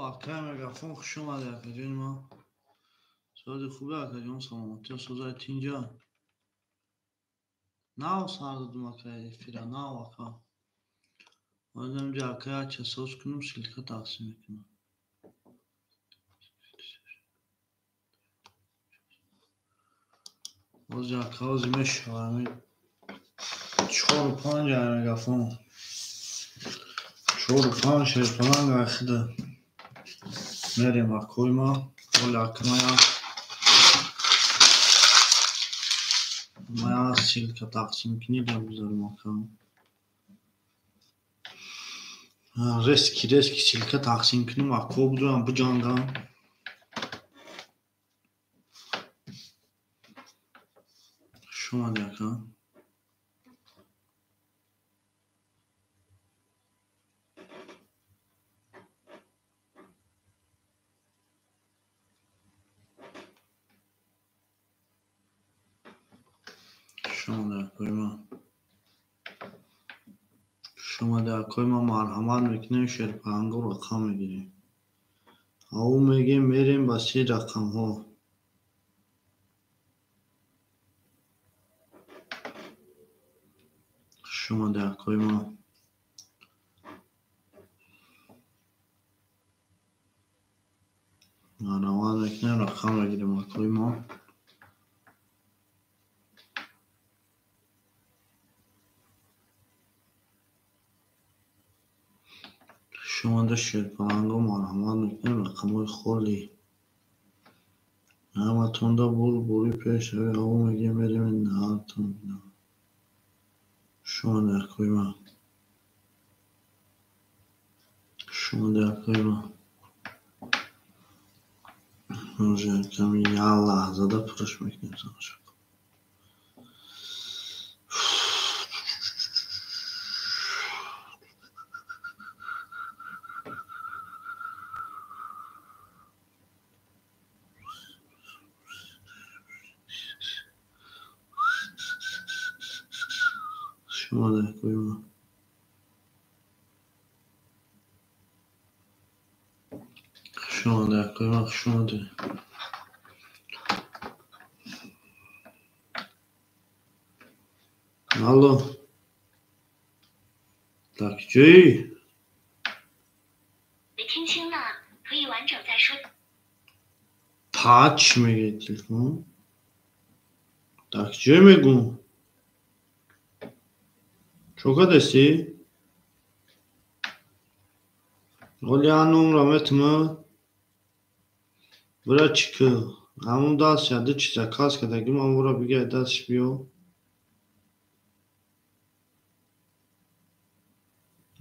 واقعا مگافون خوش اومده اکا ما ساز خوبه اکا جان سلامتی و سازای اینجا ناو ساردم اکا فیرا ناو اکا آدم جا اکا چه ساز کنم سلکه تقسیم کنم باز جا اکا زیمش شوامید 4 و 5 مگافون 4 و 5 شرپلنگ اخده مریم اکوی ما ولی اکا مایا سلکه تقسیم کنی در بذارم اکا riski silke taksim kinim akko buduram bu candan şuna dakika şuna da koyma marhamat میکنیم شرپنگو رقم میگیریم او میگه میریم بسی رقم ها شما در کویما marhamat میکنیم رقم میگیریم کویما شما در شرپنگو marhamat میکنیم رقمای خولی همه تونده بوری پیش او میگه میریم این نهارتون شما در کویما شما در کویما روزه کمی یه لحظه ده پرش میکنیم سنشو شما در کویما شما در کویما شما در Alo. Takçı. 你听清了，可以完整再说。 Taç mı telefon? Takçı mı bu? Çok adresi. Olya numaramet mi? Bura çıkı. Ama da şadı çıkacak. Kaskadaki ama bura bir gel ders yapıyor.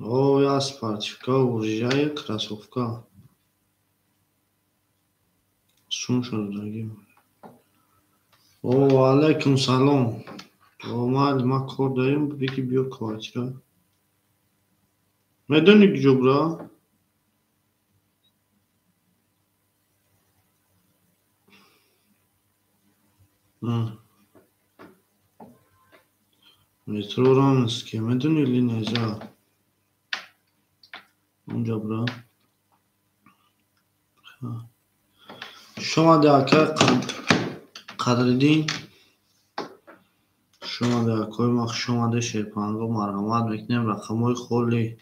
О, я спортивка, уезжаю, кроссовка. Слушай, дорогие. О, алейкум салам. Omar makordayım. Peki bir kvartira. Neden gidiyor bura? Metro Ramski. Neden öyle neza? اونجا برا شما داکا قدردین شما داکای ما شما ده شرپنگو مرحمت میکنیم رقمای خولی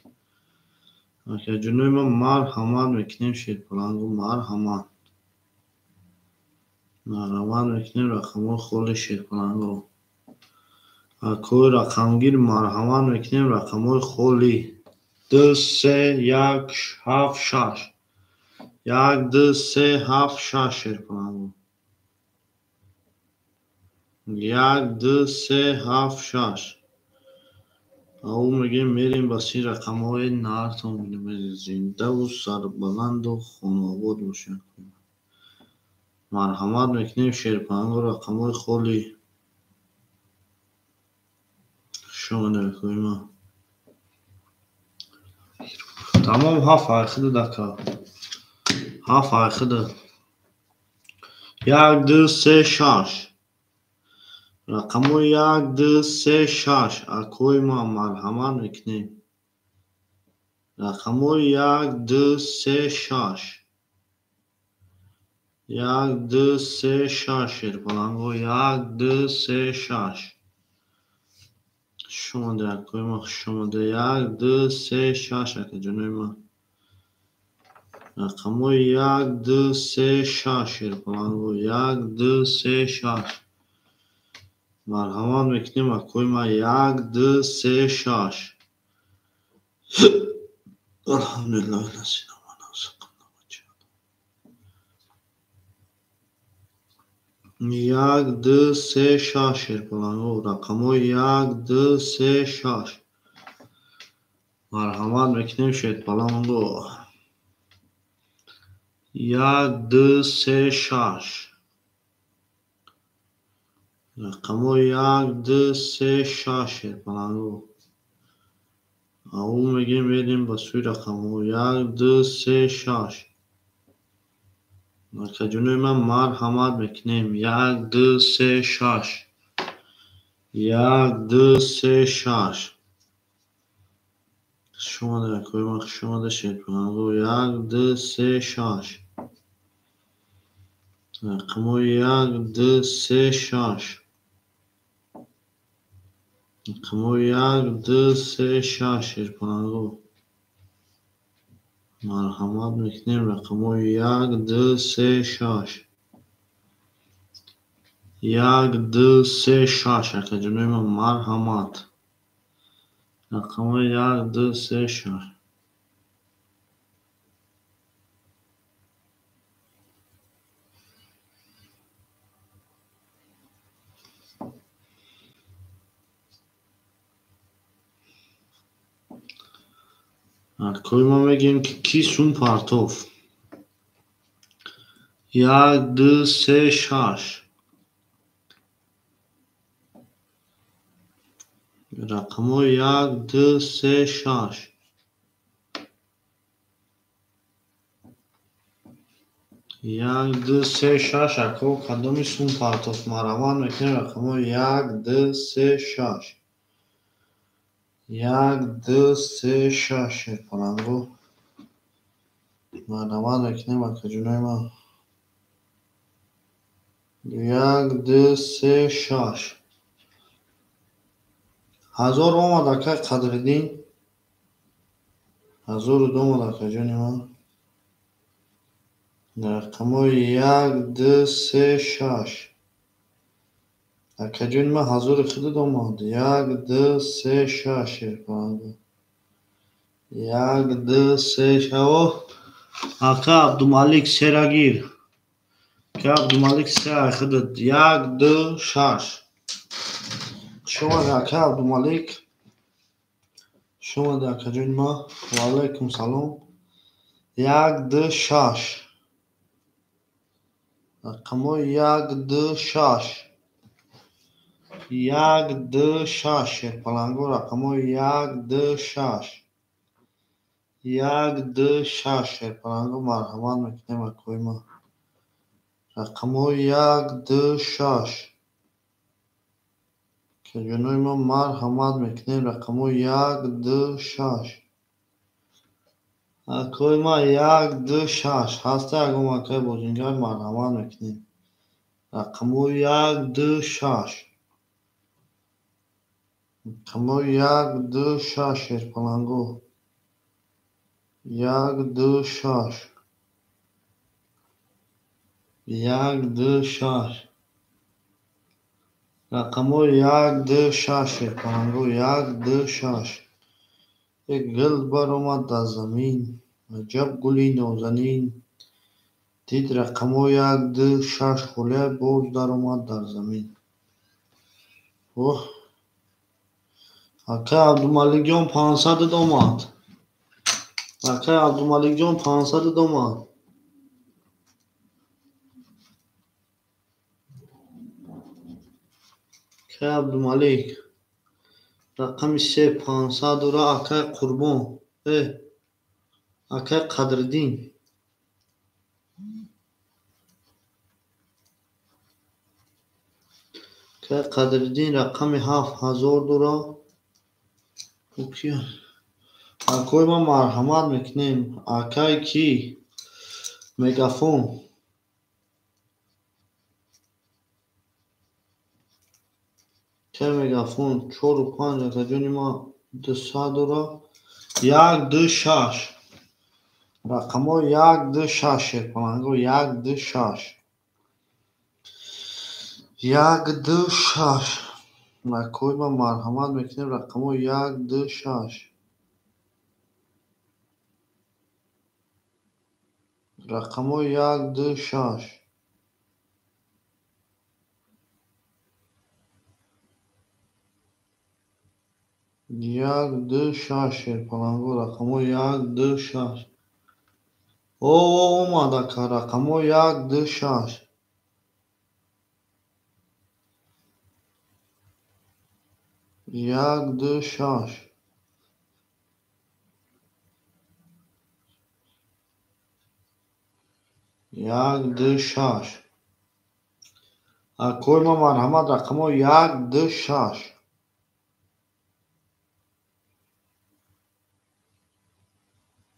که جنوی ما مرحمت میکنیم شرپنگو مرحمت میکنیم رقمای خولی شرپنگو اکوی رقمگیر مرحمت میکنیم رقمای خولی 2 3 1 7 6 1 2 3 7 6 شرپنگو 1 2 3 7 6 او میگه میریم بسی رقمهای نارتون میدیم زنده و سربلند و خانواد باشن مرحمت میکنیم شرپنگو رقمهای خولی شما نکنیم ما تمام ها فرخده دکا ها فرخده 1 2 3 6 رقمو 1 2 3 6 اکوی ما مرحمت میکنیم رقم‌های 1 2 3 6 1 2 3 6 پلنگو 1 2 3 6 شماده کویما شماده 1 2 3 6 که جنوی ما رقم‌های 1 2 3 6 پلنگو 1 2 3 6 مرحمت میکنیم کویما 1 2 3 6 الحمدلله نسینا و ناسقنا یک دو سه شش پلانگو رقمو 1 2 3 6 مرحمت میکنیم شد پلانگو 1 2 3 6 رقمو 1 2 3 6 پلانگو او میگیم میریم با سوی رقمو 1 2 3 6 که جنوی من مرحمت میکنیم 1 2 3 6 1 2 3 6 شما در کوی شما در شد پلانگو 1 2 3 6 رقمو 1 2 3 6 رقمو 1 2 3 6 پلانگو مرحمت میکنیم رقمو 1 2 3 6 1 2 3 6 که جنوی من مرحمت رقمو 1 2 3 6 کوی ما میگیم که کیسون پارتوف 1 2 3 6 رقمو 1 2 3 6 1 2 3 6 اکو کدومی سون پارتوف مرحمت میکنیم رقمو 1 2 3 6 1 2 3 6 پلنگو مرحمت میکنیم اکو جونای ما 1 2 3 6 1000 اومد اکا قدردین 1002 اومد اکا جونی ما رقمو 1 2 3 6 اکا جون ما 1000 خود اومد 1 2 3 6 پلنگو 1 2 3 6 اکا عبدالمالک سراگیر که عبدالمالک سر خودت 1 2 6 شما در اکا عبدالمالک شما در اکا جون ما و علیکم سلام 1 2 6 رقمو 1 2 6 1 2 6 پلنگو رقمو 1 2 6 1 2 6 پلنگو مرحمت میکنیم اکوی ما رقمو 1 2 6 که جنوی ما مرحمت میکنیم رقمو 1 2 6 اکوی ما 1 2 6 هسته اگه مکای بوزنگر مرحمت میکنیم رقمو 1 2 6 رقمو 1 2 6 پلنگو 1 2 6 1 2 6 رقمو 1 2 6 پلنگو 1 2 6 یک گل بر اومد در زمین عجب گلی نازنین دید رقمو 1 2 6 خوله بوز در اومد در زمین اوه اکا عبدالمالک جان 500 اومد اکا عبدالمالک جان 500 اومد اکا عبدالمالک رقم 3 500 را اکا قربان اکا قدردین اکا قدردین رقم 7000 را Акои ма марҳамат мекунем. Акай ки? Мегафон. Ке мегафон 4 و 5 акаҷони ма 200 дора. 1 2 6. Рақамҳои 1 2 6 шерпаланго 1 2 6. 1 2 6. Акои ма марҳамат мекунем. Рақамҳои 1 2 6. Рақамҳои 1 2 6. 1 2 6 шерпаланго рақамҳои 1 2 6. омад ака рақамҳои 1 2 6. 1 2 6. 1 2 6. Акои ма марҳамат рақамҳои 1 2 6.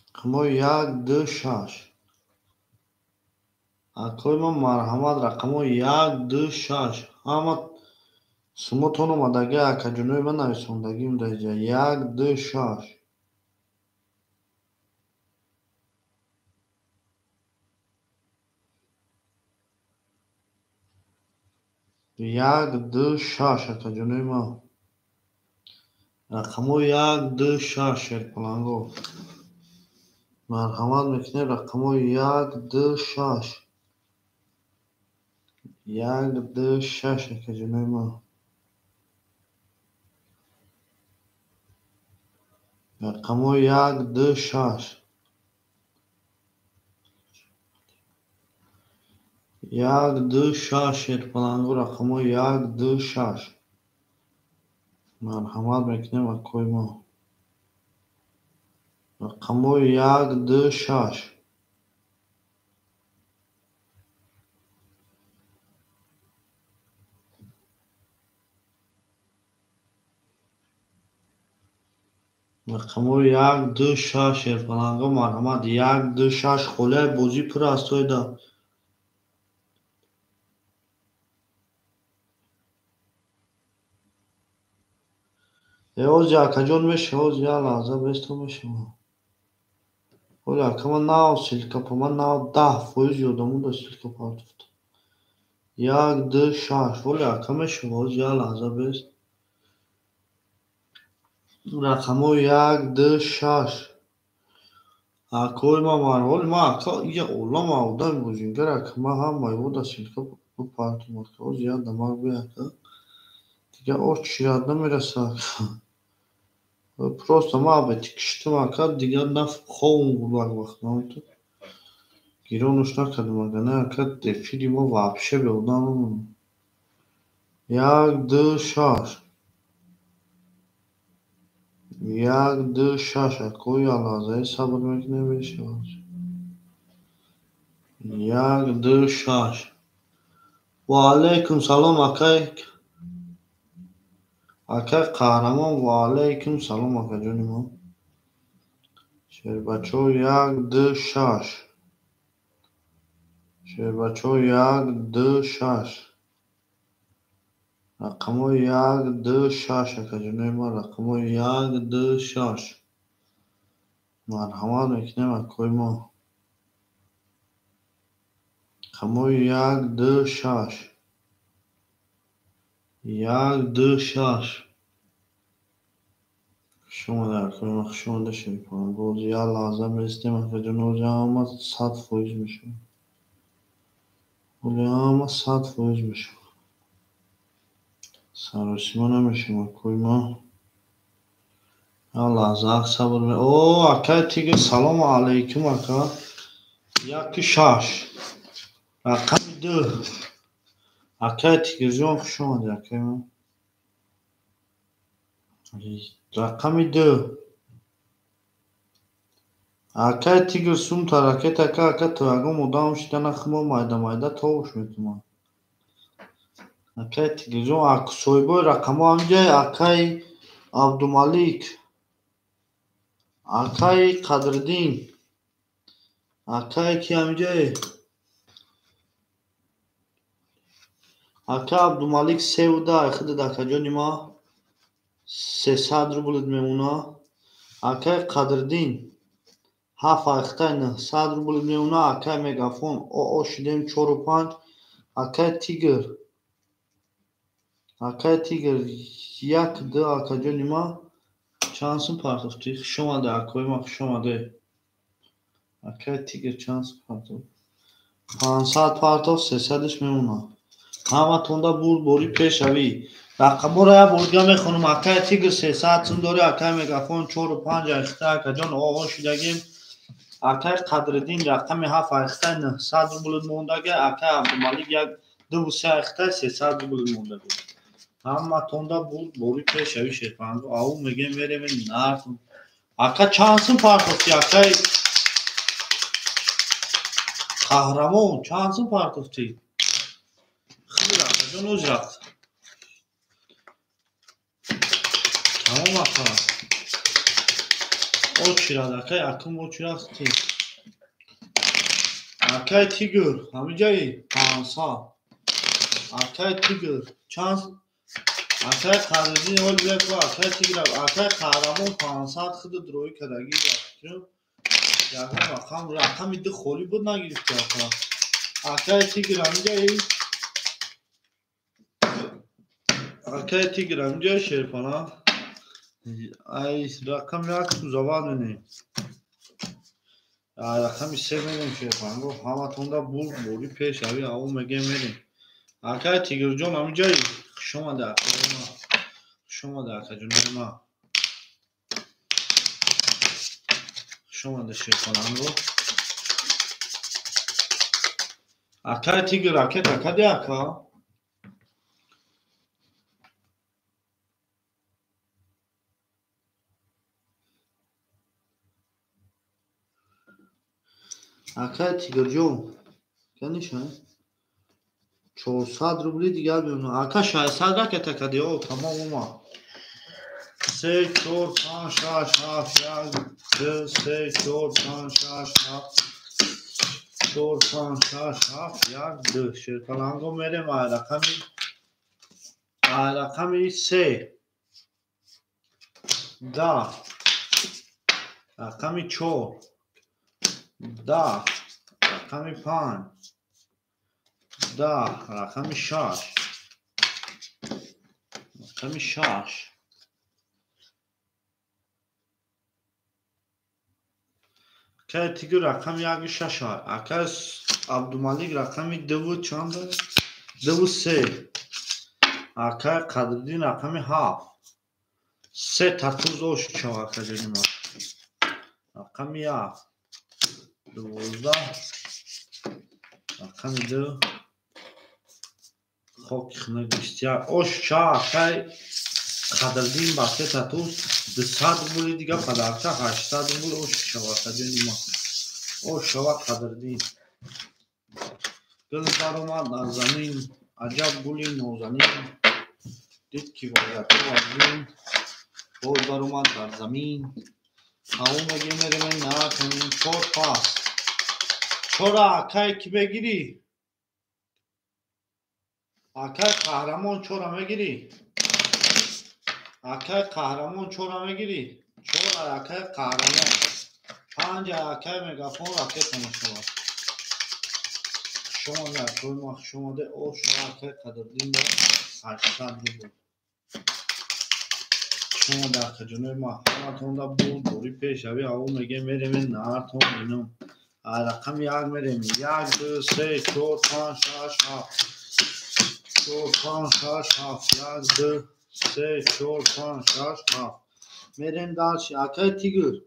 Рақамҳои 1 2 6. Акои ма марҳамат рақамҳои 1 2 6. Ҳама сумотон омадаги акаҷонои ман нависондагим даҷа 1 2 6. 1 2 6 акаҷонои ман. Рақамҳои 1 2 6 шерпаланго. Марҳамат мекунед рақамҳои 1 2 6. 1 2 6 акаҷонои ман. Рақамҳои 1 2 6. 1 2 6 шерпаланго рақамҳои 1 2 6. Марҳамат мекунем акои мо. Рақамҳои 1 2 6. Рақамҳои 1 2 6 шерпаланго марҳамат 1 2 6 холияи бозӣ пур аст оида. ҳози акаҷон меша ҳози як лаҳза бесто мешава. Оли ака ман нав силкапа ман нав 10% ёдамуда силкапа артуфта. 1 2 6 оли ака мешава ҳози як лаҳза бест. Рақамҳои 1 2 6. Акои ма марҳоли ма ака я олама одами бужингар ака ман ҳам майвода силкапа партум ака ҳози як дамак бе ака. Дига очият намераса ака. Просто ман абети киштам ака дига наф ховун буд вақтанто. Гиронуш накардам агар не ака эфири мо вообще беодам намонам. 1 2 6. 1 2 6 акои як лаҳзаи сабр мекунем мешава. 1 2 6. Ва алайкум салом акай. Акай қаҳрамон ва алайкум салом акаҷони мо. Шербачо 1 2 6. Шербачо 1 2 6. Рақамҳои 1 2 6 акаҷонои ман. Рақамҳои 1 2 6. Марҳамат мекунем акои мо. Рақамҳои 1 2 6. 1 2 6. хушомада акои мо хушомада шерпаланго ҳози як лаҳза меистем акаҷон ҳози ҳама 100% мешава. ҳоли ҳама 100% мешава. Саросима намешавам акои мо. Як лаҳза сабр ме. О акай тигр салому алайкум ака. 1 6. Рақами 2. Акай тигрҷон хушомадӣ акаи мо. Рақами 2. Акай тигр сумта ракет ака то ягон одамам шида нахмо майда товуш метумад. Акай тигрҷон соҳибои рақамҳо ҳамҷай акай Абдумалик. Akay Kadriddin. Akay ki amca. Akay Abdumalik Sevda خود دکجانی ما 300 روبل میمونه. Akay Kadriddin 7 اخته 900 روبل میمونه. Akay مگافون او شدیم 4 و 5. Akay Tiger. Akay Tiger 1 2 دکجانی ما şansın partofti. Şoma da akoymak şoma da. Akay Tiger şans partof. 500 партов 300 мемона. Ҳаматонда бур бори пешавӣ. Рақамҳоро як борга мехонам. Акай Тигр 300 сум дорӣ. Акай Мегафон 4 و 5 ахта. Акаҷон оғоз шудагим. Акай Қадриддин рақами 7 ахта 900 рубл мондаги. Акай Абдумалик 2 و 3 ахта 300 рубл мондаги. Ҳаматонда бур бори пешавӣ шерпанго. Ав мегем мерем нартум. Ака чансин партофти. Акай Қаҳрамон чансин партофти. Хеле рақаҷон оз рафт. Tamam aka. O çırada akay akım o çırastı. Akay Tiger. Hamicayı. Pansa. Akay Tiger. Çans. Akay Kadriddin ol bile ko. Akay Tiger. Akay Kahraman Pansa xıdı droyu kadagi yaptım. Yakın rakam. Rakam idi kholi bud nagirifti aka. Akay Tiger hamicayı. Akay Tiger hamicayı şerpana. Ay rakam yak tu zavan ne? Ay rakam istemedim şey yapan. Bu hamatonda bul boli peşavi avu megemedim. Akay Tigirjon amcayı şoma da akayma. Şoma da akacunma. Şoma da şey falan bu. Akay Tigir aket akadi aka. Akay Tigirjon. Kanişan. 400 rubli دیگر بیمونه. Aka 600 raket akadi o tamam ama. 3 4 5 6 7 2 3 4 5 6 4 5 6 7 2 şirkalango merem rakami 3 da rakami 4 da rakami 5 da rakami 6 rakami 6 Akay Tigir rakami 6 Akay Abdumalik rakami 2 çanda 2 3 Akay Kadriddin rakami 7 3 tatuz oş çava akademi rakami 7 12 rakami 2 خب خنه بسیار اوش چا اکای Kadriddin basket tatuz 200 rubli دیگه پدرچه 800 rubli اوش شوا کدنی ما اوش شوا Kadriddin گل در اومد در زمین عجب گلی نازنین دید که باید وزین گل در اومد در زمین همون مگه میرم نه کنیم 4 پاس چرا اکای کی بگیری Akay Kahraman çora megiri. Akay Kahraman çora megiri. Çora Akay Kahraman. Panca Akay megafon raket konuşma. Şoma da koymak şoma da o şoma Akay Kadriddin de 800 rubl. Şoma da akacını mahkematonda bul bori peşavi avu mege meremin narton inum. Rakam yag meremin. Yag 2 3 4 5 6 4 5 6 7 2 3 4 5 6 میریم دالشی Akay Tiger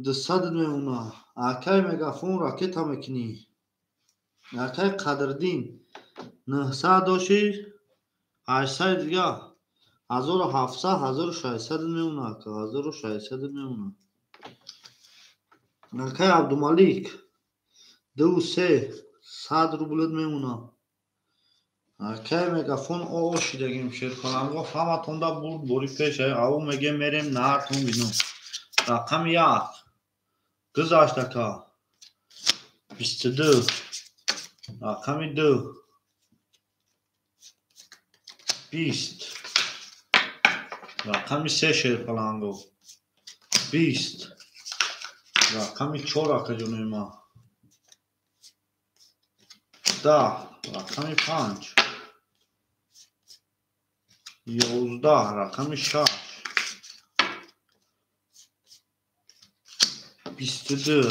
200 میمونه. Akay مگافون راکت هم میکنی. Akay Kadriddin 900 داشتی 800 دیگه 1700 1600 میمونه. 1600 میمونه. Akay Abdumalik 2 3 100 روبل میمونه. Akay megafon o şidegim şerpalango hamatonda bur bori peşe avu mege merem nartum binum. رقم 1 گذاشت که 22 رقم 2 20 رقم 3 شیرپلنگو 20 رقم 4 که جنوی ما 10 رقم 5 11 رقم 6 22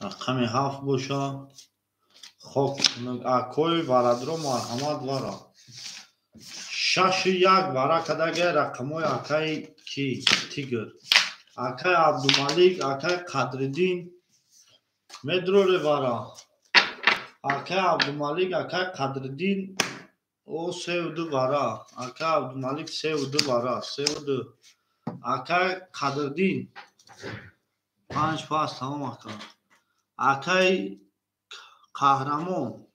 رقم 7 باشه خب اکوی ورادرو مرحمت ورا 6 1 ورا کدگه رقموی اکای کی تیگر اکای عبدالمالک اکای قدردین مدرور ورا اکای عبدالمالک اکای قدردین او 32 ورا اکای عبدالمالک 32 ورا 32 اکای قدردین 5 پاس تمام اکا اکای قهرمان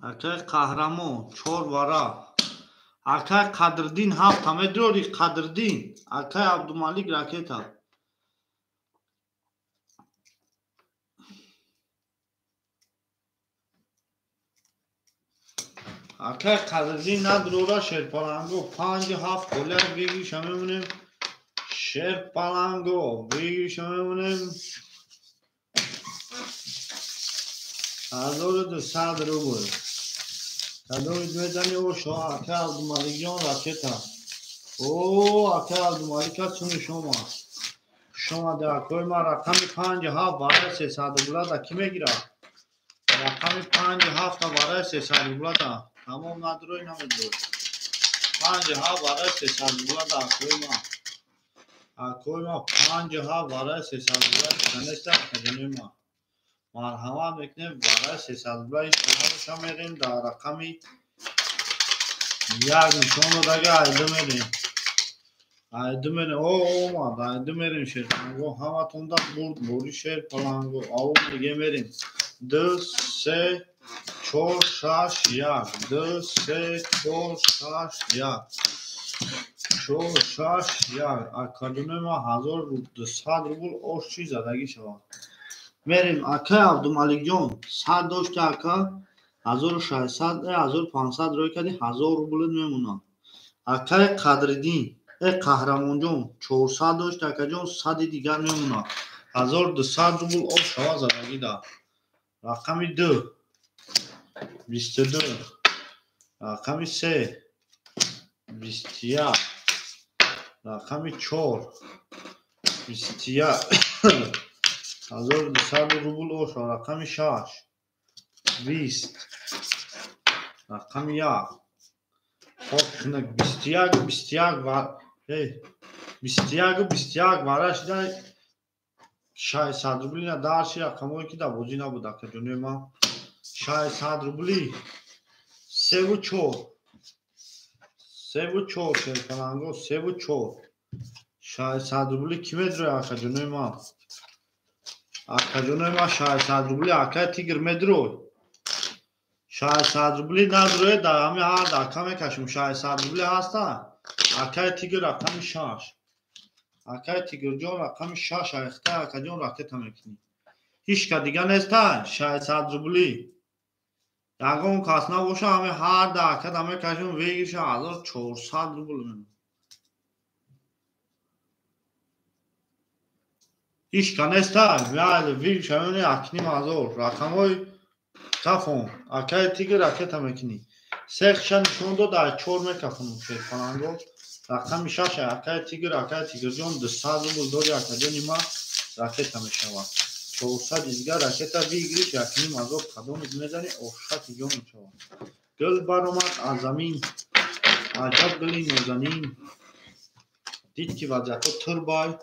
اکای قهرمان 4 ورا اکای قدردین 7 همه دوری قدردین اکای عبدالمالک راکتا اکای قدردین ندرورا شیرپلنگو 5 7 گلر بگی شمیمونیم شیرپلنگو بگی شمیمونیم 1200 روبل کدومید میزنی او شما اکای عبدالمالک جان راکتا او اکای عبدالمالک ها چون شما در اکای ما رقم 5 7 برای 300 روبل کی میگیره رقم 5 7 برای 300 روبل تمام ندروی نمیدو 5 7 برای 300 روبل اکای ما اکای ما 5 7 برای 300 روبل کنسته کجنوی ما مرحمت میکنیم برای 300 روبل شما میریم در رقم 1 نشون رو دگه ایدو میریم ایدو میریم او اومد ایدو میریم شیرپلنگو همه تونده برد بوری شیرپلنگو او میگه میریم 2 3 4 6 1 2 3 4 6 1 4 6 1 اکادمی ما 1200 روبل اوش چی زدگی شود میریم اکای عبدالمالک جان 100 داشته اکا 1600 1500 روی کردی 1000 روبل میمونه اکای قدردین قهرمان جان 400 داشته اکا جان 100 دیگر میمونه 1200 روبل اوش شود زدگی دا رقم 2 22 رقم 3 21 رقم 4 21 1200 روبل اوش رقم 6 20 رقم 1 خب 21 و 21 ورش ده 600 روبلی ندارشی رقموی که در بوزی نبوده که جنوی ما 600 روبلی 3 و 4 شیرپلنگو 3 و 4 600 روبلی کی میدروی اکا جنوی ما اکا جنوی ما 600 روبلی اکا تیگر میدروی 600 روبلی ندروی در همه هر اکا میکشم 600 روبلی هسته اکا تیگر رقم 6 اکا تیگر جان رقم 6 اخته اکا جان راکت میکنی هیچ که دیگه نیسته 600 روبلی یکم کس نباشه همه هر دکه همه کشم ویگیشه 1400 روبل میمونه هیچ که نیسته ویگیشه میمونه اکنیم 1000 رقم های تفهم اکای تیگر راکت میکنی سخشن نشون دو در 4 میکفنم شیرپلنگو رقم 6 اکای تیگر جان 200 روبل داری اکا جانی ما راکت میشود 400 دیگر راکت ویگیش اکنیم 1000 قدم میزنی افشت جان میشود گل برآمد از زمین عجب گلی نازنین دید که وضعیت تربای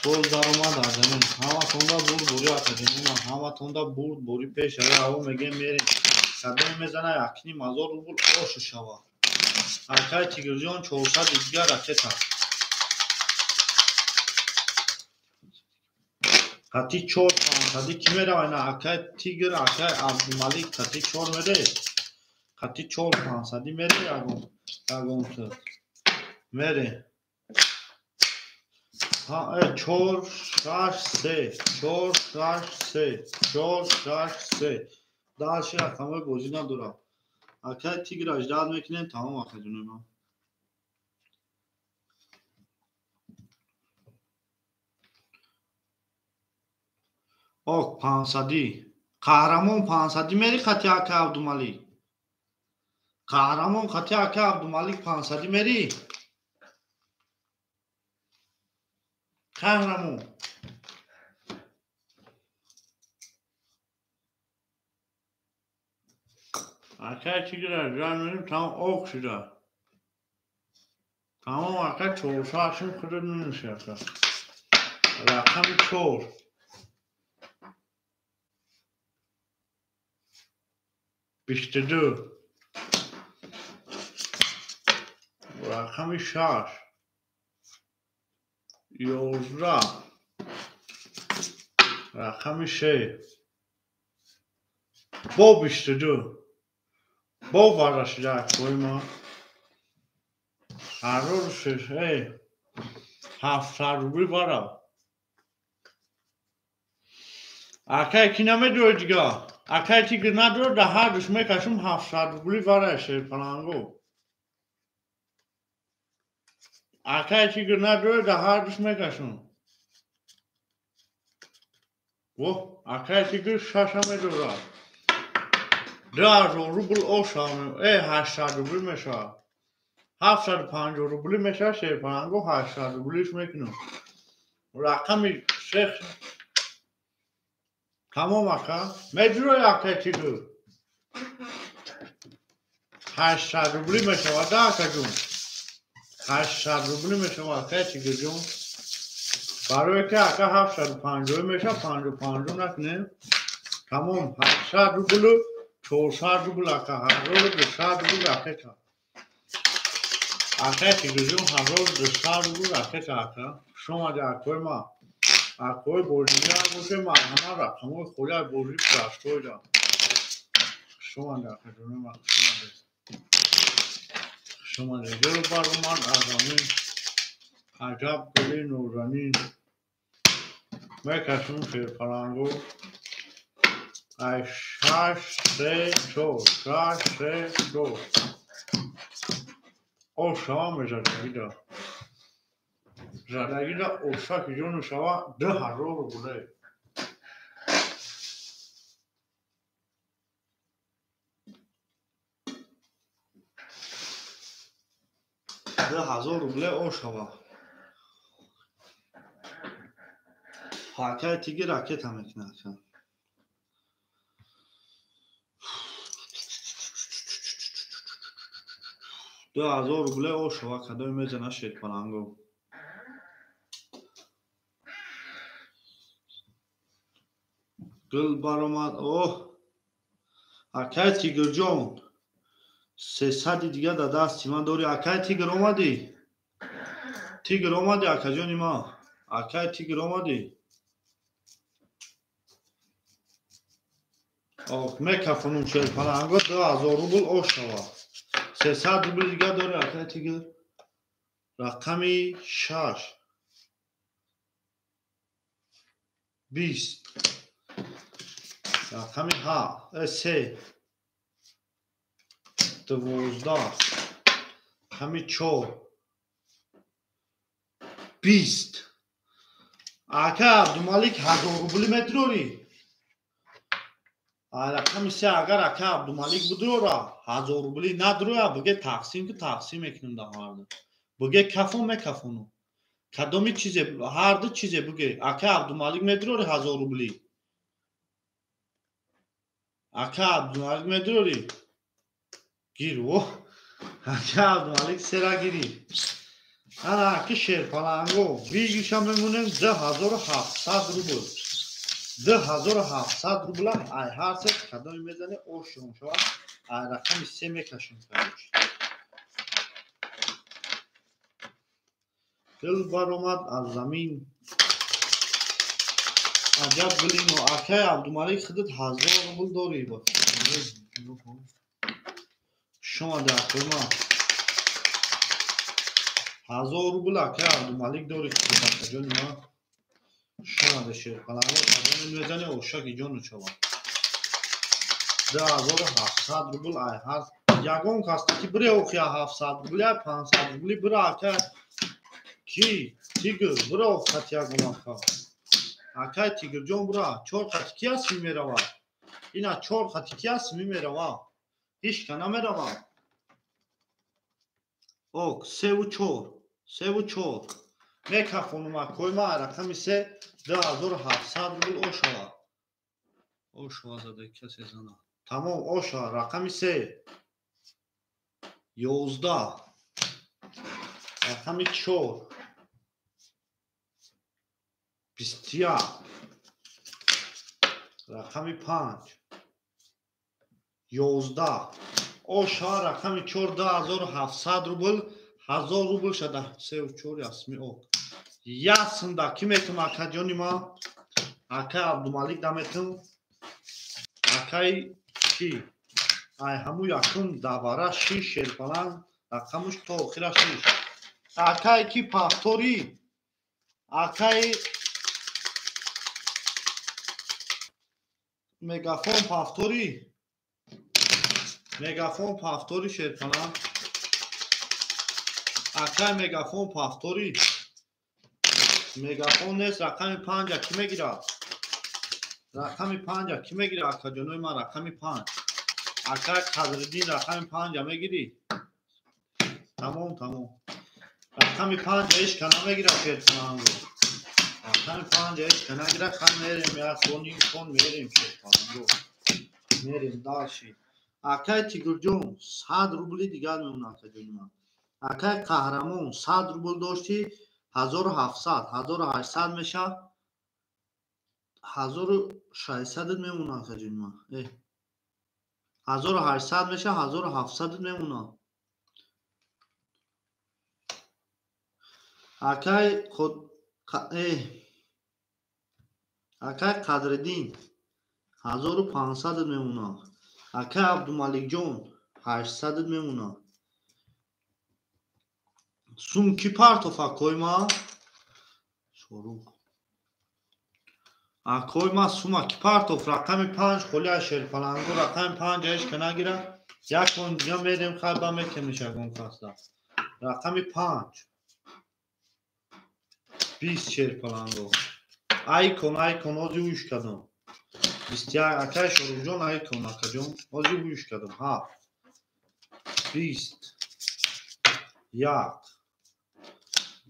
گل برآمد از زمین همه تونده برد بوری اکا جانی ما همه تونده برد بوری پیش او میگه میریم کدوم میزنه یکنی مزار رو بول آش شوا حرکت تیگرجان 400 دیگر راکت هست خطی 4 500 کی میره اینا حرکت تیگر حرکت عبدالملیک خطی 4 میره خطی 4 500 میره یگون تو میره ها 4 6 3 4 6 3 4 6 3 داشی رقمای بازی ندارم حرکت تیگر اجداد میکنه تمام آخه جونه ما آق 500 قهرمان 500 میری خطی حرکت عبدالملیک قهرمان خطی حرکت عبدالملیک 500 میری قهرمان حرکت تیگر اجداد میریم تمام آق شده تمام حرکت 4 شاشون خودت نمیشه رقم 4 22 رقم 6 11 رقم 6 با 22 با ورش جک کوی ما هر روز 6 700 روبی برا اکه کی نمیدوی دیگه اکه تیگر نداره ده هر دوش میکشم 700 روبی ورشه پلانگو اکه تیگر نداره ده هر دوش میکشم و اکه تیگر شاشا میدوره 2000 روبل اوشا 800 روبی میشه 750 روبلی میشه شیرپرنگو 800 روبلیش میکنم رقم 6 تمام اکا میدرو اکا تیگر 800 روبلی میشه و ده اکا جون 800 روبلی میشه و اکا تیگر جون برای که اکا 750 میشه 55 نکنه تمام 800 روبلو 400 روبل اکا هر روز 200 روبل اکا تا اکا تیگر جون هر روز 200 روبل اکا تا اکا شما در اکوی ما اکوی بوردی ها باشه ما همه رقمای خوری های بوردی پرستوی دارم شما در خدمه ما شما در دل برمان ازامین عجب گلی نورانی میکشون شیرپرنگو 6 3 4 6 3 4 او شما میزدگی دار زدگی دار اوشا که جون شما 10,000 رو بوده 10,000 روبله اوشا حرکت تیگر راکت هم میکنه 2000 روبله اوشا کدوم میزنه شیرپرنگو گل برآمد اوه حرکت تیگر جون 300 دیگه در دستی من داری حرکت تیگر اومدی اکا جانی ما حرکت تیگر اومدی آخ میکفونون شیرپرنگو 2000 روبل اوشا 300 روبل دیگه داری حرکت تیگر رقمی 6 20 رقمی 3 12 رقمی 4 20 اکا عبدالملیک 1000 روبلی میتروری رقمی 3 اگر اکا عبدالملیک بدرورا 1000 روبلی ندرویا بگه تقسیم که تقسیم میکنم در هر بگه کفون میکفونم کدومی چیزه هر دو چیزه بگه اکا عبدالملیک میتروری 1000 روبلی اکا عبدالملیک میتروری گیر و اکا عبدالملیک سرا گیری انا اکا شیرپرنگو بیگیش هم میمونیم 10,700 روبل 2700 روبل هم ای هر سه کدایی میزنه او شما شما ای رقم 3 میکشیم کردش دل برآمد از زمین عجب بلیم و اکای عبدالملک خودت 1000 روبل داری با شما در کلمه 1000 روبل اکای عبدالملک داری خودت جان ما شما در شیر پلانو کدایی میزنه او شکی جانو شما 2700 روبل ای هر یگان کاستی که بره اوخیا 700 روبل 500 روبل بره اکای کی تیگر بره اوخت یگان اکا اکای تیگر جان بره 4 خط کی هست میمیره اینا 4 خط کی هست میمیره هیچ که نمیره اوک 3 و 4 میکافونم کویما رقم 3 2700 روبل او شوا زده کسی زنه تمام او شوا رقم 3 11 رقم 4 21 رقم 5 11 او شوا رقم 4 2700 روبل 1000 روبل شده 3 و 4 اسمی او ясында ки метум акаҷони ма акай абдумалик даметум акай ки ай ҳаму якум давара 6 шерпалан рақамуш то охира 6 акай ки пафтори акай мегафон пафтори шерпалан акай мегафон пафтори мегафон нест рақами 5 ки мегирад рақами 5 ки мегира акаҷонои ман рақами 5 акай қадриддин рақами 5 мегирӣ тамом рақами 5 ҳеҷ ка намегира шерпаланго рақами 5 ҳеҷ ка нагира хан мерем як сони хон мерем шерпаланго мерем далши акай тигрҷон 100 рубли дигар мемона акаҷони ман акай қаҳрамон 100 рубл дошти 1700 меша 1600 мемона акаҷони ман 1800 меша 1700 мемона акай қадриддин 1500 мемона акай абдумаликҷон 800 мемона сумки партофа койма шорук акойма сума ки партоф рақами 5 холия шерпаланго рақами 5 ҳеҷ ка нагира як он дига мерем хайба мекемишагон каста рақами 5 20 шерпаланго айкон ози уш кадом 21 акай шорукҷон айкон акаҷон ози уш кадом 7 20 1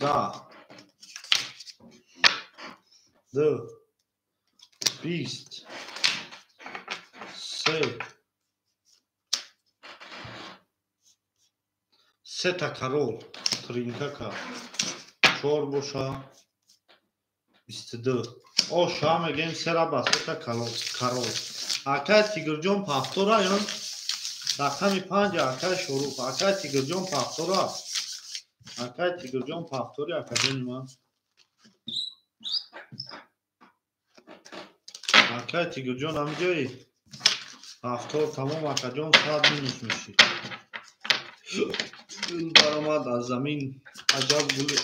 10 2 20 3 та карол тринкака 4 боша 22 о ша мегем сера ба 3 та карол акай тигрҷон пафтора ён рақами 5 акай шорук акай тигрҷон пафтора акай тигрҷон пафтори акаҷони ман акай тигрҷон ҳамиҷои пафтор тамом акаҷон 100 минус мешӣ гул баромад аз замин аҷаб гули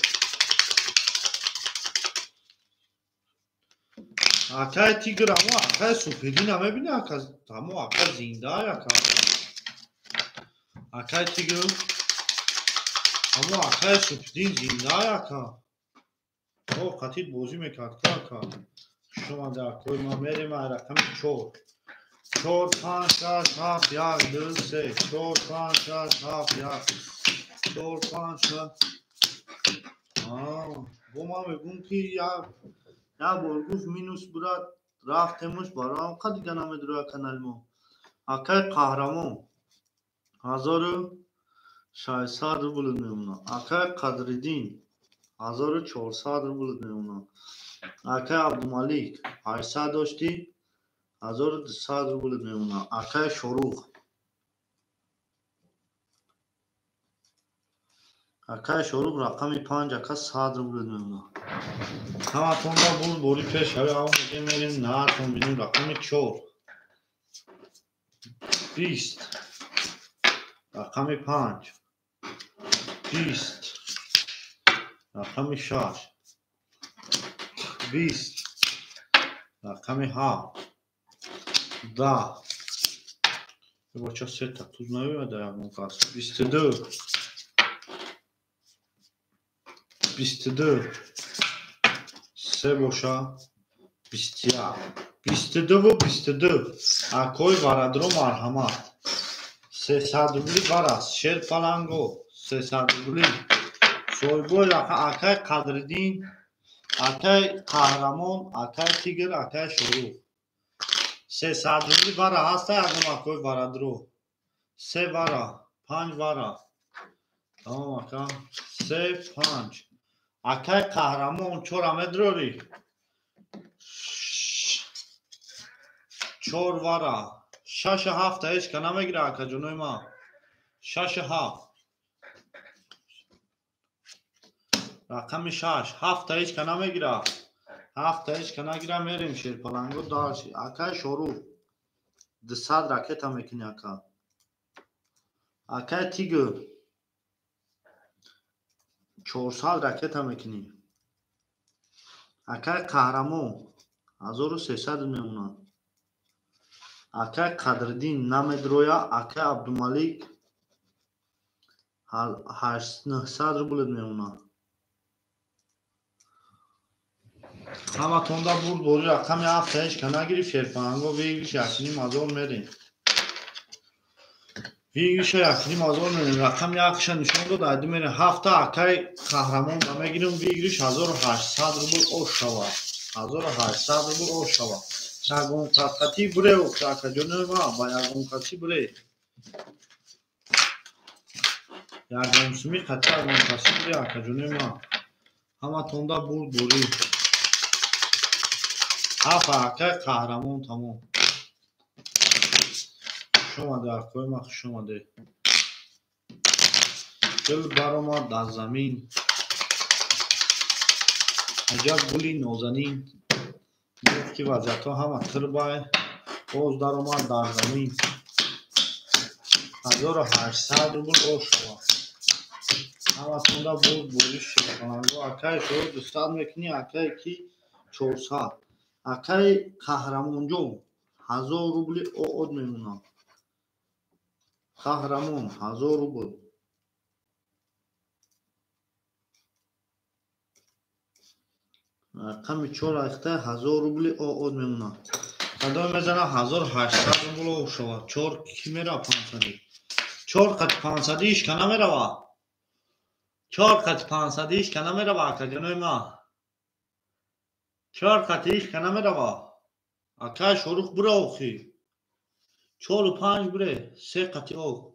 акай тигр ҳамо акай супедӣ намебини ҳамо акай зинда акай тигр ҳамо акай супедин зинда о қатид бозӣ мекард ака шумо дар кои ма мерем ай рақами 4 4 5 6 7 1 2 3 4 5 6 7 1 4 5 бо ман мегӯм ки як бор гуфт минус бурад рафтемуш бароам қа дига намедироя канали мо акай қаҳрамон 1600 рубл мемона акай қадриддин 1400 روبل میمونه. اکای عبدالملیک 800 داشتی 1200 روبل میمونه. اکای شروق رقم 5 اکا 100 روبل میمونه. همتون با بوری پیش همی همون میگه میریم نهتون بینیم رقم 4 20 رقم 5 20 رقم 6 20 رقم 7 10 با چه سه تا توز نمیده همون کاس 22 سه باشا 21 22 و 22 اکوی برادرو مرحمت 300 روبلی براست شیر پلنگو 300 روبلی سویبوی اکای قدردین اکای قهرمان اکای تیگر اکای شروع 300 روبلی برا هسته اگم اکوی برادرو 3 برا 5 برا تمام اکا 3 5 اکای قهرمان 4 امدروری 4 برا 6 7 هیچ که نمیگیره اکا جنوی ما 6 7 رقم 6 7 هیچ که نمیگیره 7 هیچ که نگیره میریم شیر پلنگو داشی اکای شروع 200 راکت هم میکنی اکا اکای تیگر 400 راکت هم میکنی اکای قهرمان 1300 میمونه اکای قدردین نمیدرویا اکای عبدالملیک 900 روبل میمونه همه تونده بود بوری رقم 7 هیچ که نگیری شیرپنگو ویگیش یکنی مازور میرین ویگیش یکنی مازور میرین رقم یکش نشون دو دایدی میرین 7 اکای قهرمان دا میگیریم ویگیش 1800 روبل او شوا 1800 روبل او شوا یکون قطقتی بره و اکا جونه ما با یکون قطی بره یکون سمی قطی یکون قطی بره اکا جونه ما همه تونده بود بوری 7 اکای قهرمان تمام شماده اکوی ما شماده دل برآمد در زمین عجب گلی نازنین گفت که وضعیت ها همه تربای باز در آمد در زمین 1800 روبل او شما همه تونده بود بوری شیر کننگو اکای شروع 200 میکنی اکای کی 400 اکای قهرمان جون 1000 روبل او اد میمونه قهرمان 1000 روبل رقم 4 اخته 1000 روبل او اد میمونه قدام میزنه 1800 روبل او شود 4 کی میره 500 4 قد 500 ایش که نمیره 4 قد 500 ایش که نمیره اکا جنوی ما 4 قد ایش که نمیره اکا شروع بره اوخی 4 و 5 بره 3 قد اوک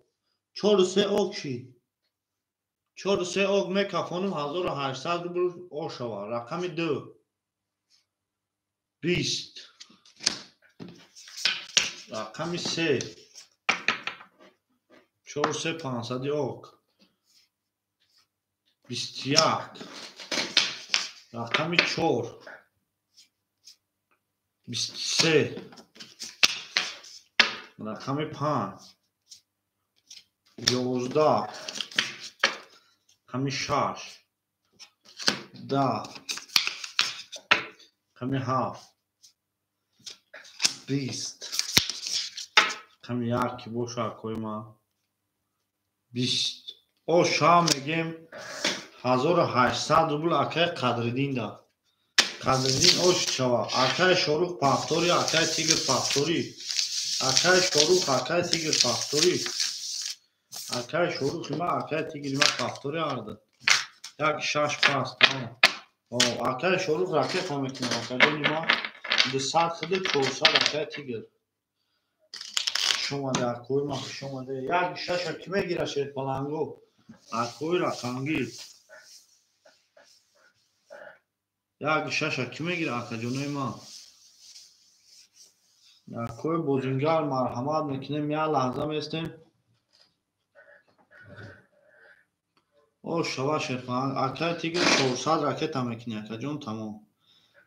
4 و 3 اوک شی 4 و 3 اوک میکفانم 1800 روبل او شود رقم 2 20 رقم 3 4 3 500 اوک 21 رقم 4 23 رقم 5 11 رقم 6 10 رقم 7 20 رقم 1 باشه اکوی ما 20 او شا میگیم 1800 روبل اکای قدردین دا قدردین اوش شوا اکای شروع پافتوری اکای تیگر پافتوری اکای شروع اکای تیگر پافتوری اکای شروع ما اکای تیگر ما پافتوری آردن یک شش پاست تمام اکای شروع راکت هم میکنه اکای ما 200 خده 400 اکای تیگر شما در کوی ما شما ده یک شش کی میگیره شیر پلنگو اکوی را کنگی یک شش کی میگیره آقا جونای ما؟ کوی بوزینگار مرحمت میکنیم یا لحظه میستیم. او شوا شرفان اکای تیگر 400 راکت هم میکنی اکا جون تمام.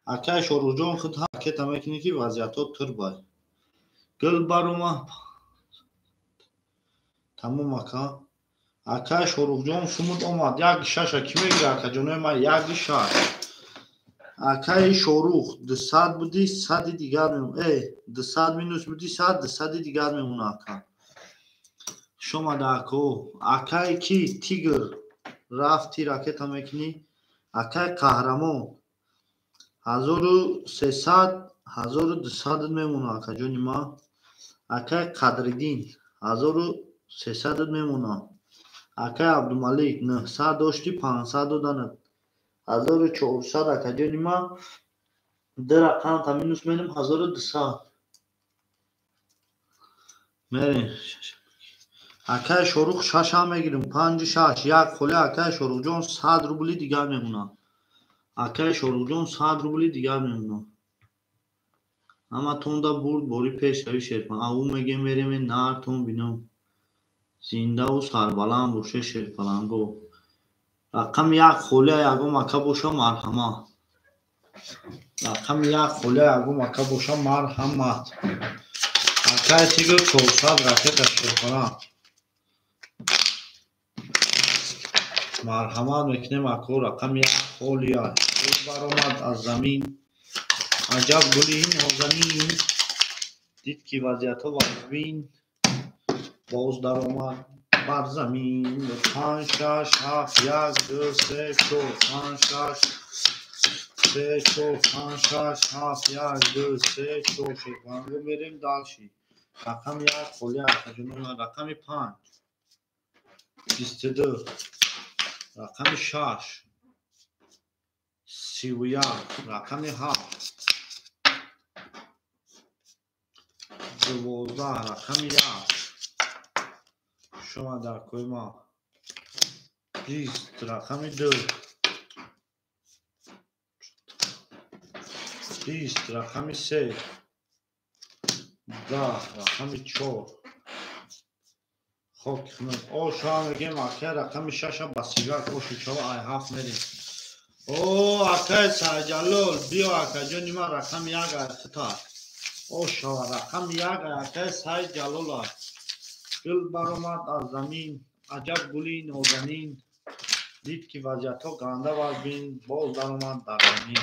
اکای شروع جون خود هم راکت هم میکنی که وضعیتات تر بای. گل باروما تمام اکا. اکای شروع جون شمود اومد یک شش کی میگیره اکا جونای ما یک شش. اکای شروع 200 بودی 100 دیگر میمون. 200 مینوس بودی 100 دیگر میمونه اکا. شما داکو اکای کی تیگر رفتی راکت هم میکنی. اکای قهرمان 1300 1200 میمونه اکا جونی ما. اکای قدردین 1300 میمونه. اکای عبدالملک 900 داشتی 500 دادن 1400 اکا جونی ما. در رقم تامینوس مینم 1200 میریم. اکای شروع شش هم میگیریم 5 6 یک خلی اکای شروع جون 100 روبلی دیگر میمونه. اکای شروع جون 100 روبلی دیگر میمونه. اما تون دا برد بوری پیش روی شرپان او میگه میریم این نارتون بینم زنده و سربلند باشه شرپلنگو. رقم یک خوله یکو مکه باشه مرحمت. رقم یک خوله یکو مکه باشه مرحمت. اکای تیگر 400 راکت شرپلند مرحمت میکنیم اکو. رقم یک خوله بود برامد از زمین. عجب گلی نازنین دید که وضعیت ها وضعین باز در آمد بر زمین. 5 6 7 1 2 3 4 5 6 3 4 5 6 7 1 2 3 4 شکوانگو بریم دالشی. رقم یک خولی اکجونون رقم 5 22 رقم 6 31 رقم 7 12 رقم 1 شما در کوی ما 20 رقم 2 20 رقم 3 10 رقم 4 خب او شما میگیم اکه رقم 6 بسیار او شما ای 7 میریم. او اکه سرجلال بیا اکه جونی ما رقم 1 خطا. او شما رقم 1 اکه سرجلال گل برامد از زمین. عجب گلی نازنین دید که وضعیت ها گرنده وزبین باز در اومد در زمین.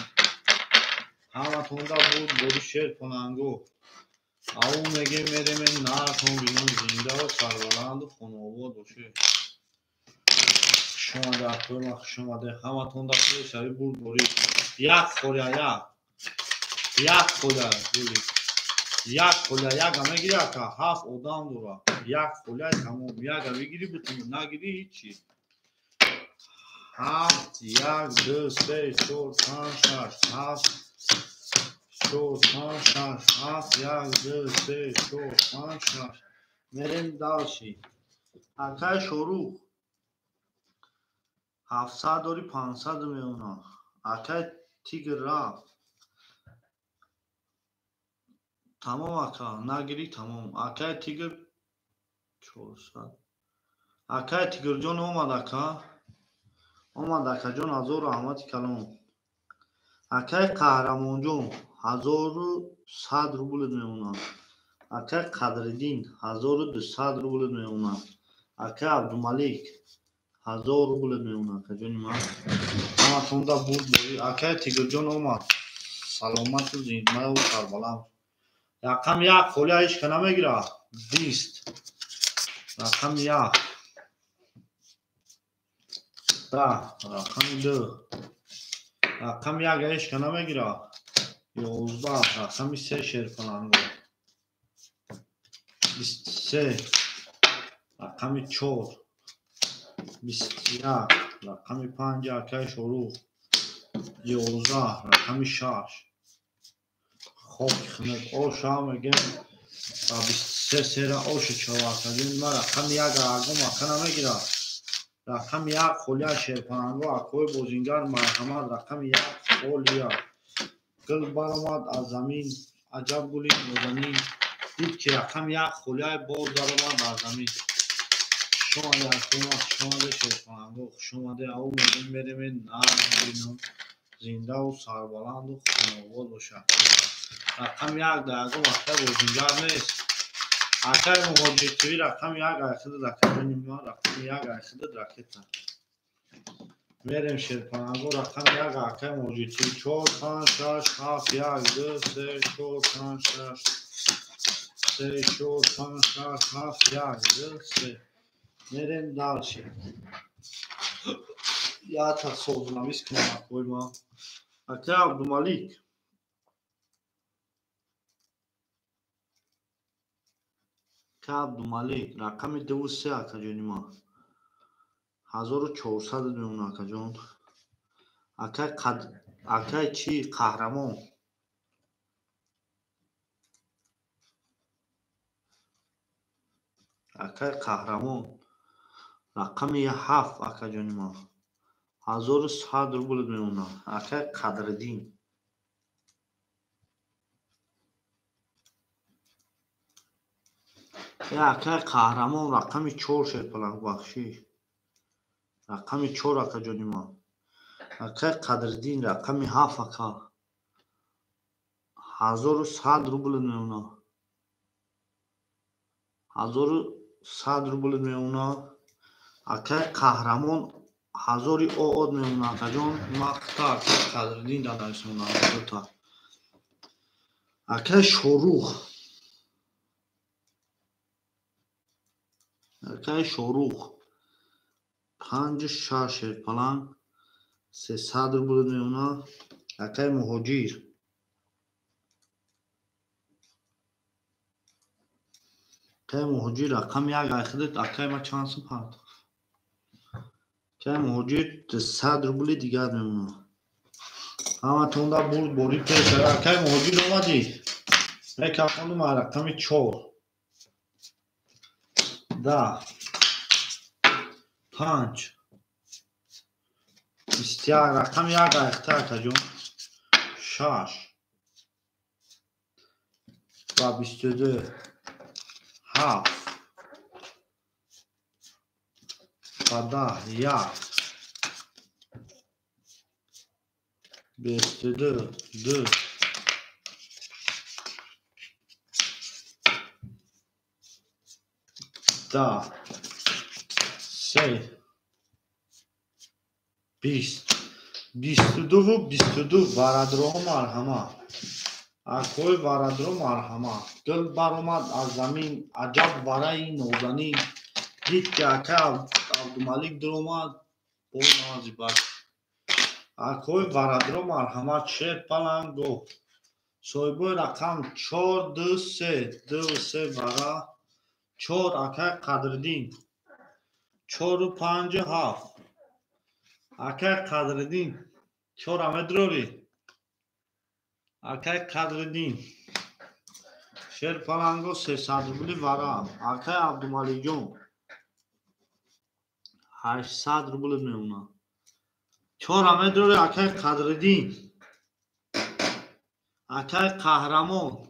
همه تونده بود بودی شیر کننگو او میگه میریم این نرکن بینون زنده و سربلند و خانواباد باشه. شما در توی مخ شما ده همه تونده خیلی شوی بود بودی یک خوله یک خوله بودی یک خوله یک همه گیری که 7 آدم دورا یک خوله تمام یک همه گیری بتونی نگیری هیچی. 7 1 2 3 4 5 6 7 4 5 6 7 1 2 3 4 5 6 میریم دالشی. اکای شروع 700 داری 500 میونه. اکای تیگر رفت تمام اکا نگیری تمام. اکای تیگر 400 اکای تیگر جون اومد اکا جون 1000 رحمت کلام. اکای قهرمان جون 1100 روبل میونه. اکای قدردین 1200 روبل میونه. اکای عبدالملک 1000 روبل میونه اکا جون ما. اما تونده بود بودی اکای تیگر جون اومد سلامت و زنده و سربلند. رقم 1 خوله ایش که نمیگیره 20 رقم 1 10 رقم 2 رقم 1 ایش که نمیگیره 11 رقم 3 شیر کننگو 23 رقم 4 21 رقم 5 اکای شروع 11 رقم 6 خوب خمید او شام میگیم 23 سیر اوش چوا کردیم ما رقم 1 اگم اکا نمیگیره. رقم یک خولیا شیرپناهگو اکوی بازیگر مرحمت رقم یک خولیا گل برآمد از زمین عجب گلی نازنین دید که رقم یک خولیا باز درآمد از زمین خوش اومده حکومت خوش اومده شیرپناهگو خوش اومده او میریم نه زنده و سربلند و خانواده باشه رقم یک درگاه وقتا بازیگر نیست اکای مهاجرتوی رقم یک ایخد رکت نیما رقم یک ایخد رکت میریم شیرپناهگو رقم یک اکای مهاجرتوی 4 5 6 7 1 2 3 4 5 6 3 4 5 6 7 1 2 3 میریم دالشه یا تصور نویس کنم اکوی ما اکای عبدالملیک عبدالملیک رقم 23 اکا جانی ما 1400 میمونه اکا جان اکای چی قهرمان اکای قهرمان رقم 7 اکا جانی ما 1100 روبل میمونه اکای قدردین اکای قهرمان رقم 4 شیرپناه بخشی رقم 4 اکا جانی ما اکای قدردین رقم 7 اکا 1100 روبل میمونه 1100 روبل میمونه اکای قهرمان 1000 آد میمونه اکا جان مقتا اکای قدردین در نویسمونه تا اکای شاروخ 5 6 شیرپناه 300 روبل میمونه اکای مهاجر اکای مهاجر رقم یک ایخدت اکای ما چند سپرد اکای مهاجر 100 روبل دیگر میمونه همه تونده بود بوری پیش اکای مهاجر اومدی یک خانم رقم 4 10 5 21 رقم یک ایخته اکا جون 6 و 22 7 و 10 1 22 2 10 3 20 22 و 22 ورادرو مرحمت اکوی ورادرو مرحمت گل برآمد از زمین عجب ورای نازنین دید که اکا عبدالملیک در اومد با نازی بخش اکوی ورادرو مرحمت شیرپناهگو صاحبوی رقم 4 2 3 2 3 برا 4 اکای قدردین 4 و 5 7 اکای قدردین 4 همه دروری اکای قدردین شیرپناهگو 300 روبل ورا اکای عبدالملیک جون 800 روبل میمونه 4 همه دروری اکای قدردین اکای قهرمان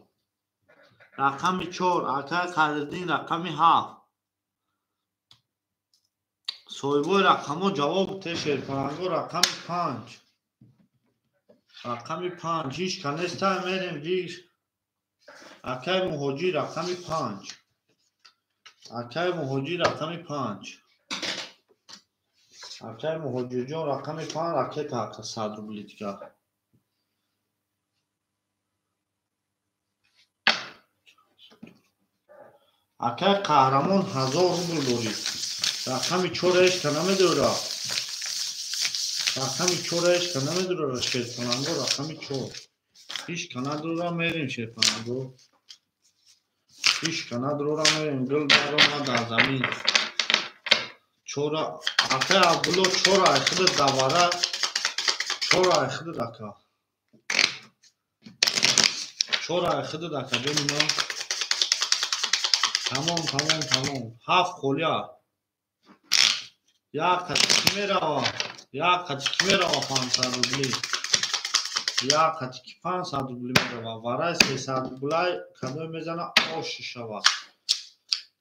رقم 4 اکای قدردین رقم 7 صاحبوی رقم جواب ده شیرپناهگو رقم 5 رقم 5 هیچ کنسته میریم دیر اکای مهاجر رقم 5 اکای مهاجر رقم 5 اکای مهاجر جان رقم 5 رکت اکا 100 روبل دیگر اکای قهرمان 1000 روبل داری رقم 4 اش کنم دوره رقم 4 اش کنم دوره شیرپناهگو رقم 4 هیچ کنه دوره میریم شیرپناهگو هیچ کنه دوره میریم گل برآمد از زمین 4 اکای عبدالله 4 ایخد دواره 4 ایخد دکا 4 ایخد دکا جونی ما تمام 7 خولیا кime рава? Кime рава 500 рубли? 500 рубли мерава. Варай 300 рублай кадом мезана ош шавад.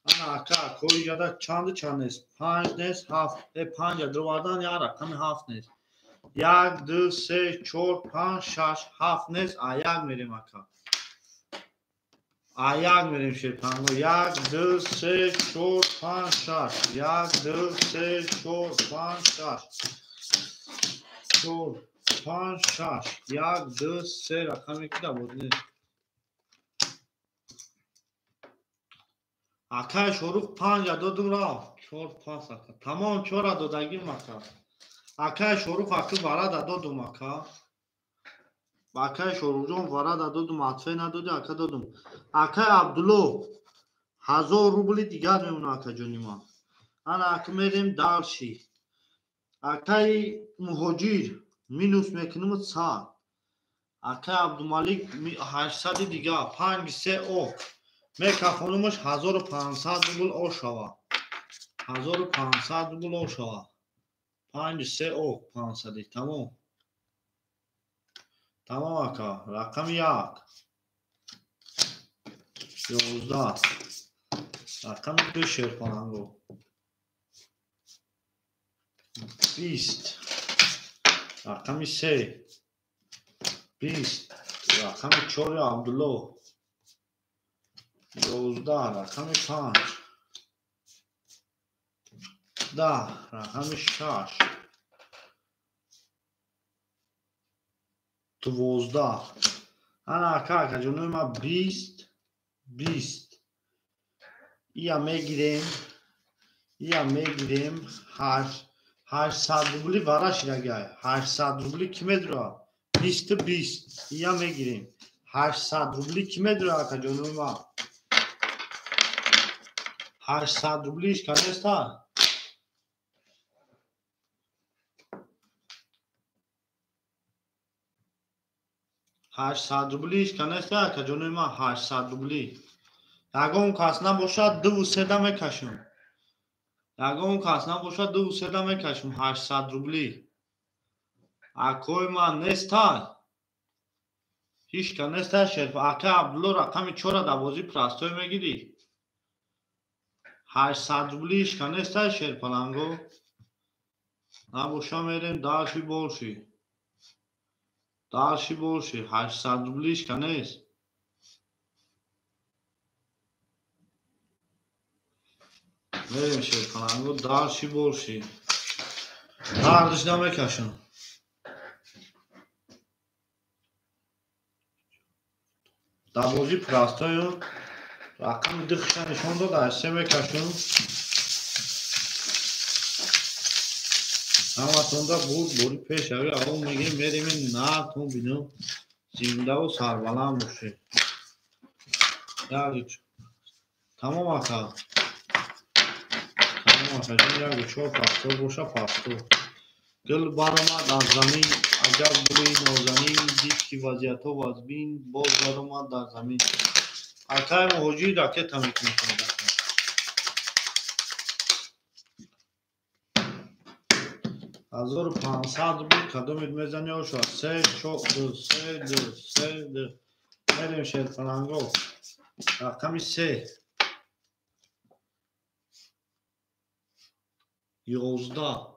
Ана ака кори жада чанд нест? 5 нест 7. 5 дровардан я рақами 7 нест. 1 2 3 4 5 6 7 нест. Аяк мерем ака. Аяк мерем шерпанго. 1 2 3 4 5 6. 1 2 3 4 5 6. 4 5 6. 1 2 3 рақами кида буд нест? Ака шурух 5 додум рафт. 4 5 ака. Тамом 4 додагим ака. Ака шурух ака варада додум ака. Ака шуруҷон варада додум атфе надоди ака додум. Ака Абдулло 1000 рубли дигар мемона ака ҷони ман. Ана ака мерем дарши. Акаи муҳоҷир минус мекунем 100. Ака Абдумалик 800 дигар 5 3 о. Мекафонумаш 1500 рубл о шава. 1500 рубл о шава. 5 3 о 500 тамом. Тамом ака. Рақами 1. 11. Рақами 2 шерпананго. 20. Рақами 3. 20. Рақами 4 Абдулло. 11. рақами 5. 10. рақами 6. 12. ана ака ҷоноби ман 20. 20. ия мегирем. 800 рубли вараш рагай. 800 рубли ки медура? 20 20. ия мегирем. 800 рубли ки медура ака ҷоноби ман? 800 рублиш канеста? $800 рублиш канеста ака ҷоноби ман? 800 рубли. Ягон кас набошад 2-3 мекашем. Ягон кас набошад 2-3 мекашем 800 рубли. Акои ман неста? ҳеҷ ка неста шерф. Ака Абдулло рақами 4 давози простой мегирӣ? 800 рубли ҳеҷ ка неста шерпаланго? Набоша мерем дарши болши. Дарши болши 800 рубли ҳеҷ ка нест. Мерем шерпаланго дарши болши. Дардиш намекашам. Давози простою рақами дихша нишон дода се мекашам. ҳаматонда буд бори пеш ави аввал мегем мерем ин нартон бинем зиндаву сарбаланд боше. Тамом ака. Тамом ака ҷон як чор пастор боша пастор. Гул баромад аз замин аҷаб гули нозанин дид ки вазъиятҳо вазбин боз баромад дар замин. Акаи муҳоҷир ракета мекунад. 1500 рубли кадомит мезани оша 3 4 3 2 3 2. мерем шерпаланго. рақами 3. 11.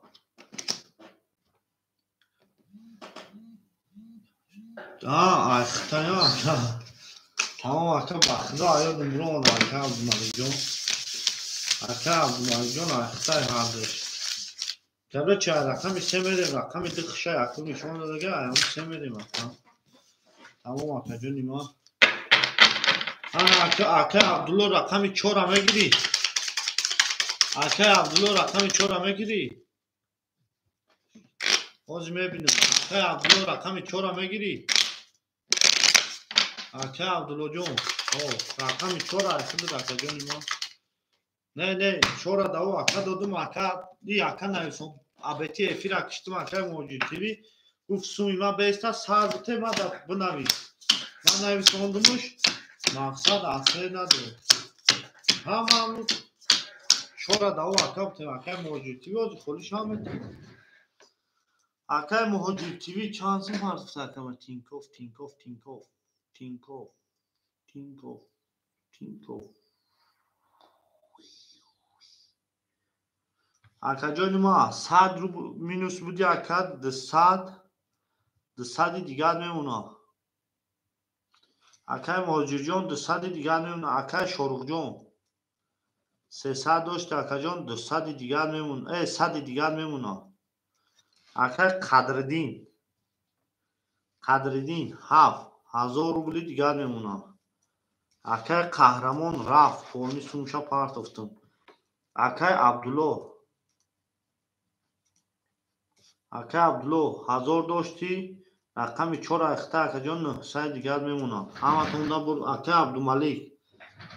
ахтая. Тамом ака бахда аёдум бурон ака Абдумаликҷон. Ака Абдумаликҷон ахтай ҳардеш. Габра ча рақами 3 мерем рақами дихша ака нишон додага аям 3 мерем ака. Тамом ака ҷони ман. ана ака Абдулло рақами 4 мегирӣ? Ака Абдулло рақами 4 мегирӣ? ҳозир мебинем. Ака Абдулло рақами 4 мегирӣ? Ака Абдуллоҷон рақами 4 ака дод ака ҷони ман. Не 4 даво ака додум ака ди ака нависон абети эфира киштум ака муҳоҷир тв гуфт суми ман беста сар бите мада бинавис. Ман нависондумуш мақсад асле надорад. ҳамаму چرا داو اکا بتیم اکا موجود تیوی از خودش هم بتیم اکا موجود تیوی چانسیم هست اکا تینکوف تینکوف تینکوف تینکوف تینکوف تینکوف اکا جان ما 100 رو مینوس بودی اکا ده 100 دیگر میمونه اکا موجود جان 200 دیگر میمونه اکا شاروخ جان 300 داشت اکا جان 200 دیگر میمونه 100 دیگر میمونه اکا قدردین 7000 روبل دیگر میمونه اکا قهرمان رفت فونی سومشا پارت افتم اکا عبدالله 1000 داشتی رقم 4 اخته اکا جان 900 دیگر میمونه همه تونده بود اکا عبدالملک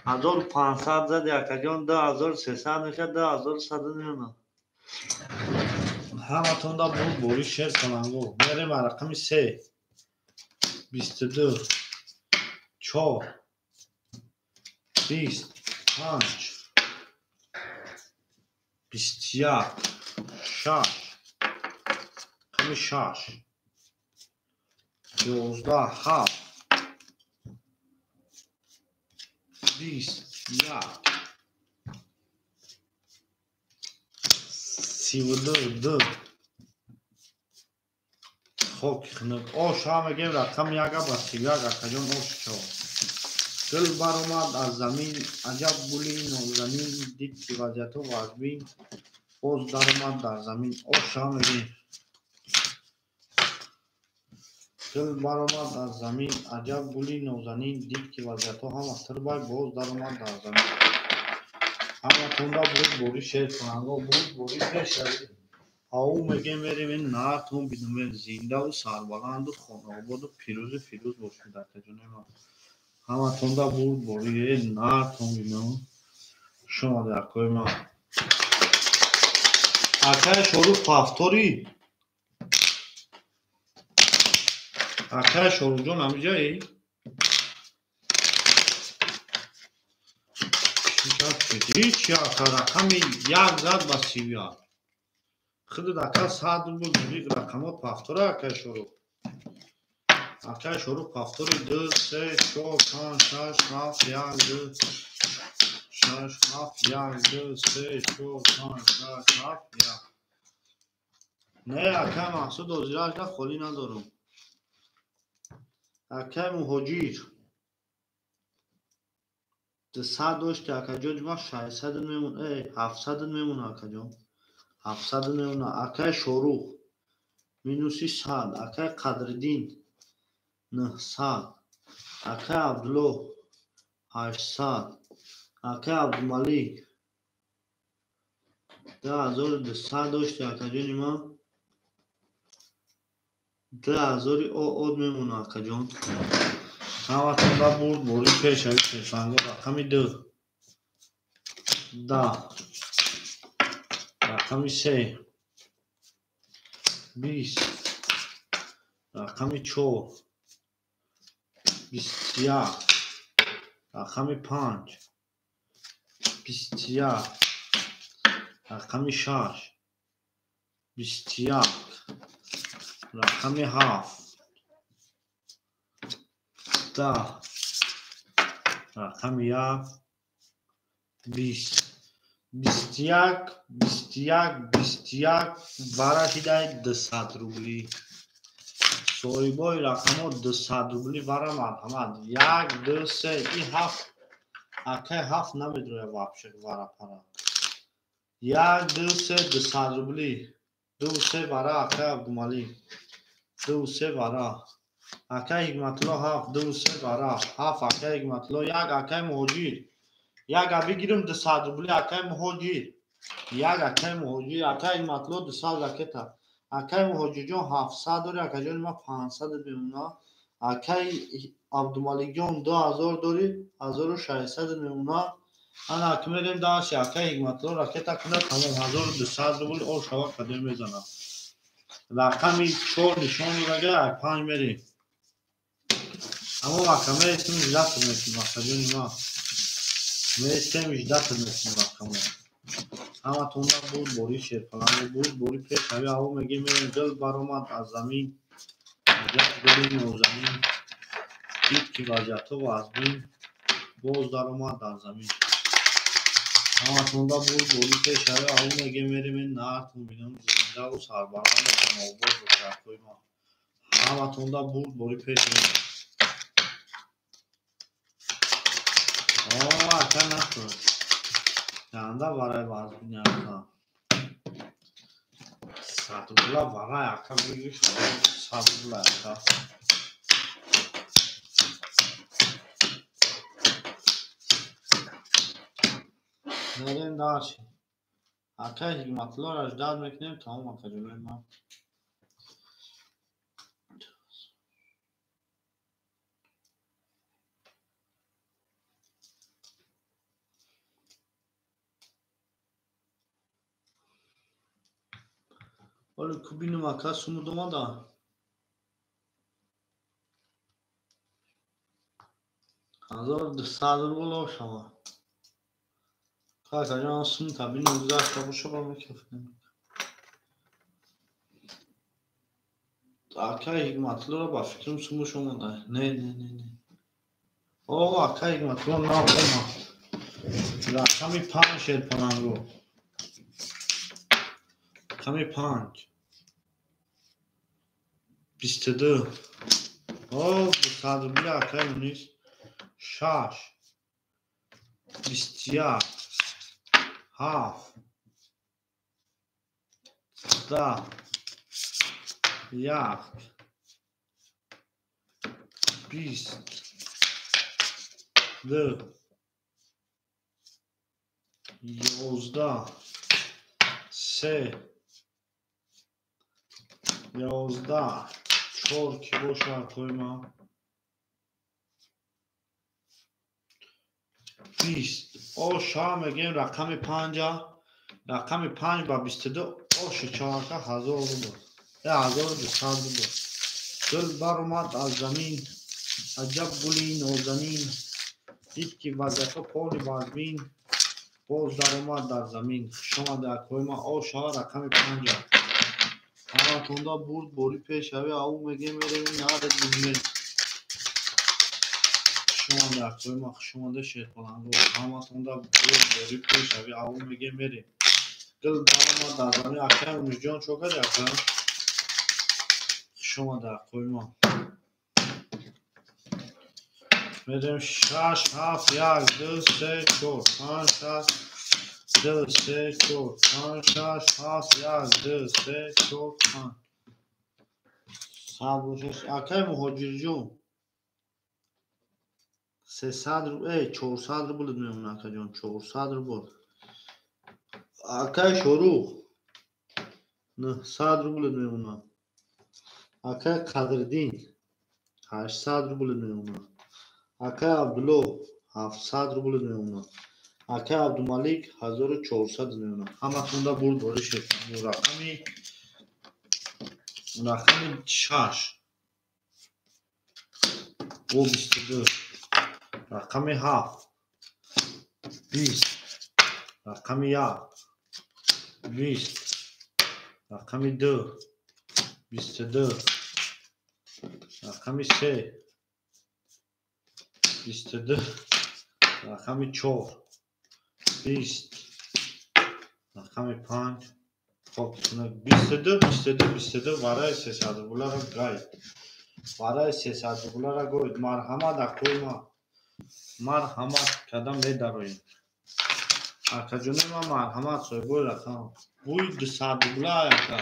1500 زدی اکا جان 2300 میشه 2100 میمونه همه تونده بود بوری شیر کننگو میریم رقم 3 22 4 25 21 6 رقم 6 11 7 21 32 خاک خنک آش هم میگیم رقم یکا با 31 اکا جان آش چا دل برآمد از زمین عجب بولی نازنین دید که وضعیت و واجبین باز در آمد در زمین آش هم میگیم دل برآمد از زمین عجب بولی نازنین دید که وضعیت هم اختر بای باز در آمد در زمین همه تونده بود بوری شیر کننگا بود بوری پیش روید او میگه میریم این نهرتون بدون زنده و سربلند و خاناباد و پیروز باشید در جان ما همه تونده بود بوری این نهرتون بدون شما در کوی ما اکای شروع پافتوری اکای شروع جان همی جایی هیچ یا رقم 1 زد با سیویا خود دکا 100 بود بوری رقمات پافتوره اکای شروع پافتوری 2 3 4 5 6 7 1 2 6 7 1 2 3 4 5 6 7 1 نه اکای محسود وزیراش نه خالی ندارم اکای مهاجیر 200 داشت اکا جان ما 600 میمونه 700 میمونه اکا جان 700 میمونه اکای شروع مینوسی 100 اکای قدردین 900 اکای عبدالله 800 اکای عبدالملک 10200 داشت اکا جان ما 10000 آد میمونه اکا جان همه تونده بود بوری پیش روید پیشنگا رقم 2 10 رقم 3 20 رقم 4 21 رقم 5 21 رقم 6 21 رقم 7 10 رقم 1 20 21 ورشی دهید 200 روبلی صاحبای رقمات 200 روبلی ورم مرحمت 1 2 3 این 7 اکای 7 نمیدروه واپشه ورا پرا 1 2 3 200 روبلی 2 3 ورا اکای عبدالملک 2 3 ورا اکای حکمتالله 7 2 3 ورا 7 اکای حکمتالله 1 اکای مهاجیر 1 بگیرم 200 روبلی اکای مهاجیر 1 اکای مهاجیر اکای حکمتالله 200 رکتا اکای مهاجیر جان 700 داری اکای جان ما 500 میمونه اکای عبدالملک جان 2000 داری 1600 میمونه انا اکای میریم داشت اکای حکمتالله رکتا کنه تمام 1200 روبلی او شوا قدم میزنه رقم 4 نشانی بگه 5 میریم اما محکمه اسم 18 میکنیم اکای جان ما میستیم 18 میکنیم محکمه همتون را بود بوری شیرپلنگ بود بوری پیشوی او میگه میریم دل برآمد از زمین عجب گلی نوزمین دید که وضعیت و از بین باز در اومد در زمین همتون را بود بوری پیشوی او میگه میریم این نهرتون بینم زنده و سربرند کنه و باز رو شرکوی ما همتون را بود بوری پیشوی اکا نکنه yanında varay var dünyada. Sadıbla varay aka bir sadıbla aka. Nereden daha şey? Aka hikmatlar ajdar meknem tamam aka cümle. Oğlum kubinin aka sumuduma da. Hazır sadıbla şama. Kanka can sum tabi ne güzel çabuşa bakmak efendim. Aka hikmatlara bak fikrim sumuş olmadı. Ne. O aka hikmatlar ne yapma. Rakami 5 شیرپلنگ رو rakami 5 22 او صدوبلی اکای نیست 6 21 7 10 1 20 2 11 3 11 4 ki boş ver koyma 20 o şam میگیم رقم 5 رقم 5 با 22 o شچارکا هزار بود 1200 بود دل برآمد از زمین عجب گلی نوزمین دید که وضعیت پول بازبین باز در اومد در زمین شما در کویما او شاه رقم 5 همتون دا برد بوری پیشوی او میگه میریم نهر دیمه شما در کویما شما ده شیرپلنگ رو همتون دا برد بوری پیشوی او میگه میریم دل در اومد در زمین اکرم مجان چوکه در اکرم شما در کویما میریم 6 7 1 2 3 4 5 6 2 3 4 5 6 7 1 2 3 4 5 صبرش اکای مهاجر جون 300 رو 400 رو بود میمونه اکا جون 400 رو بود اکای شروع 900 رو بود میمونه اکای قدردین 800 رو بود میمونه اکای عبدالله 700 رو بود میمونه اکای عبدالملک 1400 میمونه همتون دا برد بارش رقم 6 و 22 رقم 7 20 رقم 1 20 رقم 2 22 رقم 3 22 رقم 4 20 رقم 5 خب 22 برای 300 روبله را گاید برای 300 روبله را گوید مرحمت اکوی ما مرحمت کدام میدارویم اکا جونی ما مرحمت سویبوی رقم بوی 200 روبله اکا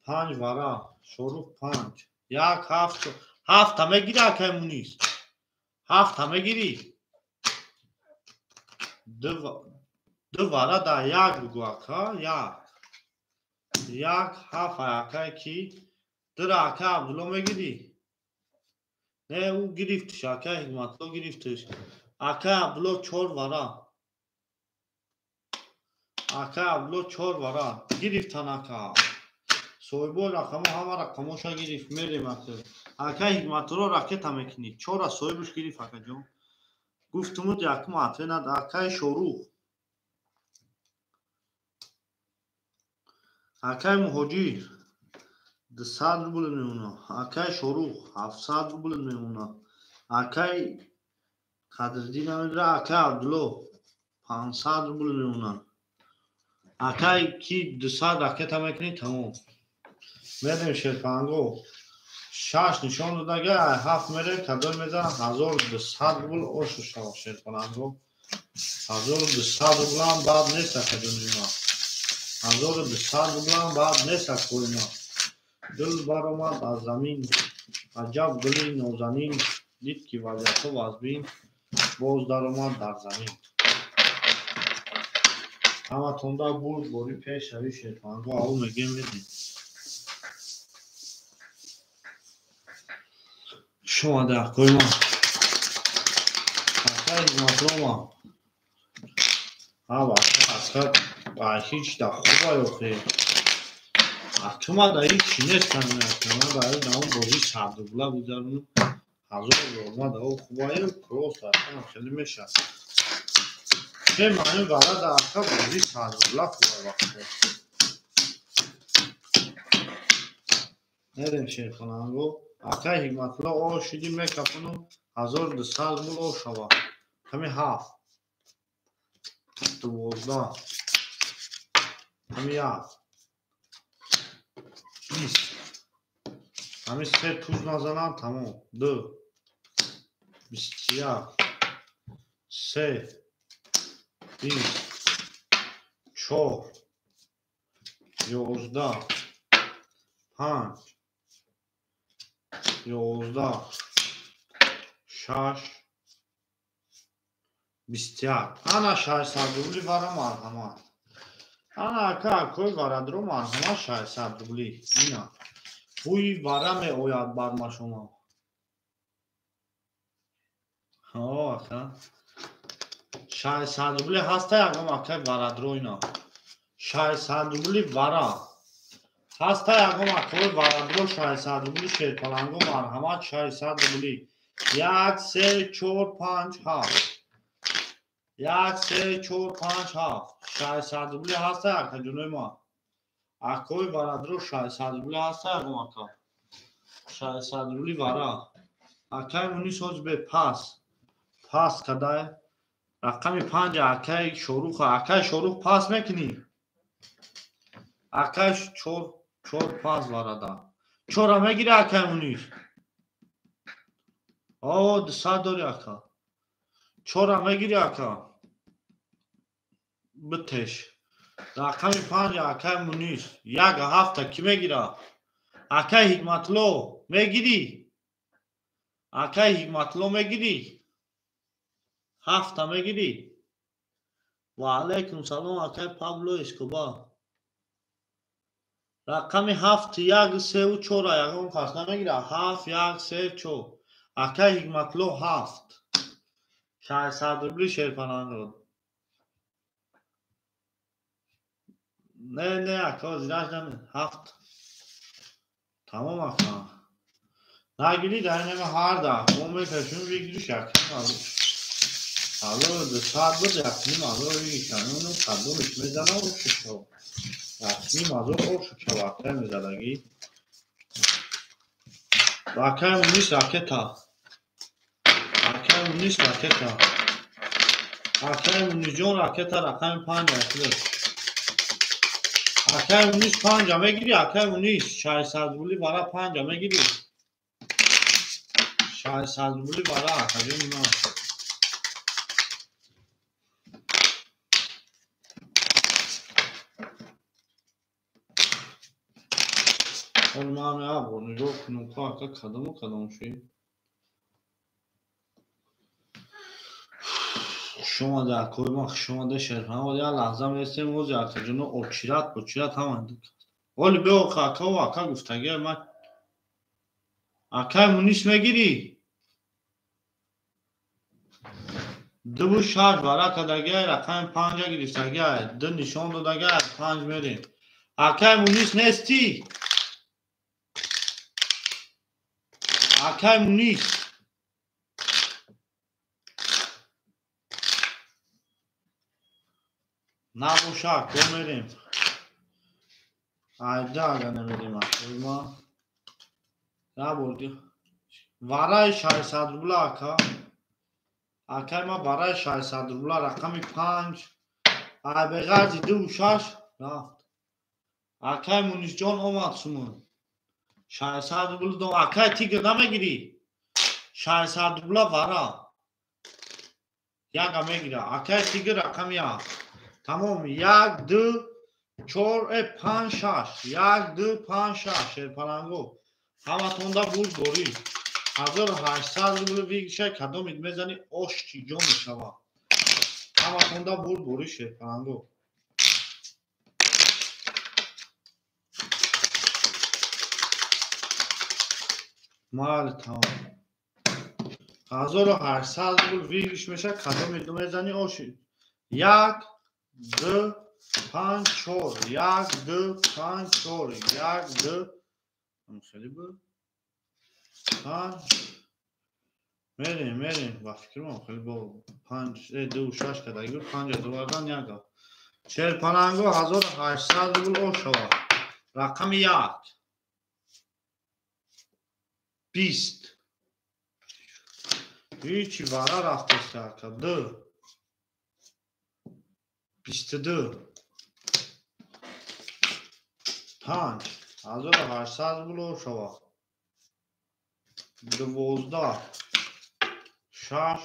5 برا شروع 5 یک 7 همه گیری اکای مونیست 7 همه گیری دو وارا دا یک بگو اکا یک 7 اکای کی در اکا عبدالله میگیری نه او گرفتش اکا حکمتلو گرفتش اکا عبدالله 4 وارا اکا عبدالله 4 وارا گرفتن اکا سویبو رقمو همه رقموشا گرفت میریم اکا حکمتلو راکت هم میکنی 4 سویبوش گرفت اکا جون گفتمود یکم عطوه ند اکای شروع акай муҳоҷир 200 рубл мемона. акай шорух 700 рубл мемона. акай қадриддин намедира. акай абдулло 500 рубл мемона. акай ки 200 ракета мекунӣ тамом. медем шерпанго 6 нишон додага 7 мере кадом мезана 1200 рубл ошу шава шерпанго. 1200 рубл ам баъд нест академима. 1200 рубл ам баъд нест акоима. гул баромад аз замин. аҷаб гули нозанин. дид ки вазъиятҳо вазбин боз даромад дар замин. ҳаматонда бурд бори пешави шерпанго аву мегем медем. шомаде акоима. акай хизматрома. ҳав акай ҳич да хуба ёхе. акма да ҳич нестам акма да даун бози сардубла гузаронам. 1000 ма да хуба ё просто акма хеле меша. ке мани бара да ака бози сардубла хуба вақте. недем шерпанго. акай ҳикматулло ошиди мекапану 1200 рубл ошава. ками 7 12 ками 1 20 ками 3 туз назанам тамом. 2 21 3 20 4 11 5 11 6 21 ана 600 рубли бара марҳамат. ана ака акои варадро марҳамат 600 рубли. ина бӯи вара меояд бар ма шумо. ака 600 рубли ҳаста ягон акай варадро ина. 600 рубли вара. ҳаста ягон акои варадро 600 рубли шерпаланго марҳамат 600 рубли. 1 3 4 5 7 1 3 4 5 7 600 рубли ҳаста ака ҷунои ма. акои варадро 600 рубли ҳаста ягон ака. 600 рубли вара. акай мунис ҳоҷ бе пас. пас кадай? рақами 5 акай шоруха. акай шорух пас мекунӣ? акай 4 пас варада. 4 мегири акай мунис? 200 дори ака. 4 мегири ака? битеш. рақами 5 акай мунис. 1 ки мегира? акай ҳикматулло мегирӣ? акай ҳикматулло мегирӣ? 7 мегирӣ? ва алайкум салом акай Пабло Эскобар. рақами 7 1 3 4 ягон кас намегира? 7 1 3 4 акай ҳикматулло 7 600 рубли шерпананго. не ака зираш нами 7 тамом ака. нагири дайнема ҳарда мо мепешум вигириш якним алло 200 буд якним алло вигишануну қаддумиш мезанам ошушо якним алло ошушо акай мезадаги. акай мунис ракета. акай мунис ракета. акай мунисҷон ракета рақами 5 акиле. акай мунис 5 мегири? акай мунис 600 рубли бара 5 мегири? 600 рубли бара акаҷони ма. ҳоли ман ябор нигоҳ кунум ко ака кадому кадом шуи. хушомаде акои ма хушомаде шерпанго. як лаҳза местем ози акаҷоно очират почират ҳамаи ҳоли беоқа акао ака гуфтагия ма. акай мунис мегирӣ? 2 6 бара кадагия рақами 5 гирифтагия 2 нишон додагия 5 мерем. акай мунис нестӣ? акай мунис набоша ко мерем. Ayda aga nemidim aklıma. Ne buldu? Varay 600 rubla aka. Akay ma varay 600 rubla rakami 5. Ay be gazi 2 رفت. Akay Munizjon omad sumon. 600 rubla do akay tiger namegiri. 600 rubla vara. Yaga megira. Akay tiger rakami ya. Tamam 1 2 4 5 6 1 2 5 6 شیرپلنگو همتون بود بری 1800 روبل ویگشه کدام میزنی آشتی جا میشوه همتون بود بری شیرپلنگو مال تمام 1800 روبل ویگش میشه کدام میزنی آشتی 1 2 5 4 1 2 5 4 1 2 خیلی بود 5 میریم با فکرم خیلی با 5 2 6 کدایی 5 دوباره نیاگا شیرپلنگو 1800 روبل او شوا رقم 1 20 هیچی وارا رفته سرکا 2 22 5 1800 روبل او شوا 12 6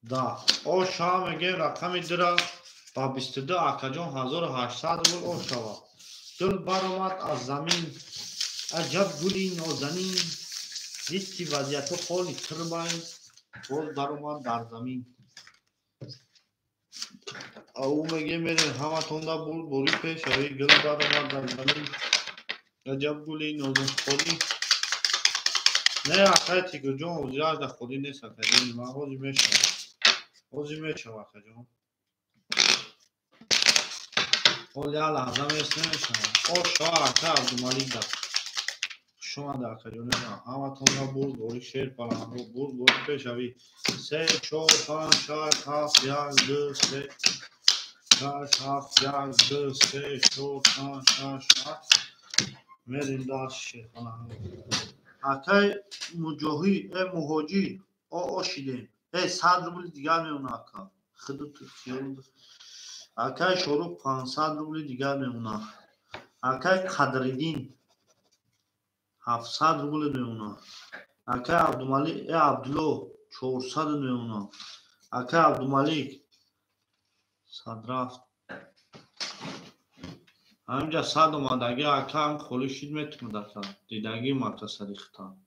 10 او شما میگه رقم درا با 22 اکجان 1800 روبل او شوا دل برآمد از زمین عجب گلی نازنین دید که وضعیت خالی تربین باز برآمد در زمین او میگه میره همه تونده بود بوری پیش اوی گل برآمد در زمین عجب گلی نازنین خالی نه اخیتی که جان وزیرش در خودی نیست اکجان من حوزی میشه اکجان حالی لحظه میست نمیشن او شاه اکه عبدالملیک در شما در اکجان نه همه تونده بود بوری شیرپلنگو بود بوری پیش اوی 3 4 5 6 7 1 2 3 6 7 1 2 3 4 5 6 7 میریم داشت شیرپلنگو اکه مهاجی آشیدیم 100 روبل دیگر میمونه اکا خودت خیال اکه شروع 500 روبل دیگر میمونه اکه قدردین 700 روبل میمونه اکه عبدالله 400 میمونه اکه عبدالملیک صد رفت همینجا 100 اومد اگه اکه هم خلوشید میتونه دکتا دیدگی مارتا صدیقتا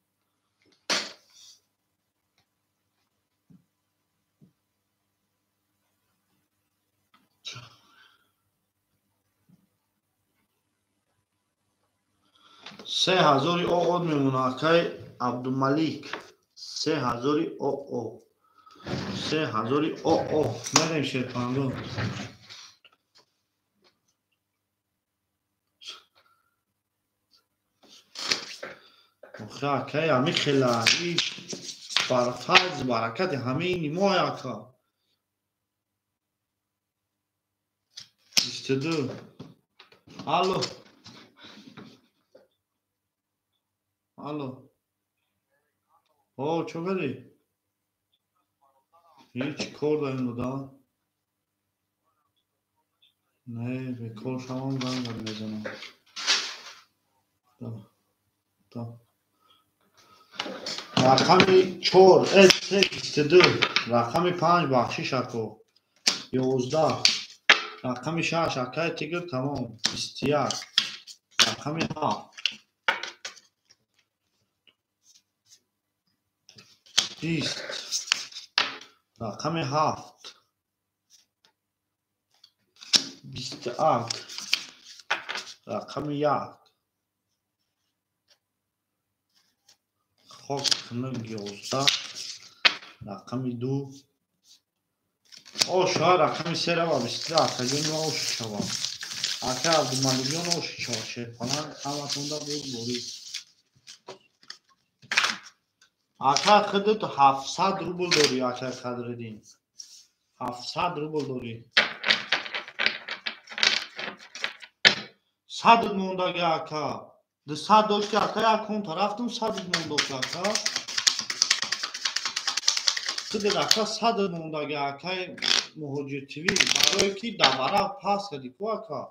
سه هزاری او میمونه اکه عبدالملیک 3000 او 3000 او میریم شیرپلنگو اکه همی خیلی برفرض برکت همین ماه اکا 22 الو او چو بری هیچ کار داریم دادا نه به کار شما هم زنگ میزنم رقم 4 22 رقم 5 بخشش اکو 11 رقم 6 اکای تیگر تمام 21 رقم 7 20 رقم 7 28 رقم 1 خاک کنگ 11 رقم 2 او شا رقم 3 رو 23 اکجان و او شوا اکه عبدالملیکیان او شیرپلنگ همه تونده بود بوری اکه خودت 700 روبل داری اکه قدردین 700 روبل داری صد موندگی اکا ده صد داشتی اکا یکون طرفتم صد موندگی اکا ده اکا صد موندگی اکا مهاجرتیوی برای کی دبره پس کردی کو اکا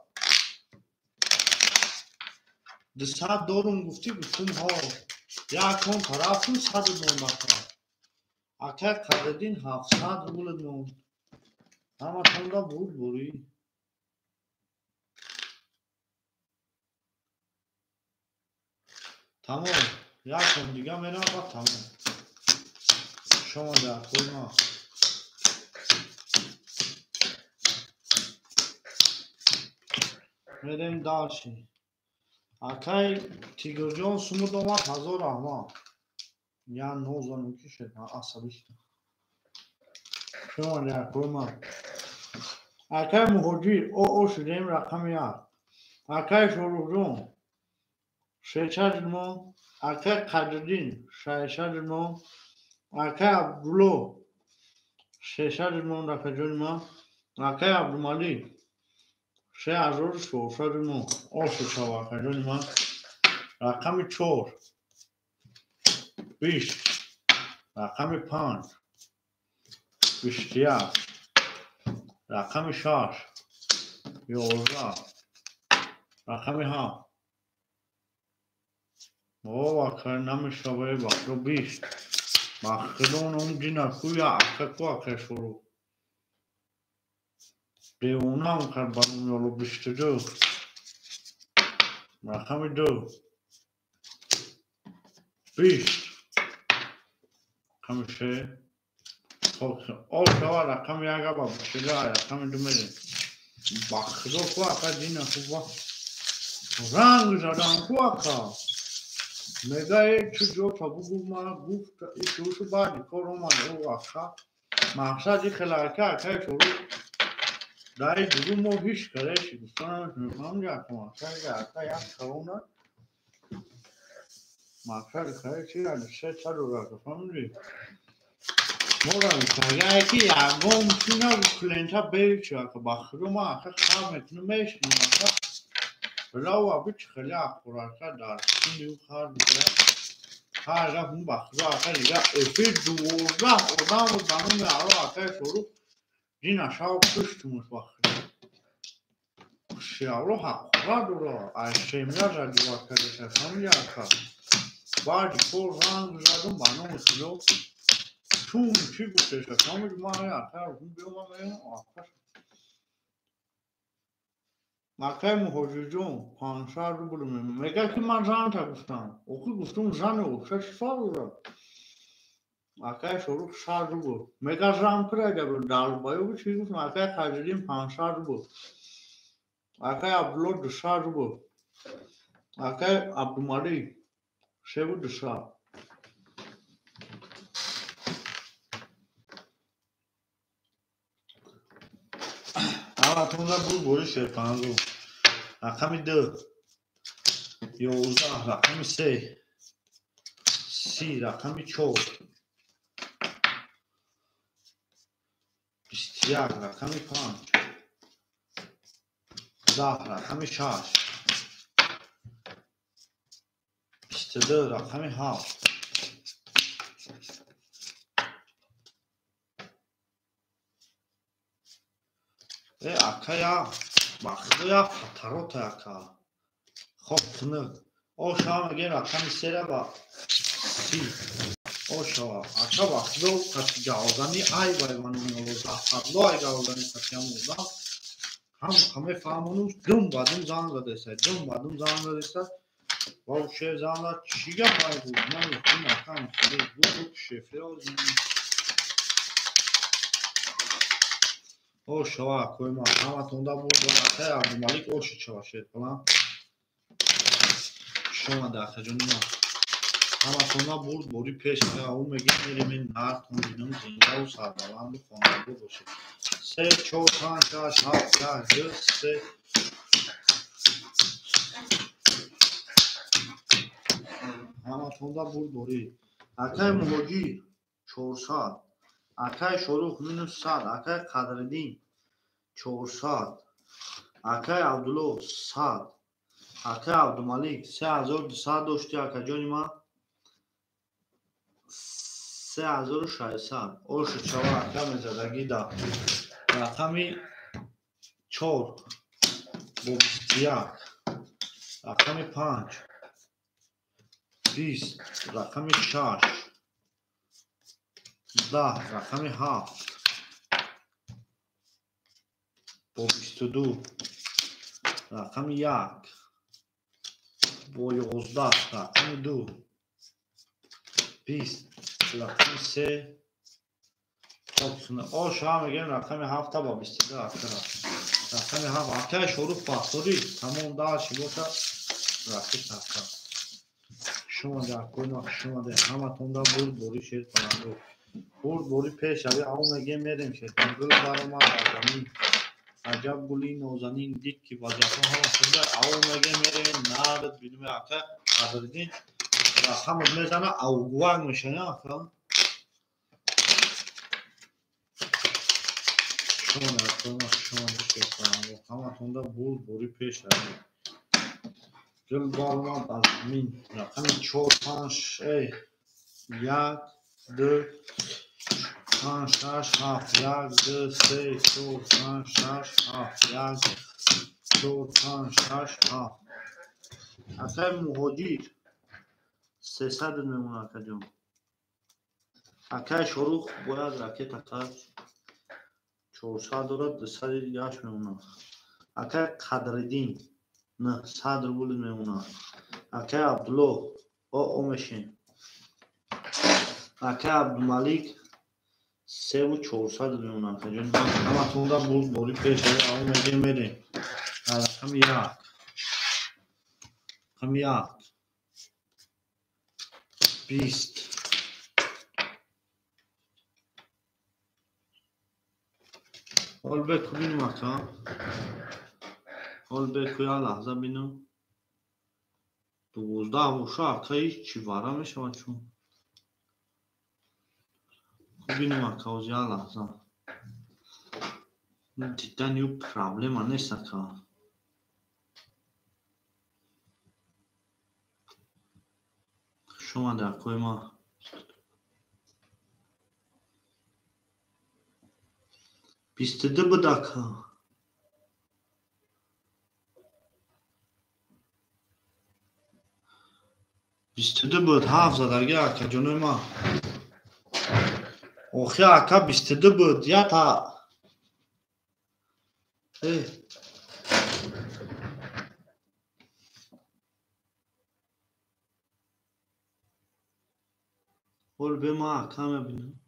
ده صد دارم گفتی گفتم ها یکون طرفتم صد موند اکا قدردین 700 بولد موند همه تونده بود بوری تمام یکم دیگه میرم و تمام شما در خود ما میریم دارشی اکای تیگر جان سمود آمد 1000 احما یا 9 کی شد عصبی شد شما در خود ما اکای مهاجر او شدیم رقم یک اکای شروع جان 600 ما اکای قدردین 600 ما اکای عبدالله 600 ما رقم جان ما اکای عبدالمالی 3400 ما آسو چوا رقم ما رقم 4 20 رقم 5 21 رقم 6 11 رقم 7 بابا کار نمیشه بخرو 20 بخرون اون دینا کویا اکا کو اکا شروع دیونا هم کار برون یالو 22 رقم 2 20 رقم 3 آشوا رقم 1 با 22 رقم 2 میده بخرو کو اکا دینا خوبا رنگ زدن کو اکا میگه چجور تا بگو ما گفت ایشوشو بعدی کارو من او اکا مقصدی خلاکه اکای شروع دایی دیگه مو هیچ کاره شی گفتانم نمیکنم جاکم اکا یک کرونا مقصد خیلی چی یعنی 300 دلار فهمیدی مورا میکنه یکی یکم چینا کلینتا بیچه اکا بخرو ما اکا خواه میتونه میشنیم اکا بلاو ابیچ خیلی اکوراکا دار سیندیو خواه دیگه هر رفت اون بخرو اکا دیگه افی 12 آدم و زنون یارو اکای شروع این اشاو پشتموش بخرو شیارو حقا دورا از شیمیا زدی واکده فهمیدی اکا بعدی کل رنگ زدم بانو شلو چون چی گفتش فهمیدی ما اکا رو بیوم این آکا اکای مهاجر جون 500 رو میگه که من زن تا گفتم اوکی گفتم زن او چه شفا دورا اکای شروع 100 رو میگه زن کرده بود دال بایو چی گفتم اکای خریدیم 500 رو اکای عبدالله 200 رو اکای عبدالمالی 200 اما تونده بود بوری 500 رقم 2 11 رقم 3 30 رقم 4 21 رقم 5 10 رقم 6 22 رقم 7 اکا بخدا یا خطرات اکا خب تنه او شما میگه رقم 3 را با 30 او شما اکا بخدا کسی جاوزنی ای بای منو میولو زفرلا ای جاوزنی کسی هموزا همه فهمونو دم بادم زن زده سه دم بادم زن زده سه باو شه زن زده چیگه پای بود من یکم اکا خیلی بود شفره و زنی او شوا کوی ما همه تونده بود و اکای عبدالمالیک او شوا شد بلان شما داخل جونی ما همه تونده بود بوری پیش که او میگه میریم این نرد کنیدم زنده و سربلند و خانواده باشه 3 4 5 6 7 8 3 همه تونده بود بوری اکای مهاجی 400 اکای شروع مینوس 100 اکای قدردین 400 اکای عبدالله 100 اکه عبدالملیک 3200 داشتی اکه جانی ما 3600 اوش چوا اکه میزدگی دا رقمی 4 با 21 رقمی 5 20 رقمی 6 10 رقمی 7 با 22 رقمی 1 با 11 رقمی 2 20 رقمی 3 او شما میگیم رقمی 7 با 22 رقمی 7 اکه شروع فاکتوری تمام داشتی بوده رقمی تکا شما در کنه شما در همه تون دا برد بوری شیر کننده برد بوری پیش اوی او میگیم میریم شیر گل برای ما آزمین عجب گلی نوزنین دید که وضعیت همه شده او میگیم میریم نادت بیدوم اکه قدردین رقم میزنه او گوانگ میشه نه اکه شما در کنه شما در شیر کننده همه تون دا برد بوری پیش اوی گل برماد از من رقمی 4 5 1 2 5 6 7 1 2 3 4 5 6 7 1 4 5 6 7 اکه مهاجیر 300 میمونه اکه جان اکه شروع باید راکت اکه 400 دارد 200 دیگهش میمونه اکه قدردین نه 100 روبل میمونه اکه عبدالله او میشین اکه عبدالملیک 3400 میمونه اکه جان همه تون دا بود بوری پیش او میگه میریم رقم 1 رقم 1 20 حال بکو بینم اکه حال بکو یا لحظه بینم 12 موشه اکه هیچ چی واره میشه چون بینم اکه از یا لحظه دیدن یو پرابلم نیست اکه شما در کوی ما 22 بود اکه 22 بود 7 زدگی اکه جانوی ما اوخی اکه 22 بود یا تا حال به ما اکه میبینم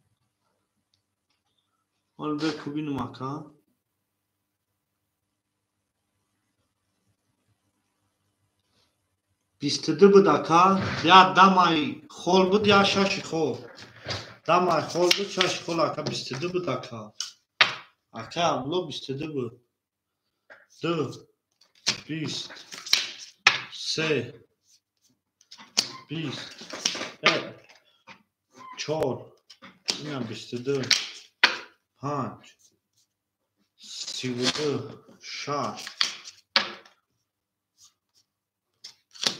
حال بکو بینم اکه 22 بود اکه یا دمای خول بود یا شش خول دمای خول بود شش خول اکه 22 بود اکه اکه عبدالله 22 بود 2 20 3 20 4 اینم 22 5 32 6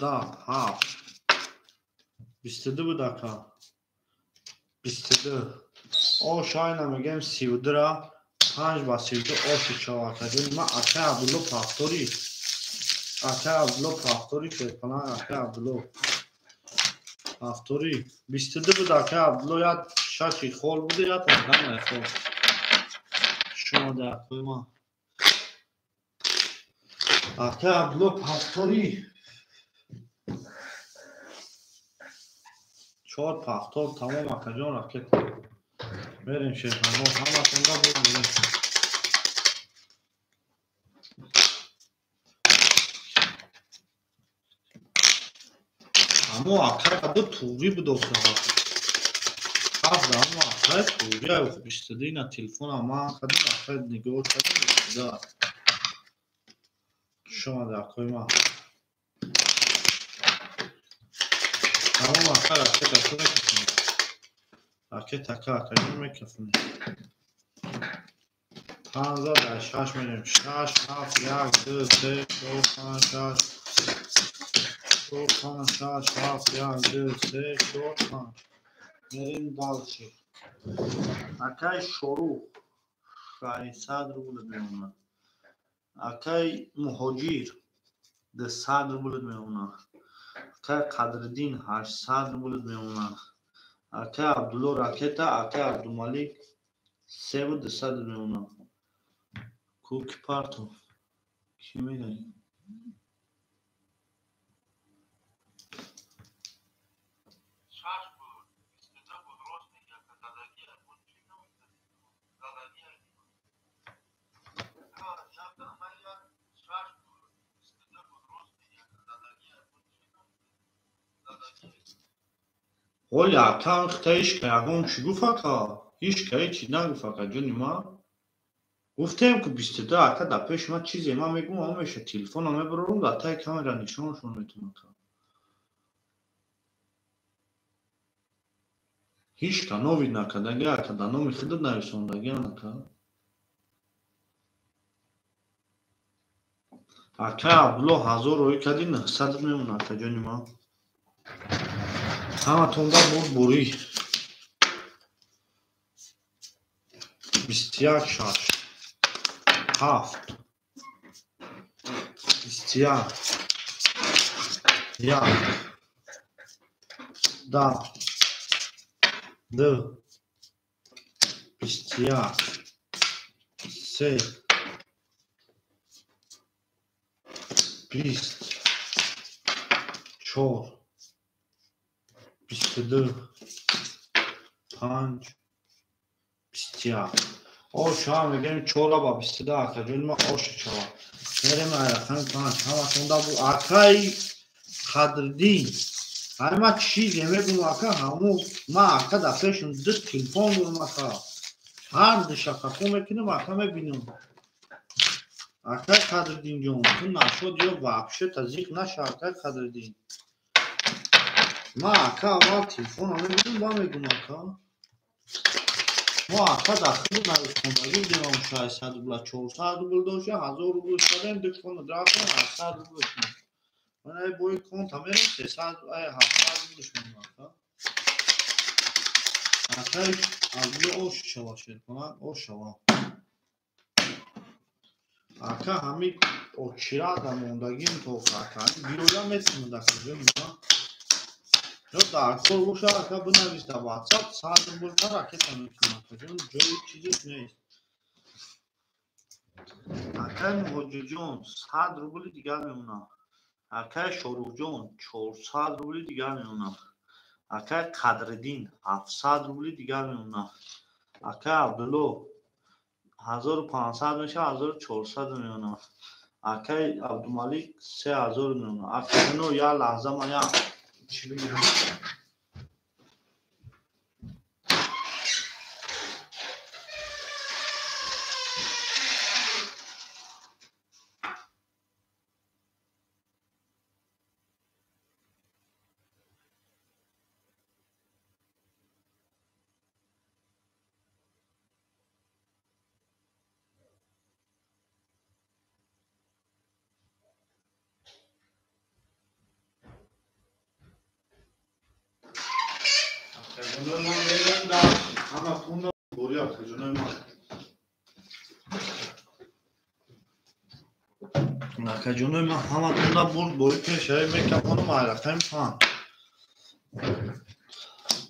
10 7 22 بود اکه 22 او شاید نمیگم 32 را 5 با 32 اوشی چوا اکه جون ما اکه عبدالله فاکتوری اکه عبدالله فاکتوری که کنن اکه عبدالله فاکتوری 22 بود اکه عبدالله یا ششی خول بوده یا تنگم خول شما در کوی ما اکه عبدالله فاکتوری 4 فاکتور تمام اکه جان راکت بریم شیخ همه تونده بود بریم اما اکه قدر توری بود دوسته ها قبل اما اکه توری های خوب اشتده اینا تلفون اما قدر اکه نگاه کرده شما در کوی ما تمام اکه راکت اکه میکفونه راکت اکه اکه جون میکفونه 5000 در 6 میریم 6 7 1 2 3 4 5 6 5 6 7 2 3 4 بریم دالشی اکای شروع شای صدر بود میمونه اکای مهاجر ده صدر بود میمونه اکای قدردین 8 صدر بود میمونه اکای عبدالله راکتا اکای عبدالمالک 3 بود ده صدر میمونه کوکی پارتو کی میگه ولی اکا خیلیش که اگه چی گفت اکا هیچ که چی نگفت اکا جونی ما گفتم که 22 اکا در پیش ما چیزی ما میگم اما میشه تلفن همه برون در تای کامرا نشانشون میتونم اکا هیچ که نوید نکردگی اکا در نومی خودت نویسوندگی اکا اکا عبدالله 1000 روی کدی 900 میمون اکا جونی ما همه تونده بود بوری 21 شش 7 21 1 10 2 21 3 20 4 22 5 21 آش هم میگیم 4 با 22 اکا جون ما آش چوا میریم ایرخان 5 همه تونده بود اکای قدردین همه چیزی میگم اکا همون ما اکا دفعشون دو تلفن دارم اکا هر دشکه خون میکنم اکا میبینم اکای قدردین جون تو نشد یا وحشه تزیق نشه اکای قدردین ما اکا اول تلفن هم میبینم با میگم اکا ما اکا داخل نویسندگی دیدم 600 روبل 400 روبل داشته 1000 روبل کردم دکتر درآمد 800 روبل شد من ای بوی کنت میرم 300 ای 700 روبل شد اکا اکا اول اوش شوا شد کنم اوش شوا اکا همین اوچیرا دموندگیم تو اکا بیرویا میتونم داخل ما یا در کل باشه اکا بنویس در واتساپ 100 روبل تا راکت میتونم اکا جون جای چیزی نیست اکای مهاجر جون 100 روبل دیگر میمونه اکای شروع جون 400 روبل دیگر میمونه اکای قدردین 700 روبل دیگر میمونه اکای عبدالله 1500 میشه 1400 میمونه اکای عبدالمالک 3000 میمونه اکای نو یا لحظه ما یا چی بگیرم جنوب ما میرم در همه خون بوری اکا جنوب ما اکا جنوب ما همه خون بوری پیش های میکمانو ما ایرخیم 5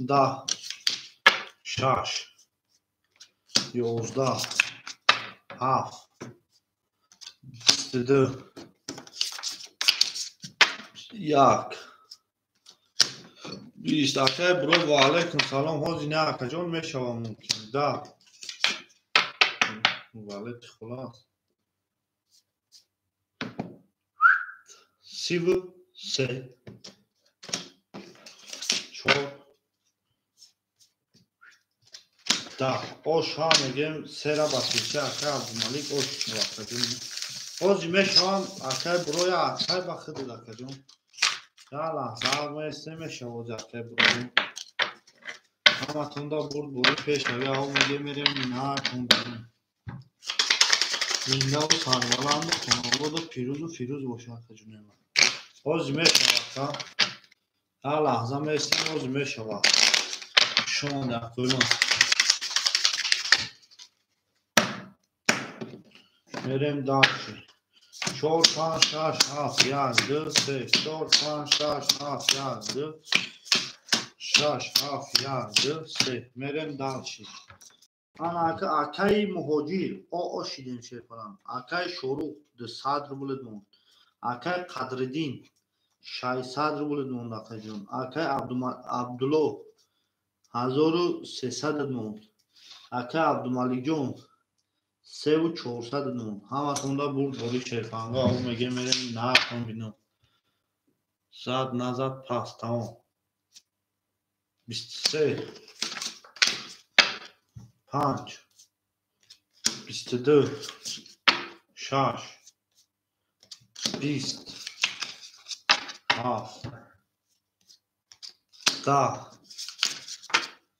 10 6 11 7 22 1 20 اکای برو و علیکم سلام حاجی نه اکا جان میشوم ممکن 10 والد خلاص 33 4 10 آش ها میگیم 3 را بسیسه اکای عبدالمالک آش چون اکا جون حاجی میشوم اکای بروی اکای بخدید اکا جون یا لحظه میسته میشه حاجی اکای بروی همه تونده بوری پیش نوی ها میگه میریم نه کن بریم زنده و سربلند و خانواده پیروز باشه اکا جون من باز میشود هر لحظه میستیم باز میشود شما در کنون میریم دارشی 4 5 6 7 1 2 3 4 5 6 7 1 2 6 7 1 2 3 میریم دارشی انا اکای مهاجر او شیدین چه falan اکای شروع 200 روبل دون اکای قدردین 600 روبل دون اکای جون اکای عبدالله 1300 دون اکای عبدالمالی جون 3400 دون همتون برد باری شیفانگا او میگه میریم نه کن بینم زد نزد پس تمام 23 5 22 6 20 7 10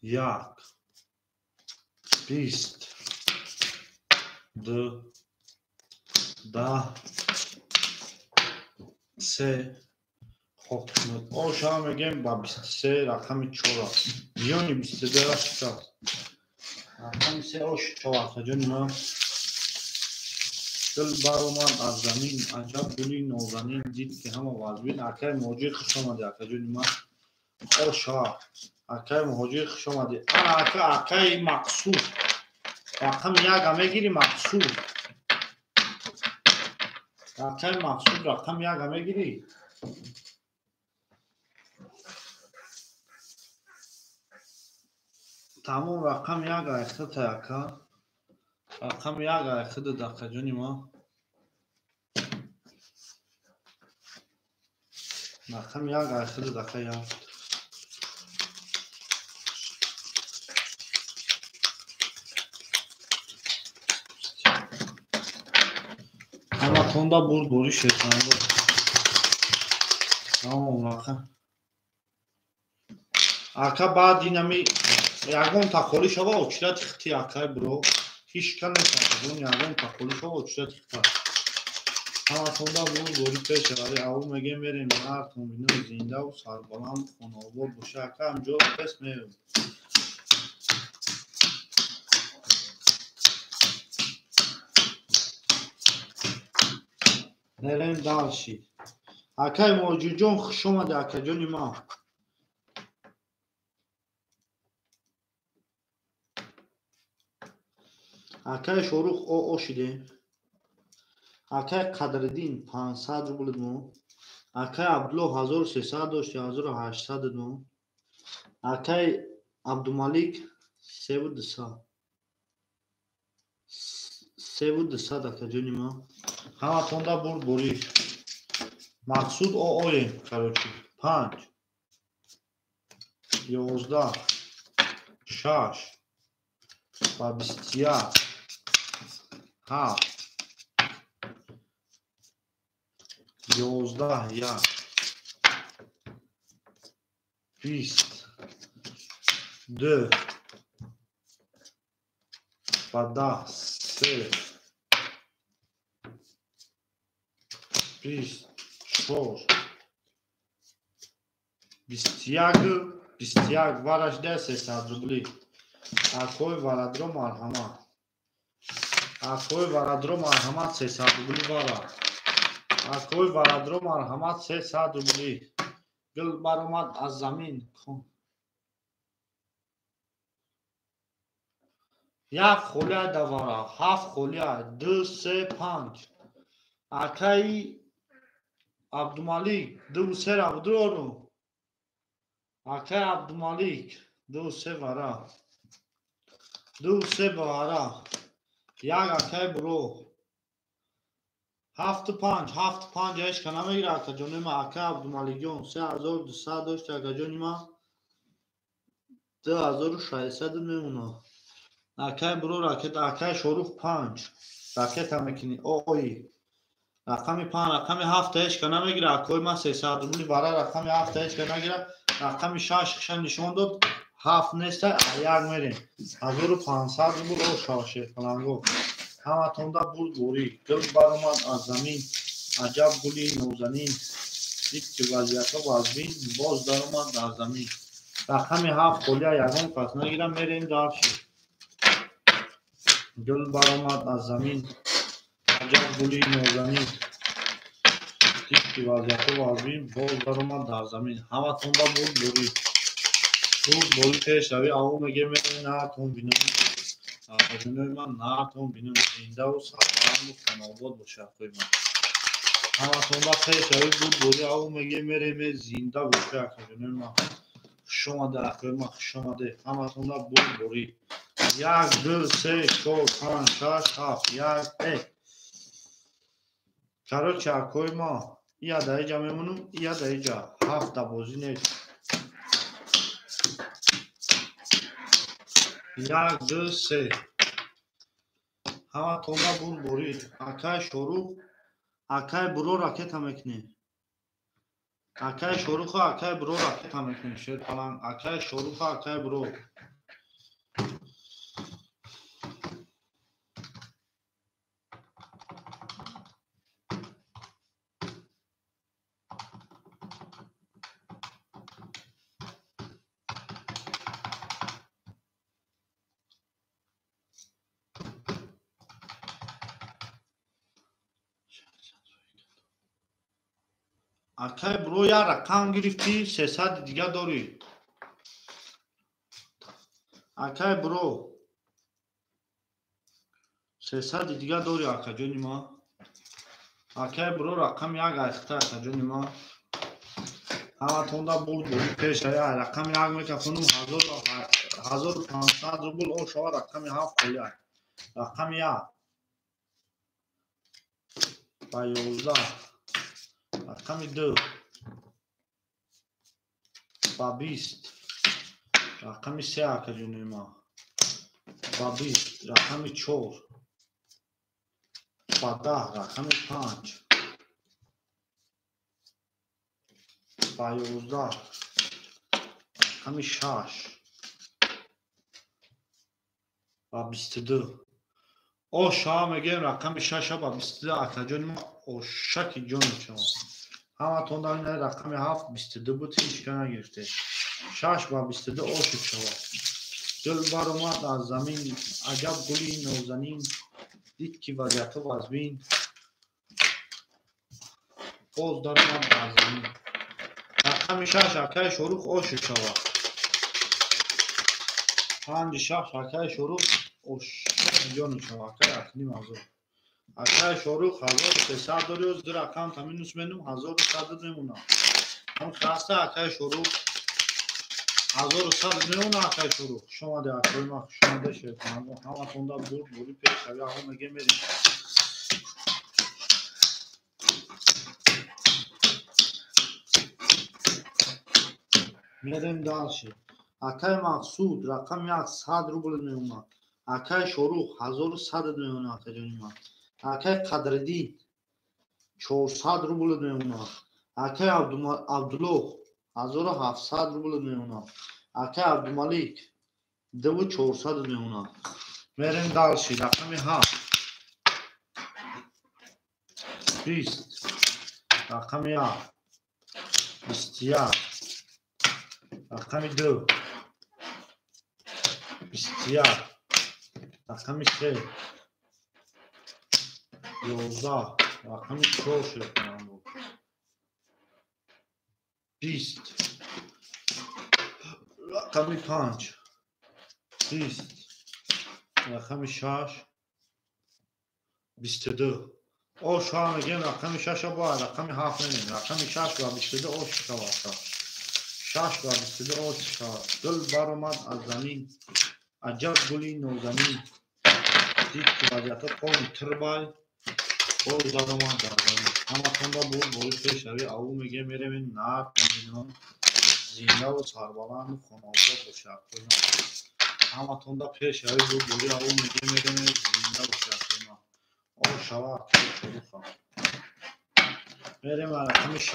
1 20 2 10 3 خب او شما میگیم با 23 رقم 4 یعنی 22 شد رقم 3 او 4 جون ما دل بارو من از زمین عجب گلی نازنین دید که همه واجبین اکای موجی خوش آمده اکا جون ما او شاه اکای موجی خوش آمده انا اکای مقصود رقم 1 همه گیری مقصود اکای مقصود رقم 1 همه گیری تمام رقم 1 ایخته تا اکا رقم 1 ایخته دقیقه جونی ما رقم 1 ایخته دقیقه یافت همه تونده برد بوری شیطان بود تمام رقم اکا بعد اینمی یکون تخولی شما اوچیلت اختی اکای برو هیچ کن نیست یکون تخولی شما اوچیلت اختا همه تونده برد بوری پیشه ولی او میگه میریم نهارتون بینم زنده و سربلند خانوار باشه اکا همجا پس میریم میریم دالشی اکای موجود جون خوش اومده اکا جونی ما اکای شروع او شده اکای قدردین 500 روبل دون اکای عبدالله 1300 داشت 1800 دون اکای عبدالمالک 3200 اکا جونی ما همه تونده برد بوری مقصود او اویم کروچی 5 11 6 و 21 7 11 1 20 2 و 10 3 24 21 وارش ده 300 روبلی اکوی ورادرو مرحمت 300 روبلی وارا اکوی ورادرو مرحمت 300 روبلی گل بر اومد از زمین کن یک خولیه دواره 7 خولیه 2 3 5 اکای عبدالمالک 2 3 را بدرو اکای عبدالمالک 2 3 وارا 2 3 وارا یک اکای برو 7 5 هیچ که نمیگیره اکا جونی ما اکای عبدالمالک جون 3200 داشت اکا جونی ما 2600 میمونه اکای برو راکت اکای شروع 5 راکت هم میکنی اوی رقم 5 رقم 7 هیچ که نمیگیره اکای ما 300 روبلی برای رقم 7 هیچ که نگیره رقم 6 خشن نشون داد 7 نیسته یک میریم 1500 روبل او شاشه فلانگو همه تونده بود بوری گل بر اومد از زمین عجب گلی نازنین دید که وضعیت وازبین باز در اومد در زمین. رقم 7 کلیه یکم پس نگیرم میریم دارشی. گل برآمد از زمین، عجب گلی نازنین. دید که وضعیت وازبین باز در اومد در زمین. همه تونده بود بوری. بوری پیش روی او میگه میریم نه تون بینم. آقایونوی من نه تون بینم زنده و سربلند و خاناباد باشه اخوی من. همه تونده پیش روی بوری او میگه میریم زنده باشه آقایونوی من. خوش آمده اخوی من خوش آمده. همه تونده بوری. 1 2 3 4 5 6 7 1 короче اخوی ما یا در اینجا میمونم یا در اینجا 7 بازی نیست. 1 2 3 همه تونده بوری. اکای شروع اکای برو راکت هم میکنی. اکای شروع اکای برو راکت هم میکنی. شیر پلنگ اکای شروع اکای برو. اکای برو یا رقم گرفتی 300 دیگه داری. اکای برو 300 دیگه داری اکا جونی ما. اکای برو رقم یک اخته اکا جونی ما. همه تونده بوری پیش یا رقم یک میکفونم 1500 روبل او شما رقم 7 کلیه. رقم 1 با 11 رقم 2 با 20 رقم 3 اکا جونی ما با 20 رقم 4 با 10 رقم 5 با 11 رقم 6 با 22 او شما میگیم رقم 6 با 22 اکا جون ما او شک جون شما. همه تونده این رقم 7 22 بود هیچ که نگرفته. 6 با 22 او شد شما. گل برآمد از زمین، عجب گلی نازنین. دید که وضعیت وازبین باز در اومد از زمین. رقم 6 اکای شروع او شد شما. 5 6 اکای شروع او شک جون شما. اکای اکنی موضوع اکای شروع 1300 داری از در اکانت همین نوش منم 1100 میمونه. هم خاصه اکای شروع 1100 میمونه اکای شروع. شما ده اکای ما شما ده شد همه تونده بوری پیش روی هم میگه میریم. میریم دالشی. اکای مقصود رقم 100 روبل میمونه. اکای شروع 1100 میمونه اکای جونی ما. اکای قدردین 400 روبل میمونه. اکای عبدالله 1700 روبل میمونه. اکای عبدالملیک 2400 میمونه. میریم دالشی. رقم 7 20 رقم 1 21 رقم 2 21 رقم 3 11 رقم 4 شد 20 رقم 5 20 رقم 6 22 او شما میگیم رقم 6 با رقم 7 نمیم. رقم 6 با 22 او شد 6 با 22 او شد. گل برآمد از زمین، عجب گلی نازنین. دید که وضعیت قوم تربای باز در اومد در زمین. همه تونده بوری پیش روی او میگه میریم نه کنیم زنده و سربلند و خاناباد باشه اخوی ما. همه تونده پیش روی بوری او میگه میریم زنده باشه اخوی ما. او شوا اخوی شروع خواه میریم رقم 6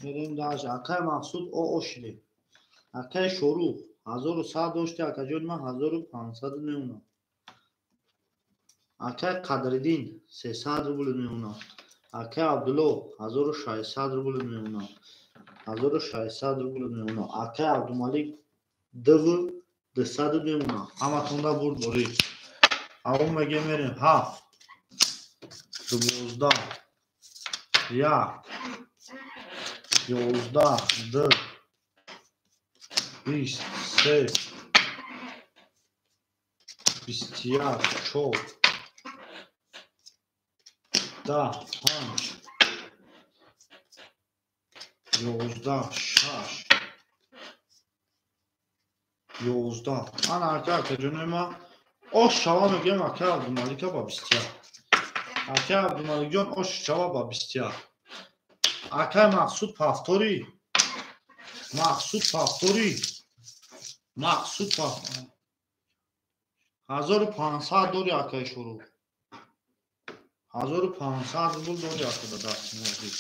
میریم داشت اکای مقصود او شده. Акай Шорух 1100 дошти акаҷон, ман 1500 меонам. Акай Қадриддин 300 рубл меонам. Акай Абдулло 1600 рубл меонам. 1600 рубл меонам. Акай Абдумалик 200 меонам. Ҳаматонда бурд доред. Аввал мега мерем 7 12 1 11 2 23 21 4 10 5 11 6 11 ана ака ҷонима ош шава мегем ака Абдумалика ба 21 ака Абдумаликҷон ош шава ба 21 ака Мақсуд Пафтори Мақсуд Пафтори 1500 дори акай Шорух 1500 рубл дори акада дасти морди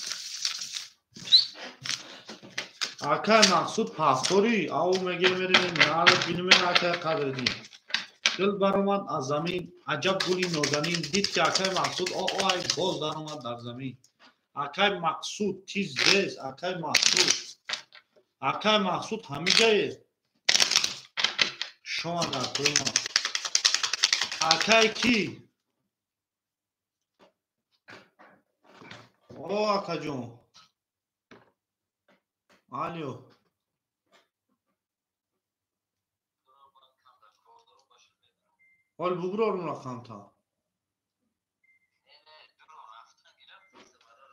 акай Мақсуд Пафтори ав меге мерем нарад бинумен акай Қадриддин дил баромад аз замин аҷаб гули нозанин дид ки акай Мақсуд ай боз даромад дар замин акай Мақсуд тиз дез акай Мақсуд ҳамиҷае шома дар кӯма акай ки о акаҷон алё ҳол бугурорум рақамта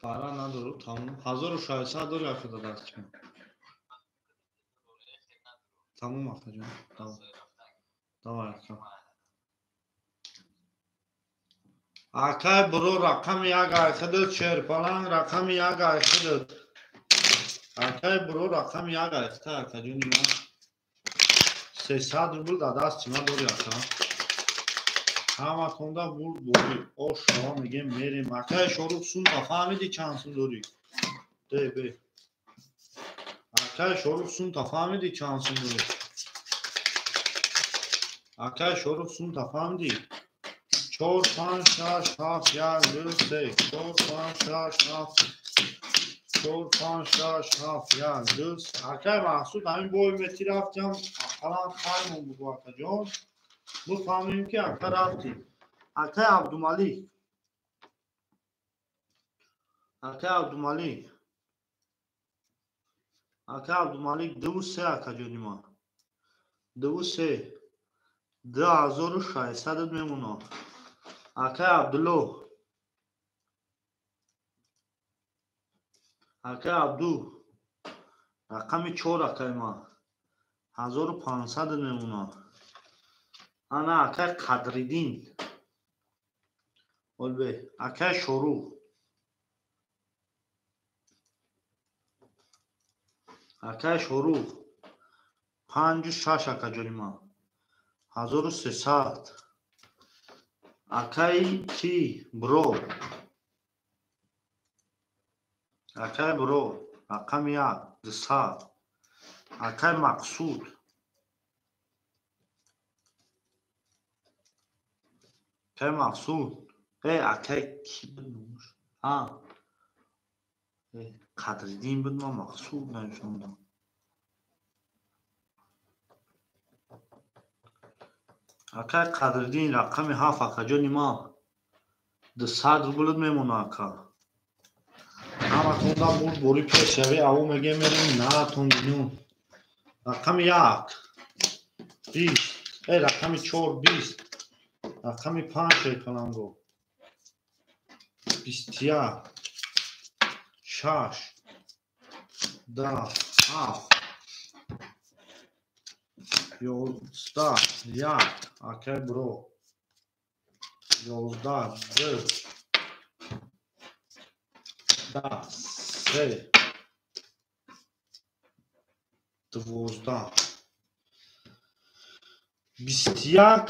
бара надору тамом 1600 дори акада дастчун тамом акаҷон давай ака акай биро рақами як айхидид шерпаланг рақами як айхидид акай биро рақами як айхита акаҷони ман 300 рубл да дасти ман дори ака ҳаматонда бурд бори ош шава мегем мерем акай Шорух сумта фаҳмиди чанд сум дори бе акай Шорух сумта фаҳмиди чанд сум дори акай Шорух сумта фаҳмиди 4 5 6 7 1 2 3 4 5 6 7 4 5 6 7 1 2 акай Мақсуд ҳамин бои мети рафтам алан хаймон бугу акаҷон бифаҳмем ки ака рафти акай Абдумалик акай Абдумалик 23 акаҷони ман 23 2600 мемонад акай Абдулло акай Абду рақами 4 акай ман 1500 мемонад ана акай Қадриддин олбе акай Шорух акай Шорух 56 акаҷони ман 1300 акай ки биро акай биро рақами 1 200 акай Мақсуд акай Мақсуд акай ки буд Қадриддин буд ман Мақсуд навишондам акай Қадриддин рақами 7 акаҷони ман 200 рубл мемонад ака ҳаматонда бурд бори пешави авву меге мерем наратон бинум рақами 1 20 рақами 4 20 рақами 5 шерпаланго 21 6 10 7 11 1 акай биро 11 2 10 3 12 21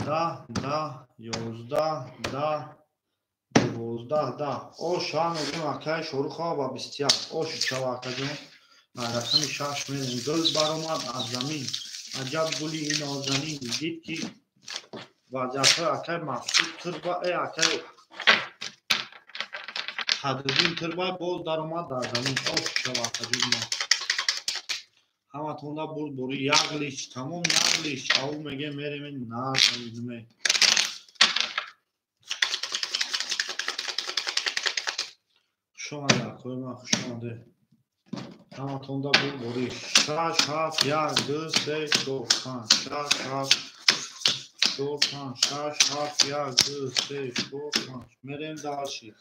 10 10 11 10 12 10 ош ҳам мегӯям акай Шорухова ба 21 ош шава акаҷон رقم 6 میریم. گل برآمد از زمین، عجب گلی این نازنین. دید که وضعیت اکای مقصود تر با اکای قدردین تر با باز در اومد در زمین. آف شود تجربه همه تونده برد بوری یقلیش تمام نقلیش. او میگه میریم این نار نمیدونه شما در کوی ما خوشمانده. همه تونده برد بوری 6 7 1 2 3 4 5 6 7 4 5 6 7 1 2 3 4 5 میریم داشی.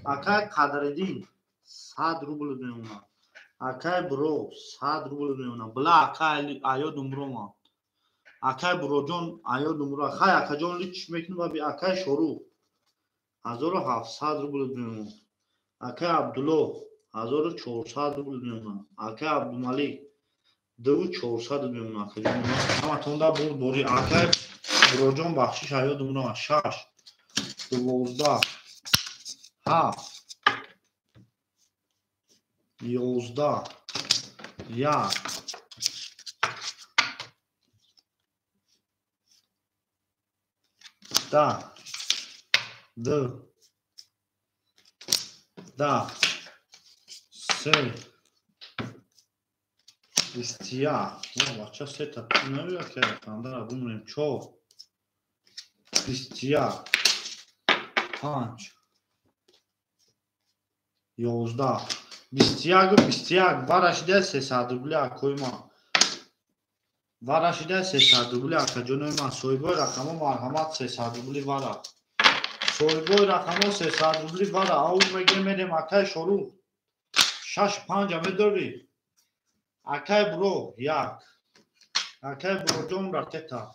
اکای قدردین 100 روبل میمونه. اکای برو 100 روبل میمونه. بلا اکای آیا نمرو ما اکای برو جون آیا نمرو اکای اکا جون لیچ میکنه با بی اکای شروع 1700 روبل میمونه. اکای عبدالله 1400 روبل میمونه. اکای عبدالملیک 2400 میمونه. اکا جون همه تونده برد بوری. اکای برو جون بخشش آیا نمرو 6 12 7 11 1 10 2 10 3 21 بچه سه تا نمیگه که خانده را بمونیم 4 21 5 11 21 برش ده 300 روبلی اکوی ما برش ده 300 روبلی اکا جنوی ما سویبای رقم مرحمت 300 روبلی برا سویبای رقم 300 روبلی برا. او میگه میریم اکای شروع 6 5 همه داری. اکای برو 1 اکای برو جون را تتا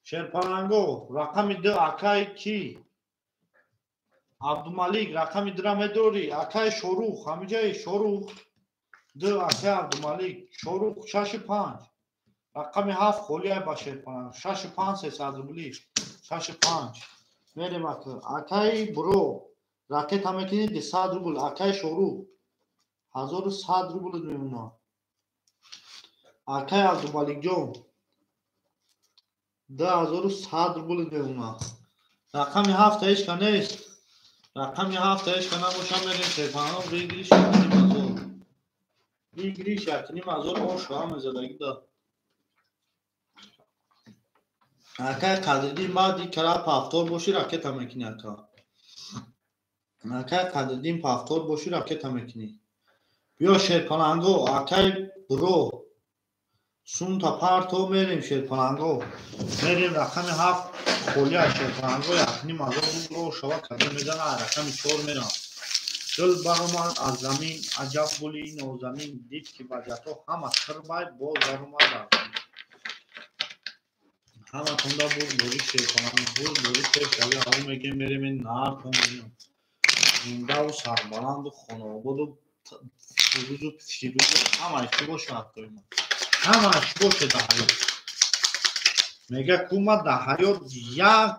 شرپانانگو رقم 2 اکای کی عبدالملیک رقم 2 میدوری. اکای شروع همه جای شروع 2 اکای عبدالملیک شروع 6 5 رقم 7 خولیای با شرپانانگو 6 5 300 روبلی 6 5 میریم اکای برو راکت همه کنی 200 روبل. اکای شروع 1100 روبل میمونه. اکای عبدالملیک جون 2100 روبل میمونه. رقم 7 ایش که نیست. رقم 7 ایش که نباشه میریم شرپانانگو ریگریش کنیم ازور ریگریش کنیم ازور آشو همه زدگی دا. اکای قدردین بعدی کرا پافتور باشی راکت هم میکنی. اکای قدردین پافتور باشی راکت هم میکنی. بیا شرپانانگو اکای برو سون تا پارتو میریم شرپانانگو میریم. رقم 7 خولیه شرپانانگو یکنیم ازور رو شوا کرده میزنه. رقم 4 میرم. گل برآمد از زمین عجب گلی نازنین. دید که وضعیتو همه تر باید باز برآمد از زمین. همه تونده بود بوری شیطانان بود بوری پیشوی. او میگه میریم این نهر کنیم زنده و سربلند و خانواد و فیروز و همه چی باشه حتی همه چی باشه در حیات. میگه کومه در حیات یک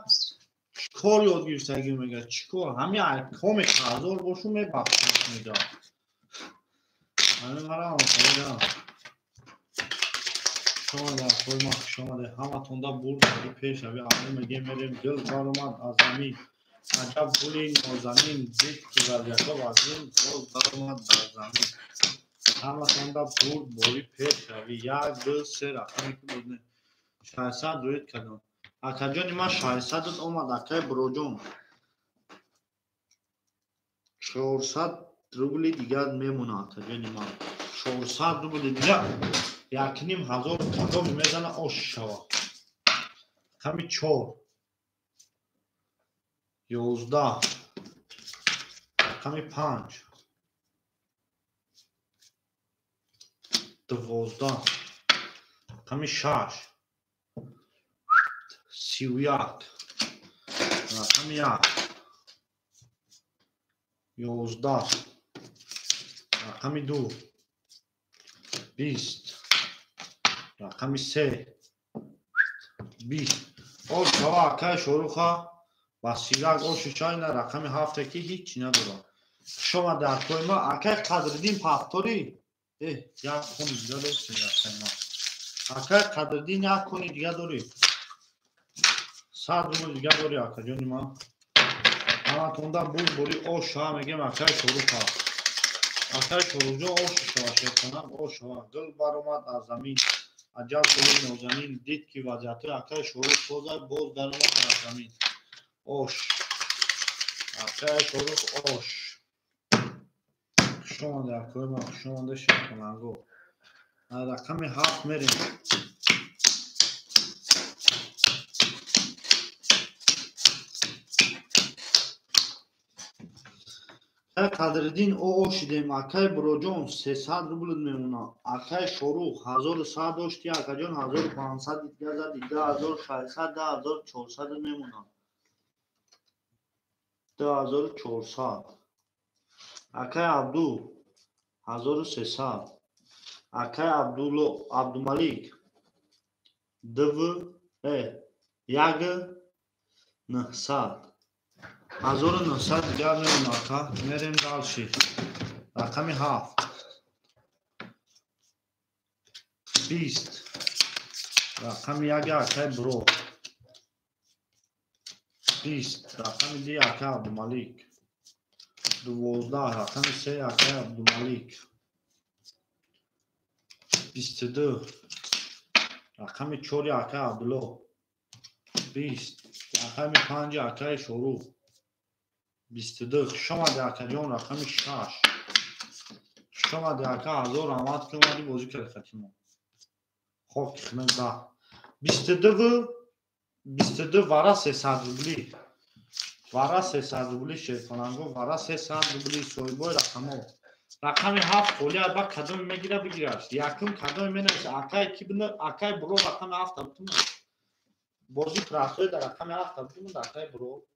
چیکار یادگیرستگی میگه چیکار همه احکام هزار باشو میبخشید میگه همه مرا همه شما در خوی ما خوش آمده. همه تونده برد بوری پیش اوی. همه میگه میریم گل برآمد از زمین عجب گلی نازنین. دید که وضعیت و عظیم باز برآمد در زمین. همه تونده برد بوری پیش اوی. 1 2 3 رقمی که بودنه 600 روید کردم. اکا جانی ما 600 اومد. اکای برو جون 400 روبلی دیگر میمونه. اکا جانی ما 400 روبلی دیگر 1500 کدام میزنه آش شوا. کمی 4 11 کمی 5 12 کمی 6 31 کمی 1 11 کمی 2 20 کمی 3 20 آش شوا. اکای شروع بسیرک آش چای نه. رقم 7 که هیچی نداره. شما در کوی ما اکای قدردین پافتوری یک خونی دیگه داشته اکای قدردین یک خونی دیگه داری 100 روبل دیگه داری اکا جونی ما اما تونده بوری اوش ها میگیم اکای شروع ها اکای شروع جو اوش شوا شد کنم اوش ها گل بر اومد از زمین عجب گلی نازنین دید که وضعیت اکای شروع سوزه باز در اومد از زمین اوش اکای شروع اوش شما در کوی ما شما ده شد کنم رقم 7 میریم قدردین او شدیم اکای بروجون 300 روبل میمونه اکای شروع 1100 داشتی اکا جان 1500 دیگه زدی 10600 10400 میمونه 10400 اکای عبدو 1300 اکای عبدالملیک دو یک 900 1900 دیگر میمونه اکا میریم دالشی رقم 7 20 رقم 1 اکای برو 20 رقم 2 اکای عبدالملیک 12 رقم 3 اکای عبدالملیک 22 رقم 4 اکای عبدالله 20 رقم 5 اکای شروع 22 شما درکا جان رقم 6 شما درکا 1000 آمد که اومدی بازی کرد ختیمون خب خیمه ده 22 وارا 300 روبلی وارا 300 روبلی شد کننگو وارا 300 روبلی سویبای رقم 7 خولی با کدام میگیره بگیرش یکم کدام مینویسه اکای کی بنده اکای برو رقم 7 بتون بازی پراسوی در رقم 7 بتون اکای برو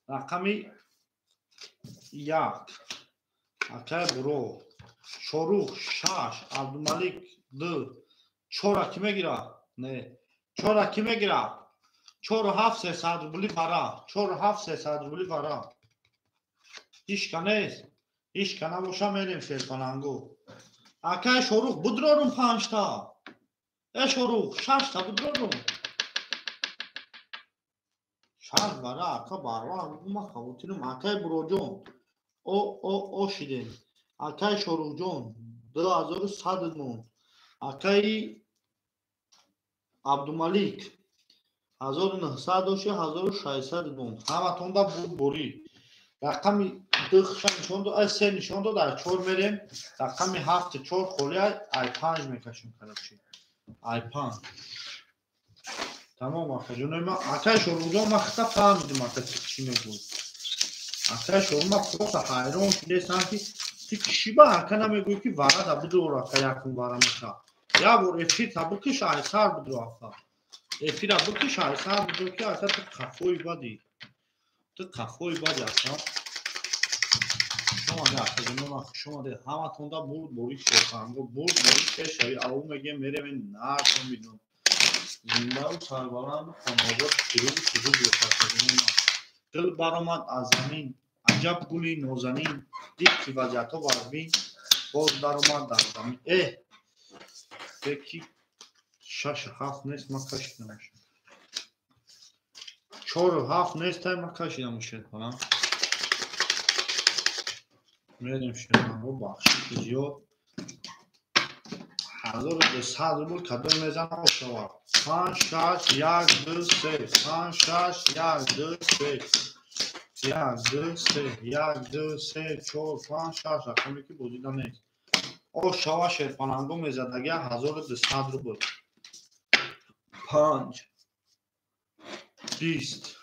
رقم 1 اکای برو شروع 6 عبدالملیک 2 4 کی میگیره نه 4 کی میگیره 4 و 7 300 روبلی برا 4 و 7 300 روبلی برا ایش کنه ایش کنه باشه میریم شیر کننگو اکای شروع بدرارم 5 تا شروع 6 تا بدرارم 6 برا اکا باروا ما خوتیرم اکای برو جون او شیدیم اکای شروع جون 2100 مون اکای عبدالملیک 1900 داشته 1600 مون همه تونده بوری رقم 2 نشون داد 3 نشون داد در 4 میریم رقم 7 4 خولی ای 5 میکشیم کنم ای 5 تمام آخه جونوی ما اکای شروع جون ما خطا فهمیدیم اکا چی میگود اکای شروع ما خطا حیران شده سنتی کشی با اکا نمیگوی که وارا دا بدو را اکا یکم وارا میشه یا بور افی تا بکش ای سر بدو اکا افی را بکش ای سر بدو که اکا تو کفوی بادی تو کفوی بادی اکا شما ده اکا جونوی ما شما ده همه تونده بوری شیخانگو بوری شیخی او میگه میره من نرسون بیدون زنده و سربلند و خانواده شروع بسرد دل برآمد از زمین عجب گلی نازنین دید که وضعیت بربین باز در اومد در زمین یکی 6 و 7 نیست ما کشیدم 4 و 7 نیست ما کشیدم شد کنم میدیم شد کنم بخشی زیاد 1200 روبل کدوم میزن آشوار 5 6 1 2 3 5 6 1 2 3 1 2 3 1 2 3 4 5 6 رقمی که بودیده نیست آشوار شد کننگو میزدگی 1200 روبل 5 20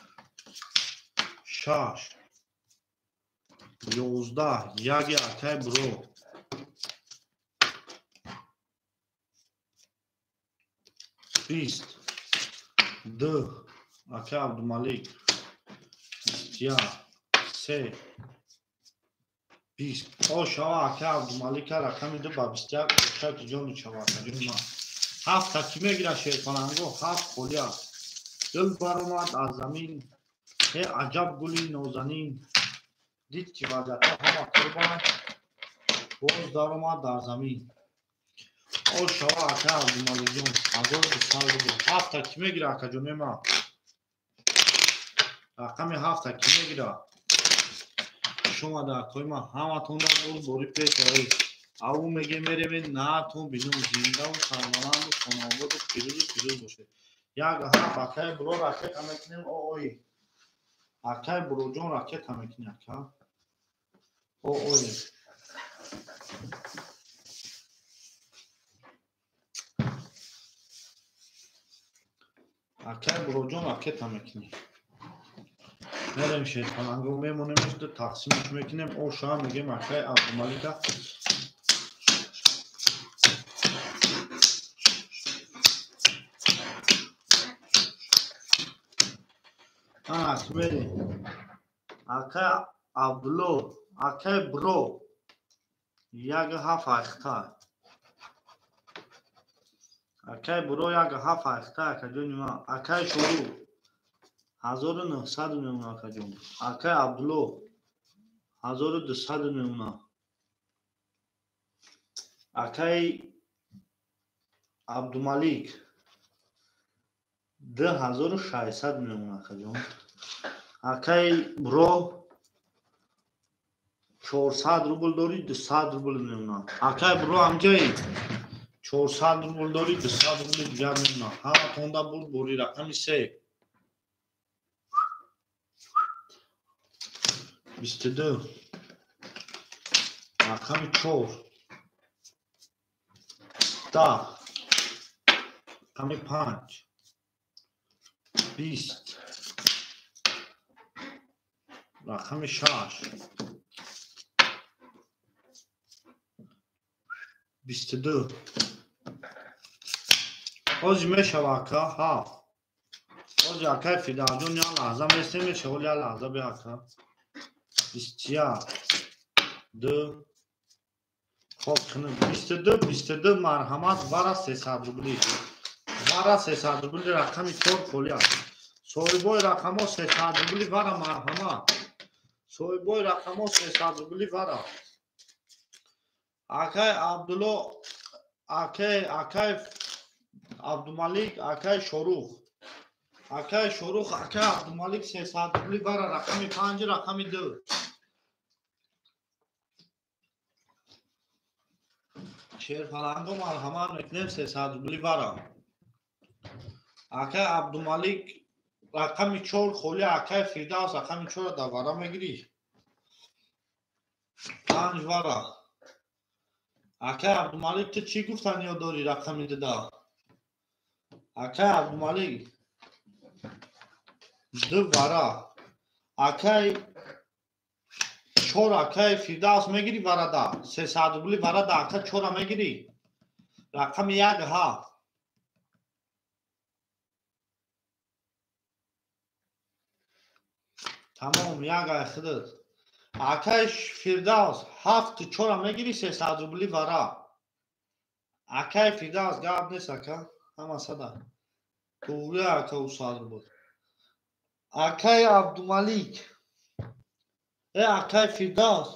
6 11 یک اکای برو 20 2 اکای عبدالملیک 21 3 20 آشوار اکای عبدالملیک رقم دو با 21 شکل جان چوار جون ما 7 تا کی میگیره شیر کننگو 7 خولیا دل برآمد از زمین عجب گلی نازنین دید که وضعیت همه قربان باز در اومد در زمین. او شما اکا عبدالمالک جون 1200 روبل. 7 تا کی میگیره اکا جون؟ ما رقم 7 تا کی میگیره؟ شما در اکای ما همتون در بود بوری پیش آید. او میگه میریم نهرتون بینم زنده و سرمالند و خانواده و پیروز باشه. یک هفت اکای برو راکت هم میکنیم. اوی اکای برو جون راکت هم میکنیم اکا. اوی اکای برو جون راکت هم میکنیم. میریم شیطانانگو میمونیمش دو تقسیمش میکنیم. او شما میگیم اکای عبدالمالک میریم اکای عبدالو اکای برو یک هفت اختار اکای برو یک هفت اختار اکا جونی ما. اکای شروع 1900 میمونه اکا جون. اکای عبدالو 1200 میمونه. اکای عبدالمالک 2600 میمونه اکا جون. اکای برو 400 روبل داری 200 روبل میمونه. اکای برو همجایی 400 روبل داری 200 روبل دیگر میمونه. همه تونده بود بوری رقمی 3 22 رقم 4 10 رقم 5 20 رقم 6 22 اوزی میشه اکا 7 اوزی اکای فیدال جون یا لحظه میسته میشه ولی یا لحظه بیا اکا 21 2 خب کنه 22 مرحمت وارا 300 روبلی وارا 300 روبلی رقمی 4 خولی هست. سویبوی رقم ها 300 روبلی وارا مرحمت. سویبوی رقم ها 300 روبلی وارا. اکای عبدالو اکای عبدالمالک اکای شروخ اکای عبدالمالک 300 روبلی وارا رقمی 5 رقمی 2 شیر فلانگو مرحمت میکنیم 300 روبلی وارا. اکای عبدالمالک رقمی 4 خولی اکای فیردوس رقمی 4 در وارا میگیری 5 وارا. اکای عبدالمالک تو چی گفتن یا داری رقمی داده؟ اکای عبدالمالک 2 وارا. اکای 4 اکای فیردوس میگیری وارا دا 300 روبلی وارا دا اکای 4 میگیری رقم 1 7 تمام 1 خودت. اکای فیردوس 7 4 میگیری 300 روبلی وارا. اکای فیردوس گاب نیست اکا همه صدا توی اکا و سال بود. اکای عبدالمالک اکای فیردوس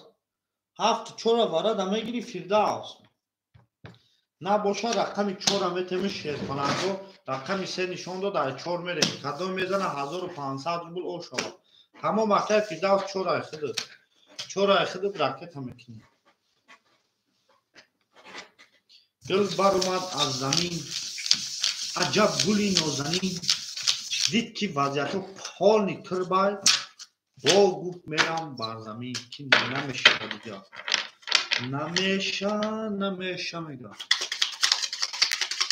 7 4 وارا دا میگیری فیردوس نباشه رقمی 4 میتونی شیر کنند و رقمی 3 نشون دو در 4 میره کدام میزنه 1500 روبل او شما. تمام اکای فیردوس 4 خود راکت هم میکنی. گل بر اومد از زمین عجب گلی نازنین دید که وضعیتو پال نیکر بای با گفت میرم بر زمین که نمیشه دیگه نمیشه میگه.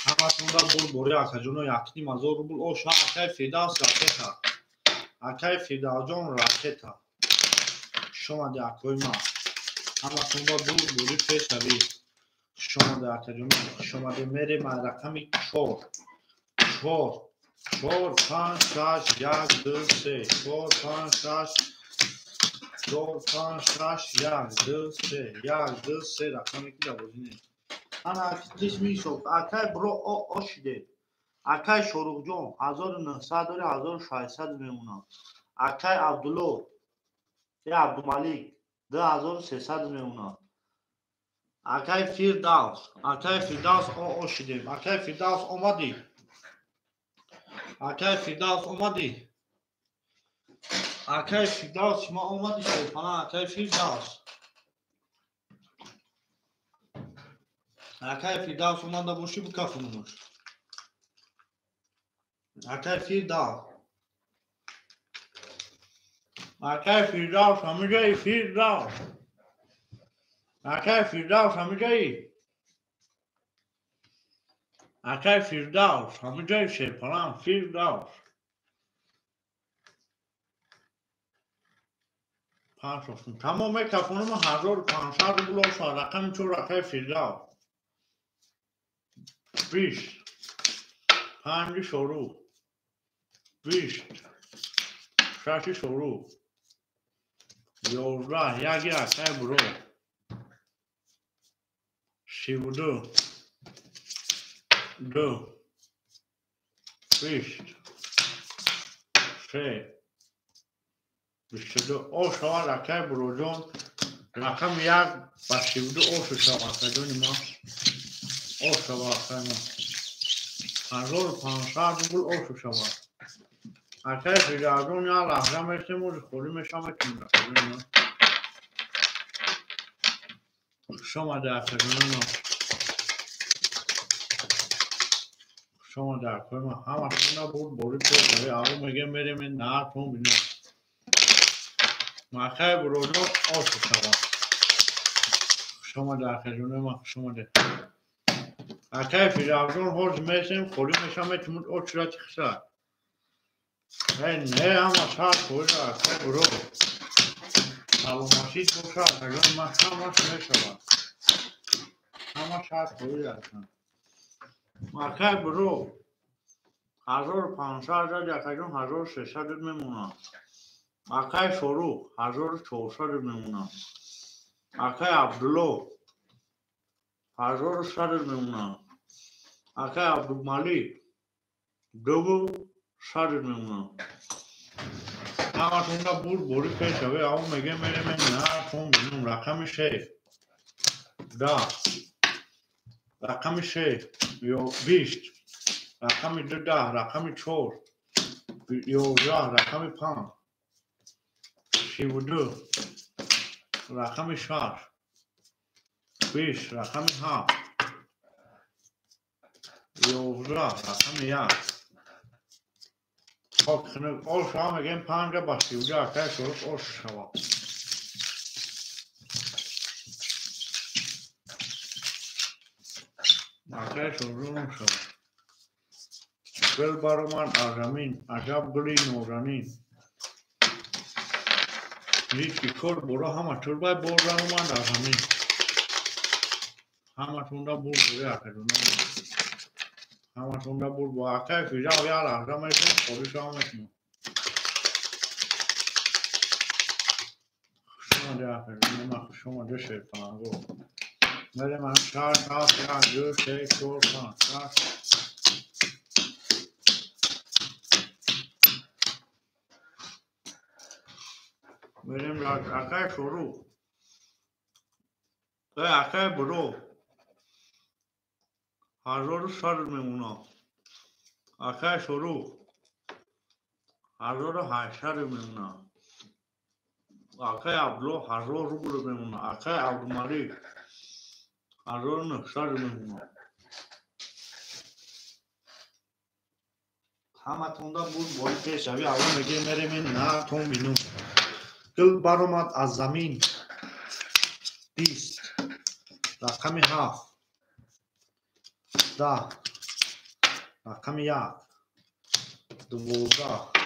همه تونده بول بوری اکا جونو یکنی مزار رو بول او شا اکای فیردوس راکت ها اکای فیردوس جون راکت ها شما دی اکای ما همه تونده بول بوری پیش روی شما دی اکا جونو شما دی میری من رقمی 4 5 6 1 2 3 4 5 6 4 5 6 1 2 3 1 2 3 رقمی که دوازینه انا اکتیش میشود اکای برو او شده اکای شروع جون 1900 داری 1600 میمونه. اکای عبدالو عبدالمالک 2300 میمونه. Akay Firdavs o şiddim. Akay Firdavs olmadı. Akay Firdavs olmadı. Akay Firdavs ma olmadı şey falan. Akay Firdavs. Akay Firdavs olmadı boşu bu kafunmuş. Akay Firdavs. Akay Firdavs hamıcayı Firdavs. Akay Firdavs hamıcayı. Akay Firdavs hamıcayı şey falan Firdavs. پنج شفتم تمام کفونم 1500 بلو شد رقم چون رقم فیردا 20 5 شروع 20 6 شروع 11 یکی رقم برو 32 2 20 3 22 او شما رقم برو جون رقم یک و 32 او شما کدونی ما او شما رقم 1500 بول او شما اکه فیدادون یا لحظه میشتیم و خوری میشم کنیم شما در کدونی ما شما در کدونی ما همه شما بود بوری تو آقا میگه میریم این نه تون بینیم مکه برودون او شما در کدونی ما شما در اکه فیدادون هرز میشتیم خوری میشم کنیم او چرا تخصه نه همه ساعت خوری اکه برو سلامتی تو ساعت اگر من همه میشم همه ساعت خوری اکه مکه برو 1500 یکیون 1600 میمونم مکه شروع 1400 میمونم مکه عبدالله 1100 میمونم مکه عبدالمالی 200 میمونم همه تونده بود بوری پیش اوه او میگه میره من نه تون بینم رقم شه 10 رقم شه 20 رقم 10 رقم 4 11 رقم 5 32 رقم 6 20 رقم 7 11 رقم 1 خب خنک او شما میگیم 5 با 32 اکه شروع او شما اکه شروع شما گل برمان آزمین عجب گلی نورانین نیکی کل برو همه طور باید بردن من آزمین همه تونده بر بوری اکه دونه همه تونده بر با اکه فیجا یا لحظه میشون خوری شما میشون شما ده اکه دونه من شما ده شیطان گو میره من 4 7 1 2 3 4 5 میریم اکه شروع اکه برو 1100 میمونم اکه شروع 1800 میمونم اکه عبدالله 1000 روبل میمونم اکه عبدالمالی 1900 میمونم همه تونده بود بایی پیش اوی اول میگه میریم این نه تون بینم گل برامد از زمین 20 رقم 7 10 رقم 1 12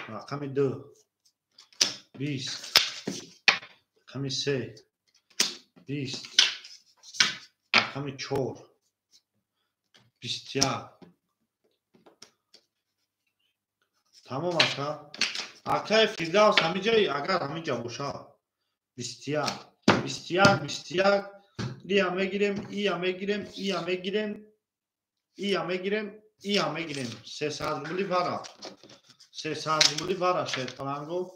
رقم 2 20 رقم 3 20 رقم 4 21 تمام اکه اکه فیردوس همه جایی اگر همه جا باشه 21 ای هم میگیریم ای هم میگیریم ای هم میگیریم ای هم میگیریم ای هم میگیریم 300 بولی برا 300 بولی برا شد پلنگو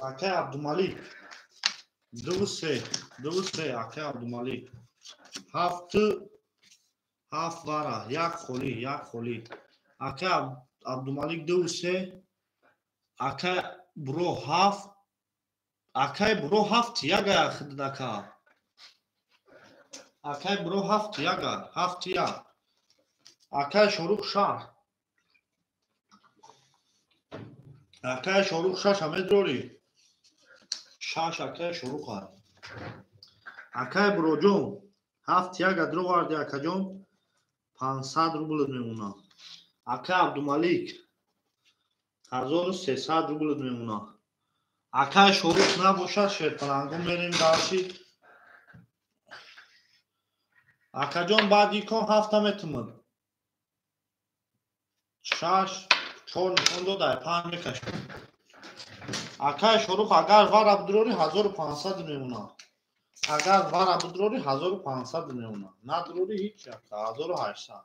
Akay Abdumalik. Duruse Akay Abdumalik. Haft vara. Yak kholi. Akay Abdumalik duruse. Akay bro haft. Akay bro haft yaga khidaka. Akay bro haft yaga. Haft ya. Akay shoruk shah. Akay shoruk shah shamedrori. Shash akay shoruk ha. Akay bro jon. Haft yaga dro vardi akajon. 500 روبل میمونه. Akay Abdumalik 1300 روبل میمونه. Akay شروط نباشد شد پلنگو میریم داشتی. Akay جان بعدی کن هفته میتونم. شش چون دو دای پنج میکشم. Akay شروط اگر وار عبدالوری 1500 میمونه. اگر وار عبدالوری 1500 میمونه. ندروری هیچ 1800.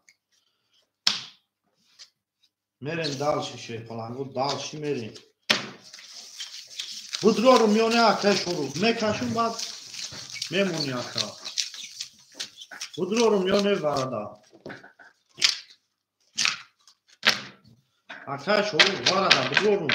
میریم دالشی شد پلنگو دالشی میریم. بودرو رو میونه اکای شروع میکشون بعد میمونی اکا بودرو رو میونه واردا اکای شروع واردا بودرو رو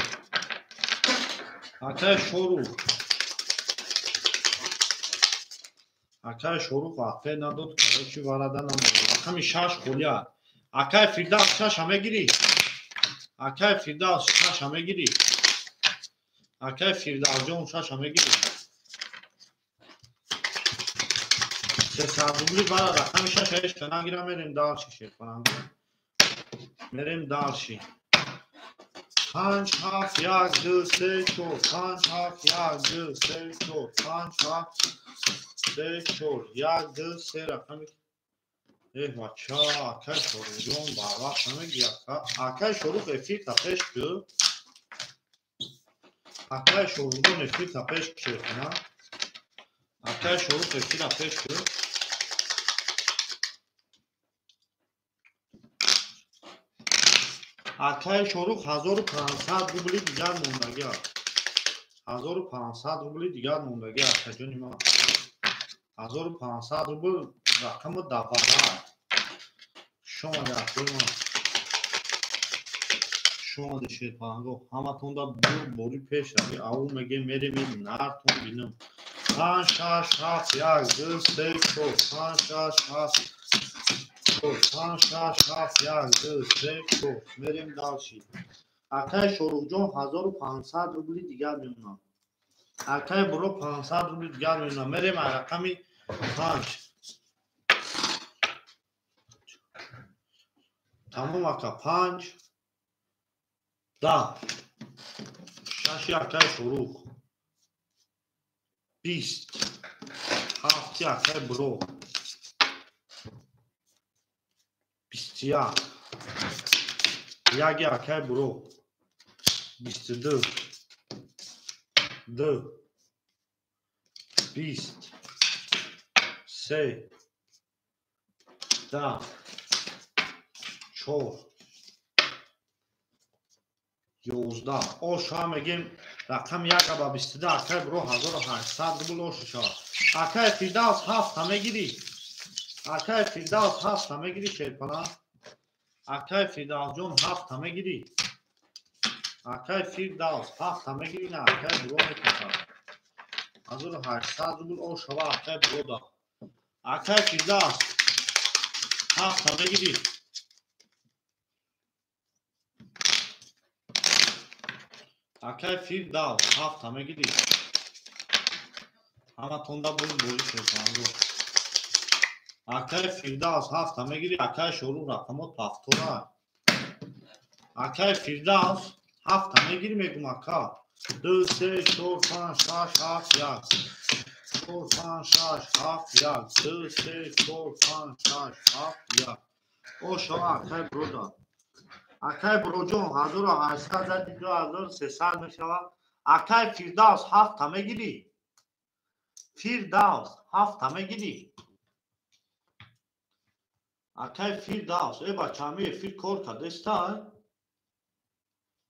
اکای شروع وقتی نداد که چی واردا نمونه اکامی شش خولیا اکای فیرداس شش همه گیری اکای فیرداس شش همه گیری اکای فیرداس جون شش همه گیری سادوبلی برا رقم شش کنم گیرم میریم دالشی شد کنم میریم دالشی 5 7 1 2 3 4 5 7 1 2 3 4 5 7 3 4 1 2 3 رقم ای بچا اکای شروع جون بابا همه گیا اکای شروع افی تپش که اکای شروع جون افی تپش که کنم اکای شروع افی تپش که اکای شروع 1500 روبلی دیگر موندگی 1500 روبلی دیگر موندگی اکای جونی ما 1500 روبل رقم دفعه شما دفعه ما شما دشید پانگو همه تون دا بوری پیش روی او مگه میره میریم نارتون بینم 5 6 7 1 2 3 4 5 6 7 5 6 7 1 2 3 4 میریم دالشی اکای شروع جون 1500 روبلی دیگر میمونم اکای برو 500 روبلی دیگر میمونم میریم رقمی 5 تمام اکا 5 10 شش اکای شروع 20 7 اکای برو 21 یک اکای برو 22 2 20 3 10 4 11 اوشا میگیم رقم یک با 22 اکای برو 1800 روبل اوشا اکای فیرداس هفت همه گیری اکای فیرداس هفت همه گیری شیر پنا اکای فیرداس جون هفت همه گیری اکای فیرداس هفت همه گیری نه اکای برو میکنم 1800 روبل اوشا و اکای برو دا اکای فیرداس هفت همه گیری اکای فیرداس هفت همه گیری همه تونده بوری شیر پنا اکای فیرداس هفت همه گیری اکای شروع رقمات هفتوره اکای فیرداس هفت همه گیری میگم اکا 2 3 4 5 6 7 1 4 5 6 7 1 2 3 4 5 6 7 1 اوشا اکای برو داد اکای برو جون 1800 زدی 2300 میشود اکای فیرداس هفت همه گیری فیرداس هفت همه گیری اکای فیرداس ای بچه همه فیر کار کدستا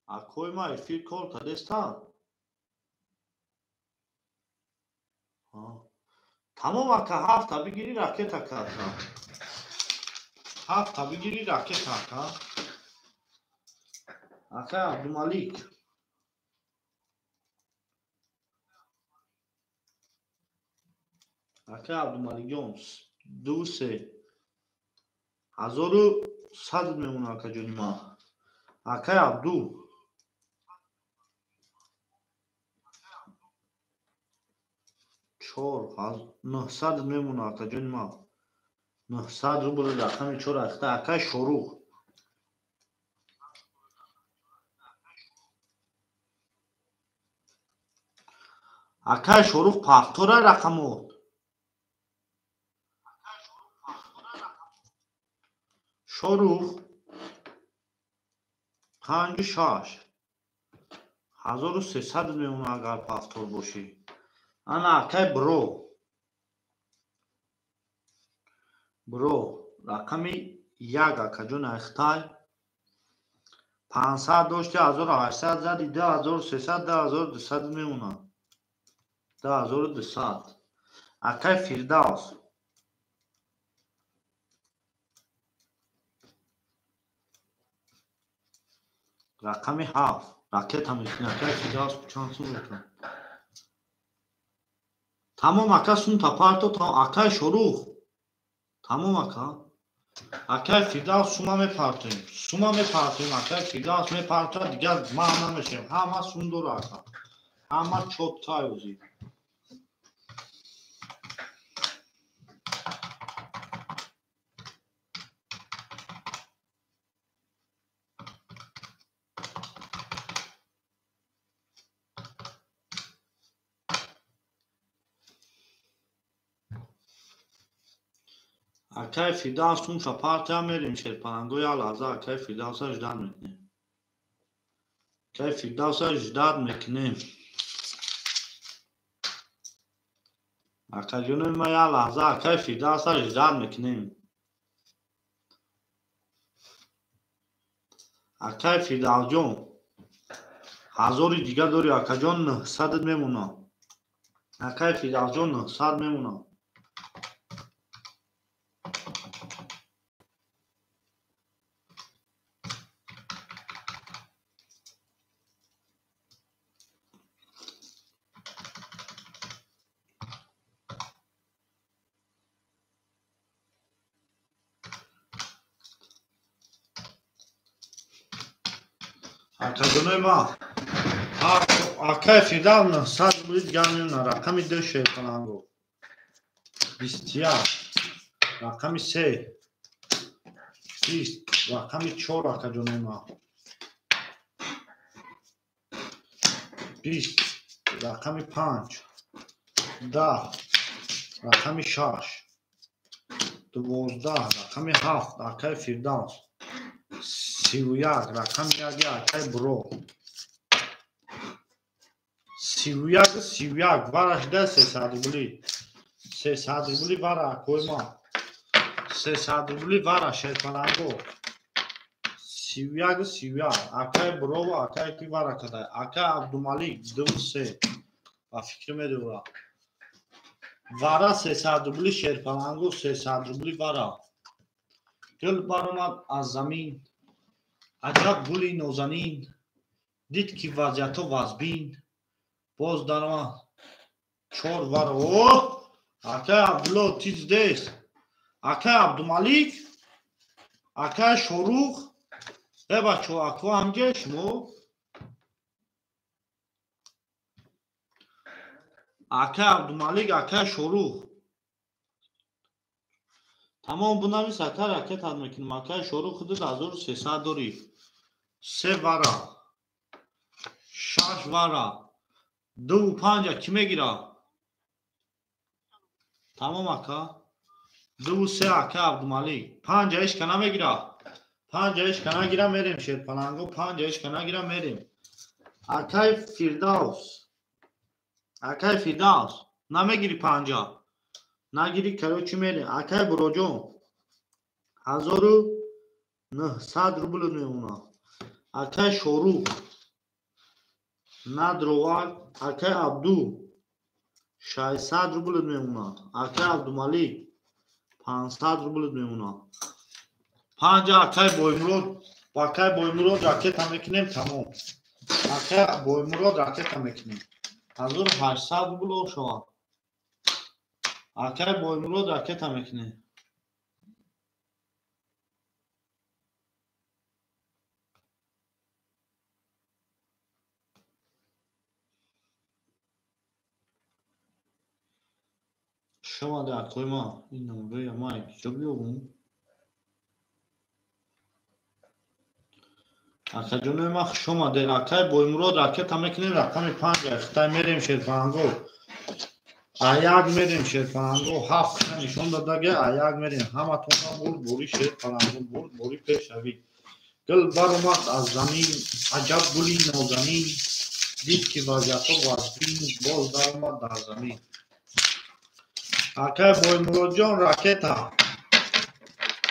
اکوی ما فیر کار کدستا تمام اکا 7 تا بگیری راکت اکا 7 تا بگیری راکت اکا عبدالملیک عبدالملیک جان 2 3 1100 میمونه اکا جونی ما عبدو 4 900 میمونه اکا جونی ما 900 روبل رقم 4 اخته اکا شروع اکا شروع پاختوره رقمو شروع 5 6 1300 میمونه اگر پاختور باشی انا اکا برو رقمی 1 اکا جون اختای 500 داشتی 1800 زدی 10300 10200 میمونه 10200 اکا فردوس رقمی 7 راکت هم میتونی اکا فردوس چانسو بکن تمام اکا سون تا پارتو تا اکا شروع تمام اکا فردوس شما میپارتیم اکا فردوس میپارتیم دیگه ما نمیشیم همه سوندور اکا همه چوب تایوزی اکا فردوس سون تا پارتیم میریم شرپنگو یا لحظه اکا فردوس اجداد میکنیم اکا فردوس اجداد میکنیم اکا جون ما یا لحظه اکا فردوس اجداد میکنیم اکا فردوس جون 1000 دیگه داری اکا جون 900 میمونه اکا فردوس جون 900 میمونه اکا جون ما اکا فردوس 900 بود دیگه میمونه رقمی 2 شرپنگو 21 رقمی 3 20 رقمی 4 اکا جون ما 20 رقمی 5 10 رقمی 6 12 رقمی 7 اکا فردوس 31 رقمی 1 اکا برو 31 وارش ده 300 روبلی 300 روبلی وارا کوی ما 300 روبلی وارا شرپنگو 31 اکا برو و اکا کی وارا کده اکا عبدالملیک 2 3 با فکر میدورا وارا 300 روبلی شرپنگو 300 روبلی وارا گل برآمد از زمین عجب گلی نازنین دید که وضعیت وزبین باز درآمد 4 وارا اوه اکا عبدالله تیز دیست اکا عبدالملیک اکا شروع بچه اکا همگه شما اکا عبدالملیک اکا شروع تمام بنویس اکا راکت هم میکنیم اکا شروع خودت 1300 داری 3 وارا 6 وارا 2 و 5 کی میگیره تمام اکا 2 و 3 اکا عبدالملیک 5 ایش که نمیگیره 5 ایش که نگیره میریم شرپنگو 5 ایش که نگیره میریم اکا فردوس نمیگیری 50 نگیری کرو چی میریم اکا برو جون 1900 روبل میمونه اکا شروع ندروال اکا عبدو 600 рубль میمونه. اکه عبدالملیک 500 рубль میمونه. 5 اکه بایمرود راکت هم میکنیم تمام. اکه بایمرود راکت هم میکنیم 1800 рубль شما. اکه بایمرود راکت هم میکنیم. شما در کوی ما این نمره ما اینجا بیابون. اکه جونه ما شما در اکه بایمرود راکت هم میکنیم رقم 5 اختای میریم شیرپنگو. Ayag merim şerpango haf nişon dadage ayag merim hama tona bul buri şerpango bul buri peşavi gel barumat az zamin acab guli nazamin did ki vaziyato vazbin boz darumat dar zamin akay boymurodion raketa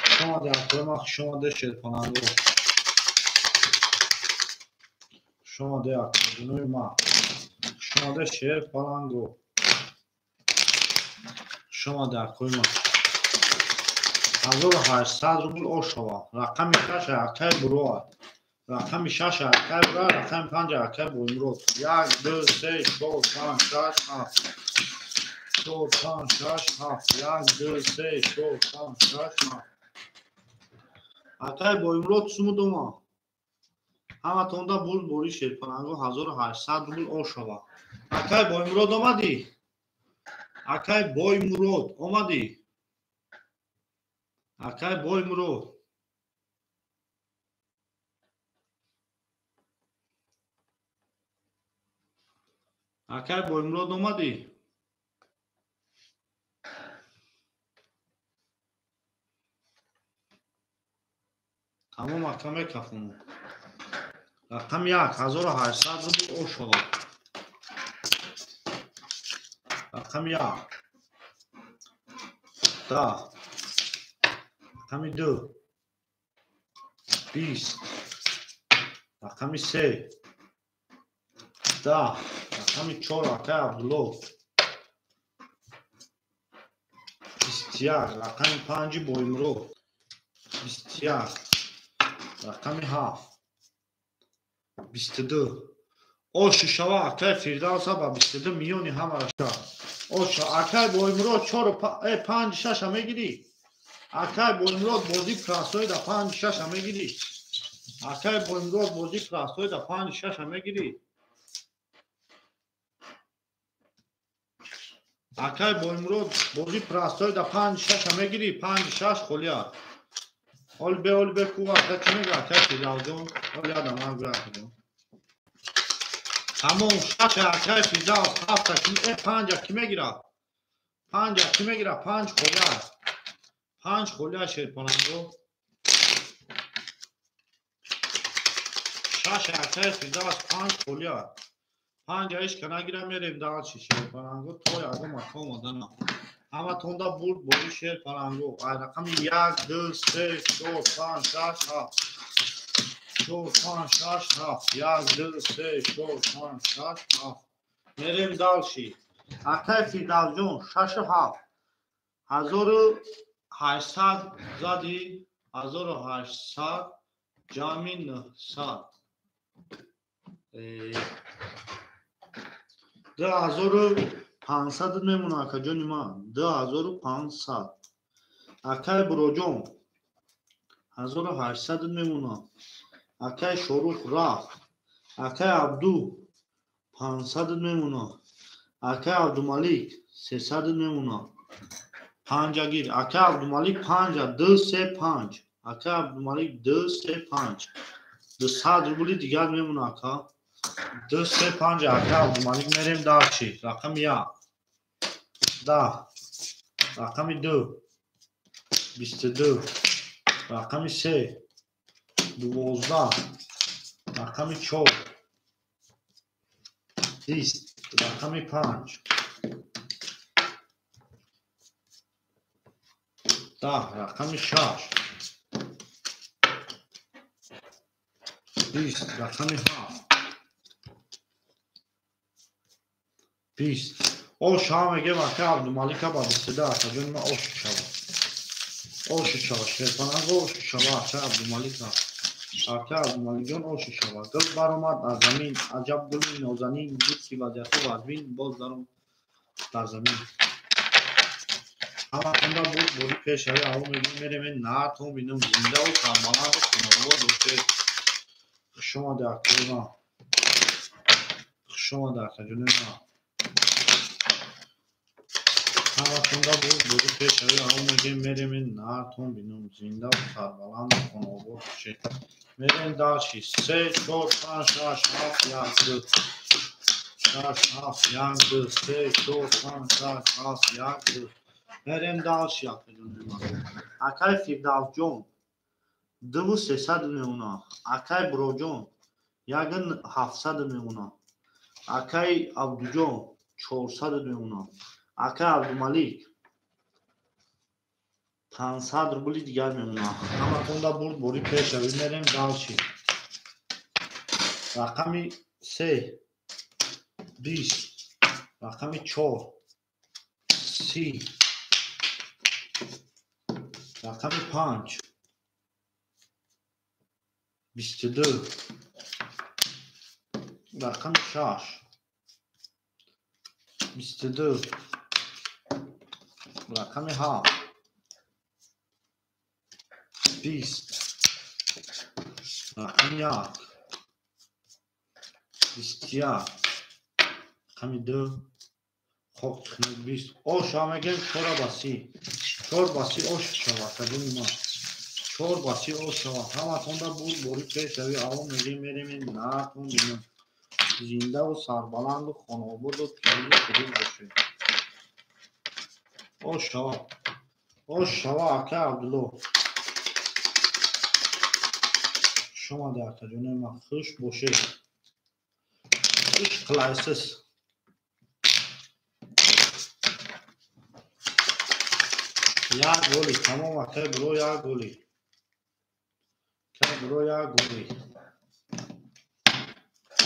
şoma de akromak şoma de şerpango şoma de akronuy ma şoma de şerpango شما در کوی ما 1800 روبل او شما رقم 6 اکه برو رقم 6 اکه برو رقم 5 اکه بایمرود 1 2 3 4 5 6 7 4 5 6 7 1 2 3 4 5 6 7 اکه بایمرود سمودما همه توندا بول بوری شیرپنگو 1800 روبل او شما اکه بایمرود اومدی اکای بایمرود اومدی اکای بایمرود اکای بایمرود اومدی تمام اکمه کفمو رقم 1800 روبل او شما رقم 1 10 رقم 2 20 رقم 3 10 رقم 4 اکه عبدالله 21 رقم 5 بایمرود 21 رقم 7 22 او ششوا اکه فیردوس با 22 میونی همه رشتا اوشا اکای بایمرود 4 5 6 هم میگیری اکای بایمرود بازی پراسوی دا 5 6 هم میگیری اکای بایمرود بازی پراسوی دا 5 6 هم میگیری اکای بایمرود بازی پراسوی دا 5 6 هم میگیری 5 6 خلیات اول به کو اکای چی میگه اکای فیداوزون اول یادم هم گرفتم تمام 6 اکای فیداوز 7 5 کی میگیره 5 کی میگیره 5 خلیات 5 خلیات شیرپنگو 6 اکای فیداوز 5 خلیات 5 ایش که نگیره میریم دال شیرپنگو توی آدم اکا مدنم همه توندا بوری شیرپنگو رقم 1 2 3 4 5 6 7 4 5 6 7 1 2 3 4 5 6 7 میریم دال شی اکای فیداوز جون 6 7 1800 زدی 1800 جامی 900 2500 میمونه اکا جونی من 2500 اکای بروجون 1800 میمونه اکای شروع رفت اکای عبدو 500 میمونه اکای عبدالملیک 300 میمونه 5 گیر اکای عبدالملیک 5 2 3 5 اکای عبدالملیک 2 3 5 200 روبلی دیگر میمونه اکا 2 3 5 اکای عبدالملیک میریم دار چی رقم 1 10 رقم 2 22 رقم 3 12 رقم 4 20 رقم 5 10 رقم 6 20 رقم 7 20 او شام میگه وقتی عبدالملیک با بسته جون ما اوش شوا اوش شوا شیطان اوش شوا چه عبدالملیک وقتی عبدالملیک جون اوش شوا گل برآمد از زمین عجب گلی نازنین دید که وضعیت وزبین باز در زمین همه خونده بود بودی پیش هایی او میگیم میریم این نهتون بینم زنده و سرمانه و خونواد و که شما در کنه شما در کنه همه خونده بود بودی پیش هایی او میگیم میریم این نهتون بینم زنده و سرمانه و خونواد و که میریم داشتی 3 4 5 6 7 1 2 6 7 1 2 3 4 5 6 7 1 2 میریم داشتی اکای فیردوس جون 2300 میمونه اکای برو جون یگن 700 میمونه اکای عبدو جون 400 میمونه اکای عبدالملیک 500 روبلی دیگر میمونه همه خونده برد بوری پیش روی میریم دالچی رقمی 3 20 رقمی 4 30 رقمی 5 22 رقم 6 22 رقم 7 20 رقم 1 21 رقم 2 خب 20 اوش آمگیم 4 باسی 4 باسی اوش شما کدوم ما 4 باسی اوش شما همه تونده بود بوری پیش روی آو میگیم میریم این نهتون بینم زنده و سربلند و خانوابود و پیلی کدوم باشه اوش شما اکه عبدالله شما در تجونه ما خوش باشه خوش کلایسس یک گولی تمام اکه برو یک گولی که برو یک گولی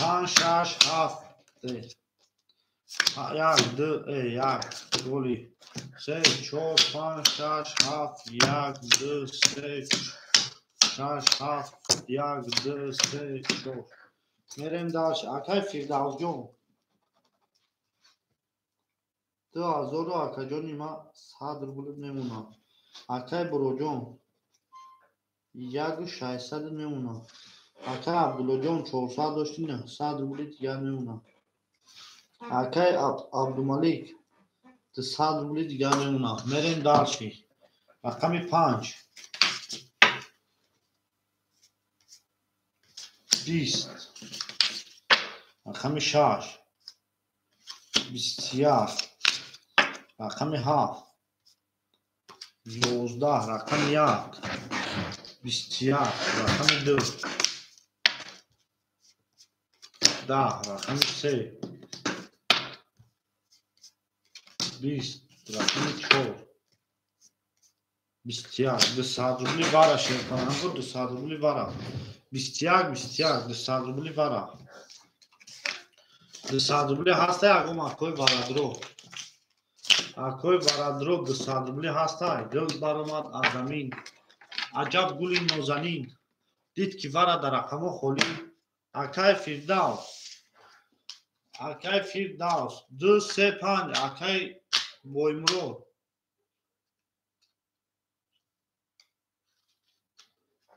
5 6 7 1 2 1 گولی 3 4 5 6 7 1 2 3 6 7 1 2 3 4 میریم داشت اکای فیردوس جون 2000 و اکا جونی ما 100 روبل میمونه اکای برو جون 1600 میمونه اکای عبدالله جون 400 داشتی نه 100 روبل دیگر میمونه اکای عبدالملیک 200 روبل دیگر میمونه میریم داشتی رقمی 5 20 رقمی 6 21 رقمی 7 11 رقمی 1 21 رقمی 2 10 رقمی 3 20 رقمی 4 21 200 روبلی واره شیطان بود 200 روبلی واره 21 200 روبلی واره 200 روبلی هسته اگم اکوی وارادرو اکوی وارادرو 200 روبلی هسته گل برآمد از زمین عجب گلی نازنین دید که واره در رقم خولی اکای فیردوس 2 3 5 اکای بویمرو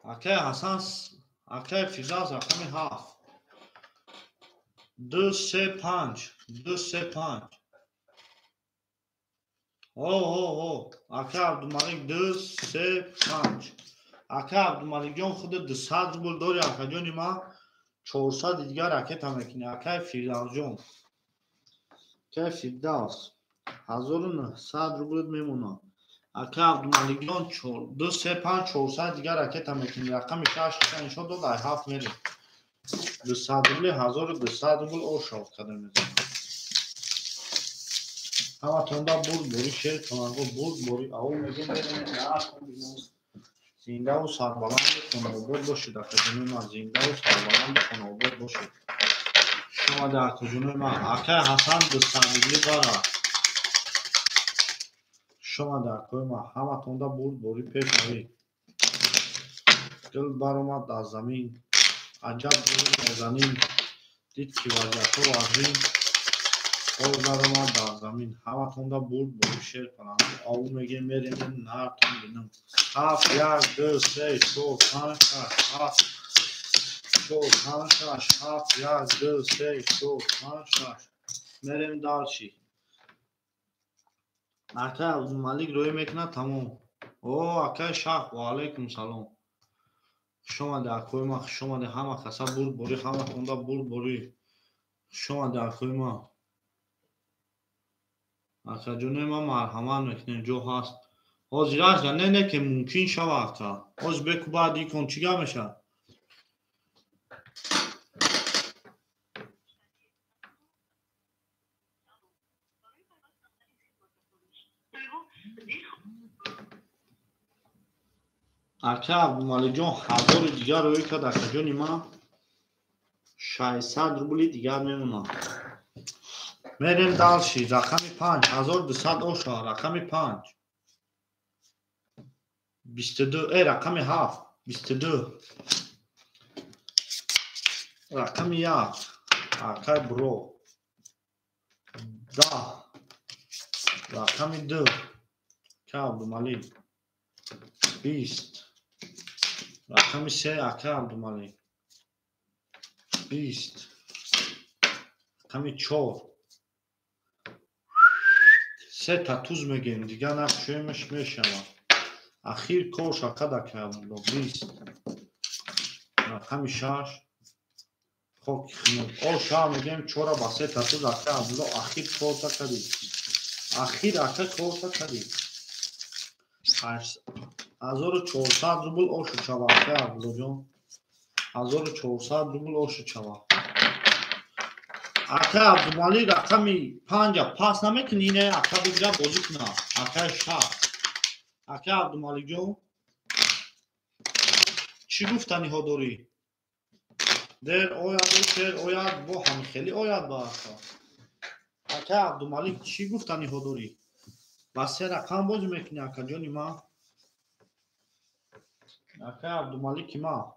اکای حسن اکای فیردوس رقمی 7 2 3 5 2 3 5 اوه اکای عبدالملیک 2 3 5 اکای عبدالملیک جون خود 200 روبل داری اکای جونی ما 400 دیگر راکت هم میکنه اکای فیردوس جون اکای فیردوس 1900 روبل میمونه اکای عبدالملیک جون 2 3 5 400 دیگر راکت هم میکنه رقم 6 انشاء دو در 7 میره 200 روبل 1200 روبل او شد کده میزنه همه تونده بود بوری شیر کننگو بود بوری او میگه میریم زنده و سربلند خانواباد باشید در کجونه ما زنده و سربلند خانواباد باشید شما در کجونه ما اکای حسن 200 روبلی واره شما در کوی ما همتون دا برد بوری پیش آوی دل برآمد از زمین عجب بوری نازنین دید که وضعیت و وزین باز درآمد از زمین همتون دا برد بوری شیر کنم او میگه میریم نرتون بینم 7 1 2 3 4 5 6 7 4 5 6 7 1 2 3 4 5 6 میریم دالشی اکا عبدالملیک روی میکنه تمام او اکا شاخ و علیکم سلام شما در کوی ما شما در همه کسا برد بوری همه تونده برد بوری شما در کوی ما اکا جونه ما مرحمت میکنیم جو هست از راست نه که ممکن شوه اکا از بکو بعدی کن چیگه میشه اکا عبدالملیک جون 1000 دیگر روی که در جونی ما 600 روبلی دیگر میمونه میریم دالشی رقم 5 1200 اوشا رقم 5 22 رقم 7 22 رقم 1 اکا برو 10 رقم 2 اکا عبدالملیک 20 رقم 3 اکا عبدالملیک 20 رقم 4 سه تا توز میگیم دیگه نقشویمش میشم اخیر کوش اکا دکم 20 رقم 6 خب خمود او شا میگیم چورا با سه تا توز اکا عبدالله اخیر کوتا کردی اخیر اکا کوتا کردی 1400 روبل اوشو چوا اکا عبدالله جون 1400 روبل اوشو چوا اکا عبدالملیک رقم 5 پاس نمیکنی نه اکا بگیره بازی کنه اکا شاخ اکا عبدالملیک جون چی گفتنی ها داری در اوید با هم خیلی اوید با اکا عبدالملیک چی گفتنی ها داری بس سه رقم بازی میکنی اکا جونی ما اکا عبدالملیک ما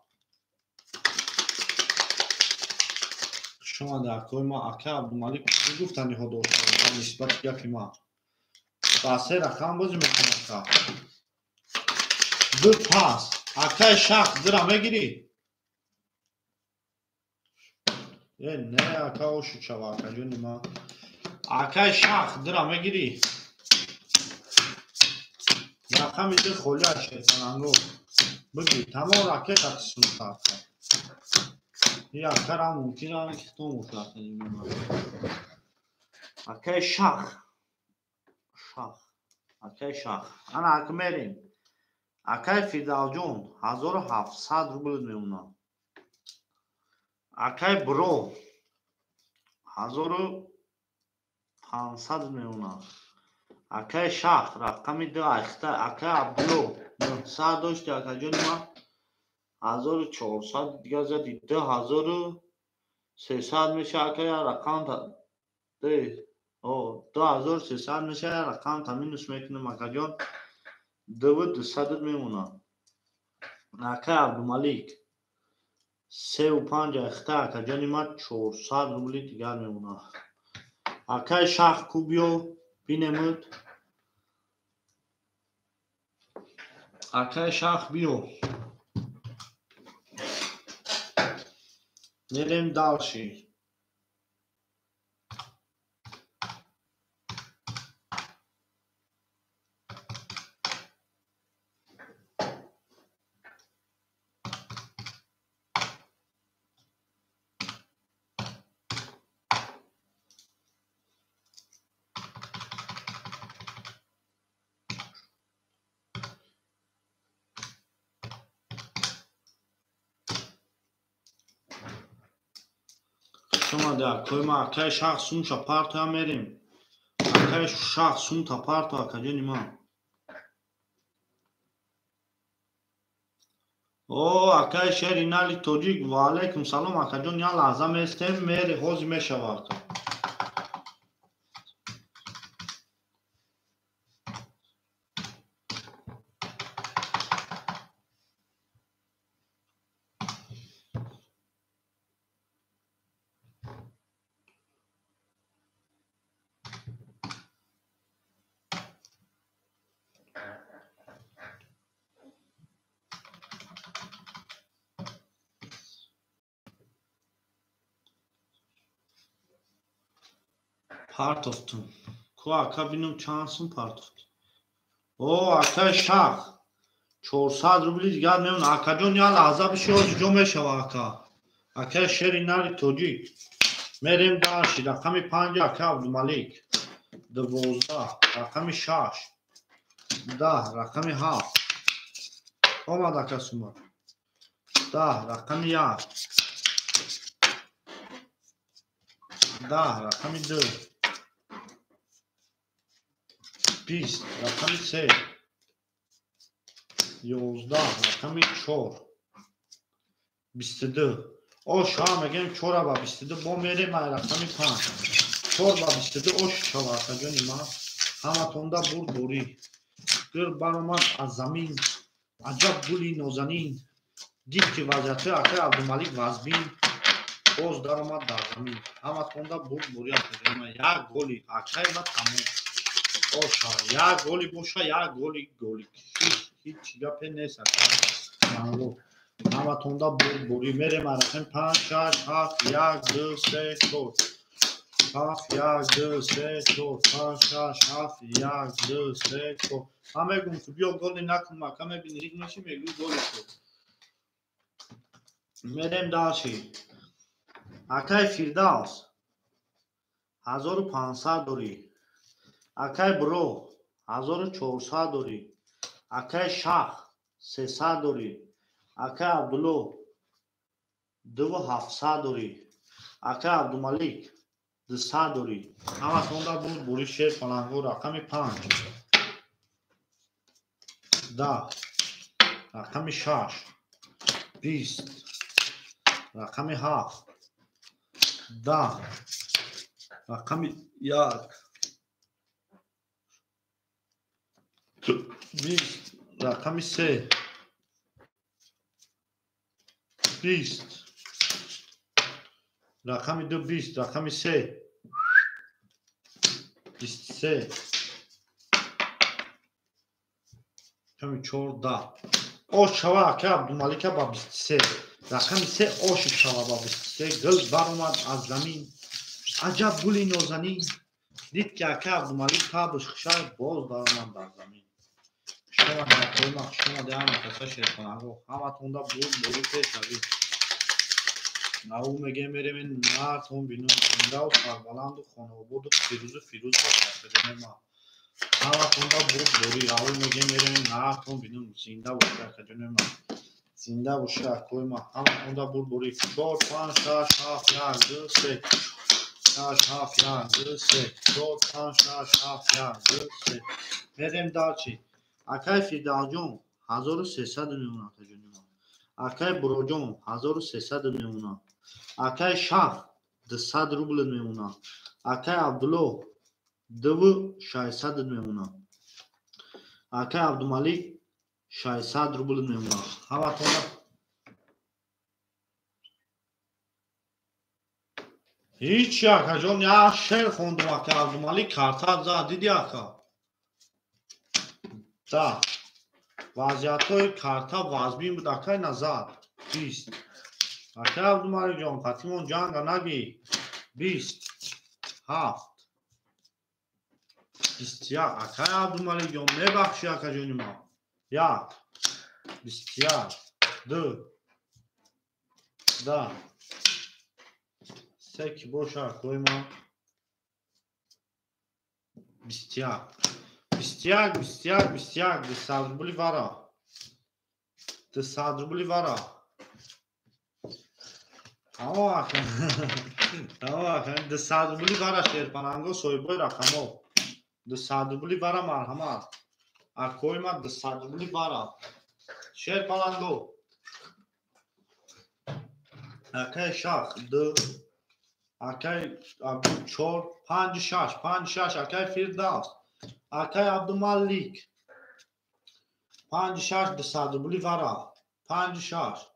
شما در کوی ما اکا عبدالملیک چی گفتنی ها داشت نسبت یکی ما بس سه رقم بازی میکنی اکا دو پاس اکا شخص درا میگیری نه اکا اوشو چوا اکا جونی ما اکا شخص درا میگیری رقم ده خولی شیطانانگو بگی تمام راکت اکسون تا یا اکا را ممکن آنه که تو مفلت نیم اکا شخ اکا شخ انا اکا میریم اکا فیدال جون 1700 روبل میمونه اکا برو 1500 میمونه اکا شخ رقم ده اخته اکا عبدالو 900 داشتی اکا جون ما 1400 دیگه زدی 2300 میشه اکا یا رقم ده 2300 میشه یا رقم تمینش میکنم اکا جون 2200 میمونه اکا عبدالملیک 3 و 5 اخته اکا جون ما 400 روبلی دیگر میمونه اکا شخ کوبیو بینمود اکا شخ بیو میریم دالشی شما در کوی ما اکای شخص سون شپارت هم میریم اکای شخص سون تا پارت اکا جونی ما او اکای شهری نالی توجیک و علیکم سلام اکا جون یا لحظه میستیم میری حوز میشوه اکا part of tun. Ko aka binum chansın part of. O aka şah. 400 рубли دیگر میون آقا جون یا لحظه بشه از جمعه شو آقا آقا شری ناری توجی میریم داشتی رقمی 5 آقا عبدالملیک 12 رقمی 6 10 رقمی 7 آمد آقا سومر 10 رقمی 1 10 رقمی 2 20 رقمی 3 11 رقمی 4 22 o şah megem çora ba 22 bo mere ma raqami 5 4 ba 22 o şava sajoni ma hamatonda buri gir baromad az zamin ajab guli nozanin did ki vaziyati aka Abdulmalik vazbin boz daromad dar zamin hamatonda buri ma ya goli akay ma tamam o şah ya goli boşa ya goli hiç gape nesa mango hamatonda buri mere ma raqam 5 6 7 1 2 3 4 7 1 2 3 4 5 6 7 1 2 3 4 همه گم تو بیا گل نکن مکمه بین ریگ میشی میگو گل شد میرم داشی اکای فیرداس 1500 دوری اکای برو 1400 دوری اکای شاخ 300 دوری اکای عبدالله 2700 دوری اکای عبدالملیک 200 دوری همه تونده بود بوری شیر پلنگو رقم 5 10 رقم 6 20 رقم 7 10 رقم 1 20 رقم 3 20 رقم 2 20 رقم 3 23 رقم 14 o şava ki Abdülmalik ba 23 رقم 3 o şava ba 23 gıl baromad az zamin acab guli nozanin did ki aka Abdülmalik ta bışkışar boz daromad dar zamin şoma da koymak şoma devam etsa şey konago hamatonda bu peşavi ناو میگه میریم این نارتون بینون زنده و سربلند و خانوابود و فیروز باشه بدن ما همه تونده بوری ناو میگه میریم این نارتون بینون زنده باشه بدن ما زنده باشه اکوی ما همه تونده بوری 4 5 6 7 1 2 3 6 7 1 2 3 4 5 6 7 1 2 3 میریم دارچی اکای فیردال جون 1300 میمونه تا جون ما اکای برو جون 1300 میمونه اکای شاه 200 روبل میمونه اکای عبدالله 2600 میمونه اکای عبدالملیک 600 روبل میمونه همه تونه هیچ اکا جان یا شعر خوندم اکای عبدالملیک کارتا زد دیدی اکا دا وضعیت های کارتا وازبین بود اکای نزد 20 اکای عبدالملیک جان قطیمون جانگا نگی 20 7 21 اکای عبدالملیک جان میبخشی اکا جانی ما 1 21 2 10 3 ki boşa koyma 21 200 rubli vara 200 rubli vara tamam akın tamam akın 200 rubli vara şerpanango soyboy rakamo 200 rubli vara marhamat koyma 200 rubli vara şerpanango akay şah 2 akay abdul çor 5 6 akay firdavs akay Abdulmalik 5 6 200 rubli vara 5 6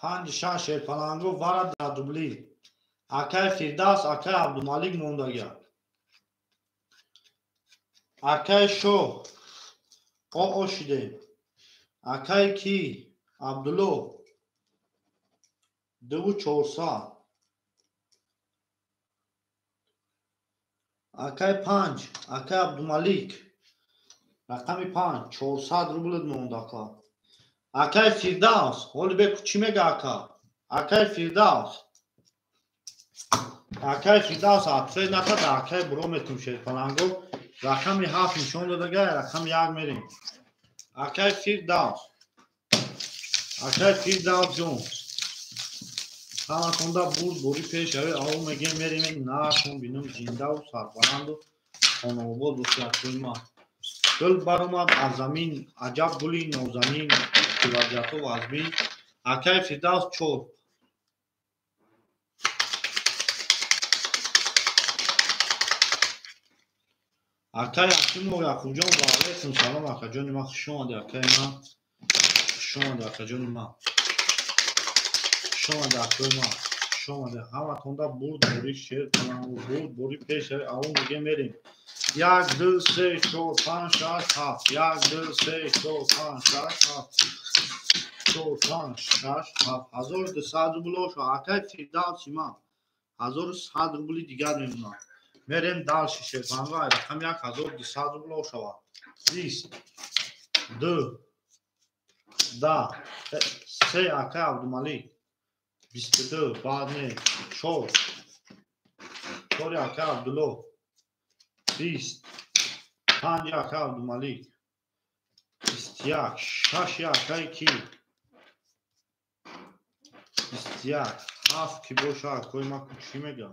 5 6 şerpanango vara 200 rubli akay firdavs akay Abdulmalik mondaga akay şo o şide akay ki Abdullah 2400 акай 5 акай Абдумалик рақами 5 400 рублет монда ака. акай Фирдавс ҳоли беку чӣ мега ака? акай Фирдавс атфе накарда акай буро метум шерпаланго рақами 7 нишон додага рақами 1 мерем. акай Фирдавс ҷон ҳаматонда бурд бори пешавӣ аву мегем мерем наатон бинум зиндаву сарбаланду хонобод боши акои ма. гул баромад аз замин аҷаб гули нозанин вазъияту вазбин. акай Фирдавс 4 акай Акимов Якубҷон ва алайкум салом акаҷони ма хуш омади акаи ма хуш омади акаҷони ма хуш омади акои ма хуш омади ҳаматонда бурд бори шер канаму бурд бори пешави аву меге мерем 1 2 3 4 5 6 7 1 2 3 4 5 6 7 4 5 6 7 1200 рубл шо акай Фирдавси ма 1100 рубли дигар мемонад. мерем далши шерпанга рақам 1200 рубл шавад. 20 2 10 3 акай Абдумалик 22 баъд не 4 акай Абдулло 20 5 акай Абдумалик 21 6 акай ки 21 7 ки боша акои ма чӣ мега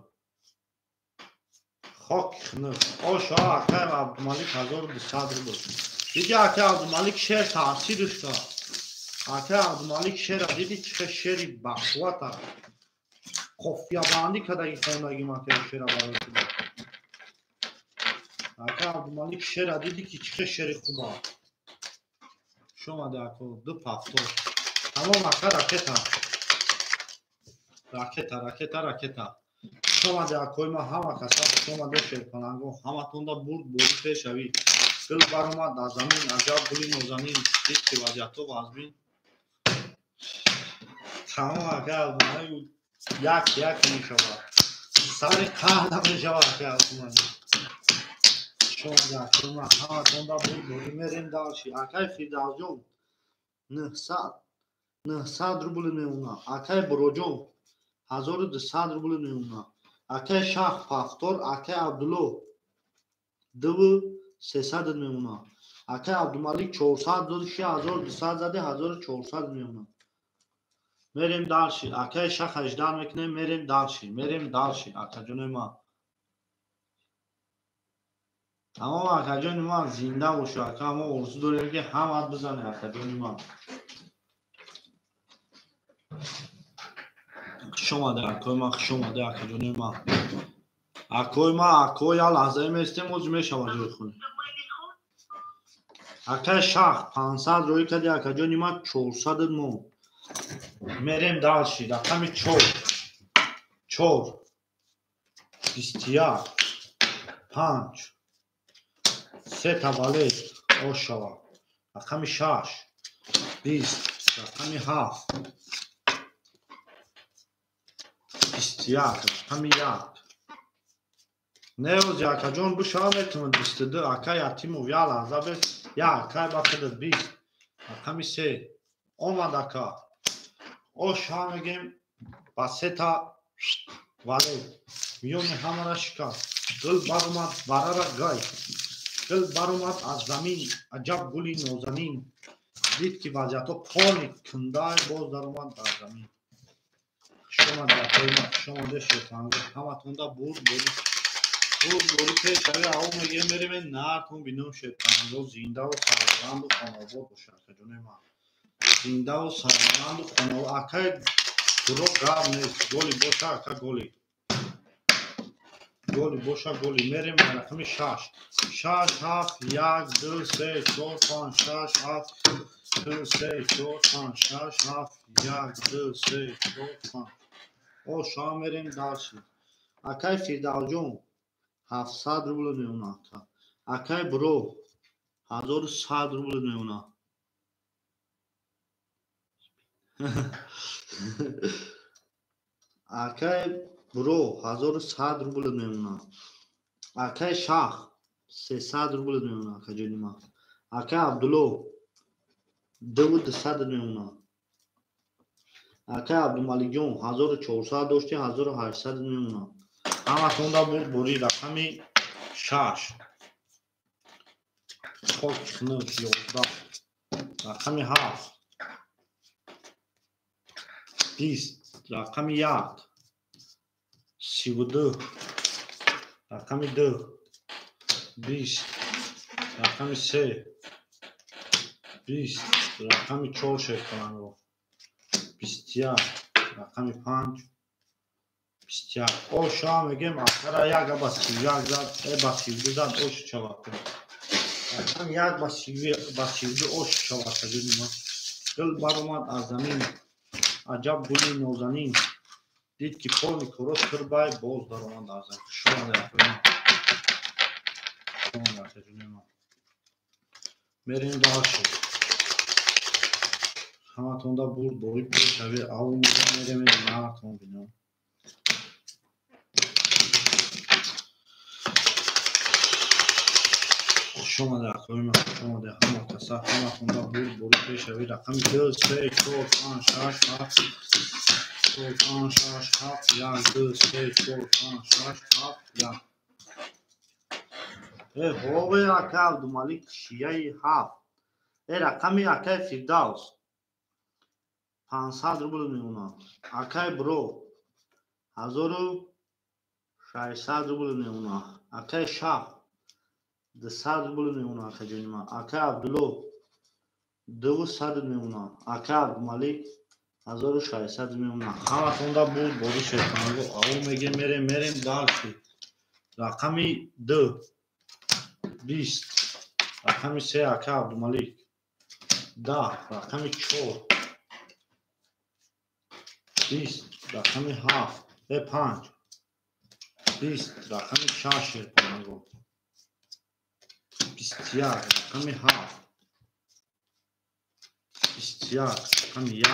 хок хнуф оша акай Абдумалик 1200 рубл. диди акай Абдумалик шер таъсирш ка акай Абдумалик шера диди чӣ шери бахвата қофиябандӣ кадаги хондаги мака шера барои худа. акай Абдумалик шера диди ки чӣ шери хуба шомади ако ду пафтор тамом ака ракета шомади акои ма ҳама каса шомаде шерпаланго ҳаматонда бурд бори пешавӣ гул баромад аз замин аҷаб гули нозанин дидки вазъияту вазбин. тамом акай Абдумалик як мешавад сари қаҳна мешавад акай Абдумалик шомади акои ма ҳаматонда бурд бори мерем далши акай Фирдавсҷон 900 рубл мемонад. акай Буроҷон 1200 рубл мемонад. акай Шах пафтор акай Абдулло 2300 мемонад. акай Абдумалик 400 додиши 1200 зади 1400 мемонад. мерем далши акай Шах 18 мекунем мерем далши акаҷони ма тамом акаҷони ма зинда бошу ака мо орзу дорем ки ҳамат бизане акаҷони ма хуш омаде акои ма хуш омаде акаҷони ма акои ма ако я лаҳзае местем ози мешавад ҷои хуни акай Шах 500 роӣ кади акаҷони ма 400 мон мерем далши рақами 4 21 5 се табалет ошава рақами 6 20 рақами 7 21 рақами 1 неози акаҷон бушава метавонад 22 акай Атимов я лаҳза бес я акай бакадад 20 рақами 3 омад ака оша мегем ба сета вале миёни ҳамара шикаст гул баромад барара гай гул баромад аз замин аҷаб гули нозанин дид ки вазъиятҳо поник кундай боз даромад дар замин. шомаде акои ма шомаде шерпанго ҳаматонда бурд бори пешави аву мегем мерем наатон бинум шерпанго зиндаву сарбаланду хонобод боша акаҷони ма зиндаву сарбаланду хонобод. акай буро гав нест голи боша ака голи боша голи мерем рақами 6 7 1 2 3 4 5 6 7 2 3 4 5 6 7 1 2 3 4 5 оша мерем далши акай Фирдавсҷон 700 рубл мемонад. акай Буро 1100 рубл мемонад. акай Буро 1100 рубл мемонад. Akay Şah 300 ruble میمونه کجولی ما. Akay عبدالله 2200 میمونه. Akay عبدالمالی جون 1400 داشتی 1800 میمونه. همتون دا بود بوری رقمی 6 خود نوش 11 رقمی 7 20 رقمی 1 32 رقمی 2 20 رقمی 3 20 رقمی 4 شکل کنم رو 21 رقمی 5 21 اوش هم میگم آخر یک بسیوی یک زد بسیوی زد اوش چواب کنم رقم یک بسیوی اوش چواب کنم دل برامد از زمین عجب گلی نوزنین دید که پول کرد کربای باز برامد از زمین شما در کنم شما در کنم میریم داشت همه تونده بود بایی پول شوی او میریم نه تون بینم شما در کنم شما در همه تصف همه تونده بود بایی پول شوی رقم 2 3 4 5 6 7 4 5 6 7 1 2 3 4 5 6 7 1 هوی اکل دو مالیک شیعه 7 رقمی اکل فیردوس 500 روبل میمونه. اکای برو 1600 روبل میمونه. اکای شاه 200 روبل میمونه. اکای جنیما اکای عبدالله 200 میمونه. اکای عبدالمالیک 1600 میمونه. همه تونده بود بودی شیطانگو او میگه میریم دالشی رقمی 2 20 رقمی 3 اکای عبدالمالیک 10 رقمی 4 20 رقمی 7 5 20 رقمی 6 پناهگو 21 رقمی 7 21 رقمی 1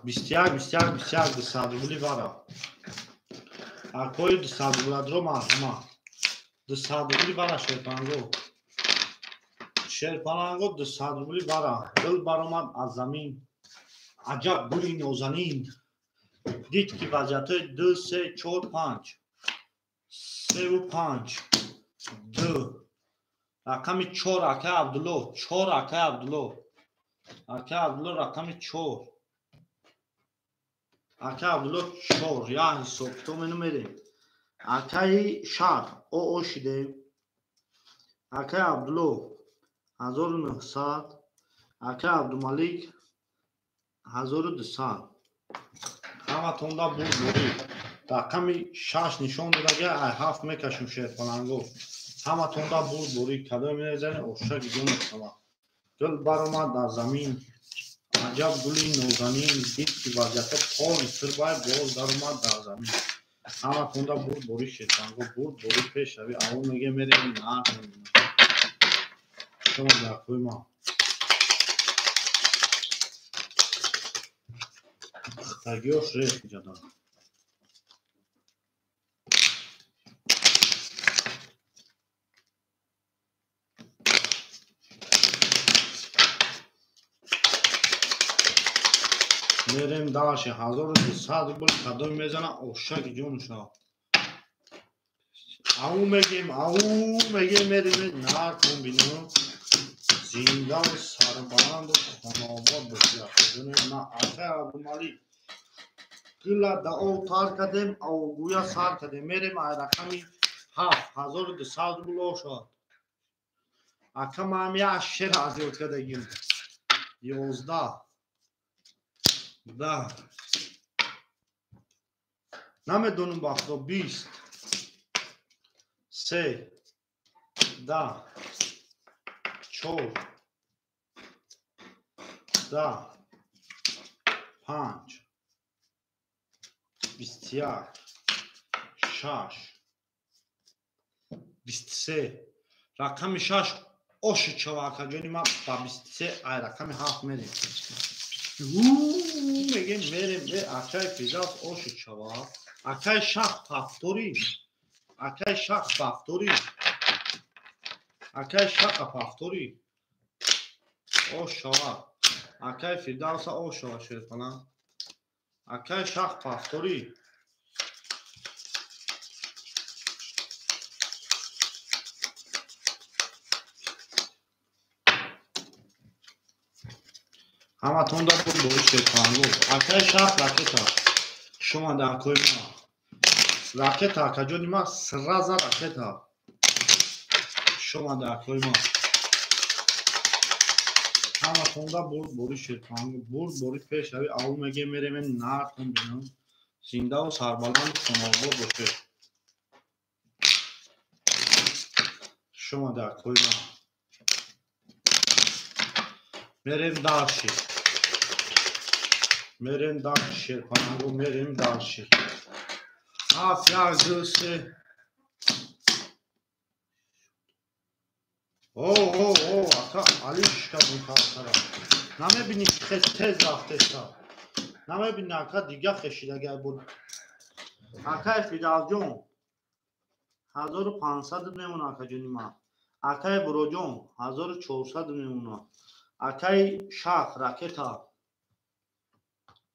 21 دستادولی بارا اکوی دستادولی درو ماهما دستادولی بارا شیرپانگو دستادولی بارا دل برامد از زمین عجب گلی نوزنین دید که وضعیت 2 3 4 5 3 و 5 2 رقم 4 اکای عبدالله 4 اکای عبدالله رقم 4 اکای عبدالله 4 یا حساب تو منو میره اکای شهر او شده اکای عبدالله 1900 اکای عبدالمالیک 1200 همه تونده بود بودی رقمی 6 نشون دیگه 7 میکشم شیرپانگو همه تونده بود بودی کدو میزنه اوشک جون شما دل برامد در زمین عجب گلی نوزنین دید که وضعیت پول سربای باز درامد در زمین همه تونده بود بودی شیرپانگو بود بودی پیش شوی او میگه میریم نه شما در کوی ما تگیوش ریخ جدا میریم داشت 1200 روبل کدو میزنه اوشک جونشا او میگیم میریم نه کن بینم زنده و سربلند و خانواد بسیار نه اکای عبدالمالی گله دا او تار کدیم او گویا سار کدیم میریم رقمی 7200 روبل او شد اکم همی اشیر ازیوت کدگیم 11 10 نمیدونم باختا 20 3 10 4 10 5 21 6 23 رقم 6 اوش چواکا جونی ما با 23 ای رقم 7 میریم میگیم میریم به اکای فیزاف اوش چواک Акай шах пафтори. Акай шах пафтори. Акай шаха пафтори. Ошава. Акай фидавса ошава шерпана. Акай шах пафтори. ҳаматон дар буд боиш шерпангу. Акай шах ракета. Шума дар кӯи ма. Ракета акаҷони ма сраза ракета. Шума дар кӯи ма. ҳаматон дар буд бори шерпангу. Буд бори пешави аву меге меремен нартон бинам. Зиндаву сарбаланд хонобод боше. Шума дар кӯи ма. Мерем дарши. Мерем дарши шерпангу. Мерем дарши. ҳафт як ду се. Ака алишка бунтартара. Намебини тез рафтеста. Намебини ака дига хешидагай буд. Акай фидавҷон 1500 мемона акаҷони ма. Акай буроҷон 1400 мемона. Акай шах ракета.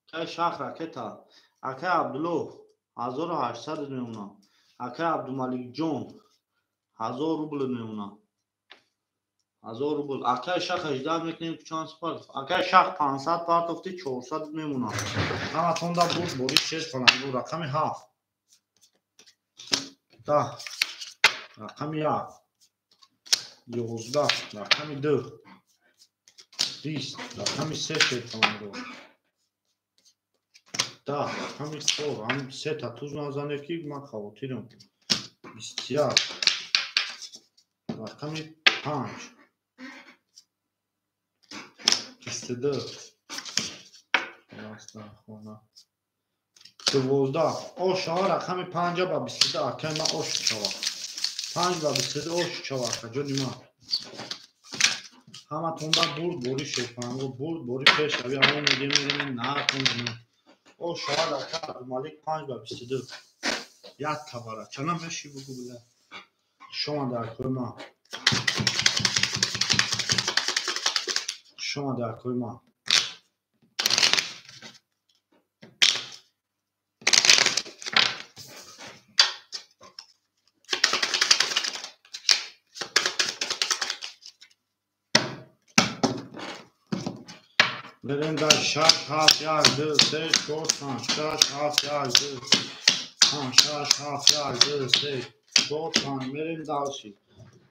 Акай шах ракета. Акай Абдулло 1800 мемона. Акай Абдумаликҷон 1000 рубл мемона. 1000 рубл. Акай шах 18 мекунем чанд спарт. Акай шах 500 партофти 400 мемона. ҳаматон дар буд бори чез конанду рақами 7. 10. рақами 1. 11. рақами 2. 20. рақами 3 чез конанду. 10. рақами 4. ҳам се та туз назане ки ман хавотирам. 21. рақами 5. 22. 12. ошава рақами 5 ба 22. акай ма ош шава. 5 ба 22 ош шава акаҷони ма. ҳаматон дар бурд бори шерпангу. бурд бори пешави ҳамо меге мерем нартон бинам. ошава акай Абдумалик 5 ба 22. як кабара. Чана меши бугу била. Шума дар кӯи ма. Шума дар кӯи ма. Берем дар 6 7 1 2 3 4 5 6 7 1 2 5 6 7 1 2 3 4 5 мерем далши.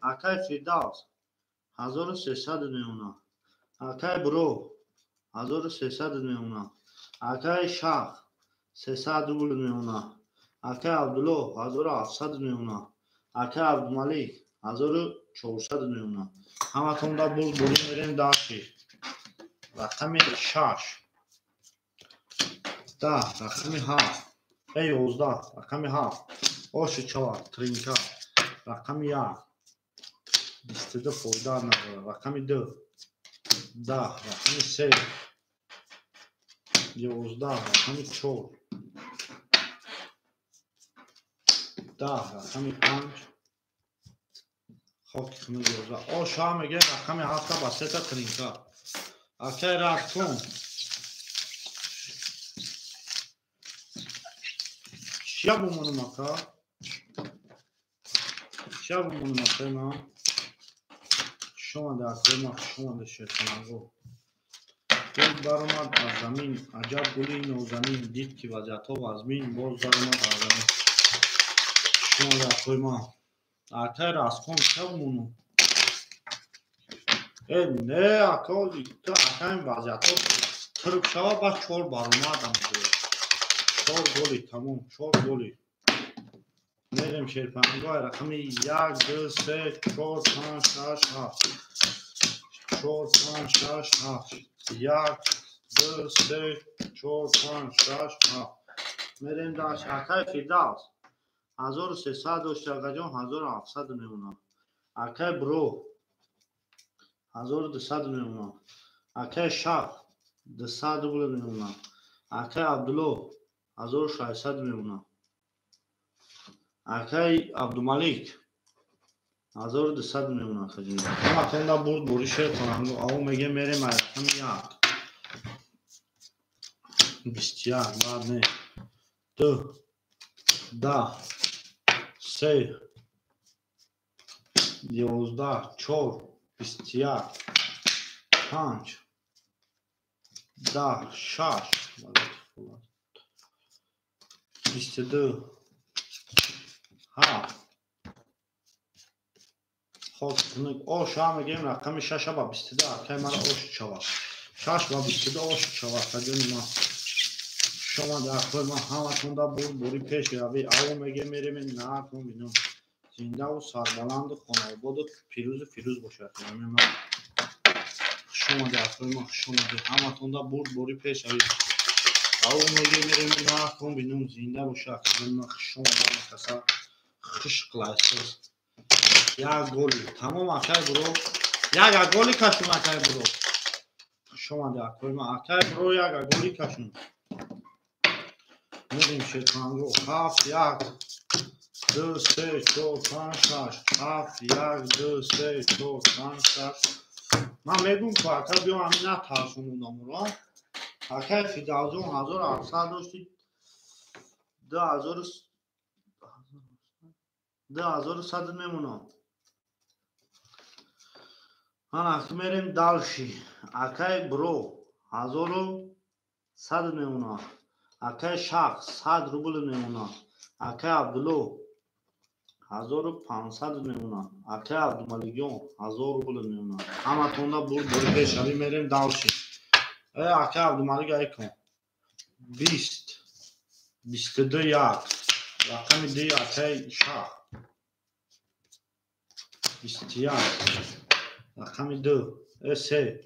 акай фирдавс 1300 мемона. акай буро 1300 мемона. акай шах 300 рубл мемона. акай Абдулло 1700 мемона. акай Абдумалик 1400 мемона. ҳаматон дар буд бори мерем далши. рақами 6. 10. рақами 7. 11. рақами 7. оши чава тринка. рақами 1. 22 фойда надора. рақами 2. 10. рақами 3. 11. рақами 4. 10. рақами 5. хоки хуни 11. ошава мегем рақами 7 ба 3 тринка. акай рахтон чия бумонам ака. чия бумонам акай ма. шума дар кӯи ма. шума дар шерпангу. гул баромад аз замин. аҷаб гули нозанин. дид ки вазъиятҳо вазмин. боз даромад аз замин. шума дар кӯи ма. акай раскон чия бумонам. не акози то акаи вазъиятҳо турк шава ба 4 баромадам. 4 голи тамом. 4 голи. мерем шерпангои рақами 1 2 3 4 5 6 7. 4 5 6 7. 1 2 3 4 5 6 7. мерем даш акай фирдавс 1300 дошти акаҷон 1700 мемона. акай буро 1200 мемона. акай шах 200 рубл мемона. акай Абдулло 1600 мемона. Akay Abdumalik 1200 میمونه خجیم. اما توندا برد بوری شیر کنم او میگه میریم رقم یک 21 بعد نه 2 10 3 11 4 21 5 10 6 22 7 خب اوش هم میگیم رقم 6 با 22 که مرا اوش شود 6 با 22 اوش شود خجون ما شما در خود ما همتون دا بوری پیش روی او میگه میریم این نهارتون بینم زنده و سربلند و خانواد و پیروز باشه شما در خود ما شما همتون دا بوری پیش روی او میگه میریم این نهارتون بینم زنده باشه شما دا مخصر خش قلایسوز یک گولی تمام اکای برو یک گولی کشون اکای برو شما در خود ما اکای برو یک گولی کشون میریم شیطان رو 7 1 2 3 4 5 6 7 1 2 3 4 5 6 من میگم که اکا بیام همین نترسونم را اکا فیدازون 1700 داشتی 2100 میمونم من اکا میریم دالشی اکای برو 1100 میمونم اکای شخص 100 روبل میمونم اکای عبدالو 1500 میمونم اکای عبدالملیگیون 1000 روبل میمونم همه تونده بوری پیش روی میریم دالشی اکای عبدالملیگ ای کن 20 22 1 رقم دی اکای شخ 21 رقم 2 3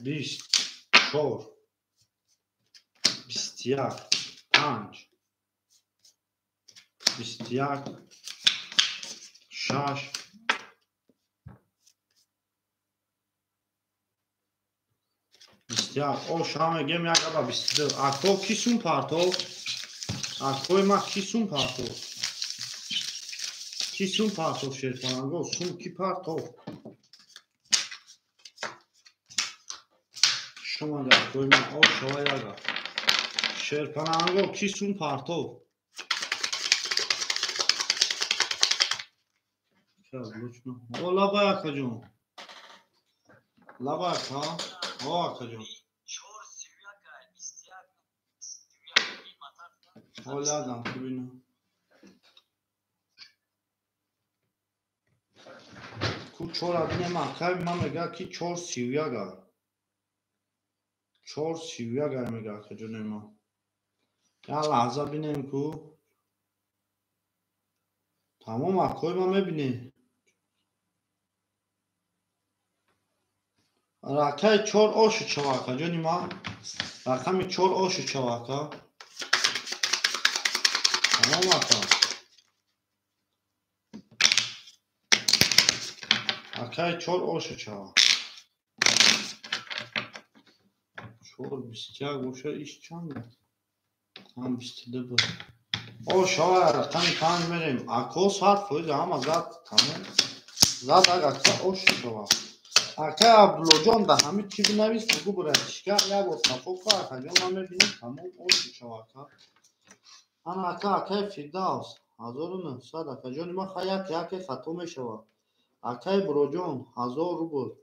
24 21 5 21 6 21 او شام گیم یک با 22 اکو کیسون پارتو اکوی ما کیسون پارتو شیطان گو سون کی پارتو شما در کوی ما او شما یاگا شیرپنانگو کیسون پارتو او لابا یکا جون لابا یکا او یکا جون او لادم ببینم کو چور ادنه ما کای ما میگه کی 431 431 میگه که جون ما یا لحظه بینیم کو تمام اکوی ما میبینی رکای 4 اوشو چواکا جونی ما رقم 4 اوشو چواکا تمام اکا اکای 4 اوشو چواکا 4 21 بوشه ایش چند هم 22 بود او شوار رقم 5 میریم اکو ساعت فویده هم زد تمام زد اکا اوشو چواکا اکای عبدالله جان ده همه چی بنویس بگو برشگر یا با صفو که اکا جان ما میبینیم تمام اوشو چواکا انا اکای فیرداوس 1900 اکا جان ما خیلی یک خطو میشود اکای برو جان 1000 روبل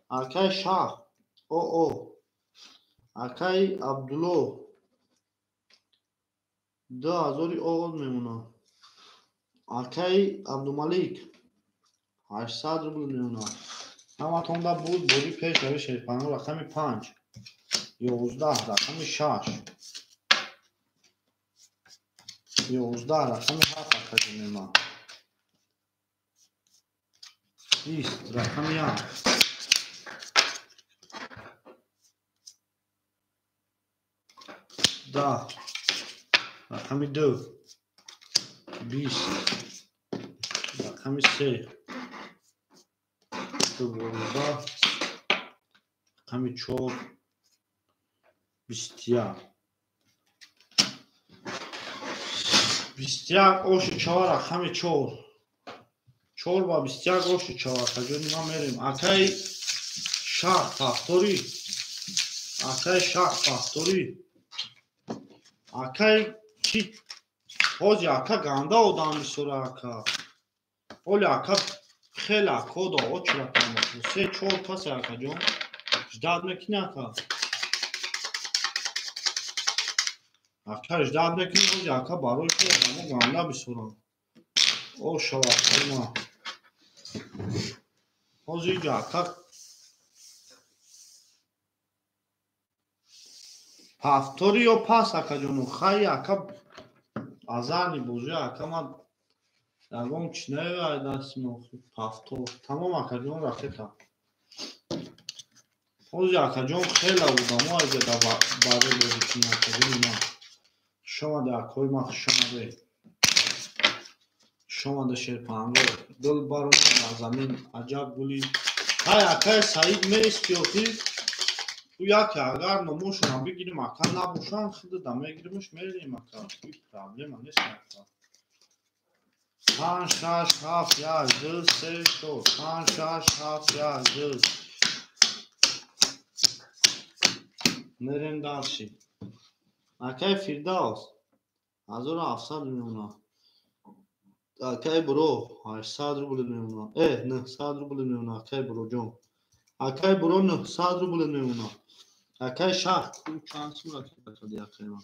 اکای شاه او اکای عبدالله 2000 اوغل میمونه اکای عبدالملیک 800 روبل میمونه همه تونده بوری پیش روی شیطان رقم 5 11 رقم 6 11 رقم 7 اکا جان ما 20 رقم 1 10 رقم 2 20 رقم 3 12 رقم 4 21 21 اوش 4 رقم 4 4 با 21 اوش 4 کجا ما میریم اکای شاه فاکتوری اکای شاه فاکتوری اکای چی حاجی اکا گنده آدم میسوره اکا ولی اکا خیلی اکا دا اوچ رقم 3 4 پس اکا جون اجداد میکنه اکا اکا اجداد میکنه حاجی اکا باروی که آدم گنده میسوره او شواخ ما حاجی جا اکا فاکتوری و پس اکا جون خیلی اکا ازانی بوزی اکا ما درگم چنه وای دست موخی پافتور تمام اکا جون رفتا حاجی اکا جون خیلی بودم ما اگه دا باره بودی کنی اکا جون ما شما ده اکای ما شما ده شرپانگو دل بارو ما زمین عجب گولی های اکای سعید میستی اخی تو یکی اگر نموشون بگیریم اکا نبوشن خود دمه گیریمش میریم اکا توی پرابلم نیست اکا 5 6 7 1 2 3 4 5 6 7 1 2 میریم دارشی اکای فیرداوس 1700 میمونه اکای برو 800 روبل میمونه 900 روبل میمونه اکای برو جون اکای برو 900 روبل میمونه اکای شهر کل چند سوره که دی اکای ما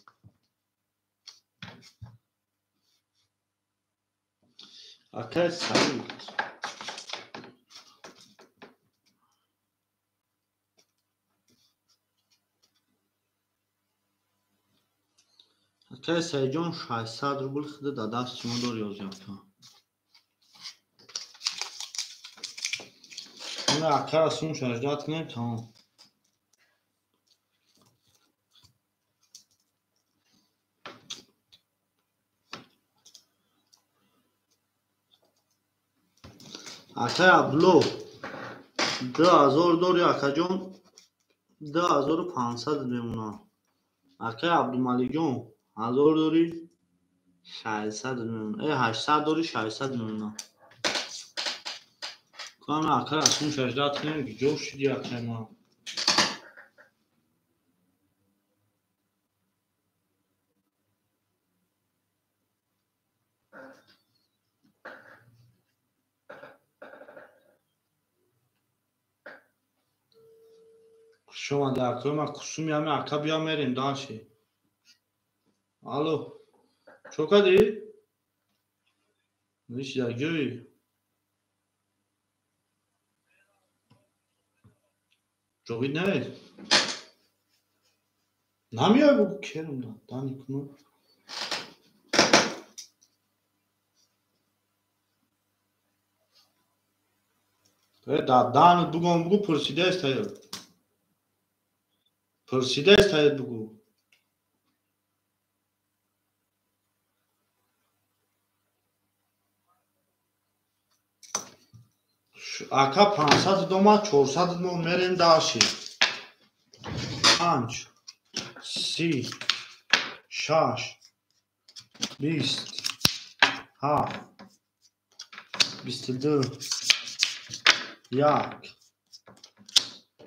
اکای سعید اکای سعید جون 600 روبل خود دا دست شما داری آزیاتا اون اکای اسون شجدات کنیم تمام اکای عبدالو 2000 داری اکا جون 2500 میمونه اکای عبدالمالی جون 1000 داری 600 میمونه 800 داری 600 میمونه کنم اکای اسون شجدات کنیم که جوش شدی اکای ما شما در اکای ما کسومی همه اکا بیا میریم داشی الو چو کدی؟ نیش در جوی جوی نیست نمیای بگو کرم دا دانی کنو دانت بگو پرسیده است پرسیده است بگو اکا 500 دوما 400 دو میریم داشی 5 30 6 20 7 22 1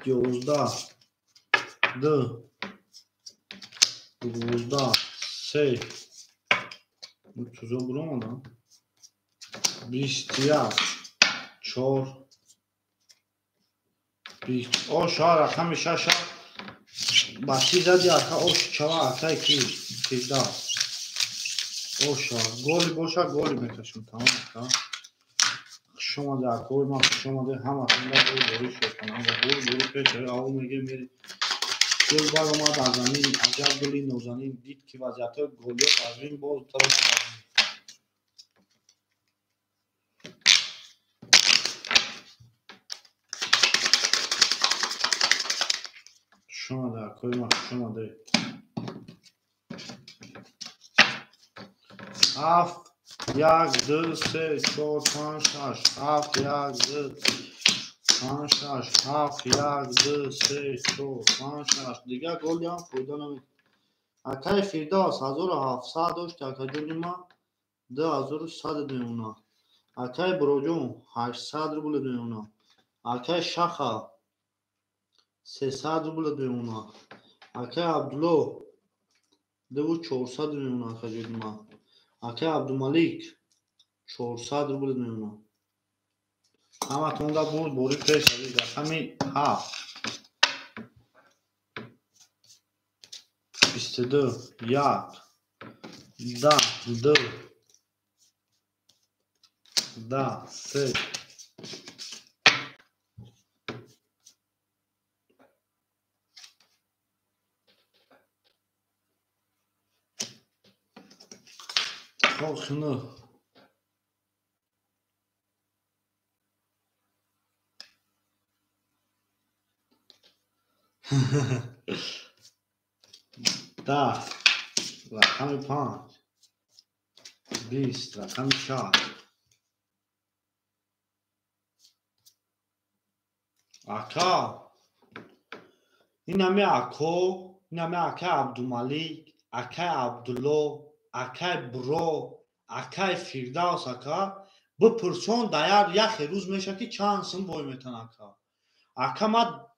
11 2 12 3 30 برام 21 4 20 او شهر رقم 6 باشی زدی اکا او چوا اکا کی پیدا او شهر گولی بوشا گولی میکشم تمام اکا شما در کوی ما شما ده هم اکنده بوری شد کنم و بوری پیچه آو میگه میری گل بار ما در زمین عجب گلی نوزنین دید که وضعیت گلی قضوین باز تر ما شما در کوی ما شما ده 7 1 2 3 4 5 6 7 1 2 5 6 7 1 2 3 4 5 6 دیگه گل هم پیدا نمید اکای فیرداس 1700 داشت اکا جولی ما 2100 میمونه. اکای بروجون 800 روبل میمونه. اکای شخا 300 روبل میمونه. اکای عبدالله 2400 میمونه. اکای جدیما اکای عبدالملیک 400 روبل میمونه. همه تونده بود بوری پیش شدید. همین 7 22 1 10 2 10 3 خب نه ده رقم 5 20 رقم 4 اکا این همه اکو این همه اکا عبدالملیک اکا عبدالله اکا برو اکا فیردوس اکا بپرسون دیار یک روز میشه که چند سم بای میتن اکا ما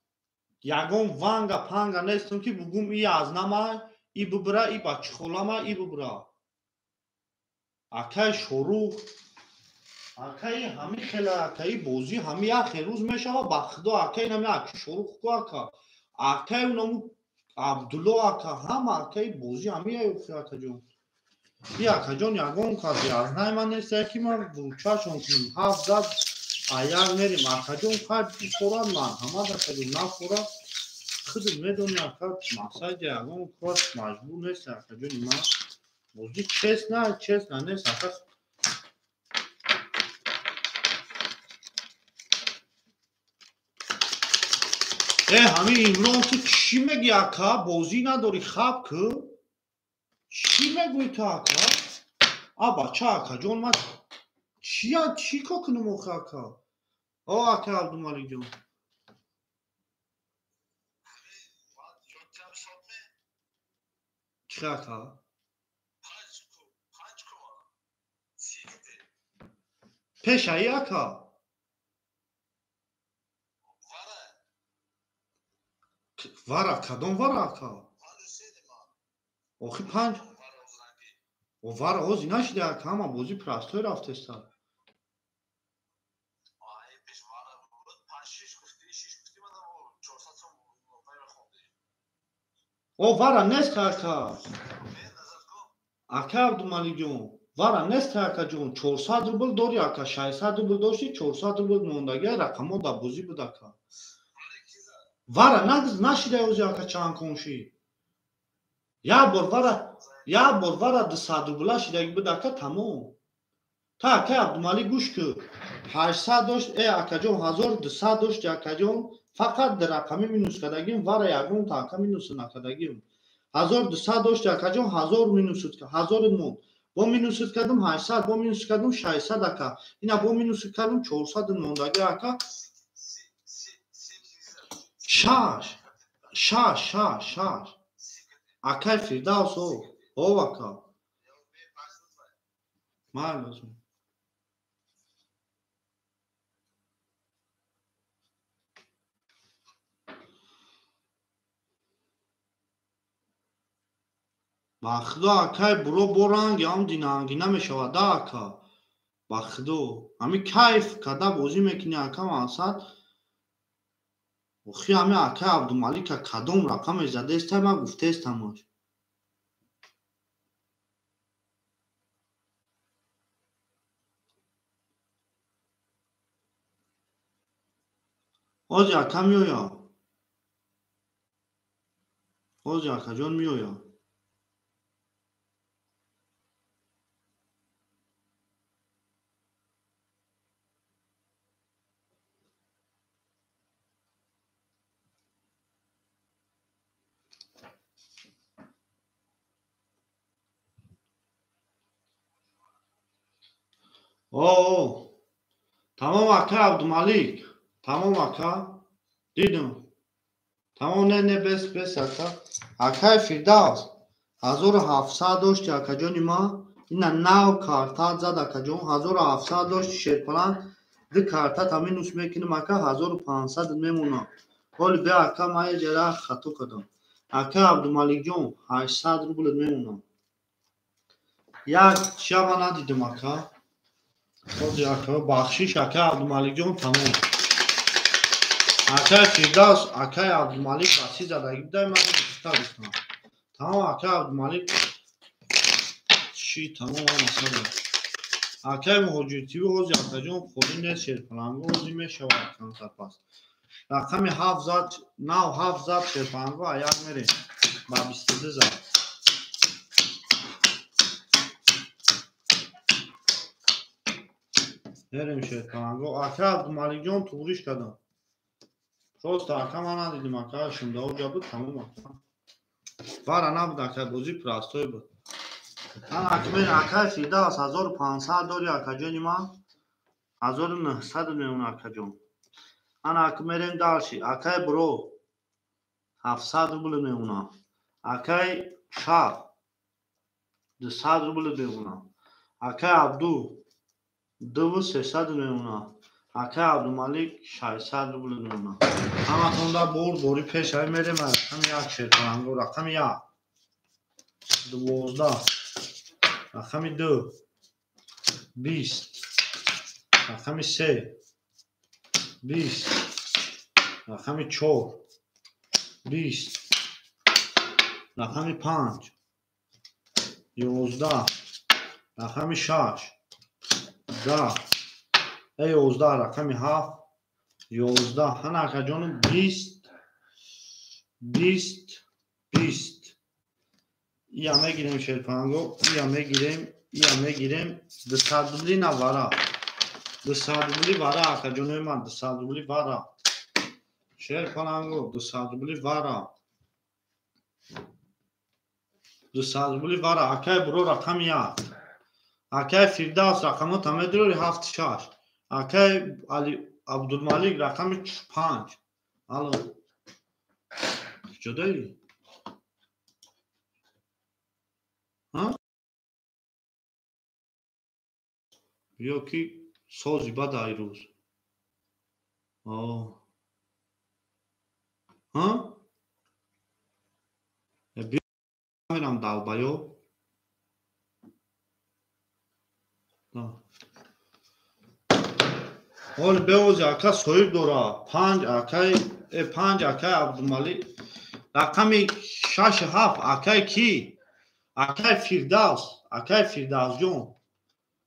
یگون وانگا پانگا نیستم که بگم ای از نمای ای ببرا ای بچه خولما ای ببرا اکای شروع اکای همی خیلی اکای بازی همی یک روز میشه و بخدا اکای نمی اکی شروع کو اکا اکای اونمو عبدالله اکا هم اکای بازی همی ایوخی اکا جون ای اکا جون یگون کسی از نای من نیست یکی من بروچاشون کنیم 7 زد ایار میریم اکا جون خواهی بخورن من همه اکا جون نخورن خودت میدونی اکا مساید یگون کار مجبور نیست اکا جون من بازی چیست نه نیست اکا همین امران تو چی میگی اکا بازی نداری خواب که چی میگوی تو اکا بچه اکا جون من چی که کنم اخه اکا اکا عبدالملیک جون چی اکا پیشه ای اکا وره کدام وره اکا آخی 5 وره آزی نشده اکا همه بازی پرستوی رفته است وره نیست اکا اکا عبدالملیک جون وره نیست اکا جون 400 روبل داری اکا 600 روبل داشتی 400 روبل موندگی رقم ها در بازی بود اکا وره نشده اوزی اکا چند کنشی یا بار وره 200 روبله شده بود اکا تمام تا اکا عبدالملیک گوش که 800 داشت اکا جون 1200 داشت اکا جون فقط در رقمی مینوس کدگیم وره یگون تا اکا مینوس نکدگیم 1200 داشت اکا جون 1000 مینوسید که 1000 موند با مینوسید کدم 800 با مینوسید کدم 600 اکا اینا با مینوسید کدم 400 موندگی اکا شاش اکای فیردوس او اکا معلوم بخدا اکای برو رنگ هم دینانگی نمیشود اکا بخدا همی کیف کده بازی میکنی اکا مقصد اخی همی اکا عبدالملیک کدام رقم زده است من گفته استماش آجی اکا میویا آجی اکا جان میویا تمام اکا عبدالملیک تمام اکا دیدم تمام نه بس اکا اکای فیردوس 1700 داشتی اکا جانی ما اینا نو کارتا زد اکا جون 1700 داشت شیرپلان ده کارتا تامین نوش میکنیم اکا 1500 میمونه ولی به اکا ما یه جره خطو کردم اکا عبدالمالک جون 800 روبل میمونه یک شب ندیدم اکا خود اکا بخشیش اکا عبدالمالک جون تمام اکا فیردوس اکا عبدالمالک بسی زدگی بده من بیشتر بستم تمام اکا عبدالمالک چی تمام هم اصلا اکا مهاجرتی و حوزی اکا جون خودی نیست شیرپلانگو حوزی میشه و اکا سرپاس رقم 7 نو 7 شیرپلانگو ایک میره با 22 زد میریم شیرپلانگو اکا عبدالمالک جون توریش کردم راست اکا من ندیدیم اکا شونده و جا بود تمام اکا بارا نبود اکا بازی پراستوی بود من اکا میره اکا فیردوس 1500 داری اکا جونی ما 1900 میمونه اکا جون من اکا میریم دارشی اکا برو 700 روبل میمونه اکا شاب 200 روبل میمونه اکا عبدو 2300 میمونه اکا عبدالمالک 600 روبل میمونه همه تونده بوری پیش های میریم رقم یک شیرپلانگو رقم یک 12 رقم 2 20 رقم 3 20 رقم 4 20 رقم 5 11 رقم 6 10 11 رقم 7 11 هن اکا جانم 20 20 20 یا میگیریم شیرپلانگو یا میگیریم 200 روبلی نوارا 200 روبلی وارا اکا جانم من 200 روبلی وارا شیرپلانگو 200 روبلی وارا 200 روبلی وارا اکا برو رقم 1 اکا فیردوس رقمو تمه داری 76 اکا عبدالمالک رقم 5 الو کجایی ها بیا کی سازی بد ایروز آه ها بیا میرم دلبایو حال بیوزی اکا صحیب دورا 5 اکا عبدالمالک رقم 6 7 اکا کی اکا فیردوس جون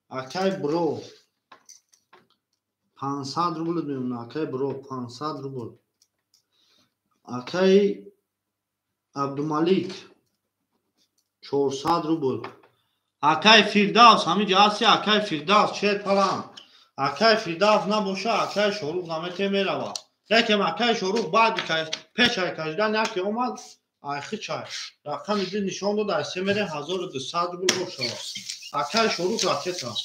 اکا برو 500 روبل میمونه اکا برو 500 روبل اکا عبدالمالک 400 روبل اکا فیردوس همینجا هستی اکا فیردوس شیرپلان اکا فیردوس نباشه اکا شروع نمیته میروا لیکن اکا شروع بعد که پیش کشیدن یکی اومد آخی چای رقم دی نشان داد دسته میره 1200 روبل رو شد اکا شروع راکت ها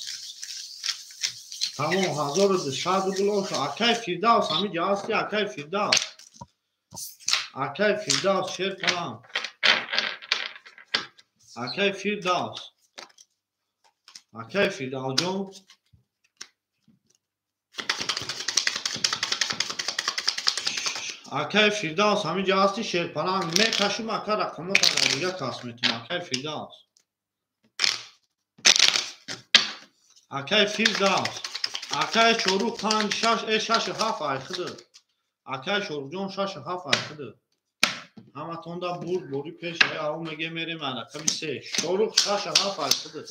تمام 1200 روبل رو شد اکا فیردوس همینجا هستی اکا فیردوس شیرپلان اکا فیردوس جون اکا فیردوس همینجا هستی شیرپلان میکشیم اکا رقمو تا دیگه کاس میتونم اکا فیردوس اکا شروع 5 6 7 ایخده اکا شروع جون 6 7 ایخده همه تونده بوری پیش او میگه میریم رقم 3 شروع 6 7 ایخده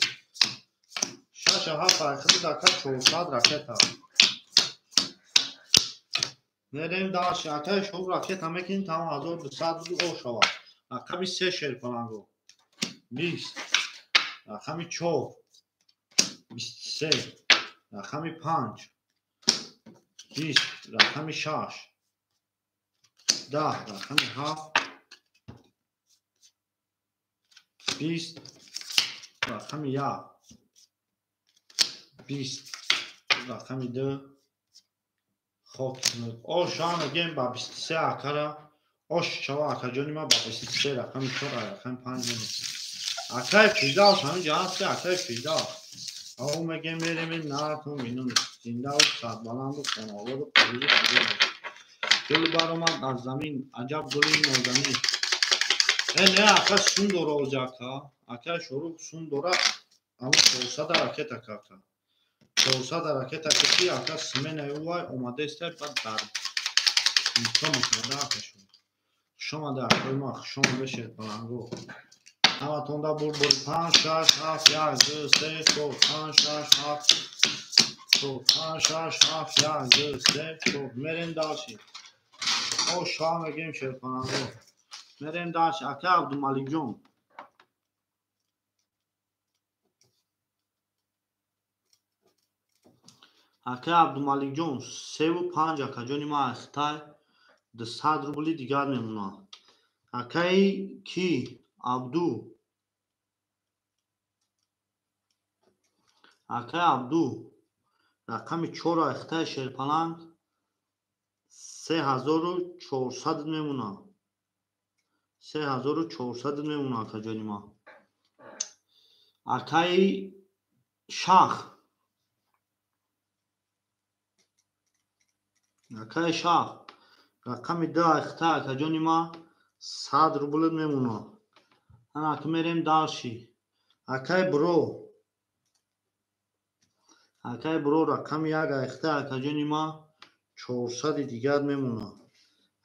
6 7 ایخده اکا 400 راکت ها میریم داشت اکا شروع راکت ها میکنیم تمام 1200 رو شود رقم 3 شیرپلانگو 20 رقم 4 23 رقم 5 20 رقم 6 10 رقم 7 20 رقم 1 20 رقم 2 خب آشان گیم با 23 اکا را آش شوا اکا جانی ما با 23 رقم 4 رقم 5 Akay Firdavs همین جا هست که اکای Firdavs او میگه میریم این نهرتون بینون زنده و سربلند و خانواده و پریز خیلی گل برآمد از زمین عجب گلی نازنین نه اکای سون دوره اوزاکا اکای شروع سون دوره اما 400 رکت اکاکا 400 رکت اکاکی اکای سمن ایوای اومده است بعد در شما مکمده اکاشون شما در اکای ما شما بشه بلنگو همتون دا بول بول 5 6 7 1 2 3 4 5 6 7 4 5 6 7 1 2 3 4 مریم داشی او شام میگیم شرپنانگو مریم داشی اکا عبدالملیک جون اکا عبدالملیک جون 3 و 5 اکا جونی ما اختای 200 روبلی دیگر میمونه اکای کی عبدو اکای عبدو رقم 4 اختای شرپنانگ 3400 میمونه 3400 میمونه اکا جانی ما اکای شاخ اکای شاخ رقم 10 اختای اکا جانی ما 100 روبل میمونه انا اکا میریم داشی اکای برو رقم 1 اختای اکا جانی ما 400 دیگر میمونه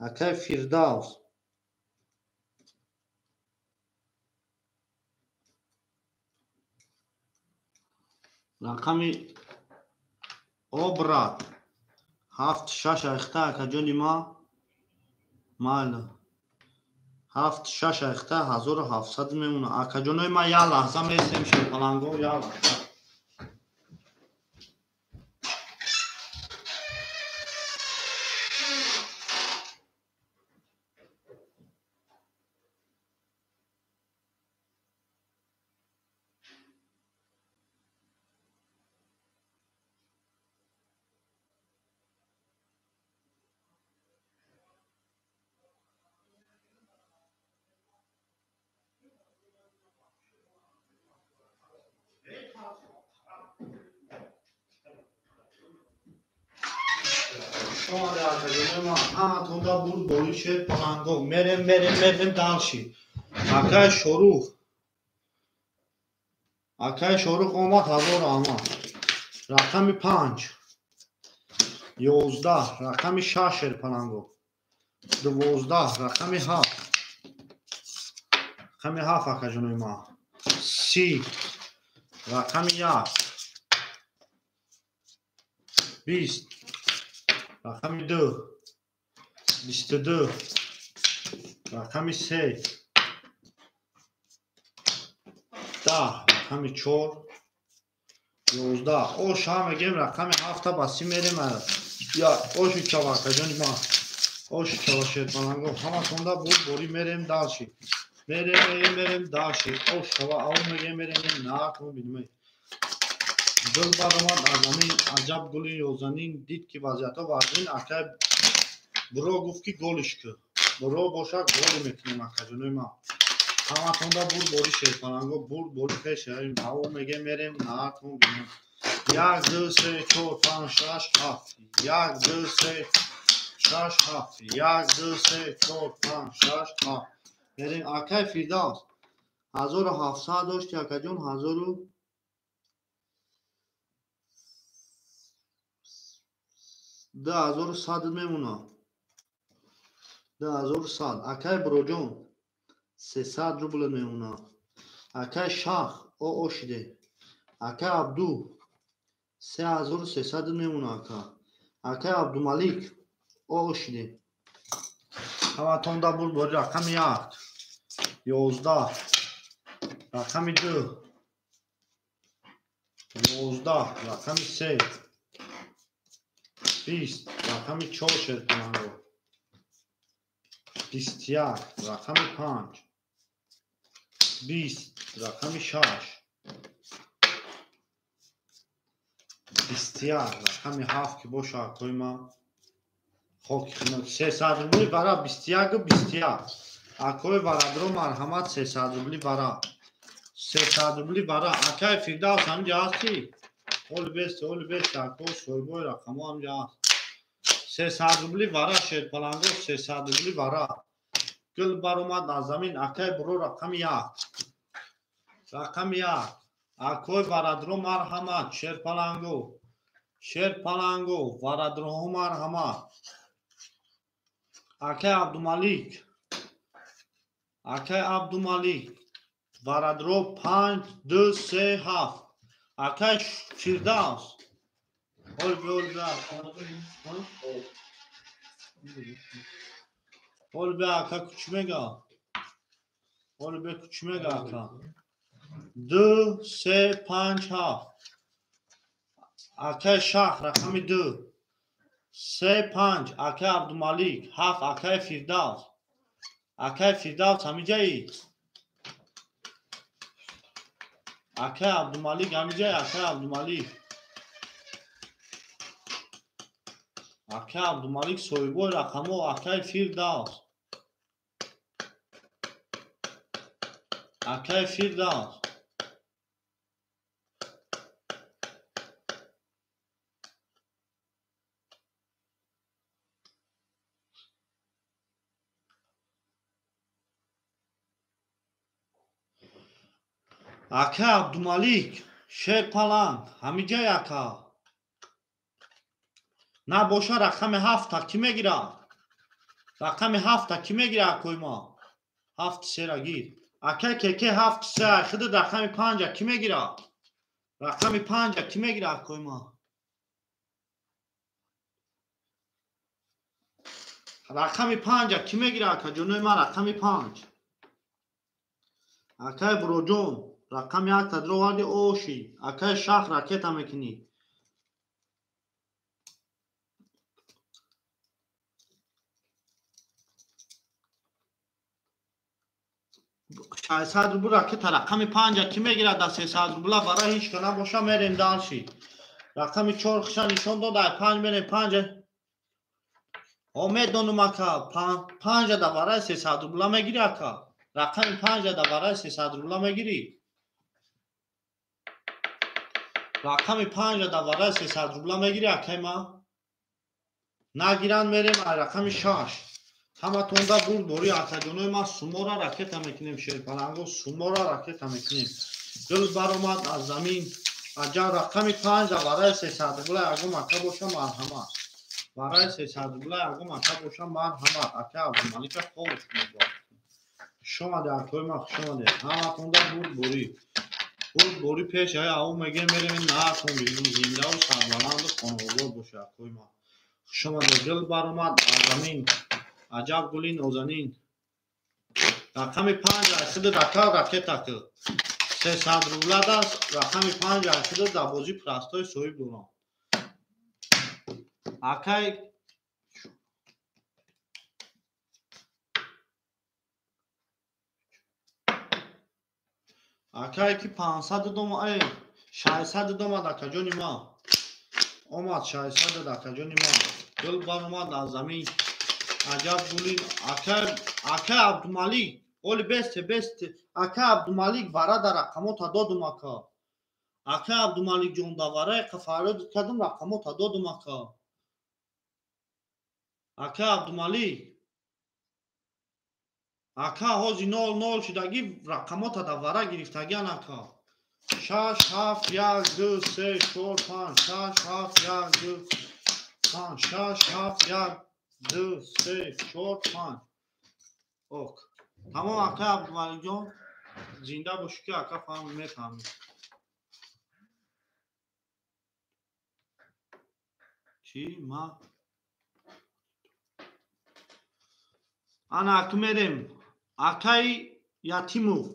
اکای فیردوس رقم اوبرا 7 6 اختای اکا جانی ما مال 7 6 اختای 1700 میمونه اکا جانوی ما یا لحظه میسیم شرپنانگو یا لحظه شما در اکا ما همتون دا بود بولی شرپنانگو مریم دانشی اکای شروع اومد هزار آمد رقم 5 11 رقم 6 شرپنانگو 12 رقم 7 اکا جانوی ما 30 رقم 1 20 رقم 2 22 رقم 3 10 رقم 4 11 او شام میگیم رقم 7 باسی میریم یا اوشو چاوا اکا جانی ما اوشو چاوا شرپنانگو همتون دا بود بوری میریم داشی میریم داشی او شوا او میگیم میریم ناکو بینیم گل برآمد از زمین عجب گلی نازنین دید که وضعیت وزین اکای برو گفت که گلش که برو باشه گل میکنیم اکا جانوی ما همتون دا بود بوری شرپنانگو بوری پیش او میگه میریم ناکو بینیم 1 2 3 4 5 6 7 1 2 3 6 7 1 2 3 4 5 6 7 بریم اکای فیردوس 1700 داشتی اکا جون 2100 میمونه 2100 اکای برو جون 300 روبل میمونه اکای شاخ او شده اکای عبدو 3300 میمونه اکای عبدالملیک او شده همتون دا بود بوری رقم 1 11 رقم 2 11 رقم 3 20 رقم 4 شرپنانگو 21 رقم 5 20 رقم 6 21 رقم 7 که باشه اکای ما خوک 300 روبلی برا 21 اکای ورادرو مرحمت 300 روبلی برا 300 روبلی برا اکای فیردوس همجا هستی اول بیست اکو سویبوی رقم همجا هست 300 روبلی برا شیر پلنگو 300 روبلی برا گل بر اومد از زمین اکای برو رقم 1 رقم 1 اکوی برادرو مرحمت شیر پلنگو برادرو مرحمت اکای عبدالملیک برادرو 5 2 3 7 اکای فیردوس اول به اکا کچمگا اکا 2 3 5 7 اکای شخ رقم 2 3 5 اکای عبدالملیک 7 اکای فیردوس همیجایی اکای عبدالملیک همیجایی اکای عبدالملیک سویبوی رقمو اکای فیردوس اکای عبدالملیک شیر پلنگ همیجای اکا نه باشه رقم 7 کی میگیره رقم 7 کی میگیره اکوی ما 7 3 را گیر اکای که 7 3 خود رقم 5 کی میگیره رقم 5 کی میگیره اکوی ما رقم 5 کی میگیره اکا جنوی ما رقم 5 اکای بروجون رقم 1 تدرو وادی اوشی اکای شخ راکت هم میکنی 600 روبل راکت رقم 5 کی میگیره در 300 روبل برای هیچ کنه باشه میریم دارشی رقم 4 خشن نشان داد 5 میریم 5 میدونم اکا 5 در برای 300 روبل میگیری اکا رقم 5 در برای 300 روبل میگیری رقم 5 در برای 300 روبل میگیری اکای ما نگیرن میریم رقم 6 همه تونده بول بوری اکا جنوی ما سومو را راکت هم میکنیم شیر پلنگو سومو را راکت هم میکنیم گل بر اومد از زمین اجا رقم 5 در برای 300 روبل اگم اکا باشه مرحمت برای 300 روبل اگم اکا باشه مرحمت اکا عبدالملیک خوش میگوید شما ده اکوی ما شما ده همه تونده بول بوری پیش های او میگه میریم این نه کن بیرون زنده و سربلند و خانوار باشه اکوی ما شما ده گل بر اومد از زمین عجب گلی نازنین رقم 5 خود دکا راکت اکل 300 روبل دست رقم 5 خود در بازی پرستای صحیب دوران اکای که 500 دوم 600 دوم دکا جونی ما اومد 600 دکا جونی ما گل بر اومد از زمین عجب گلی اکای عبدالملیک اولی بست اکای عبدالملیک برادر رقمو تا دادم اکای عبدالملیک جون دواره قفارد کدم رقمو تا دادم اکای عبدالملیک اکا هازی 0 شدگی رقمو تا دواره گرفتگیان اکا 6 7 1 2 3 4 5 6 7 1 2 5 6 7 1 2 3 4 5 اوک تمام اکای عبدالملیک جون زنده باشی که اکا فهم میفهمی چی ما انا اکو میریم اکای یتیمو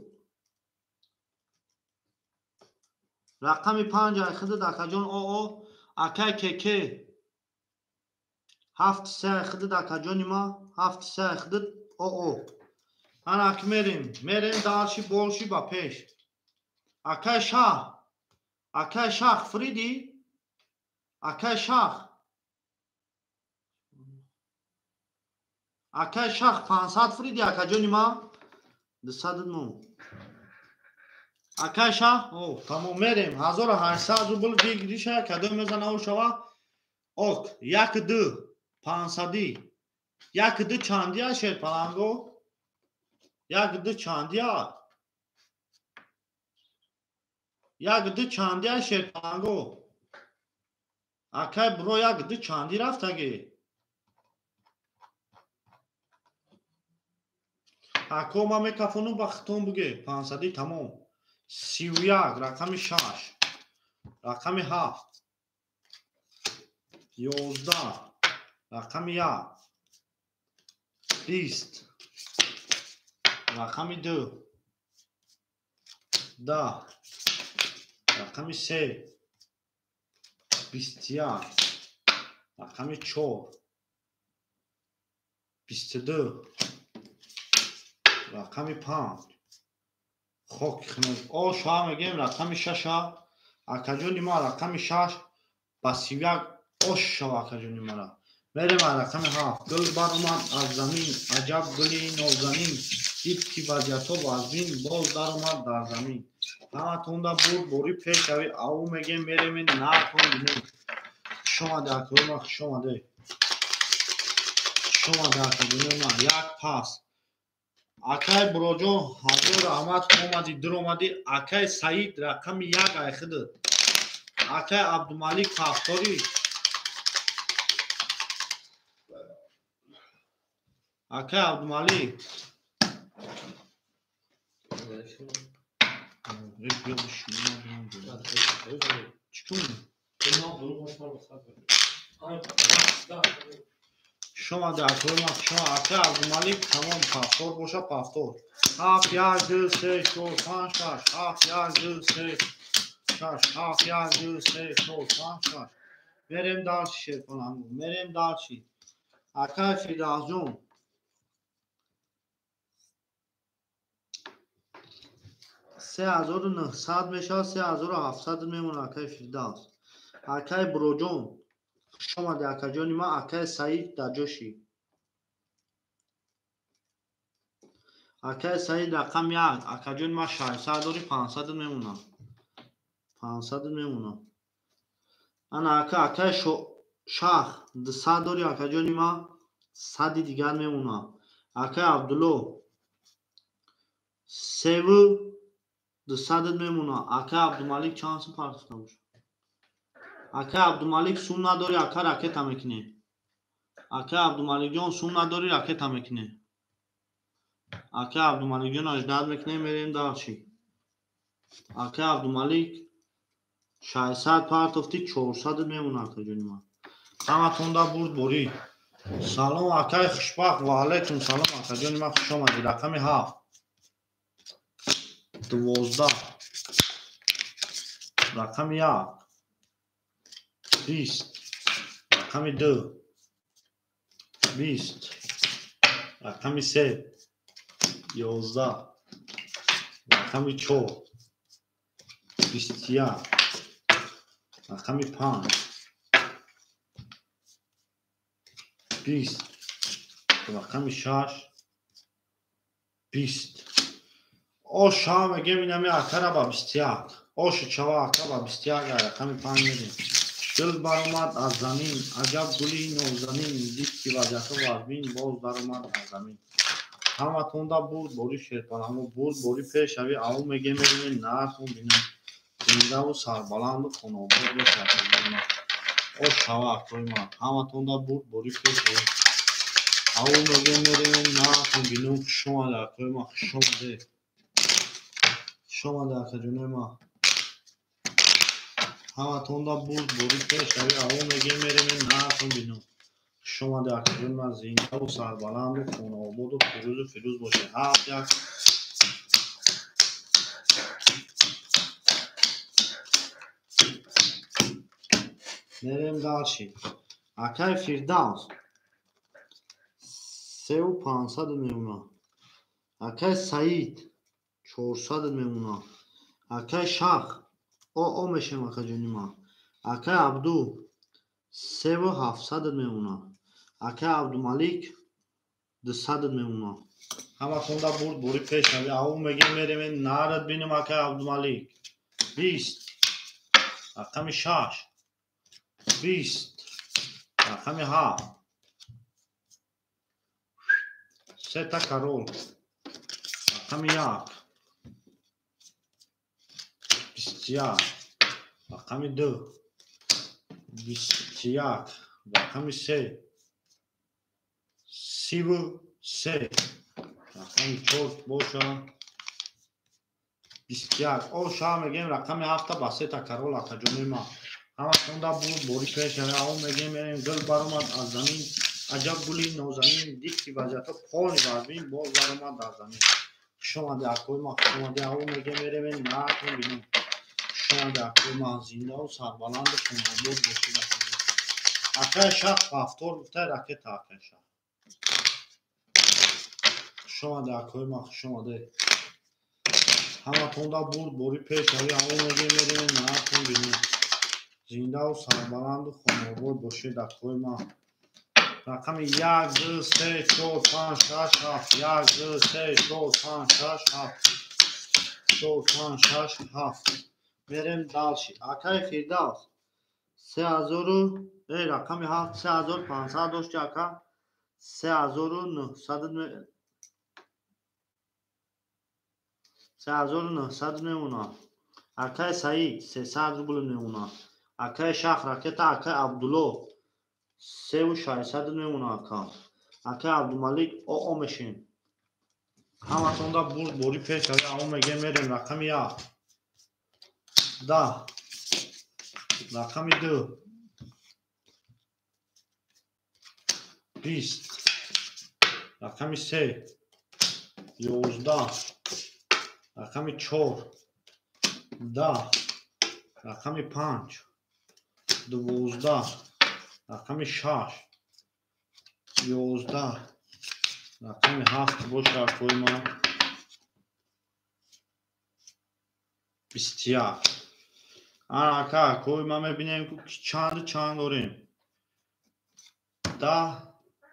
رقم 5 خود دکا جون او اکای که 7 3 خود دکا جونی ما 7 3 خود او انا اکو میریم دارشی بولشی با پیش اکای شخ فریدی اکای شخ 500 فریدی اکا جونی ما 209 Акай шаҳ? Тамом мерем. 1800 рубл бигириша кадом мезана шава? Ок, 1-2 500. 1-2 чандия шерпаланго? 1-2 чандия? 1-2 чандия шерпаланго? Акай бро 1-2 чанди рафтаги? Ако ма микрофону ба хитон буге 500 тамом. 31 рақами 6 рақами 7 11 рақами 1 20 рақами 2 10 рақами 3 21 рақами 4 22 рақами 5 خاک خنک شما میگیم رقم 6 اکاجونی ما رقم 6 پس یک شو اکاجونی ما را میریم رقم 7 گل بر اومد از زمین عجب گلی نازنین دید که وضعیت ها از بین باز در اومد در زمین همه تونده بود بوری پیش شوی او میگیم میریم نکن بینیم شما ده اکاجونی ما شما ده اکاجونی ما یک پاس акай буроҷон ҳазор раҳмат омади дур омадӣ акай саид рақами 1 айхиди акай абдумалик пафторӣ акай абдумалик شما در کلمه شما اکای عبدالملک تمام پفتور باشه پفتور 7 1 2 3 4 5 6 7 1 2 3 6 7 1 2 3 4 5 6 بریم دارچی شیر کنم بریم دارچی اکای فیداز جون سه هزار و 900 میشه 3700 میمونه اکای فیداز اکای بروجون شما در اکاجانی ما اکای سعید در جوشی اکای سعید رقم 1 اکاجانی ما 600 داری 500 میمونه 500 میمونه انا اکای شاخ 200 داری اکاجانی ما 100 دیگر میمونه اکای عبدالله سیو 200 میمونه اکای عبدالملک چانس پرست نباشه اکای عبدالملک سون نداری اکای راکت هم میکنه اکای عبدالملک جان سون نداری راکت هم میکنه اکای عبدالملک جان اجداد میکنه میریم دارچی اکای عبدالملک 600 پرتفتی 400 میمونه اکای جانی ما همه تونده برد بوری سلام اکای خوشبخت و علیکم سلام اکای جانی ما خوش آمدی رقم 7 12 رقم 1 20 رقم 2 20 رقم 3 11 رقم 4 21 رقم 5 20 رقم 6 20 شام میگم اینمی اکر با 21 چوا اکر با 21 رقم 5 میدیم دل برآمد از زمین عجب گلی نازنین دید که وضعیت و از بین باز در اومد از زمین همه تونده بود بوری شیرپان همه بود بوری پیش شوی او میگه میریم نرخون بینم زنده و سربلند و خونابود بشه شوا اکروی ما همه تونده بود بوری پیش شوی او میگه میریم نرخون بینم شما در اکروی ما شما در اکجونه ما همه تونده بود بوری پیش شوی او میگه میریم نرخون بینم شما در اکجون ما زنده و سربلند و خونابود و فروز و فیروز باشه 7 1 میریم دارچی اکای فیردوس 3500 میمونه اکای سعید 400 میمونه اکای شاخ او میشه اکاجونی ما اکای عبدو 3700 میمونه اکای عبدالملک 200 میمونه. همه تونده برد بوری پیش شوی. او میگه میریم نارد بینیم اکه عبدالملیک. 20 رقم 6 20 رقم 7 سه تا کرول رقم 1 21 رقم 2 21 رقم 3 33 رقم 4 باشه 21 او شما میگیم رقم 7 با 3 تا کرول اکا جونی ما همه تونده بود بوری پیش همی او میگیم میریم گل برامد از زمین عجب گلی نوزمین دید که وزیتا پانی بردیم باز برامد از زمین شما در کوی ما شما در او میگیم میریم نرکن بینیم شما در کوی ما زنده و سربلند شما بود باشید اکای شخ پافتور بوده رکت اکای شخ شما در کوی ما شما در همه تونده بود بوری پیش همی او میگیم میریم نرکن بینیم زنده و سربلند و خانواد باشید در کوی ما رقم 1 2 3 4 5 6 7 1 2 3 4 5 6 7 4 5 6 7 میریم دالشی اکای فیردوس 3000 رقم 7 3500 داشت اکا 3900 3900 میمونه اکای سعید 300 روبل میمونه اکای شخ رکت اکای عبدالله 3600 میمونه اکا اکای عبدالملیک او میشین همه تونده برد بوری پیش همی او میگه میریم رقم 1 10 رقم 2 20 رقم 3 11 رقم 4 10 رقم 5 12 رقم 6 11 رقم 7 باشه کوی ما 21 اکا کوی ما میبینیم که چند داریم 10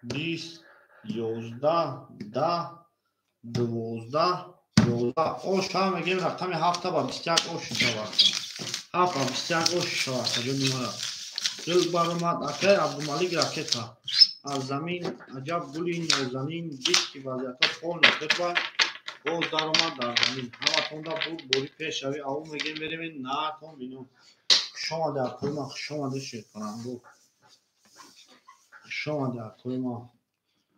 20 11 10 12 11 او شما میگیم رقم 7 با 21 او شده وقتا 7 با 21 او شده وقتا جو نمارا دل برامد اکای عبدالملیک رکتا از زمین عجب گلی نوزمین دید که وضعیتا پول نکت باید باز در آمد در زمین همه تونده بود بوری پیش شوی او میگیم بریم نکن بینم شما در کوی ما شما در شیر کنم شما در کوی ما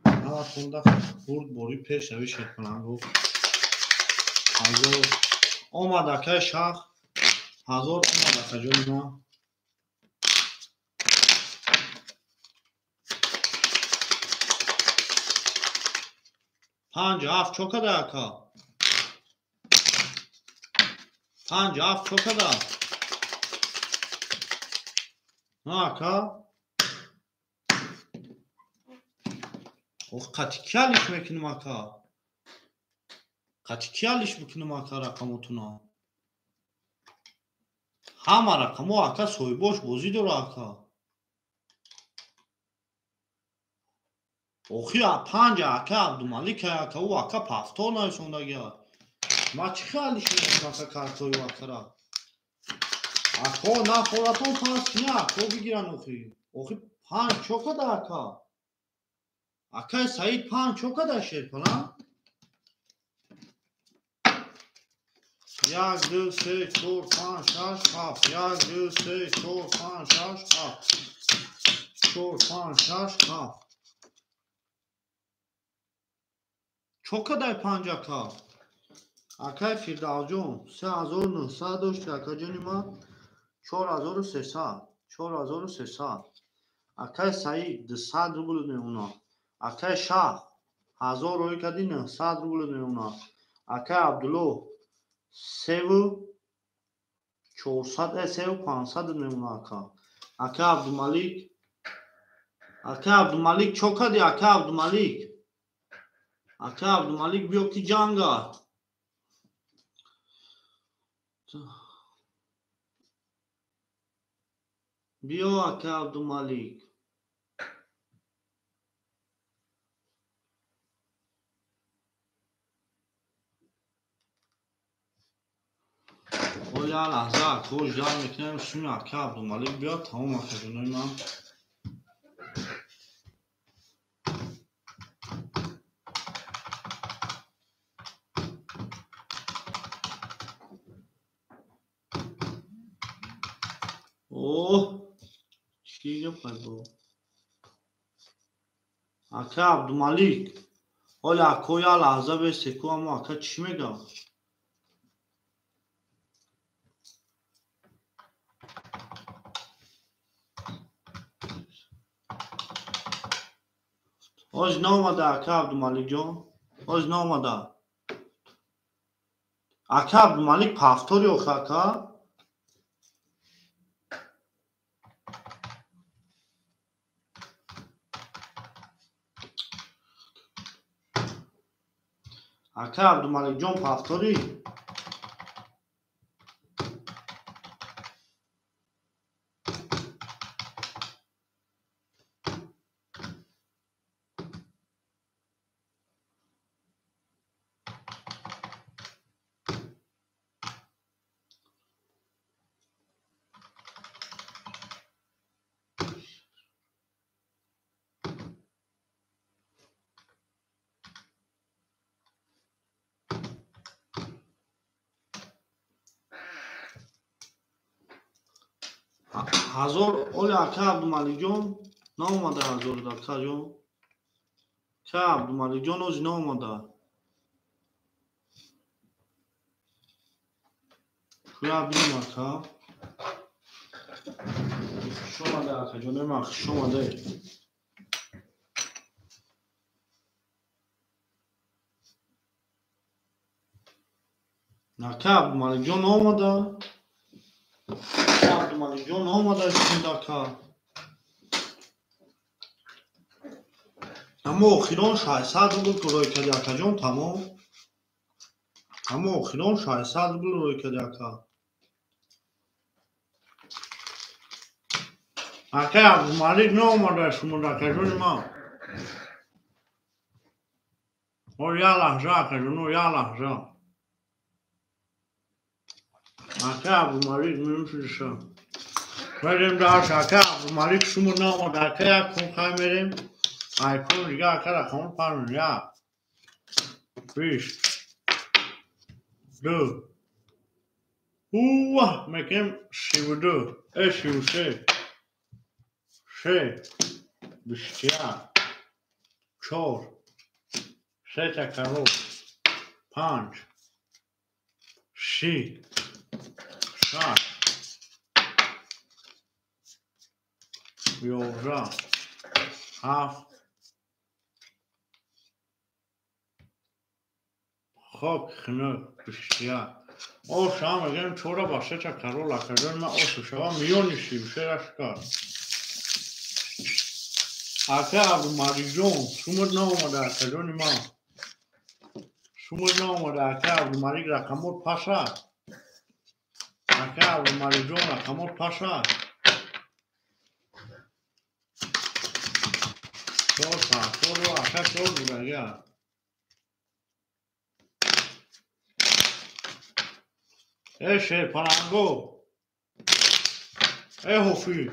همه تونده بود بوری پیش شوی شیر کنم هزار آمد اکای شخ 1000 آمد اکا جون ما 5 7 چوکده اکا 5 7 چوکده نه اکا اوه قطی کیالیش میکنم اکا قطی کیالیش میکنم اکا رقموتونا همه رقمو اکا سوی باش بازی داره اکا اوخی 5 اکا عبدالملیک اکا او اکا پافتور نایسونده گیا ما چی خیالیش میکنم اکا کارتوی اکا را اکا نه خوراتون پاس نه اکا بگیرن اوخی 5 چوکده اکا اکای سعید 5 چوکده شیر کنم 1 2 3 4 5 6 7 1 2 3 4 5 6 7 4 5 6 7 چوکده 5 اکا اکای فیردوس جون 3900 داشت اکا جونی ما 4300 4300 اکای سعید 200 روبل میمونه اکای شاه 1000 روی کدی 900 روبل میمونه اکای عبدالله 3400 3500 میمونه اکا اکای عبدالملیک چوکدی اکای عبدالملیک بیو کی جانگا بیو اکای عبدالملیک یه لحظه خوش جمع میکنم سوی اکه عبدالملیک بیاد تمام اکه جانوی من اوه چی گفت با اکه عبدالملیک حالا اکه یه لحظه بیسته که اما اکه چی میگم آج نامده اکه عبدالملیک جان آج نامده اکه عبدالملیک پفتاری آخه اکه اکه عبدالملیک جان پفتاری هزار اولی اکه عبدالملیک جان نامده هزار اکه جان اکه عبدالملیک جان آج نامده شویا بینیم اکه شماده اکه جانوی من شماده اکه عبدالملیک جان آمده اکه عبدالملیک جان آمده شمید اکه اما آخیران 600 بود که روی کردی اکه جان تمام اما آخیران 600 بود روی کردی اکه اکه عبدالملیک نامده شمید اکه جان من او یه لحظه اکه جانو یه لحظه اکه عبدالملیک میشه بریم درش اکه عبدالملیک شما نامده اکه یک کن خواهی میریم ایکون دیگه اکه رقم پرمون یک 20 دو اوه میگم 32 33 3 21 4 3 تکرار 5 6 7 11 7 خاک خنک 21 او شما میگم چورا با 3 تکرار لکردن من او شما میونی 33 رشکار اکه عبدالملیک جان شما نامده اکه جانی من شما نامده اکه عبدالملیک رقمات پسه اکه عبدالملیک جان رقمات پسه چهار پنجتار رو اکه چهار بوده اگه ای شیر پرنگو ای حفی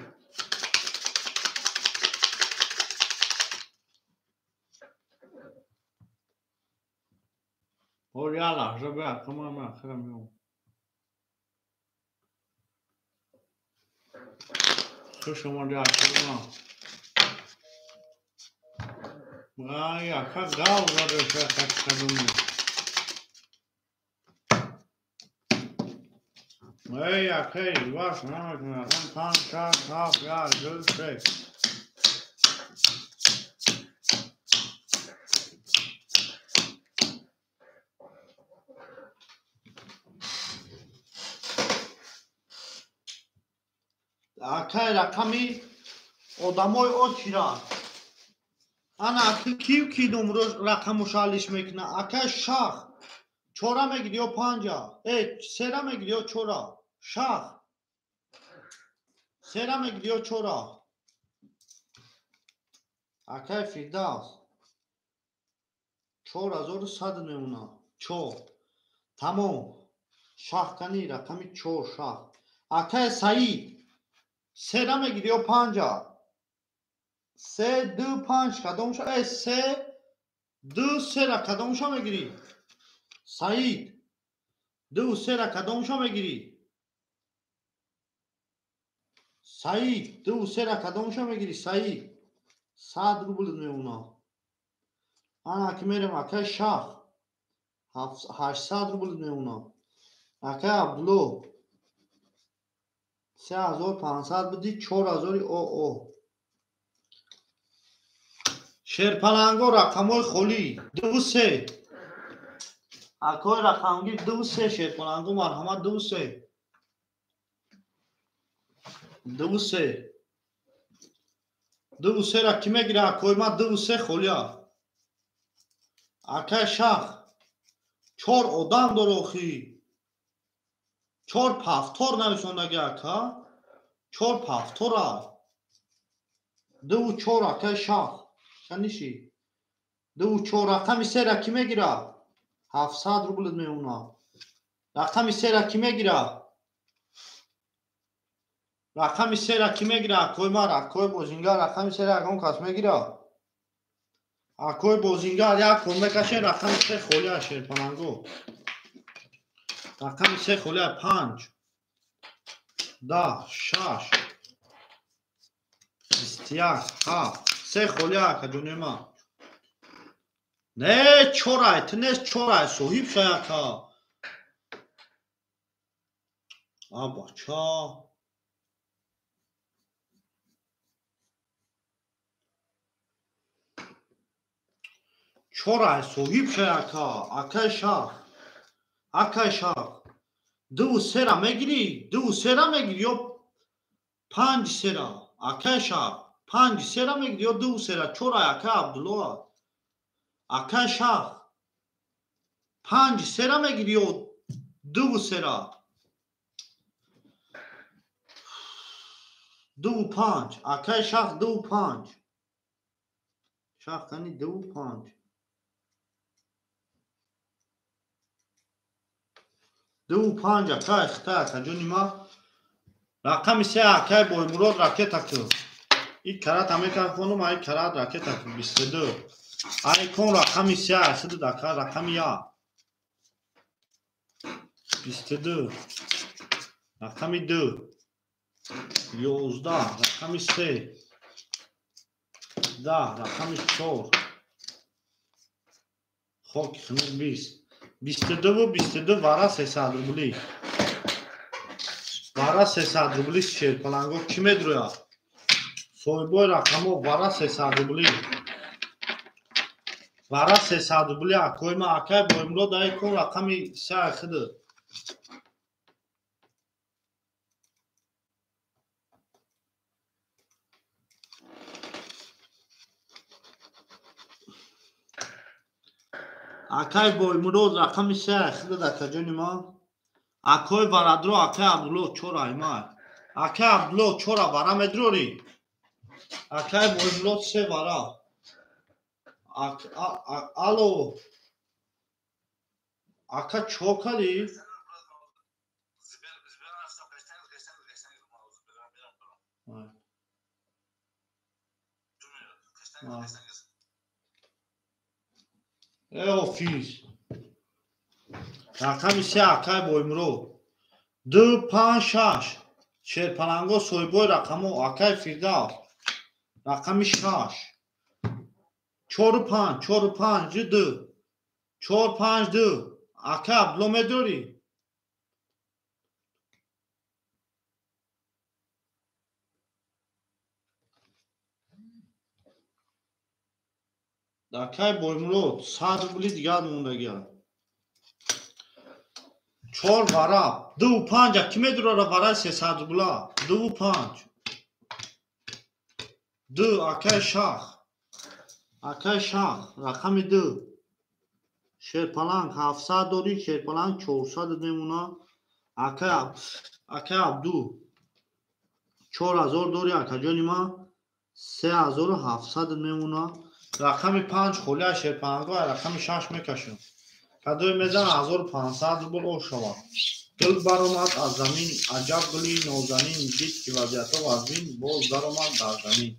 اور یه لحظه بیاد کمان من اخیرم میام خب شما دی اکه من ای اکه گاو زده شه اکه کدومی ای اکه باش نمیتونه اون 5 6 7 1 2 3 اکه رقمی آدمای آچیرن انا اکه کی نمرو رقم شالش میکنه اکه شخ چورا میگیری یا پنجا ای سرا میگیری یا چورا شخ سرا میگیری یا چورا اکه فیرداس 4100 میمونه چور تمام شاه کنی رقم 4 شاه. اکه سعید 3 را میگیری و 5. 3 2 5 کدومشو 3 2 3 را کدومشو میگیری سعید؟ 2 3 را کدومشو میگیری سعید؟ 2 3 را کدومشو میگیری سعید؟ 100 روبل میمونه. انا که میرم اکه شاه 800 روبل میمونه. اکه عبدالله 3500 بدی 4000 او. شیرپلنگو رقمای خالی 2 3 اکای رقمگیر 2 3 شیرپلنگو مرحمت 2 3 2 3 2 3 را کی میگیره اکای ما 2 3 خولیا اکای شخ 4 آدم داره اخی 4 پفتار نوشاندگی اکا 4 پفتار 2 4 اکای شخ شنیشی 2 4 رقم 3 را کی میگیره 700 روبل میمونه. رقم 3 را کی میگیره رقم 3 را کی میگیره اکای ما اکای بوزینگر رقم 3 را اکام کس میگیره اکای بوزینگر یک کن میکشه رقم 3 خولی شیرپلنگو رقم 3 خولی 5 10 6 21 7 3 خولی کجونی ما نه چورای تنش چورای صحیب شایکا آبا چا چورای صحیب شایکا اکای شاخ 2 3 را میگیری 2 3 را میگیری یا 5 3 را اکای شاخ 5 3 را میگیری یا 2 3 را چورای اکای عبدالله اکای شاخ 5 3 را میگیری یا 2 3 را 2 5 اکای شاخ 2 5 شاخ کنی 2 5 2 5 اکای اختا کجونی ما رقم 3 اکای بای مراد راکت اکتو این کرات امیکا خونم ای کرات راکت اکتو 22 ای کن رقم 3 سدو دکا رقم 1 22 رقم 2 11 رقم 3 10 رقم 4 خاک خنک 20 22 و 22 وارا 300 روبلی وارا 300 روبلی شیرپلنگو کی میدرویا سویبای رقمو وارا 300 روبلی وارا 300 روبلی اکوی ما اکای بایمرو دای کن رقم 3 خده اکای بایمرو رقم 3 خده در کجانی ما اکای ورادرو اکای عبدالله چورا ایمای اکای عبدالله چورا ورا مدروری اکای بایمرو 3 ورا الو اکا چوکالی ای ofis رقم 3 اکای بایمرو 2 5 6 شیرپلنگو سویبای رقمو اکای فیرداف رقم 6 4 5 4 5 2 4 5 2 اکای عبدالله میدوری اکای بایمرو 100 روبلی دیگر موندگی 4 ورا 2 5 کی میدوره ورا 300 روبلا 2 5 2 اکای شاخ رقم 2 شیرپلنگ 700 داری شیرپلنگ 400 میمونه اکای عبدو 4000 داری اکا جانی ما 3700 میمونه رقم 5 خولی شیرپلنگ رقم 6 میکشم کدوی میزن 1500 روبل او شود. گل برآمد از زمین، عجب گلی نازنین، دید که وضعیت وزین، باز درآمد در زمین.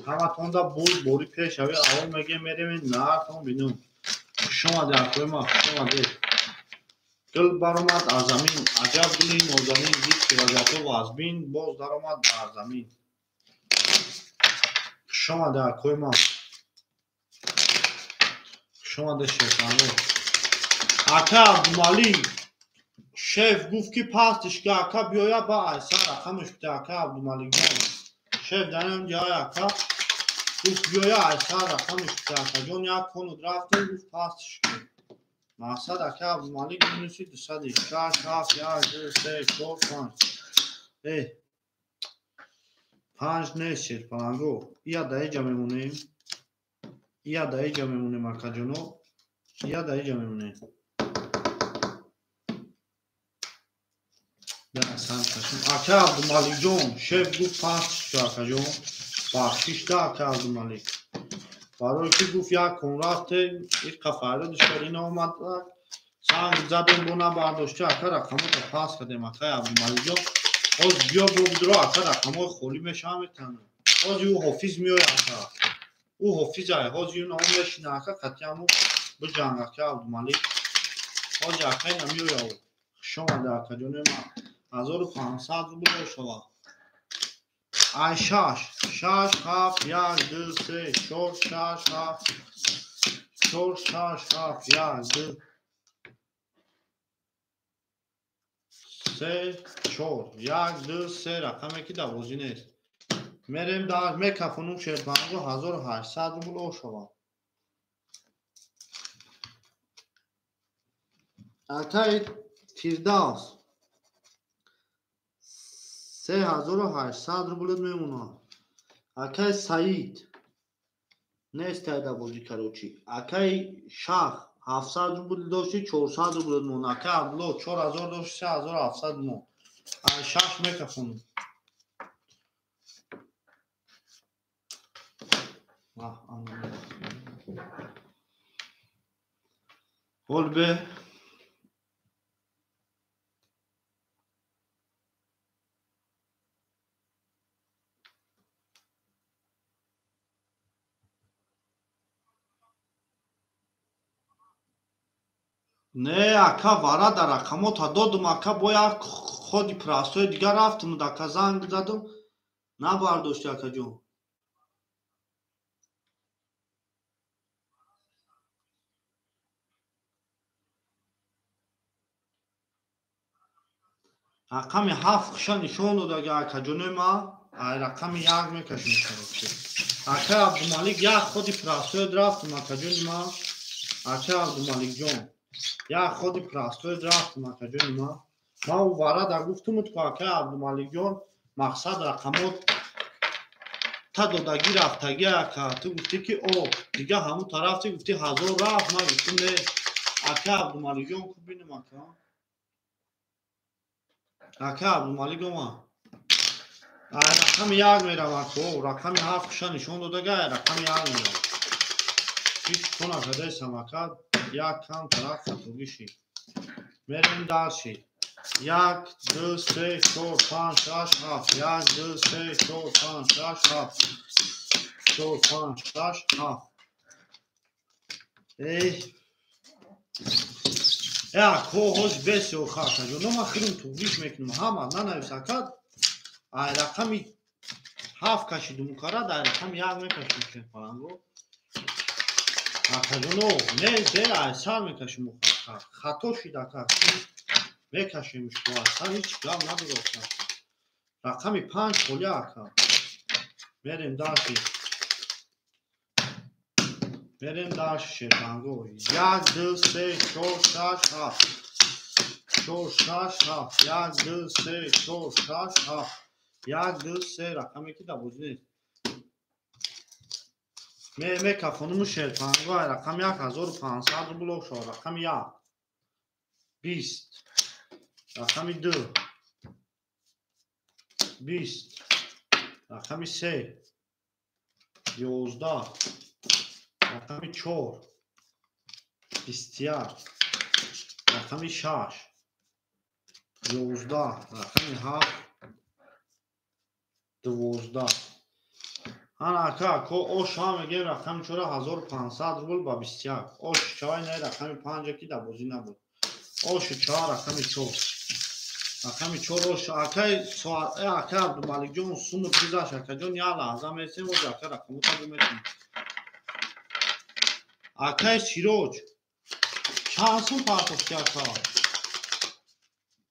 همتون دا بود بوری پیش اوی اول میگه میریم نهرتون بینم. خوش آمده اکوی ما، خوش آمده. گل برآمد از زمین، عجب گلی نازنین، دید که وضعیت وزین، باز درآمد در زمین. خوش آمده اکوی ما، خوش آمده شیطانو. اکا عبدالمالی شیف گفت که پستش که اکا بیاید با ایسا رقمش بده. اکا عبدالمالی جان شیف دنیم جای اکا گفت بیاید ایسا رقمش بده. اکا جان یک کنود رفتیم گفت پستش که مقصد اکا عبدالمالی گمونیسی 206 7 1 2 3 4 5 5 نیست شیر پلنگو. یا در اینجا میمونیم، یا در اینجا میمونیم اکا جانو، یا در اینجا میمونیم. اکا عبدالمالیک جان شیف گفت پستش که اکا جان بخشیش ده. اکا عبدالمالیک برای که گفت یک کن رفته یک کفره دشترین آمد سنگ زدیم بونه برداشته. اکا رقمو تا پس کردیم. اکا عبدالمالیک جان از بیا بودرا اکا رقمو خولی میشم میتنه. از او حافظ میای اکا او حافظ های از او نام میشینه اکا قطعیمو بجنگ. اکا عبدالمالیک از اکا نمیای او شما اکا جان ما 1500 روبل شود. ای 6 7 1 2 3 4 6 7 4 6 7 1 2 3 4 1 2 3 رقمی که دوازی نیست. میریم در میکفونم شیرپنگو 1800 روبل شود. اکای فیردوس 3800 روبل میمونه. اکای سعید نیست ایده بازی کروچی. اکای شخ 700 روبل داشتی 400 روبل میمونه. اکای عبدالله 4000 داشتی 3700 میمونه. ای شخ میکفونم حال به نه اکا وارا در رقمو تا دادم. اکا باید خودی پرستوی دیگر رفتم اکا زنگ زدم نبرداشتی اکا جون. رقم 7 خشا نشون داد اگه اکا جون ما رقم 1 میکشیم کروچی. اکا عبدالمالیک یک خودی پرستوی رفتم اکا جون ما. اکا عبدالمالیک جون یک خودی پرستوی رفتم اکا جون ما. ما او وارا در گفتم که اکا عبدالمالیک جون مقصد رقمات تا دادگی رفتگی اکا تو گفتی که او دیگه همون طرف تو گفتی 1000 رفت. ما گفتم نه اکا عبدالمالیک جون خوب بینم اکا. اکا عبدالمالیک جون رقم 1 میرم اکا. رقم 7 خشا نشون دادگی رقم 1 میرم. هیچ کنه کده سمکت یک کم طرف خطوگی شی. میریم در شی 1 2 3 4 5 6 7 1 2 3 4 5 6 7 4 5 6 7 ای اکا هاش بسیار خاکه جانو ما خیلیم توگیش میکنم همه ننویس اکد. ای رقمی 7 کشیدم کاره در رقم 1 میکشیم که پلنگو اکا جانو نه ده ایسر میکشیم خطا شید اکا میکشیمش تو اصلا هیچ گم نداره. رقم 5 خولی اکا میریم درشی میریم درش شیرپنگو 1 2 3 4 6 7 4 6 7 1 2 3 4 6 7 1 2 3 رقمی که دوازی نیست. میکفونم شیرپنگو رقم 1500 روبل شد. رقم 1 20 رقم 2 20 رقم 3 11 رقم 4 21 رقمی 6 11 رقمی 7 12 که اوش ها میگه رقم چرا 1500 روبل با 21 اوش چای نه رقم 5 کی در بازی نبود اوش 4 رقم 4 رقم 4 اوش اکای سوال اکای عبدالمالک جون سوم گذاشت اکای جون یا لحظه میسیم و اکای رقم تا بمیتیم اکای سیروج چانسون پارتوفتی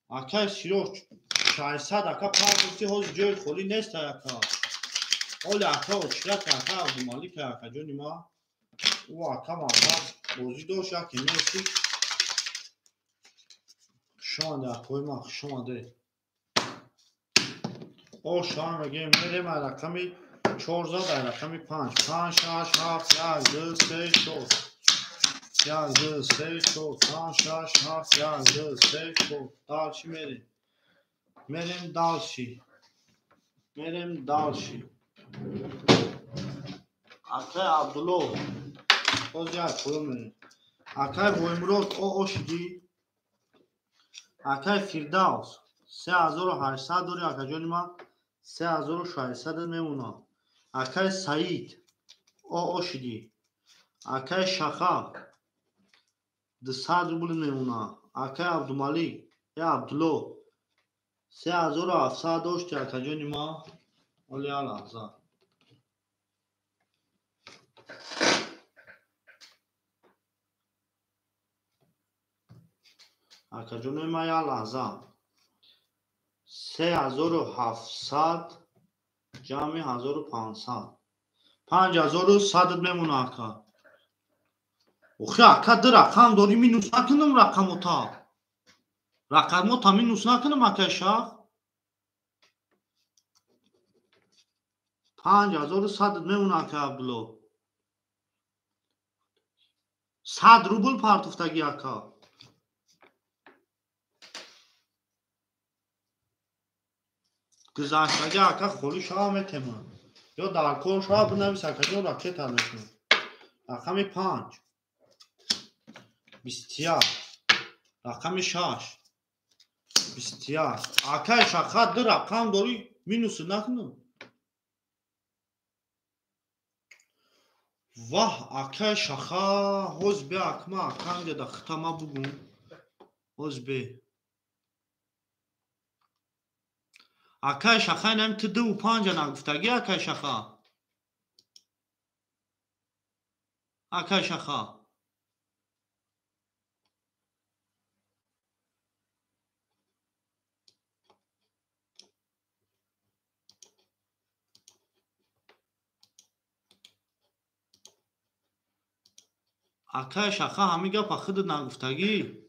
اکای سیروج 600 اکای پارتوفتی هاز جوی خولی نیست اکای اولی اکا و چیرک اکا عبدالمالک اکا جونی ما او اکا بازی داشت که نیستی شما ده اکای ما شما ده او شما میگه میریم رقمی 14 در رقمی 5 5 6 7 1 2 3 4 1 2 3 4 5 6 7 1 2 3 4 دالشی میریم دالشی اکای عبدالله باز یک خوی میریم اکای بویمرود او شدی اکای فیردوس 3800 دوری اکای جانی ما 3600 میمونه اکای سعید او شدی اکای شخا 200 روبل میمونه اکای عبدالمالک یا عبدالله 3700 داشتی اکای جانی ما ولی لحظه اکای جانی ما یا لحظه 3700 جمع 1500 5100 میمونه اکا اوخی اکا در رقم داری مینوس نکنم رقمو تا مینوس نکنم اکای شخ 5100 میمونه اکای عبدالله 100 روبل پارتوفتگی اکا گذاشتگی اکا خولی شا میتیمه یا در کل شا بنویس اکا جون راکت هنشون رقم 5 21 رقم 6 21 اکای شخت در رقم داری مینوس نکنم واه اکای شخا حوز بی اکما اکانگه دا خطا بگون حوز بی اکای شخا نمی تو 2 و 5 نگفتگی اکای شخا اکای شخا اکای شخا همیگه پا خود نگفتگی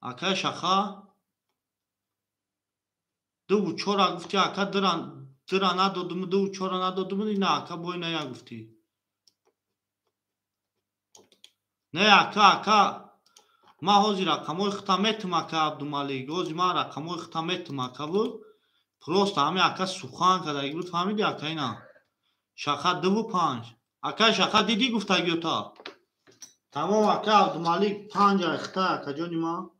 اکای شخا 2 و 4 گفتی اکا درا ندادم 2 و 4 ندادم نه اکا بای نه گفتی نه اکا ما هازی رقمای ختمیتم اکا عبدالمالک هازی ما رقمای ختمیتم اکا بود پروست همی اکا سوخان کده بود فهمیدی اکا اینا شخا 2 و 5 اکا شخا دیدی گفتگی تا تمام اکا عبدالمالک 5 اختا اکا جانی ما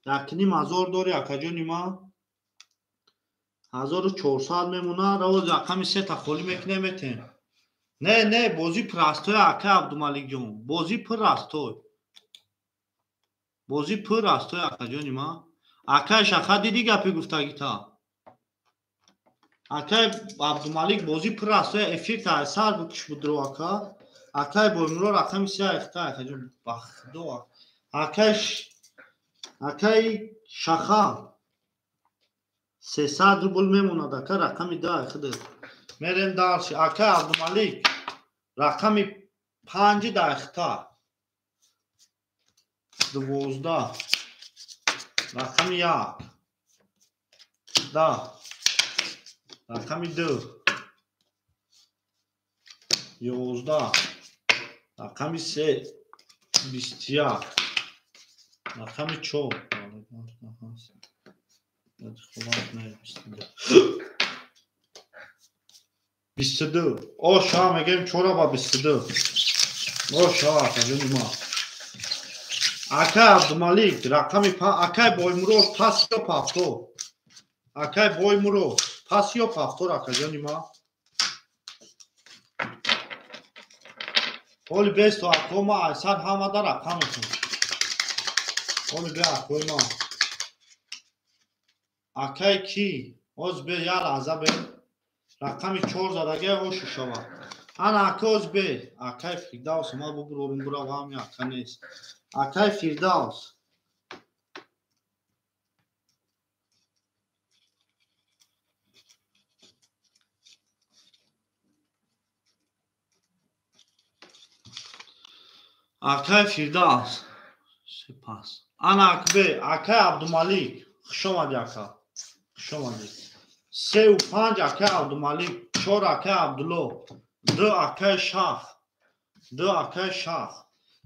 یکنیم 1000 داری اکا جانی ما 1400 میمونه روز رقم 3 تا خولی میکنه میتین نه بازی پرستوی اکا عبدالمالک جون بازی پرستوی اکا جانی ما اکا شخا دیدی گپی گفتگی تا اکا عبدالمالک بازی پرستوی افیکت اثر بکش بود رو اکا بایمرو رقم 3 اختا اکا جون بخدو اکا شخا 300 روبل میمونه اکا رقم 2 اخده میریم دارشی اکا عبدالمالک رقم 5 در اختا 12 رقم 1 10 رقم 2 11 رقم 3 21 رقم 4 22 او شا میگیم 4 با 22 او شا اکا جونی ما Акай Абдумалик рақами акай Боймурод пас ё пафтор. Акай Боймурод пас ё пафтор акаҷони ма. Оли бесто акома айсар ҳамада рақаматон. Оли бе акои ма. Акай ки оз бе я лаҳза бе. Рақами 4 задага ош шава. Ана акоз бе. Акай Фирдавс ма бубурорум буравам яка нест. Акай Фирдавс. Акай Фирдавс. Сепас. Ана акбе. Акай Абдумалик. Хушомади ака. Хушомади. 3 و 5 акай Абдумалик. 4 акай Абдулло. 2 акай Шах. 2 акай Шах.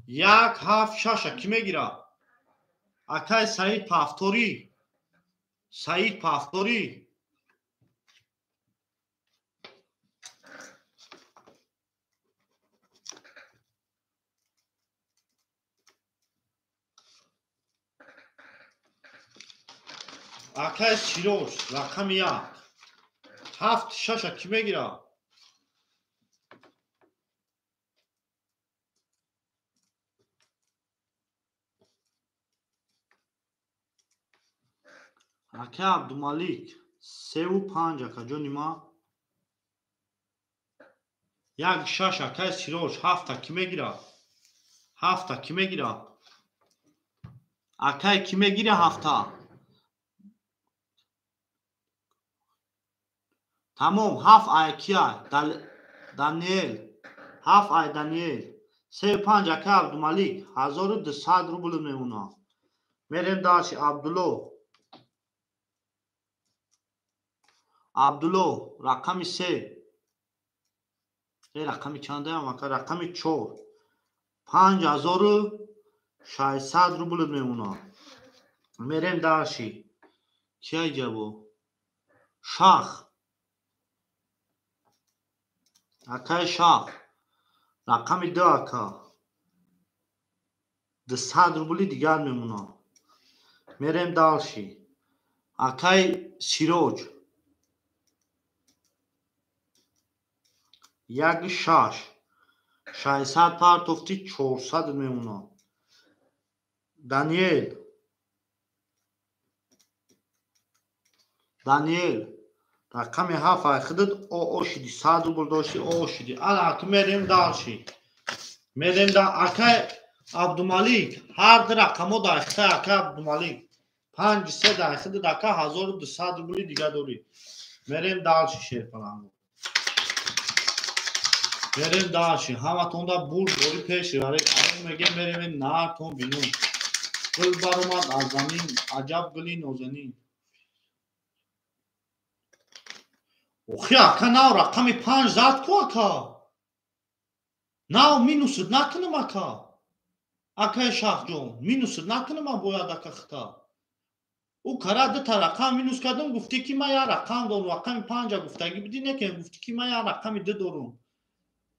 1 7 6 ки мегира? Акай Саид Пафтори. Саид Пафтори. Акай Сирош рақами 1 7 6 ки мегира? Акай Абдумалик 3 و 5 акаҷони ма. 1 6 акай Сирош 7 ки мегира? 7 ки мегира? Акай ки мегира 7? Тамом 7 ай кия? Даниэл. 7 ай Даниэл. 3 و 5 акай Абдумалик 1200 рубл мемона. Мерем даши Абдулло. Абдулло рақами 3. рақами чандаям ака? Рақами 4. 5600 рубл мемона. Мерем даши кия ҷабо? Шах. Акай Шах рақами 2 ака. 200 рубли дигар мемона. Мерем далши акай Сироҷ 1 6 600 партофти 400 мемона. Даниэл. Даниэл рақами 7 ай худд ошиди 100 рубл дошти ошиди. Ана ак мерем далши. Мерем да акай Абдумалик ҳар ду рақамо дахта акай Абдумалик 5 3 дахта дака 1200 рубли дига дори. Мерем далши шерпаланго. Мерем далши ҳаматонда бур дори пеши варе меге мерем нартон бинум. Гул баромад аз замин аҷаб гули нозанин. Охи ака нав рақами 5 зад ку ака. Нав минусуд накунам ака. Акай Шахҷон минусуд накунам бояд ака хита. У кара дута рақам минус кардам гуфти ки ма я рақам дорум. Рақами 5 гуфтаги биди некен гуфти ки ма я рақами 2 дорум.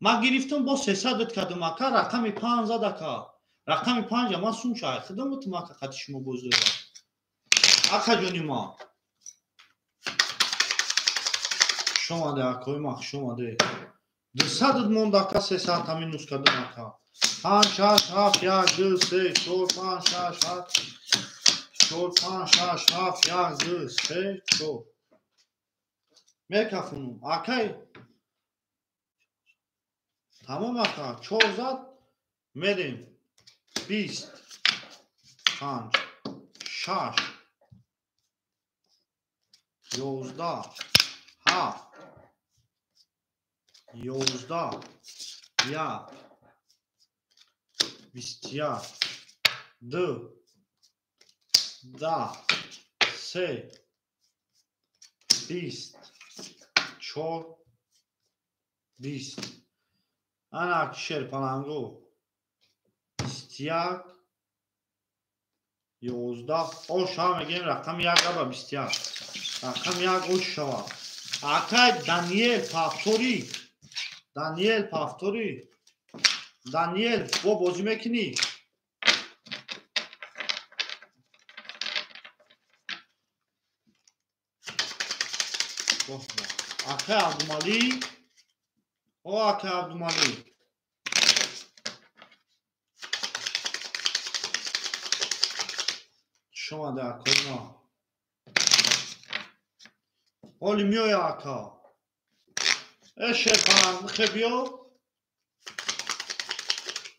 Ма гирифтам бо 300 дод кардам ака рақами 5 зад ака. Рақами 5 ма сум шай хидам бутам ака қати шумо боздора. Акаҷони ма. Шомаде акои ма шомаде. 200 дод монда ака 300 та минус кардам ака. 5 6 7 1 2 3 4 5 6 7 4 5 6 7 1 2 3 4. Мекафунум акай. Тамом ака 4 зад мерем 20 5 6 11 7 11 1 21 2 10 3 20 4 20. Ана шерпаланго 21 11 ош ҳам мегем рақами 1 габа 21 рақами 1 ош шава. Акай Даниэл Пафтори. Даниэл Пафтори. Даниэл бо бозӣ мекунӣ? Aka Abdumalik. O Aka Abdumalik. شما در کلنا حالی میای آکا شیطان خبیو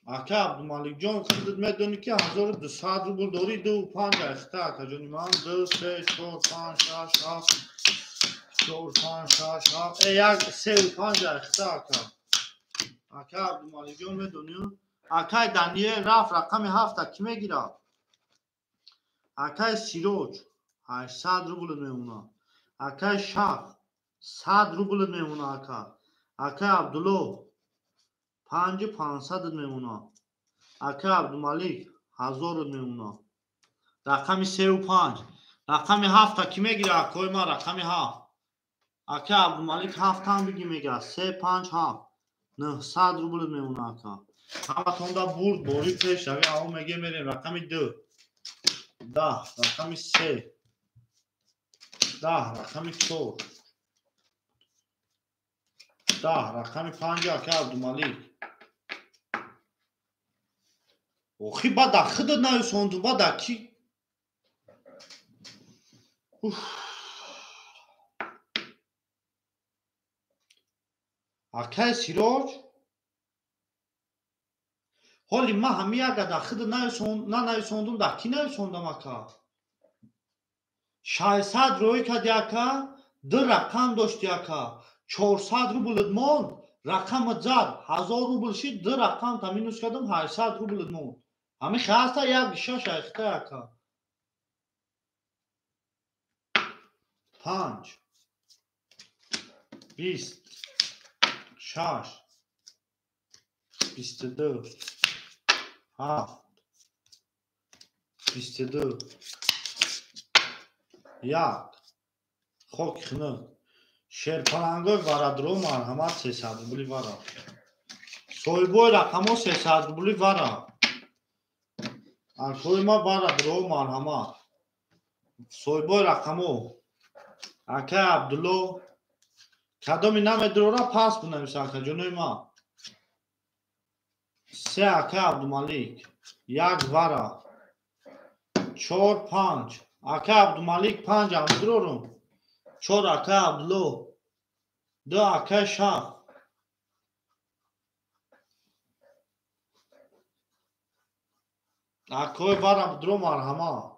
آکا عبدالمالک جان خودت میدونی که 1200 روبل داری 25 اخته آکا جانی من 2 3 4 5 6 7 4 5 6 7 یک 35 اخته آکا عبدالمالک جان میدونی آکا دنیه رفت رقم 7 کی میگیره آکا سیروج 800 روبل میمونه آکا شاه 100 روبل میمونه آکا عبدالله 500 میمونه آکا عبدالمالک 1000 میمونه رقم 35 رقم 7 کی میگیره آکای ما رقم 7 آکا عبدالمالک 7 هم بگی میگه 3 5 7 900 روبل میمونه آکا همه تونده برد باری پیش روی او میگه میریم رقم 2 10 رقم 3 10 رقم 4 10 رقم 5 آکا عبدالمالک اوخی بدا خود نایو سوندو بدا کی آکا سیروج حالی ما همی اگه دا خود نایو سوندم دا کی نایو سوندم آکا 600 روی که دیاکا 2 رقم داشتی آکا 400 روبلت موند رقم زد 1000 روبل شید 2 رقم تامینوش کردم 800 روبلت موند همی خواسته یک شش اخته آکا 5 20 6 22 7 22 1 خوک خنه شیرپلنگوی ورادرو مرحمت 300 روبلی ورا سویبوی رقمو 300 روبلی ورا الکوی ما ورادرو مرحمت سویبوی رقمو آکا عبدالله کدامی نمیدرو را پاس بنویس آکا جنوی ما 3 آکا عبدالمالک 1 ورا 4 5 آکا عبدالمالک 5 هم درورم 4 آکا عبدالله 2 آکا شاه آکای ورا درو مرحمت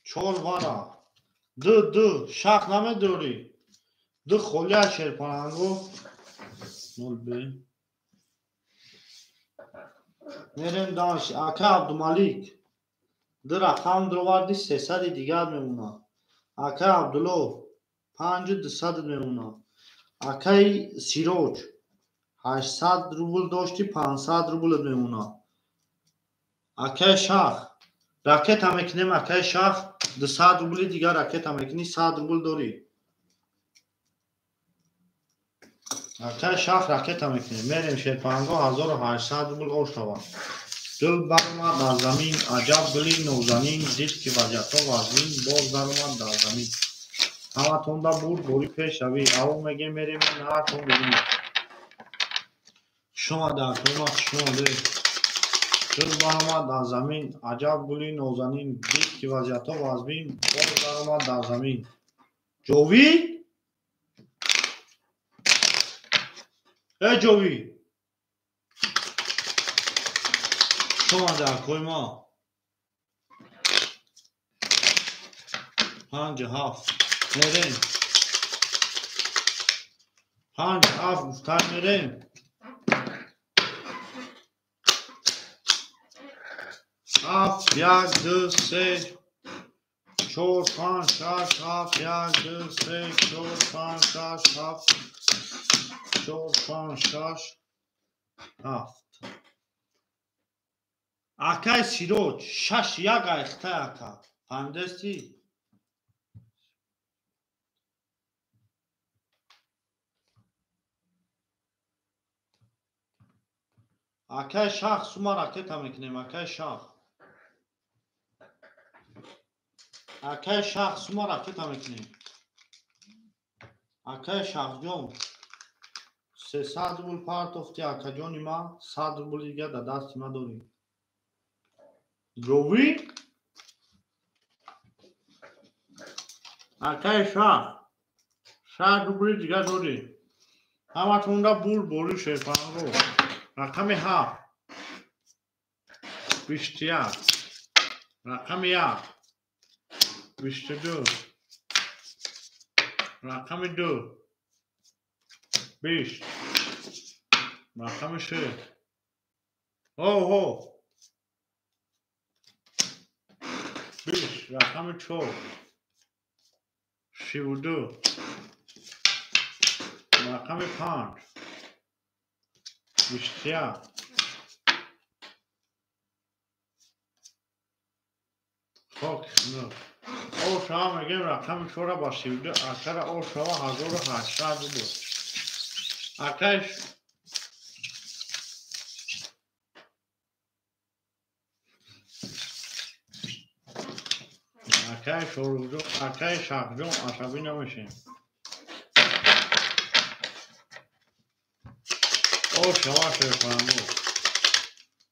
4 ورا 2 شاخ نمیدروری 2 خولیا شیرپلنگو 0 بی میریم دانش آکا عبدالمالک 2 رقم درو وردی 300 دیگر میمونه آکا عبدالله 5200 میمونه آکای سیروج 800 روبل داشتی 500 روبل میمونه آکای شاخ راکت هم میکنیم آکای شاخ 200 روبل دیگر راکت هم میکنی 100 روبل داری آکای شاخ راکت هم میکنیم میریم شیرپلنگو 1800 روبل اوشتوا دل برمد در زمین عجب گلی نوزنین دید که وجهتا وزین باز درمد در زمین همه تونده بود بوری پیش روی او میگه میریم نه تون بگیم شما در کلمات شما ده دل برمد در زمین عجب گلی نوزنین دید که وجهتا وزین باز درمد در زمین جووی جووی شما در کلمات 5 7 میریم 5 7 گفتن میریم 7 1 2 3 4 5 6 7 1 2 3 4 5 6 7 4 5 6 7 آکای سیروج 6 1 اخته آکا فهمیدستی آکای شاخ سوما راکت هم میکنیم آکای شاخ آکای شاخ سوما راکت هم میکنیم Aka Shahjon 300 rubl partofti aka joni ma 100 rubl diga da dasti ma dori. Govi? Aka Shah 100 rubl diga dori. همتون را بور بوری شیطان رو رقم 7 21 رقم 1 22 رقم 2 20 رقم 3 هو 20 رقم 4 32 رقم 5 21 خاک نه او شما میگیم رقم 4 با 32 اکر او شما 1800 بود اکرش اکر شخجون عصبی نمیشیم او شما شیطان بود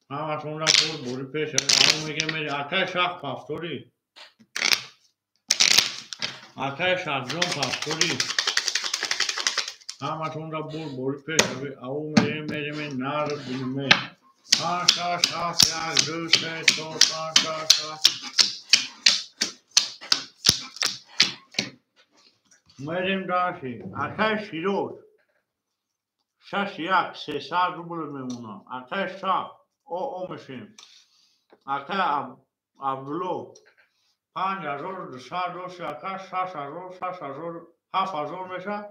همتون را بوری پیش همون میگه میری اکر شخ پفتوری اکر شخجون پفتوری همتون را بوری پیش او میری نار بینیمه 5 6 7 1 2 3 4 5 6 میریم داشتی اکر شیروز 6 1 300 روبل میمونم اکر شخ او میشیم اکر عبدالله 5200 روشی اکر 6000 7000 میشه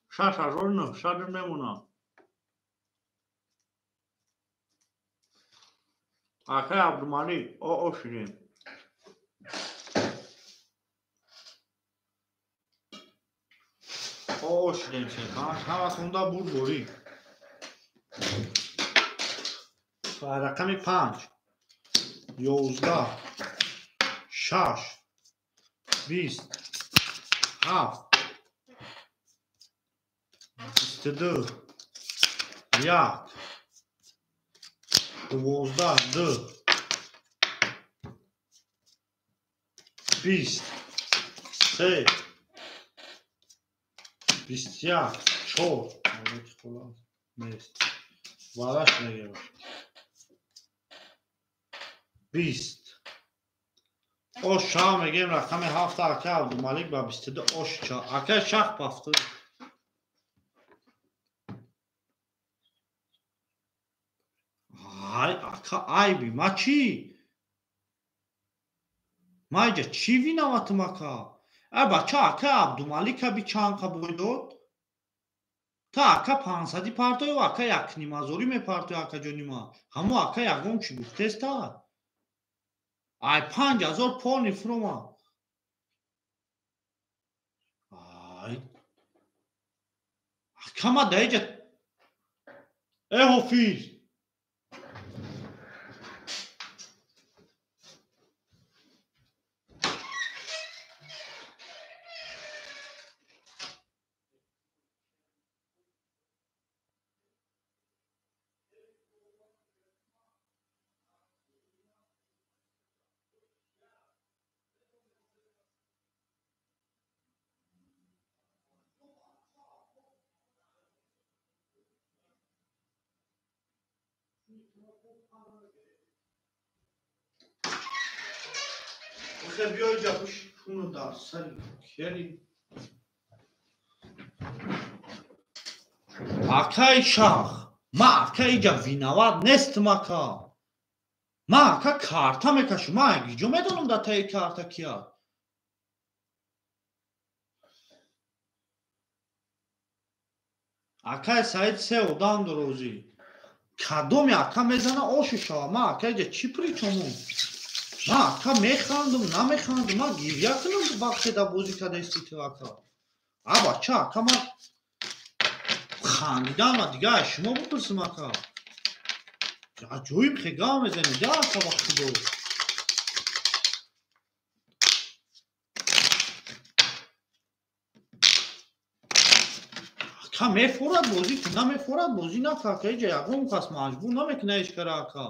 6900 میمونم اکر عبدالمالی او شیریم او شیریم شیطان همتون دا بور بوری رقم 5 11 6 20 7 22 1 12 2 20 3 21 4 والاش نگه باشه 20 او شام میگیم رقم 7 اکر عبدالملک با 22 اوش چا اکر شخ پفتو ای اکا ای بی ما چی ما اینجا چی وینامتم اکا ای بچه اکر عبدالملک بی چند قبول تا اکا 500 پارتوی و اکا یک نیمازوری می پارتوی اکا جونی ما همو اکا یکم چی گفته است ای 5000 پونی فروما ای اکا ما دیجا ای حفیظ بخیر بیا اینجا بش شونو دار سری کلی اکای شاخ ما اکا اینجا وینواد نستم اکا ما اکا کارتا میکشم ما اگیجو میدونم دا تایی کارتا کیا اکای سعید سه ودان دو روزی کدومی اکا میزنه اوشو شا ما اکا اینجا چی پری چمون ما اکا میخاندم نمیخاندم ما گیریا کنم وقتی دا بوزی کده استی تو اکا ابا چه اکا ما خاندیدم و دیگه شما بپرسم اکا عجویم خیگاه میزنی ده اکا وقتی دو Ka mefurad bozî tu namefurad bozî naka ka êca yaqûn xas majbûr namekine eşkera ka.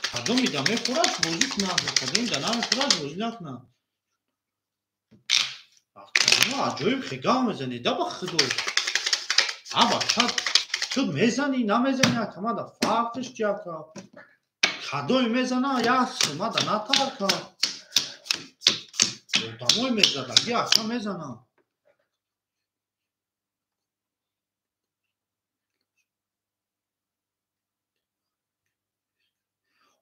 Kadımî da mefurad bozî naka kadımî da namefurad bozî nakna. Kadımî acayip xiga mezene da bak xido. Aba şad tu mezanî namezanî akama da farkış ka. Kadoy mezana yaxşıma da natar ka. Ortamoy mezada yaxşa mezana.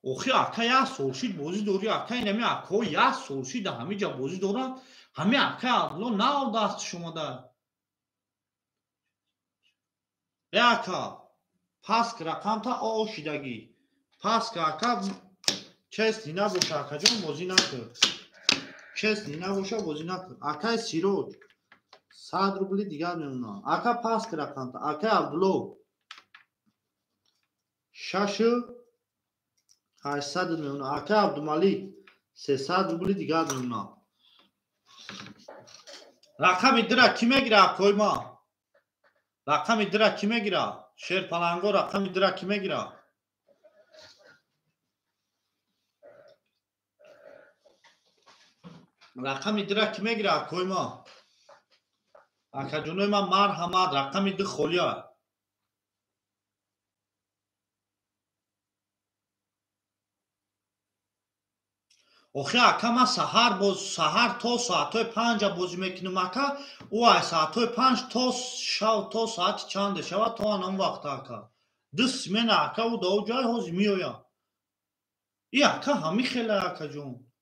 اوخی اکا یا سورشید بازی دوری اکا اینمی اکا یا سورشید همه جا بازی دورا همه اکا اولو ناو دست شما ده ای اکا پس که رقم تا آشیدگی پس که اکا کسی نبوشه اکا جان بازی نکر کسی نبوشه بازی نکر اکا سیروج 100 روبلی دیگر میمونه اکا پس که رقم تا اکا اولو شاشو 800 میمونه اکا عبدالمالیک 300 روبلی دیگر میمونه رقم درا کی میگیره کویما رقم درا کی میگیره شیر پلنگو رقم درا کی میگیره رقم درا کی میگیره کویما اکا جونوی من مرحمت رقم در خولیا اوخی اکا ما سهر تا ساعتای 5 بازی میکنم اکا او ای ساعتای 5 تا ساعت چنده شود تا آنم وقت اکا دست من اکا او دو جای هزی میویا ای اکا همی خیلی اکا جون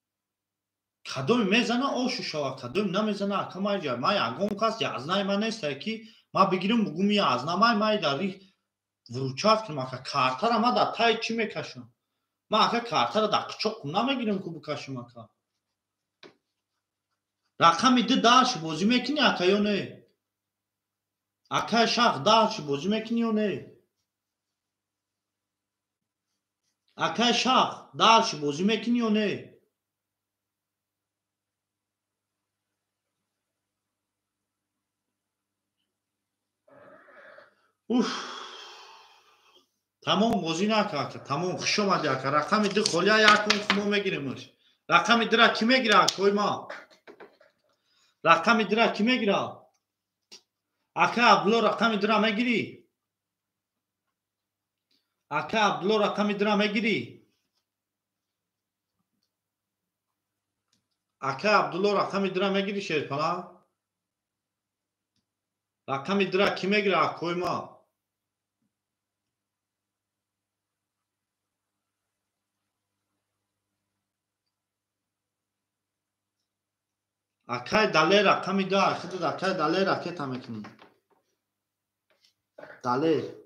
کدوم میزنه آشو شود کدوم نمیزنه اکا ما جای ما یکم کس یازنای من نیست که ما بگیرم بگم یازنای ما داری وروچات کنم اکا کارتر ما در تای چی میکشم ما اکا کارتر در کچک نمیگیرم که بکشم اکا رقم ده دارش بازی میکنی اکا یا نه اکا شاخ دارش بازی میکنی یا نه اکا شاخ دارش بازی میکنی یا نه اوف تمام بازی نکرد تمام خوش اومده اکا رقم ده خولیا یکم خمو میگیریمش رقم ده را کی میگیره کوی ما رقم ده را کی میگیره اکا عبدالله رقم ده را میگیری اکا عبدالله رقم ده را میگیری اکا عبدالله رقم ده را میگیری شیرپنا رقم ده را کی میگیره کوی ما اکای دله رقمی دار خود اکای دله راکت هم میکنی دله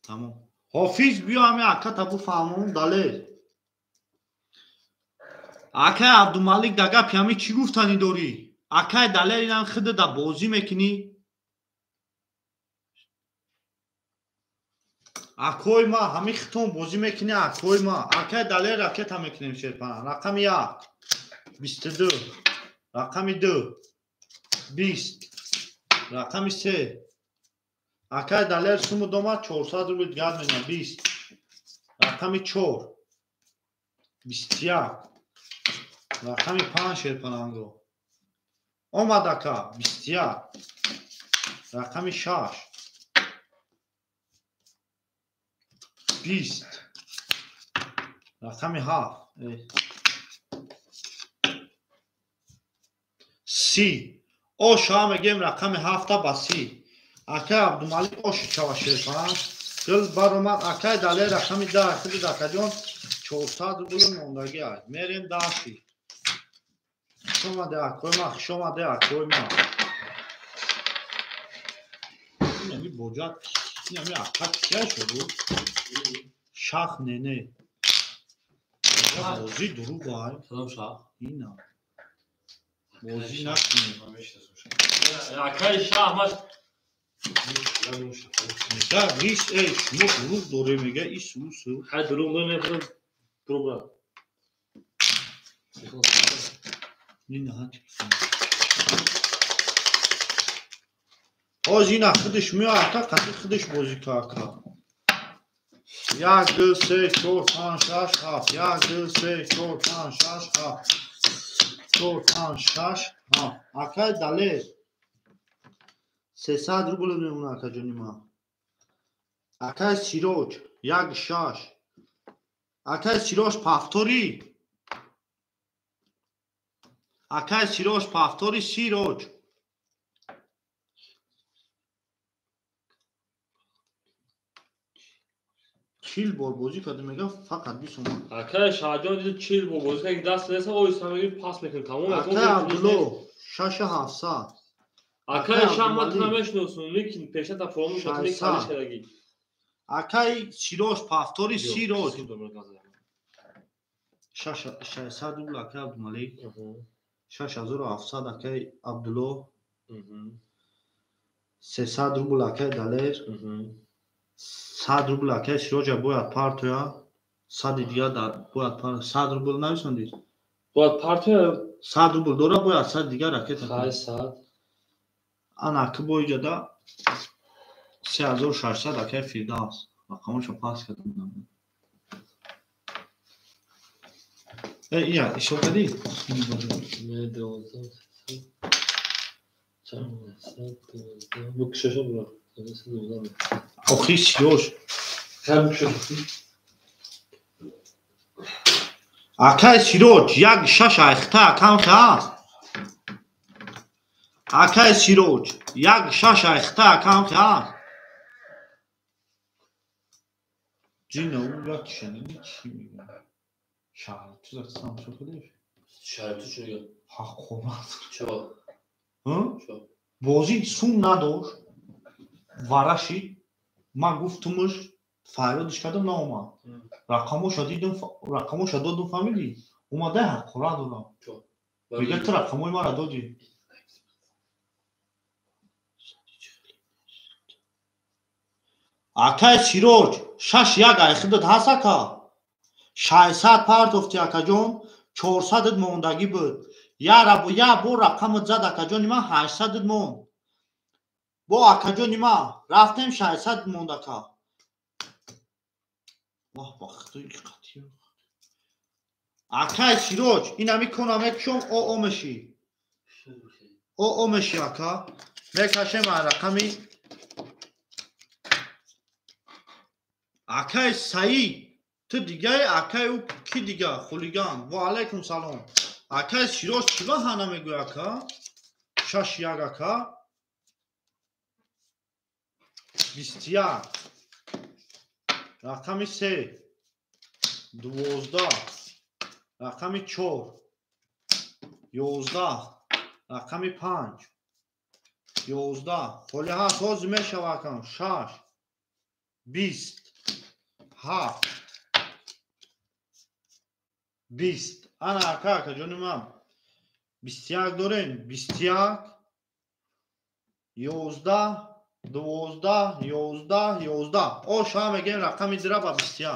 تمام حافظ بیا همه اکا تبو فهمون دله اکای عبدالمالک دگه پیامی چی گفتنی داری اکای دله اینم خود دا بازی میکنی اکوی ما همی ختون بازی میکنی اکوی ما اکای دله راکت هم میکنیم شیرپنه رقم 1 22 رقم 2 20 رقم 3 اکای دله سومو دومد 400 روبل دیگر میدونم 20 رقم 4 21 رقم 5 شیرپنانگو اومد اکا 21 رقم 6 20 رقم 7 30 او شام گیم رقم 7 با 30 اکا عبدالمالک اوش چاوا شیرپنان گل بارومد اکای دله رقم 10 خیلی دکا جون 400 روبل موندگی های میریم داشتی شما ده اکوی ما شما ده اکوی ما اینمی بوجات اینمی اکا کیا شدو شاخ ننه بازی درو بای کدام شاخ؟ اینا بازی نکنه اکای شاخ ما میگه ریس ای شما دروغ داره میگه ای سوسو های دروغ نمیگه برو این نه آجینا خودش میاد تا قطعی خودش بازی که یک دو سه چهار پنج شش هفت یک دو سه چهار پنج شش هفت چهار پنج شش هفت اکای دله 300 روبل میمونه اکا جونی ما اکای سیروج یک شش اکای سیروج پافتوری اکای سیروج پافتوری سیروج چیل بار بازی کرده میگه فقط 20 تومن اکای شاهجان دید چیل با بازی که دست نیست او اسلامی پاس میکنه تمام اکای عبدالو 6700 اکای شامات نمیشناسون لیکن پیشت فراموش شده کالیش کردگی اکای سیروش پافتوری سیروش 600 روبل اکای عبدالملیک 6700 اکای عبدالو 300 روبل اکای دلیر 100 روبل اکای سیروج باید پارتویا 100 دیگه باید پارت 100 روبل نمیشوندید باید پارتویا 100 روبل داره باید 100 دیگه راکت خواهی 100 انا که باید جدا 3600 اکای فیرداست رقمشو پاس کردم یا ایشو کردی؟ نه 12 بکشش برو آخی سیروش اکای سیروج یک شش اخته اکاونت هست اکای سیروج یک شش اخته اکاونت هست جینه او یکی شنیدی چی میگن شهر تو دستم شو کدیش شهر تو چه گفت؟ حق قرآن چه؟ بازی سوم نداشت ورشی من گفتمش فریادش کردم نامد رقمش دادم فهمیدی اومده حق قرآن دادم میگه تو رقمای ما را دادی اکای سیروج 6 یک ایخدت هست اکا 600 پارت افتی اکا جون 400 موندگی بود یا بو رقمت زد اکا جون ما 800 موند با اکا جون ما رفتیم 600 موند اکا واه بختی قطیر اکای سیروج اینا میکنم اکشم او مشی او مشی اکا میکشم رقمی اکای سعی تو دیگه اکای او کی دیگه خولیگان و علیکم سلام اکای سیروش چیلا هانا میگوی اکا شش یک اکا 21 رقمی 3 12 رقمی 4 11 رقمی 5 11 خولی ها توز میشه اکا 6 20 7 20 انا اکا جونی من 21 دارین 21 11 12 11 او شما میگین رقمی دیره با 21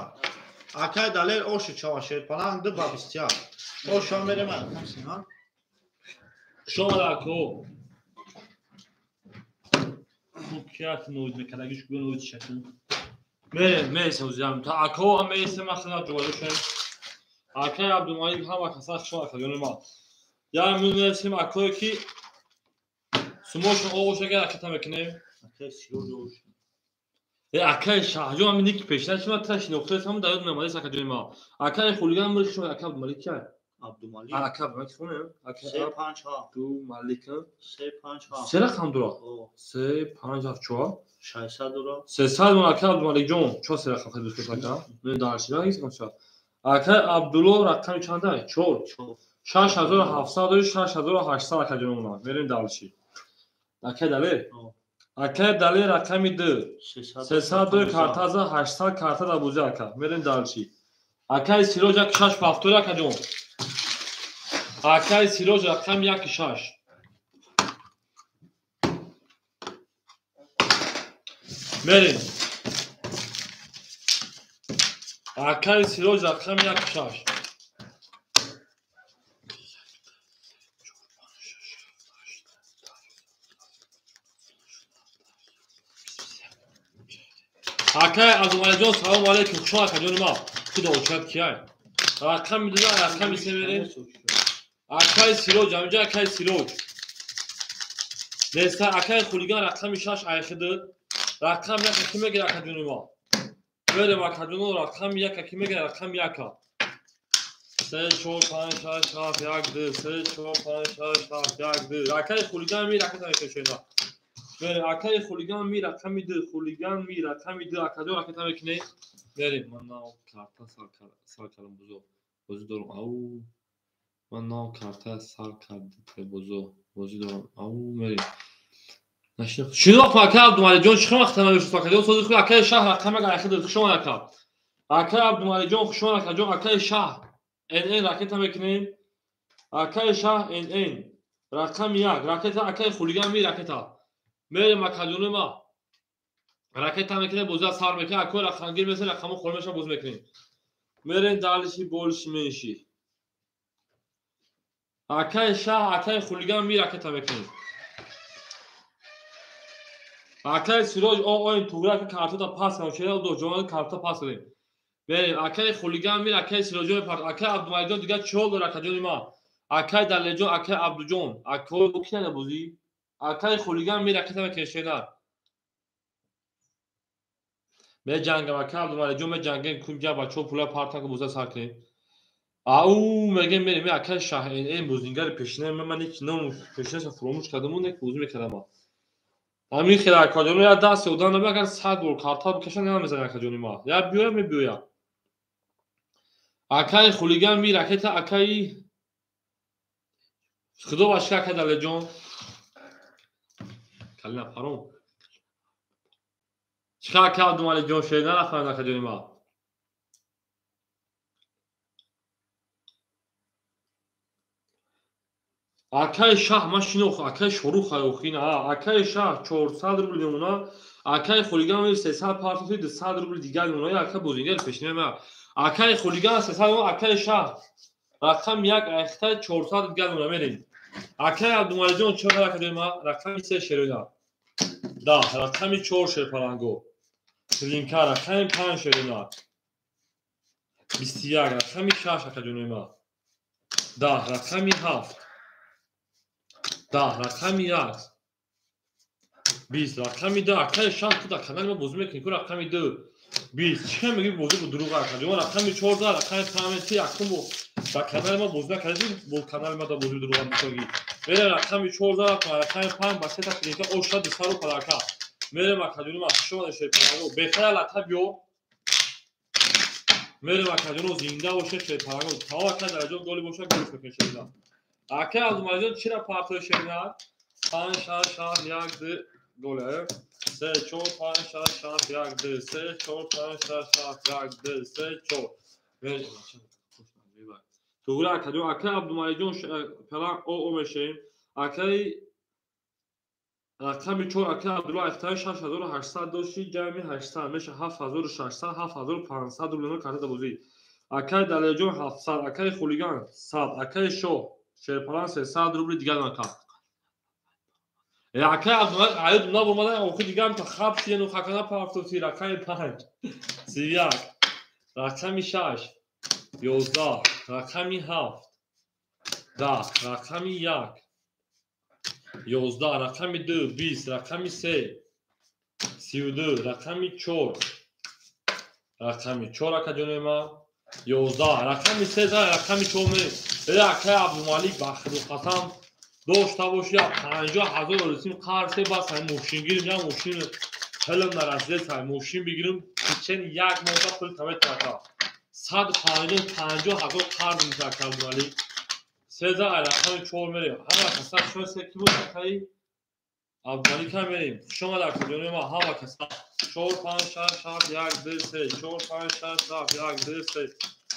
اکای دلیل اوش چواشیر پلنگ دو با 21 او شما میریم رقم سینا شما راکو خوکیات نوید میکنگیش گو نوید شکل میسه وزیم تا اکو هم میسه مخنا جوالوشن اکای عبدالملیک هم اکسا شما اکا جون ما یا میسیم اکوی کی سموشن اوش اگر اکتا میکنه اکای سیروش اکای شاهجو هم نیکی پیشنه شما ترش نقطه هم داید نمالیس اکا جون ما اکای خولیگان برش شما اکا عبدالملیک که عبدالملیک اکا عبدالملیک خونه 3 5 7 عبدالملیک 3 5 7 سه رقم دورا 3 5 7 4 600 دورا 300 من اکا عبدالملیک جون چه سه رقم خیلی دوست اکا من دانشینا هیچ کنم اکا عبدالو رقم چنده 4 6700 و 6800 اکا جون ما بریم دالشی اکا دله اکا دله رقمی 2 300 کارتازا 800 کارتا ابوزه اکا بریم دالشی اکا سیروج یک 6 پافتور اکا جون اکا سیروج رقم 1 6 بریم اکای سیروج رقم 1 6 Akay Abdumalijon salam aleykum. Xushon aka jonim ma. Xudo uchab kiyay. Raqam midida, raqam isemirin. Akay Siroj, amja Akay Siroj. Nesta Akay Xuligan raqam shash ayxidi. Raqam yak kime gir aka jonim ma. Böyle makadonu raqam yak kime gir raqam yaka. Se çok panşa şaf yakdı. Se çok panşa şaf yakdı. Akay Xuligan mi raqam keşena. Böyle Akay Xuligan mi raqam idi. Xuligan mi raqam idi. Akador raqam ekne. Verim man nav karta sarkarım buzo. Buzo dorum. Au. Man nav karta sarkardı buzo. Buzo dorum. Au verim. Naşık. Şunu bak Akay Abdumalijon çıkım vaqtına veriyorsun Akay. Sözü Akay Şah raqama ayxidi. Xuşon aka. Akay Abdumalijon xuşon aka. Akay Şah. En raketa mekinin. Akay Şah en. Rakam yak. Raketa Akay Xuligan mi raketa. Mere makadonu ma. Raketa mekine boza sar mekine. Akay rakangir mesela rakamı kolmeşa boz mekinin. Mere dalişi bolşi menşi. Akay Şah Akay Xuligan mi raketa mekinin. Akay Siroj o oyun tuğra ki kartı da pas var. Şeyler oldu. Joğan'ın kartı pas edeyim. Ve Akay Xuligan mi Akay Siroj'u yapar. Akay Abdumalijon diğer çoğu olarak acıyorum ma. Akay Dalejon Akay Abdujon. Akay bu kine ne bozi? Akay Xuligan mi raketa mekinin şeyler. Ve jangam Akay Abdumalijon ve jangam kumca bacho pula parta ki boza sarkayım. Au megen benim Akay Şah en bozingar peşine ben hiç ne peşine فراموش کردم اون یک موضوع میکردم. همین خیلی اکادمی یا دست اودان رو بگن 100 دور کارتا بکشن نمیزنن اکادمی ما. یا بیویا میبیویا. Akay Xuligan mi raketa Akay خدا başka Akay Dalejon. Kalina paron. Çıkar Akay Abdumalijon şeyden aferin akademi ma. Akay Şah maşino Akay şoruh ayokina. Akay Şah 400 rubl ona. Akay Xuligan mi 300 partisi 200 rubl diğer ona Akay bozinger peşine ma. Akay Xuligan 300 Akay Şah. Rakam yak ayxta 400 diğer ona merin. Akay Abdumalijon çöğür akademi ma. Rakam ise şerida. Da rakami 4 şerparango. Linka rakami 5 şerida. Bistiyag rakami 6 akademi ma. Da rakami 7. Da rakami yak. Biz rakami da Akay Şah da kanalıma bozum mekin ku rakami 2. Biz çem gibi bozu bu duruğa akademi rakami 4 da rakami pameti yakın bu. Da kanalıma bozma kadedim bu kanalıma da bozu duruğa mutagi. Ve rakami 4 da rakami pam başka da linka o şad saru paraka. Mere makadunu ma şoma şey parago. Behra latabyo. Mere makadunu zinda o şey parago. Tava kadar çok gol boşa gol köşede. Akay Abdumalijon çira partoy şeyler. Pan şah yakdı gole. Se çok pan şah yakdı. Se çok pan şah yakdı. Se çok. Ve Tuğra akademi Akay Abdumalijon falan o meşeyim. Akay Rakami 4 Akay Abdullah اختار 6800 داشتی جمعی 800 میشه 7600 7500 دلار کارت بازی. Akay Dalejon 700 Akay Xuligan 100 Akay Şah şerpalan 300 روبل دیگه نکرد. Akay Abdullah ayı bunlar bulmadan oku digam ta xap yenu xakana partosi Akay 5 Siyak Rakami 6 11 Rakami 7 Da Rakami 1 11 rakami 2 20 rakami 3 32 rakami 4 rakami 4 akademi ma 11 rakami 3 rakami 4 می Akay Abdumalik بخت و ختم داشته باشی 50000 رسیم قرض بس هم ماشین گیریم یا ماشین حلم نرسیده تا ماشین بگیریم کیچن یک ماه پول تمام تا 150000 قرض میشه Akay Abdumalik سزا رقم 4 میریم هر کسا شما سکی بود Akay Abdumalik هم میریم شما در کجا ما هر کسا 4 5 6 7 1 2 3 4 5 6 7 1 2 3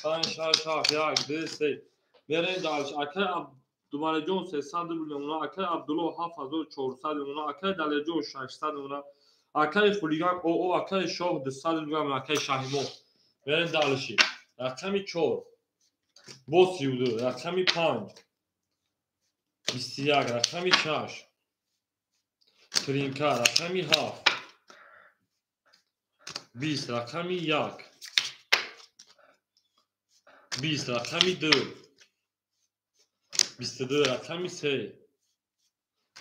5 6 7 1 2 3 میریم دالش Akay Abdumalijon 300 روبل اونا Akay Abdullah 7400 اونا Akay Dalejon 600 اونا Akay Xuligan o Akay Şah 200 روبل Akay Şahimo میریم دالشی رقمی 4 Boz yudu, rakami 5 Bistiyag, rakami 6 Trinka, rakami 7 20 رقمی 1 20 رقمی 2 22 رقمی 3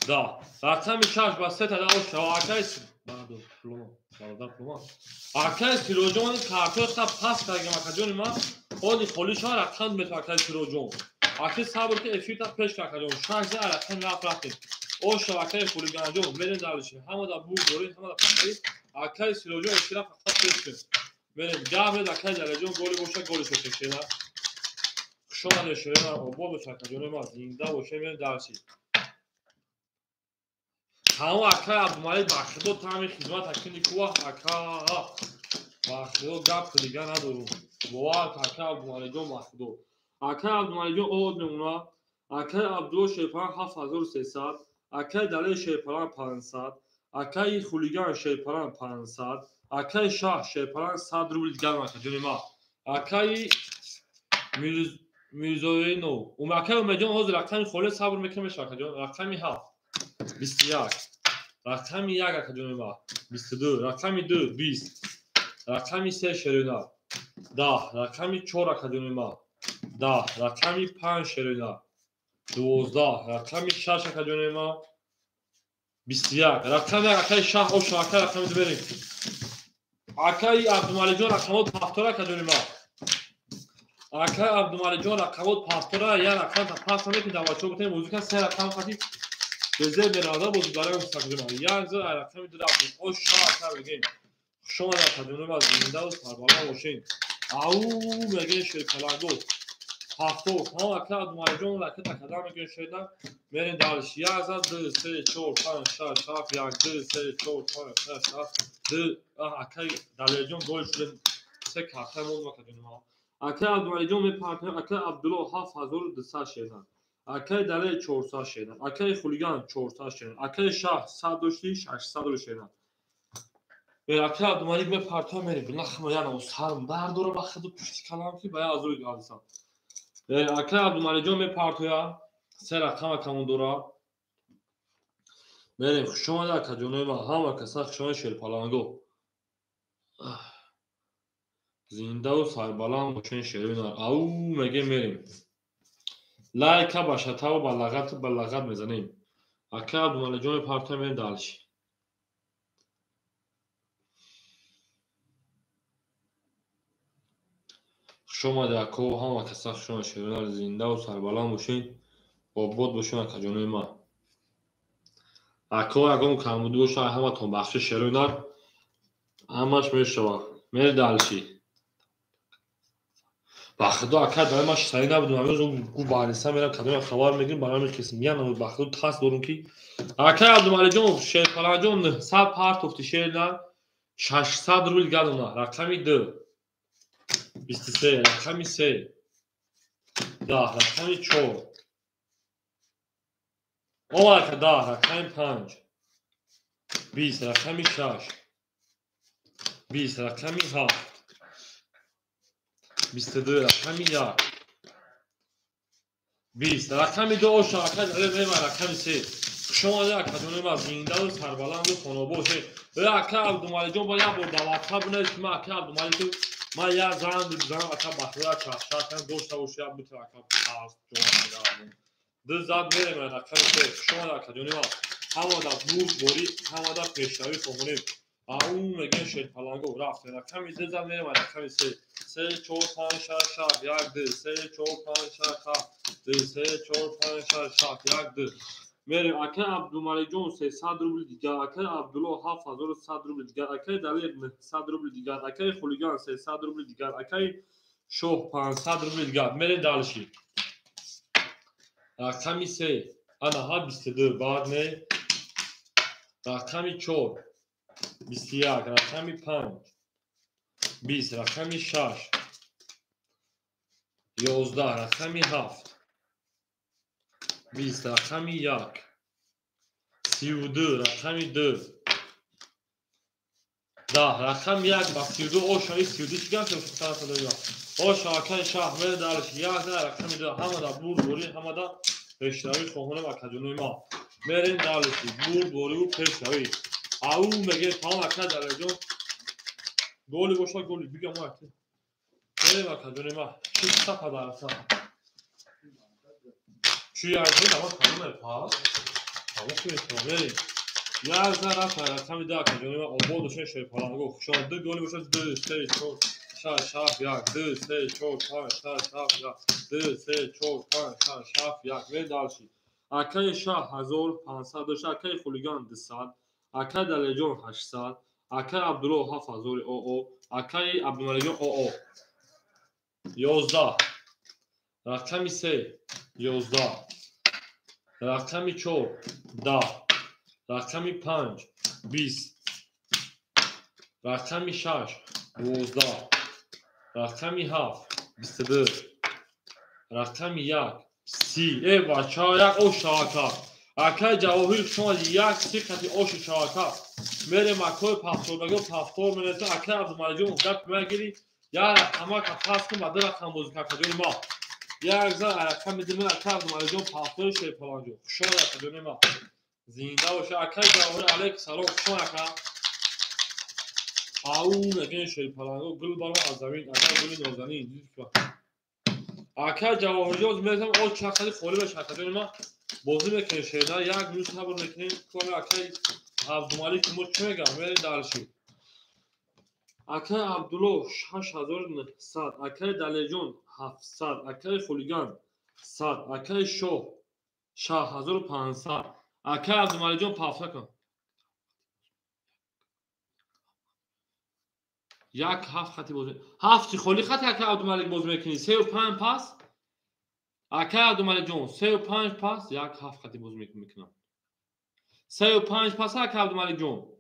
10 رقمی 6 با 3 تا 10 شواکش بعد پلوما آکای سیروجون کارتو تا پاس کردم آکاجون ما خودی خلیش ها رقم متوکل سیروجون آکای صبر که افیتا پیش کردم 6 رقم رفتیم او شواکای خلیگانجون برین دالشی همه دا بو دوری همه دا پاسی آکای سیروجون اشتراک خاص پیش برین جامعه آکای دالجون گلی باشه گلی شده شده شما نشونه ما بود آکاجون ما زنده باشه برین دالشی همه آکای عبدالمالک بخشیدو تامی خدمت اکنی کوه آکا بخشیدو گپ دیگه ندارم باور آکای عبدالمالک جون بخشیدو آکای عبدالمالک جون اول میمونه آکای عبدالو شیپران 7300 آکای دلیل شیپران 500 آکای خولیگان شیپران 500 آکای شاه شیپران 100 روبل دیگر آکاجون ما آکای میرزوینو اون آکای اومجون حوض رقمی خوله صبر میکنمش آکاجون رقمی 7 21 رقمی 1 آکاجون ما 22 رقمی 2 20 رقمی 3 شرینا 10 رقمی 4 آکاجون ما 10 رقمی 5 شرینا 12 رقمی 6 آکاجون ما 21 رقمی آکای شاه او شاکر رقمی دو بریم آکای عبدالمالک جون رقمات پافتور آکاجون ما آکای عبدالمالک جون رقمات پافتور یا رقم تا پاس همه که دواچو بتونیم موضوع کن 3 رقم خاطی بزه برادا بود داره مستقیم ما یا زر رقمی دو رقم او شاه بگیم شما در آکاجون ما زنده و سربالا باشین او میگه شرکلانگو هفتو هم آکای عبدالمالک جون رقم تکدر میگه شدن برین دارش 11 2 3 4 5 6 7 1 2 3 4 5 6 7 2 آکای دالجون گل شد سه کارت مون آکاجون ما آکای عبدالمالک جون میپرتیم آکای عبدالله 7200 شدن آکای دلیل 400 شدن آکای خولیگان 400 شدن آکای شاه 600 شدن به آکای عبدالمالک میپرتیم میریم بلخم یعنی اصحارم برداره بخدو پشتی کلام که باید آزوی گالسان آکای عبدالمالک جون میپرتیم سه رقم کمون دورا بریم شما در آکاجون ما همه کسا شما شیرپالانگو زنده و سایبالان باشین شیرینار او میگه میریم لایک باشه تا و بلغت میزنیم آکای عبدالمالک جون پارتای میریم دالشی شما در کو همه کسا شما شیرینار زنده و سایبالان باشین با بود باشین آکاجون ما اکو اگه کمبودی باشه همه تون بخش شیرینار همش میشه میره دالشی بخدو آکای داره ما شتایی نبودم امروز اون گو بارستان میرم کدوم خبر میگیم برای من کسی میگن اون بخدو تاس دارم کی آکای عبدالمالک جون شیرپالان جون 100 پارت افتی شیرنا 600 روبل گادونا رقمی 2 23 رقمی 3 10 رقمی 4 اول که 10 رقمی 5 20 رقمی 6 20 رقمی 7 22 رقمی 1 20 رقمی 2 شاکر داره و رقمی 3 شما در آکاجون ما زنده و سربلند و خانوباشه آکای عبدالمالک جون باید با دواتها بنویسید که ما آکای عبدالمالک ما یا زن آکای بخدا چاشا کنم داشته باشه یا بتونه آکای پاس جوان بدارم دو زد میرم آکای 3 شما در آکاجون ما همه در بود بوری همه در پیشتاوی خواهونیم اون میگه شیرپالانگو رفته رقمی 2 زد میرم آکای 3 3 4 5 6 7 1 2 3 4 5 6 7 2 3 4 5 6 7 1 2 میریم آکای عبدالمالک جون 300 روبل دیگر آکای عبدالله 7100 روبل دیگر آکای دلیل 100 روبل دیگر آکای خولیگان 300 روبل دیگر آکای شوه 500 روبل دیگر میریم دالشی رقمی 3 آنها 22 بعد نه رقمی 4 21 رقمی 5 20 رقمی 6 11 رقمی 7 20 رقمی 1 32 رقمی 2 10 رقم 1 با 32 او شایی 32 چیکار کنم طرف دنیا او شاکن شاه میره دارش 11 رقمی 2 همه دا بور بوری همه دا پیشتاوی خوهونه و کجونوی ما میرین دارشی بور بوری و پیشتاوی او میگه تمام اکنا داره جون گلی باشه گلی بگم وقتی بریم اکادمی ما چی سپا دارسا چی یارجی اما کنم پاس اما چی بریم یار زارا رقم ده اکادمی ما آبادشون شوی پالانگو شما دو گلی باشه 2 3 4 شاف یک 2 3 4 5 شاف یک 2 3 4 5 شاف یک می دالشی اکای شاه 1500 داشت اکای خولیگان 200 اکای دلیجون 800 اکای عبدالله 7000 او اکای عبدالملک او 11 رقم 3 11 رقم 4 10 رقم 5 20 رقم 6 12 رقم 7 22 رقم 1 30 ای بچه ها یک اوش شاکا اکای جواهیر شما یک 30 خطی اوش شاکا میره مکای پفتور بگو پفتور میرسه اکای عبدالملک جون گپ میگیری یا رقم که پاس کن بعد رقم موزیکا کجوری ما یک زن رقم میدیم اکای عبدالملک جون پفتور شوی پلانجو خوشحال کجوری ما زنده باشه اکای جواهیر علیک سلام خوشحال اکا اون اگه شوی پلانجو گل بالا از زمین اکای گلی نازنین اکای جواهیر جون میرسم او چقدر خولی بشه کجوری ما بازی میکنه شیدا یک روز صبر میکنیم کنه اکای عبدالملک مو چه میگم میرین دالشی اکای عبدالله 6900 اکای دلیجون 700 اکای خولیگان 100 اکای شاه 1500 اکای عبدالملک جون پافتا کن یک 7 خطی بازی 7 خولی خط اکای عبدالملک باز میکنی 3 و 5 پاس اکای عبدالملک جون 3 و 5 پاس یک 7 خطی باز میکنم 3 و 5 پاس اکای عبدالملک جون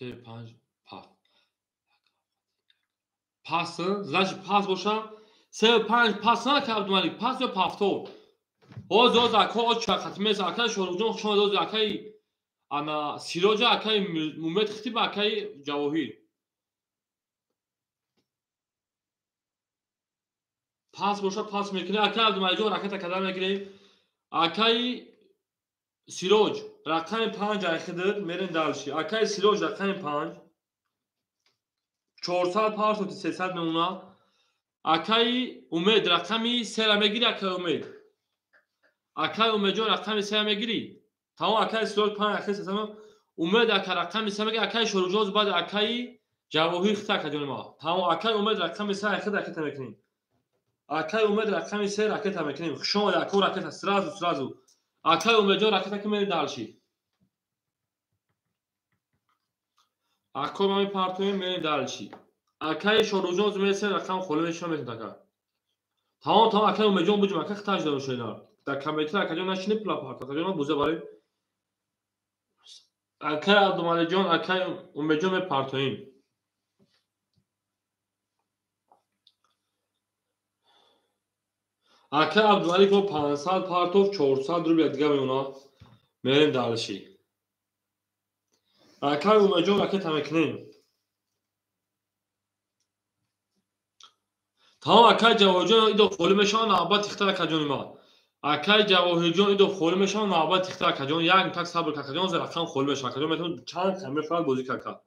3 5 پاس زاش پاس باشه 3 5 پاس نه که عبدالملک پاس و پافتور او زوز اکا چه ختمه اکای شورجون شما زوز اکای انا سیروجا اکای مومت ختی با اکای جواهیر پاس باشه پاس میکنه اکای عبدالملک جون رکت کدام میگیره اکای سیروج رقم 5 اخدر میرن دالشی اکای سیروج رقم 5 400 پاس و 300 میمونه اکای امید رقمی 3 میگیره اکای امید اکای امید جون رقمی 3 میگیری تمام اکای سیروج 5 اخیر 300 امید اکای رقمی 3 میگیره اکای شروجوز بعد اکای جواهیر خطا کجون ما تمام اکای امید رقمی 3 اخیر رکت میکنیم اکای امید رقمی 3 رکت میکنیم شما یک رکت سرازو اکای امید جون رکت که میری دالشی اکای ما پارتوی میری دالشی اکای شروجوز میسه رقم خلوه شما میتونه تمام اکای امید جون بجم اکای خطاش دارو شینا در کامپیوتر اکای جون نشینی پلا پارت اکای جون بوزه باری اکای عبدالملک جون اکای امید جون پارتویم اکای عبدالملک رو 500 پارتوف 400 روبیه دیگه میونا میریم دالشی اکای امید جون اکای تمکنیم تمام اکای جواهر جون ایدو خولی میشن آباد تختر کجون ما اکای جواهر جون ایدو خولی میشن آباد تختر کجون یک تاک صبر کجون ز رقم خولی میشن کجون میتون چند کمی فرق بازی کرد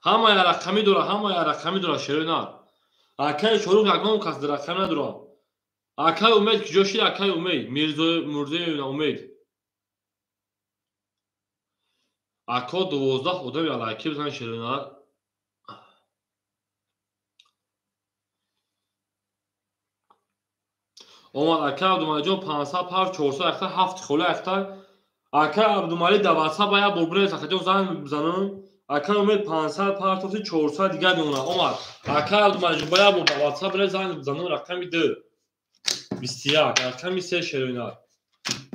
همه رقمی داره شیرینار اکای شروع رقم کس در رقم نداره اکای امید کی جوشی اکای امید مرزه امید اکا 12 آدم علاکی بزنن شیرینار اومد اکای عبدالملک جون 500 پار 400 اختر 7 خوله اختر اکای عبدالملک 12 باید بربره سخجون زن بزنن اکای امید 500 پار توفی 400 دیگه میونه اومد اکای عبدالملک باید بربره 12 بره زن بزنن رقمی 2 21 رقمی 3 شیرینار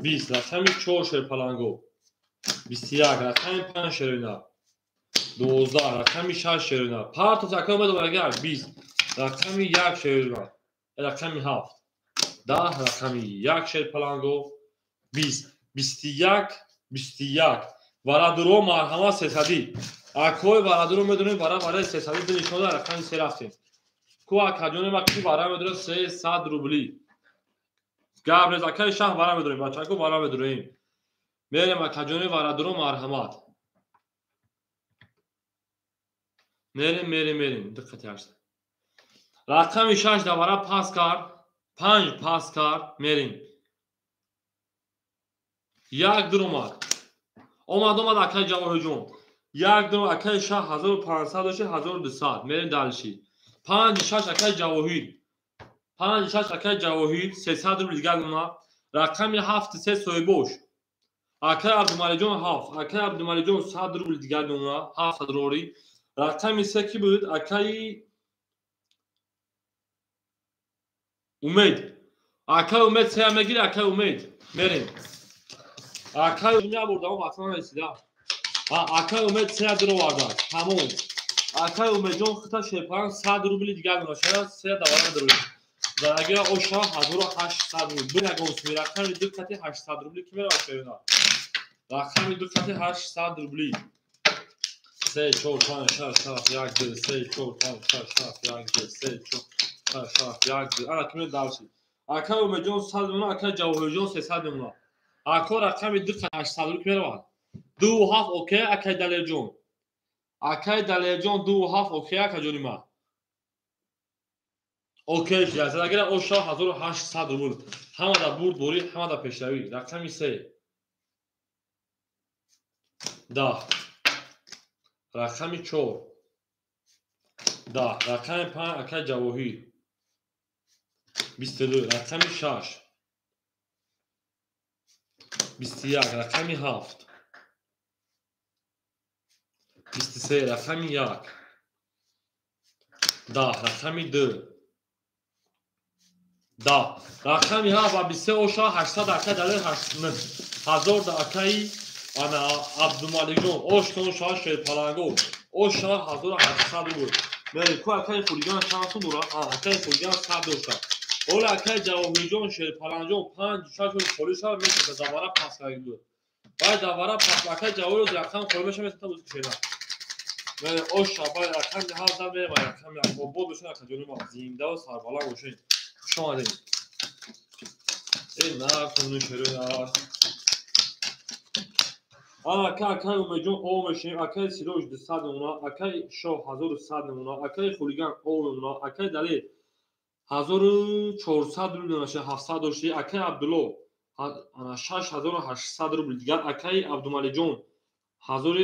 20 رقمی 4 شیر پلانگو 21 رقمی 5 شیرینار 12 رقمی 6 شیرینار پار تو اکای امید برگر 20 رقمی 1 شیرینار رقمی 7 10 رقمی 1 شیر پلانگو 20 21 21 ورادرو مرحمت 300 اکوی ورادرو میدونیم برای 300 نشون داره رقم 3 رفتیم کو اکاجون ما کی برای میدونه 300 روبلی گابرز اکای شاه برای میدونیم بچا کو برای میدونیم میریم اکاجون ورادرو مرحمت میریم دقت هست رقم 6 دوباره پاس کرد 5 پاس کرد میریم یک اومد اکای جواهر جون یک درم اکای شاه 1500 باشه 1200 میریم دالشی 5 6 اکای جواهر 5 6 اکای جواهر 300 روبل دیگه اومد رقم 7 3 سویبوش اکای عبدالمالی جون 7 اکای عبدالمالی جون 100 روبل دیگه اومد 700 روری رقم 3 کی بود اکای امید اکای امید 3 میگیره اکای امید میریم اکای دنیا بردم وطن رسیده اکای امید 3 درو وارد تمام اکای امید جون خطا شپان 100 روبل دیگه میشه 3 دوباره درو درگه اوشا 1800 روبل بنا گوس می رقم دو کتی 800 روبل کی میره واسه رقم دو کتی 800 روبل 3 4 5 6 7 1 2 3 4 5 6 7 1 2 3 4 5 6 1 2 انا کی دالشی اکای امید جون 100 میمونه اکای جواهر جون 300 میمونه اکا رقم دو کتی 800 روبل کی میره دو هاف اوکی اکای دلیر جون اکای دلیر جون دو هاف اوکی اکای جونی ما اوکی جاز اگر اوشا 1800 روبل همه دا برد بوری همه دا پیشروی رقم 3 10 رقم 4 10 رقم 5 اکای جواهر 22 رقم 6 21 رقم 7 23 رقم 1 10 رقم 2 10 رقم 7 و 23 اوشا 800 اکای دلیر 1000 دا اکای انا عبدالمالی جون اوشتون شاه شیر پلنگو اوشا 1800 روبل میری کو اکای خولیگان شانسون دورا اکای خولیگان 100 دوشا اول اکای جواهر جون شیر پلنگو 5 6 پلیس ها میشه دوباره پاس کردن بعد دوباره پاس اکای جواهر رقم خورمش میشه بود شینا میری اوشا بعد رقم 17 میره و رقم بود بشه اکای جون ما زنده و سربالا باشه شما دید این نه کنون شروع اکای اومجون او میشیم اکای سیروش 200 اونا اکای شو 1100 اونا اکای خولیگان او اونا اکای دلی 1400 روبل نشه 700 داشتی اکای عبدالله انا 6800 روبل دیگر اکای عبدالمالی جون 1000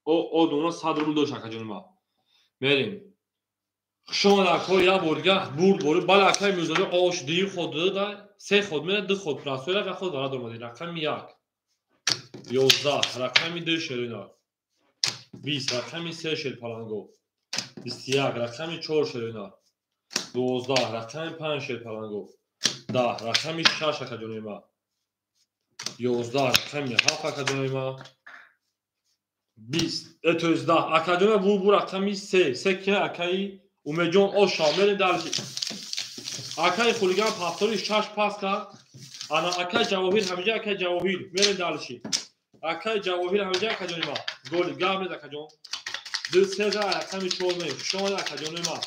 او دونا 100 روبل داشت اکای جون ما میریم شما اکای یا برد بالا اکای میزاده اوش دی خود دا سه خود میره دو خود پلاسوی را خود برای درمادی رقم 1 11 رقم 2 شرینا 20 رقم 3 شیر پلنگو 21 رقم 4 شرینا 12 رقم 5 شیر پلنگو 10 رقم 6 اکادمی ما 11 رقم 7 اکادمی ما 20 19 اکادمی بو رقم 3 که اکای اومجون او شامل دالشی اکای خولیگان پافتوری 6 پاس کرد انا اکای جواهر همینجا اکای جواهر میره دالشی اکای جواهر همینجا اکادمی ما گل گام اکادمی دو سه رقم 4 می شما اکادمی ما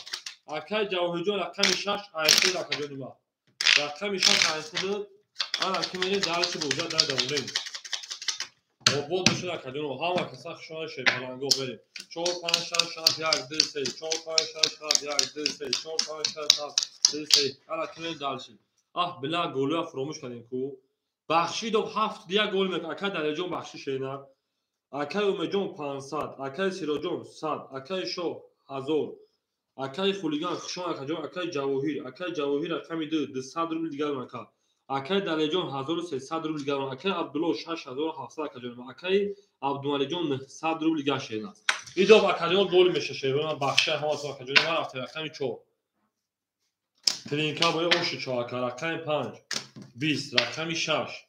اکای جواهر جون رقم 6 ایسته اکادمی ما رقم 6 ایسته انا کی میره دالشی بوجا در دونه او بود بشه اکادمی هم کسا شما شی پلنگو بریم 4 5 6 7 1 2 3 4 5 6 7 1 2 3 4 5 6 7 2 3 انا کی میره دالشی بلا گلو فراموش کردین کو بخشید و 7 دیگه گل میکنه اکای دلجون بخشش اینا اکای اومجون 500 اکای سیروجون 100 اکای شو 1000 اکای خولیگان شما اکای جواهر رقم 2 200 روبل دیگه میکنه اکای دلجون 1300 روبل دیگه اکای عبدالله 6700 اکای عبدالمالی جون 900 روبل دیگه شینا این دو اکای گل میشه شینا بخشه ها واسه اکای ما رفته رقم 4 ترینکا باید اوش 4 رقم 5 20 رقم 6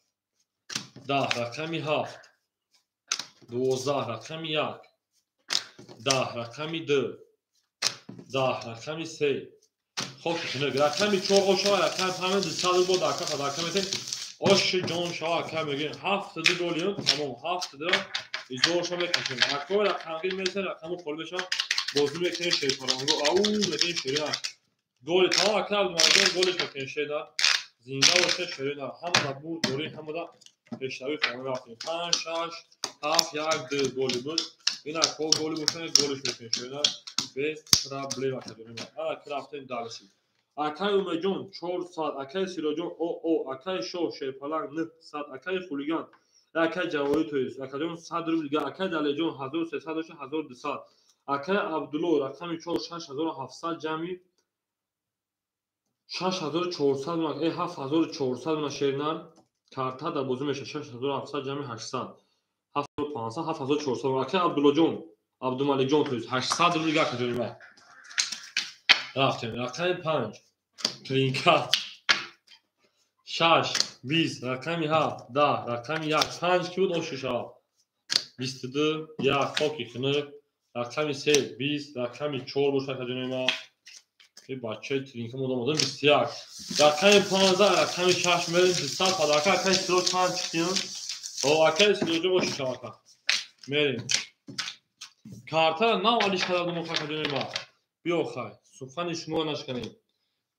10 رقم 7 12 رقم 1 10 رقم 2 10 رقم 3 خوب شنه رقم 4 اوش رقم 5 200 بود رقم میتین اوش جون شاه کم میگه 7 دو گلیون تمام 7 دو ایزورشو بکشیم. اکو رقمگیر میرسه رقمو خورده بشم بازی میکنه شیطانانگو او میگه شیرین گل تا اکل مردم گلش میکنه شیطان زنده باشه شیرین هم بود دوری هم دا پیشروی خانه رفتیم 5 6 7 1 2 گل بود این اکو گل بوده گلش میکنه شیرین به ترابلی باشه داریم اکل رفتیم دالشی اکای اومجون 4 ساعت اکای سیراجون او اکای شو شیپالان 9 ساعت اکای خولیگان اکای جوایی تویست اکای جون 100 روبل گا اکای دالجون 1300 باشه 1200 اکای عبدالله رقم 4 6700 جمعی 6400 مونک ای 7400 مونک شیرینان کارتا دا بوزو میشه 6700 جمعی 800 7500 7400 اکای عبدالله جون عبدالملک جون تویست 800 روبل گا کجوری رفتیم رقم 5 ترینکات 6 20 رقمی 7 10 رقمی 1 5 کی بود o شیشه 22 1 خاکی خنق رقمی 3 20 رقمی 4 باشه کجا ما این بچه ترینکا مدام 21 رقمی 15 رقمی 6 میریم 200 پداکا اکای سیلو 5 چکیم او اکای سیلو جو باشه شاکا میریم کارتا نام علیش کدام دو مخا کجا ما بیو خای سخن شما نشکنیم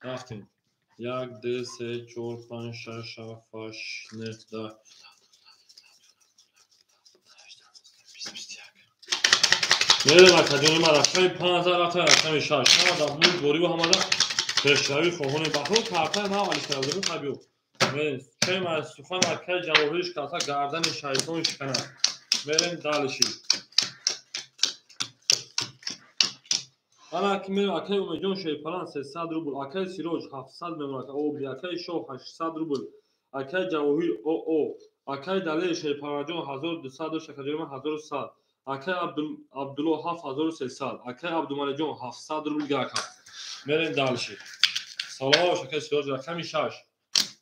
رفتیم 1 2 3 4 5 6 7 8 9 10 میرم اکادمی ما رفتیم 5000 رفتیم 6 ما دا بود گوری و همه دا پیشروی خواهونی بخور کارتا نام علیش کدام دو مخا بیو میریم چه ما سخن اکای جواهرش کارتا گردن شیطان شکنه میریم دالشی انا میرم اکای اومجون شیپالان 300 روبل اکای سیروج 700 میمونه او بی اکای شو 800 روبل اکای جواهر او اکای دله شیپالان جون 1200 و شکجرم 1100 اکای عبدالله 7300 اکای عبدالملک جون 700 روبل گاکا میریم دالشی سلام شکل سیروج رقمی 6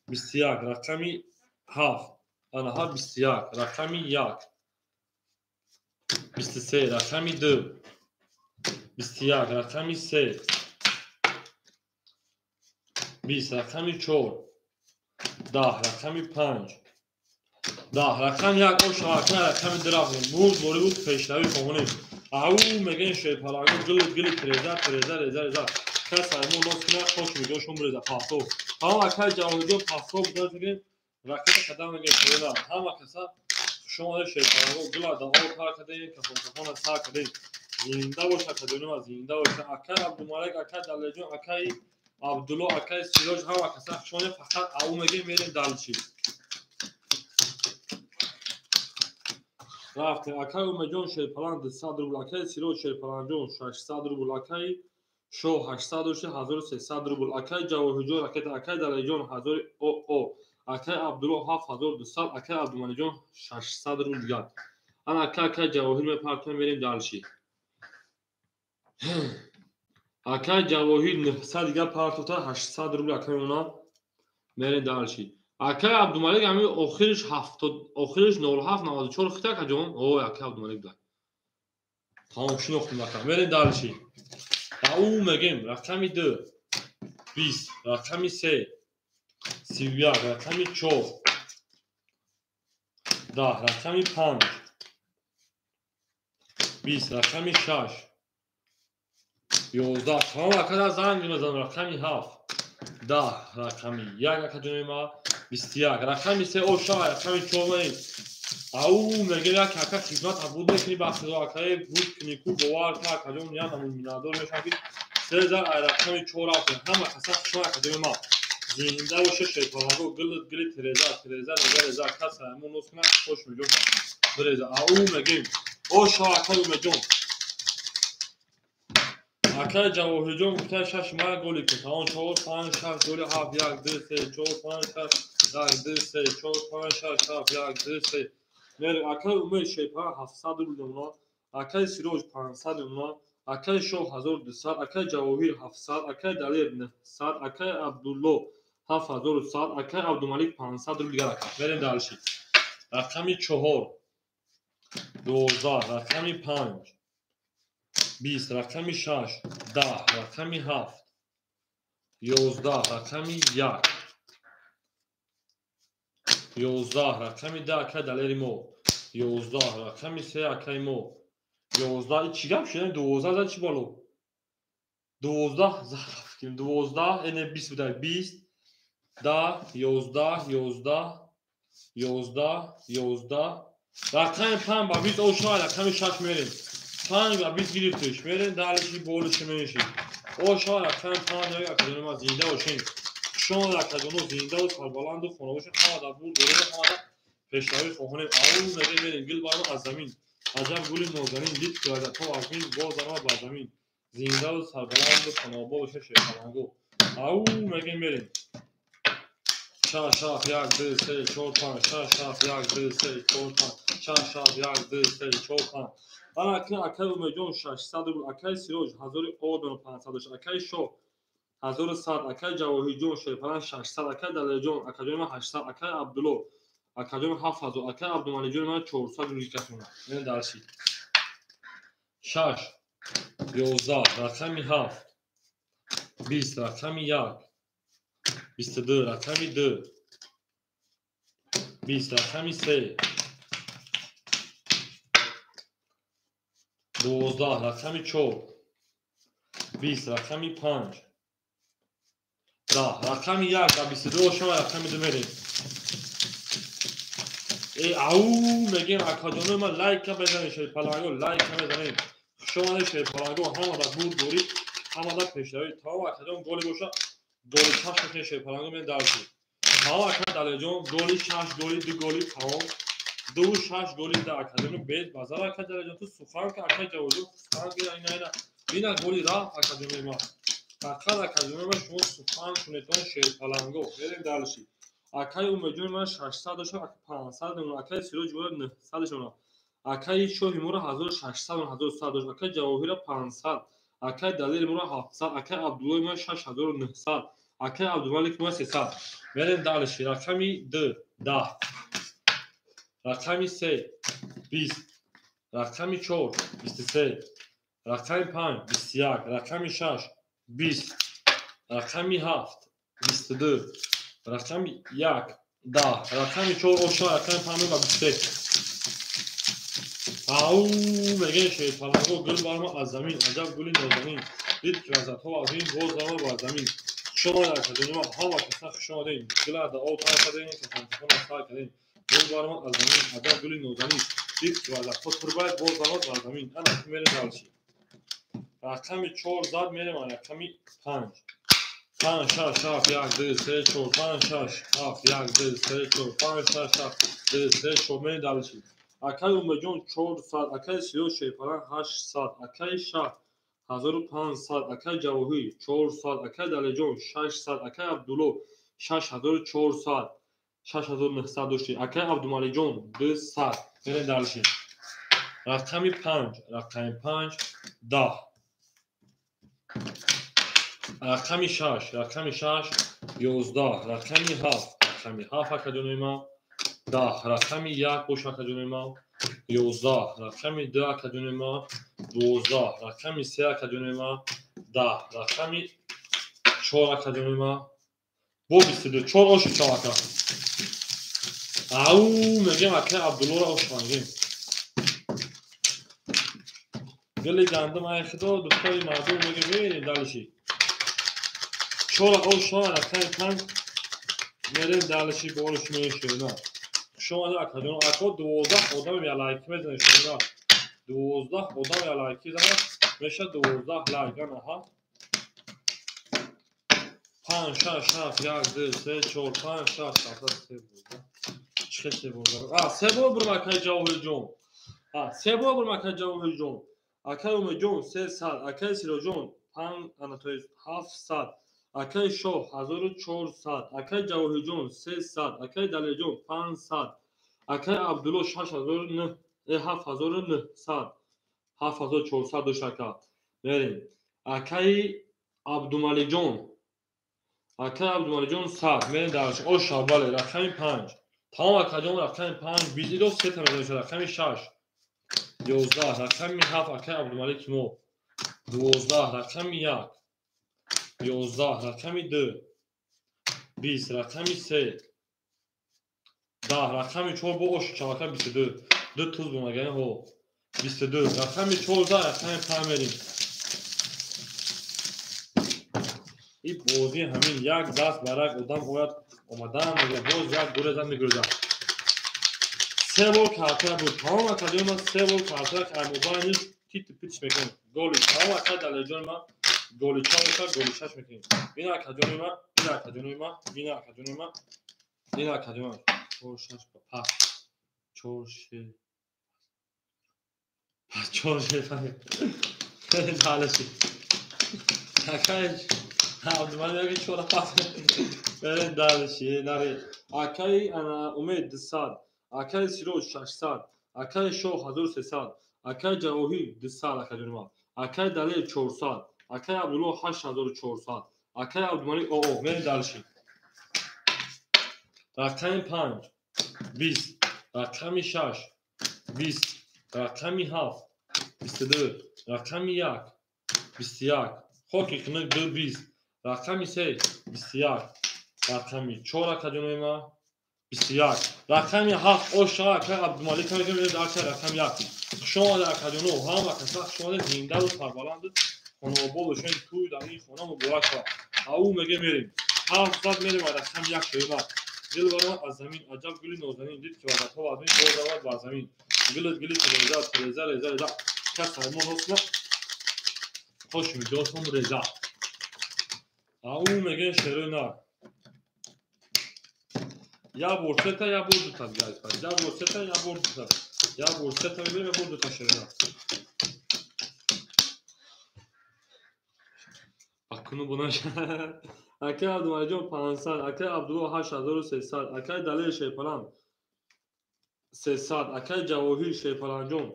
21 رقمی 7 آنها 21 رقمی 1 23 رقمی 2 21 رقمی 3 20 رقمی 4 10 رقمی 5 10 رقم 1 او شاکن رقم درافت بود پیشروی خواهونیم او میگن شیپالاگو گل تریزه کس همون نوست کنه خوش میگه شون بریزه پاسو هم اکای جواهدون پاسو بودن بگیم رقم قدم میگه شیرنا هم اکسا شما شیپالاگو گل دا او کار کدین کفون سا کدین زنده باشه کدونم زنده باشه اکای عبدالملک اکای دالجون اکای عبدالله اکای سیروج هم اکسا شما فقط او میگه میریم دالچی رفتیم اکای اومجون شیپالان 200 روبل اکای سیروج شیپالان جون 600 روبل اکای شو 800 و 1300 روبل اکای جواهرجون اکای دالجون 1000 او اکای عبدالله 7200 اکای عبدالملک جون 600 روبل گات انا اکای جواهر میپرتم میریم دالشی اکای جواهر 900 دیگه پارتوتا 800 روبل اکای اونا میریم دالشی اکای عبدالملک همین آخرش 70 آخرش 07 94 خیلی کجون او اکای عبدالملک بود خاموشی نختیم اکای میریم دالشی او میگیم رقمی 2 20 رقمی 3 31 رقمی 4 10 رقمی 5 20 رقمی 6 11 تمام اکای زنگ میزنم رقمی 7 10 رقمی 1 اکای ما 21 رقمی 3 او شاه رقمی 4 او میگه یک اکای خدمت بود میکنی بخشی اکای بود نیکو بوار تا کجون یا همون مینادور میشن که 3000 رقمی 4 آفر هم اکسا شما اکای ما زنده باشه شیطانگو گل تریزه کس همون نوست کنه خوش میجون بریزه او میگیم او شاه اکای اومجون اکای جواهر جون کتا 6 ماه گلی کتا آن 4 5 6 گلی 7 1 2 3 4 5 6 1 2 3 4 5 6 7 1 2 3 میریم اکای اومه شیپان 700 روبل اونا اکای سیروج 500 اونا اکای شو 1200 اکای جواهر 700 اکای دلیر 900 اکای عبدالله 7100 اکای عبدالملک 500 روبل دیگر میریم دالشی رقمی 4 12 رقمی 5 20 رقمی 6 10 رقمی 7 11 رقمی 1 11 رقمی 10 که دلیری مو 11 رقم 3 اکای مو 11 چی گپ شده 12 چی بالو 12 ظرف کنیم 12 این 20 بوده 20 10 11 11 رقم 5 با 20 اوشای رقم 6 میریم 5 با 20 گرفتش میریم دالشی بولش میشیم اوشای رقم 5 یا کدوم ما زنده باشیم شما رقم زنده و سربلند و خانواش خواهد بود دوره خواهد پیشنهاد خواهیم اون میریم گل بارو از زمین عجب گل نازنین دید که از تو از این باز ما با زمین زنده و سربلند و خانواده باشه شیخانگو اون میریم شاش شاف یک دو سه چهار پنج شاش شاف یک دو سه چهار پنج شاش شاف یک دو سه چهار پنج آن اکنون اکای اومجون 600 بود اکای سیروج 1500 اکای شو 1100 اکای جواهی جون شیپران 600 اکای دلال جون اکادمی 800 اکای عبدالله اکادمی 7000 اکای عبدالمالی جون من 400 روزی کسونه این درسی 6 11 رقمی 7 20 رقمی 1 22 رقمی 2 20 رقمی 3 12 رقمی 4 20 رقمی 5 10 رقمی 1 و 22 شما رقمی 2 میریم او میگیم اکادمی ما لایک بزنید شیر پلانگو لایک بزنید شما شیر پلانگو همه را دور دوری همه را پیشتری تا اکادمی گلی باشه گلی 6 شیر پلانگو می درسی تا اکادمی جون گلی 6 گلی 2 گلی تمام 2 6 گلی در اکادمی بیت بازار اکادمی جون تو سفر که اکادمی جوجو سفر اینا اینا گلی را اکادمی ما فقط اکادمی ما شما سفر کنید تا شیر پلانگو بریم درسی اکای اومجون من 600 شو 500 نمونه اکای سیروج بود 900 شو اکای شو همورا 1600 و 1100 اکای جواهر 500 اکای دلیل مورا 700 اکای عبدالله من 6900 اکای عبدالملک من 300 بریم دالشی رقمی 2 10 رقمی 3 20 رقمی 4 23 رقمی 5 21 رقمی 6 20 رقمی 7 22 رقم 1 10 رقم 4 اوشا رقم 5 و 23 او میگه شیر پلنگو گل برما از زمین عجب گلی نازنین دید که از تو از این باز برما با زمین شما در کدوم ما همه کسان شما دین گل در آوت کردین که تنظیم استاد کردین گل برما از زمین عجب گلی نازنین دید که از تو تربایت باز برما با زمین انا میره دالشی رقم 4 زاد میره من رقم 5 5 6 7 1 2 3 4 5 6 7 1 2 3 4 5 6 7 2 3 4 می دالشی اکای اومجون 400 اکای سیو شیپران 800 اکای شاه 1500 اکای جواهی 400 اکای دلجون 600 اکای عبدالله 6400 6900 داشتی اکای عبدالمالی جون 200 می دالشی رقمی 5 رقمی 5 10 رقمی 6 رقمی 6 11 رقمی 7 رقمی 7 اکادمی ما 10 رقمی 1 باش اکادمی ما 11 رقمی 2 اکادمی ما 12 رقمی 3 اکادمی ما 10 رقمی 4 اکادمی ما با 22 4 آش چاکا او میگم اکای عبدالله را آشانگیم گلی گندم ایخدا دکتری مردم میگه ببینید دالشی شورا او شما رقم 5 میریم دالشی بولش میشه نه شما در اکادمی اکا 12 آدم یا لایک میزنید شما 12 آدم یا لایکی زنه میشه 12 لایک نه 5 6 7 1 2 3 4 5 6 7 3 چه سه بود سه بود برم اکای جواهر جون سه بود برم اکای جواهر جون اکای اومجون 300 اکای سیرو جون 5 اناتوی 700 اکای شو 1400 اکای جواهر جون 300 اکای دلیل جون 500 اکای عبدالله 6009 7900 7400 دو شکا بریم اکای عبدالمالی جون اکای عبدالمالی جون 100 میریم درش او شاباله رقم 5 تمام اکادون رقم 5 بیزی دو سه تا میشه رقم 6 11 رقم 7 اکای عبدالملک مو 12 رقم 1 11 رقم 2 20 رقم 3 10 رقم 4 با اوش چاکا 22 دو توز بومگه ها 22 رقم 14 رقم 5 میریم این بازی همین یک دست برک آدم باید اومدن میگه باز یک گریزن میگریزن 3 بار کارتر بود تمام اکادمی من 3 بار کارتر که موبایل تیت پیچ میکنه گلی تمام اکادمی دل جان من گلی 4 گلی 6 میکنه این اکادمی من این اکادمی من این اکادمی من این اکادمی من 4 6 5 4 6 4 6 دالشی اکای عبدالمجید اگه چورا پاس برن دالشی نری اکای انا امید 200 اکای سیروج 600 اکای شو 1300 اکای جواهی 200 اکای ما اکای دلیل 400 اکای عبدالله 8400 اکای عبدالمجید او برن دالشی رقم 5 20 رقم 6 20 رقم 7 22 رقم 1 21 خوکی کنک 2 20 رقم 3 21 رقم 4 اکادمی ما 21 رقم 7 اوشا که عبدالمالک میگه میره در رقم 1 شما در اکادمی هم کسا شما زنده و سربلند خانوابه بشین توی در این خانه مبارک ها او میگه میریم 700 میریم و رقم 1 شویمه دل برام از زمین عجب گلی نازنین دید که وقت ها و از این باز آمد بر زمین گلی تریزه کس همون حسنه خوش میدوستم رضا او میگه شروع نه یا بورستا یا بورد تا گایز پس یا بورستا یا بورد تا یا بورستا میبینیم بورد تا شروع نه اکنون بناش اکای عبدالمجید 500 اکای عبدالله 8300 اکای دلیل شیپلان 300 اکای جواهیر شیپلانجون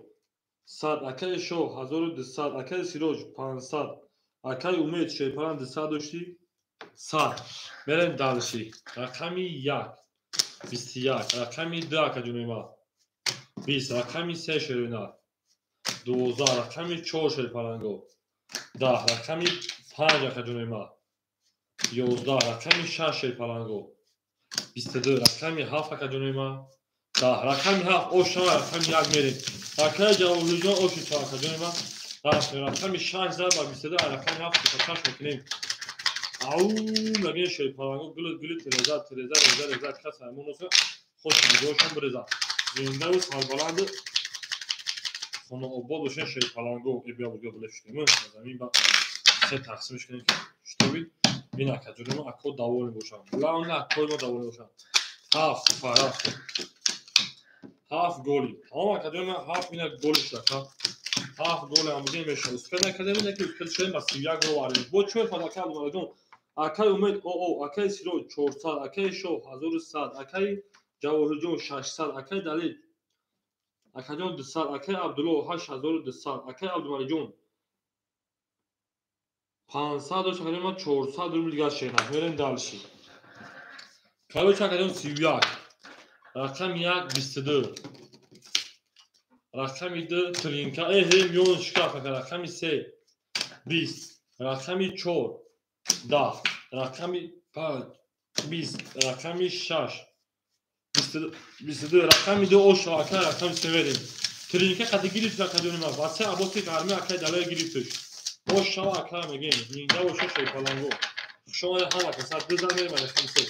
100 اکای شو 1200 اکای سیروج 500 اکای امید شیپلان 200 داشتی 100 بریم دالشی رقم 1 21 رقم 2 اکادمی ما 20 رقم 3 شروع 12 رقم 4 شیپلانگو 10 رقم 5 اکادمی ما 11 رقم 6 شیپلانگو 22 رقم 7 اکادمی ما 10 رقم 7 اوشا رقم 1 میریم اکای جواهری جان اوشی 4 اکادمی ما رقم 6 زد با 22 رقم 7 6 میکنیم او مگه شیپلانگو گل تریزه کس همون نوسه خوش میدوشم بریزه زنده و سربلند خونه آباد باشن شیپلانگو ای بیا بگه بلشتیم زمین با 3 تقسیمش کنیم که شتوید این اکادمی ما اکو داوری باشم لا اون اکو ما داوری باشم 7 فرق 7 گلی تمام اکادمی ما 7 اینا گلش داشت 7 گل آموزش میشه اسپن اکادمی نه که اسپن شده با 31 گل وارد بود چه فداکار مردم اکای امید او اکای سیروج 400 اکای شو 1100 اکای جواهری جون 600 اکای دلیل اکادمی 200 اکای عبدالله 8200 اکای عبدالمجید جون 500 اکادمی ما 400 روبل دیگه شینا میریم دالشی کالوچ اکادمی 31 رقم 1 22 رقم 2 ترینکا هم یون شکاف رقم 3 20 رقم 4 10 رقم 5 20 رقم 6 22 رقم 2 اوشا اکای رقم 3 بریم ترینکا قد گیریت اکادمی ما واسه ابوتی گرمی اکای دلای گیریتش اوشا اکای میگیم زنده اوشا شیپلانگو شما هم کسا دو میریم رقم 3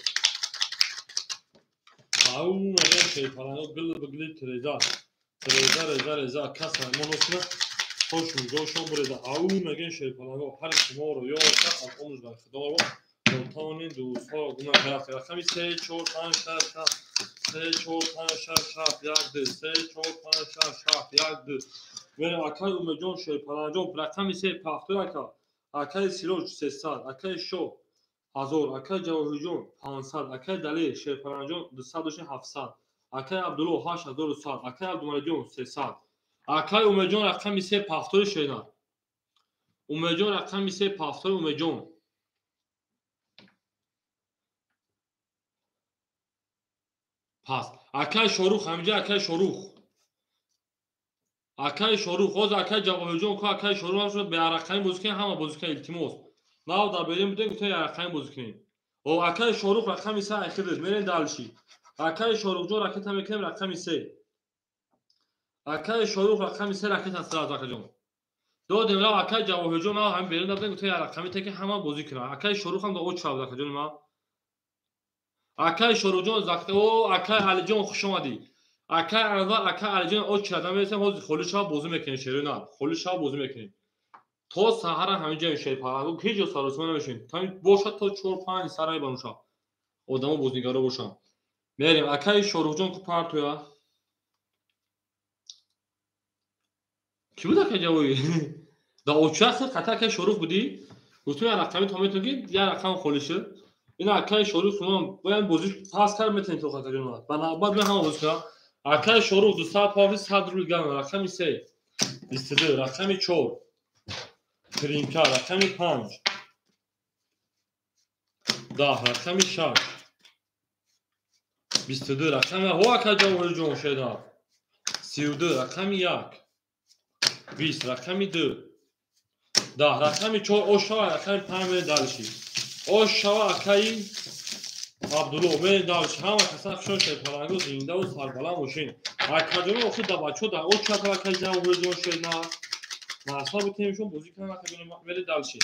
او میگه شیپلانگو گل تریزه کس همون نوسه خوش میدوشم بریزه او میگه شیپلانگو هر شما رو یا کس از اونش بر خدا رو تانین دوست ها گونه گرفت رقمی 3 4 5 6 3 4 5 6 7 1 2 3 4 5 6 7 1 2 بریم اکای اومجون شیپلانجون رقمی 3 پافتو اکای سیروج 300 اکای شو 1000 اکای جواهری جون 500 اکای دلیل شیپلانجون 200 700 اکای عبدالله 8100 اکای عبدالمجید جون 300 اکای اومجون رقمی 3 پافتو شینا اومجون رقمی 3 پافتو اومجون پس اکای شاروخ همینجا اکای شاروخ از اکای جواهری جون که اکای شاروخ هم شد به رقم بازی کنیم همه بازی کنیم التماس ما در بریم بودیم که تو رقم بازی کنیم او اکای شاروخ رقم 3 اخیر میرین دالشی اکای شاروخ جون رقم میکنیم رقم 3 акаи шорух рақами 3 ракет ҳаст акаҷон додем ра акаи ҷавоҳирҷон ма ҳам берун дадем гуфта я рақами те ки ҳама бозӣ кина акаи шорух ҳам до очав акаҷон ма акаи шоруҳҷон закта о акаи алиҷон хуш омадӣ акаи аввал акаи алиҷон оч кирда мерасем ҳозир холӣ шава бозӣ мекунем шерӯ на холӣ шава бозӣ мекунем то саҳара ҳаминҷа мешавед парагу ҳеҷ ҷо саросима намешавем тамин бошад то 4-5 сара мебаруша одамо бознигаро бошанд мерем акаи шоруҳҷон ку партоя ки буд акаи ҷавои да очак қата акаи шорух будӣ гуфтум я рақами то метавон ки я рақам холӣ шуд ина акаи шорух шумо бояд бозӣ пас кар метавонед то акаҷон ба навбат ме ҳама бозӣ кунам акаи шорух 200 павли 100 рубли гам рақами 3 22 рақами 4 примка рақами 5 10 рақами 6 22 рақами ҳо акаи ҷавоҳирҷон шеда 32 рақами 1 20 рақами 2 10 рақами 4 ошава рақами 5 мери далиши ошава акаи абдулло мери далиши ҳама каса хушон шед паранго зиндаву сарбаланд бошин акаҷоно охир да бачо да очата акаи ҷавоҳирҷон шедна масла битемшон бозӣ кунам акаҷоно мери далиши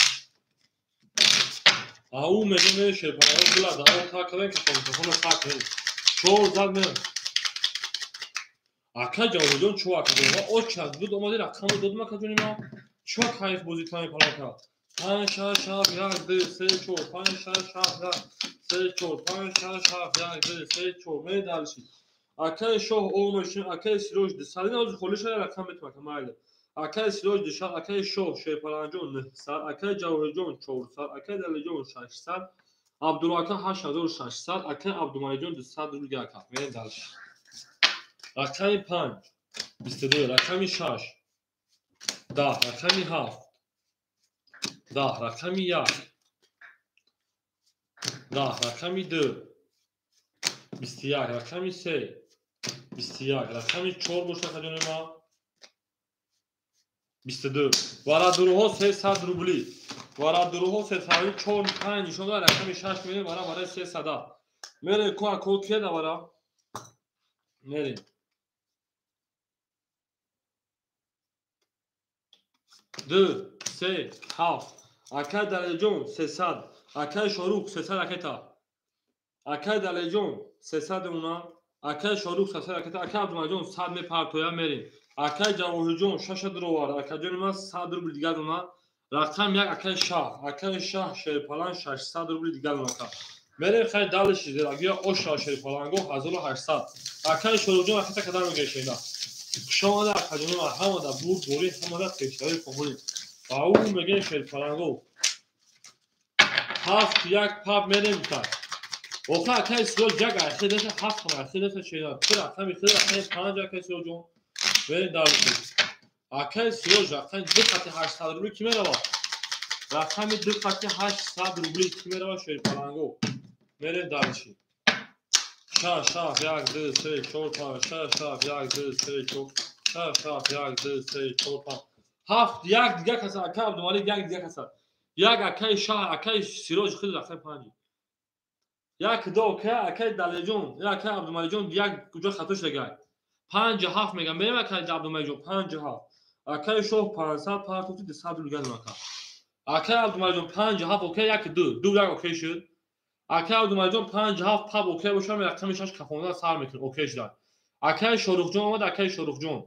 ау мери мери шед паранго була да о такавен ки фонтофоно такавен чор зад мер акаи ҷавоҳирҷон чо акаҷоно очат буд омади рақаму додум акаҷони ма чо кайф бозӣ кунам паранго 5 6 7 1 2 3 4 5 6 7 1 3 4 5 6 7 1 2 3 4 мери далиши акаи шоҳ омашин акаи сироҷ дисалина ҳозир холӣ шуда рақам метавонам майли акаи сироҷ дишаб акаи шоҳ шерпаланҷон 900 акаи ҷавоҳирҷон 400 акаи далиҷон 600 абдуллоака 8600 акаи абдумалиҷон 200 рубли ака мери далиши рақами 5 22 рақами 6 10 рақами 7 10 рақами 1 10 рақами 2 21 рақами 3 21 рақами 4 бошад акаҷони ма 22 варадуруҳо 300 рубли варадуруҳо 300 рубли 4 5 нишон дар рақами 6 мери бара барои 300 мере ку ако кеда бара мере 2 3 7 акаи далиҷон 300 акаи шорух 300 ракета акаи далиҷон 300 уна акаи шорух 300 ракета акаи абдумалиҷон 100 мепартоя мерем акаи ҷавоҳирҷон 6 дуровар акаҷони ман 100 рубли дигар уна рақам 1 акаи шаҳ шерпалан 600 рубли дигар уна мерем хай далиши зерагия оша шерпаланго 1800 акаи шоруҳҷон ракета кадар мегешена кушомада акаҷони ман ҳамада бур бори ҳамада пешави фоҳоли ау мегем шерпаланго 7 паб мерем та оха акаи сироҷ як ахиреса 7 ахиреса чена ки рақами 5 акаи сироҷон мерем далиши акаи сироҷ рақами 2 қати 800 рубли ки меравад рақами 2 қати 800 рубли ки меравад шерпаланго мерем далиши 6 7 1 2 3 4 5 6 7 1 2 3 4 6 7 1 2 3 4 5 7 як дигар каса акаи абдумалик як дигар каса як акаи шаҳ акаи сироҷ хеле рақами 5 як до акаи далиҷон як акаи абдумалиҷон як куҷо хато шудагай 57 мегам мерем акаи абдумалиҷон 57 акаи шоҳ 500 партофи 200 рубли ган ака акаи абдумалиҷон 57 окей як ду як окей шуд акаи абдумалиҷон 57 паб окей бошад рақами 6 кафонда сар мекунем окей шуда акаи шорухҷон омад акаи шорухҷон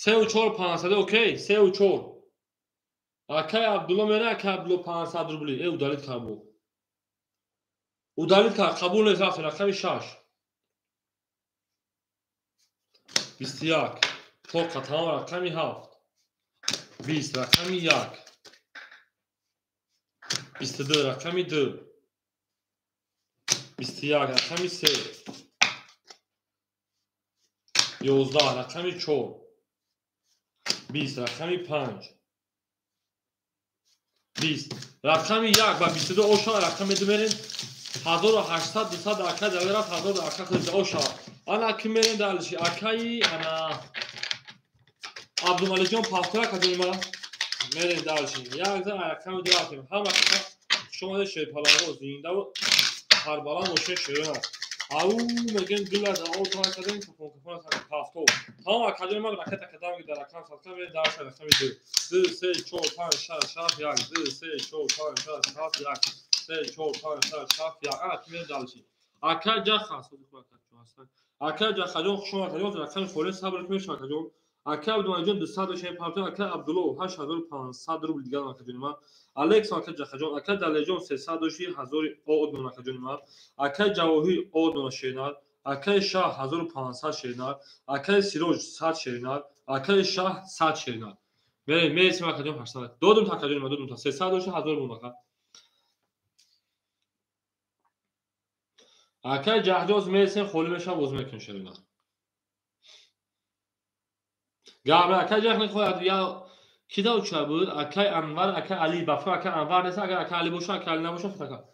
3 و 4 500 окей 3 و 4 акаи абдулло мера акаи абдулло 500 рубли удалит кард удалит кард қабул нест рафт рақами 6 21 тоқа тамом рақами 7 20 рақами 1 22 рақами 2 21 рақами 3 11 рақами 4 20 рақами 5 20 рақами 1 ба 22 ошава рақами 2 мерем 1800 200 акаи далера 1000 ака хӯҷа ошава ана ки мерем далиши акаи ана абдумалиҷон пафтора каҷони ма мерем далиши як за рақами 2 ҳама каса шомаде шерпаланго зиндаву سربلند باشه شیرین او میگن گل از اول تا کردن کپون هفتو تمام کجا ما رکت کدام در رقم ساختم به در رقم 2 3 4 5 6 7 1 2 3 4 5 6 7 1 3 4 5 6 7 1 اتمه دالشی اکا جا خاص خود هستن اکا جا خجون شما خجون رقم فوری صبر کنید شما خجون اکا عبدالمجید 200 شیم پارتون اکا عبدالله 8500 روبل دیگه نکردیم ما الکس اکا جا خجون اکا دلیجون 300000 اود نکردیم ما اکا جواهی اود نشینال اکا شاه 1500 شینال اکا سیروج 100 شینال اکا شاه 100 شینال میرسیم اکا جون 800 دودم تا کردیم ما دودم تا 300000 بونکا اکا جهجاز میرسیم خولی میشه باز میکن شینا گابر اکا جهنی خود یا کی داو چه بود اکا انور اکا علی بفر اکا انور نیست اگر اکا علی باشه اکا علی نباشه فتاکا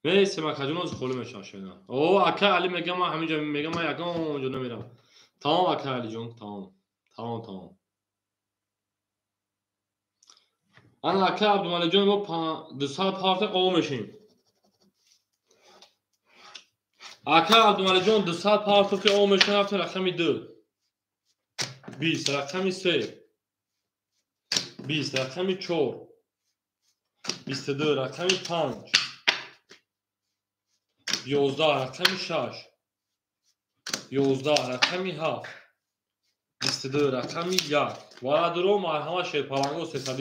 میرسیم اکا جون از خولی میشه شینا او اکا علی میگم ما همینجا میگم ما یکم اونجا نمیرم تمام اکا علی جون تمام انا اکا عبدالمجید جون ما 200 پارت قوم میشیم اکا عبدالمجید جون 200 پارت که قوم میشه هفته رقمی 2 20 رقمی 3 20 رقمی 4 22 رقمی 5 11 رقمی 6 11 رقمی 7 22 رقمی 1 و درو مرحمه شیرپالانگو 300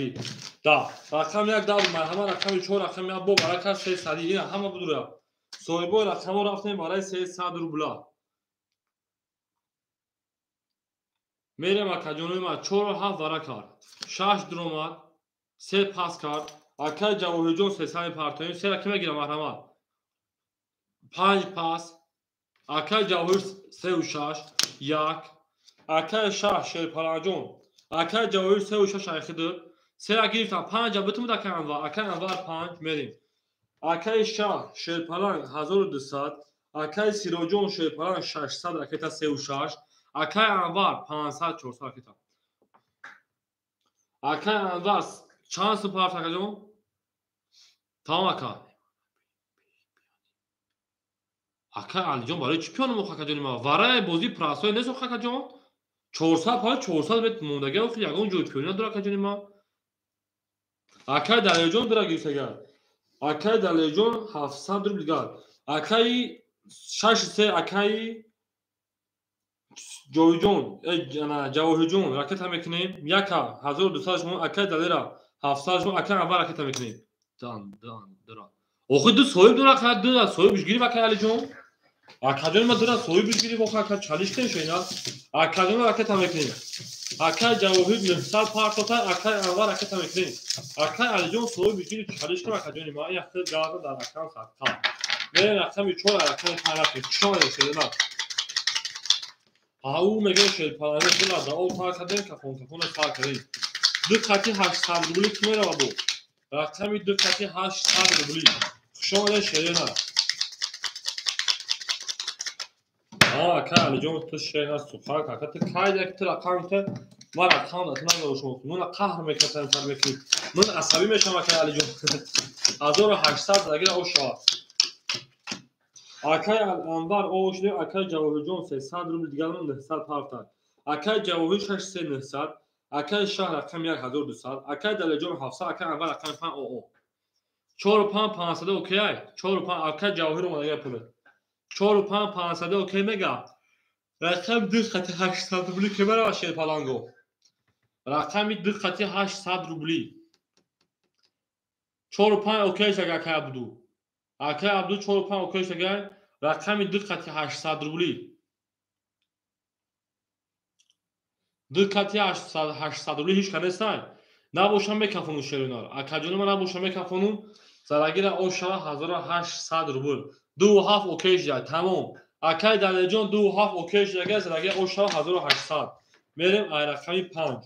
دا رقم 1 دا مرحمه رقمی 4 رقمی 1 بو برای کس 300 این همه بدوره صاحبو رقم رفتیم برای 300 روبلا میرم اکا جونوی ما 4 و 7 وره کرد 6 درومد 3 پاس کرد اکا جواهی جون 300 پارتوین 3 رقم میگیرم مرحمه 5 پاس اکا جواهر 3 و 6 1 اکا شاه شیرپالانجون اکا جواهر 3 و 6 شایخیدر 3 را گرفتم 5 بتون اکا انوار 5 میریم اکا شاه شیرپالان 1200 اکا سیروجون شیرپالان 600 رکتا 3 و 6 اکا انوار 500 400 رکتا اکا انوار چند سپار اکا جون تمام اکا علی جون برای چی پیانو اکا جون ما وره بازی پراسوی نیست اکا جون 400 پای 400 بت موندگی اخ یگون جوی پیانو داره اکا جون ما اکا دلی جون داره گیرسگر اکا دلی جون 700 روبل گال اکای 6 اکای جوی جون انا جواهی جون راکت هم میکنیم یکا 1200 جون اکا دلی را 700 جون اکا اول راکت هم میکنیم دان اخو دو صاحب داره اکا دو صاحب گیری اکا علی جون اکا جون ما داره صاحب گیری با اکا چالش کنه شینا اکا جون راکت هم میکنیم اکا جواهی 900 پارت تا اکا اول راکت هم میکنیم اکا علی جون صاحب گیری چالش کنه اکا جون ما یک گاز در اکا ساخت نه رقم 4 رقم 5 شما شینا او میگه شیرپالانه بلا دا اول تا کردن کپون سال کردیم دو کتی 800 روبلی که میره بابو رقمی دو کتی 800 روبلی شما شیرینه اکا علی جون تو شیرینه سوخار که تو کاید یک تو رقم تو ما رقم داتنا گوشم من قهر میکنم تر میکنم من عصبی میشم اکا علی جون 1800 دیگه او شما اکای انوار اوشلی اکای جواهی جون 300 روبل دیگه 900 پارت اکای جواهی 6900 اکای شاه رقم 1200 اکای دلی جون 700 اکای انوار رقم 5 او 4 و 5 500 اوکی 4 و 5 اکای جواهی رو مدگه پول 4 و 5 500 اوکی میگه رقم 2 خط 800 روبلی که برای شیرپالانگو رقم 2 خط 800 روبلی 4 و 5 اوکی شگه اکای عبدو اکای عبدو 4 و 5 اوکی شگه رقم 2 خط 800 روبلی 2 خط 800 روبلی هیچ کنه استای نباشم میکفونون شیرینار اکا جون ما نباشم میکفونون زرگیر او شاه 1800 روبل 2 و 7 اوکی شده تمام اکای دلی جون 2 و 7 اوکی شده زرگیر او شاه 1800 میریم ای رقم 5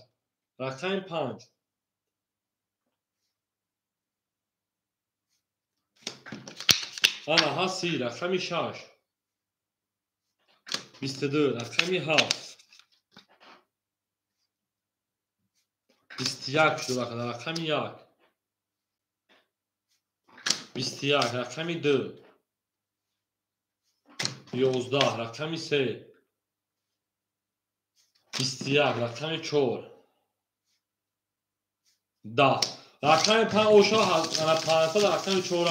رقم 5 انا ها 30 رقم 6 22 رقم 7 21 شده رقم 1 21 رقم 2 11 رقم 3 21 رقم 4 10 رقم 5 اوشا 500 رقم 4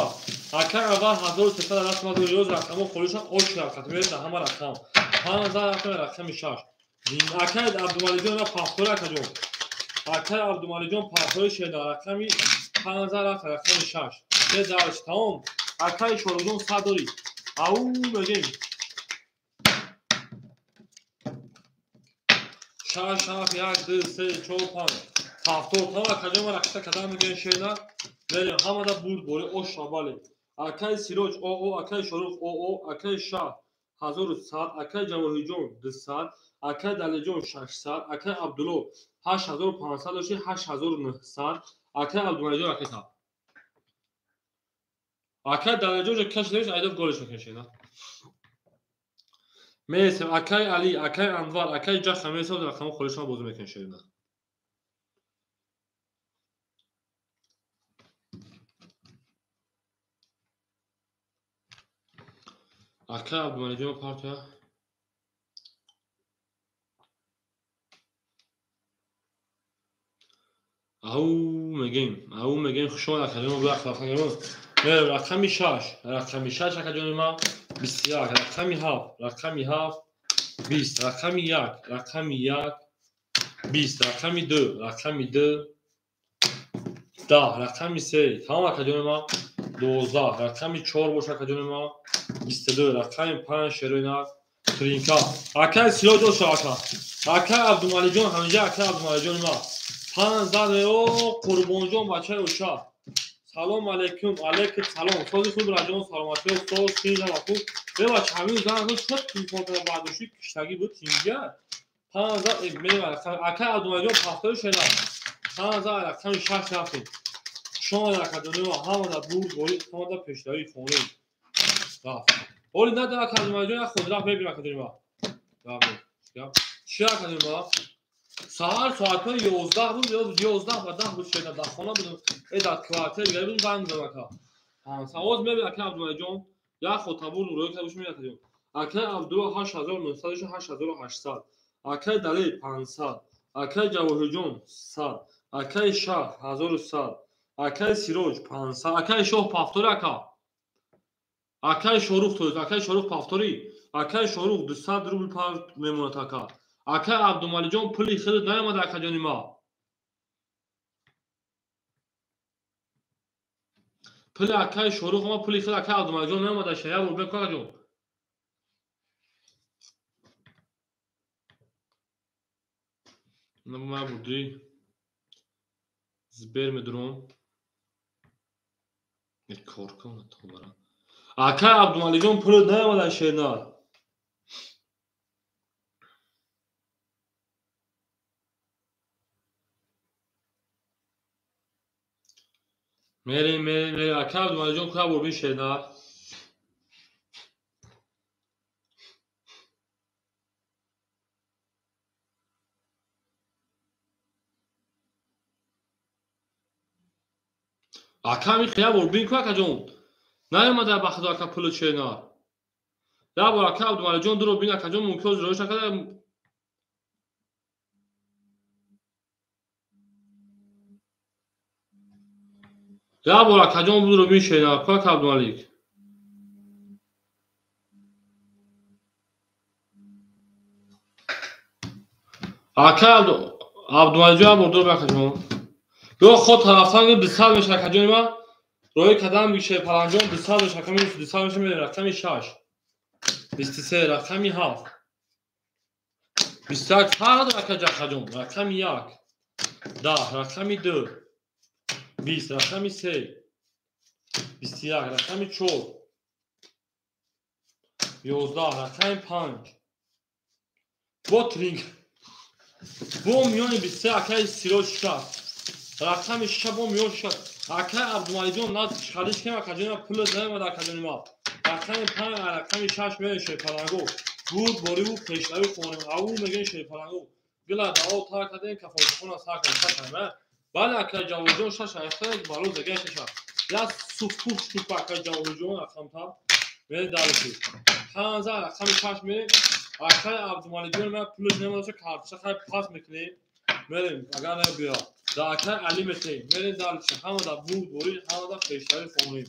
رقم اول 1300 رقم 2 رقم خودشان اوش رقم میاد همه رقم 5000 رقم 6 رقم عبدالمالی جان پافتور رقم رقم عبدالمالی جان پافتور شدا رقم 5000 رقم 6 سه درش تمام رقم شورجون صدوری او بگیم 6 7 1 2 3 4 5 پافتور تمام کجا ما رقم کدام میگن شدا بریم همه دا بود بوری اوش باله اکای سیروج او اکای شروع او اکای شاه 1100 اکای جواهری جون 200 اکای دلی جون 600 اکای عبدالله 8500 و 8900 اکای عبدالمجید اکای تا اکای دلی جون کش نمیشه ایداف گلش میکنه میسم اکای علی اکای انوار اکای جا خمیسه و رقم خودشان بازو میکنه شده اکای عبدالمجید و پارتیا او میگیم شما اکادمی بلخ رقم 6 رقم 6 اکادمی ما 21 رقم 7 20 رقم 1 رقم 1 20 رقم 2 رقم 2 10 رقم 3 تمام اکادمی ما 12 رقم 4 باشه اکادمی ما 22 رقم 5 شروع ترینکا اکای سیروج و شاکا اکای عبدالمالی جان همینجا اکای عبدالمالی جان ما 5000 او قربان جان بچه اوشا سلام علیکم علیکم سلام سازی خوب راجون سلامتی و سوز خیلی خوب ببخش همین زن رو شد تلفن کنم بعدشی کشتگی بود اینجا 5000 میرم اکای عبدالمالی جان پافتور شده 5000 رقم 6 رفتیم شما در اکادمی ما همه در بود بولی همه در پیشتایی خونه رفت بولی نه در اکادمی جان خود رفت ببین اکادمی ما چی اکادمی ما ساعت 11 بود 11 و 10 بود شده در خانه بودم ای در کوارتر گره بودم زنگ زدم اکا سواز میبین اکای عبدالمالی جان یا خود تبور روی که بوش میاد اکادمی اکای عبدالله 8900 8800 اکای دلی 500 اکای جواهری جان 100 اکای شاه 1100 اکای سیروج 500 اکای شاه پافتور اکای شاروخ توی اکای شاروخ پافتوری اکای شاروخ 200 روبل پر میمونه اکا اکای عبدالمالی جان پولی خیلی نیامده اکادمی ما پولی اکای شاروخ ما پولی خیلی اکای عبدالمالی جان نیامده شیعه بود بکن اکا جان نبو ما بودی زبیر میدرون یک کار کنم تا برم اکای عبدالمالی جان پولی نیامده شیعه میریم اکای عبدالمالی جان کجا بربین شیعه اکای خیلی بربین که اکا جان نیامده بخدا اکا پول شیعه یا بار اکای عبدالمالی جان درو بین اکا جان ممکن است روش اکا یا بار اکا جان درو بین شیعه اکا عبدالمالی اکای عبدالمالی جان برو درو اکا جان یا خود طرفتان 200 میشه اکا جان ما روی کدام میشه پلنجان 200 میشه اکا میشه 200 میشه میره رقم 6 23 رقم 7 21 فرق اکا جان رقم 1 10 رقم 2 20 رقم 3 21 رقم 4 11 رقم 5 با ترینگ با میان 23 اکای سیروج شد رقم 6 با میان شد اکای عبدالمالی جان ناز خالیش کنم اکا جان پول نیامده اکا جان ما رقم 5 رقم 6 میان شد پلنگو بود باری بود پیشتایی خونه او میگن شد پلنگو گلا دعا تا کدین کفایت خونه ساکن ساکن بله اکا جواهری جان 6 افتاد بالو زگه شد یا سفوش تو پاکه جوهجون رقم تا میره دالشی 15 رقم 6 میره آخر عبدالمالی جون من پولش نمیدونم کارتش خیلی پاس میکنی میریم اگر نه بیا دا آخر علی میتیم میریم دالشی همه دا بود بوری همه دا پیشتری فونی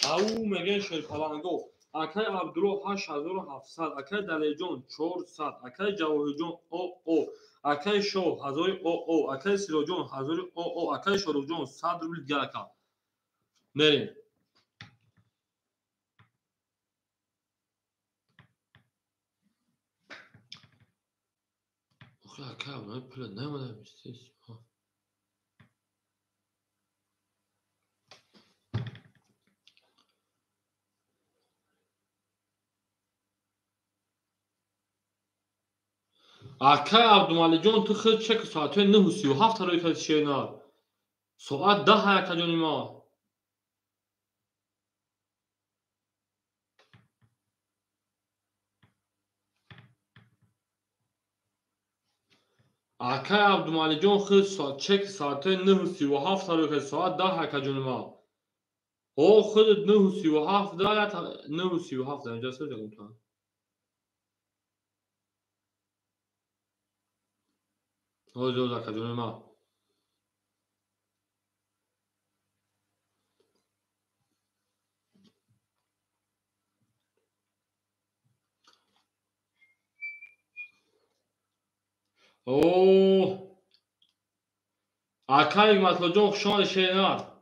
او میگن شوی پلانگو آخر عبدالله 8700 آخر دلی جون 400 آخر جوهر جون او آخر شو هزار او آخر سیرو جون هزار او آخر شروع جون 100 روبل دیگر اکا میریم آخه اکا من پول نمودم استیس آخر عبدالمالی جون تو خیلی چک ساعت 9:37 روی کسی نه ساعت 10 اکا جونی ما آخر عبدالمالی جون خیلی چک ساعت 9:37 روی کسی ساعت 10 اکا جونی ما او خود 9:37 دارد 9:37 اینجا سه جگم تو او اکا جونی ما او آخر مطلب جون شما شینار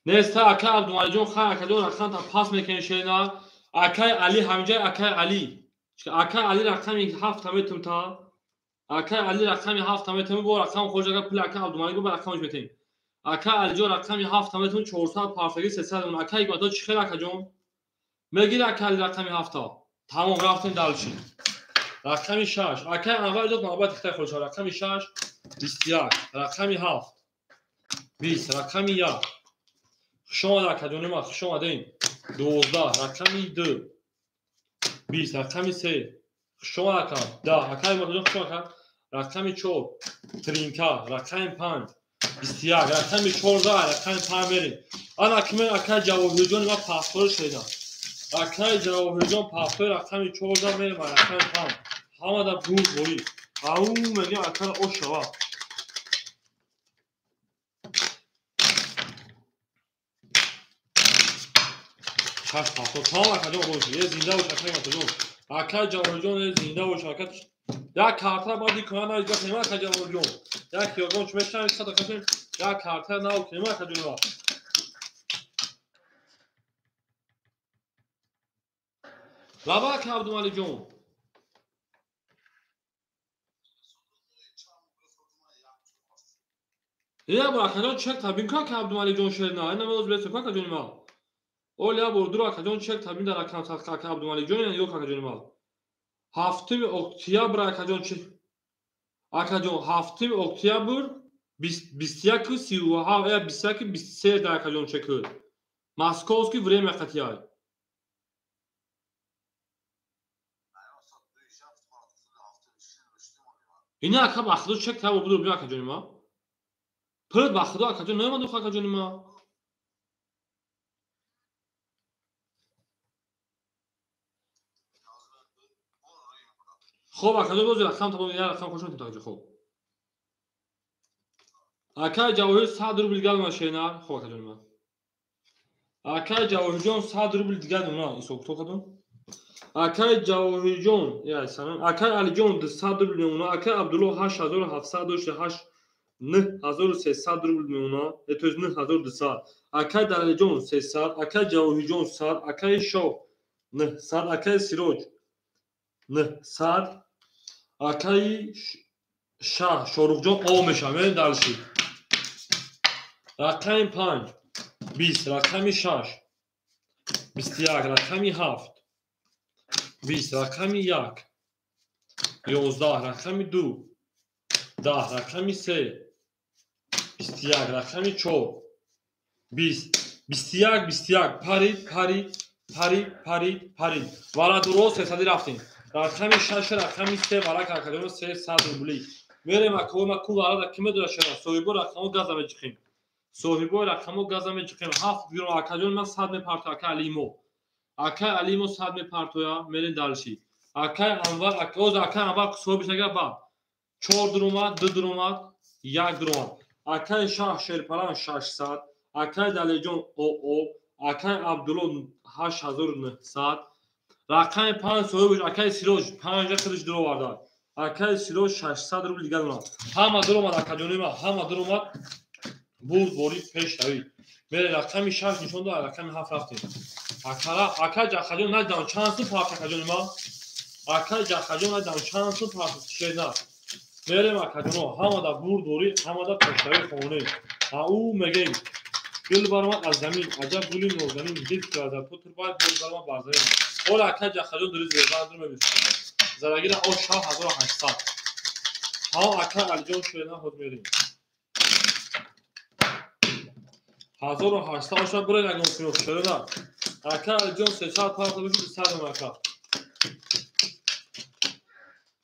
نستا آخر عبدالمالی جون خیلی اکا جون رقم تا پاس میکنی شینار آخر علی همجای آخر علی آخر علی رقم 7 میتونم تا آخر علی رقم 7 میتونم با رقم خود جگه پول آخر عبدالمالی گو با رقمش بتیم آخر علی جون رقم 7 میتونم 400 پارسگی 300 اون آخر یک مطلب چی خیلی آخر جون میگیر آخر علی رقم 7 تمام رفتیم دالشی رقم 6 آخر اول داد محبت اختیار خودش رقم 6 21 رقم 7 20 رقم 1 شما آخر جون ما شما دین 12 رقم 2 20 رقم 3 شما آخر 10 آخر مطلب شما آخر رقم 4 ترینکا رقم 5 21 رقم 14 رقم 5 میریم آن اکمل آخر جواب جون ما پاسپورت شدن آخر جواب جون پاسپورت رقم 14 میریم رقم 5 همه دا بود بوری او میگه آخر او شوا چشم پاسپورت تمام آخر جون بوش یه زنده باش آخر مطلب جون آخر جواب جون زنده باش آخر یا کارتر بادی کنن از جا آخر جواب جون یا کیارگون چه میشن صد کشیم یا کارتر ناو کنیم آخر جون بابا که عبدالمالی جون یا با آخر جون چک تبین که عبدالمالی جون شد نه اینم روز بیست که جون ما اولیا بردور آخر جون چک تبین در آخر که عبدالمالی جون یا که جون ما هفتم اکتبر آخر جون چک آخر جون هفتم اکتبر 21 37 یا 21 23 در آخر جون چک Moskovski время хотя. این اکا بخدو چک تا بود بیا که جونی ما پرد بخدو اکا جون نمیدونم خاک جونی ما خب اکا جون روز رقم تا بود یا رقم خوشم تا خوب اکا جواهر 100 روبل گل ماشینا خب اکا جونی ما اکا جواهر جون 100 روبل دیگه اونا این سوق تو کدوم اکا جواهر جون یا سلام اکا علی جون 100 روبل اونا اکا عبدالله 8708 9300 روبل میونا اتوز 9200 اکا دلال جون 300 اکا جواهر جون 100 اکا شو 900 اکا سیروج 900 اکا شاه شوروخ جون او میشم دالشی رقم 5 20 رقم 6 21 رقم 7 20 رقم 1 11 رقم 2 10 رقم 3 21 رقم 4 20 21 پرید والا درست حسابی رفتیم رقم 6 رقم 3 والا کارکدون 300 روبلی میریم اکو والا کیم داشتن سویبو رقمو گازم چخیم صاحبای رقمو گازم چقدر 7 درم اکاجون من 100 میپرتو اکا علیمو اکا علیمو 100 میپرتویا میرین دالشی اکا انوار اکوز اکا انوار صاحبش نگه با 4 درم 2 درم 1 درم اکا شاه شیرپلان 600 اکا دلیجون او اکا عبدالله 8900 رقم 5 صاحبش اکا سیروج 5 خودش درو ورداد اکا سیروج 600 روبل دیگه دونم همه درم اکاجونی ما همه درم بود بوری پیش روی میره رقم 6 نشون داد رقم 7 رفتیم اکا جاخجون ندان چند سو پارت اکاجونی ما اکا جاخجون ندان چند سو پارت شینا میریم اکاجونو همه دا بود بوری همه دا پیش روی خونه او میگیم گل برما از زمین عجب گلی نوزنین دل کرده پتر باید گل برما بازاریم اول اکا جاخجون داری زیبان رو میبیشیم زرگیر او شاه 1800 ها اکا علیجون شینا خود میریم 1800 شب برای نگم کنم شده نه اکا علیجون 300 پارت بشید 100 اکا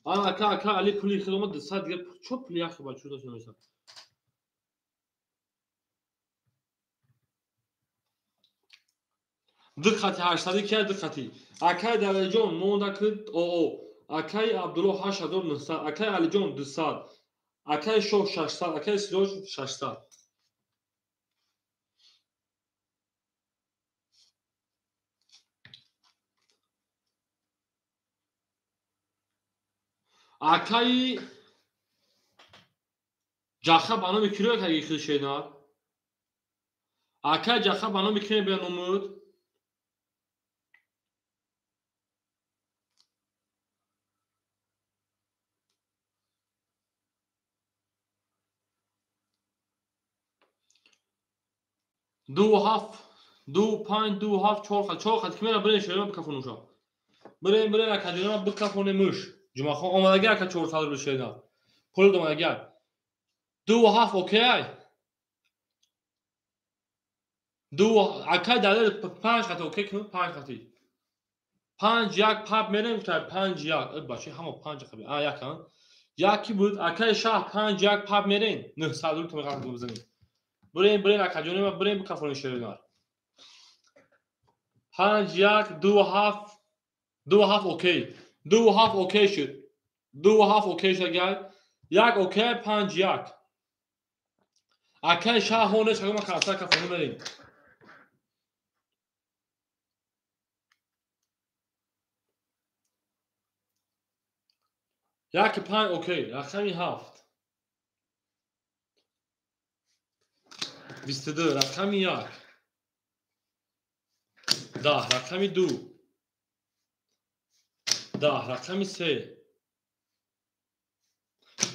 آن اکا علی پولی خدمت 200 دیگه چه پولی اخی با چودا شده دقتی 800 که دقتی اکای دلیجون مونده کرد او اکای عبدالله 8900 اکای علیجون 200 اکای شو 600 اکای سیروج 600 اکای جاخه بانو میکیرو که یکی شینا اکای جاخه بانو میکیرو به نمود دو هفت دو پنج دو هفت چهار خط کمیره برین شینا بکفونوشا برین اکادینا بکفونه مش جمعه خو اومدگی اکا 400 رو شینا پول دومدگی دو هفت اوکی دو اکای دلیل 5 خط اوکی کنم 5 خطی 5 یک پاپ میریم تا 5 یک باشه همه 5 خبی یک یکی بود اکای شاه 5 یک پاپ میرین 900 رو تو میخوام بزنیم برین اکادینا ما برین بکفونه شینا 5 یک دو هفت اوکی دو هفت اوکی شد دو هفت اوکی شد گل یک اوکی 5 یک اکای شاه هونه شما کاسا کفونه میرین یک 5 اوکی رقمی 7 22 رقمی 1 10 رقمی 2 10 رقمی 3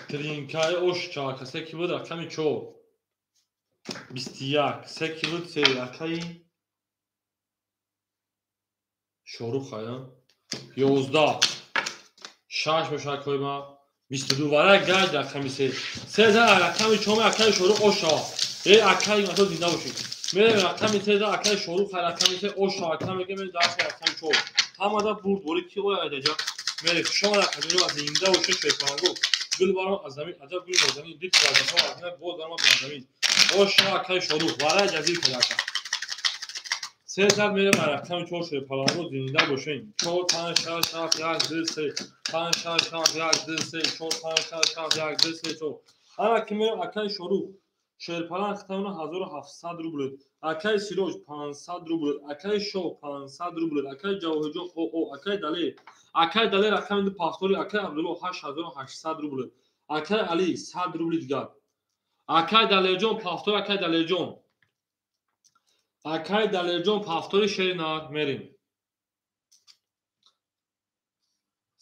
ترینکای اوش چاک سه کی بود رقمی 4 21 سه کی بود 3 رقمی شروع خواهیم 11 6 مشاک ما 22 ورق گاج رقمی 3 رقمی 4 اکای شروع اوشا ای اکای ما تو زنده باشید میره رقمی 3 اکای شروع رقمی 3 اوشا اکای میگه میره دست رقمی 4 همه دا برد بوری کی او ادجا میره شما رقمی از زنده باشید شیطانگو گل بارم از زمین عجب گل نازنین دید کرده ها از بود دارم از زمین اوشا اکای شروع ورق جزیر کلاکا 300 میره رقمی 4 شیطانگو زنده باشین 4 5 6 7 1 2 3 5 6 7 1 2 3 4 5 6 7 1 2 3 4 هر کی میره اکای شروع شیرپلان ختمونه 1700 روبل اکای سیروج 500 روبل اکای شو 500 روبل اکای جوهجو او اکای دلی رقم پاستوری اکای عبدالله 8800 روبل اکای علی 100 روبل دیگر اکای دلیجون پاستور اکای دلیجون پاستوری شیرینات میریم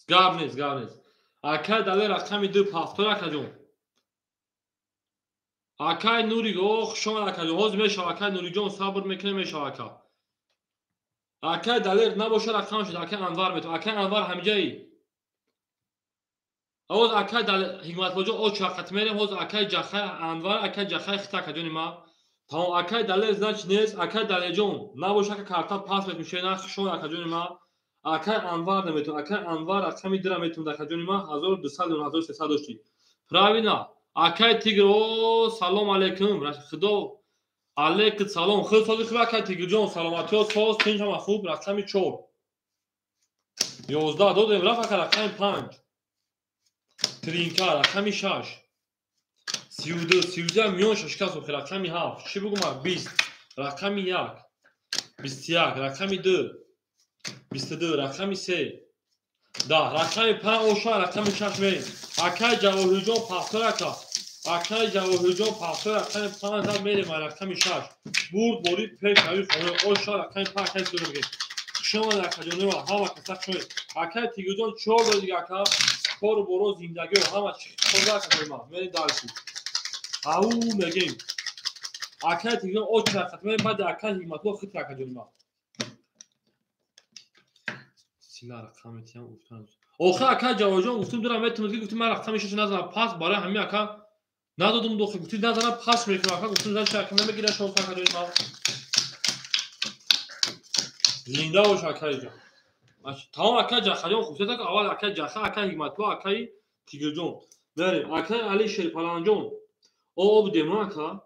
گاب نیست اکای دلی رقم 2 پاستور اکاجون اکای نوری گو شما اکای حوز میشه اکای نوری جون صبر میکنه میشه اکای دلیر نباشه رقم شد اکای انوار میتو اکای انوار همجایی حوز اکای دل حکمت وجو او چاقت میریم حوز اکای جخه انوار اکای جخه خطا کجونی ما تا اکای دلیر زنچ نیست اکای دلیر جون نباشه که کارتا پاس میشه نه شما اکاجونی ما اکای انوار نمیتو اکای انوار رقم درم میتو در کجونی ما 1200 و 1300 داشتی پراوینا اکای تیگرو سلام علیکم خدا علیک سلام خیلی سالی خوبه که تیگر جان سلامتی ها ساز تنج همه خوب رقم 4 11 دادم رفت رقم 5 ترینکا رقم 6 32 میون ششکاس و رقم 7 چی بگم 20 رقم 1 21 رقم 2 22 رقم 3 10 رقم 5 اوشا رقم 6 میریم اکای جواهری جان پافتور اکا اکای جواهری جان پافتور رقم 5 میریم رقم 6 برد برید پیش روی خونه اوشا رقم 5 کسی رو بگید شما در کجا نوا هوا کسک شوید اکای تیگر جان 4 داد دیگه اکا کار برو زندگی و همه خدا کنه ما میریم دارشی او میگیم اکای تیگر جان او چرا ختمه بعد اکای حکمتو خیلی کجا ما سیلا رقمت هم گفتم آخه اکا جواهر جان گفتم دارم میتونم گفتم من رقمش نزدم پاس برای همین اکا ندادم دو خیلی گفتم نزدم پاس میکنم اکا گفتم زن شکم نمیگیره شما کجا ما زنده باش اکا جان تمام اکا جخا خوبه تا اول اکا جخا اکا حکمتو اکای تیگر جان بریم اکای علی شریفالان جان او بدیم اکا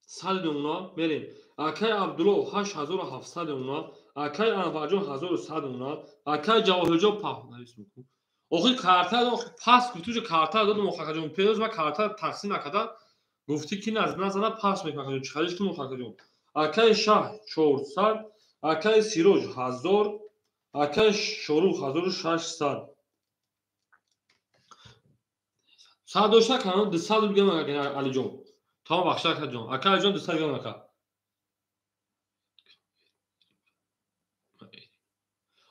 صد اونا بریم اکای عبدالله 8700 اونا اکای انور جان 1100 اونا اکای جواهر جان آخه کارتا پاس گفتو کارتا دادم مخاکا جان پیروز و کارتا تقسیم نکردن گفتی که نزدن پاس میکنه چخالیش که مخاکا جان اکای شاه 400 اکای سیروج 1000 اکای شروع 1600 صد داشته کنم 200 میگم علی جان تا بخشا که جان اکای جان 200 میگم اکا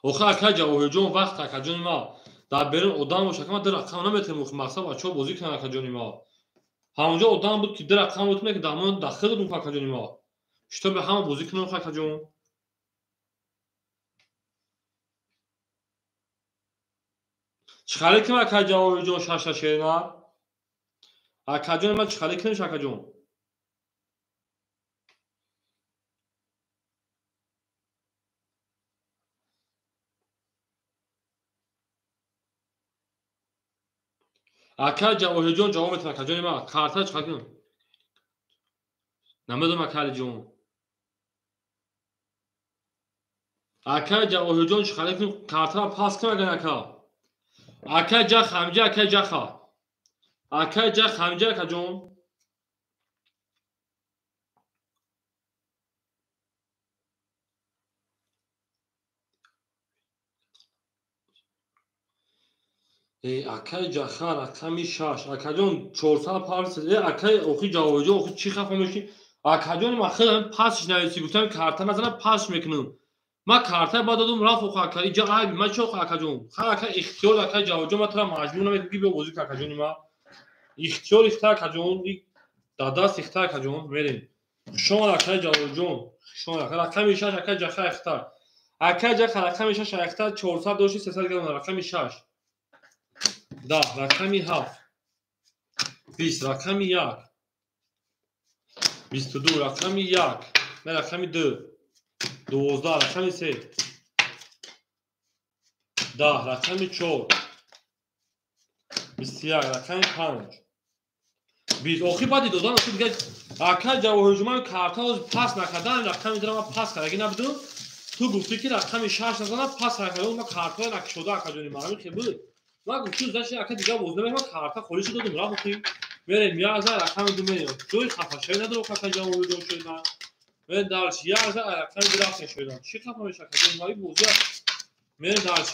آخه اکای جواهر جان وقت اکا جان ما در برن ادام باشه که ما در رقم نمیتونیم مقصد بچه ها بازی کنن اکا جان ما همونجا ادام بود که در رقم بودیم که دامون داخل دادم اکا جان ما شتا به همه بازی کنن اکا جان چخاله که اکا جواهر جان شش شیرنا اکا جان ما چخاله کنش اکا جان اکا جواهر جان جواب میتونه اکا جان ما کارتا چخاله کنم نمیدونم اکا جان اکا جواهر جان چخاله کنم کارتا پاس کنم اکا اکا جا خمجه اکا جخا اکا جا خمجه اکا جان اکای جخا رقم 6 اکا جان 400 پارس اکای اوخی جواهر جان اوخی چی خفه میشی اکا جان ما خیلی پاسش نویسی گفتم کارتا مثلا پاس میکنم ما کارتا بعد دادم رفت اوخ اکا اینجا عیب ما چوخ اکا جان خا اکا اختیار اکا جواهر جان ما تو مجبور نمیگی به بازی اکا جان ما اختیار اکا جان داداس اکا جان میریم شما اکا جواهر جان شما رقم 6 اکا جخا اختیار اکا جخا رقم 6 اختیار 400 دوشی 300 گرم رقم 6 10 رقم 7 20 رقم 1 22 رقم 1 رقم 2 12 رقم 3 10 رقم 4 21 رقم 5 20 آخی بعدی دادن اصلا دیگه اکا جواهر جان کارتا پاس نکردن رقم میدونم پاس کردن اگه نبودم تو گفتی که رقم 6 نزدن پاس نکردم ما کارتا نکشوده اکا جان ما که بود ما گفتم زاش اکا دیگه بوزنم ما کارتا خالیش دادم رفتیم بریم 11 رقم دو میریم جوی خفه شوی نداره اکا جواهر جان شد من من دارش 11 رقم درست شدم چی خفه میشه اکا جان ما بوزه من دارش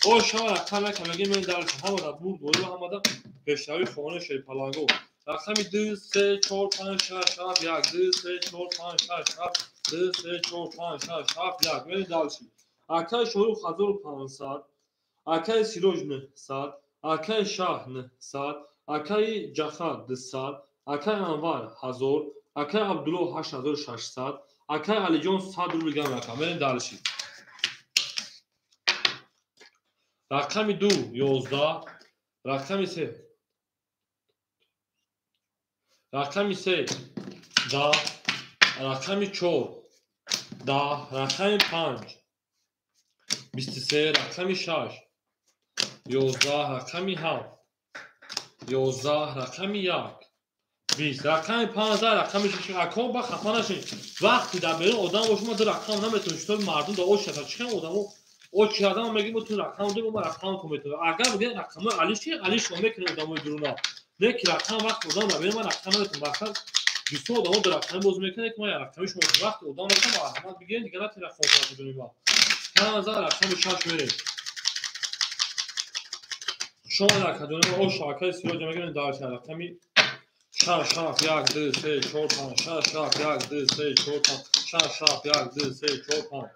او شما رقم نکردم من دارش هم دا بود هم دا پیشنهاد خونه شریفالانگو رقم 2 3 4 5 6 7 1 2 3 4 5 6 7 2 3 4 5 6 7 1 من دارش اکای شروع 1500 اکای سیروج 900 اکای شاه 900 اکای جخا 200 اکای انور 1000 اکای عبدالله 8600 اکای علی جان 100 رو میگم رقم بریم دالشی رقم 2 11 رقم 3 رقم 3 10 رقم 4 10 رقم 5 23 رقم 6 11 رقم 7 11 رقم 1 20 رقم 15 رقم 6 رقم با خفا نشین وقتی در بیرون آدم باشه ما در رقم نمیتونیم چطور مردم در اوش شد چه آدمو او چه آدم میگیم تو رقم دو ما رقم تو میتونه اگر بگه رقم علی چی علی شما میکنه آدمو درونا نه که رقم وقت آدم در بیرون ما رقم نمیتونیم مثلا 20 آدمو در رقم باز میکنه که ما رقمش میتونه وقت آدم باشه ما احمد بگه دیگه نه رقم تو بدونیم ما 15 رقم 6 میره شما در کدوم او شاکای سیروج میگن دار چه رقمی شش شاف یک دو سه چهار پنج شش شاف یک دو سه چهار پنج شش شاف یک دو سه چهار پنج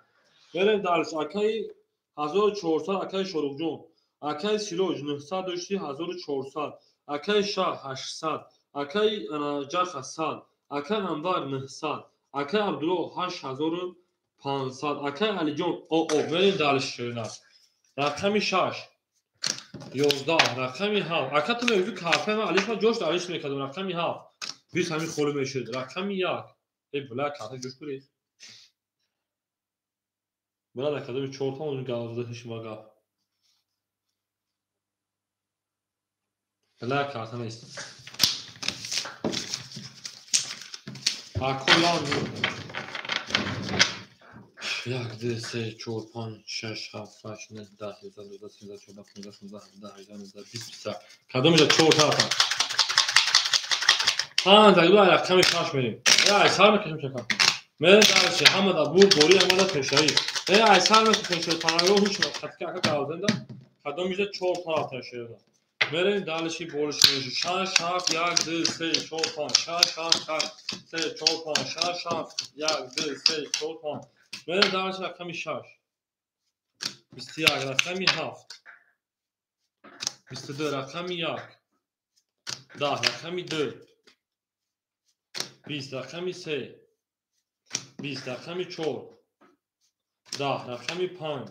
بریم درس اکای 1400 اکای شروع جون اکای سیروج 900 داشتی 1400 اکای شاه 800 اکای جخ 100 اکای انوار 900 اکای عبدالله 8500 اکای علی جون او بریم درس شروع رقمی 6 11 رقمی 7 اکا تو میگی کافه ما علیش ما جوش داریش میکردم رقمی 7 20 همین خلو میشد رقمی 1 ای بلا کافه جوش کنی بلا کدوم 4 تا اون گاوزده شما گاف بلا کافه نیست اکولان 1 2 3 4 5 6 7 8 9 10 11 12 13 14 15 16 17 18 20 کدوم 4 تا در دو رقم 6 میریم ایسار میکشیم چکا میریم درشی حمد ابور بوری اماده تشایی ایسار میکشیم شد پناهیو هیچ خطی که اکا گاوزنده کدوم میشه 4 تا تشایی میریم درشی بورش میشه 6 7 1 2 3 4 5 6 7 3 4 5 6 7 1 2 3 4 5 میریم درشی رقمی 6 21 رقمی 7 22 رقمی 1 10 رقمی 2 20 رقمی 3 20 رقمی 4 10 رقمی 5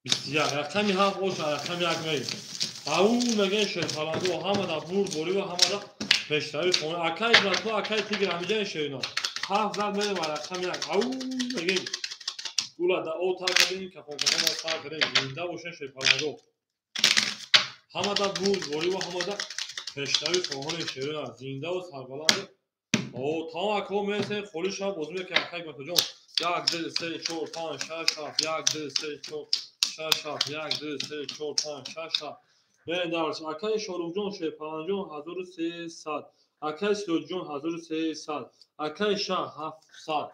21 رقمی 7 اوش رقمی 1 میریم او مگه شیطانگو همه دا بور بوری و همه دا پشتایی خونه اکای براتو اکای تیگر همیجه شیطان 7 زد میریم رقمی 1 او مگه گولا دا او تا کردیم که خون کنم او تا کردیم زنده بوشه شیطانگو همه دا بور بوری و همه دا پشتایی خونه شیطان زنده و سربلند او تا اکو میسه خولیش ها بزرگ که اکای براتو جون 1 2 3 4 5 6 7 1 2 3 4 6 7 1 2 3 4 5 6 7 بریم درس اکای شروع جون شه 5300 اکای سیروج جون 1300 اکای شاه 700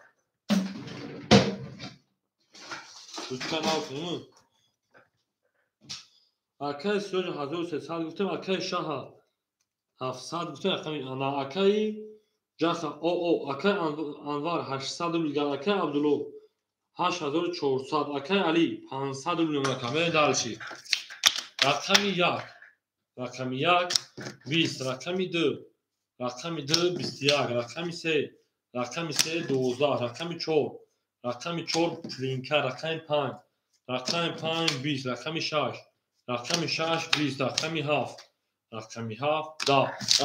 دوچکا ناو کنیم اکای سیروج 1300 گفتیم اکای شاه 700 گفتیم اکای جخ او اکای انوار 800 میگن اکای عبدالله 8400 اکای علی 500 میلیون کامل درشی رقمی 1 رقمی 1 20 رقمی 2 رقمی 2 21 رقمی 3 رقمی 3 12 رقمی 4 رقمی 4 پلینکر رقمی 5 رقمی 5 20 رقمی 6 رقمی 6 20 رقمی 7 رقمی 7 10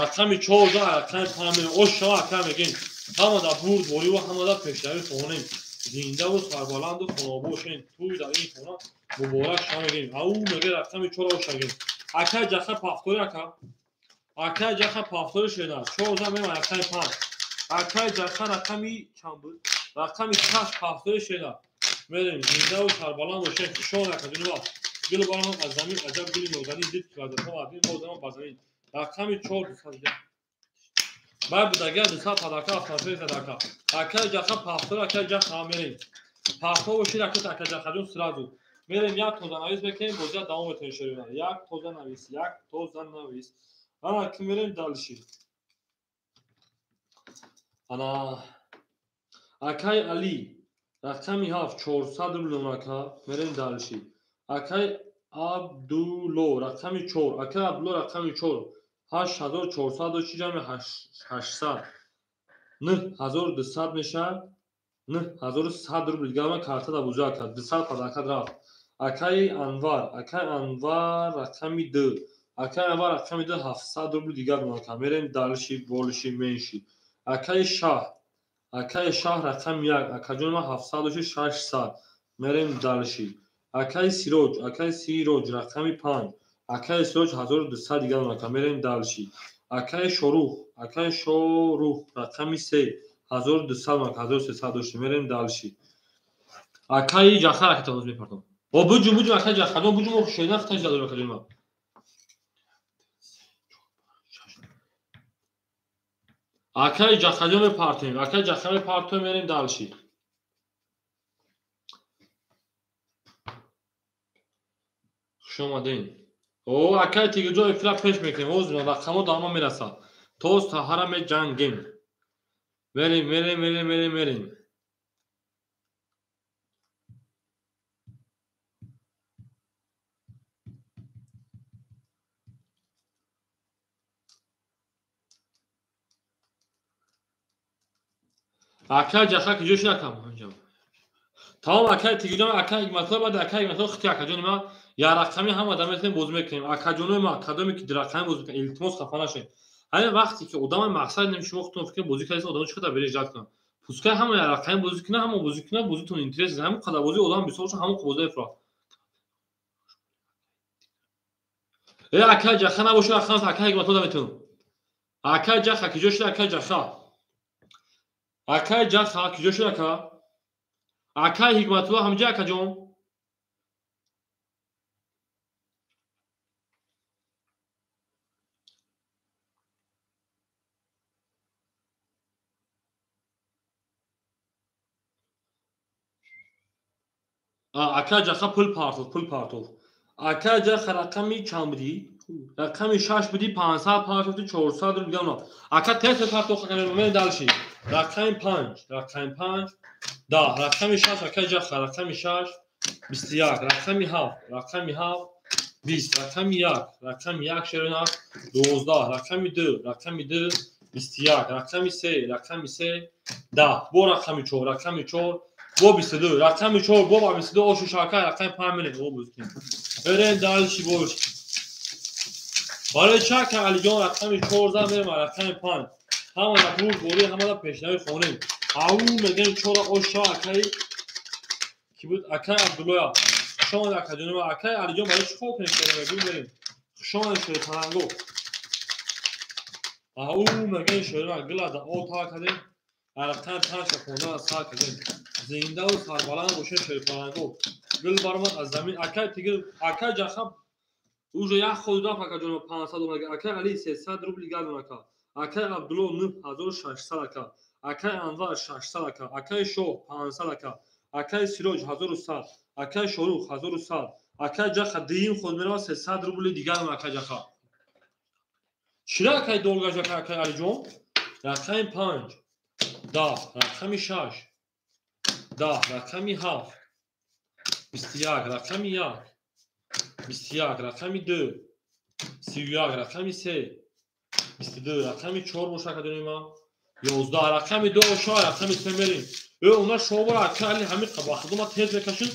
رقمی 14 رقمی 5 او شما رقم میگین همه دا بورد بوری و همه دا پشتری خونیم زنده و سربلند و خونابوشین توی در این خونه مبارک شما میگین او میگه رقمی 4 شگین اکای جخه پافتوری اکای جخه پافتوری شده 14 میگه رقمی 5 اکای جخه رقمی چند بود رقمی 6 پافتوری شده میریم زنده و سربلند باشین شما نکدونی با گل بارم از زمین عجب گلی مردنی دید که از ما عدیم موزمان بازمین رقمی 4 دوستان باید بود اگر دوستان پدرکا افتانسوی زدرکا اکای جخه پافتور اکای جخه هم میریم پافتور باشید اکای جخه جون سرازو میریم یک توزن نویس بکنیم بوزید دوام بتونی شروع یک توزن نویس انا که میریم دلشید انا اکای علی رقمی 7 400 میلیون میریم دلشید اکای عبدالله رقمی 4 اکای عبدالله رقمی 4 8400 چی جمع 800 9200 میشه 9100 روبل دیگه من کارت دا بوجا کرد 200 پداکت رفت اکای انوار رقمی 2 اکای انوار رقمی 2 700 روبل دیگه بنا کنم میریم دلشی بولشی منشی اکای شاه رقم 1 اکای جون ما 700 میریم دلشی اکای سیروج رقمی 5 اکای سیروج 1200 دیگه بنا کنم میریم دلشی Акаи Шорух рақами 3 1200 марк 1300 дошти мерем далши. Акаи Ҷахар акатамоз мепардом. О буҷум акаи Ҷахар буҷум шенах таж задор академа. Акаи Ҷахар мепартем. Акаи Ҷахар мепартем мерем далши. Хуш омадин. О акаи тигиҷо ифра пеш мекунем. Оз рақамо дармо мераса. То саҳара меҷангем. Мерем. Акаи Ҷахар киҷо шунакам. Тамом акаи тигиҷо акаи ҳикматло баъд акаи ҳикматло хити акаҷони ма я рақами ҳама да метавонем боз мекунем. Акаҷонои ма кадоме ки рақами боз мекунем. Илтимос хафа нашед. Ҳамин вақте ки одам мақсад нем шумо худтон фикр бозӣ кардед одам чӣ қадар береш ҷалб кунад. Пускай ҳама я рақами бозӣ кунад, ҳама бозӣ кунад, бозитон интерес ҳамин қадар бозӣ одам бисёр шуд ҳамон бозӣ мефаҳмад. Акаи Ҷахар набошад рақамас акаи ҳикматло да метавонем. Акаи Ҷахар киҷо шуда акаи Ҷахар. Акаи Ҷахар киҷо шуда ака. Акаи ҳикматло ҳамҷа акаҷон. Акаи Ҷахар пул партов. Акаи Ҷахар рақами чанд будӣ? Рақами 6 будӣ 500 партовди 400 рубл гано. Ака тест партов қакамем далши. Рақами 5 да рақами 6 акаи Ҷахар рақами 6 21 рақами 7 20 рақами 1 шерона 12 рақами 2 21 рақами 3 10 бо рақами 4 бо 22 рақами 4 бо 22 ошу шакай рақами 5 милион бо бузкин берем далши бош барои чака алиҷон рақами 14 мерем рақами 5 ҳама да пур бори ҳама да пешнави хонем ау мегем 4 оша акаи ки буд акаи Абдуллоя шон акаҷонима акаи алиҷон барои чӣ хоб мекунем берем шон шойтаранго ау мегем шойтан глада ота кадем рақами 5 хонда сар кадем зиндаву сарбаланд боше шойтаранго гул бармад аз замин акаи тигир акаи Ҷахар уже як худуда акаҷонима 500 рубл акаи Али 300 рубл гадон ака акаи Абдулло 9600 ака акаи Анвар 600 ака акаи Шоҳ 500 ака акаи Сироҷ 1100 акаи Шорух 1100 акаи Ҷахар дим худ мерава 300 рубли дигар акаи Ҷахар чира акаи долгаш акаи Алиҷон рақами 5 10 рақами 6 10 рақами 7 21 рақами 1 21 рақами 2 31 рақами 3 22 рақами 4 боша акадонима 11 рақами 2 оша рақами 3 мерим уна шобара акали ҳамин қабахдума тез мекашуд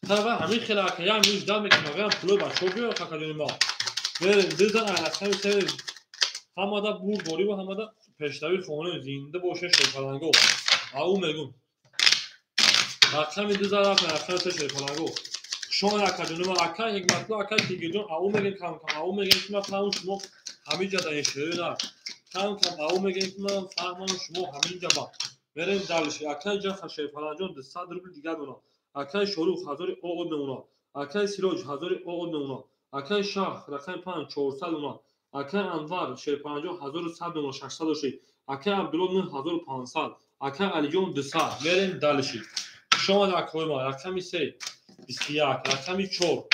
тава ҳамин хела акая миш дам мекунагам пуло ба шобиё акадонима мерим дизан рақами 3 ҳамада бур борибо ҳамада пешнави хонаи зинда боше шофаранго ау мегум рақами 2 рақами 3 шофаранго шон акадонима акай ҳикматло акай тигиҷон ау мегем кам ау мегем ки ман фаҳмам шумо ҳамин ҷада иншоёна кам ау мегем ки ман фаҳмам шумо ҳамин ҷаба мерем далши акаи Ҷахар шофаранҷон 200 рубл дигар меона акаи Шорух 1000 оғод меона акаи Сироҷ 1000 оғод меона акаи Шаҳр рақами 5 400 меона акаи Анвар шофаранҷон 1100 меона 600 доши акаи Абдулло 9500 акаи Алиҷон 200 мерем далши шон акоима рақами 3 21 рақами 4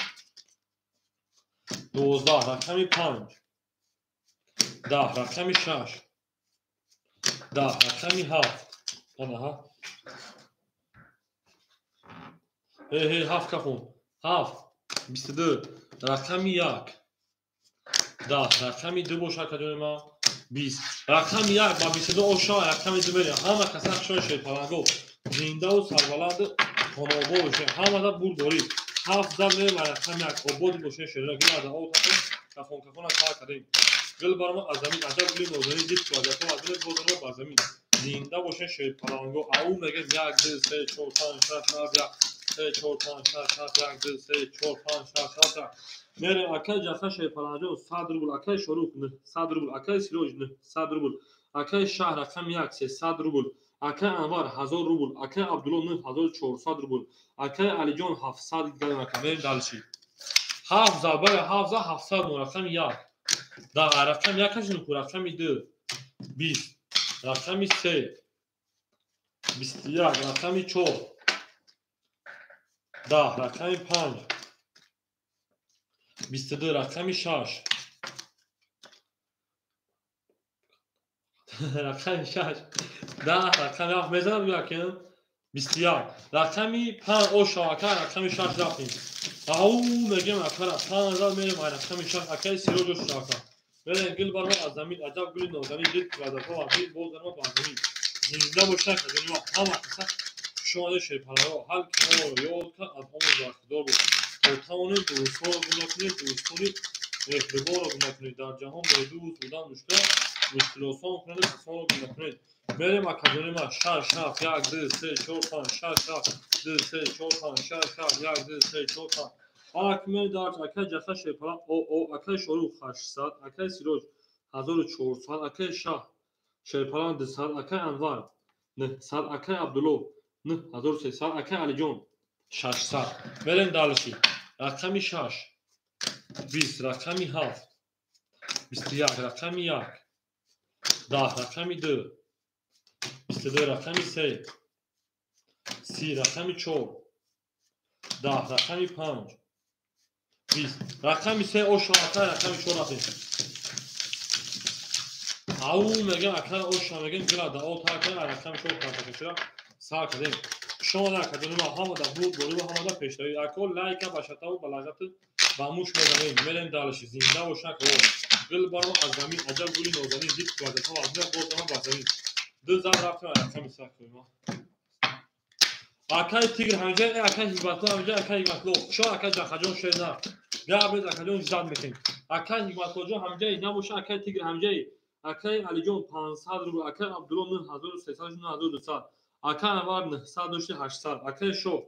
12 рақами 5 10 рақами 6 10 рақами 7 анаҳа ҳафт кафон 7 22 рақами 1 10 рақами 2 боша акаҷонима 20 рақами 1 ба 22 оша рақами 2 мерем ҳама касак шои шойтаранго зиндаву сарбаланду хонобо боше ҳамада бур борӣ 7 зад мерем рақами 1 ободи боше шоира гилада отафон кафон сар кадем гил барма аз замин аҷаб гули нозани диску аҷабто аз гули бозаро ба замин зинда боше шойтаранго ау мегем 1 2 3 4 5 6 7 3 4 5 6 7 8 9 10 11 12 13 میریم اکای جفا شیپالانجو 100 روبل اکای شروع 100 روبل اکای سیروج 100 روبل اکای شهر رقم 1 300 روبل اکای انوار 1000 روبل اکای عبدالله 9400 روبل اکای علی جان 700 گرم اکای دالشی 7 زبر 700 رقم 1 دا رقم 1 کشون رقم 2 20 رقم 3 21 رقم 4 10 رقم 5 22 رقم 6 رقم 6 10 رقم 7 بزنم بگم 21 رقم 5 او شاکر رقم 6 رفتیم او میگم اکر 5000 میرم رقم 6 اکر سیروج و شاکر بریم گل بارما از زمین عجب گل نازنین دید کلادرها و دید بول درما بازمی زنده باشد از دنیا همه کسا شما شیپالا هر کنار یاد که از همون زاکدار بود تا توانید دوستان رو گناه کنید دوستانی احتبار رو گناه کنید در جهان باید دوست بودن مشکل آسان کنید کسان رو گناه کنید بریم اکادمی ما 6 7 1 2 3 4 5 6 7 2 3 4 5 6 7 1 2 3 4 5 اکمل دارد اکای جفا شیپالا او اکای شروع 800 اکای سیروج 1400 اکای شاه شیپالان 200 اکای انوار 900 اکای عبدالله 9300 اکای علی جان 600 بریم دالشی رقم 6 20 رقم 7 21 رقم 1 10 رقم 2 22 رقم 3 30 رقم 4 10 رقم 5 20 رقم 3 او شاکر رقم 4 رفتیم او میگم اکر او شامگم گلاده او تا اکر رقم 4 کارتکشرا سال کردیم شما نکردیم ما هم دا بود بولی و هم دا پیشتایی اکل لایک باشتا و بلاغت باموش بزنیم میریم دالشی زنده و شک و گل بارو از زمین عجب گلی نازنین دید کلادرها و عجب بود درما بازمی دو زن رفتیم رقم 3 کنیم اکای تیگر همجا اکای حکمتلو همجا اکای حکمتلو شو اکای جخجون شیزا گابریز اکایون زاد میکنیم اکای حکمتلو جو همجا نباشه اکای تیگر همجا اکای علی جان 500 روبل اکای عبدالله 9300 9200 اکای انوار 90800 اکای شو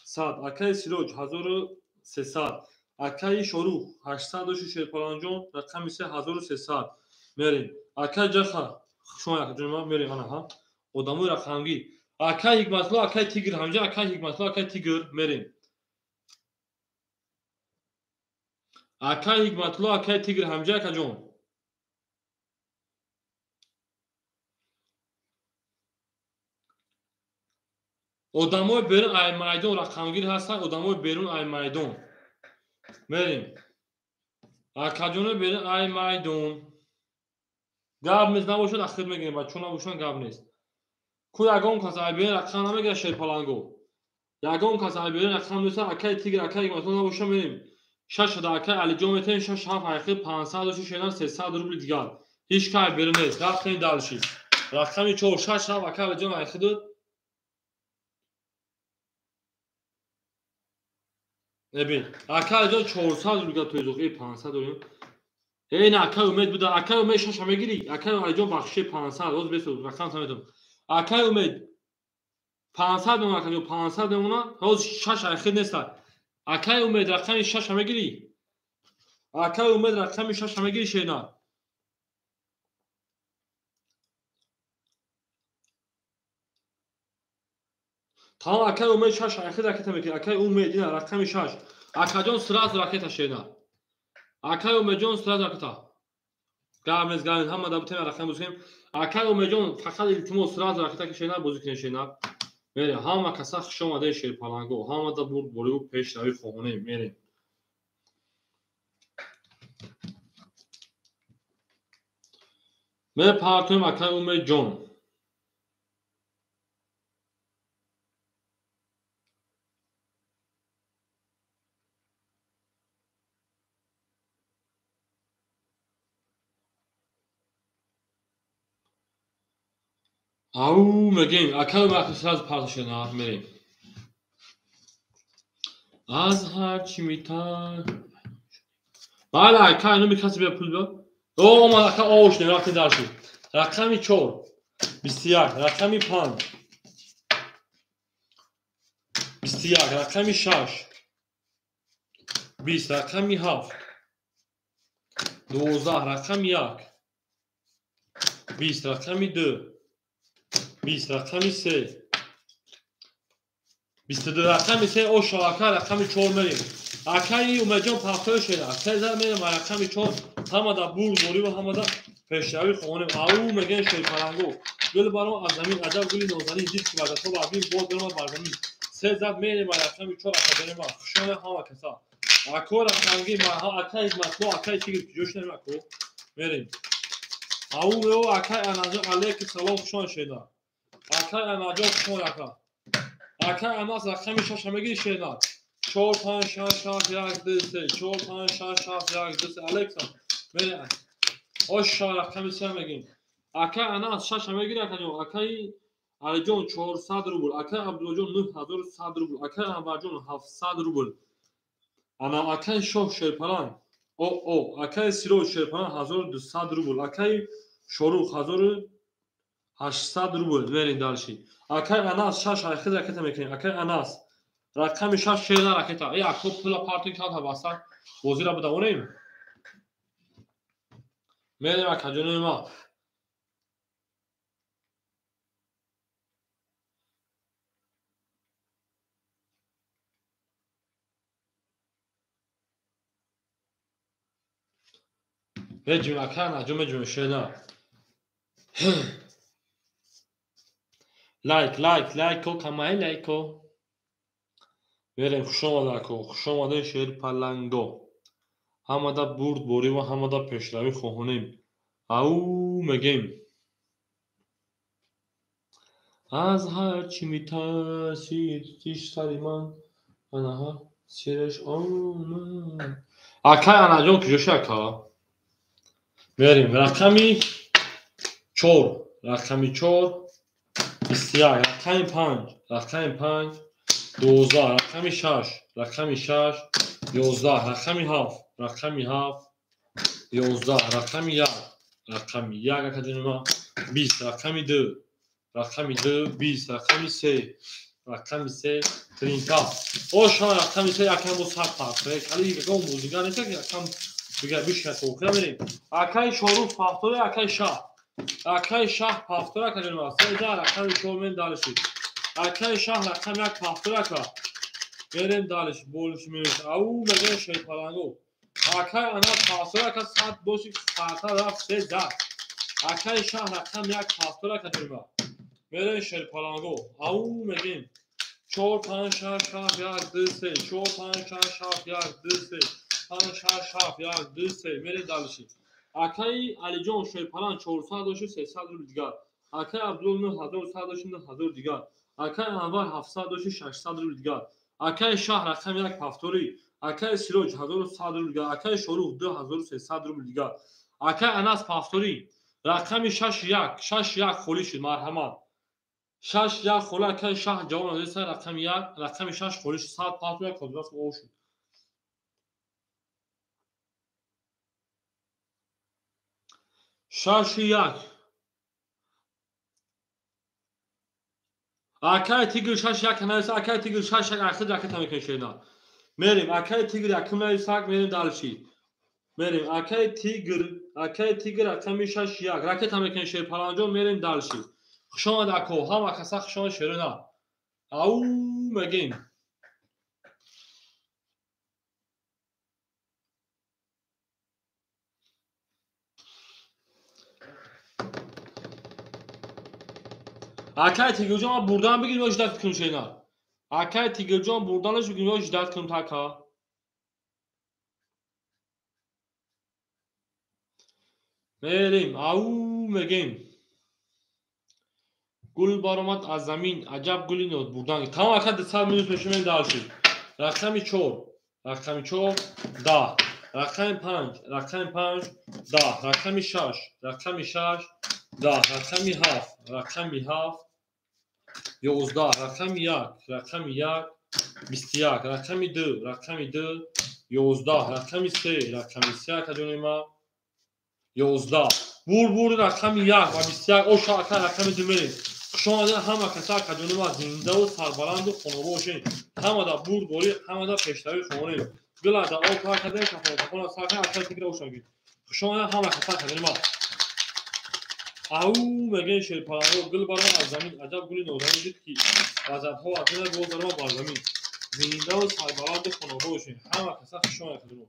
100 اکای سیروج 1300 اکای شروع 800 شیپالانجون رقم 3300 میریم اکای جخا شما یک جنما میریم انا ها ادامه رقمگی اکای حکمتلو اکای تیگر همجا اکای حکمتلو اکای تیگر میریم اکای حکمتلو اکای تیگر همجا اکای جون ادامه بیرون ای میدان رقمگیر هستن ادامه بیرون ای میدان میریم اکای جون بیرون ای میدان گاب نیست نباشد اخیر میگیم و چون نباشن گاب نیست کو یگان کس ای بیرون رقم نمیگه شیپالانگو یگان کس ای بیرون رقم نیست اکای تیگر اکای حکمتلو نباشه میریم 6 دا اکای علی جان میتین 6 7 حقیقی 500 شیدن 300 روبل دیگر هیچ کار بیرون نیست رفتیم دالشی رقم 4 6 7 اکای علی جان حقیقی نبین اکای جان 400 روبل توی زوقی 500 داریم این اکای امید بود اکای امید شش میگیری اکای علی جان بخشی 500 روز بسو رقم سمیتم اکای امید 500 اون اکای 500 اون روز 6 حقیقی نیست اکای امید رقم 6 میگیری اکای امید رقم 6 میگیری شینا تمام اکای امید 6 حقیقی راکت میگیری اکای امید این رقم 6 اکای جان سرعت راکت شینا اکای امید جان سرعت راکت گامز هم دا بتیم رقم بزنیم اکای امید جان فقط التماس سرعت راکت که شینا بازی کنه شینا میره هم کسا شما ده شیپالانگو هم دا بود بولیو پیش روی خونه میره می پارتیم اکای امید جان او میگیم اکای امید سرعت پارت شینا میریم از هر چی میتر بله اکای اینو میکسی بیا پول بیا او ما اکای آوش نمیرفتیم درشی رقمی 4 21 رقمی 5 21 21 رقمی 6 20 رقمی 7 12 رقمی 1 20 رقمی 2 20 رقمی 3 22 رقمی 3 او شاکر رقمی 4 میریم اکای اومجان پافتور شده اکای زر میریم رقمی 4 همه دا بوری و همه دا پیشروی خونه او میگن شوی پرنگو گل بارم از زمین عجب گلی نوزنی دید که بعد تو بعدی بود برم برزمین سه زد میریم رقمی 4 اکای ما خوشانه ها کسا اکو رقمی ما ها اکای مطلو اکای چی جوش نمی اکو میریم او اکای انجام علیک سلام خوشان شده اکای انجام خوشان اکا اکای اناس رقمی 6 میگی شده 4 5 6 7 1 2 3 4 5 6 7 1 2 3 الکسا میریم اوشا رقمی 3 میگیم اکای اناس 6 میگیره کنیم اکای علی جون 400 روبل اکای عبدالله جون 9100 روبل اکای انور جون 700 روبل انا اکای شو شیرپلان او اکای سیرو شیرپلان 1200 روبل اکای شروع 1800 روبل میرین دالشی اکای اناس 6 خیلی رکت میکنیم اکای اناس رقمی 6 شیرنا رکت ای اکو پلا پارتینگ کات واسه بازی را بدونیم میریم اکا جون ما بجون اکا نجوم جون شیرنا لایک کامای لایکو میریم خوش آمده شیر پلنگو همه دا برد بریم و همه دا پیشروی خواهونیم او میگیم از هر چی میترسید تیش سریمان انها سیرش آمد اکای انجام کجاش اکا میریم رقمی 4 رقمی 4 21 رقمی 5 رقمی 5 12 رقمی 6 رقمی 6 11 رقمی 7 رقمی 7 11 رقمی 1 رقمی 1 اکادمی 20 رقمی 2 رقمی 2 20 رقمی 3 رقمی 3 30 اوشا رقمی 3 یکم با سر پرفک علی که گم موزیگا نیست که یکم بگه بیشتر توقع بریم اکای شروع پافتوره اکای شاه پافتوره اکادمی 13 رقمی 4 من دالشید اکای شاه رقم 1 پافتوره اکا بریم دالش بولش میرس او مگه شوی پلنگو اکای انا پافتوره اکا ساعت باشی فرتا رفت 3 زد اکای شاه رقم 1 پافتوره اکادمی بریم شوی پلنگو او میگیم 4 5 6 7 1 2 3 4 5 6 7 1 2 3 5 6 7 1 2 3 میریم دالشی اکای علی جون شوی پلنگ 400 داشت 300 رو دیگر اکای عبدالله 9100 داشت 9000 دیگر اکای انور 700 داشت 600 رو دیگر اکای شاه رقم 1 پافتوری اکای سیروج 1100 رو دیگر اکای شروع 2300 رو دیگر اکای اناس پافتوری رقم 6 خولی شد مرحمت 6 1 خوله اکای شاه جوان از رقم 1 رقم 6 خولی شد 100 پافتوری کدراس او شد 6 1 اکای تیگر 6 1 کنایس اکای تیگر 6 1 اخیر رکت میکنه شینا میریم اکای تیگر یکم نایساک میریم دالشی میریم اکای تیگر رقم 6 1 رکت میکنه شیر پلنجو میریم دالشی خوشا دکو هم کسا خوشا شیرنا او میگیم اکای تیگر جان بردن بگیر و جدت کن شینا اکای تیگر جان بردنش بگیر و جدت کن تاکا میریم او میگیم گل بارآمد از زمین عجب گلی نود بردن تمام اکا 100 میلیون پیش من دالشی رقمی 4 رقمی 4 10 رقمی 5 رقمی 5 10 رقمی 6 رقمی 6 10 رقمی 7 رقمی 7 11 رقمی 1 رقمی 1 21 رقمی 2 رقمی 2 11 رقمی 3 رقمی 3 کدوم 11 بور رقمی 1 و 21 او شاکر رقمی 2 میریم شما همه کسا که جنوب زنده و سربلند و خانه باشین همه دا برد باری همه دا پیشتری خونه گلا دا آب کار کردن که خونه ساکن اصلا تیگر او شاگید شما همه کسا که جنوب او مگه شیر پرانو گل بارم از زمین عجب گلی نوزانی دید که وزد ها از این گل برم بر زمین زنده و سربلند خانه باشین همه کسا شما که جنوب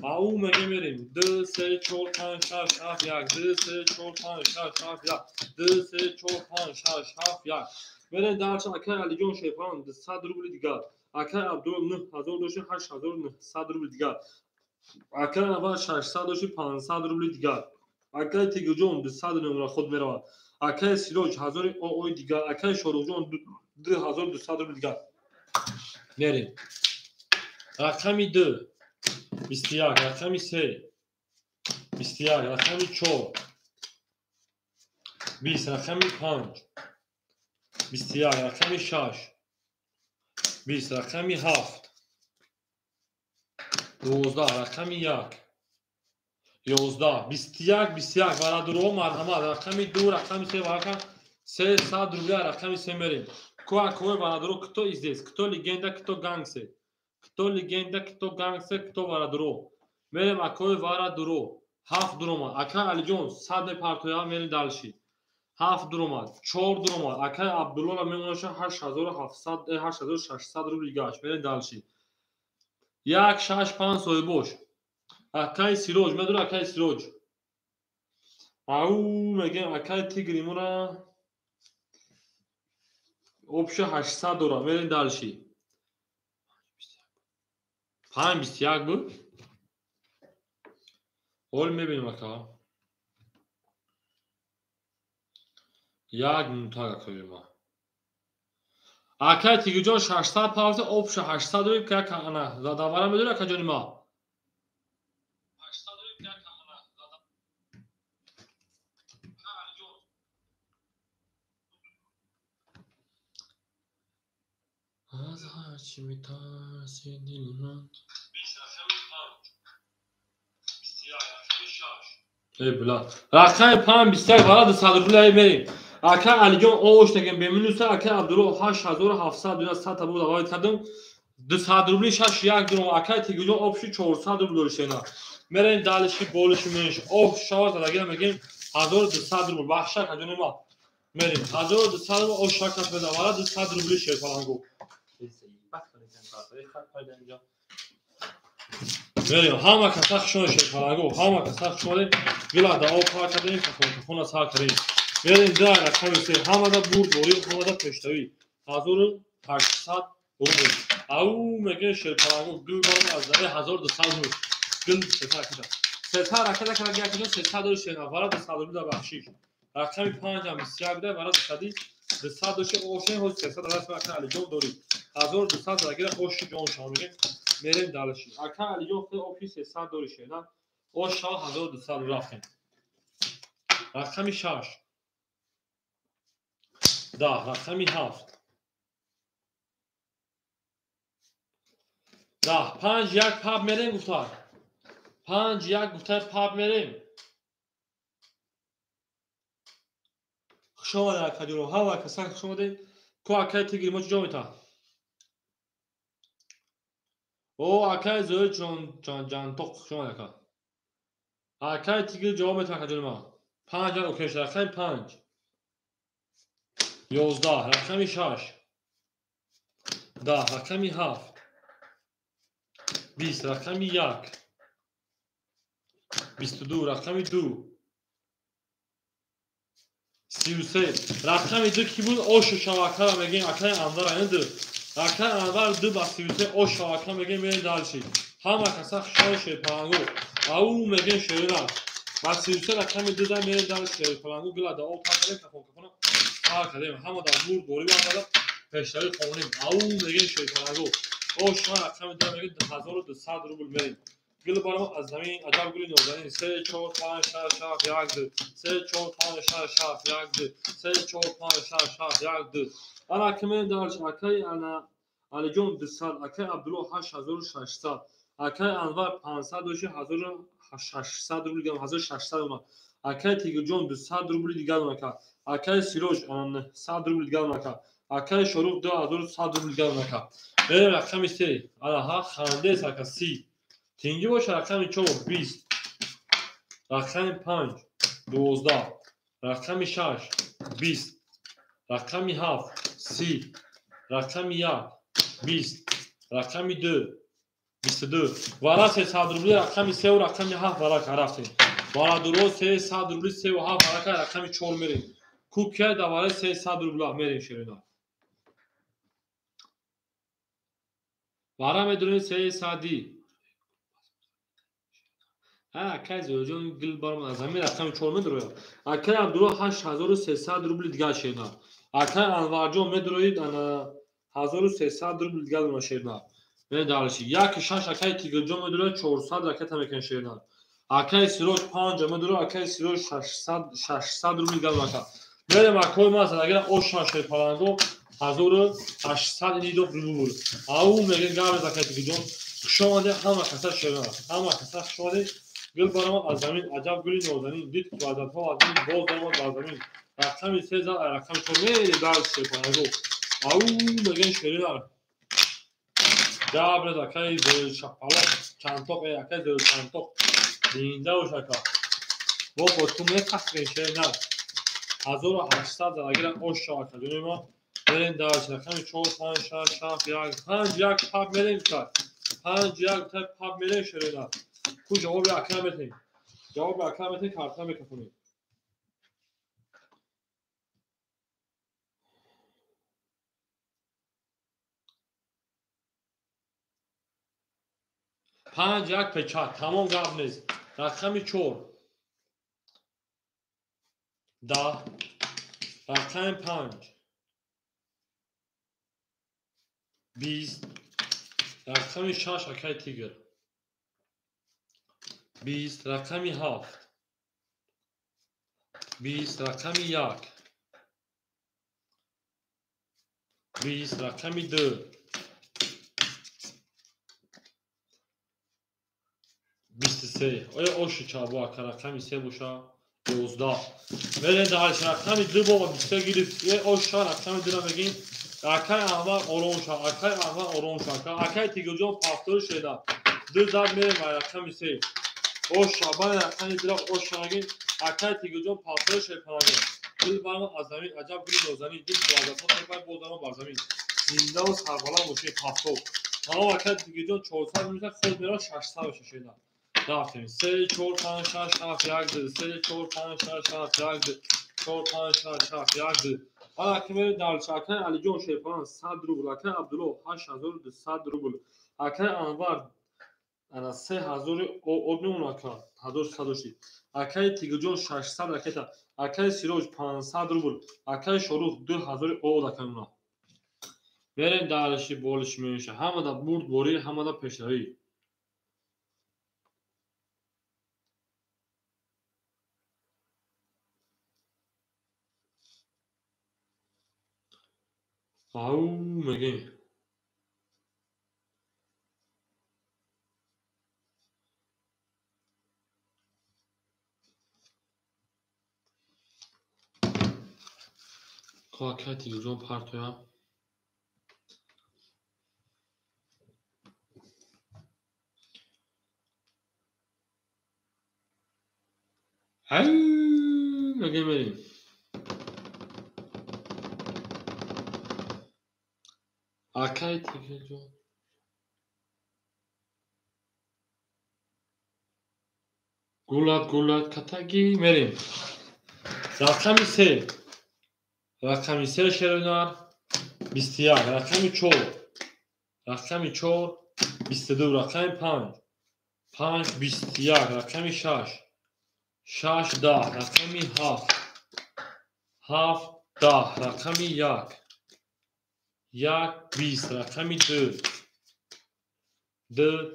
او مگه میریم 2 3 4 5 6 7 1 2 3 4 5 6 7 1 2 3 4 5 6 7 1 میریم درچ اکه علی جون شیپان 100 روبل دیگر اکه عبدالله 9000 دوشی 8900 روبل دیگر اکه اول 600 دوشی 500 روبل دیگر اکه تیگو جون 200 نمره خود میرود اکه سیروج 1000 اوی دیگر اکه شروع جون 2200 روبل دیگر میریم رقمی 2 21 رقمی 3 21 رقمی 4 20 رقمی 5 21 رقمی 6 20 رقمی 7 12 رقمی 1 11 21 برادرو مرحمت رقمی 2 رقمی 3 واقعا 300 روبل رقمی 3 میریم کوه برادرو کتو ازدیس کتو لگنده کتو گانگسه کتو لگنده کتو گانگسه کتو برادرو میریم اکوی برادرو 7 درومات اکا علی جون 100 پارتویا میریم دالشی 7 درومات 4 درومات اکا عبدالله میمونشه 8700 8600 روبل گاش میریم دالشی 1 6 5 سوی boş اکای سیروج میدونه اکای سیروج او میگم اکای تیگریمورا اوبش 800 دورا میریم دالشی 521 بود اول میبینیم اکا یک منتها کنیم ما اکای تیگری جان 600 پاوت اوبش 800 دوریم که کنه زداوارا میدونه اکا جانی ما 800 دوریم که کنه از هرچی میترسی دل من ای بلا رقم 521 برای 200 روبل میریم اکا علی جان اوش نگم بمینوسه اکا عبدالله 8700 دونه 100 تا بود آقای کردم 200 روبل 6 یک درم اکا تیگو جان اوبشی 400 روبل داشتینا میریم دالشی بولش منش اوب شاور دیگه میگیم 1200 روبل وحشت کجا ما میریم 1200 روبل او شاکت بده برای 200 روبل شیر فلانگو میریم همه کسخ شده شد فراگو همه کسخ شده گلا دا او کار کردیم که خونه سار کردیم میریم در رقمی سه همه دا برد بوریم همه دا پشتوی 1800 روبل او میگه شد فراگو گل برم از داره 1200 روبل گل ستا کده ستا رکده که رگه کده ستا داری شده برای 200 روبل دا بخشیش رقمی 5 هم 33 بده برای 200 دوشه اوشن هست 300 راست میکنه علی جون داری 1200 راگیره خوش جون شما میگه میریم دالشی اکا علی جون خود اوپی 300 دوریشه نه او شاه 1200 رفتیم رقمی 6 10 رقمی 7 10 5 1 پاب میریم گفتار 5 1 گفتار پاب میریم شما در کجورو هوا کسان شما دی کو اکای تیگری مچ جویتا او اکای زوی جان توق شما دکا اکای تیگری جواب میتونه کجور ما 5 اوکیش رقم 5 11 رقمی 6 10 رقمی 7 20 رقمی 1 22 رقمی 2 33 رقمی 2 کی بود او شواکا میگیم اکای انور اینه اکای انور 2 با 33 او شواکا میگیم میریم دالشی همه کسا شاشه پانگو او میگیم شیرنا با 33 رقمی 2 دا میریم دالشی پانگو گلا دا او پاکره که کنه کار کردیم همه دا بور بوری بالا پیشتری خونیم او میگیم شیرنا او شما رقمی 2 میگیم 1200 روبل میریم گل بارم از زمین عجب گلی نوزنی 3 4 5 6 7 1 2 3 4 5 6 7 1 2 3 4 5 6 7 1 2 انا کمی دارش اکای انا علی جون 200 اکای عبدالله 8600 اکای انور 500 دوشی 1600 روبل گم 1600 اومد Akay Tigirjon 200 rubl دیگر نکرد. Akay Siroj 100 rubl دیگر نکرد. Akay Shoruh 2100 rubl دیگر نکرد. بریم رقم 3. آنها خنده سرکا 30. تینگی باشه رقم 4 20. رقم 5 12. رقم 6 20. رقم 7 30. رقم 1 20. رقم 2 22. والا 300 روبلی رقم 3 و رقم 7 والا رفتیم. والا درست 300 روبلی 3 و 7 والا رقم 4 میریم. کوب کرد دوباره 300 روبلا میریم شیرینا. والا میدونید 300 دی. اکای زوجون گل بارم از همین رقم 4 میدروید. اکای عبدالله 8300 روبل دیگه شیرینا. اکای انوارجون میدروید انا 1300 روبل دیگه دونه شیرینا. من دارشی. یک شش اکای تیگرجون میدروید 400 رکت میکن شیرینا. اکای سیروش 5 میدروید اکای سیروش 600 روبل دیگه دونه. میره مکوی ما اگر اوشان شیر پالانگو 1800 نیدو روبل. او میگه گاز اکای تیگرجون شما ده همه کسر شیرینا. همه کسر شما ده گل بارم از زمین عجب گلی نازنین دید که عادت ها از این باز درمان در زمین رقم 3 زد رقم 4 میده درد شیر پانگو او بگن شیرین جبر دکای زل شپالا چندتاق یکی زل چندتاق دینده و شکا با تو میخست شیرین 1800 زد اگر اوش شاکر دونی ما برین درش رقم 4 5 6 7 5 یک پاپ میدیم کرد 5 یک پاپ میدیم شیرین کو جواب اکرم بتین جواب اکرم بتین کارتا میکفونید 5 یک پچات تمام گپ نیست رقم 4 10 رقم 5 20 رقم 6 اکای تیگر 20 رقم 7 20 رقم 1 20 رقم 2 23 آیا اوشی چابا که رقم 3 بوشا 12 برین دارش رقم 2 بابا 23 گیرید یه اوشا رقم 2 نمگین اکای احمد آرون شا اکای احمد آرون شا اکای تیگرجون پافتور شده 2 زد میریم رقم 3 اوشا بان رقم 2 اوشا نگین اکای تیگرجون پافتور شده پناگین گل بارم از زمین عجب گلی نازنین دید که عادت ها تیپای بودارم بر زمین زنده و سربالان باشه پافتور تمام اکای تیگرجون 400 میشه خود میرا 600 بشه شده رفتیم 3 4 5 6 7 1 3 4 5 6 7 1 4 5 6 7 1 حالا که میره در شکن علی جون شیپان 100 روبل اکن عبدالله 8200 روبل اکن انوار انا 3000 او نمون اکن 1100 اکن تیگرجون 600 اکتا اکن سیروج 500 روبل اکن شروع 2000 او اکن اونا برین درشی بولش میشه همه دا برد بوری همه دا پشتری او میگه کاکا تیگرجون پرتویا او میگه میریم اکای تیگرجون گولاد کتگی میریم رقم 3 رقم 3 شیرینار 21 رقم 4 22 رقم 5 21 رقم 6 10 رقم 7 10 رقم 1 20 رقم 2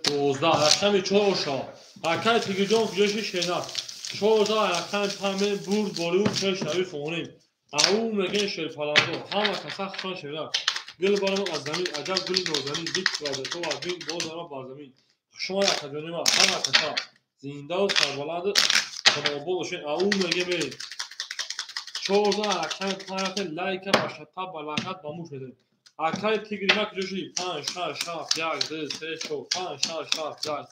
12 رقم 4 شا اکای تیگرجون کجاش شیرینار 14 رقم 5 برد بولو چش نوی فونیم او میگن شیر پالانگو همه کسا خشان شیرینار گل بارم از زمین عجب گلی نازنین دید که عادت ها از این باز دارم بر زمین شما یک جانیم همه کسا زنده و سربلند خانواباد باشین. اون میگه برید 14 رقم پنج لایک و شتاب و لاکت با موش بده. اکای تیگری مک جوشی 5 6 7 1 2 3 4 5 6 7 1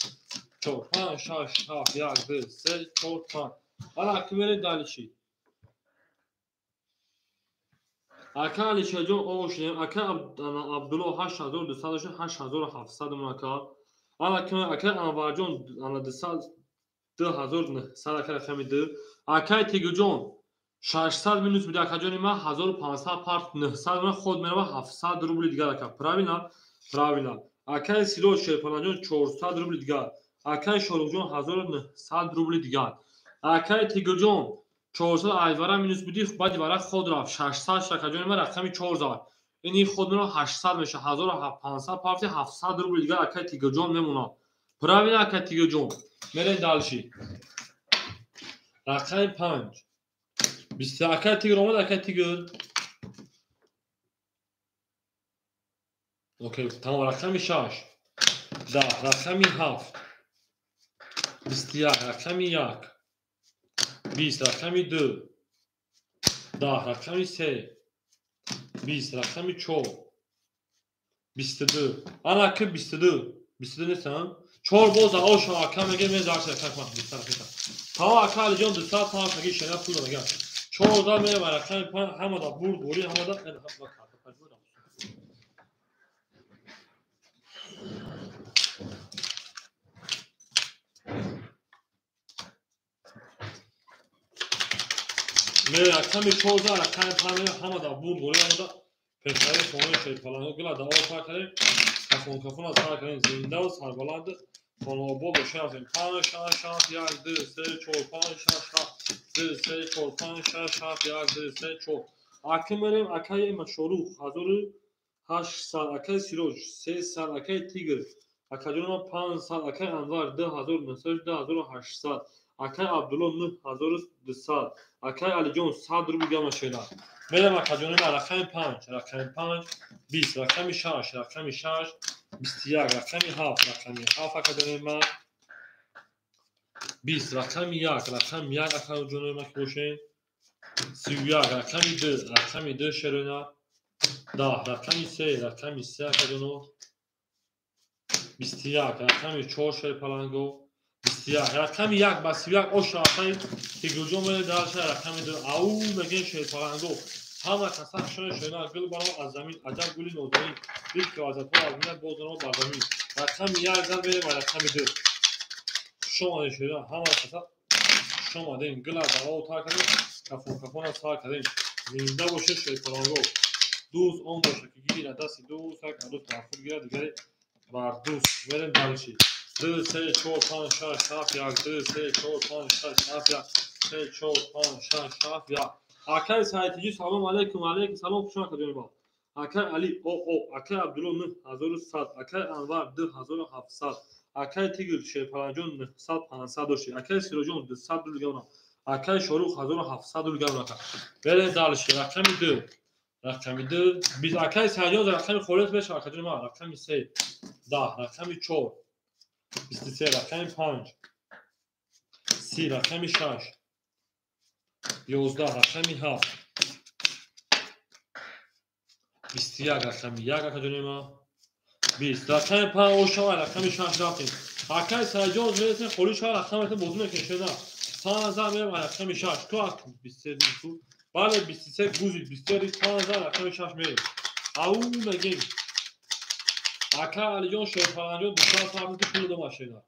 4 5 6 7 1 2 3 4 5. حالا که برید دالشی. اکا علی جون اوشیم اکا عبدالله 8200 8700 مکا. حالا که اکا انور جون انا 2900 اکا رقمی دو. اکای تیگری جون 600 minus bir dakika canıma 1500 part 900 من خود میرم 700 روبل دیگه اکا правильно اکای سیلو شیپانا جون 400 روبل دیگه اکای شروع جون 1900 روبل دیگه اکای تیگر جون 400 ایوارا minus بدی بعد دیوارا خود رفت 600 شکا جون من رقمی 4000 این خود میرم 800 میشه 1500 part 700 روبل دیگه اکای تیگر جون میمونه правильно اکای تیگر جون میره دالشی رقم 5 20 اکای تیگر اومد اکای تیگر اوکی تمام رقم 6 10 رقم 7 21 رقم 1 20 رقم 2 10 رقم 3 20 رقم 4 22 انا که 22 نیستم 4 باز آش رقم میگه من درس رقم 20 رقم تا اکال جون 200 تا میگه شنا پول میگه 14 میره رقم 5 همه دا برد بوری همه دا این حق میره رقم 14 رقم 5 همه دا برد بوری همه دا پسر شما شیر فلان گلا دا آفر کرد کافون از کار کردن زنده و سربلند خانواباد و شهر 5 6 7 1 2 3 4 5 6 7 2 3 4 5 6 7 1 2 3 4 اکمرم اکای مشروع 1800 اکای سیروج 300 اکای تیگر اکاجون 500 اکای انوار 10900 اکای عبدالله 9200 اکای علی جون 100 روبل گام شیلا میرم اکاجون رقم 5 20 رقم 6 رقم 6 21 رقم 7 رقم 7 اکاجون ما 20 رقم 1 رقم 1 اکاجون ما کوشین 31 رقم 2 شرونا 10 رقم 3 رقم 3 اکاجون 21 رقم 4 شیر پلنگو 21 رقم 1 با 31 اوش رقم تیگوجون میره درش رقم 2 او میگه شیر پلنگو همه کسا شنا گل برام از زمین عجب گلی نوزایی دید که از تو از میاد بازنامه بردمی رقم 1 زن میره و رقم 2 شما شنا همه کسا شما دین گل از آو تا کردیم کافون از تا کردیم زنده باشه شیر پلنگو دوز اون باشه که گیره دستی دوز فکر دوز تحفظ گیره دیگری بر دوست بریم دالشی 2 3 4 5 6 7 1 2 3 4 5 6 7 1 3 4 5 6 7 1 اکای سایتیجی سلام علیکم سلام شما کجا با اکای علی او اکای عبدالله 9100 اکای انور 2700 اکای تیگر شیپالانجون 900 500 داشتی اکای سیروجون 200 روبل گونا اکای شروع 1700 روبل گونا بریم دالشی رقم 2 20 اکای سایجون رقم خورت بشه اکاجون ما رقم 3 10 رقم 4 23 رقم 5 30 رقم 6 11 رقم 7 21 رقم 1 اکاجون ما 20 رقم 5 اوشا رقم 6 رفتیم اکای سایجون میرسه خوری شما رقم بزرگ کشیده سانزا میرم رقم 6 تو 23 تو بله 23 گوزید 23 سانزا رقم 6 میریم او میگیم اکا علی جون شیپالانجون 200 تا پول دو ماشینا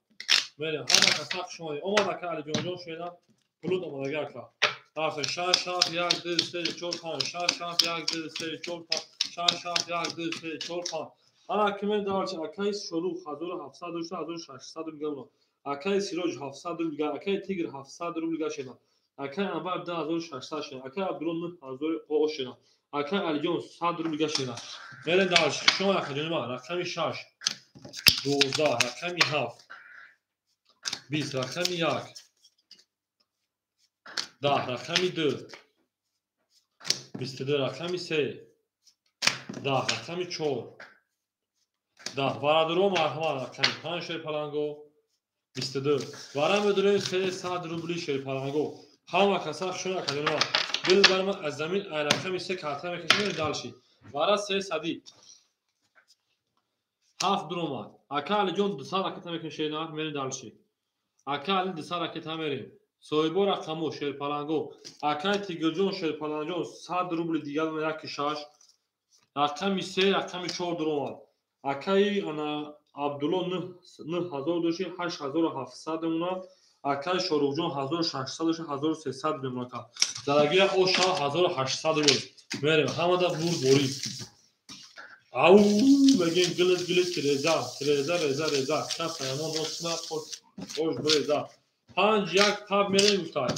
میریم همه کسا شما اومد اکا علی جون شینا پول دو مداگه اکا آخر 6 7 1 2 3 4 5 6 7 1 2 3 4 5 6 7 1 2 3 4 5 حالا کمی دارچ اکای شروع 1700 1600 روبل اکای سیروج 700 روبل اکای تیگر 700 روبل شینا اکای انور 10600 شینا اکای عبدالله 1000 او شینا اکای علی جون 100 روبل شینا میریم دارچ شما اکاجون ما رقم 6 12 رقم 7 20 رقم 1 10 رقم 2 22 رقم 3 10 رقم 4 10 برادرو مرحمت رقم 5 شیر پلنگو 22 وارم بدونیم 300 روبلی شیرپالانگو همه کسا شون کدوم دل برم از زمین رقم 3 کارتا میکشیم دالشی وارا 300 7 دروما اکال جون 200 رکتا میکشیم میریم دالشی اکال 200 رکتا میریم سویبو رقمو شیرپالانگو اکال تیگر جون شیرپالانگو 100 روبل دیگر میاد که شاش رقم 3 رقم 4 دروما اکای انا عبدالله 9000 دوشی 8700 اونا اکای شروع جون 1600 دوشی 1300 بمونا درگیر او شاه 1800 بود میریم همه دا بوری او بگیم گلت که رزا کف همون دوستنا خوش برزا 5 یک پاب میریم گفتای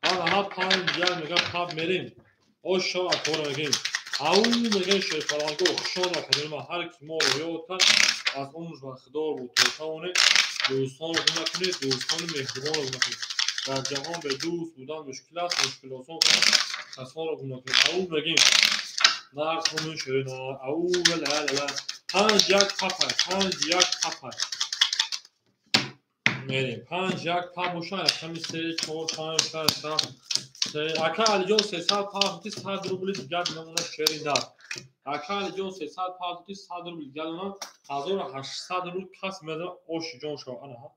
ها 5 یک میگه پاب میریم او شاه کار میگیم او میگه شیرپالانگو شون کدوم هر کی ما رو یاد کرد از عمر و خدار بود توانه دوستان رو نکنه دوستان مهربان رو نکنه در جهان به دوست بودن مشکلات کسان رو نکنه او میگیم نار خونون شیرنا او لا 5 یک پاپ میریم 5 یک پاپ مشان کمی 3 4 5 6 اکا علی جون 300 پاپ 100 روبل دیگر نمونه شیرین داد اکا علی جون 300 پاپ 100 روبل دیگر نمونه 1800 روبل کس میده اوش جون شو انا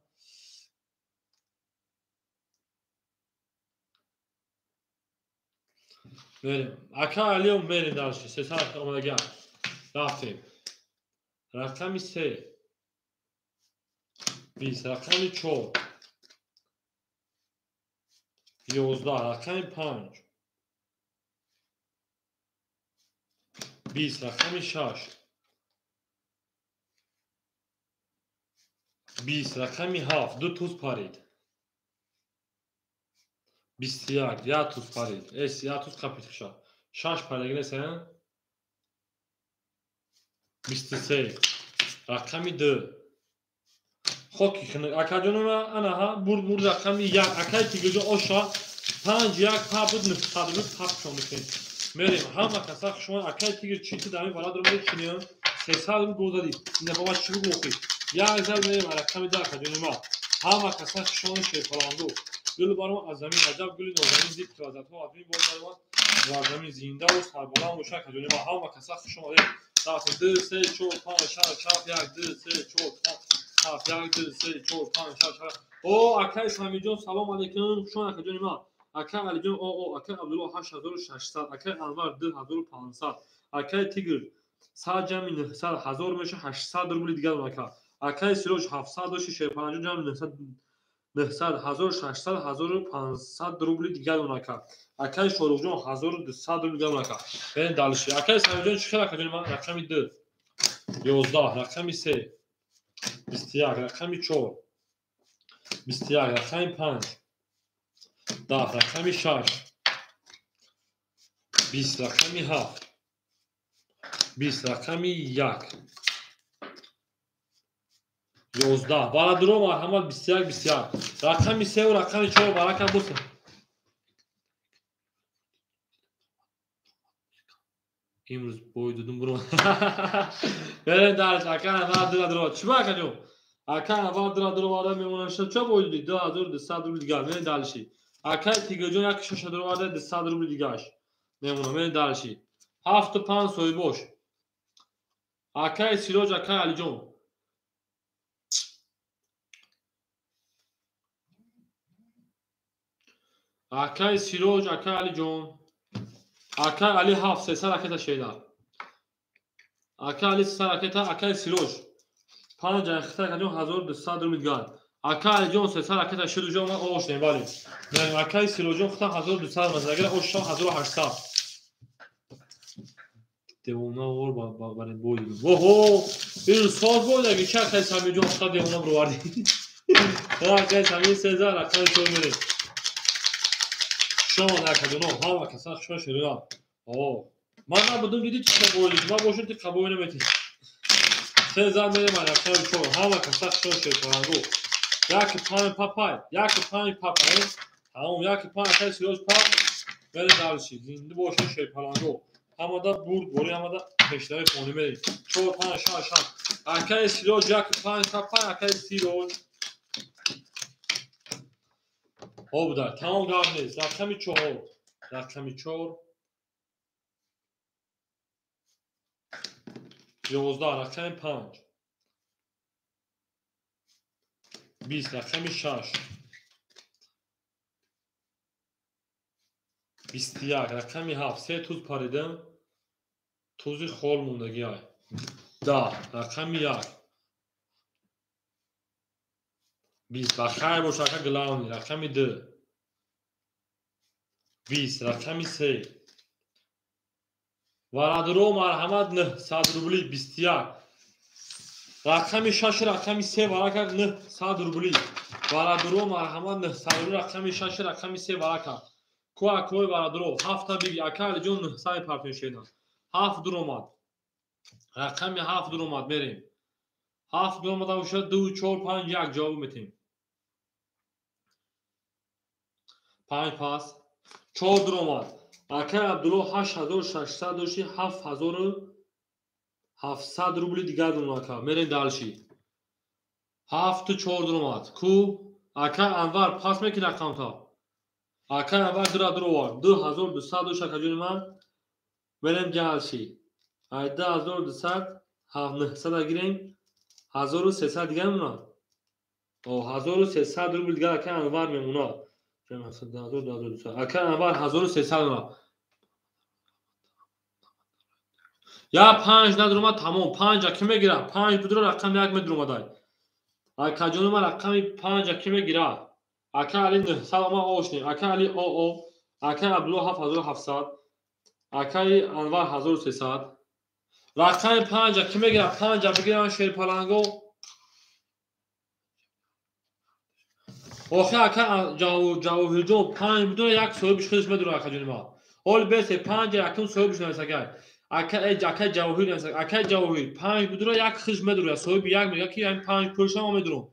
میریم اکا علی اون میریم داشتی 300 اومدگی رفتیم رقمی 3 20 رقمی 4 11 رقمی 5 20 رقمی 6 20 رقمی 7 دو توز پارید 21 یا توز پارید اس یا توز کپیت شد 6 پارید نسن 23 رقمی 2 خوکی کنه اکادونو انا ها بور رقمی 1 اکای تیگه اوشا 5 یک پا بود نفساد بود پاپ شون میکنیم میریم همه کسا شما اکای تیگه چیتی داریم بالا درمون چینیم 300 گوزاری نه بابا چی بگویی یا ازل میریم رقمی 2 اکادونو همه کسا شما شیرپالانگو گل بارم از زمین عجب گلی نوزمین دید که ازت ها آدمی بردارم و زمین زنده و سربلند باشه اکادونو همه کسا شما داریم 2 3 4 5 6 7 1 2 3 4 5 7 1 2 3 4 5 6 او اکای سامی جون سلام علیکم شما اکادونو اکای علی جون او اکای عبدالله 8600 اکای انور 2500 اکای تیگر سا جمعی 900000 میشه 800 روبل دیگر اکای اکای سیروش 700 و شیرپالانگو جمع 900 1600 1500 روبل دیگر اکای اکای شروع جون 1200 روبل دیگر اکای ببین دالشی اکای سامی جون چه اکای من رقمی 2 11 رقمی 3 21 رقمی 4 21 رقمی 5 10 رقمی 6 20 رقمی 7 20 رقمی 1 11 بالا درو مرحمت 21 رقمی 3 و رقمی 4 برکت بود امروز بوی دودم برو بریم درش اکان اول درو چی باید کنیم اکان اول درو وارد میمونم شد چه بوی دودی 2200 روبل دیگر بریم درشی اکای تیگر جون یک شش درو وارد 200 روبل دیگرش میمونم بریم درشی 7 و 5 سوی boş اکای سیروج اکای علی جون اکای سیروج اکای علی جون اکای علی 7 300 رکت شیدا اکای علی 300 رکت اکای سیروج 5 اختا کجون 1200 روبل دیگر اکای علی جون 300 رکت شیدو جون اوش نمیبالی نه اکای سیروج جون خطا 1200 مزاگر اوش 1800 دیونا ور با بود اوه این ساز بود اگه چه اکای سامی جون خطا دیونا برو واردی اکای سامی 3000 اکای تو میره شما نکدونو همه کسا شما شروع اوه من نبودم دیدی چی قبولی ما باشون تی قبول نمیتی 3000 میره من اکای تو همه کسا شما شروع یک پای همون یک پای اکای سیروز پاپ بله دارشی زنده باشون شیرپالانگو Hamada burd bori hamada peşleri foni meri. Çor pan şan şan. Arkaya silo jak pan kapan arkaya silo. Obda tamam gardiniz. Rakami çor. Rakami çor. 11 rakami 5. 20 rakami 6. 21 rakami 7. 3 tuz paridim. Tuzi xol mundagi ay. 10 rakami 1. 20 بخیر باشه که گلاونی رقمی 2. 20 رقمی 3. ورادرو مرحمت 900 روبلی 21. رقمی 6 رقمی 3 ورکر 900 روبلی. ورادرو مرحمت 900 روبلی رقمی 6 رقمی 3 ورکر. کوه کوه ورادرو 7 تا بیگی اکر جون 900 پرتون شیدن. 7 دور اومد. رقمی 7 دور اومد بریم. 7 دور اومد باشه 2 4 5 1 جواب میتیم. 5 پاس 4 دور اومد. اکر عبدالله 8600 داشتی 7700 روبلی دیگر دور اومد. میرین دالشی 7 4 دور اومد. کو اکر انور پاس میکنه رقم تا. اکر انور دور اومد 2200 داشت کجوری من میریم دالشی 2200 900 گیریم 1300 دیگر اونا. او 1300 روبلی دیگر اکر انور میمونه. اکر انور 1300 اونا. یا 5 ندور اومد تمام 5 کی میگیره 5 بدون رقم 1 متر اومد. اکر جون ما رقم 5 کی میگیره. اکر علی 900 ما آشنی. اکر علی او اکر عبدالله 7700 اکر انور 1300 رقم 5 کی میگیره 5 بگیرن شیر پلنگو. آخه اکر جواهر جون 5 بدون یک صاحبش خودش میدونه اکر جون ما. اول بس 5 رقم صاحبش نمیسه. اکر جواهر نمیسه. اکر جواهر 5 بدون یک خودش میدونه صاحب یک میگه کی این 5 پرش ما میدونم.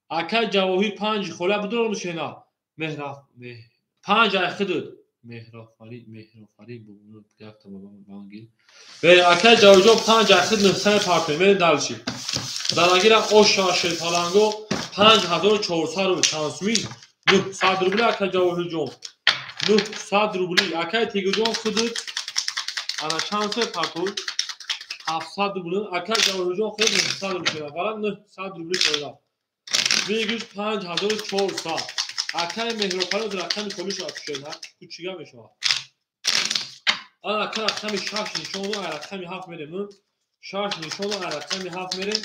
اکر جواهر 5 خلا بدون میشه نه. مهراب 5 خدود مهرافری بگو گفت بانگی. به اکر جواهر جون 5 خد 900 پارت می دالشی. دلاگیرا اوشاش پالانگو 5400 رو چانسمی 900 روبلی اکر جواهر جون 900 روبلی اکر تیگو جون خدود انا چانس پارتول 700 روبلی اکر جواهر جون خود 900 روبلی والا 900 روبلی پیدا میگیش 5400 اکر مهرافری در رقم کلیش آفشن ها کوچیگا میشه انا اکر رقم 6 نشون و رقم 7 میریم 6 نشون و رقم 7 میریم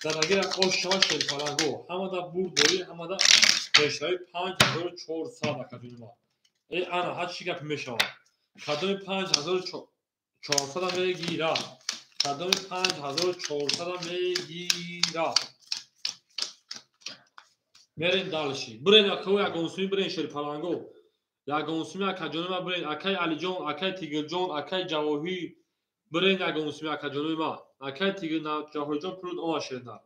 دلاگیرا اوشاش پالانگو همدا برد بوری همدا پیشای 5400 اکر جون ما ای انا هر چی گپ میشه کدوم 5400 میگیره کدوم 5400 میگیره میرین دالشی برین اکو یا گونسومی برین شیر پالانگو یا گونسومی اکر جون ما برین اکای علی جون اکای تیگر جون اکای جواهی برین یا گونسومی اکر جون ما اکای تیگر جواهر جون پرود اوماشیدن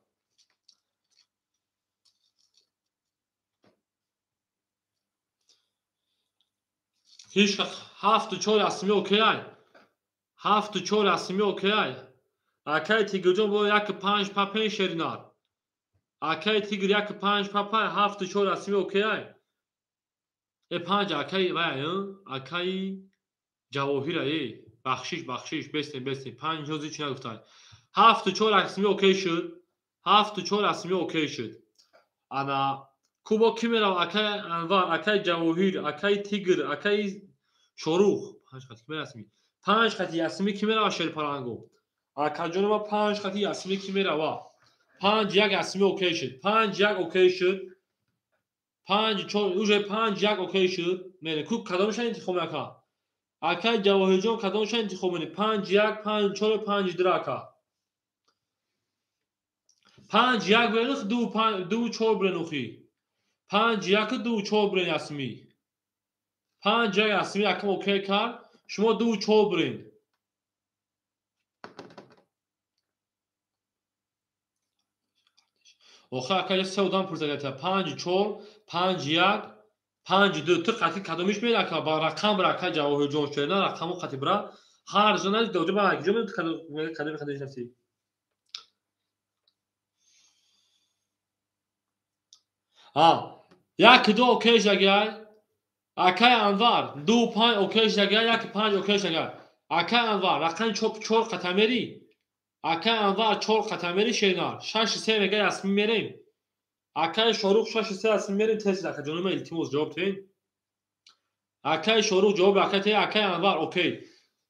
هیچ 7 4 اسمی اوکی ای 7 4 اسمی اوکی ای اکای تیگر جون با یک 5 پاپین شیرینار اکای تیگر یک 5 پاپا 7 4 اسمی اوکی ای ای 5 اکای وای اکای جواهر ای بخشش بستین 5 جزئی چی نگفتن 7 4 اسمی اوکی شد 7 4 اسمی اوکی شد انا کوبا کی میره اکای انوار اکای جواهر اکای تیگر اکای شروخ 5 خط کی اسمی 5 خطی اسمی کی میره شیر پالانگو اکا جون ما 5 خطی اسمی کی میره وا 5 یک اسمی اوکی شد 5 یک اوکی شد 5 چون اوج 5 یک اوکی شد میره کوب کدومش انتخاب نکا اکای جواهر جون کدومش انتخاب کنی 5 1 5 4 5 دراکا 5 1 برنخ 2 5 2 4 برنخی 5 1 2 4 برن اسمی 5 یک اسمی اکم اوکی کار شما 2 4 برین آخه اکای سودان پرزگاته 5 4 5 1 5 2 تو قطعی کدومش میره که با رقم برا که جواهر جون شده رقمو قطعی برا harcına dojo bana gidiyor kadar kadar nefsi. Ha. یک دو اوکی جگر اکای انوار دو پنج اوکی جگر یک پنج اوکی جگر اکای انوار رقم چور قطمری اکای انوار چور قطمری شینار شش سه مگه اسمی میریم اکای شروع شش سه اسمی میریم تست دکه جنوم التماس جواب تین اکای شروع جواب اکای اکای انوار اوکی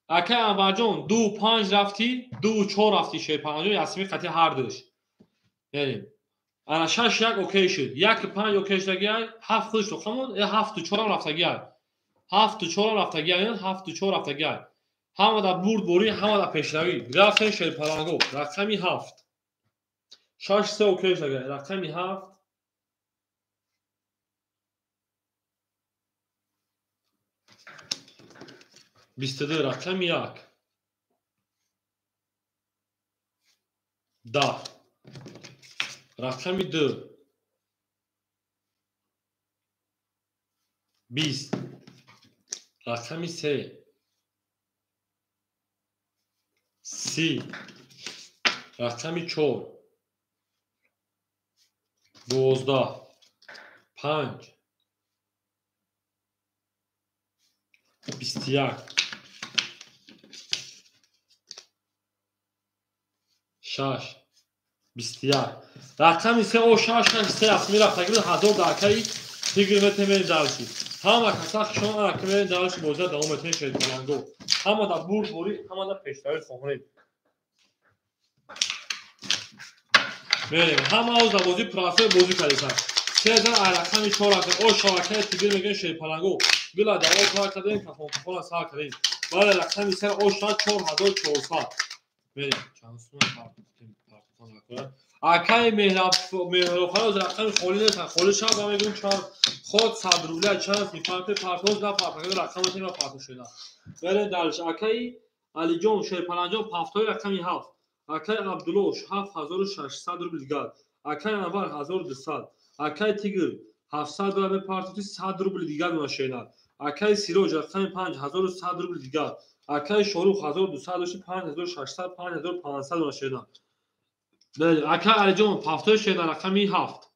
اکای انوار جون دو پنج رفتی دو چور رفتی شیر پنج اسمی قطعی هر دوش بریم انا شش یک اوکی شد یک پنج اوکی شد گیای هفت خودش تو خمون هفت و چهار رفته گیای هفت و چهار رفته گیای هفت و چهار رفته گیای همه دا برد بوری همه دا پیشروی رفتن شیر پلنگو رقمی هفت شش سه اوکی شد گیای رقمی هفت بیست دو رقمی یک ده رقمی دو 20 رقمی 3 30 رقمی 4 12 5 21 6 21 رقمی 3 او 6 3 اسمی رفته گیرد 1000 دکهی تیگر متمری دارشی همه کساخ شما رقمی دارشی بوزه دوام متمری شدید پلنگو همه دا برد بوری همه دا پیشتایی خواهنید میریم همه اوز دا بوزی پراسه بوزی کردیسن 3000 رقمی 4 رقمی او شاکه تیگر میگن شدید پلنگو گلا دوام کار کردیم کفون کفون سا کردیم ولی رقمی 3 او شاید 4400 میریم چند سونه پارتون نکنه اکای مهرابخانه از رقم خولی نیستن خولی شب هم میگون چهار خود صدروله چند میفرمه پرتوز نه پرتوز رقم تیم را پرتوز شده برای درش اکای علی جون شیرپلنجان پفتای رقمی هفت اکای عبدالوش 7600 روبل دیگر اکای انوار 1200 اکای تیگر 700 دلار پرتوزی 100 روبل دیگر نشینه اکای سیروج رقم 5100 روبل دیگر اکای شروع 1200 5600 5500 نشینه بله اکای علی جون پفتای شده رقمی هفت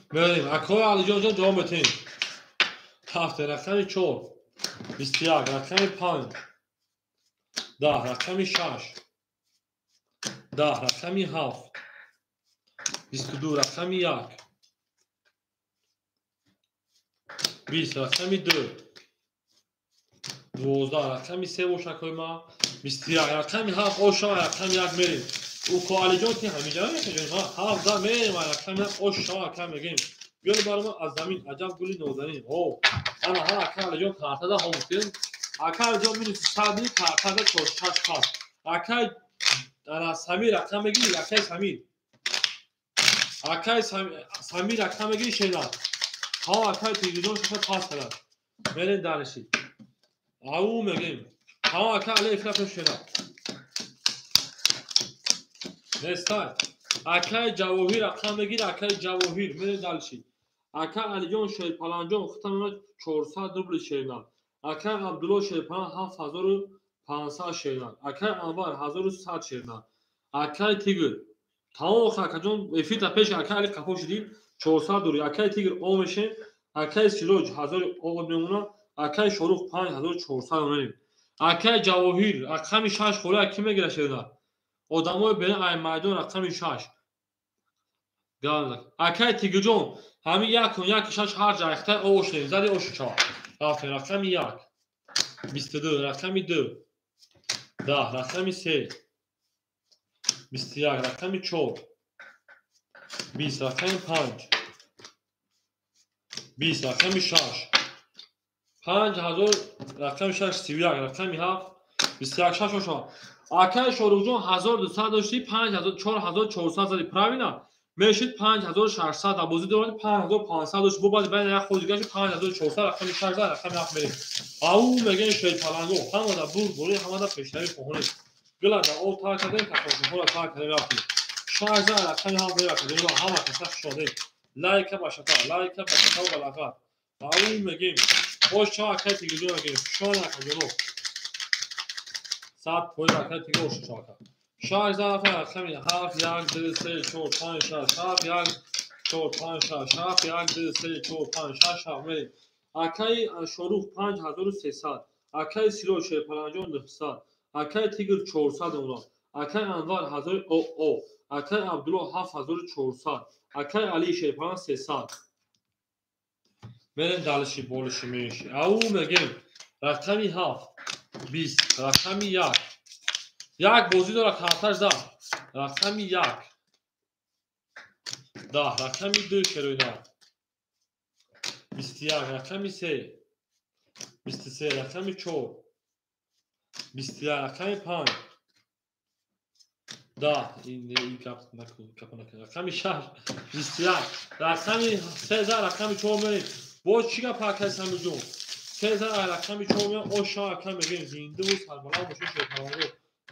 بله اکای علی جون جواب بتین هفت رقمی 4 21 رقمی 5 10 رقمی 6 10 رقمی 7 22 رقمی 1 20 رقمی 2 12 رقمی 3 و شکای ما 21 رقمی 7 او شما رقمی 1 میریم او کوالی جون که همیجا میگیم ها 17 میریم رقمی 1 او شما رقم میگیم بیار برام از زمین عجب گلی نوزنین او انا ها اکال جون کارتا دا همون اکال جون میریم سادی کارتا دا چوشاش پاس اکای انا سمیر رقم میگی اکای سمیر رقم میگی شینا ها اکای تیجون شما پاس کرد برین دانشی او میگیم ها اکال افرا شینا نستای اکای جواهیر رقم میگی اکای جواهیر برین دانشی اکای علی جون شیرپلنجان ختم 400 روبل شیرنا اکای عبدالله شیرپلنج 7500 شیرنا اکای انوار 1100 شیرنا اکای تیگر تمام اکای جون افیتا پیش اکای علی کپوش دی 400 دوری اکای تیگر او میشه اکای سیروج 1000 او میمونه اکای شروع 5400 اونیم اکای جواهیر رقم 6 خوره کی میگیره شیرنا آدمای بین ای میدان رقم 6 گال اکای تیگر جون همین یک شش هر جای اختر اوش نیم زدی اوش چهار آفرین رقمی 1 22 رقمی 2 10 رقمی 3 21 رقمی 4 20 رقمی 5 20 رقمی 6 5000 رقمی 6 31 رقمی 7 21 6 شما اکای شروع جون 1200 داشتی 5000 4400 زدی پراوینا میشید 5600 ابوزی دوران 5500 داشت بو باید بین یک خودگاش 5400 رقم 6 رقم 7 میریم او میگن شید پلنگو همه دا بوری همه دا پیشنهاد خونه گلا دا او تا کردن که خود تا کردن رفتیم 6 رقم 7 میریم که همه کسا شده لایک باشه تا لایک باشه تا بالاخره اون میگیم باش چه حرکت دیگه جون میگیم شان جلو صد پای حرکت دیگه باشه چاکا شاش ضعف رقمی 7 1 2 3 4 5 6 7 1 4 5 6 7 1 2 3 4 5 6 7 میریم اکای شروع 5300 اکای سیروش 5900 اکای تیگر 400 اونا اکای انوار 1000 او اکای عبدالله 7400 اکای علی 5300 بریم دلشی بولشی میشی او میگیم رقمی 7 20 رقمی 1 یک بازی داره کارتش ده رقمی 1 10 رقمی 2 شروع 21 رقمی 3 23 رقمی 4 21 رقمی 5 10 این کپ نکن رقمی 6 21 رقمی 13 رقمی 4 میریم باز چی گپ پاکستان سمی جون 13 رقمی 4 میریم او شاه رقم میگیم زنده و سربلند باشه شیطان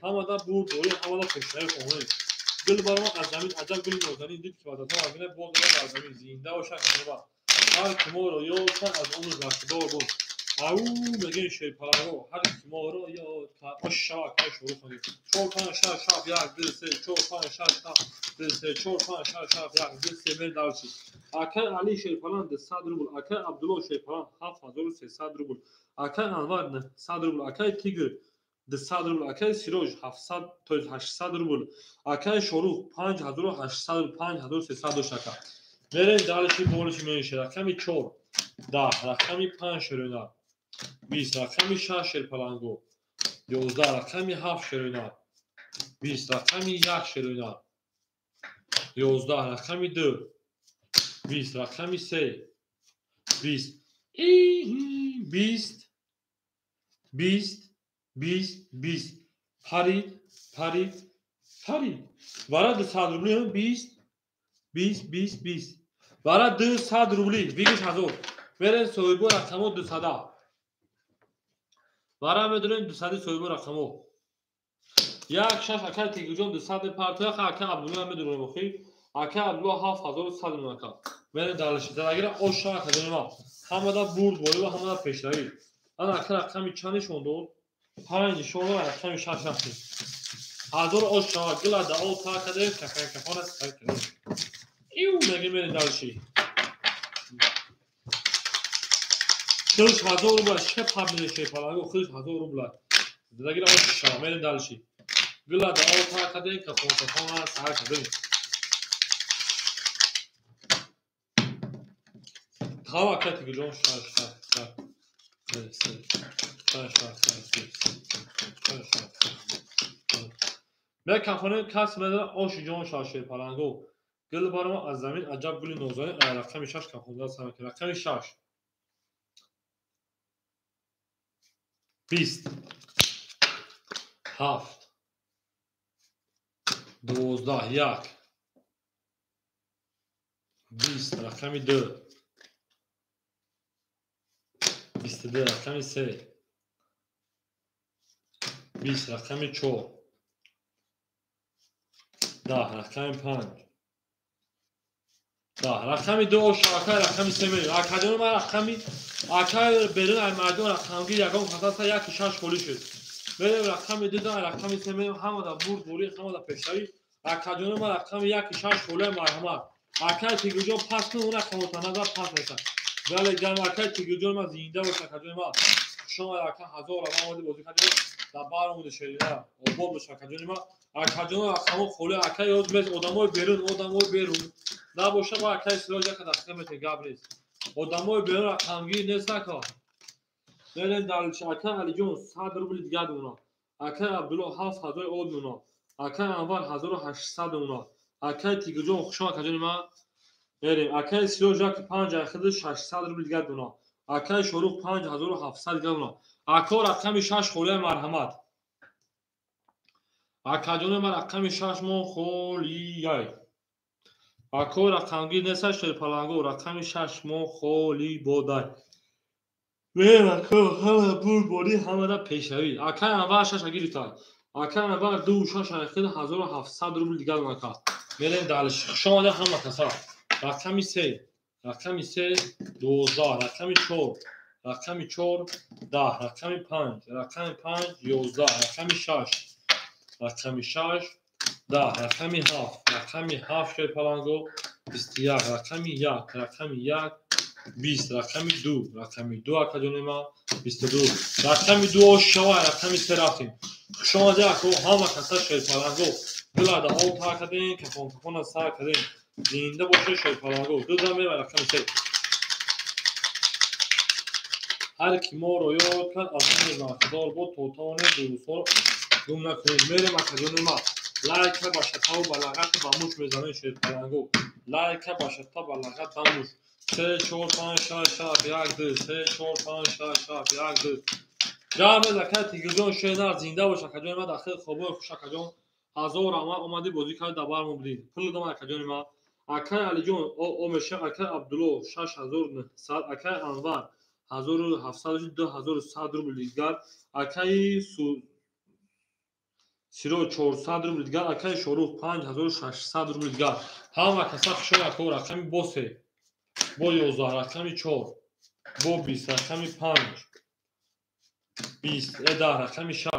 همه دا بود دوری همه دا پشتای کنید گل برام از زمین عجب گل نازنین دید که بعد از ما ببینه بود از زمین زنده و شک با هر کی ما رو یاد کرد از اون رشدار بود او میگه شیطان هر کی ما رو یاد کرد او شاه که شروع کنید 4 5 6 7 1 2 3 4 5 6 7 2 3 4 5 6 7 1 2 3 من دالشی اکای علی شیطان د 100 روبل اکای عبدالله شیطان 7300 روبل اکای انوار 100 روبل اکای تیگر د 100 روبل اکای سیروج 700 تا 800 روبل اکای شروع 5800 5300 شکر بریم دالشی بولشی میشه رقمی 4 10 رقمی 5 شروع 20 رقمی 6 شرپلنگو 11 رقمی 7 شروع 20 رقمی 1 شروع 11 رقمی 2 20 رقمی 3 20 20 20 20 20 پرید برای 200 روبلی هم 20 برای 200 روبلی ویگش هزار برین صاحبو رقمو 200 برای میدونیم 200 صاحبو رقمو یک شش اکر تیگو جون 200 پرتوی اکر عبدالله میدونیم بخی اکر عبدالله 7100 اکر برین دلشی درگیر آشا اکر ما همه دا برد بولی و همه دا پیشتایی آن اکر رقمی چانی شوندو 5 شوندو رقمی 6 رقمی هزار آشا گل دا او تا کده کفان است کرده ایو میگیم برین دلشی خیلیش 1000 روبل چه پبلی شیپالاگو خیلیش 1000 روبل درگیر آشا برین دلشی گل دا او تا کده کفان است کرده Hava kati gülüyor şarkı. به کفانه کس مدر آش جان شاشه پلنگو گل بارم از زمین عجب گلی نوزانی رقم 6 کفانده سر رقم 6 20 7 12 1 20 رقم 2 22 رقم 3 20 رقم 4 10 رقم 5 10 رقم 2 شاکر رقم 3 میریم اکادون ما رقمی اکای برون از مردم رقمگی یکم خطاست یک شش پولی شد بریم رقم 2 رقم 3 میریم همه دا برد بوری همه دا پیشتایی اکادون ما رقم یک شش پولی مرحمت اکای تیگوجون پس کنه اون رقم تنظر پس نیستن ولی گرم اکای تیگوجون ما زینده و اکادون ما شما رقم 1000 آماده بازی کردیم در بارمون شریده و باب اکادون ما اکادون رقم خوله اکای یاد بیز آدمای بیرون نباشه با اکای سلاج که دستمت گاب نیست آدمای بیرون رقمگی نیست نکن بریم دلش اکای علی جون 100 روبل دیگه دونا اکای عبدالله 7000 اود دونا اکای انوار 1800 دونا اکای تیگوجون خوشم اکادون ما بریم اکای سلاج که 5 خود 600 روبل دیگه دونا اکای شروع 5700 دیگه دونا اکا رقم 6 خوله مرحمت اکادون ما رقم 6 مون خولی اکو رقمگی نیست شده پلنگو رقم 6 مون خولی بودای ویم اکو همه بور بودی همه دا پیشوی اکای انوار 6 اگیری تا اکای انوار 2 6 اخید 1700 روبل دیگر اکا میریم دلش شما ده همه کسا رقم 3 رقم 3 12 رقم 4 رقم 4 10 رقم 5 رقم 5 11 رقم 6 رقم 6 10 رقم 7 رقم 7 شد پلنگو 21 رقم 1 رقم 1 20 رقم 2 رقم 2 اکادونیما 22 رقم 2 شوا رقم 3 رفتیم شما دیگه همه کسا شد پلنگو دلاده ها تا کدین که فون سر کدین زنده باشه شد پلنگو دو زمین و رقم 3 هر کی ما رو یاد کرد از اون نقدار بود توتان دوستان گم نکنید میریم اکادونیما لایک باشه تا بلاغت باموش میزنه شد پلنگو لایک باشه تا بلاغت باموش 3 4 5 6 7 1 2 3 4 5 6 7 1 2 جامعه زکات تلویزیون شنر زنده باشه کجا ما داخل خوبه خوش کجا هزار ما اومدی بازی کرد دبار مبلید پول دم کجا ما اکای علی جون او مشه اکای عبدالله 6900 اکای انور 1700 2100 روبل دیگر اکای سیرو 400 روبل دیگر اکای شروع 5600 روبل دیگر همه کسا شما کو رقم بوسه با 11 رقم 4 با 20 رقم 5 20 10 رقم 6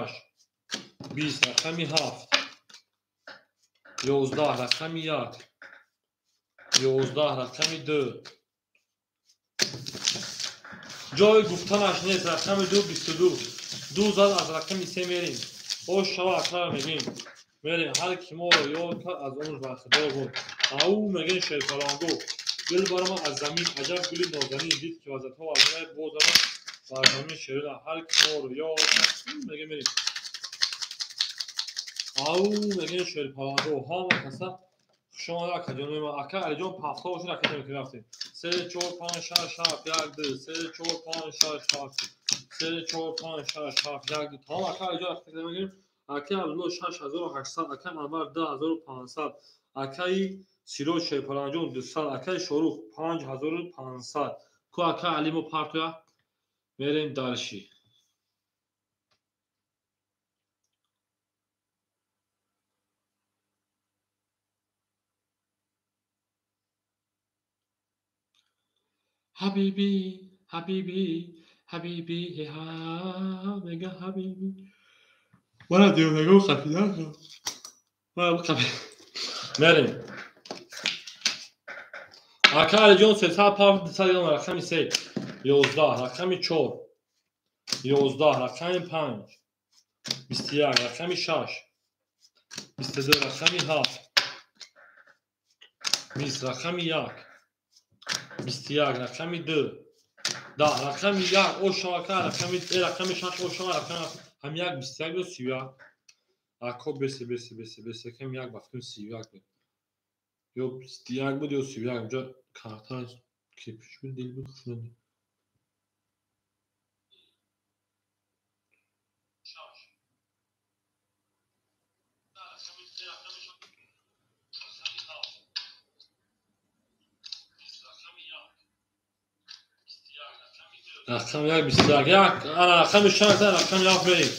20 رقم 7 11 رقم 1 11 رقم 2 جای گفتنش نیست رقم 2 22 دو زد از رقم 3 میریم او شما اکرار میگیم میریم هر کی ما رو یاد کرد از اون برخدار بود او میگن شیطانگو گل برام از زمین عجب گلی نازنین دید که وزت ها از رای بوزن بر زمین شیرین هر کی ما رو یاد میگه میریم او میگن شیطانگو ها ما کسا شما را کجا ما اکا علی جون پفتا باشه را کجا میرفتیم 3 4 5 6 7 1 2 3 4 5 6 7 3 4 5 6 7 1 2 تا اکا علی جون کجا میگیم اکا عبدالله 6800 اکا انور 10500 اکای سیرو شیپلانجون 200 اکای شروع 5500 کو اکا علی مو پارتویا میریم دالشی حبیبی حبیبی حبیبی ها میگه حبیبی ولا دیو نگو خفیدن ولا خفی میریم اکا علی جون 300 پارت 200 رقم 3 11 رقم 4 11 رقم 5 21 رقم 6 22 رقم 7 20 رقم 1 21 رقم 2 10 رقم 1 او شاکا رقم 6 او شما رقم هم 1 21 و 31 اکو بس کم 1 بافتیم 31 بود یا 21 بود یا 31 اونجا کارتا که پیش بود دیل بود خوشنده رقم 1 21 انا رقم 6 رقم 1 بریم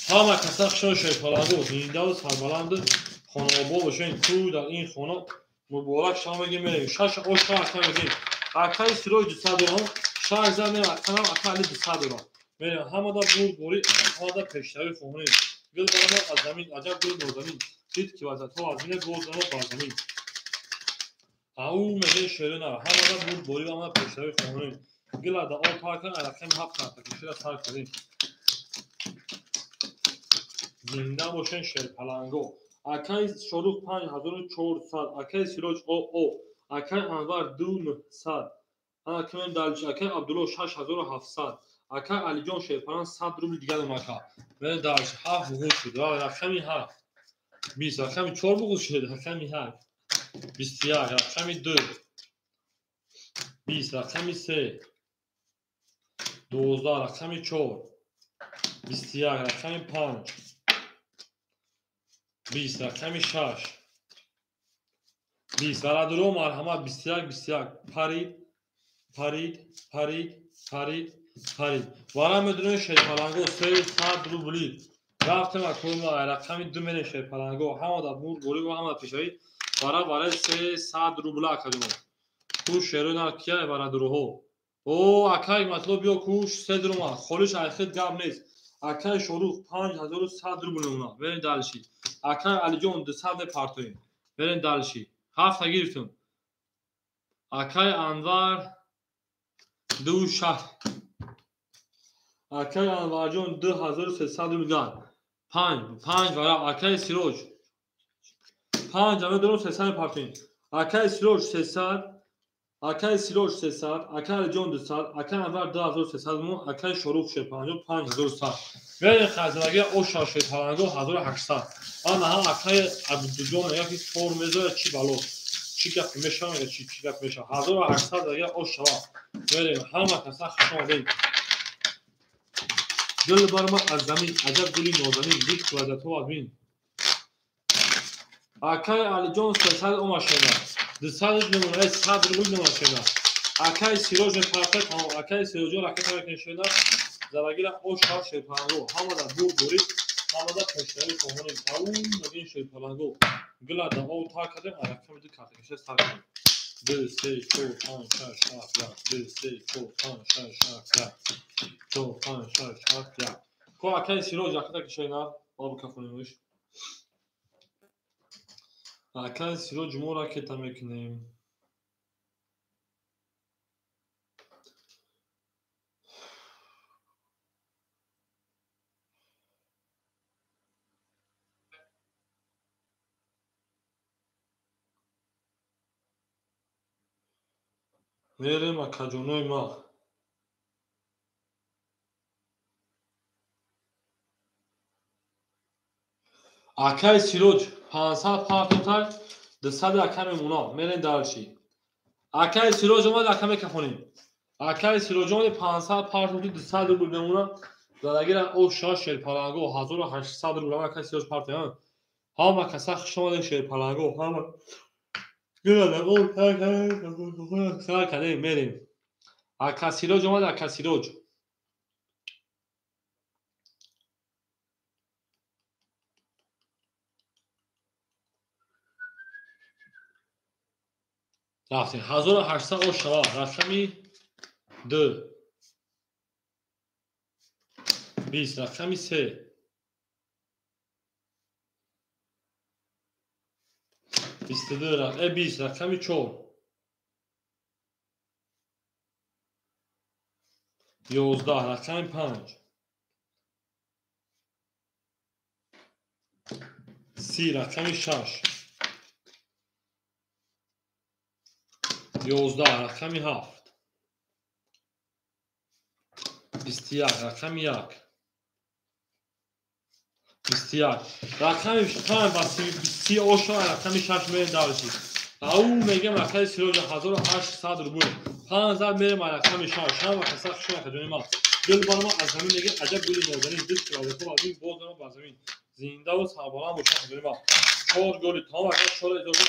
همه کسا خشون شیطانگو زنده و سربلند خانوابا باشین تو در این خانه مبارک شما بگیم میریم 6 اوشا رقم بگیم اکای سیروی 200 دلار 6 زن میریم اکای علی 200 دلار میریم همه دا بود بوری همه دا پیشتری خونه گل برام از زمین عجب گل نازنین دید که وزت ها از این گل زنو بر زمین او میگه شیرین همه دا بود بوری همه پیشتری خونه گل دا آل پاکن رقم 7 کرد کشید سر کردیم زنده باشن شیپلنگو اکای شروع 5400 اکای سیروج او اکای انور 2900 اکای دالچ اکای عبدالله 6700 اکای علی جون شیپلان 100 روبل دیگه مکا من دالچ 7 بگو شد رقمی 7 20 رقمی 4 بگو شد رقمی 7 21 رقمی 2 20 رقمی 3 12 رقمی 4 21 رقمی 5 20 رقم 6 20 برادرو مرحمت 21 پرید وارا میدونه شیپلنگو 300 روبلی رفتم اکوم رقم 2 میلیون شیپلنگو همه دا مور گوری و همه پیشایی وارا 300 روبلا کردم کوش شروع کیه برای دروه او اکای مطلب بیا کوش صدر ما خالش اخیر گام نیست اکای شروع 5100 روبل اونا برین دالشی اکای علی جون 200 پارتوی برین دالشی هفت گرفتم اکای انوار دو شهر اکای انوار جون 2300 روبل 5 برای اکای سیروج 5 همه درست 300 پارتوی اکای سیروج 300 اکای سیروج 300 اکای جون 200 اکای انوار 2300 مون اکای شروع شه 5100 برای خزانگی او شاشه پلنگو 1800 اما ها اکای عبدالجون یکی فور میذاره چی بالو چی گپ میشه چی گپ میشه 1800 دیگه او شوا بریم همه کسا خوشم بین دل بر ما از زمین عجب گلی نازنین دیک وجه تو بین اکای علی جون 300 او ماشینا 200 نمونه 100 روبل ماشینا اکای سیروج پارتک هم اکای سیروج راکت را کنشینا زواگیرا او شار شیپلانگو همه دا دور دوری همه دا پشتری کهونیم او نگین شیپلانگو گلا دا او تا کردیم ارکم دو کارت کشه سر کنیم 2 3 4 5 6 7 2 3 4 5 6 7 4 5 6 7 کو اکای سیروج راکت کشینا باب کفونیمش اکای سیروج مو راکت میکنیم میریم اکاجونوی ما اکای سیروج 500 پارتوتای 200 اکای مونا میرین دارشی اکای سیروج اومد اکای کفونیم اکای سیروج اومد 500 پارتوتی 200 روبل نمونه زدگیر او شا شیرپلنگو 1800 روبل اکای سیروج پارتویان همه کسا خشمال شیرپلنگو همه گرده او سر کدیم میریم اکای سیروج اومد اکای سیروج رفتیم 1800 او شوا رقمی 2 20 رقمی 3 22 رقمی 20 رقمی 4 11 رقمی 5 30 رقمی 6 11 رقمی 7 21 رقمی 1 21 رقمی 5 و 30 اوشا رقمی 6 میرین دارشی او میگم رقمی سیروج 1800 روبل 5000 میریم رقمی 6 هم کسا خشم کجونی ما دل بر ما از زمین میگه عجب گلی نازنین دل که تو بازی باز دارم با زمین زنده و سربلند باشه کجونی ما 4 گلی تمام اگر شور اجازه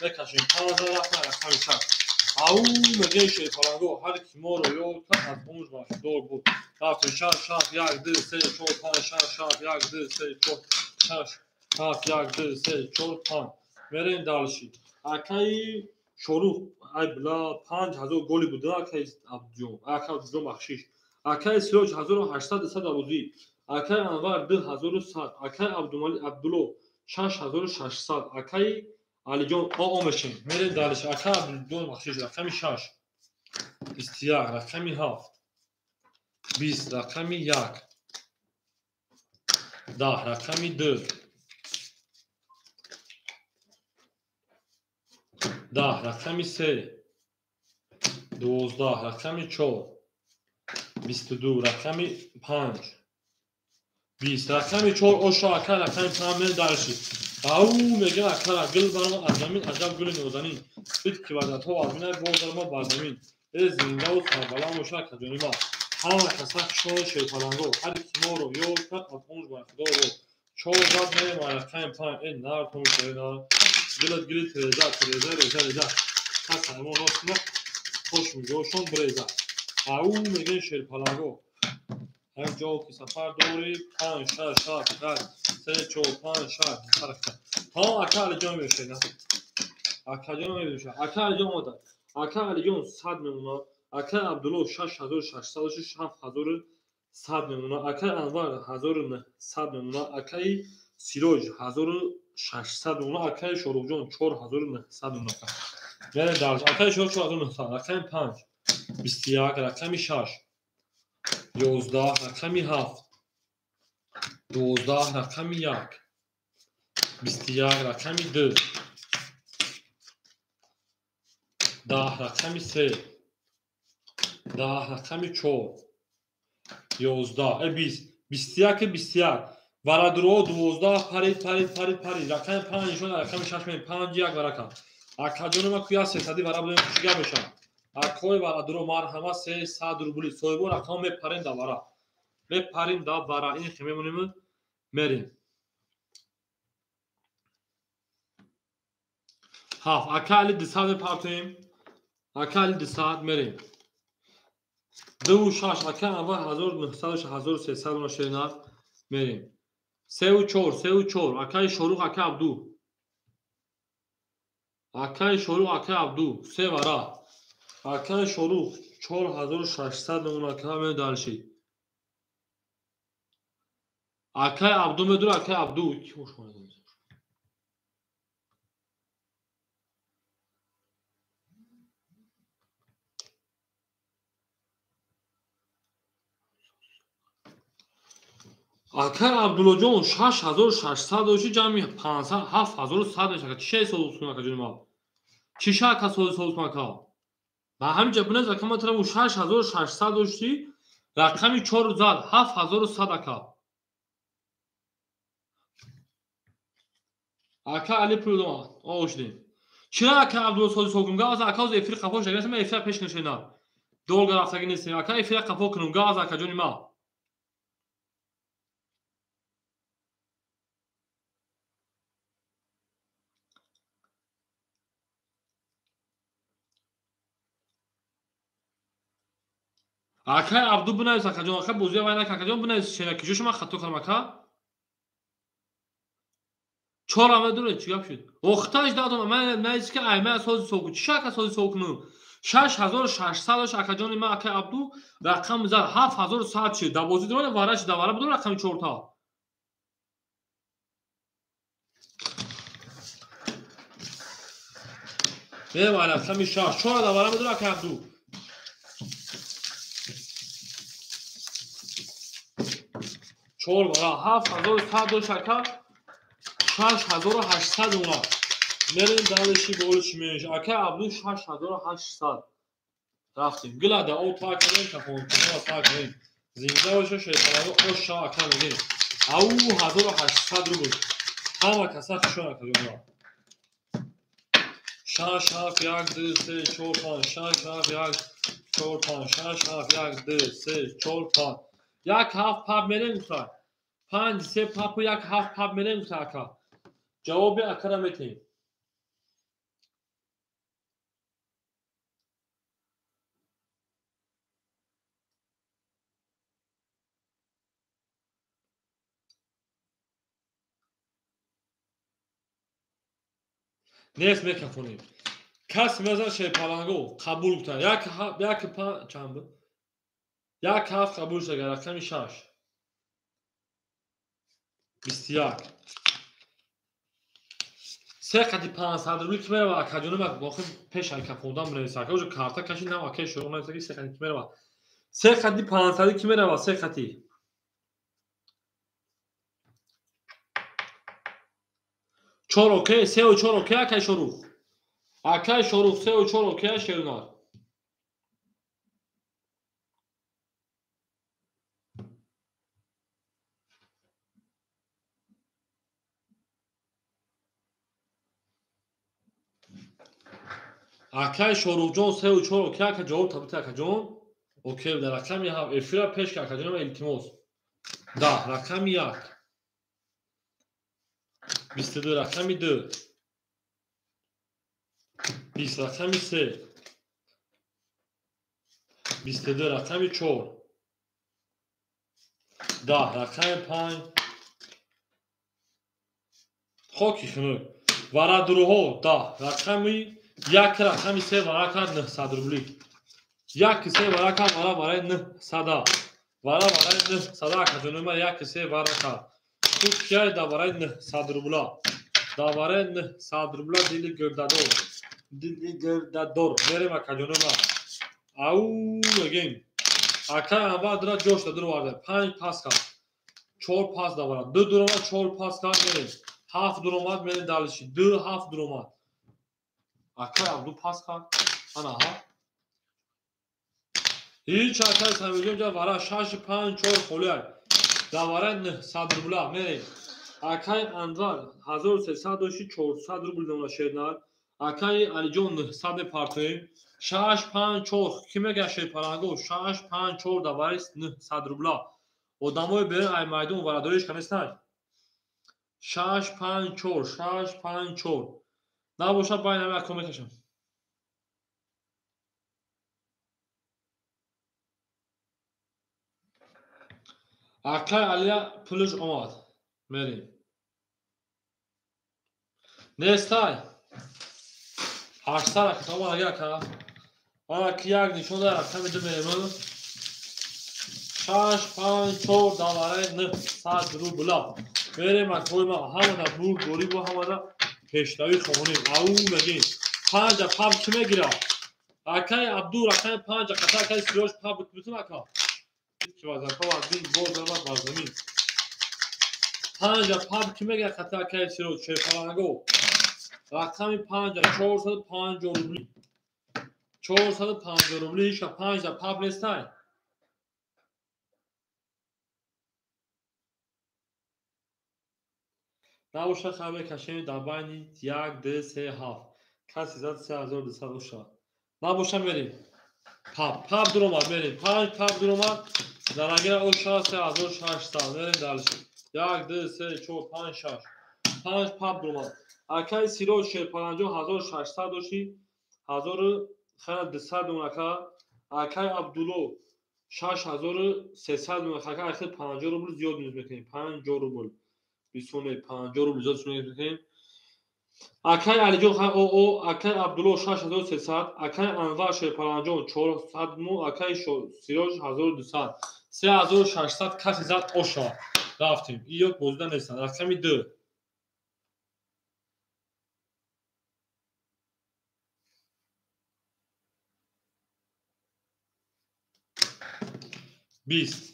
بکشیم 5000 رقمی 6 او میگه شیپلنگو هر کی ما رو یاد کرد از بومش باش دور بود رفتیم 6 1 2 3 4 5 6 1 2 3 4 6 7 1 2 3 4 5 میرین دالشی اکای شروع ای بلا 5000 گلی بود اکای عبدجون اکای عبدجون بخشش اکای سیروج 1800 ابوزی اکای انوار 2100 اکای عبدالله 6600 اکای علی جون او ماشین میرین دالش اکای عبدالجون بخشش رقمی 6 21 رقمی 7 20 رقمی 1 10 رقمی 2 10 رقمی 3 12 رقمی 4 22 رقمی 5 20 رقمی 4 اوشا اکای رقمی 5 میرین دالشی او میگه اکای گل برام از زمین عجب گل نازنین دید که وجه تو آزمینه بازار ما با زمین زنده و سربلند باشه کجونی ما همه کسا خشمال شیپلنگو هر کی ما رو یاد کرد از بومش باش دور بود 4 میریم رقمی 5 این نار تو میشه اینا گلت تریزه کس همون راست نه خوش میگه شون بریزه او میگه شیپلنگو هر جا که سفر دوری 5 6 7 8 3 4 5 6 حرکت ها اکای جان میشه نه اکای جان میشه اکای جان اومد ака алиҷон 100 мемонад, ака абдулло 6606, 7100 мемонад, акаи анвар 1900 мемонад, акаи сироҷ 1600 мемонад, акаи шоруқҷон 4900 мемонад. Мерем дар акаи шоруқ 4900, акаи 5 21, рақами 6 11, рақами 7 12, рақами 1 21, рақами 2 10, рақами 3 10, рақами 4 11 20 21 21 варадуро 12 парид рақами 5 нишон рақами 6 мем 5 1 варака акаҷонома куя сесади вара будем кушига беша акои варадуро марҳама 300 рубли соҳибо рақам мепарем да вара мепарем да вара ин хемемонем мерим ҳаф акали 200 мепартоем акали 200 мерим 2 6 ака аввал 1900 1300 ношенад мерим 3 4 акаи шоруқ ака абду акаи шоруқ ака абду 3 вара акаи шоруқ 4600 мемонад ака медалши акаи абду медур акаи абду акаи абдуллоҷон 6600 дошти ҷамъи 500 7100 мешавад чӣ ҳисоб ака ҷони ма чӣ шака ҳисоб ака ба ҳамин ҷа биназ ака ма тарафу 6600 дошти рақами 4 зад 7100 ака ака али пулдома ошдем чира ака абдулло сози сокум газ ака оз эфир қафо шагас ма эфир пеш куншена долга рафтаги нестем ака эфир қафо кунум газ ака ҷони ма акаи абду бинавис акаҷон ака бозия вай нак акаҷон бинавис шена киҷоша ман хато кардам ака чор амедуре чӣ гап шуд охташ дадам ман навис ки ай ман сози соку чӣ ака сози сокунум 6600 дош акаҷони ман акаи абду рақам зад 7100 шуд дабози дорона вара шуда вара буду рақами 4 та бевай рақами 6 4 да вара буду акаи абду چهار برا 7100 دو شکر 6800 اونا میریم دلشی بولش میشه اکه عبدو 6800 رفتیم گلاده او تا کنیم کفون کنیم تا کنیم زنده باشه شیطانه خوش شا اکه میگیم او 1800 رو بود همه کسا خشون اکه اونا شاش هف یک دو سه چهار پانچ شاش هف یک چهار پانچ شاش هف یک دو سه چهار پانچ یک هفت پب میریم گفتن 5 3 پاپو یک هفت پب میریم گفتن اکا جواب اکا را میتیم نیست میکفونیم کس میزن شیپالانگو قبول گفتن یک پا چند بود یک هفت قبول شد رقمی 6 21 سه قدی 500 روی که میره و اکاجونه ما باخیم پیش کفوندن بنویسه اکا اوجو کارتا کشید هم اکای شروع نویسه که سه قدی که میره و سه قدی 500 که میره و سه قدی چهار اوکی سه و چهار اوکی اکای شروع سه و چهار اوکی شیرنار акаи шоруқҷон 3 و 4 окей ака ҷавоб табита акаҷон окей дар рақами 7 эфира пеш ки акаҷонам илтимос 10 рақами 1 22 рақами 2 20 рақами 3 22 рақами 4 10 рақами 5 хоки хунук варадуруҳо 10 рақами یک رقم سه ورقه 900 روبلی. یک سه ورقه برای 900. برای 900 کجونما یک سه ورقه. خوب کیای دا برای 900 روبلا. دا برای 900 روبلا دیلی گردادور. دیلی گردادور. میریم کجونما. او بگیم. اکای اول درا جوش دادر وارده. 5 پاس کرد. 4 پاس دا برای. 2 درومات 4 پاس کرد میریم. 7 درومات میریم دالشی. 2 7 درومات. اکای اول 2 پاس کرد. انا ها. هیچ اکای سمیجون جا برای 6 5 4 خولیای. دا برای 900 روبلا میریم. اکای انوار 1300 داشتی 400 روبل نمونه شدنار. اکای علی جون 900 پارتویم. 6 5 4 کیمه گشه پرانگو 6 5 4 دا برای 900 روبلا. ادامای بره ای مایدون ورادوریش کنستای. 6 5 4 6 5 4 نباشه باید همه کمکشم. اکای علی پولش آمد. میریم. نستای 800 کتاب اگر که آن که یک نشون داره رقم میده میمون 6 5 4 داوره 900 روبلا میریم اکوی ما همه دا بور گوری با همه دا پیشتاوی خونیم او بگیم 5 پاب کی میگیره اکای عبدو رقم 5 قطع اکای سیروش پاب بتون اکا که وزن پا وزن بور درمت وزنین 5 پاب کی میگیره قطع اکای سیروش چه پرانگو رقم 5 405 روبلی 405 روبلی هیچ 5 پاب نیستن نباشه خبر کشیم در بین 1 2 3 7 کسی زد 3200 اوشا نباشه میریم پاب درومات میریم 5 پاب درومات در اگر اوشا 3600 میریم دلشیم 1 2 3 4 5 6 5 پاب درومات اکای سیرو شیر پرانجو 1600 دوشی 1200 دونکا اکای عبدالو 6300 دونکا اکای 50 روبل زیاد میز میکنیم 50 روبل 25 روبل زیاد میکنیم اکای علی جون او اکای عبدالو 6300 اکای انوار شیر پرانجو 400 مو اکای سیروش 1200 3600 کسی زد اوشا رفتیم این یک بوزده نیستن رقمی 2 20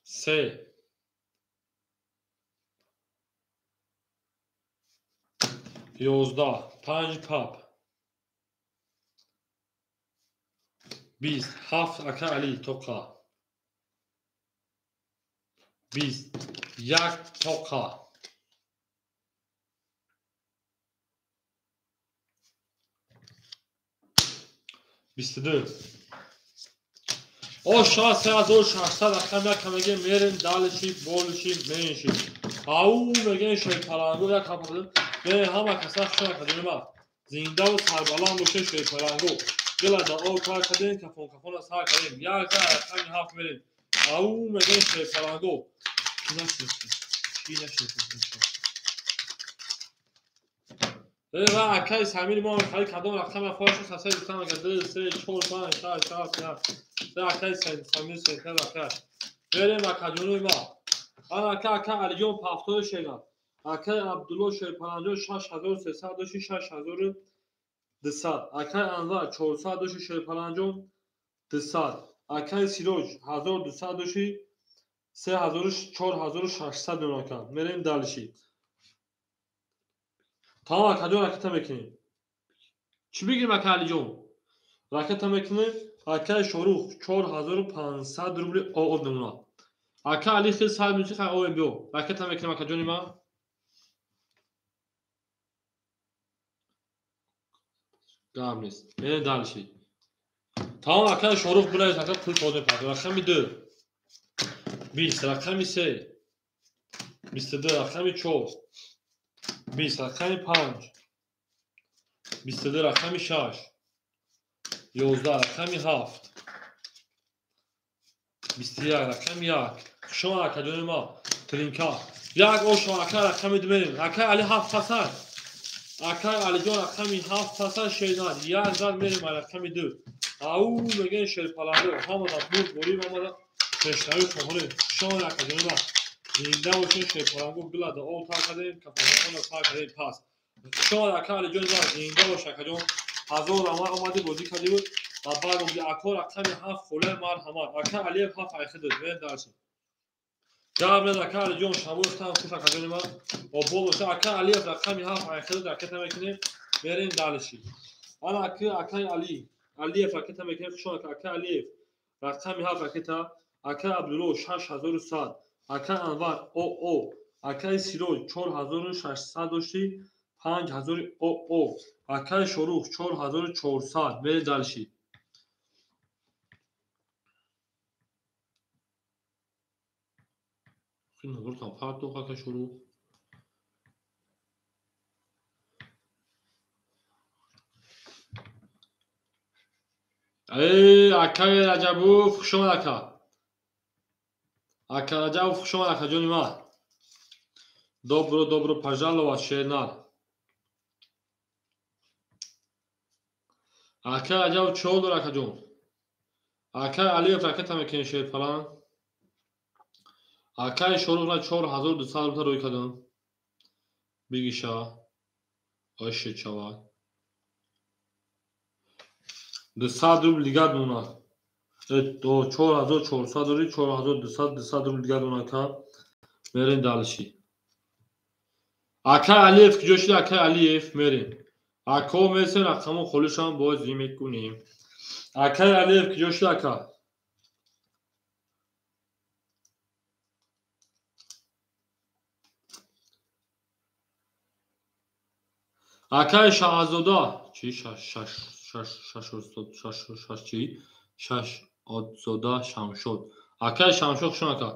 3 11 5 پاپ 20 7 اکا علی توقع 20 1 توقع 22 او شا 3600 اکا کمگه میرین دالشی بولشی مینشی او میگن شوی پرانگو یک کپاده به همه کسا شوی کدنما زنده و سربالان باشه شوی پرانگو دل دا او کار کردین کفون از سر کردین یک زر همین هفت میرین او میگن شوی پرانگو چی نشید و اکای سمیر ما میخوایی کدام رقم افارش و سسای دوستان اگر 2 3 4 5 6 7 اکای سمیر سنتر اکای بریم اکجونوی ما آن اکا علی جون پافتور شیدن اکای عبدالله شیر پرانجو 6300 داشتی 6200 اکای انوار 400 داشتی شیر پرانجو 200 اکای سیروج 1200 داشتی 4600 دونکا میریم دلشی تمام اکجون رکتا میکنیم چی بگیریم اکا علی جون رکتا میکنیم اکای شروع 4500 روبلی آقود نمونا اکا علی خیلی سال میشه خیلی آوه بیو رکتا میکنیم اکا جونی ما گام نیست میریم دلشی تمام اکا شروع بلایز اکا پول پوزه پاک رقمی 2 20 رقمی 3 22 رقمی 4 20 رقمی 5 22 رقمی 6 11 رقمی 7 21 رقمی 1 شما اکا جون ما ترینکا یک او شما اکا رقمی 2 میریم اکا علی 7 پسر Akay Alijon raqami 7 pasa Sheynad. Yak zad merim raqami 2. Au megan Sherpalango. Hamada bud borim hamada peshtavi khohore. Shon akajonima. Zinda boshin Sherpalango bilada ol tarqadim kafana tarqadim pas. Shon Akay Alijon zinda bosh akajon. Hazor amar omadi bozi kardi bud. Baba gumdi akor raqami 7 khole marhamat. Akay Aliyev 7 aykhid men darsi. Jabred Akay Alijon shabostan khush akajonima. Obolo Akay Aliyev raqami 7 aykhid raketa mekine merin darsi. Ana Akay Aliyev raketa mekine shon Akay Aliyev raqami 7 raketa Akay Abdullo 6100 Akay Anvar Akay Siroj 4600 doshti 5000 Akay Shorukh 4400 mere dalshi. Khina gurtam farto Akay Shorukh Akay Rajabov shon Akay Rajabov shon akajonima. Добро пожаловать, Шейнар. Akay Rajabov chod akajon. Akay Aliyev raketa mekine Sherpalan. Akay Shorukh 4200 rupiya ro'y kardam. Bigisha osh chaval. 200 rubl digar dona. To 4400 dori 4200 rubl digar dona ka merin dalshi. Akay Aliyev ki joshli Akay Aliyev merin. Ako mesela raqamı xolisham boz yemek kunیم. Akay Aliyev ki joshli Akay. Akay Shahzoda چی Shahzoda Shamshod. Akay Shamshod shon Akay.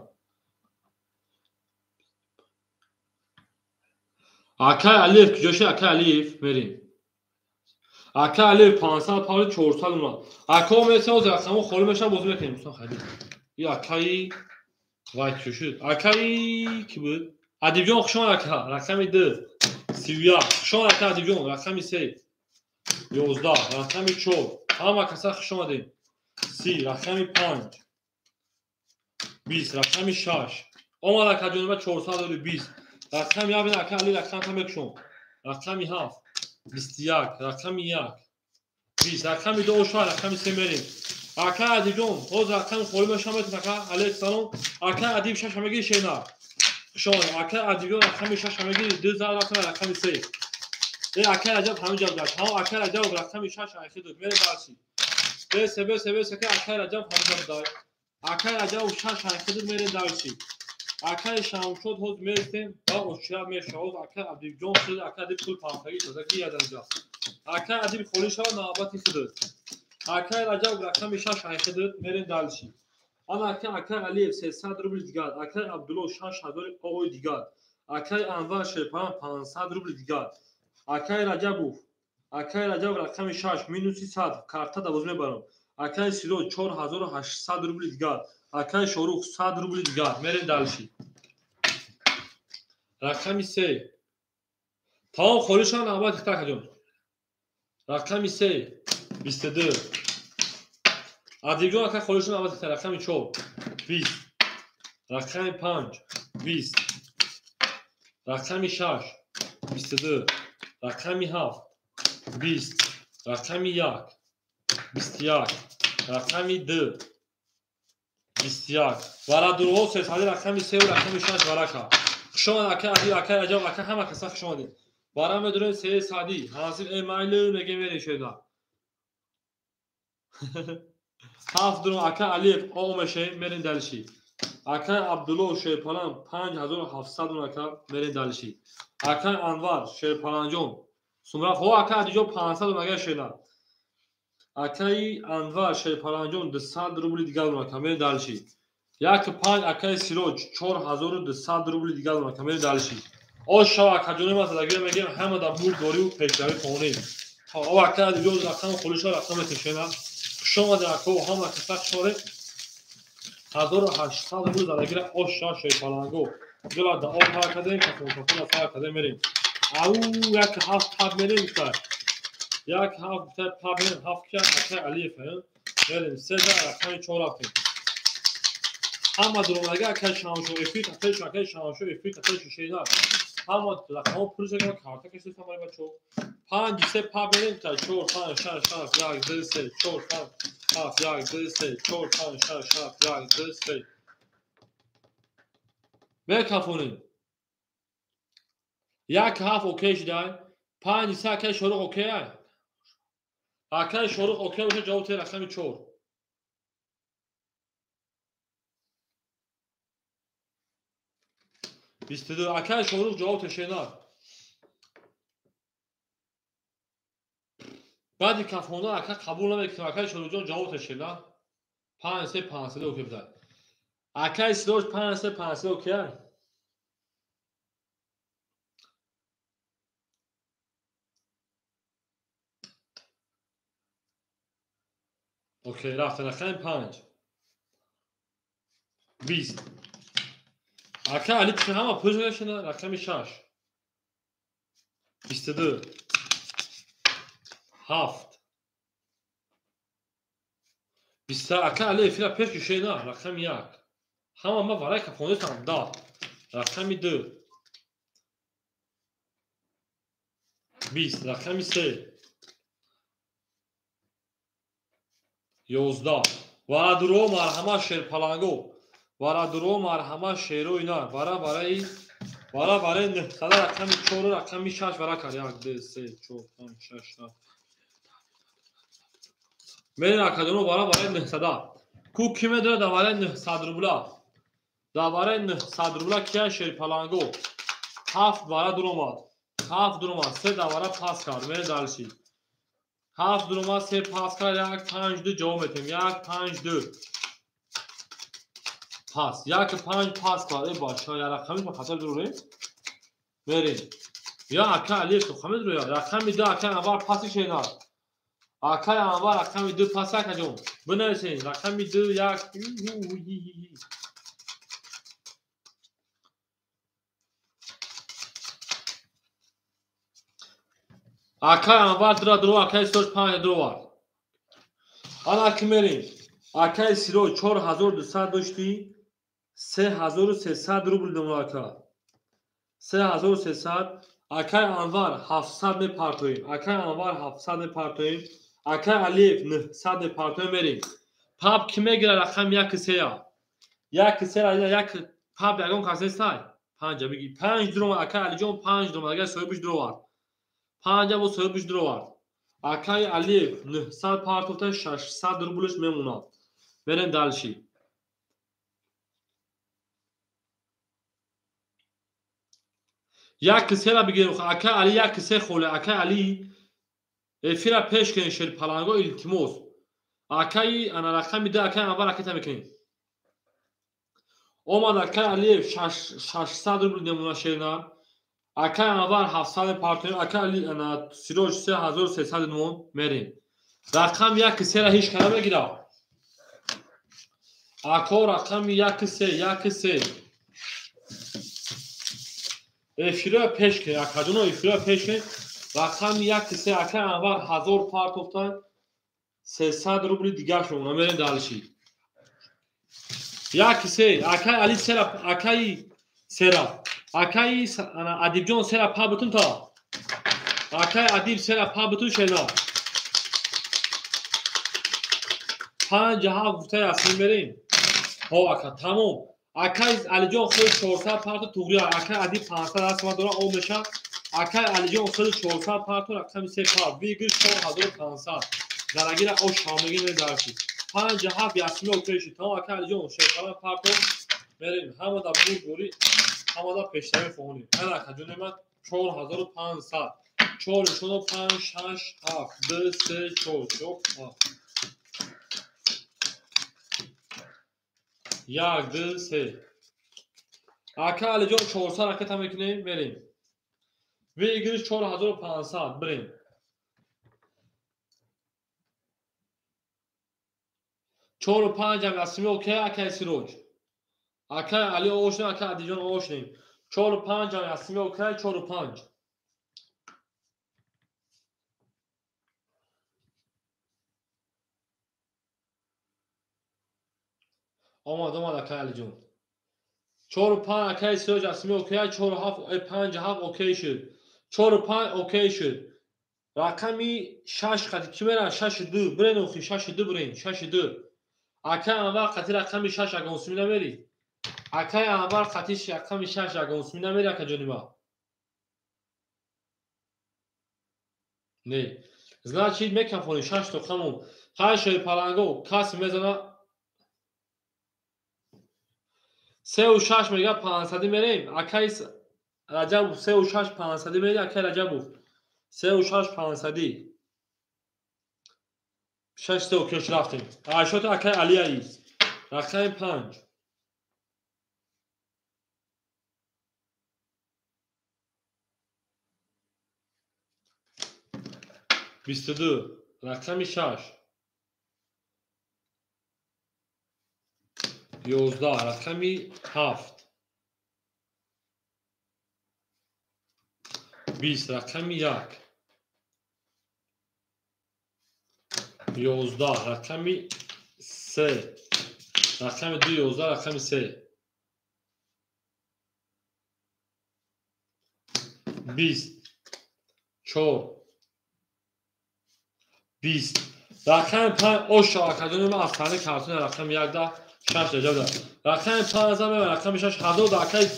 Akay Aliyev ki joshli Akay Aliyev merin. Akay Aliyev 500 پاند 400 اومد. Ako mesela raqamı xolimasham boz meکنیم دوستان خرید. یا Akay وایت شد. Akay کی بود؟ ادیبجان شون Akay رقمی 2 سیویا شون Akay ادیبجان رقمی 3 11 رقمی 4 همه کسا خوش اومدیم 30 رقمی 5 20 رقمی 6 اومد Akay جانبه 420 رقمی یابین Akay علی رقم هم بکشون رقمی 7 21 رقمی 1 20 رقمی 2 شوار رقمی 3 مریم Akay ادیبجان باز رقم خوریم شما بتون Akay علیک سلام Akay ادیب شش همگی شینا شون Akay ادیبجان رقمی 6 همگی 2000 رقمی 3 Akay Rajab همین جواب داد. هم Akay Rajab رقمی 6 ayxid میره داشتی. بس که Akay Rajab همین جواب داد. Akay Rajab 6 ayxid میره داشتی. Akay Shamshod hoz میرسیم با اشیا میشود Akay ادیبجان شد Akay ادیب کل پانتگی شد کی یاد نجا. Akay ادیب خولیشا ناباتی شد. Akay Rajab رقمی 6 ayxid میره داشتی. آن Akay Aliyev 300 روبل دیگر. Akay Abdullo 6000 دیگر. Akay Anvar Sherpalan 500 روبل دیگر. Akay Rajabov رقم 6 مینوس 300 کارتا 12 میبرم. Akay Siroj 4800 روبل دیگر. Akay Shorukh 100 روبل دیگر میرین دالشی. رقم 3 تمام خورشان آباد اختار کجون. رقم 3 22 ادیبجان Akay خورشان آباد اختار رقم 4 20 رقم 5 20 رقم 6 22 رقمی 7 20 رقمی 1 21 رقمی 2 21 ولا درست است رقمی 3 و رقمی 6 ولا کا شما Akay Rajab Akay همه کسا شما دید برام بدون 3 سادی حاصل ایمیل میگه میره شدا 7 درون Akay Aliyev اومشه میرین دلشی Akay Abdullo Sherpalan 5700 Akay میرین دلشی Akay Anvar Sherpalan جون سمرا خو Akay ادیبجان 500 مگه شینا Akay Anvar Sherpalan جون 200 روبل دیگر اونا کامل دالشی یک 5 Akay Siroj 4200 روبل دیگر اونا کامل دالشی او شو Akay جون ما زدگی میگیم همه دا بول دوری و پیشروی کنیم تا او Akay ادیبجان رقم خودشا رقم تشینا شما در اکو همه کسا شوره 1800 روبل زدگی او شو Sherpalan گو جلا دا او کار کردیم کفون کفون افار کردیم میریم او یک هفت پاب میریم کرد یک هفت پاب میریم هفت کرد اکای علی فهم بریم سه در اکای چهار رفتیم همه درمانگه اکای شامشو افیت اکای شامشو افیت اکای شیشه دار همه رقم پروژه که کارتا کسی فهمه بچو پنج سه پاب میریم کرد چهار پنج شش هفت یک دو سه چهار پنج هفت یک دو سه چهار پنج شش هفت یک دو سه بکفونیم یک هفت اوکی شده پنج سه اکای شروع اوکی اکای شروع اوکی باشه جواب رقم چهار 22 اکای شروع جواب شنار بعد کفونا اکا قبول نمیکنه اکای شروع جواب شنار 5 3 5 3 اوکی بده اکای سلوش 5 3 5 3 اوکی اوکی رفت رقم 5 20 اکا علی چه همه پوزش شنار رقم 6 22 7 20 اکا علی فیلا پیش شنار رقم 1 همه ما برای کفونا تام داد رقم 2 20 رقم 3 11 ورادرو مرحمه شیر پلانگو ورادرو مرحمه شیرو اینا برای نه صدا رقم 4 رقم 6 برای کار 1 2 3 4 5 6 7 میرین اکادمو برای نه صدا کو کیمه داره دواره نه صدربلا دواره نه صدربلا کیا شیر پلانگو 7 ورادرو ماد 7 درما 3 دواره پاس کار میرین دالشی 7 درما 3 پاس کار 1 5 2 جواب میتیم 1 5 2 پاس 1 5 پاس کار ای باشه یا رقمی به خاطر ضروری بریم یا اکا علی تو خمید رو یا رقم 2 اکا اول پاسی شینار اکا اول رقم 2 پاس اکا جون بنویسین رقم 2 1 اکا اول درو اکا سوش 5 درو var آن اکی میریم اکا سیرو 4200 داشتی 3300 روبل دماکا 3300 اکای انوار 700 میپرتویم اکای انوار 700 میپرتویم اکای علیف 900 میپرتویم میریم پاپ کی میگیره رقم 1 3 1 3 1 پاپ یگان کاسه سای 5 بگی 5 درم اکای علی جون 5 درم اگه صاحبش درو var 5 با صاحبش درو var اکای علیف 900 پرتوته 600 روبلش میمونه بریم دالشی یک کسی را بگیریم اکا علی یک کسی خوله اکا علی فیرا پیش کنین شل پلانگو التموس اکای انا رقم میده اکای اول اکتا میکنین اومد اکای علی 600 روبل نمونه شیرنا اکای اول 700 پارتون اکای علی انا سیروش 3300 نمون میرین رقم یک کسی را هیچ کنه بگیره اکا رقم یک کسی افیرا پیش کنین اکادونو افیرا پیش کنین رقم یک کسی اکای اول 1000 پارت افتن 300 روبل دیگه شما میرین دالشی یک کسی اکای علی سرا اکای سرا اکای انا ادیب جون سرا پا بتون تا اکای ادیب سرا پا بتون شنا 5 هفته اصلا میرین ها اکا تمام اکای علی جون خود 400 پارت توگری اکای ادیب 500 است ما دورا او میشه اکای علی جون خود 400 پارت رقم 3 پارت ویگل 4500 درگیر او شامگی نداشتی 5 هفت یاسمی اوکیشی تا اکای علی جون شکلان پارت میریم همه دا بود دوری همه دا پیشتری فونی من اکا جون من 4500 4 شنو 5 6 7 2 3 4 1 2 3 اکا علی جون 400 رکت هم میکنیم بریم ویگل 4500 بریم 4 و 5 هم یاسمی اوکی اکای سیروج اکای علی اوشن اکای عدی جون اوشنیم 4 و 5 هم یاسمی اوکی 4 و 5 آمد اکای علی جون 4 و 5 اکای سیرج اسمی اوکی 4 و 7 5 7 اوکی شد 4 و 5 اوکی شد رقمی 6 قطی کی میره 6 2 برین اوخی 6 2 برین 6 2 اکای انور قطی رقمی 6 اگه اسمی نمیری اکای انور قطیش رقمی 6 اگه اسمی نمیری اکا جونی ما نه значит میکفونی 6 تو خمون هر پلنگو کسی میزنه 3 و 6 میگه 500 میریم اکای رجب 3 و 6 500 میری اکای رجب 3 و 6 500 6 تا اوکی رفتیم عشات اکای علی ای رقم 5 22 رقم 6 11 رقم 7 20 رقم 1 11 رقم 3 رقم 2 11 رقم 3 20 4 20 رقم 5 اوشا اکادمی ما از تنه کارتون رقم 11 6 جدا رقم 5 رقم 6 هدو داکای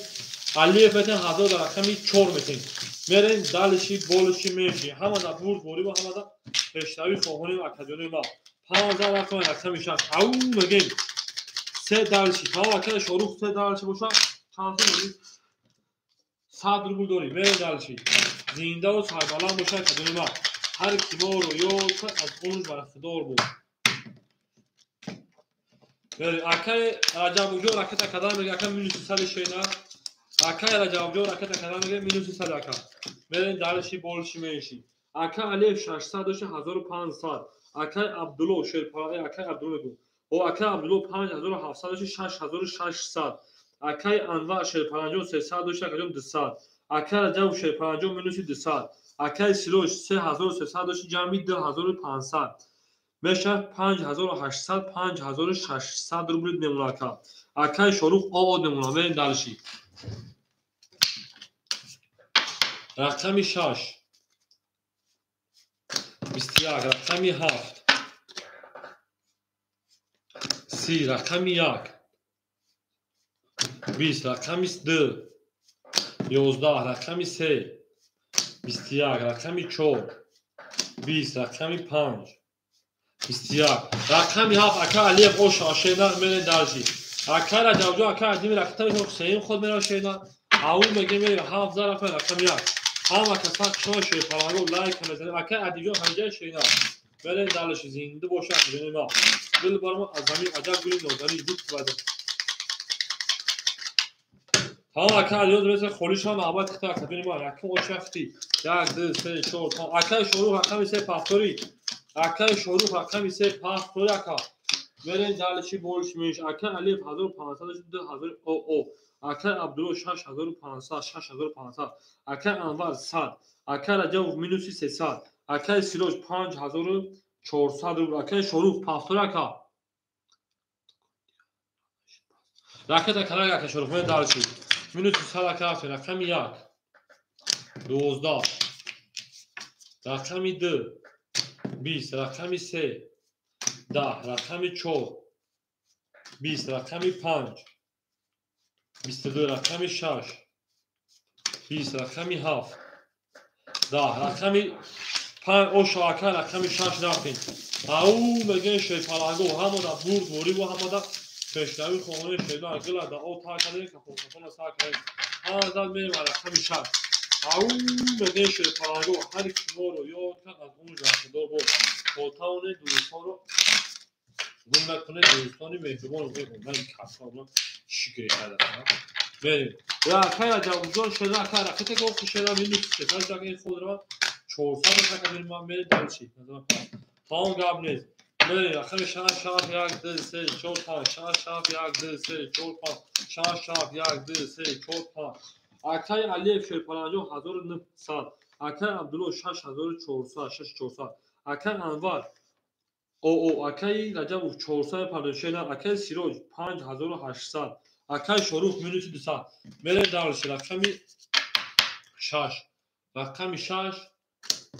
علی فتن هدو رقم 4 میتین میرین دالشی بولشی میشی همه دا بورد بوری با همه دا پیشتاوی فهمونیم اکادمی ما 5 رقم 6 او میگیم 3 دالشی تا اکاد شروع 3 دالشی باشه چانسی میگیم 100 روبل داری میرین دالشی زنده و سربلند باشه اکادمی ما هر کی ما رو یاد از اون برخوردار بود اکای رجب جو راکت اکادمی میگه اکا مینوس 300 شینا اکای رجب جو راکت اکادمی میگه مینوس 300 اکا میرین دالشی بولشی میشی اکا علی 600 داشت 1500 اکای عبدالله شیرپای اکای عبدالله بود او اکای عبدالله 5700 داشت 6600 اکای انور شیرپای 300 داشت اکا 200 اکای رجب شیرپای مینوس 200 اکای سیروش 3300 داشت جمعی 2500 میشه 5800 5600 روبل نمونه که اکای شروع آد نمونه برین دالشی رقم 6 21 رقم 7 30 رقم 1 20 رقم 2 11 رقم 3 21 رقم 4 20 رقم 5 21 رقم 7 اکا علی او شاشینا میرین دالشی اکا رجب جو اکا ادمی رقم حسین خود میرا شینا او میگه میره 7000 رقم 1 هم کسان شما شیر پلنگو لایک میزنیم اکا ادیجو همجای شینا میرین دالشی زنده باشه ببینیم ما دل برام از زمین عجب گلی نوزانی بود بده ها اکا علیوز مثل خولیش هم عباد کتا ببینیم ما اکا او شخصی 1 2 3 4 5 اکا شروع رقم 3 پافتوری اکا شروع رقم 3 پافتوری اکا میرین دالشی بولش میش اکا علی 1500 2000 او اکا عبدالله 6500 6500 اکا انور 100 اکا رجب مینوس 300 اکا سیروش 5400 روبل اکا شروع پافتوری اکا راکت اکا اکا شروع میرین دالشی مینوس 100 اکا رقم 1 12 رقم 2 20 رقم 3 10 رقم 4 20 رقم 5 22 رقم 6 20 رقم 7 10 رقم 5 او شاکر رقم 6 رفتیم او میگه شی پلنگو همون دا بورد بوری و همون دا پیشنهادی خونه شیدا اگلا دا او تا کردن که خودتون ساک ها زال میریم رقم 6 او میگه شی پلنگو هر کی ما رو یاد کرد از اون برخوردار بود خودتون دوستان رو گم نکنه دوستانی مهربان رو بگم من کسا شکری کرده بریم یا اکای رجب جان شده اکای رقیت گفت شده مینوس 300 جاگه این خود رو 400 تکریم ما بریم دالشی تمام قبل نیست بریم رقم 6 7 1 2 3 4 5 6 7 1 2 3 4 5 6 7 1 2 3 4 5 اکای علی شیرپلنجو 1900 اکای عبدالله 6400 6400 اکای انور او اکای رجب 456 اکای سیروج 5800 اکای شروع minut 200 میره دارش رقمی 6 رقمی 6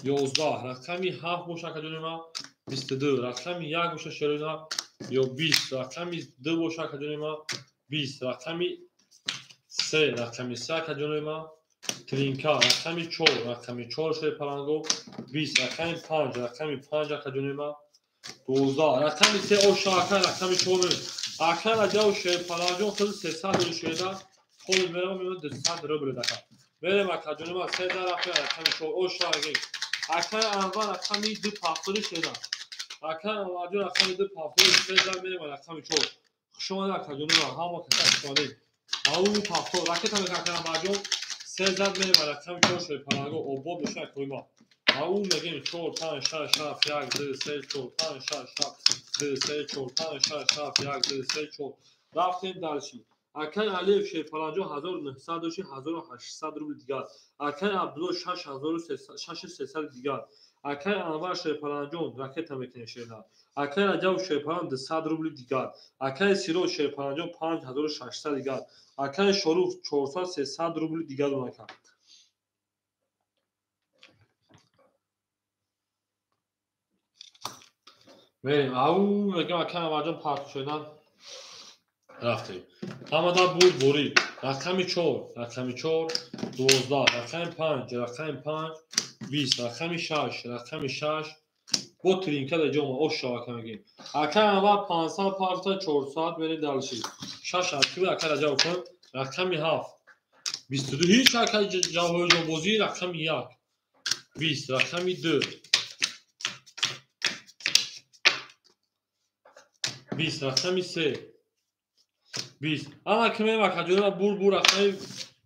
11 رقمی 7 باشه که جونم 22 رقمی 1 باشه شروع یا 20 رقمی 2 باشه که جونم 20 رقمی 3 رقمی 3 که جونم ترینکا رقمی 4 رقمی 4 شده پلنگو 20 رقمی 5 رقمی 5 که جونم 12 رقمی 3 او شاکر رقمی 4 اکر اجاو شه پلنگو خود 300 شده خود میرم میرم 200 روبل دکا میرم که جونم 3000 رقمی 4 او شاگی اکر اول رقمی 2 پافتوری شده اکر اول رقمی 2 پافتوری 3000 میرم رقمی 4 شما که جونم هم که شده او پافتور راکت هم که باجو 3000 میرم رقمی 4 شه پلنگو او بود میشه کویما او میگیم 4 5 6 7 1 2 3 4 5 6 7 2 3 4 5 6 7 1 2 3 4 رفتیم دالشی اکای الف شه پلنجو 1900 و 1800 روبل دیگر اکای عبدالله 6300 دیگر اکای انور شه پلنجو راکت هم میکنه شه اکای رجب شه پلنج 200 روبل دیگر اکای سیرو شه پلنجو 5600 دیگر اکای شروع 400 300 روبل دیگر اونکا میریم او میگم اکای انور پارت شدن رفتیم همه بود بوری رقمی 4 رقمی 4 12 رقمی 5 رقمی 5 20 رقمی 6 رقمی 6 با ترینکه در جمعه او شاکه میگیم اکر اول 500 پارتا 400 برید دالشی 6 اکر اکر جواب کن رقمی 7 22 هیچ اکر جواب جنبوزی رقمی 1 20 رقمی 2 20 رقمی 3 20 اما که میرم اکر جواب بور رقمی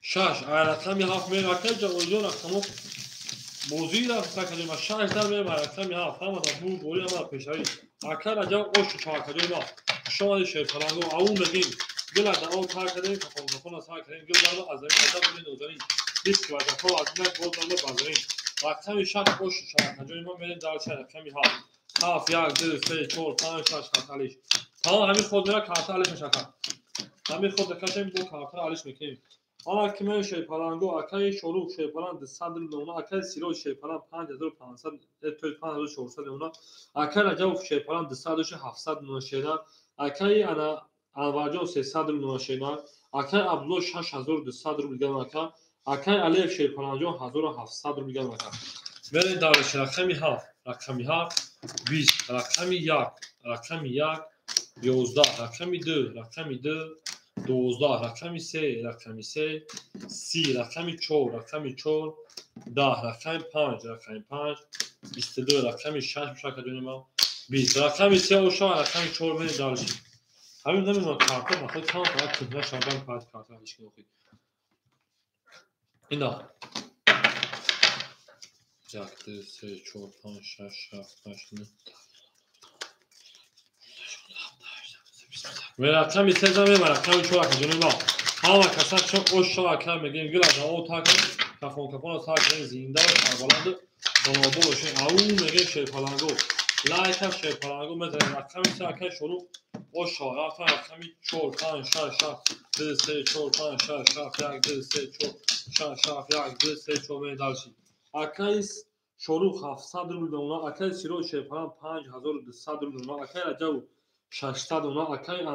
6 رقمی 7 میرم اکر جواب رقمو بوزی رفت که ما 6 در میرم رقمی 7 هم بور بوری اما پیشایی اکر جواب اوش چاکه جواب شما شه پلنگو او میگیم گل در او کار کردیم کفون از کار کردیم گل در از این نوزانی دیسک و در تو از من بود در بازاریم رقمی 6 اوش چاکه جواب ما میریم در چه رقمی 7 1 2 3 4 5 6 7 تا همین خود میرا کارتالش میشکن همین خود کشیم بو کارتالش میکنیم اما که من شه پلنگو اکای شروع شه پلنگ 100 اونا اکای سیرو شه پلنگ 5500 تو 5400 اونا اکای رجب شه پلنگ 200 700 اونا شدن اکای انا انواجو 300 اونا شدن اکای عبدالله 6200 رو میگن اکای الف شه پلنگ 1700 رو میگن برین دارش رقمی 7 رقمی 7 20 رقمی 1 رقمی 1 11 رقمی 2 رقمی 2 12 رقمی 3 رقمی 3 30 رقمی 4 رقمی 4 10 رقمی 5 رقمی 5 22 رقمی 6 میشه که ما 20 رقمی 3 و 4 رقمی 4 من دارشی همین نمیدونم کارت ما خود تمام فقط کنه شامبان پارت کارت هیچ کی نخوید اینا 1 2 3 4 5 6 7 8 9 و رقمی 3 زمین و رقمی 4 که جنوی ما همه کسان چون اوش شما کم میگیم گل از او تا کفون از تا کنیم زینده و کاربالند دنابو باشیم او میگیم شه پلنگو لایک هم شه پلنگو میزنیم رقمی 3 که شروع اوش شما رقمی 4 5 6 7 2 3 4 5 6 7 1 2 3 4 6 7 1 2 3 4 می دالشی اکای شروع 700 رو دونا اکای سیرو شه پلنگ 5200 رو دونا اکای رجب 600 اونا اکای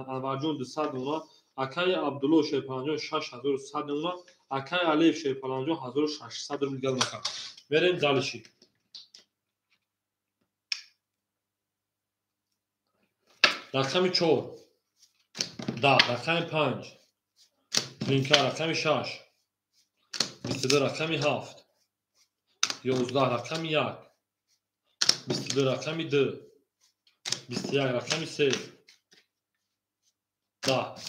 انواجون 200 اونا اکای عبدالله شه پلنجون 6100 اونا اکای الف شه پلنجون 1600 رو میگن نکن بریم دالشی رقمی 4 10 رقمی 5 ترینکا رقمی 6 22 رقمی 7 11 رقمی 1 22 رقمی 2 21 رقمی 3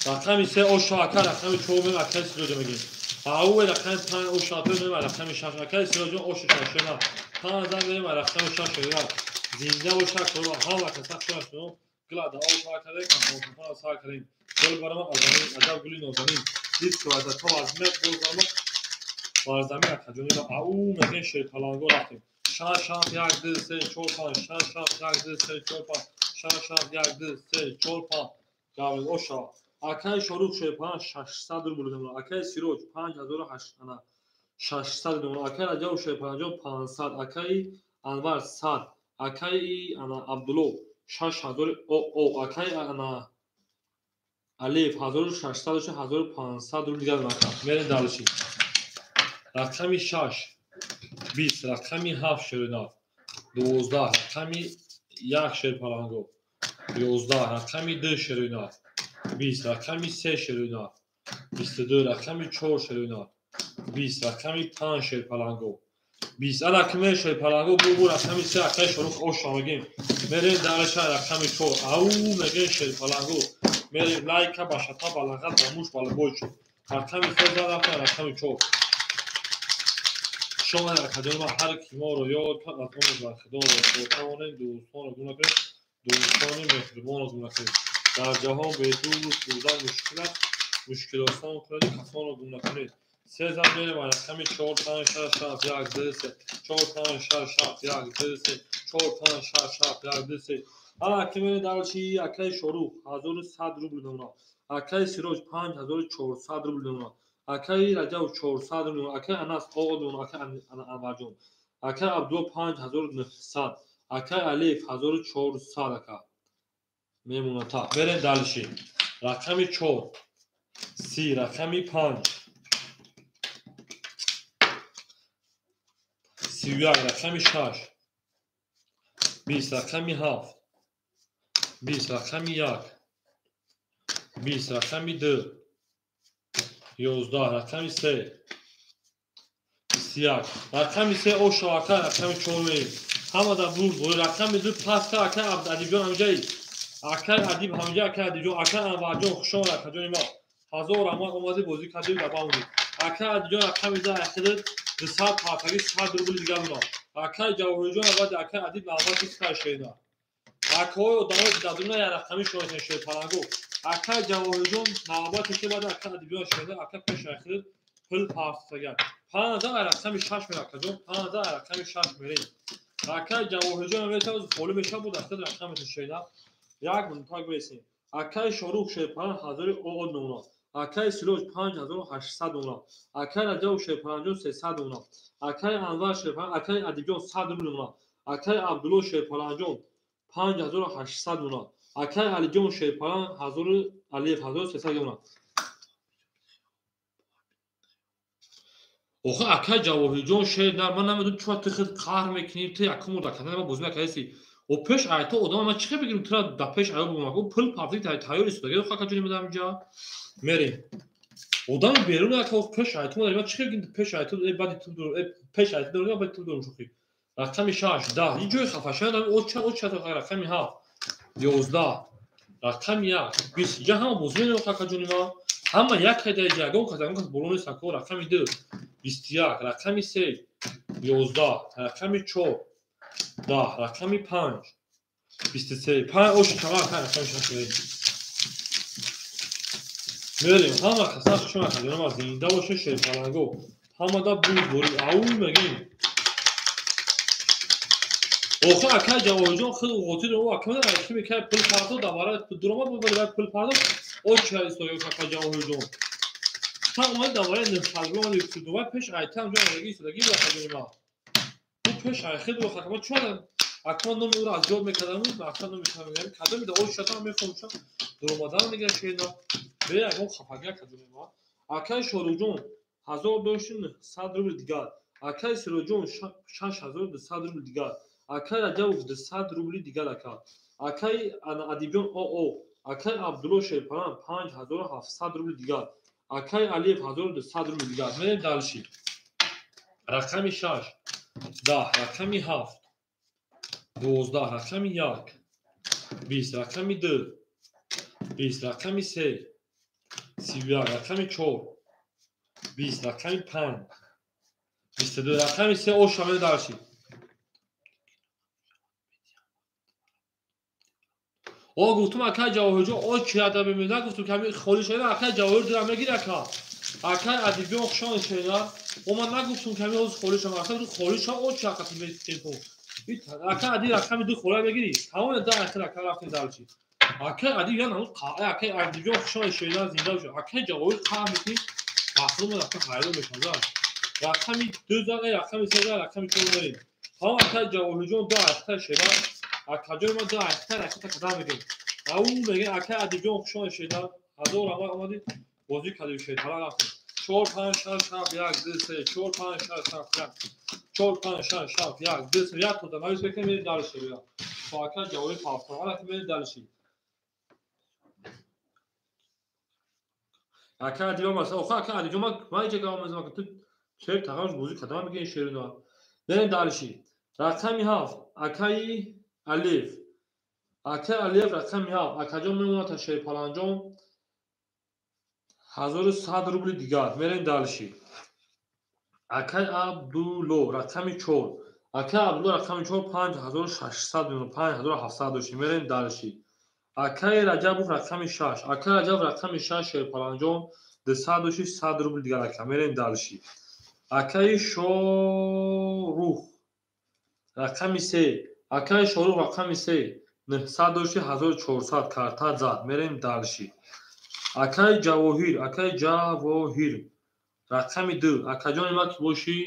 رقمی 3 او شاکر رقمی 4 می اکای سیروجو میگیم او رقمی 5 او شاکر می رقمی 6 اکای سیروجو او شاکر نه 5000 می رقمی 6 شده زنده و شاکر ها و کسا شده گلاد او شاکر کفون از سال کردیم گل برام آزادی عجب گلی نوزانی دیسک و تو از مت گل برام وارزمی اکجونی او میگه شه پلنگو رفتیم شام یک دو سه چهار پنج شام یک دو سه چهار پنج شام یک دو سه چهار پنج جواب اوشا اکای شروع شه 600 روبل دادم اکای سیروج 5800 دادم اکای راجو شه 500 اکای انور 100 اکای انا عبدالله 6000 او اکای انا الف 1600 1500 روبل دیگه دادم میره دالشی رقمی 6 20 رقمی 7 شروع 12 رقمی 1 شیر پلانگو 11 رقمی 2 شروع 20 رقمی 3 شروع 22 رقمی 4 شروع 20 رقمی 5 شیر پلانگو 20 رقمی شیر پلانگو بو رقمی 3 رقمی شروع اوشا میگیم میریم دانش رقمی 4 او میگه شیر پلانگو میریم لایک باشتا بالاغت رموش بالا بوچ رقمی 3 رقمی 4 شما در کجا هر کی ما رو یاد کرد از اون خدا رو توانید دوستان رو گونه کنید دوستان مهربان رو گونه کنید در جهان به دوست بودن مشکل آسان کنید کسان رو گونه کنید سه زن میریم و رقمی 4 5 6 7 1 2 3 4 5 6 7 1 2 3 4 5 6 7 1 2 3 حالا که میره دالچی اکای شروع 1100 روبل دونا اکای سیروج 5400 روبل دونا اکای رجب 400 روبل اکای انس قادون اکای انورجون اکای عبدو 5900 اکای الف 1400 اکا میمونه تا بره دالشی رقمی 4 30 رقمی 5 31 رقمی 6 20 رقمی 7 20 رقمی 1 20 رقمی 2 11 رقمی 3 21 رقمی 3 او شواکه رقمی 4 میریم همه در بود رقمی 2 پس که اکه عبدالعدیب جان همجایی اکه عدیب همجا اکه عدیب جان اکه انور جان خوشان رکه جانی ما هزار اما اومده بازی کردیم در باونید اکه عدیب جان رقمی 2 اخیده 200 پاتگی 100 روبل دیگر اونا اکه جواهری جان اول اکه عدیب نوبت کسی شیده اکه های ادامه دادونه یا رقمی شایدن شده پرنگو اکه جواهری جان نوبت که بعد اکه عدیب جان شیده اکه پیش اخیده پل پاستگر 15 رقمی 6 میره اکه جان 15 رقمی 6 میریم اکه جواهری جان میتونه فولو میشه بود اخیده رقمی شیده یک منطقه برسیم اکه شروع شده 5000 او نونا اکه سیروج 5800 نونا اکه رجب شده 5300 نونا اکه انور شده اکه عدیب جان 100 نونا اکه عبدالله شده 5800 نونا اکه علی جان شده 1000 الف 1300 نونا اوخه اکه جواهری جان شده در من نمیدونم چرا تخت قهر میکنی تو یکم مورد کردن ما بوزنه کسی او پیش ayta odama ma çıkıp bugün tura da peş ayı bulmak o pul parti tayyor istiyor gel hakikaten cümle damca meri odam berun ya o peş ayta ma çıkıp bugün peş ayta badi tudur peş ayta doğru badi tudur çok iyi rakam şaş da hiç yok xafaşan o çat rakam ha 11 rakam ya biz ya ham bozulmuyor hakikaten cümle ama ya kadar jagon kazanmak bolonu sakor rakam 2 21 rakam 3 11 rakam 4 10 رقمی 5 23 5 اوش تمام رقمی شده میریم همه کسا شما خیلی زنده باشه شیر پلنگو همه دا بوری او میگیم اوخه اکه جواهری جان خیلی اوقاتی رو اکه من رایشی میکنه پل پردو دوباره دروما بود باید پل پردو او چه ایستویو اکه جواهری جان تا اومد دوباره نفرگو من یکتی دوباره پیش آیته هم جان رگی ایستادگی بود اکه ما او پیش آیته خیلی بخواه ما چون اکان نمی او را از جاب میکردم و اکان نمیشتم میگم کده میده او شتا میخوام درومادن میگه شینا به یک اون خفاگه کده ما اکای شروجون 1200 روبل دیگر اکای سروجون 6200 روبل دیگر اکای رجب 200 روبل دیگر اکای ادیبیان او اکای عبدالله شیرپران 5700 روبل دیگر اکای علی 1200 روبل دیگر میریم دالشی رقمی 6 10 رقمی 7 12 رقمی 1 20 رقمی 2 20 رقمی 3 31 رقمی 4 20 رقمی 5 22 رقمی 3 او شامل دارشی او گفتم اکه جواهر جو او چی ادا بمیده گفتم که خالی شده اکه جواهر درم نگیره که акай адибиён хушон шеда о ман нагуфтум ки ҳамин ҳоз холишам акай ду холиша о чи акати метинпо акай ади рақами ду хола бегири тамоми да акай акай рафтин далчи акай ади ян ҳамун қаъа акай адибиён хушон шеда зинда шуд акай ҷавоби қаъ метин махлума акай хайрон мешаза рақами ду зага рақами се зага рақами чор мерин ҳам акай ҷавоҳиҷон ду ахта шеда акаҷои ма ду ахта рақата кадам мегин ау мегин акай адибиён хушон шеда ҳазор ама омади бозӣ кади шетара рафтем 4 5 6 7 1 2 3 4 5 6 7 1 4 5 6 7 1 2 3 1 то навис бекем мери далши бия то акай ҷавоби фавқулода ки мери далши акай адибиён маса охо акай адибиён ма иҷа гав мезам ки ту чер тағамш бозӣ кадам мегин шерина мерем далши рақами 7 акай алиф рақами 7 акаҷон мемонад та шерпаланҷон 1100 рубли дигар мерем далши акай абдулло рақами 4 акай абдулло рақами 4 5600 мемонад 5700 дошти мерем далши акай раҷабов рақами 6 акай раҷабов рақами 6 шерпаланҷон 200 дошти 100 рубли дигар ака мерем далши акай шорух рақами 3 акай шорух рақами 3 900 дошти 1400 карта зад мерем далши акай ҷавоҳир рақами 2 акаҷони ма ки боши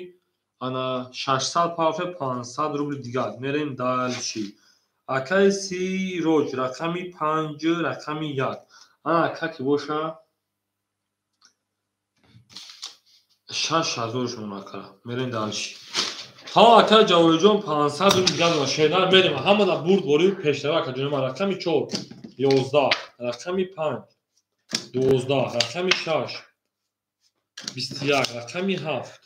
ана 600 пафе 500 рубли дигар мерем далши акай сироҷ рақами 5 рақами 1 ана ака ки боша 6000 шумо ака мерем далши ҳа акай ҷавоҳиҷон 500 рубли дигар шедар мерем ҳамада бурд бори пештара акаҷони ма рақами 4 11 рақами 5 12 рақами 6 21 рақами 7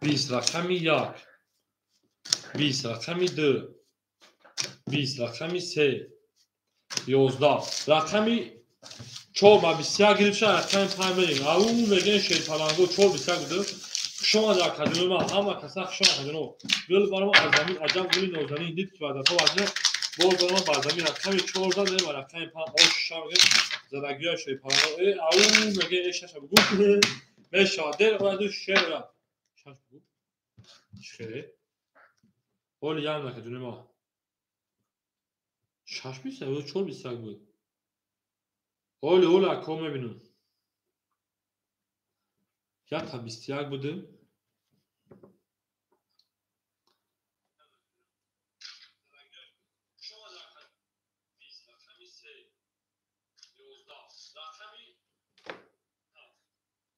20 рақами 1 20 рақами 2 20 рақами 3 11 рақами 4 ба 21 гирифта рақами 5 мерем ау мегин шерпаланго 4 21 буд хушон дар академи ма ҳама каса хушон академо гул барома аз замин аҷаб гули нозанин дид ки вазатҳо вазне боз барома ба замин рақами 14 мерем рақами 5 оша мегин задагиёи шерпаланго ау мегин шаша бугу мешавад дер ояду шера шаш бугу шере оли ян академи ма 6 21 4 21 буд оли ако мебинам як 21 буду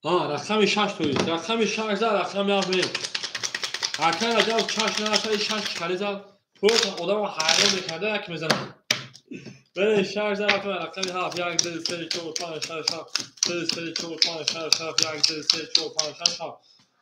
рақами 6 тоид рақами 6 зад рақами 7 мерем акай раҷаб чашм нарафтаи 6 чикари зад просто одамо ҳайрон мекарда як мезанам берем 6 зад рақами 7 1 2 3 4 5 6 7 3 4 5 6 7 1 2 3 4 5 6 7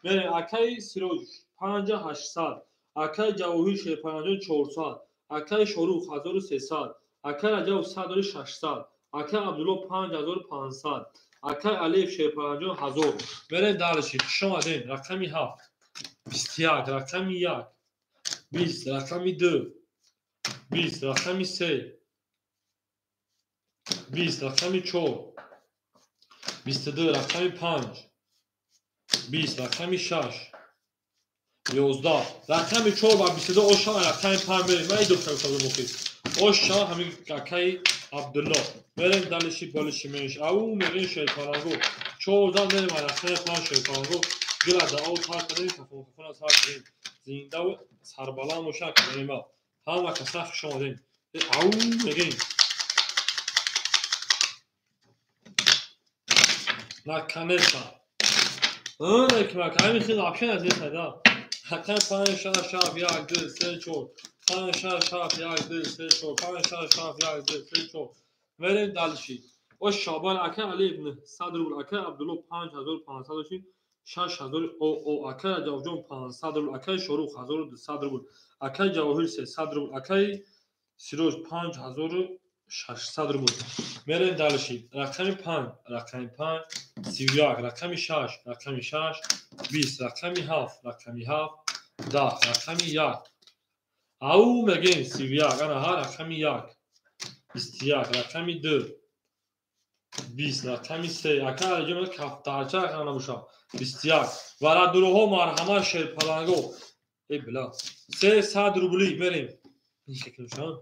мерем акай сироҷ 5800 акай ҷавоҳир шерпаланҷон 400 акай шорух 1300 акай раҷабов 1600 акай абдулло 5500 акай алиф шерпаланҷон 1000 мерем далши хушон адем рақами 7 21 рақами 1 20 рақами 2 20 рақами 3 20 рақами 4 22 рақами 5 20 рақами 6 11 рақами 4 ба 22 ошама рақами 5 мерем ман идохтам мухис ошама ҳамин акай абдулло мерем далиши болиши меш ау мегин шерпаланго 14 мерем рақами 5 шерпаланго гила дао тартадем кафона тартадем зиндаву сарбаланд боша академи ма ҳама каса хушон одем ау мегин наканеса ҳамин хел вообще назесада рақами 5 6 7 1 2 3 4 5 6 7 1 2 3 4 5 6 7 1 2 3 4 мерем далши ош шобан акай алиф 100 рубл акай абдулло 5500 дошти 6000 о акай раҷабҷон 500 рубл акай шорух 1200 рубл акай ҷавоҳир 300 рубл акай сироҷ 5600 рубл мерем далши рақами 5 рақами 5 31 рақами 6 рақами 6 20 рақами 7 рақами 7 10 рақами 1 ау мегин 31 ана ҳа рақами 1 21 рақами 2 20 رقم 3 اکا رجوع کفترچه رقم نبوشم 21 ورادروها مرحمه شیرپلنگو ای بلا 300 روبلی بریم این شکل شان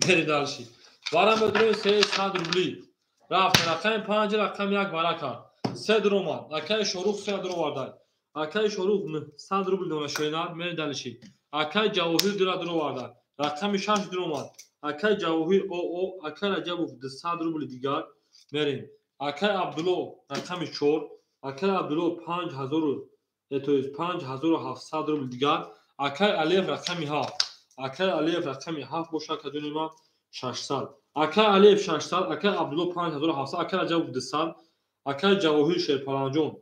بریم دالشی وارم بدریم 300 روبلی رفت رقم 5 رقم 1 برکن 3 درومد اکای شروع 3 درو واردن اکای شروع 100 روبل دونه شویناد می دالشی اکای جواهر درو واردن رقم 6 درومد اکای جواهر او اکای رجب 200 روبل دیگر بریم اکای عبدالله رقم 4 اکای عبدالله 5000 تو 5700 روبل دیگر اکای الف رقم 7 اکای الف رقم 7 باشه که دونیم 600 اکای الف 600 اکای عبدالله 5700 اکای رجب 200 اکای جواهر شیرپلنجون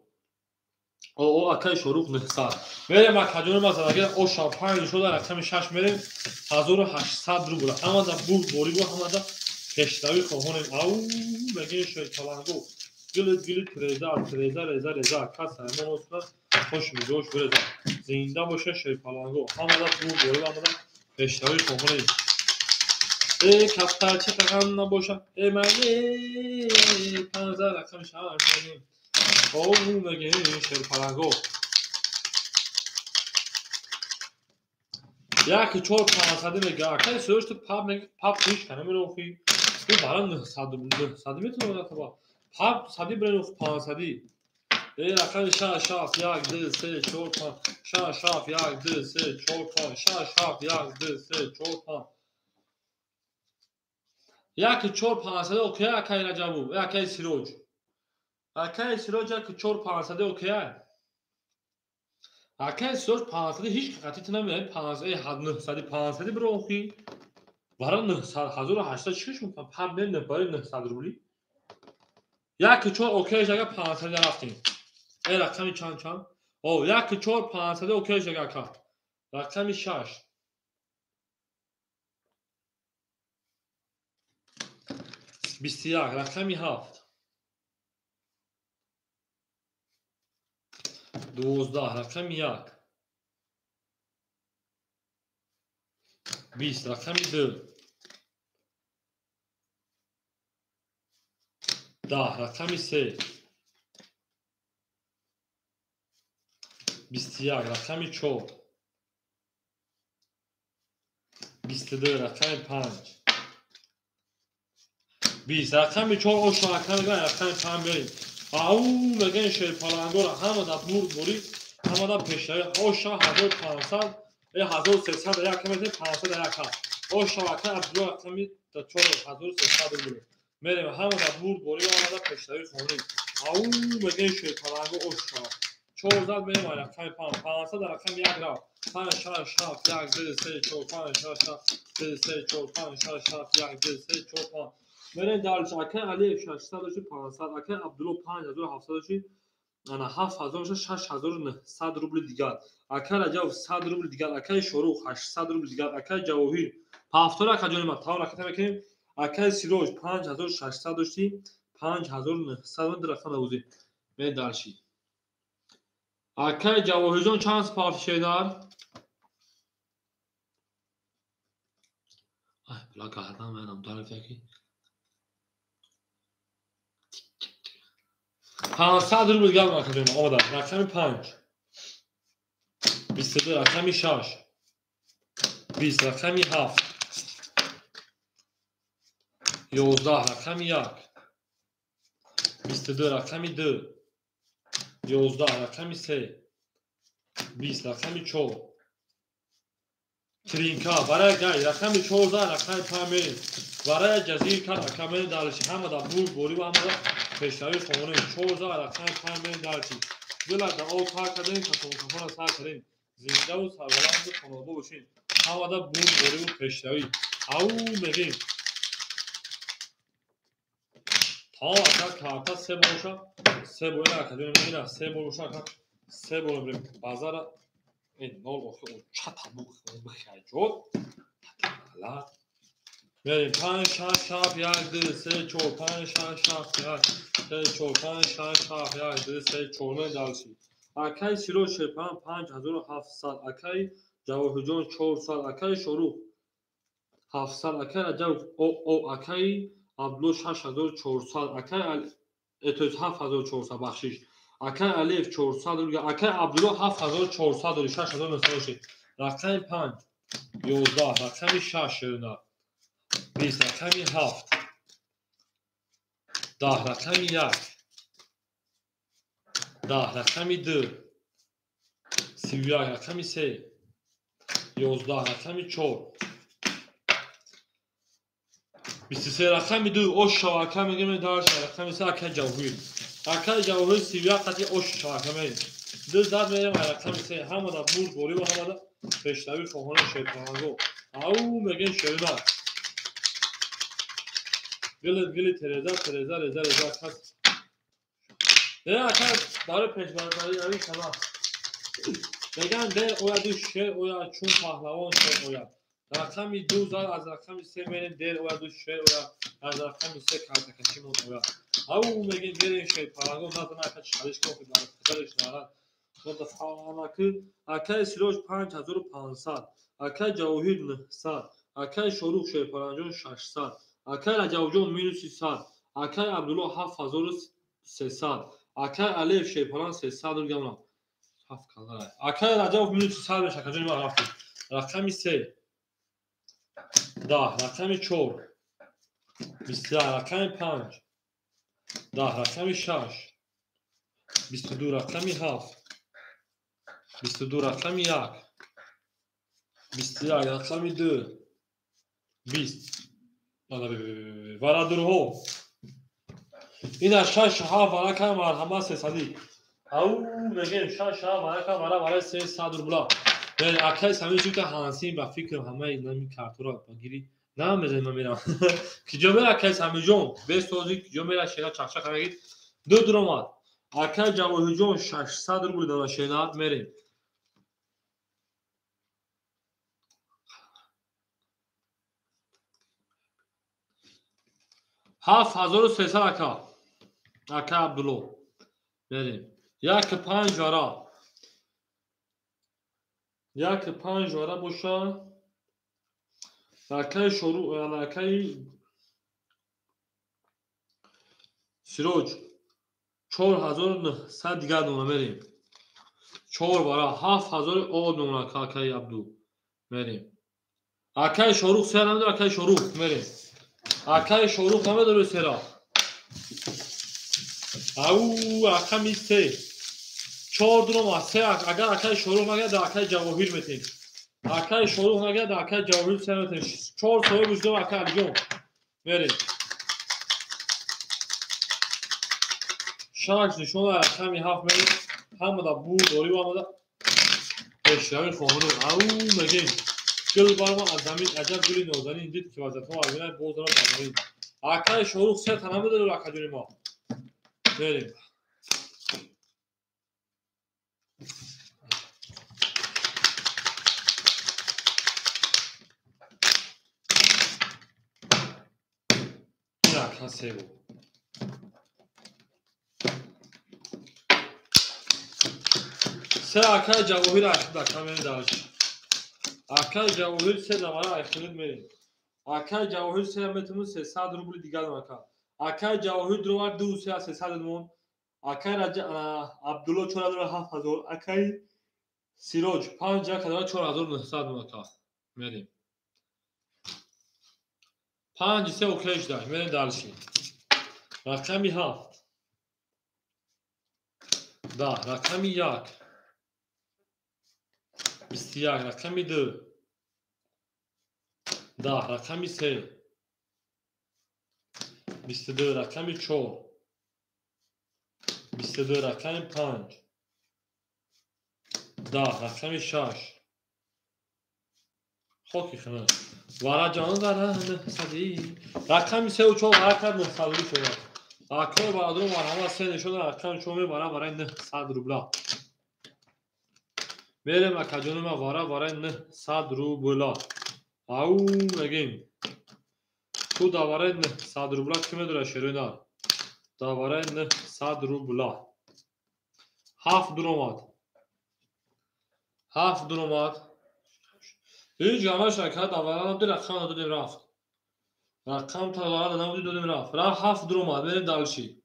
او اکای شروع 900 بریم اکاجون ما زدگه او شامپاین شده رقم 6 میریم 1800 روبل اما دا بود بوری و همه دا پیشتاوی خواهونیم او بگه شیرپلنگو گلت رزا کس همه نوستن خوش میجوش برزا زنده باشه شیرپلنگو همه دا بود بوری و همه دا پیشتاوی خواهونیم ای کفترچه رقم نباشه ای منی 15 رقم 6 میریم او بگه شیرپلنگو یک 400 میگه اکای سوشت پاپ پیش کنه میره اوخی این برای 900 میتونه با پاپ 100 برای 500 ای رقم 6 1 2 3 4 5 6 1 2 3 4 5 6 1 2 3 4 5 یک 4500 اوکی اکای رجبو اکای سیروج یک 4500 اوکی اکای سوش 500 هیچ قطعی نمیاد 500 500 برو اوخی برای 900 1800 چیش میکنم پم نه برای 900 روبلی یک 4 اوکی جگه 500 رفتیم ای رقمی چند او یک 4 500 اوکی جگه کا رقمی 6 21 رقمی 7 12 رقمی 1 20 رقمی 2 10 رقمی 3 21 رقمی 4 22 رقمی 5 20 رقمی 4 او رقمی 5 بریم او بگن شیرپلنگو را همه دا بوری همه دا پیشتری او 1500 1300 یک کمیتی 500 یک هست او شبکه عبدالله رقمی تا 4300 بوری میریم همه دا بوری و همه دا پیشتری خونیم او بگن شیرپلنگو او شبکه 400 میریم رقمی 500 رقم 1 را 5 6 7 1 2 3 4 5 6 2 3 4 5 6 7 1 2 3 4 5 میرین دالش اکای علی 600 داشتی 500 اکای عبدالله 5700 داشتی انا 7000 6900 روبل دیگر اکای رجب 100 روبل دیگر اکای شروع 800 روبل دیگر اکای جواهر پافتور اکای جونی ما تاون اکای میکنیم اکای سیروج 5600 داشتی 5900 درختان اوزی میرین دالشی اکای جواهر جون چانس پافت شیدار ای بلا گردم منم داره فکری 500 روبل دیگر میکنیم آمده رقم 5 22 رقمی 6 20 رقمی 7 11 رقمی 1 22 رقمی 2 11 رقمی 3 20 رقمی 4 ترینکا برای گای رقمی 14 رقمی 5 میریم برای جزیر کار اکمل دالشی همه دا بوری و همه دا پیشتری خونیم 14 رقمی 5 میریم دالشی بلا دا او کار کردیم کفون سار کردیم زنده و سربلند و خونابه باشین همه دا بوری و پیشتری او میگیم تا اکا کارتا 3 باشا 3 بوری اکادون میگینا 3 باشا اکا 3 بوری بریم بازار این نول اوخی او چطا بخیر جود حالا بریم 5 6 7 1 2 3 4 5 6 7 1 2 4 5 6 7 1 2 3 4 می دالشی اکای سیرو شپان 5700 اکای جواهر جون 400 اکای شروع 700 اکای رجب او اکای عبدالله 6400 اکای اتوز 7400 بخشش اکای الف 400 اکای عبدالله 7400 6900 رقم 5 11 رقم 6 20 رقم 7 10 رقم 1 10 رقم 2 31 رقم 3 11 رقم 4 23 رقم 2 osh şavaka میگم دارش رقم 3 اکای جوهر 31 قطعی osh şavaka میگم دو زد میگم رقم 3 هم دا برد گلی و هم دا پیشروی خواهان شیطانگو او میگن شیطان گلی ترزا رزا کس نه اکای داره پیشبرزاری روی شما میگن در اویا دو شیر اویا چون پهلوان شیر اویا رقم 2 زد از رقم 3 میریم در اویا دو شیر اویا از رقم 3 کارتکشی مون اویا او میگن بریم شیر پهلوان نه اکای چالش کنه که خودش نارد متفاوت اکای سیروش 5500 اکای جواهر 900 اکای شروع شیر پهلوان 600 اکای رجاوجون مینوس 300 اکای عبدالله 7300 اکای الف شیر پهلوان 300 گمرا هفت کلاه اکای رجاو مینوس 300 بشه کجا ما رفتیم رقم 3 10 رقم 4 23 رقم 5 10 رقم 6 22 رقم 7 22 رقم 1 21 رقم 2 20 وارا درو این از 6 ها وارا کم مرحمت 300 او میگم 6 ها وارا کم وارا 300 بلا به اکای سامی چوت هانسین با فکر همه اینا می کارتورا بگیری نه میذارم میرم کجا میره اکای سامی جون به سوزی کجا میره شینا چخچخ میگید دو درامات اکای جواهر جون 600 روبل دانا شینا میریم 7300 اکا عبدالله بریم یک 5 وارا یک 5 وارا باشه اکای شروع اکای سیروج 4900 دیگر نمونه بریم 4 وارا 7000 او نمونه اکای عبدو بریم اکای شروع سه نمیده اکای شروع بریم اکای شروع نمیده رو سرا او اکای 3 4 درم 3 اگر اکای شروع نگه در اکای جواهر میتین اکای شروع نگه در اکای جواهر سه میتین 4 سوی بجده اکای علیجون بریم شاش نشون اکای 7 میریم همه دا بود دوری و همه دا اشترامی خواهنو او میگیم گل بار ما از زمین عجب گلی نازنین دید که وزد ما عزیزه بوز دارم برداریم اکای شروع سه تنمه داره اکای جونی ما بریم این اکای سه بود سه اکای جواهر اشد اکای میریم دارش اکای جواهر سه زمانه اشدید میریم اکای جواهر سه میتونم 300 روبل دیگر اکای اکای جواهر دروار 300 مون اکای عبدالله 4070 اکای سیروج 5 کدار 4900 اکای میریم 5 3 اوکیش دار میریم دارشی رقمی 7 10 رقمی 1 21 رقمی 2 10 رقمی 3 22 رقمی 4 22 رقمی 5 10 رقمی 6 خوکی خنه وارا جان دارن صدی رقمی 3 و 4 حرکت 900 شده اکای برادرم مرحمت 3 نشده رقم شما برای 900 روبلا میرم اکجون ما وارا 900 روبلا او میگیم تو داوره 900 روبلا کی میدونه شیرینا داوره 900 روبلا 7 درامات این جامعه شرکت داوره هم دو رقم دادیم رفت رقم تا دادم بودی دادیم رفت 7 در اومد. بریم دلشی.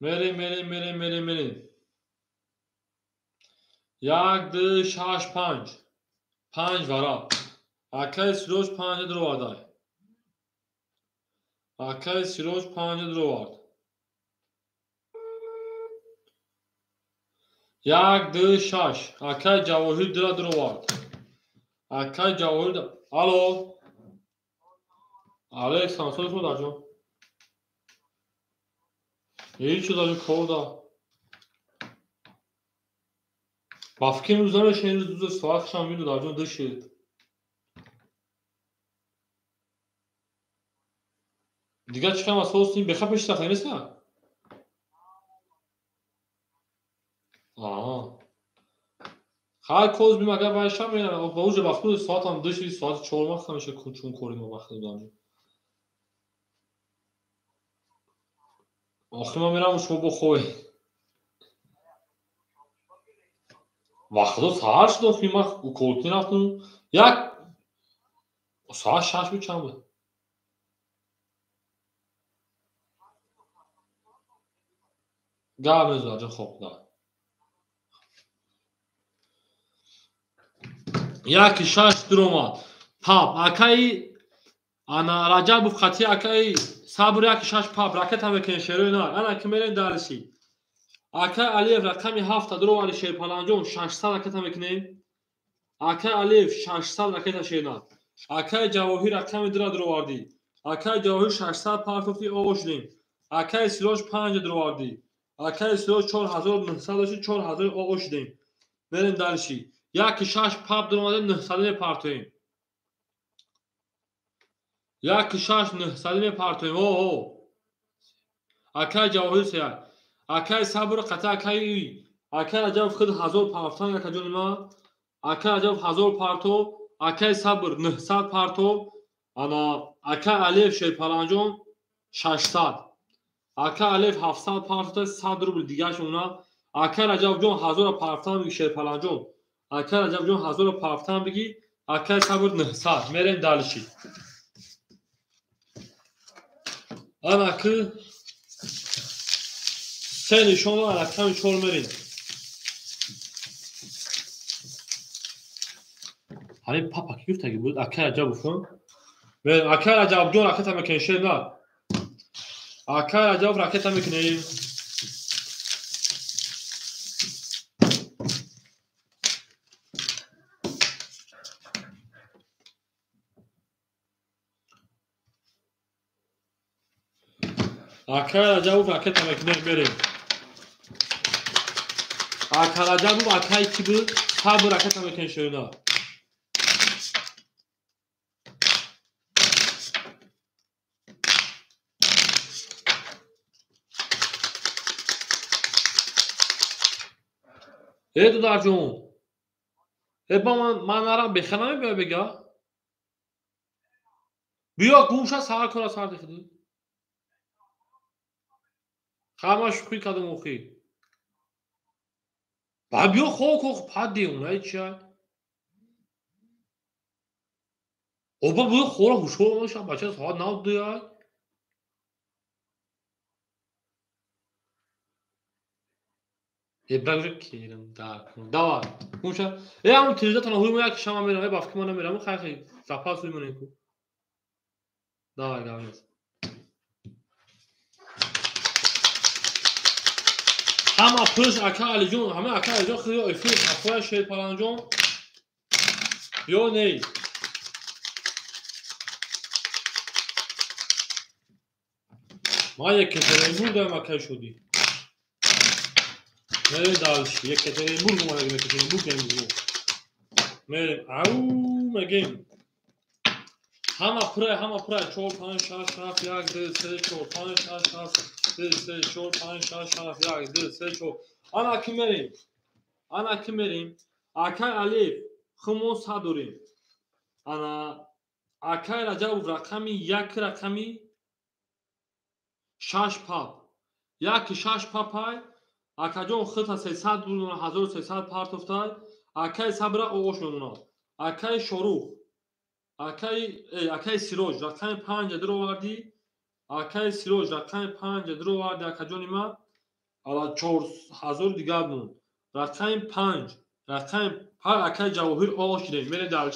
بریم 1 2 6 5 5 ورا اکای سیروش 5 در اومد. اکای سیروش 5 در اومد. 1 2 6 اکای جواهر در اومد. اکای جواهر الو الو سانسور شو داجون هیچ داجون کودا بافکی روزانه شین روز ساعت شام میدو داجون دشید دیگه چیکار مسئولیم بخپش تا خیلی سا خواهد کوز بیم اگر باید شام میرم با اوج بافکو ساعت هم دشید ساعت 4 وقت همیشه چون کوریم و وقت داجون آخه من میرم شما بخوی وقت دو ساعت شد و فیلم او کلتی رفتم یک ساعت 6 بود چند بود گاه بزن خوب دار یک 6 در اومد پاپ اکای انا رجب خطی اکای صبر یک 6 پاپ راکت هم بکنه شروع نه انا که میرین دارشی اکای الیف رقمی 7 در اومد شیر پلنجون 600 راکت هم بکنه اکای الیف 600 راکت شیر اکای جواهر رقمی در اومدی اکای جواهر 600 پارتوفی اوشدیم اکای سیروش 5 در اومدی اکای سیروش 4900 4000 اوشدیم بریم دارشی یک 6 پاپ در اومده 900 پارتویم یک 6 900 پارتویم اوه اکای جواهر سیاه اکای صبر قطع اکای رجب خود 1000 پارتو یک جون ما اکای رجب 1000 پارتو اکای صبر 900 پارتو انا اکای الف شیر پلنجون 600 اکای الف 700 پارتو 100 روبل دیگه شونا اکای رجب جون 1000 پارتو میگه شیر پلنجون اکای رجب جون 1000 پارتو بگی اکای صبر 900 میریم دالشی انا که سه نشون رو رقم 4 میریم همین پاپا که گفت اگه بود اکای رجب بفون اکای رجب جون راکت هم میکنه شیر نه اکای رجب راکت هم میکنه اکای رجب راکت هم میکنه بریم اکای رجب اکای کی بود صبر راکت هم میکنه شیر نه ای دار جون ای با من نرم بخنم بیا بگا بیا گوشا سر کلا سر دخدی خامش خوی کدوم اوخی با بیا خوک پدی اونای چی او با بیا خورا هوشو باشه بچه ساعت 9 دیای ابراج کیرم دار گوشا ای همون تریزه تنها هوی یک شما میرم ای بافکی من میرم خیلی سپاس روی منه کو دار گاویس اما پروش اکا علی جون همه اکا علی جون خیلی افی افای شیر پلنجون یا نه ما یک کتریمور دارم اکای شدی میریم دالشی یک کتریمور گمانه یک کتریمور گمگو میریم او مگیم همه پره 4 5 6 7 1 2 3 4 5 6 7 2 3 4 5 6 7 1 2 3 4 انا کی میریم اکای الف خموس ها داریم انا اکای رجب رقمی یک رقمی 6 پاپ یک 6 پاپای اکا جون خط 300 بود 1300 پارت افتاد اکای صبر اوش میمونه اکای شروع акаи сироҷ рақами 5 дро вардӣ. акаи сироҷ рақами 5 дро варди акаҷони ма. ала 4000 дигар монд. рақами 5 акаи ҷавоҳир ошидем мере дар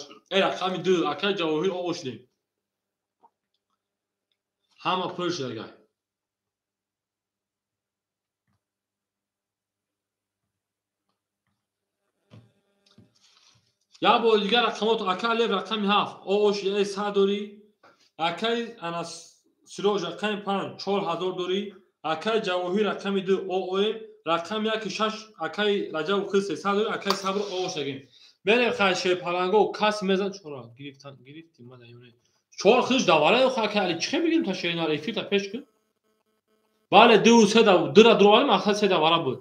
рақами 2 акаи ҷавоҳир ошидем. ҳама пур шудагай. як бори дигар рақамот акаи алиф рақами 7 ошидем 100 дорӣ. акаи анас сироҷ рақами 5 4000 дорӣ. акаи ҷавоҳир рақами 2 ООМ рақами 1 6 акаи раҷабов хил 300 дорӣ. акаи сабр ошидагем. мерем хай шепаланго кас мезан чора гирифтим мада ёне. чор хиш давара акаи али чихе бигирим та шейна эфита пеш кун. бале 2 3 дра дровали мақсад 3 давара буд.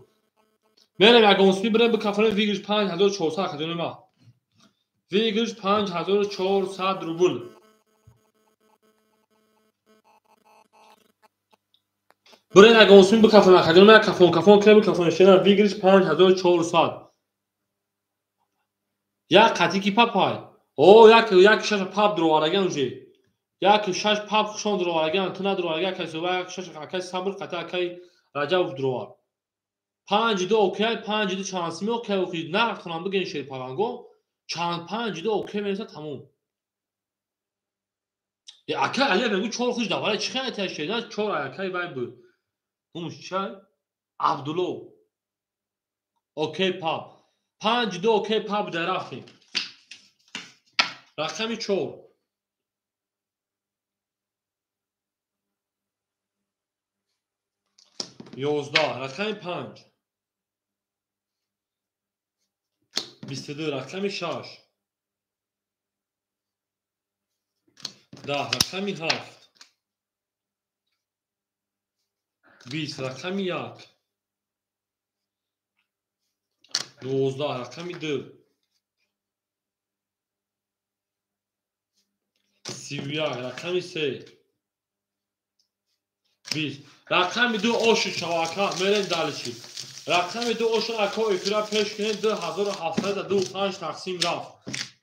мерем як онсми берем бикафарем вигриш 5400 акаҷони ма. вигриш 5400 рубл. برای نگاهیم بکافم اخیرا من کافون که بکافم شنا ویگرش 5400 یا قطعی کی پاپای او یک شش پاپ درو آرگان جی یک شش پاپ خشون درو آرگان تو ندرو آرگان که سوای شش کای صبر قطع کای رجب درو 5 دو اوکی 5 دو چانس می اوکی اوکی نه خونم بگین شیر پالانگو چند 5 دو اوکی میشه تموم یا اکای علی بگو چور خوش داره چی خیلی تاشه چور اکای وای بود همش چای عبدالله اوکی پاپ 5 دو اوکی پاپ در رفتیم رقمی 4 11 رقمی 5 22 رقمی 6 10 رقمی 7 20 رقمی 1 12 رقمی 2 31 رقمی 3 20 رقمی 2 اوش شواکا میرن دالشی رقمی 2 اوش اکو افرا پیش کنید 2725 تقسیم رفت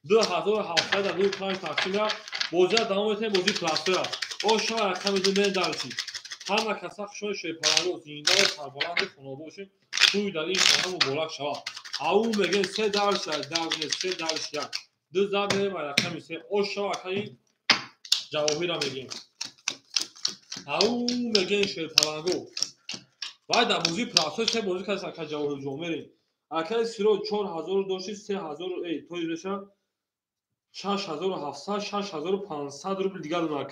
2725 تقسیم رفت بوزه دوام بتیم بوزی پلاستر اوش رقمی 2 میرن دالشی همه کسا شون شیپارانو زینده و سربلند خونه باشیم توی در این خانه مبارک شوا او میگن 3 دالش 3 دالش یک 2 زب میریم رقمی 3 اوش اکایی جواهی را میگیم او میگن شیپارانو باید در موزی پلاستر چه موزی کسی اکا جواهی جو میریم اکای سیرو 4000 داشتی 3000 ای توی رشا 6700 6500 روبل دیگر اون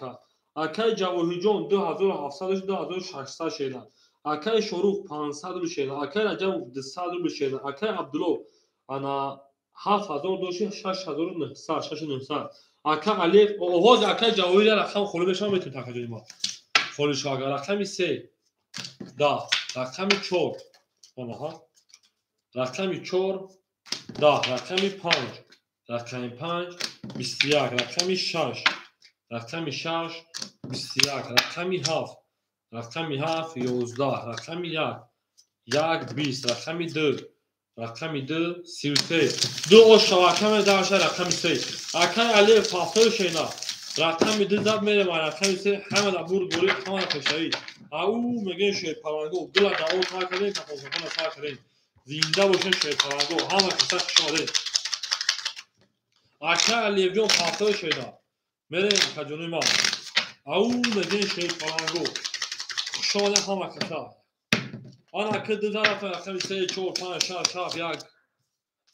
اکای جواهی جون 2700 داشت 2600 شیدن اکای شروع 500 روبل شیدن اکای رجب 200 روبل شیدن اکای عبدالله انا 7000 داشتی 6900 اکای علی آواز اکای جواهی رقم خلو بشم میتونی تکجوری ما خلوش اگر رقمی 3 10 رقمی 4 آنها رقمی 4 10 رقمی 5 رقمی 5 21 رقمی 6 رقمی 6 21 رقمی 7 رقمی 7 11 رقمی 1 20 رقمی 2 رقمی 2 33 2 اوش رقمی داشت رقمی 3 اکای علی فاصله شینا رقمی 2 زب میره ما رقمی 3 همه در بور گوری همه کشایی او میگن شیپارانگو دل داو تا کردن تفاوتونه تا کردن زنده باشه شیپارانگو همه کسا شده اکای علی جون فاصله شینا میره کجونی ما او میگن شیپارانگو شده همه کسا آن که 2 طرف رقمی 3 4 5 6 7 1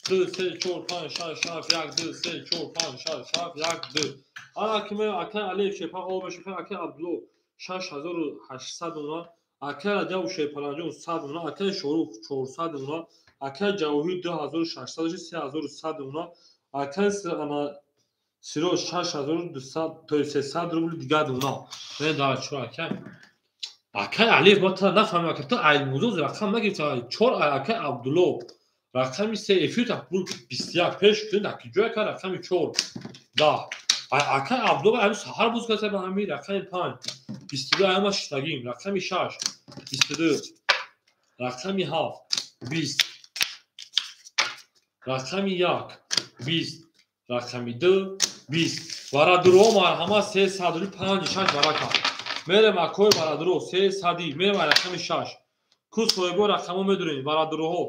2 3 4 5 6 7 1 2 3 4 5 6 7 1 2 آن که میره اکای علی شیپارانگو بشه اکای عبدالله 6800 اونا اکای رجب شیپارانجون 100 اونا اکای شروع 400 اونا اکای جواهی 2600 3100 اونا اکای سیرو 6200 تا 300 روبل دیگر اونا نه داره چرا اکای علی ما تا نفهمم که تو عین موضوع رقم نگیرید 4 اکای عبدالله رقمی 3 افیتا پول 21 پیش کنید که جای کار رقمی 4 10 اکای عبدالله امروز سحر بوز کرده به همین رقمی 5 22 همه شتگیم رقمی 6 22 رقمی 7 20 رقمی 1 20 رقمی 2 20 Варадро марҳама 356 барака. Мерем акои варадро 300 мерем рақами 6. Ку соҳибо рақамо медонед варадроҳо.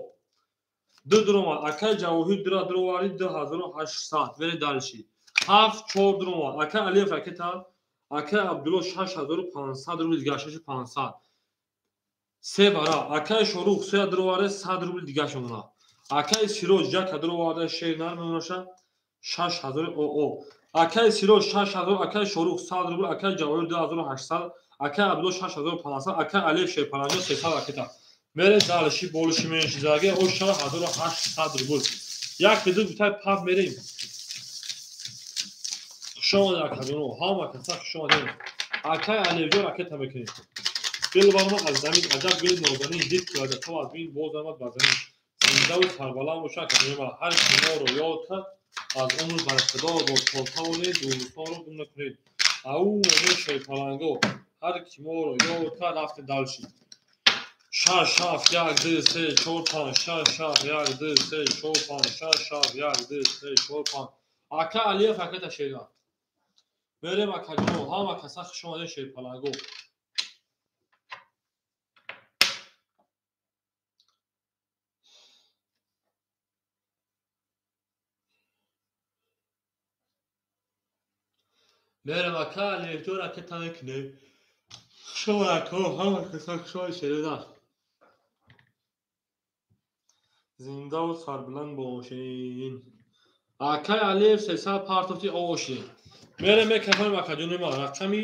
Ду дурома акай ҷавоҳир дурадровари 2800 мерем далши. 7 4 дурома акай алиф ракета акай абдулло 6500 рубли дига 6500. Се бара акай шорух 3 дроваре 100 рубли дига шона. Акай сироҷ ҷака дроварда шернар меонаша 6000 оо. Акай сироҷ 6000 акай шорух 100 рубли акай ҷавоҳир 2800 акай абдулло 6500 акай алиф шерпаранҷо 300 ракета. Мере далши болиши меншизаге о 6800 рубли. Як ду бутай паб мерем. Хушомад акадоно ҳама каса хушомад. Акай алиф ҷо ракета мекунед. Билбарма аз замин аҷаб бил нозанин дид киёда то аз бин боз амад базанин. Зиндаву сарбаланд боша акадонима ҳар киморо ёд кард аз умр бариқтидор бо толтавонед дӯстонро гум накунед. Ау мегӯ шойпаланго ҳар киморо ёд кард рафте далши. 6 7 1 2 3 4 5 6 7 1 2 3 4 5 6 7 1 2 3 4 5 ака алиф ракета шеда. Мерем акадоно ҳама каса хушомаде шойпаланго. Мерем ака алиф ҷо ракета мекунед. Хушомако ҳама каса хушомаде шеда. Зиндаву сарбуланд бошед. Акай алиф 300 партофти оши. Мерем мекафонем акадонима рақами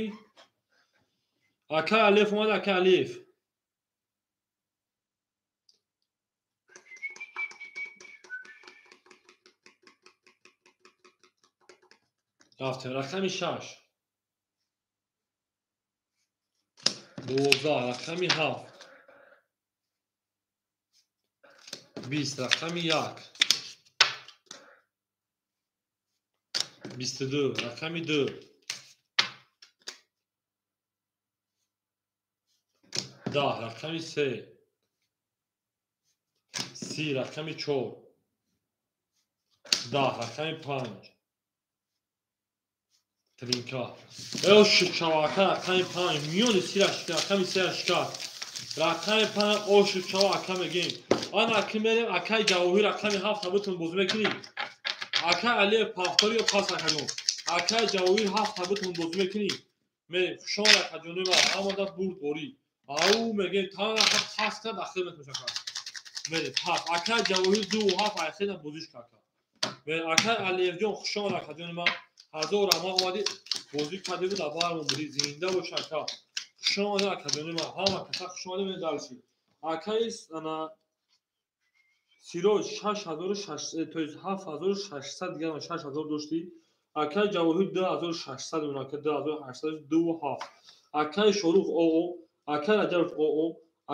акай алиф омад акай алиф. рафтем рақами 6 12 рақами 7 20 рақами 1 22 рақами 2 10 рақами 3 30 рақами 4 10 рақами 5 Тринка. Ё шучавака рақами 5 миёни сираш рақами 3 шикар. Рақами 5 о шучавака мегем. Ана ки мерем акай ҷавоҳир рақами 7 табутун боз мекунӣ. Акай алиф пафтори ё пас акадон. Акай ҷавоҳир 7 табутун боз мекунӣ. Мерем фушон акадонима ҳамада бурд бори. Ау мегем тан ака пас кад ахир метмешака. Мерем пас акай ҷавоҳир 2 7 ахира бозиш карда. Мерем акай алиф ҷон фушон акадонима ҳазор ама омади бозӣ карде буд абармон буди зинда бошака. Хушомада акадонима ҳама каса хушомада медалши. Акай ана сироҷ 6600 то 7600 дига 6000 дошти. Акай ҷавоҳир 2600 мон акай 2827. Акай шорух оо акай раҷабов оо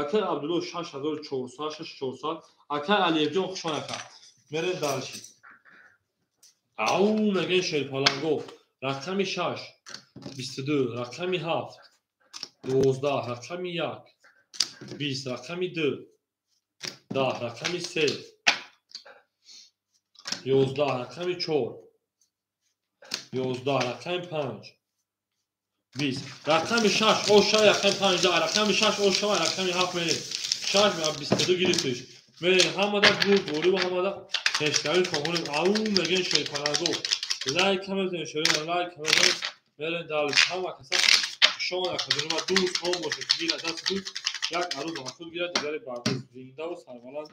акай абдулло 6400 6400 акай алифҷон хушонака. Мере далши. Ау меген шерпаланго рақами 6 22 рақами 7 12 рақами 1 20 рақами 2 10 рақами 3 11 рақами 4 11 рақами 5 20 рақами 6 о шай рақами 15 рақами 6 о шай рақами 7 мере 6 ва 22 гирифтеш мере ҳамада бур бори ва ҳамада ҳештари фаҳонем ау меген шерпаланго лайк ҳамазен шерина лайк ҳамазен мере дали ҳама каса шон акадонима дӯст ҳом боша ки гира даст буд як арӯз маҳсул гирад дигаре бардӯз зиндаву сарбаланд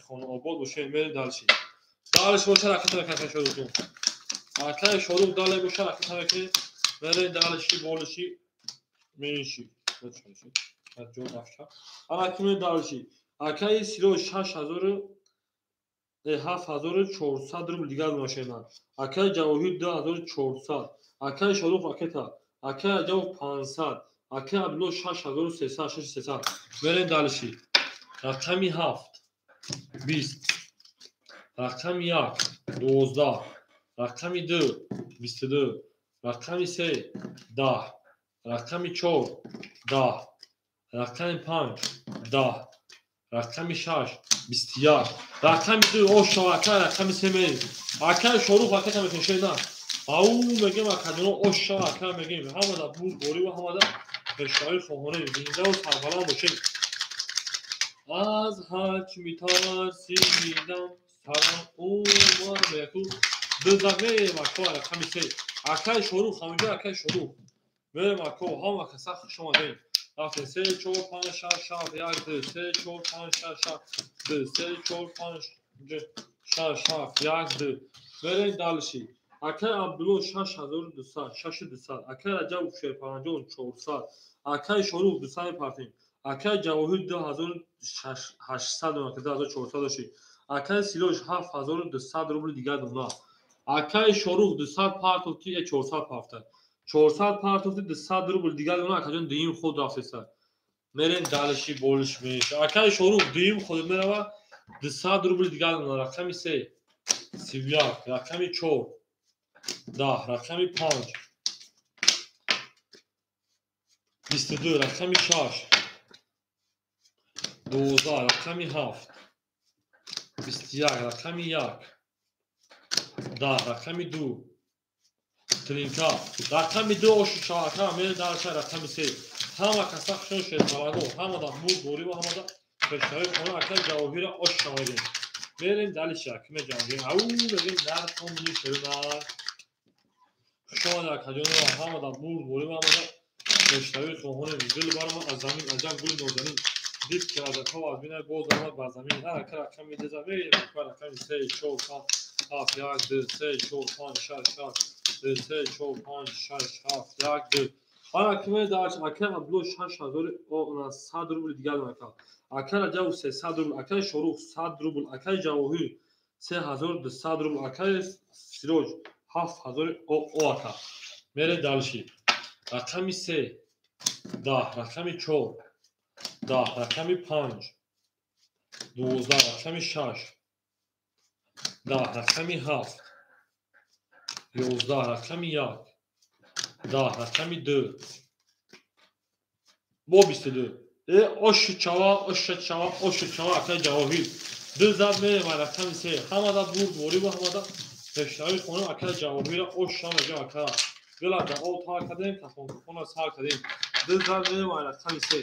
хонаобод бошед мере далши далш боша ракета мекунед шорухтон акай шорух дале боша ракета мекунед мере далши болиши менши ҷо дафша ана ки мере далши акай сироҷ 7400 рубли дига мошенад акай ҷавоҳир 2400 акай шорух ракета акай аҷабов 500 акай абдулло 6300 6300 мерем далши рақами 7 20 рақами 1 12 рақами 2 22 рақами 3 10 рақами 4 10 рақами 5 10 рақами 6 21 рақами 2 ошо акай рақами 3 мерем акай шорух ракета мекунед шеда او میگیم اکادونو اوشا اکا میگیم همه دا بود بوری و همه دا پشتایی خواهانه زنده و سربلند باشیم از هرچ میترسیدم سرم اومد تو دزمه مکو اکا میسی اکای شروع همونجا اکای شروع به مکو هم اکا سخت شما دیم رفتیم 3 4 5 6 7 1 2 3 4 5 6 7 2 3 4 5 6 7 1 2 بریم دالشی اکای عبدالله 6200 6200 اکای رجب شیرپنجان 400 اکای شروع 200 پرتیم اکای جواهر 2800 که 2400 داشتی اکای سیلوش 7200 روبل دیگر دونه اکای شروع 200 پرتوتی 400 پرتر 400 پرتوتی 200 روبل دیگر دونه اکاجان دیم خود رفته سر میرین دالشی بولش میشه اکای شروع دیم خود میره 200 روبل دیگر دونه رقمی 3 31 رقمی 4 10 رقمی 5 22 رقمی 6 12 رقمی 7 21 رقمی 1 10 رقمی 2 ترینکا رقمی 2 اوشو چاکا میره دارشه رقمی 3 همه کساخشون شد ملاگو همه دا مول بوری و همه دا پشتایی کنه اکای جواهیر اوش شاوگیم میرین دلیشه کمه جواهیر او بگیم در کاملی شدن شما در کجانه و همه دا مول بوری و همه دا پشتایی کنه گل بارم از زمین عجب گل نوزنین دید که از اکا و از بینه گوز آمد بر زمین هر اکا رقمی دیزه میرین رقمی 3 4 5 7 1 2 3 4 5 6 7 2 3 4 5 6 7 1 2 حالا کمی داشت اکر عبدالله 6100 روبل دیگر نکرد اکر جو 300 روبل اکر شروع 100 روبل اکر جواهر 3200 روبل اکر سیروج 7000 او اکر میره دالشی رقمی 3 10 رقمی 4 10 رقمی 5 12 رقمی 6 10 رقمی 7 11 رقمی 1 10 رقمی 2 با 22 اوش چاوا اکای جواهیر دو زد میره رقمی 3 همه دا بود بوری و همه دا پشتایی خونه اکای جواهیر اوش هم اجا اکا گلا دا او تا کدیم کفون سال کدیم دو زد میره رقمی 3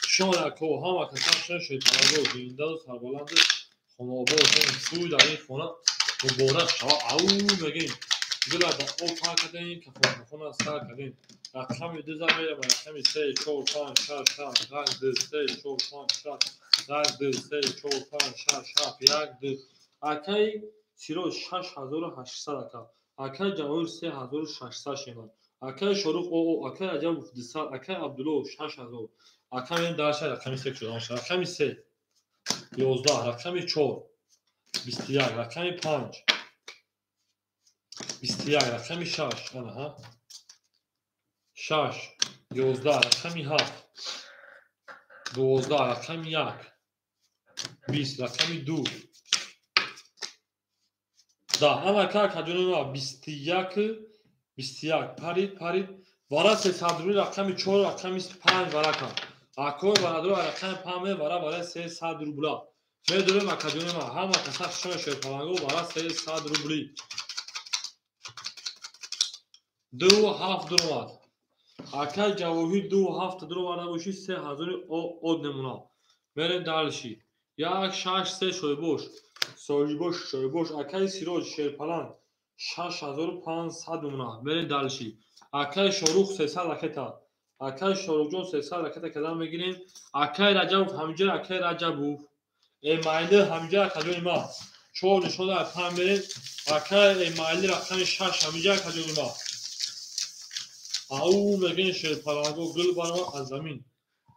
شما اکو همه کسان شد پلاگو زنده و سربلند خونه آباد سوی در این خونه و بوره شوا او میگیم گلا دا او تا کدیم کفون سال کدیم رقمی دو زد میره رقمی 3 4 5 6 7 2 3 4 5 6 2 3 4 5 6 7 1 2 اکای سیرو 6800 اکا اکای جواهر 3600 شیمان اکای شروع او اکای عجب 200 اکای عبدالله 6000 اکای داشت رقمی 3 شد رقمی 3 11 رقمی 4 21 رقمی 5 21 رقمی 6 آنها 6 11 رقمی 7 12 رقمی 1 20 رقمی 2 ده اما کار کجونو 21 پرید وارا 300 رقمی 4 رقمی 5 وارا کن اکو برادر رقم 5 برای 300 روبلا میدونم اکادمی ما همه کسا شما شد پلنگو برای 300 روبلی 2.7 درآمد اکای جواهر 2.7 درآمد باشی 3000 او نمونه بریم دالشی 1 6 3 شوی باش اکای سیروج شیرپلان 6500 نمونه بریم دالشی اکای شروع 300 رکتا اکای شروع جون 300 رکتا کدام بگیریم اکای رجب همجا اکای رجب ایمایل همجا کجای ما چون نشون در پام بریم اکای ایمایل رقم 6 همجا کجای ما او میگن شیرپلانگو گل بارما از زمین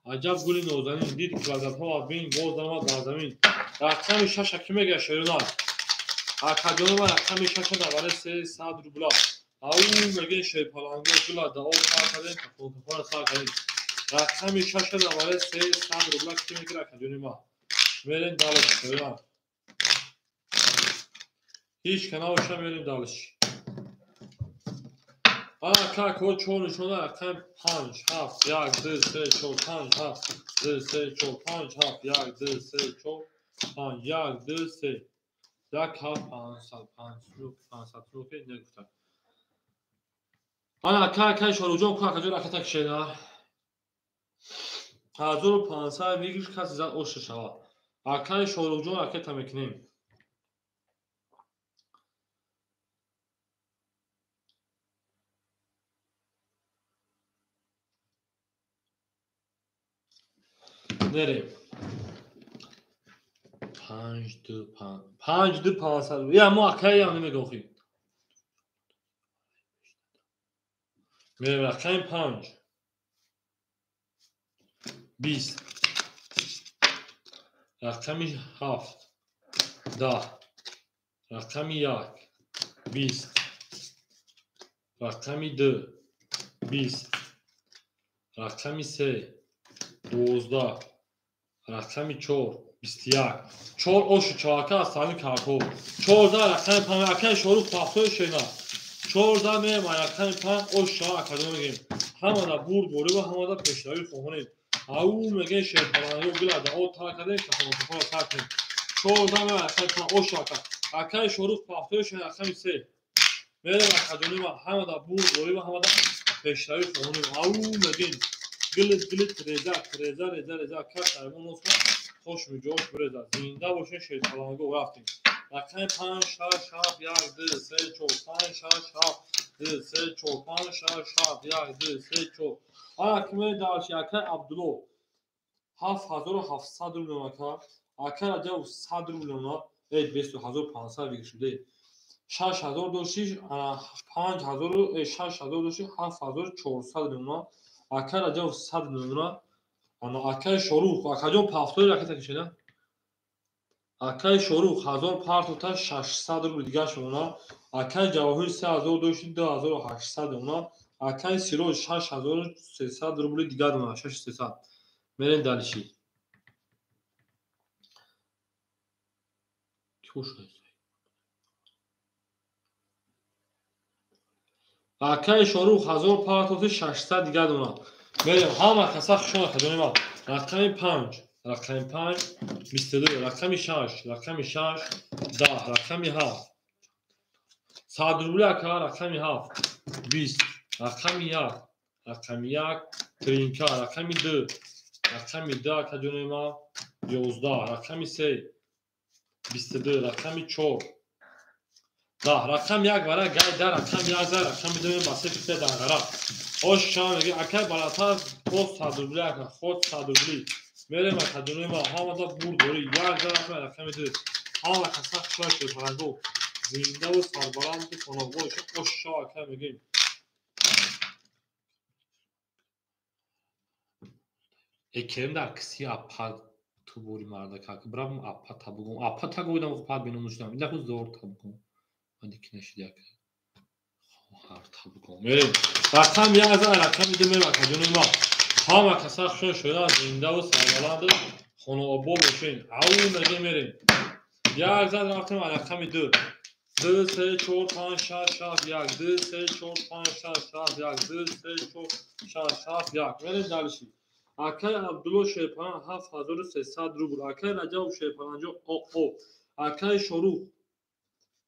عجب گل نوزنین دید که از پا بین گوز دارما در زمین رقم 6 کی میگه شیرونال اکادمی ما رقم 6 برای 300 روبلا او میگن شیرپلانگو گل در او تا کردن کفون سال کردن رقم 6 برای 300 روبلا کی میگه اکادمی ما میرین دالش شیرونال هیچ کنارش میرین دالش اکا کو چون نشون رقم 5 7 1 2 3 4 5 7 2 3 4 5 7 1 2 3 4 5 1 2 3 یک هاف 500 روپیه نگفتم. آن اکای شروجون کو اکجور اکتا کشینا 1500 میگیش کسی زد اوش شوا اکای شروجون اکتا میکنیم نریم 5,500 یا ما اکای هم نمیگوخیم میریم اکای 5 20 رقمی 7 10 رقمی 1 20 رقمی 2 20 رقمی 3 12 رقمی 4 21 4 اوش چاکا استانی کارکو 14 رقمی 5 رقمی شروع پافتو شینا 14 میریم رقمی 5 اوش شا اکادمی میگیم همادا برد بوری و همادا پیشتایی خوهونیم او میگه شیطانی و گلده او تا کده که خود تا کنیم 14 میریم رقمی 5 اوش شاکا رقمی شروع پافتو شینا رقمی 3 میریم اکادمی و همادا برد بوری و همادا پیشتایی خوهونیم او میگیم گلت رزا کس درمون نصفه خوش می جوش برزد زنده باشه شیطانگو رفتیم رقم 5 6 7 1 2 3 4 5 6 7 2 3 4 5 6 7 1 2 3 4 آکمه داشتی اکه عبدالله 7700 روبل نمکا اکه رجب 100 روبل نمکا اید 20500 بگیر شده 6000 داشتی 5000 6000 داشتی 7400 روبل نمکا اکه رجب 100 روبل نمکا آنا اکای شروع اکاجون پافتوی رکت کشیده اکای شروع 1000 پارتو تا 600 روبل دیگه شونا اکای جواهر 3000 داشتی 2800 اونا اکای سیروج 6300 روبل دیگه اونا 6300 میرین دلشی خوش اکای شروع 1000 پارتو تا 600 دیگه اونا میریم همه کسا خشون خدونی ما رقم 5 رقم 5 22 رقم 6 رقم 6 10 رقم 7 100 روبل اکا رقم 7 20 رقم 1 رقم 1 ترینکا رقم 2 رقم 2 خدونی ما 11 رقم 3 22 رقم 4 10 رقم 1 برای گای در رقم 11 رقم 2 باسه پیته در غرا اوش شام میگه اکای بالاتر خود 100 روبل اکا خود 100 روبلی میریم اکادمی ما همادا برد دوری 1 رقم رقم 2 همه کسا خشای شیطانگو زنده و سربلند خانواش اوش شا اکای میگیم اکرم در کسی اپا تو بوری مرده که برام اپا تابوگم اپا تاگویدم خب پاد بینم نشدم این دفعه زور تابوگم من دیگه نشیده که هر تابوگم میریم رقم 11 رقم 2 میریم اکادمی ما همه کسا خشای شده زنده و سربلند خانواش باشین او میگه میریم 11 رفتیم رقم 2 2 3 4 5 6 7 1 2 3 4 5 6 7 1 2 3 4 6 7 1 میریم دلشی اکای عبدالله شیپان 7300 روبل اکای رجب شیپانجو او اکای شروع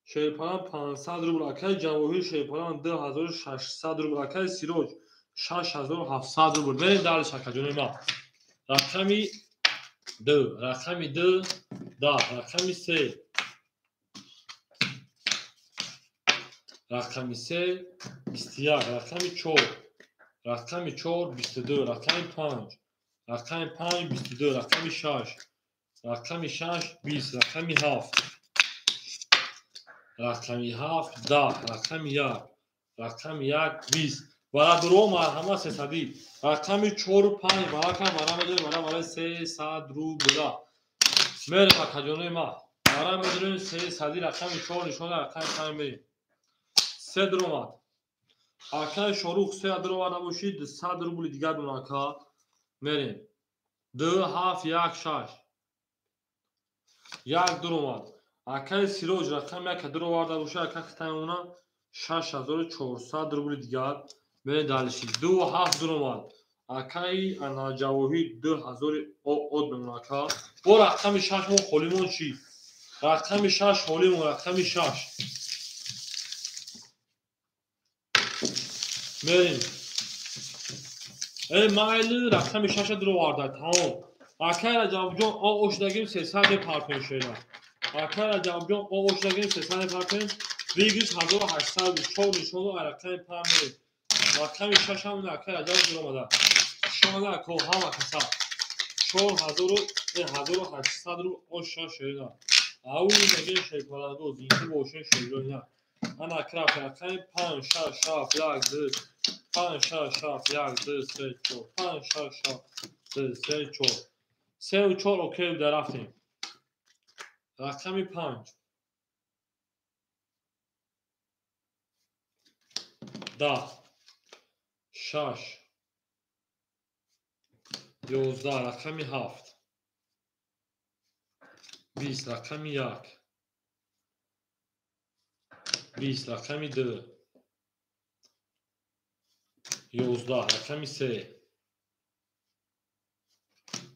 شیپان 500 روبل اکای جواهر شیپان 2600 روبل اکای سیروج 6700 روبل میریم دلش اکاجونی ما رقمی 2 رقمی 2 10 رقمی 3 رقمی 3 21 رقمی 4 رقمی 4 22 رقمی 5 رقمی 5 22 رقمی 6 رقمی 6 20 رقمی 7 رقمی 7 10 رقمی 1 رقمی 1 20 برای درو مرحمه 300 رقمی 4 و 5 برای 300 روبل میریم اکادمی ما برای میدونیم 300 رقمی 4 نشون رقمی 5 میریم 3 درو اکای شروع 3 درو نباشید 100 روبل دیگر دون اکا میریم 2 7 1 6 1 درو اکای سیروج رقم 1 درو وارده باشه اکا ختم اونا 6400 روبل دیگر میریم دلشی 2 7 درو اکای انا جواهی 2000 او دون اکا و رقم 6 مون خلیمون چی رقم 6 حولیم رقم 6 بریم مایل رقم 6 درو وارد تمام اکر جواب جان او اشدگیم 300 پارپن شده اکر جواب جان او اشدگیم 300 پارپن ویگیش 1804 نشونو رقم 5 رقم 6 هم اکر جواب درو ماده شما کو هم کسا 4800 رو اشا شده او میگه شیپالادو زینده بوشن شده نه انا کرافت رقم 5 6 7 1 5 6 7 1 2 3 4 5 6 7 2 3 4 3 و 4 اوکی در رفتیم رقم 5 10 6 11 رقم 7 20 رقم 1 20 رقم 2 11 رقم 3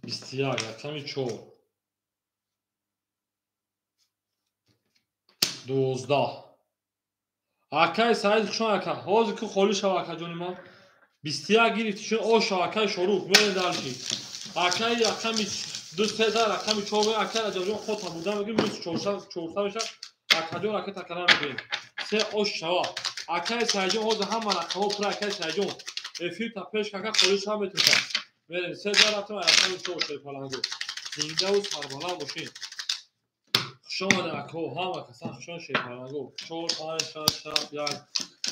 21 رقم 4 12 اکای سایز شما اکا حاضر که خالی شو اکا جونی ما 21 گرفتی شو او شو اکای شروع میرن دالشی اکای رقم 2000 رقم 4 اکای جون خود هم بودم میگم 400 میشه اکا جون اکا تکرار میگیم سه او شو اکای سایز حاضر هم رقم پر اکای سایز افیل تا پیش اکا خالی شو میتونه میرن 3000 رقم 4 شو پلنگو زنده و سربالا باشین شما در کو هم کسان شون شیپارانگو 4 5 6 7 1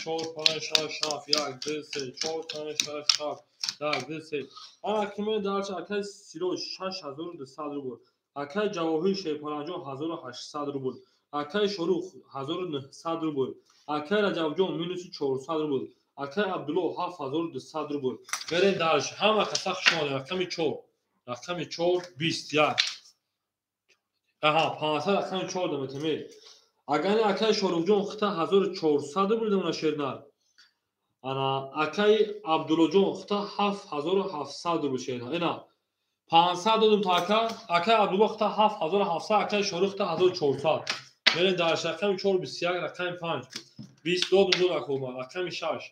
4 5 6 7 1 2 3 4 5 6 7 1 2 3 آن اکمل درچ اکای سیلو 6200 رو بود اکای جواهری شیپارانجو 1800 رو بود اکای شروع 1900 رو بود اکای رجب مینوس 400 رو بود اکای عبدالله 7200 رو بود برین درش هم کسان شما رقم 4 21 aha 500 رقم 4 دمتمی اگر اکای شروع جون خطا 1400 بود اون شیرنار انا اکای عبدالله جون خطا 7700 بود شیرنار اینا 500 دادم تا اکای عبدالله خطا 7700 اکای شروع خطا 1400 برین در رقم 4 21 رقم 5 22 دادم اکوما رقم 6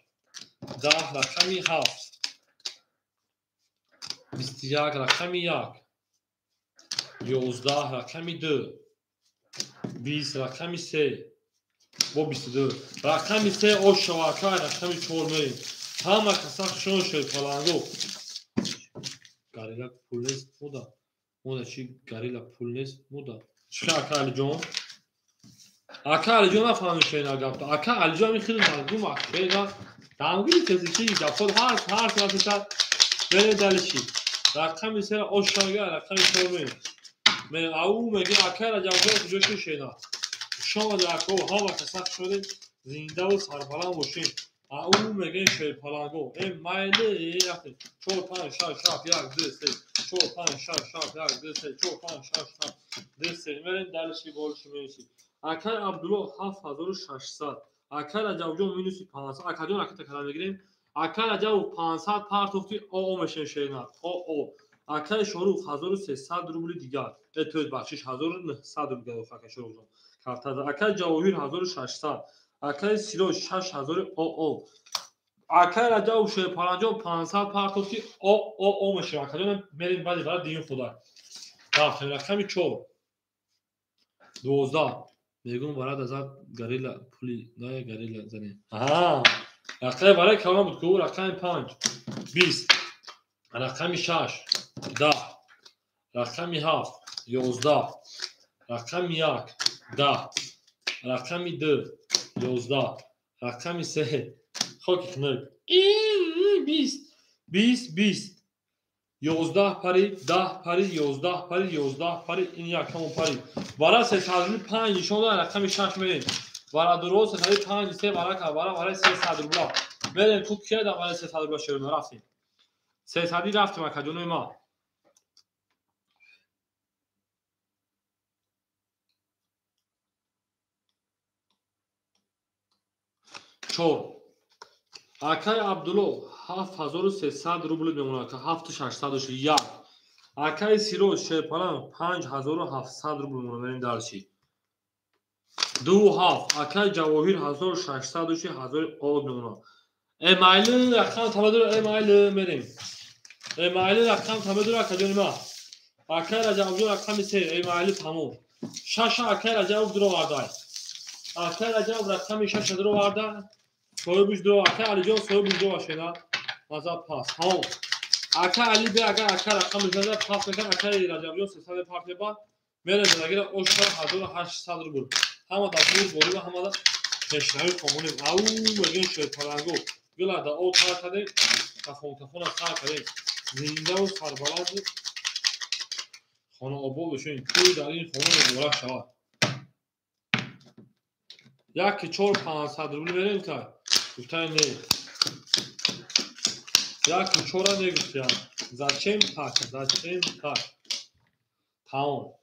10 رقم 7 21 رقم 1 11 رقم 2 20 رقم 3 با 22 رقم 3 او شواکای رقم 4 میریم همه کسا شون شد پلانگو گاریلا پول نیست مودا چی گاریلا پول نیست مودا چی اکا علی جون اکا علی جون نفهمی شین اگفتا اکا علی جون خیلی مردم اکشینا دامگیری کسی چی گفت هر سلام بره دلشی رقم 3 او شواکای رقم 4 میریم من او میگه اکا را جواب جوش شینا شما در کو ها کسا شده زنده و سربلند باشین او میگه شیپالانگو این مایله رفته 4 5 6 7 1 2 3 4 5 6 7 1 2 3 4 5 6 7 2 3 میرین دلشی بولشی میشی اکای عبدالله 7600 اکای رجب جون مینوس 500 اکای جون اکای تکرار میگیریم اکای رجب 500 پارتوفتی او میشه شینا او اکای شروع 1300 روبل دیگر اتوید بخشش 1900 روبل اکای شروع جون کارتا اکای جواهر 1600 اکای سیلو 6000 او اکای رجب شیپارانجو 500 پارتوفتی او میشه اکای جون میرین بعد برای دین خدا رفتیم رقم 4 12 میگم برات از گاریلا پولی نه گاریلا زنی آها رقم برای کلام بود کو رقم 5 20 رقم 6 10 رقم 7 11 رقم 1 10 رقم 2 11 رقم 3 خاک کنک 20 11 پری 10 پری 11 پری 11 پری این یکم پری برای 305 نشون دادن رقم 6 میرین برای درست 305 سه برای 300 روبلا میرین تو که در برای 300 روبلا شروع رفتیم 300 رفتیم اکجون ما چور اکای عبدالله 7300 روبل میمونه که 7601 اکای سیروش شیپالان 5700 روبل میمونه بریم درشی دو هفت اکای جواهر 1600 1000 آب نمونه ایمیل رقم تمام ایمیل میریم ایمیل رقم تمام اکجان ما اکای رجب جون رقم سه ایمیل تمام شش اکای رجب درو وارد اکای رجب رقم 6 درو وارد صاحبش درو اکای علی جان صاحبش درو باشینا مزه پاس ها اکای علی به اگر اکای رقم زده پاس میکنه اکای رجب جون 300 پارت با میره اگر اوشا 1800 رو همه داخل بوری و همه نشنای کامونیم او بگین شد پرنگو گلا دا او کار کرده تفون کار کرده زنده و سربلند خانه آباد بشین توی در این خانه مبارک شود یکی 400-500 روبل بریم که گفتن نه یکی 4 نگفتن زچم так تمام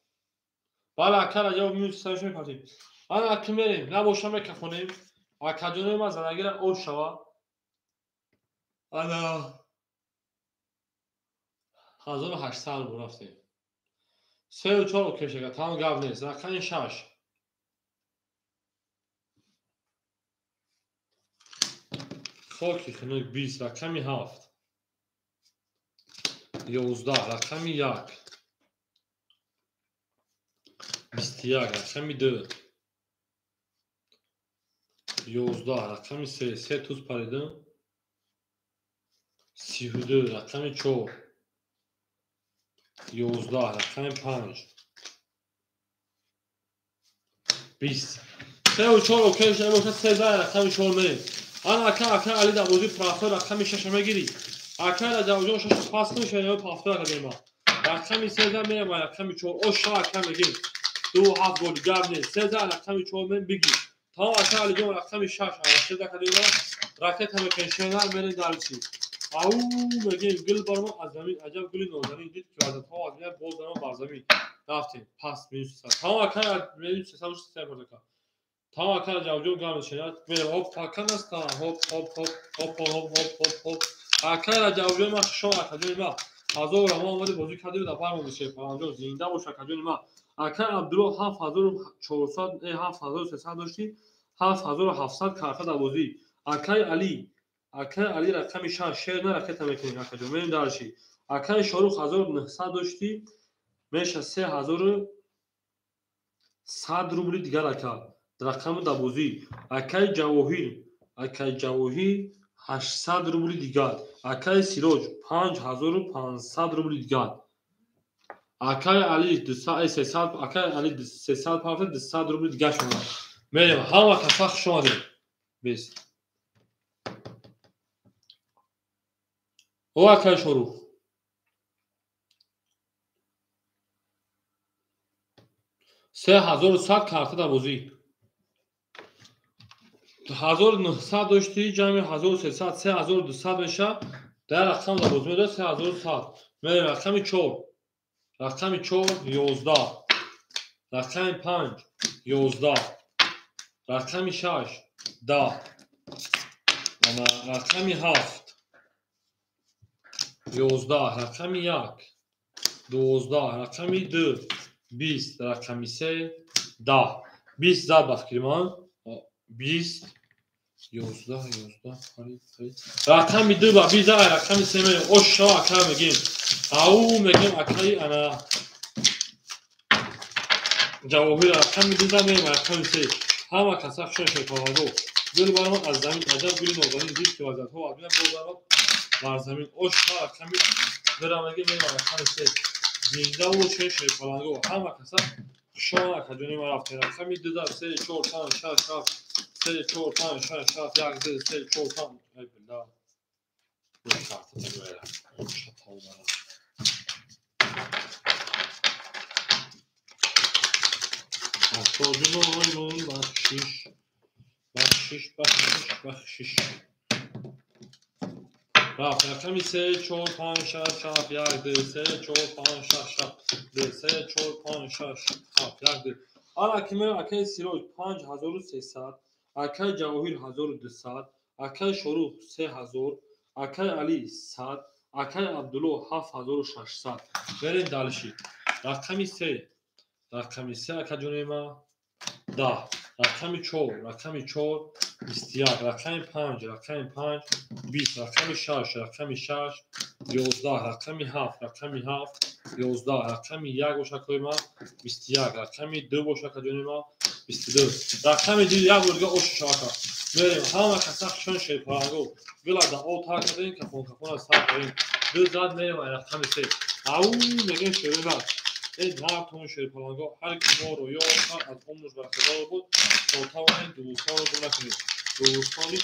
بالا اکر جواب میون سرش میپاتیم آن اکر میریم نباشم بکفونیم اکجانه ما زنگیر او شوا آنا 1800 رو رفتیم 3 و 4 کشه که تمام گاب نیست رقم 6 خاکی خنوک 20 رقم 7 11 رقم 1 21 رقم 2 11 رقم 3 توز پریدم 32 رقم 4 11 رقم 5 20 3 و 4 اوکی شده باشه 13 رقم 4 میریم آن اکا علی دوازی پرافر رقم 6 میگیری اکا دوازی 6 پاس کنی شده پرافر کردیم ما رقم 13 میریم و رقم 4 او شا رقم میگیری 2 7 گل گاب نیست 13 رقم 4 میریم بگیر تا اکا علی جون رقم 6 شده کردیم راکت هم کنشنر میریم دارچی او بگیم گل برام از زمین عجب گلی نازنین دید که عادت ها از میاد باز دارم بر زمین رفتیم پس مینوس تا اکا مینوس 300 کرده تا اکر جوجو گام شنات میره هوب پاکن است هوب اکر جوجو ما شو اکجون ما هزار ما اومد بازی کردیم در بار میشه فرانجو زنده باشه اکجون ما اکر عبدالله 7400 7300 داشتی 7700 کارت در بازی اکر علی رقم 6 شیر نه رکت میکنه اکجون میریم دارشی اکر شاروخ 1900 داشتی میشه 3100 روبل دیگر اکر رقم دبوزی اکای جواهی 800 روبل دیگر اکای سیروج 5500 روبل دیگر اکای علی 300 اکای علی 300 پافت 200 روبل دیگر شما میریم همه کفاخ شما دیم بیست او اکای شروع 3100 کارت دبوزی 1900 داشتی جمع 1300 3200 میشه در رقم دبوز میده 3100 میره رقم 4 11 رقم 5 11 رقم 6 10 رقم 7 11 رقم 1 12 رقم 2 20 رقم 3 10 20 زد بفکرمان 20 11 رقم 2 و 20 رقم 3 میریم اوشا اکا میگیم او میگیم اکای انا جواهر رقم 2 میریم رقم 3 همه کسا شش پاهادو گل برام از زمین عجب گلی نازنین دید که وزد ها عبیدن برام بر زمین اوشا رقم برام میگیم رقم 3 زنده و شش پاهادو همه کسا شما اکجونی ما رفته رقم 2 3 4 5 6 7 3 4 5 6 7 1 2 3 4 5 ای بلا bu kartı da böyle çatallara Aşağıdın oyunun bahşiş Raf rakam ise 4 5 6 7 1 2 3 4 5 6 7 2 3 4 5 6 7 1 2 Ara kimi akay siroj 5300 akay jawahir 1200 akay shoruh 3000 akay ali 100 akay abdullah 7600 verin dalişi rakam ise akajunema 10 رقم 4 رقم 4 21 رقم 5 رقم 5 20 رقم 6 رقم 6 11 رقم 7 رقم 7 11 رقم 1 باشه که ما 21 رقم 2 باشه که جون ما 22 رقم 2 یک ورگه اوش شاکا میریم همه کسا شون شی پارانگو گلا دا او تا کردیم که کفون از تا کنیم دو زاد میریم رقم 3 او میگه شروع بعد ای نارتون شی پارانگو هر کی ما رو یا از عمرش برخوردار بود توتاون دوستان رو گم نکنید دوستانی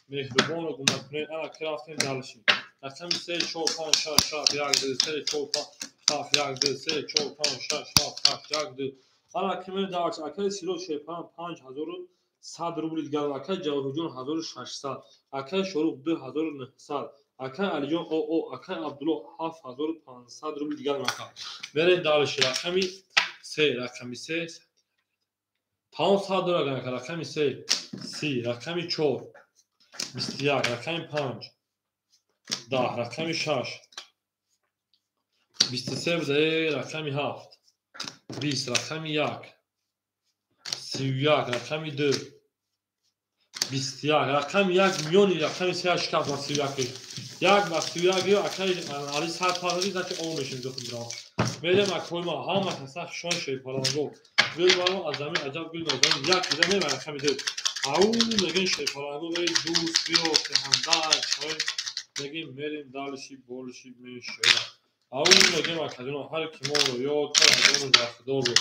مهربان رو گم نکنید انا کرافتین دالشین رقم 3 4 5 6 7 1 2 3 4 5 7 1 2 3 4 5 6 7 8 1 2 انا کمی دارچ اکای سیلو شیپان 5100 روبل دیگر اکای جواهرجون 1600 اکای شروق 2900 اکای علیجان او اکای عبدالله 7500 روبل دیگر مکا برین دالش رقمی 3 رقمی 3 500 دلار رقمی 3 30 رقمی 4 21 رقمی 5 10 رقمی 6 23 بده رقمی 7 20 رقمی 1 31 رقمی 2 21 رقمی 1 میلیون رقمی 3 اشکاف و 31 یک و 31 یا اکای علی سر پاروی زد که اون میشیم دوستم برام میرم اکوی ما همه کسا شون شی پارانگو گل بارو از زمین عجب گل نازنین یک دیگه میرم رقمی 2 او میگن شی پارانگو به دوست بیو که همدار چای میگیم میریم دالشی بولشی میشه او میگم اکادون هر کی ما رو یاد کنه از اون رفتار رو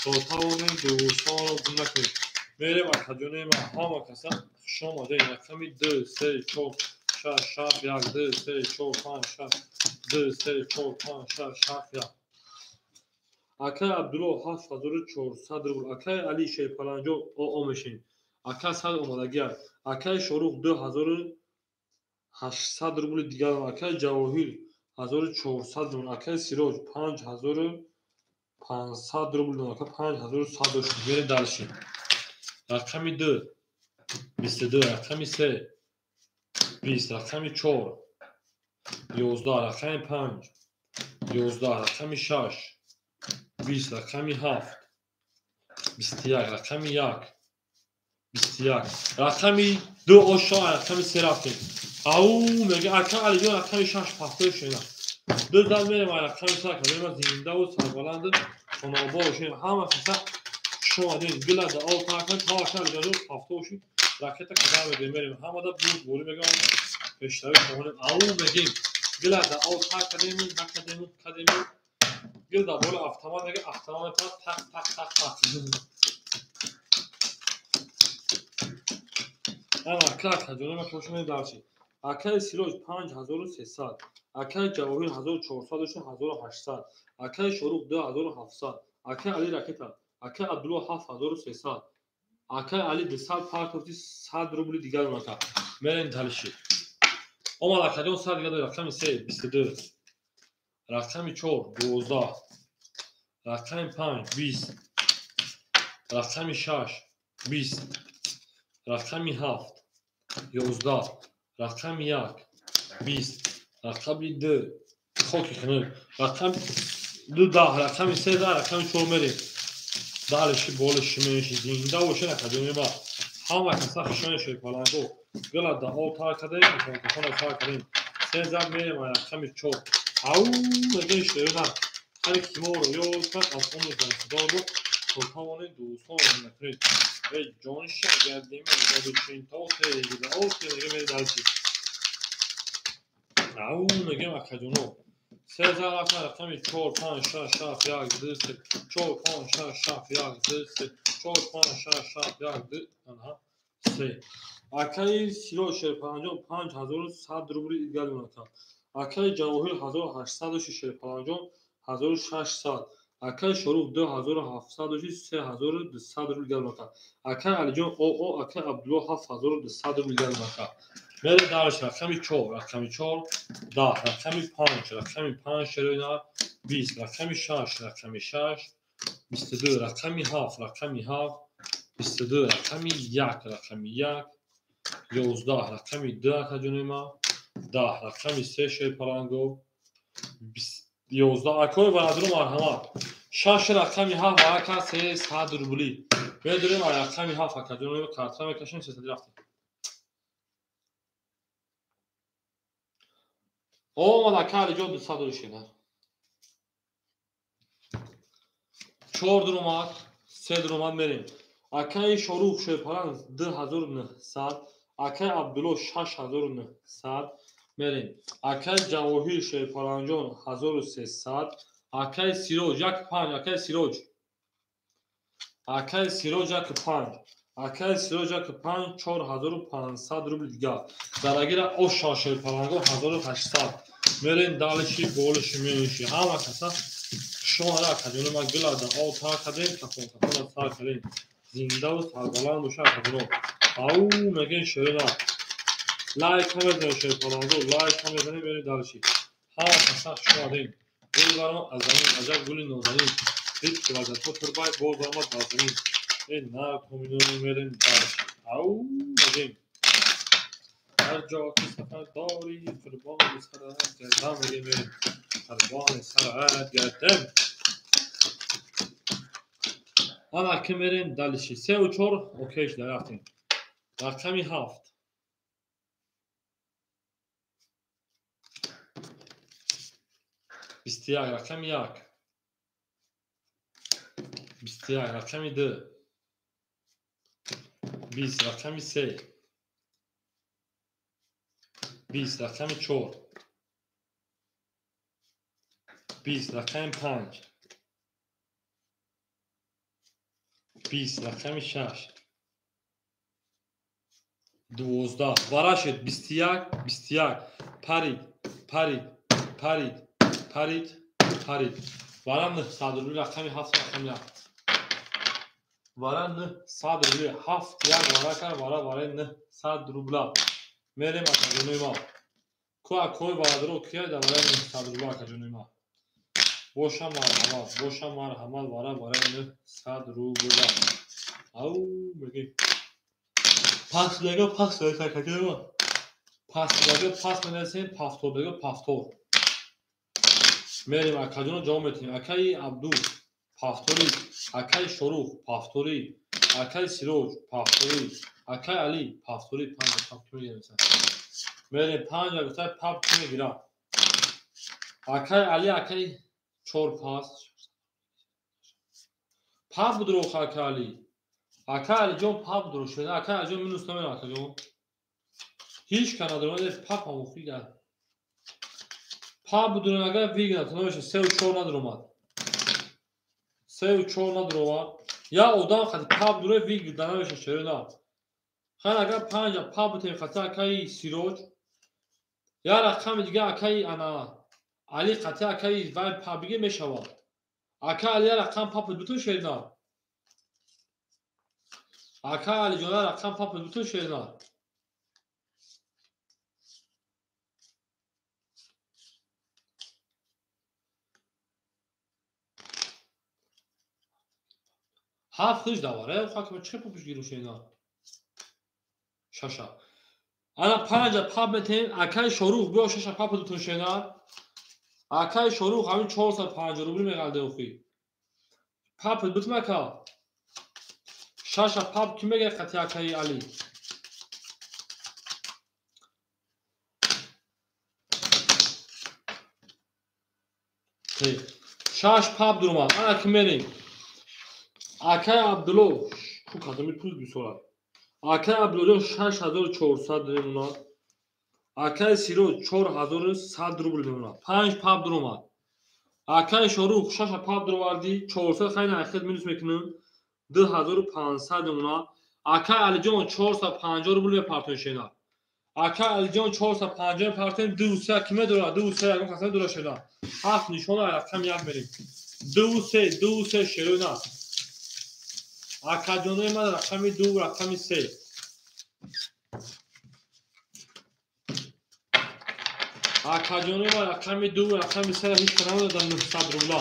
توتاون دوستان رو گم نکنید میریم اکادون ما همه کسا شما ده رقمی 2 3 4 6 7 1 2 3 4 5 6 2 3 4 5 6 7 1 اکای عبدالله 7400 روبل اکای علی شی پالانجو او میشین اکای صد اومدگیار اکای شروق 2800 روبل دیگر اکای جواهر 1400 روبل اکای سیروج 5500 روبل اکای 5100 روبل بریم دالشین رقمی 2 22 رقمی 3 20 رقمی 4 11 رقمی 5 11 رقمی 6 20 رقمی 7 21 رقمی 1 21 رقمی 2 اوشا رقمی 3 رفتیم او میگه اکا علی جان رقمی 6 پاستو شینا دو زد میریم رقمی 3 کنیم زنده و سربلند خانابا شین همه کسا شما دین گلا دا او تاکن تا شل جانو پاستو شین راکت کدام میریم همه دا بولی میگم پیشتاوی کنیم او میگیم گلا دا او تاکن کدیم گل دا بول افتمان میگه افتمان تا تق انا کلاک هجوری ما کوشش دارچی اکای سیروج 5300 اکای جواهر 1400 1800 اکای شروق 2700 اکای علی راکتا اکای عبدالله 7300 اکای علی 200 پارکوتی 100 روبل دیگر مکا میرین تلشی اما اکادون 100 دیگر رقم 3 22 رقم 4 12 رقم 5 20 رقم 6 20 رقم 7 11 رقم 1 20 رقم 2 خوکی کنه رقم 2 رقم 3 رقم 4 میریم دالشی بولشی میشی زنده و شنه کدومی با همه کسا شونه شوی پالانگو گلا دا او تار کده میکنه که خونه تار کدیم 3 زب میریم رقم 4 او میگه شیرنا هر کی ما رو یاد کرد از اون زنده بود توتاون دوستان رو نکنید ای جانشی اگر دیمه دا بچین تا تیگه او تیگه میری دالشی او میگه اکادونو 3000 رقم 4 5 6 7 1 2 3 4 5 6 7 1 2 3 4 5 6 7 1 2 آنها 3 اکای سیلو شیر 5100 روبل دیگر مکا اکای جواهر 1806 1600 اکای شروق 2706 3200 روبل دیگر مکا اکای علی جان او اکای عبدالله 7200 روبل دیگر مکا میره دارش رقمی 4 رقمی 4 10 رقمی 5 رقمی 5 شروع 20 رقمی 6 رقمی 6 22 رقمی 7 رقمی 7 22 رقمی 1 رقمی 1 11 رقمی 2 کجونی ما 10 رقمی 3 شی پالانگو 11 اکوی برادر مرحمت 6 رقمی 7 و 3 100 روبلی بدونیم رقمی 7 اکادمی کارتا میکشیم چطوری رفتیم اومد اکا جو 200 داشتن 4 درآمد 3 درآمد میریم اکای شروع شپران 2900 اکای عبدالله 6900 میریم اکای جواهر شپرانجان 1300 اکای سیروج یک 5 اکای سیروج یک 5 اکای سیروج یک 5 4500 روبل دیگه درگیر اوشا شپرانجان 1800 میریم دالشی بولش میشی همه کسا شما را کدوم ما گلاد او تا کدیم کفون تا کدیم زنده و سربلند باشه کدوم او مگه شروع لایک هم بزنید شیطانانگو لایک هم بزنید برید دالشی ها کسا شما دیم گل برام از زمین عجب گلی نازنین هیچ که وزد تو تربای گل برام از زمین این نه کمیدونی میریم دالشی او مگه هر جا که سفر داری قربان سرعت گردم میریم قربان سرعت گردم اما که میریم دالشی 3 و 4 اوکیش در رفتیم رقمی 7 21 رقمی 1 21 رقمی 2 20 رقمی 3 20 رقمی 4 20 رقمی 5 20 رقمی 6 12 برا شد 21 21 پرید برام نه صد روی رقمی 7 رقمی 7 برام نه صد روی 7 یک برا کن برای نه صد روبلا میریم اکادمی ما کوی بادرو کیا در برای نه صد روبلا اکادمی ما باشم مرحمت برای نه صد روبلا او میگی پس لگا پس اکادمی ما پس منسیم پافتور لگا پافتور میریم اکادمی جا میتونیم اکای عبدو پافتوری اکای شروع پافتوری اکای سیروج پافتوری اکای علی پافتوری 5 پاپ کی میگیره مثلا میریم 5 اگه پاپ کی میگیره اکای علی اکای 4 پاس پاپ درو اکای علی جون پاپ درو شده اکای علی جون مینوس نمیره اکای جون هیچ کنه درو پاپ هم خویگه پاپ درو اگه ویگن تو نمیشه 3 و 4 ندرومد 3 و 4 ندرومد یا اودان خاطر پاپ درو ویگ دانا میشه شده نه خان اگر 5 پاپ بتیم خاطر اکای سیروج یا رقم دیگه اکای انا علی خاطر اکای وای پاپ دیگه میشود اکای علی رقم پاپ بتون شده نه اکای علی جون رقم پاپ بتون شده نه هفت خوش دواره خاطر چه پاپش گیرو شده نه شاشا انا 5 پاپ بتیم اکای شروع بیا شاشا پاپ بتون شده نه اکای شروع همین 450 روبل میگلده اوخی پاپ بتون اکا شاشا پاپ کی میگه خاطر اکای علی شاش پاپ درومد انا کی میریم اکای عبدالله کو کادمی پول بیسورا اکای عبدالله 6400 درومد اکای سیروج 4100 روبل میمونه 5 پاپ درومد اکای شروع شاشا پاپ دروردی 400 خیلی اخیر مینوس میکنن 2500 میمونه اکای علی جون 450 روبل پارتون شینا اکای علی جون 450 پارتون 200 کیمه دورا 200 اگه کسا دورا شینا هفت نشونه رقم یک میریم 200 شیرونا اکادمی ما رقمی 2 رقمی 3 اکادمی ما رقمی 2 رقمی 3 هیچ کنم دادم 900 روبلا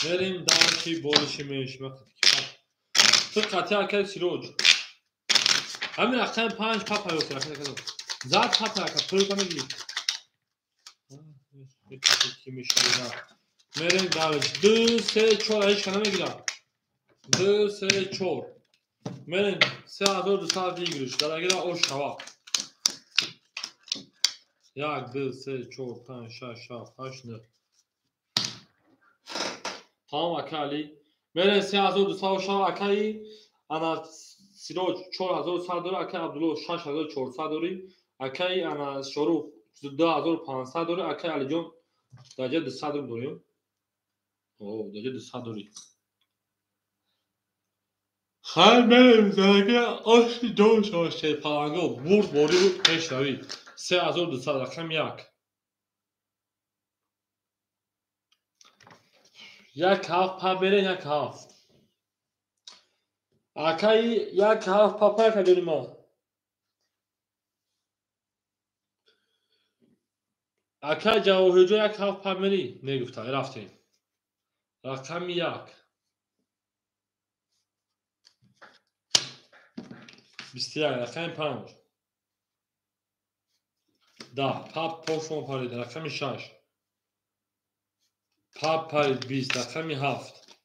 میریم دانشی بولشی میشیم تو قطعه اکای سیروج همین رقم 5 پاپ هایو کرد زاد پاپ هایو پول کنه گیرید کی میشه میریم دانش 2 3 4 هیچ کنم میگیرم دو سه چهار من 3200 دیگرش درگیر او شوا 1 2 3 4 5 6 7 8 9 tamam akali من 3200 شوا akali انا سیروج 4100 داره akali عبدالله 6400 داره akali انا شروع 2500 داره akali علی جان درجه 200 داریم او درجه 200 داری خیلی من درگیر آش دو شاشه پلنگو برد باری بود پیش روی 3200 رقم یک هفت پا بره یک هفت اکایی یک هفت پا پا کدونی ما اکای جواهر جو یک هفت پا بری نگفته رفتیم رقم یک 21 رقم 5 10 پا پشت پارید رقم 6 پا پارید 20 رقم 7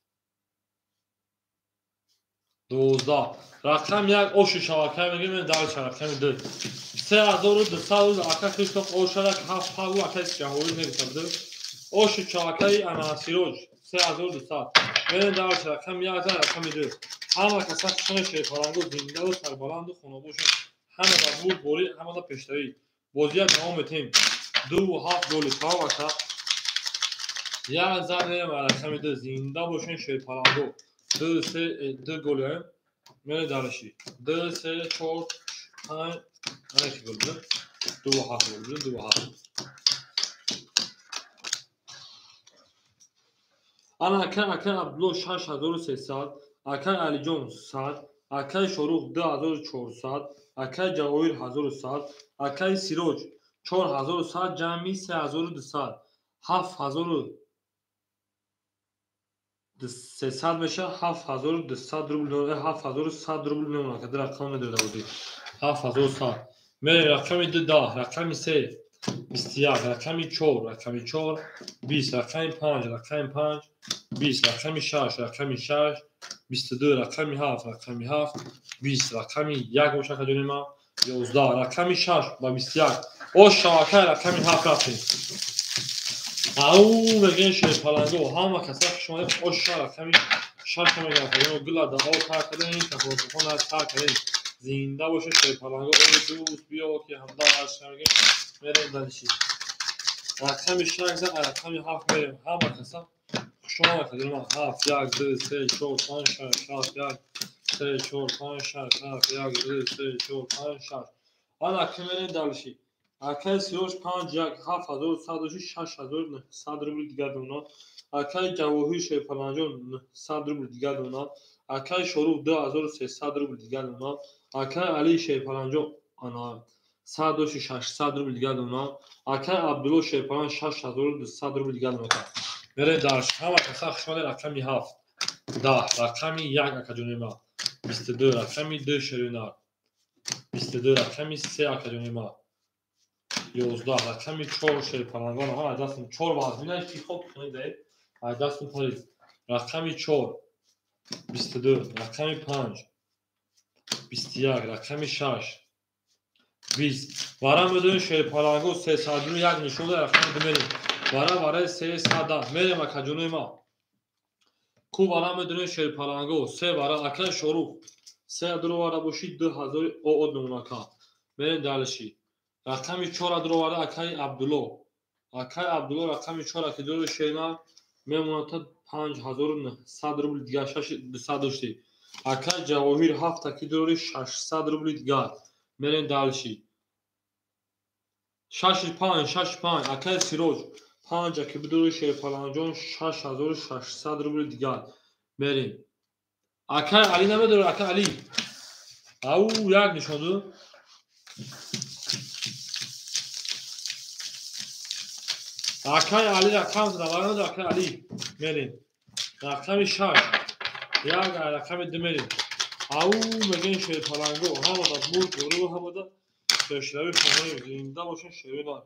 12 رقم 1 اوش شواکه میگیم در رقم 2 3200 اکا خیستوق اوشارک 7 پا و اکا جواهر نگفته اوش شواکه انا سیروج 3200 من در رقم 1 رقم 2 همه کسا شون شیپارنگو زنده و سربلند و خونابوشن همه دا بود بوری همه دا پشتری بازی دوام تیم 2.5 گل تا وقتا یک زد میرم رقم 2 زنده باشن شیپارنگو 2 گل من دارشی 2 3 4 5 2 گل 2.5 گل 2.5 انا اکن عبدالله 6300 اکن علی جان 100 اکن شروع 2400 اکن جواهر 1100 اکن سیروج 4100 جمعی 3200 7300 میشه 7200 روبل 7100 روبل میمونه که در رقم نداره بودی 7100 میره رقم 10 رقم 3 21 رقم 4 رقم 4 20 رقم 5 رقم 5 20 رقم 6 رقم 6 22 رقم 7 رقم 7 20 رقم 1 باشه که دونیم 11 رقم 6 با 21 او شاکه رقم 7 رفتیم او بگین شیپالنگو همه کسا شما او رقم 6 همه گفتیم گلا دا او تا کردیم تفاوتون از تا کردیم زنده باشه شیپالنگو او دوست بیا که هم داشت میگه میریم دانشی رقم 6 رقم 7 میریم همه کسا شما کدوم 7 1 2 3 4 5 6 7 1 3 4 5 6 7 1 2 3 4 5 6 انا کمرین دالشی اکای سیروش 5 1 7106 6100 روبل دیگر دونا اکای جواهر شیپالنجون 100 روبل دیگر دونا اکای شروع 2300 روبل دیگر دونا اکای علی شیپالنجون انا 1600 روبل دیگر دونا اکای عبدالله شیپالنج 6200 روبل دیگر دونا میره داشت همه کسا خشمال رقمی 7 10 رقمی 1 اکجونی ما 22 رقمی 2 شرینار 22 رقمی 3 اکجونی ما 11 رقمی 4 شیپالنگان ها دستم 4 باز بینه کی خوب کنید دستم پارید رقمی 4 22 رقمی 5 21 رقمی 6 20 وارم بدون شیپالنگو 300 رو یک نشون ده رقم دمیریم وارا 300 میریم اکجونی ما کو وارم بدون شیپالنگو 3 وارا اکن شروع 3 درو وارا باشید 2000 او نمونکا میریم دالشی رقمی 4 درو وارا اکای عبدالله رقمی 4 که درو شینا میمونه تا 5100 روبل دیگه 6200 داشتی اکای جواهر 7 که درو 600 روبل دیگه میریم دالشی 65 اکای سیروج 5 که بدون شیپالنجون 6600 روبل دیگر بریم اکای علی نمیداره اکای علی او یک نشانده اکای علی رقم زدواره نداره اکای علی بریم رقم 6 یک رقم 2 بریم او مگین شیپالنگو همه دا بود برو همه دا پیشروی خونه زنده باشن شیرین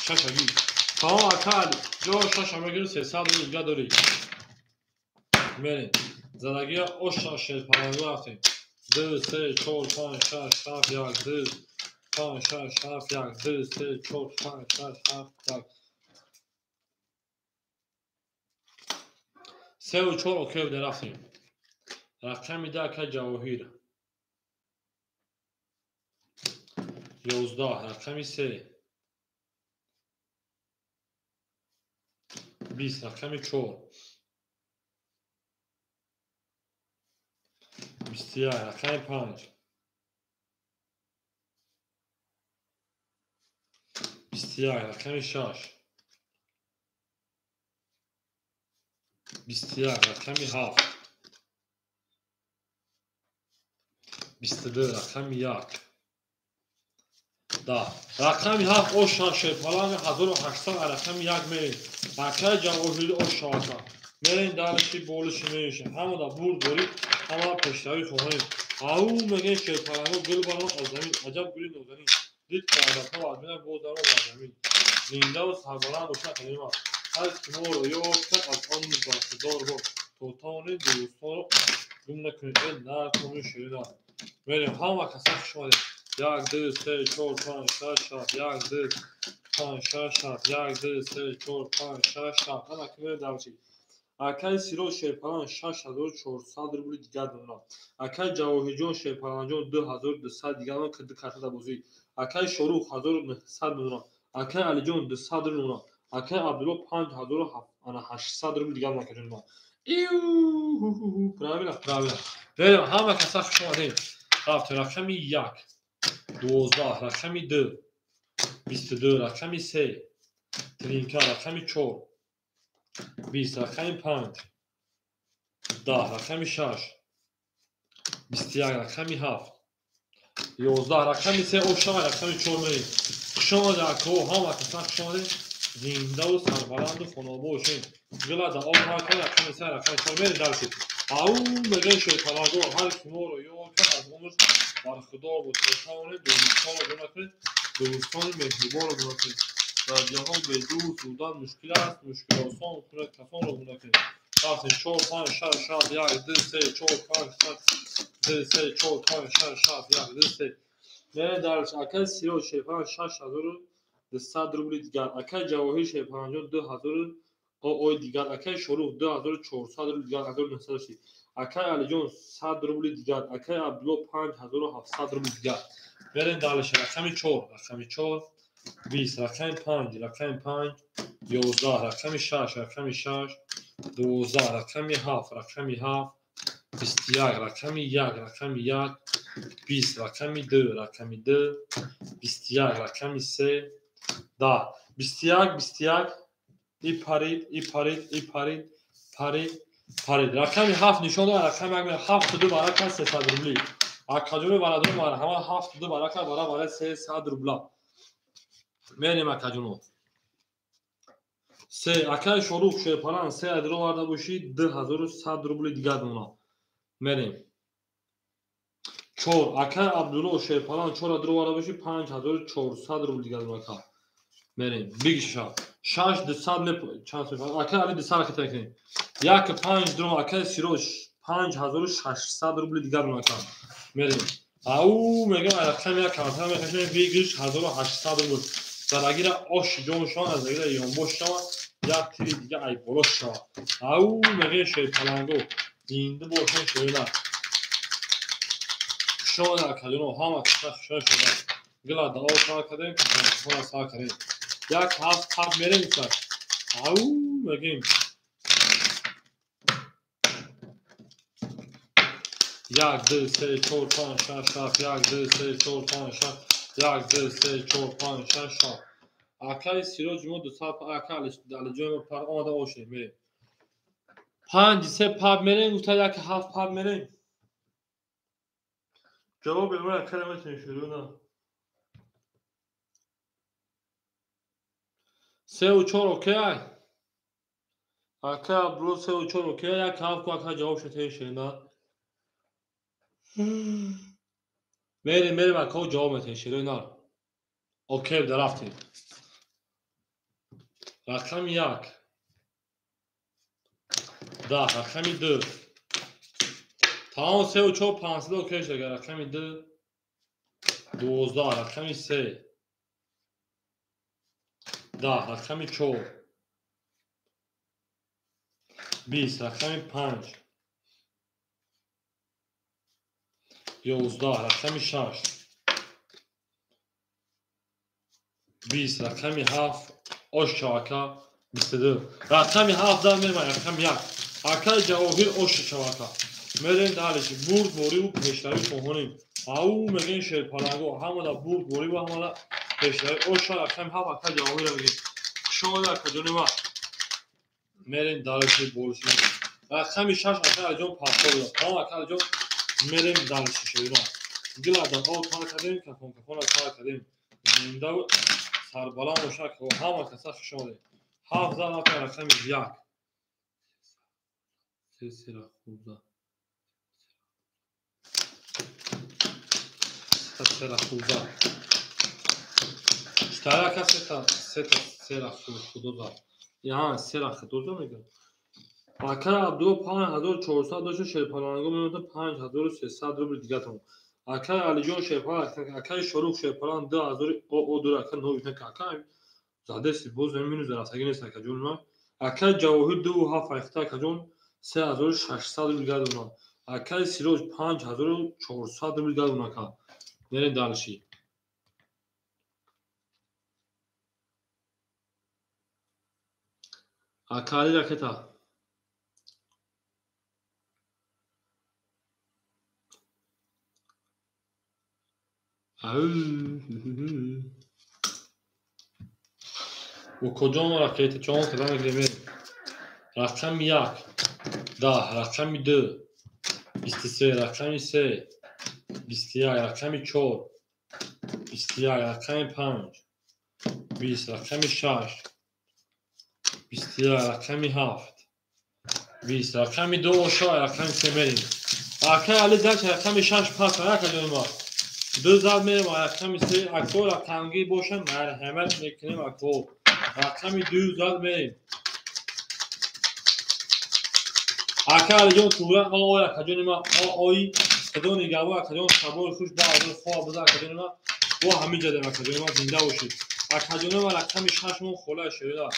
ششگی tamam akal جو شاش همه گیرو 300 رو دیگه داری بریم زدگی اوش شاشه پرنگو رفتیم 2 3 4 5 6 7 1 2 5 6 7 1 2 3 4 5 6 7 1 3 و 4 اوکی بوده رفتیم رقم میده که جواهیر 11 رقم 3 20 رقم 4 21 رقم 5 21 رقم 6 21 رقم 7 22 رقم 1 ده رقم 7 او شاشه پلان 1800 رقم 1 میریم رقم جواهری او شاشه میریم دارشی بولش میشه همه دا بور دارید همه پشتوی خواهیم او میگه شه پلانو گل بانو از زمین عجب گلی نوزنی دید که عدد ها آدمین بودارو با زمین زنده و سربلند و شد کنیم هر کمور یا کت از آن باستدار بود توتانی دوستان رو گم نکنید نه کنید شریده میریم همه کسف شماده 1 2 3 4 5 6 7 1 2 5 6 7 1 2 3 4 5 6 7 انا کمیر دارچی اکای سیرو شیپالان 6400 روبل دیگر دونم اکای جواهری جون شیپالان جون 2200 دیگر دونم کد کارت بازی اکای شروع 1900 دونم اکای علی جون 200 دونم اکای عبدالله 5800 روبل دیگر دونم کجا دونم ایو پراویلا بریم همه کسا خوش اومدین رفت رقم 1 12 رقم 2 22 رقم 3 ترینکا رقم 4 20 رقم 5 10 رقم 6 21 رقم 7 11 رقم 3 او شما رقم 4 میریم شما در که همه کسا خوش اومدین زنده و سربلند و خانوابه باشین گلا در آب ها که رقم 3 رقم 4 میریم درسید او میگه شیطاناگو هر کنور و یا که از عمر برخدار بود ترکانه دوستان رو بنکنید دوستان مهربان رو بنکنید در جهان به دو سودن مشکل است مشکل آسان کنه کسان رو بنکنید رفتیم 4 5 6 7 1 2 3 4 5 6 2 3 4 5 6 7 1 2 3 میره درش اکل سیرو شیپان 6200 روبل دیگر اکل جواهری شیپان جون 2000 او دیگر اکل شروع 2400 روبل دیگر 1900 اکل علی جون 100 روبل دیگر اکل عبدالله 5700 روبل دیگر برین دالش رقم 4 رقم 4 20 رقم 5 رقم 5 11 رقم 6 رقم 6 12 رقم 7 رقم 7 21 رقم 1 رقم 1 20 رقم 2 رقم 2 21 رقم 3 ده 21 ای پرید رقم 7 نشان داره رقم 7 دو برابر 300 روبلی اکاجور برادر ما همه 7 دو برابر 300 روبلا میریم اکاجونو 3 اکای شروع شه پلان 3 ادرو وارد باشید 2100 روبل دیگر دونا میریم 4 اکای عبدالله شه پلان 4 ادرو وارد باشید 5400 روبل دیگر دونا میریم بیگشا 6 200 چند سوال اکای علی 200 حرکت کنیم یک 5 درم اکای سیروش 5600 روبل دیگر دونا میریم او میگم رقم یک کارت میکشیم بیگش 1800 روبل درگیر آش جونشان از درگیر یانبوش شما یک تیری دیگه ای بولش شما او میگه شیطانگو زنده باشن شویلا شما در کلونو همه کسا شما گلا دعا سا کردیم کسا سا کردیم یک هفت تب میریم سر او میگیم یک دو سه چور پانش شش هفت یک دو سه چور پانش یک دو سه چور پانش شش هفت اکای سیرو جمعه 200 اکای در جمعه پر آمده باشه میریم 5 3 پاب میریم گفته یک 7 پاب میریم جواب من کلمه شروع نه 3 و 4 اوکی اکای برو 3 و 4 اوکی یک 7 کو اکای جواب شده شده میریم اکای جواب میده شروع نه اوکی در رفتیم رقم 1 10 رقم 2 تمام 3 و 4 5 اوکی شد رقم 2 12 رقم 3 10 رقم 4 20 رقم 5 11 رقم 6 20 رقم 7 oş çavaka 22 رقم 7 da میرم رقم 1 اکای جواهر oş çavaka میریم دالش برد بوری و پیشتری کنیم او میگن شیر پلنگو همه دا برد بوری و همه دا پیشتری oş رقم 7 اکای جواهر میگه شما دا کجونی ما میریم دالش بولشیم رقم 6 اکای جون پاسپورت هم اکای جون میریم دالش شیرنا گلادن او تا کردیم کفون تا کردیم زنده سربلند باشد که همه کسا شده 7 نفر رقم 1 سلسله خوزه سلسله خوزه اشتراک سلسله خوزه یعنی سلسله خوزه میگم اکر عبدالله 5400 داشت شیرپلنگو میمونده 5300 روبل دیگه تمام اکر علی جون شیرپلنگ اکر شروع شیرپلنگ 2000 او دور اکر نو بیتن کاکا زاده سی بوز نمی‌نو زرافگی نیست که جون ما اکر جواهر 2 فایخته که جون 3600 روبل دیگه دونم اکر سیروج 5400 روبل دیگه دونم که نرین دالشی اکالی راکتا و کجا راکت چون کدام گیمه رقم 1 10 رقم 2 23 رقم 3 21 رقم 4 21 رقم 5 20 رقم 6 21 رقم 7 20 رقم 2 شای رقم 3 میریم اکر علی داشت رقم 6 پاس نکردیم ما دو زد میریم رقم 3 اکور رقمگی باشن مرحمت میکنیم اکور رقم 2 زد میریم اکر علی جون طوره آقای اکجون ما آقایی کدون نگاه اکجون صبور خوش بعد خواب بزن اکجون ما و همین جده اکجون ما زنده باشید اکجون ما رقم 6 مون خلا شده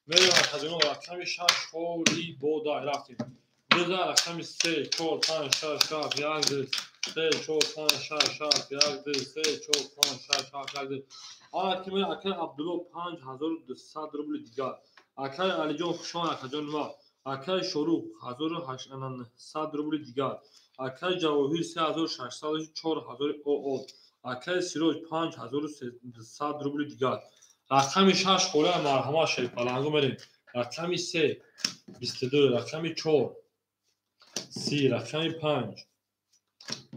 میریم اکجون رقم 6 خوری بودا رفتیم دو رقم 3 4 5 6 7 1 2 3 4 5 6 7 1 2 3 4 5 6 7 1 2 آن که میره اکر عبدالله 5200 روبل دیگر اکر علی جون خوشان اکجون ما اکر شروع 1800 روبل دیگر اکر جواهر 3600 4000 او اکر سیروج 5300 روبل دیگر رقم 6 خوره مرحمه شیرپلنگو میریم رقم 3 22 رقم 4 30 رقم 5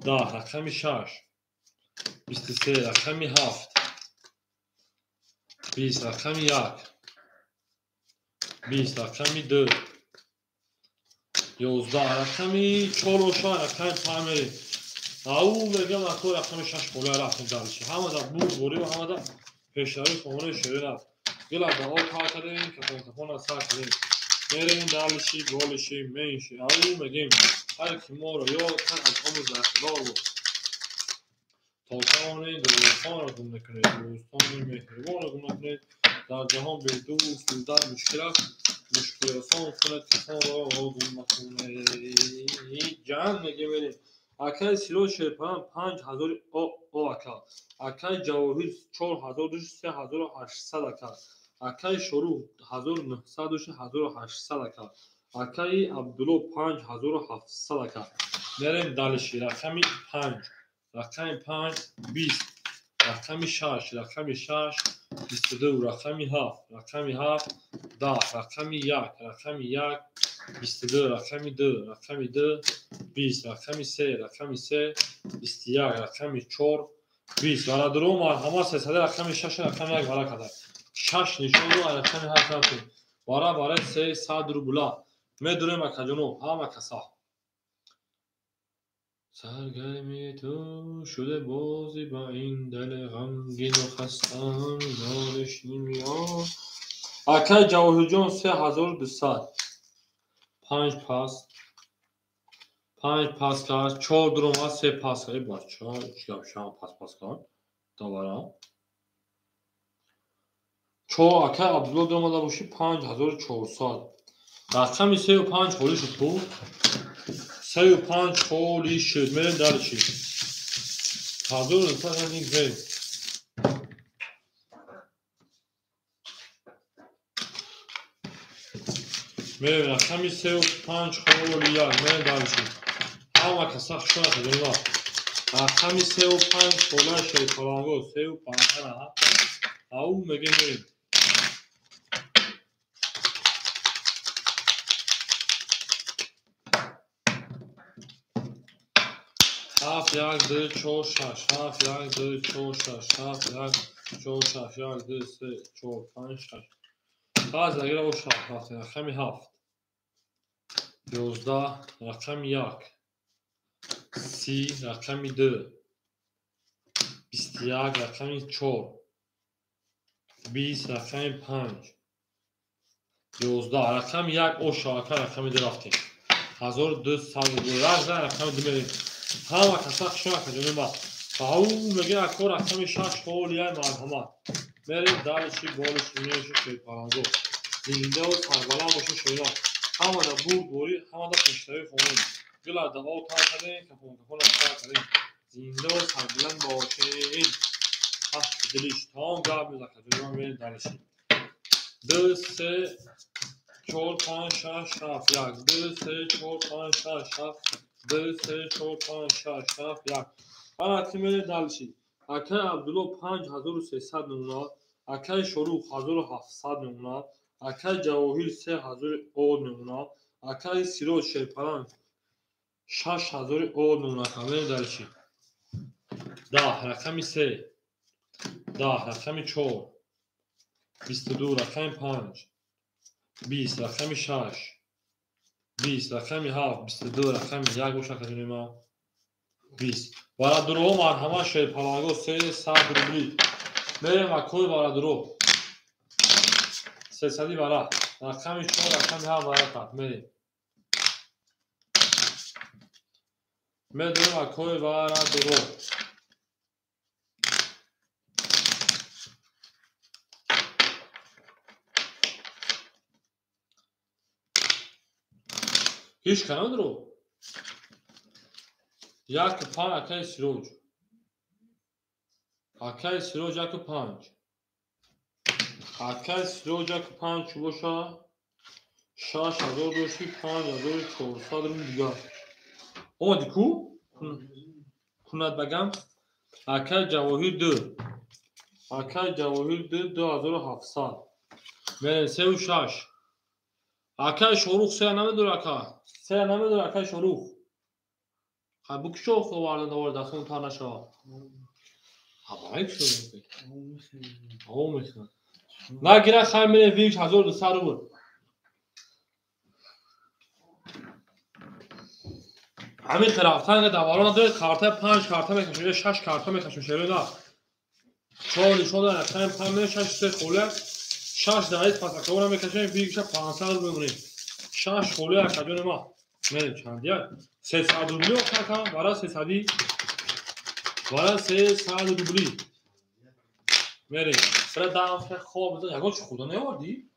10 رقم 6 23 رقم 7 20 رقم 1 20 رقم 2 11 رقم 4 و 6 رقم 5 میریم او میگم اکو رقم 6 خوله رفتیم دارشی همه دا بود بوری و همه دا پیشتری خونه شده رفت گلا دا او تا کردیم کفون از سا کردیم میریم دارشی گولشی منشی او میگیم هر کی ما رو یا تن از همون زرخدار بود تاکانی دوستان رو گم نکنید دوستان مهربان رو گم نکنید در جهان به دوست بودن مشکلات آسان کنید کسان را گم نکنید جهان میگه میریم اکای سیروج شیرپلنگ 5000 او اکای جواهر 4000 3800 اکای شروع 1900 1800 اکای عبدالله 5700 میریم دالشی رقم 5 رقم 5 20 رقم 6 رقم 6 22 رقم 7 رقم 7 10 رقم 1 رقم 1 22 رقم 2 رقم 2 20 رقم 3 رقم 3 21 رقم 4 20 ولا درو مرحمه 300 رقم 6 رقم 1 ولا kadar 6 نشون رو رقم 7 رفتیم برابر 300 روبلا میدونیم اکجونو همه کسا سرگرمی تو شده بازی با این دل غمگین و خستم یادش نمیاد Akay Cavahirjon 3200 5 pas 5 pas کرد 4 درم 3 پاس کرد بچه‌ها شام پاس کرد دوباره 4 اکای عبدالله درم داده باشی 5400 رقمی 35 خولی شد تو 35 خولی شد میریم در چی حضور نسبت هم یک زید میریم رقمی 35 خولی یک میریم در چی همه کسا خشون خدمه رقمی 35 خولی شد پلانگو 35 نه او میگه میریم هفت یک دو چهار شش هفت یک دو چهار شش هفت یک چهار شش یک دو سه چهار پنج شش باز اگر او شش هفت رقمی هفت 11 رقمی یک 30 رقمی 2 21 رقمی 4 20 رقمی 5 11 رقمی یک او شاکر رقمی 2 رفتیم 1200 رقمی 2 میریم همه کسا خشونه کجونه ما او میگه اکو رقمی 6 خولی های مرحمت میریم درشی بالشی میرشی شوی پرانگو زنده و سربلان باشی شوینا همه دا بود بوری همه دا پشتوی خونیم گلا دا او تا کردیم کفون تا کردیم زنده و سربلان باشین هشت دلیش تا اون گاب میزا کجونه میریم درشی 2 3 4 5 6 7 1 2 3 4 5 6 7 2 3 4 5 6 7 1 برای میره دلشی اکای عبدالله 5300 نمونه اکای شروع 1700 نمونه اکای جواهیر 3000 نمونه اکای سیروج شیپران 6000 نمونه میره دلشی 10 رقمی 3 10 رقمی 4 22 رقمی 5 20 رقمی 6 20 رقمی 7 22 رقمی 1 گوشه کجونه ما 20 وارد درو مرحمه شوی پلانگو 300 روبلی میریم اکوی وارد درو 300 وارد رقمی 4 رقمی 7 وارد کرد میریم اکوی وارد درو هیچ کنه درو یک 5 اکای سیروج اکای سیروج یک 5 اکای سیروج یک 5 چو باشه 6000 دوشی 5400 رو دیگه اومدی کو؟ کند بگم اکای جواهیر 2 اکای جواهیر 2 2700 میریم 3 و 6 اکای شروع 3 نمیدور اکای 3 نمیدور اکای شروع خب بو کشو خو وارد آورد دستون تا نشا هوایی کشو او میخواد نه گیره خیلی میره ویش 1200 رو بود همین خرافتن که دواران داره کارته 5 کارته میکشون 6 کارته میکشون شروع نه چون نشون داره خیلی 5 میره 6 سه خوله 6 دقیقه پس اکا میکشون ویش 500 رو بمونیم 6 خوله اکجون ما میریم چند دیگه 300 روبلی اکا برای 300 برای 300 روبلی میریم برای دام خواب بزن یکا چه خدا نیاوردی؟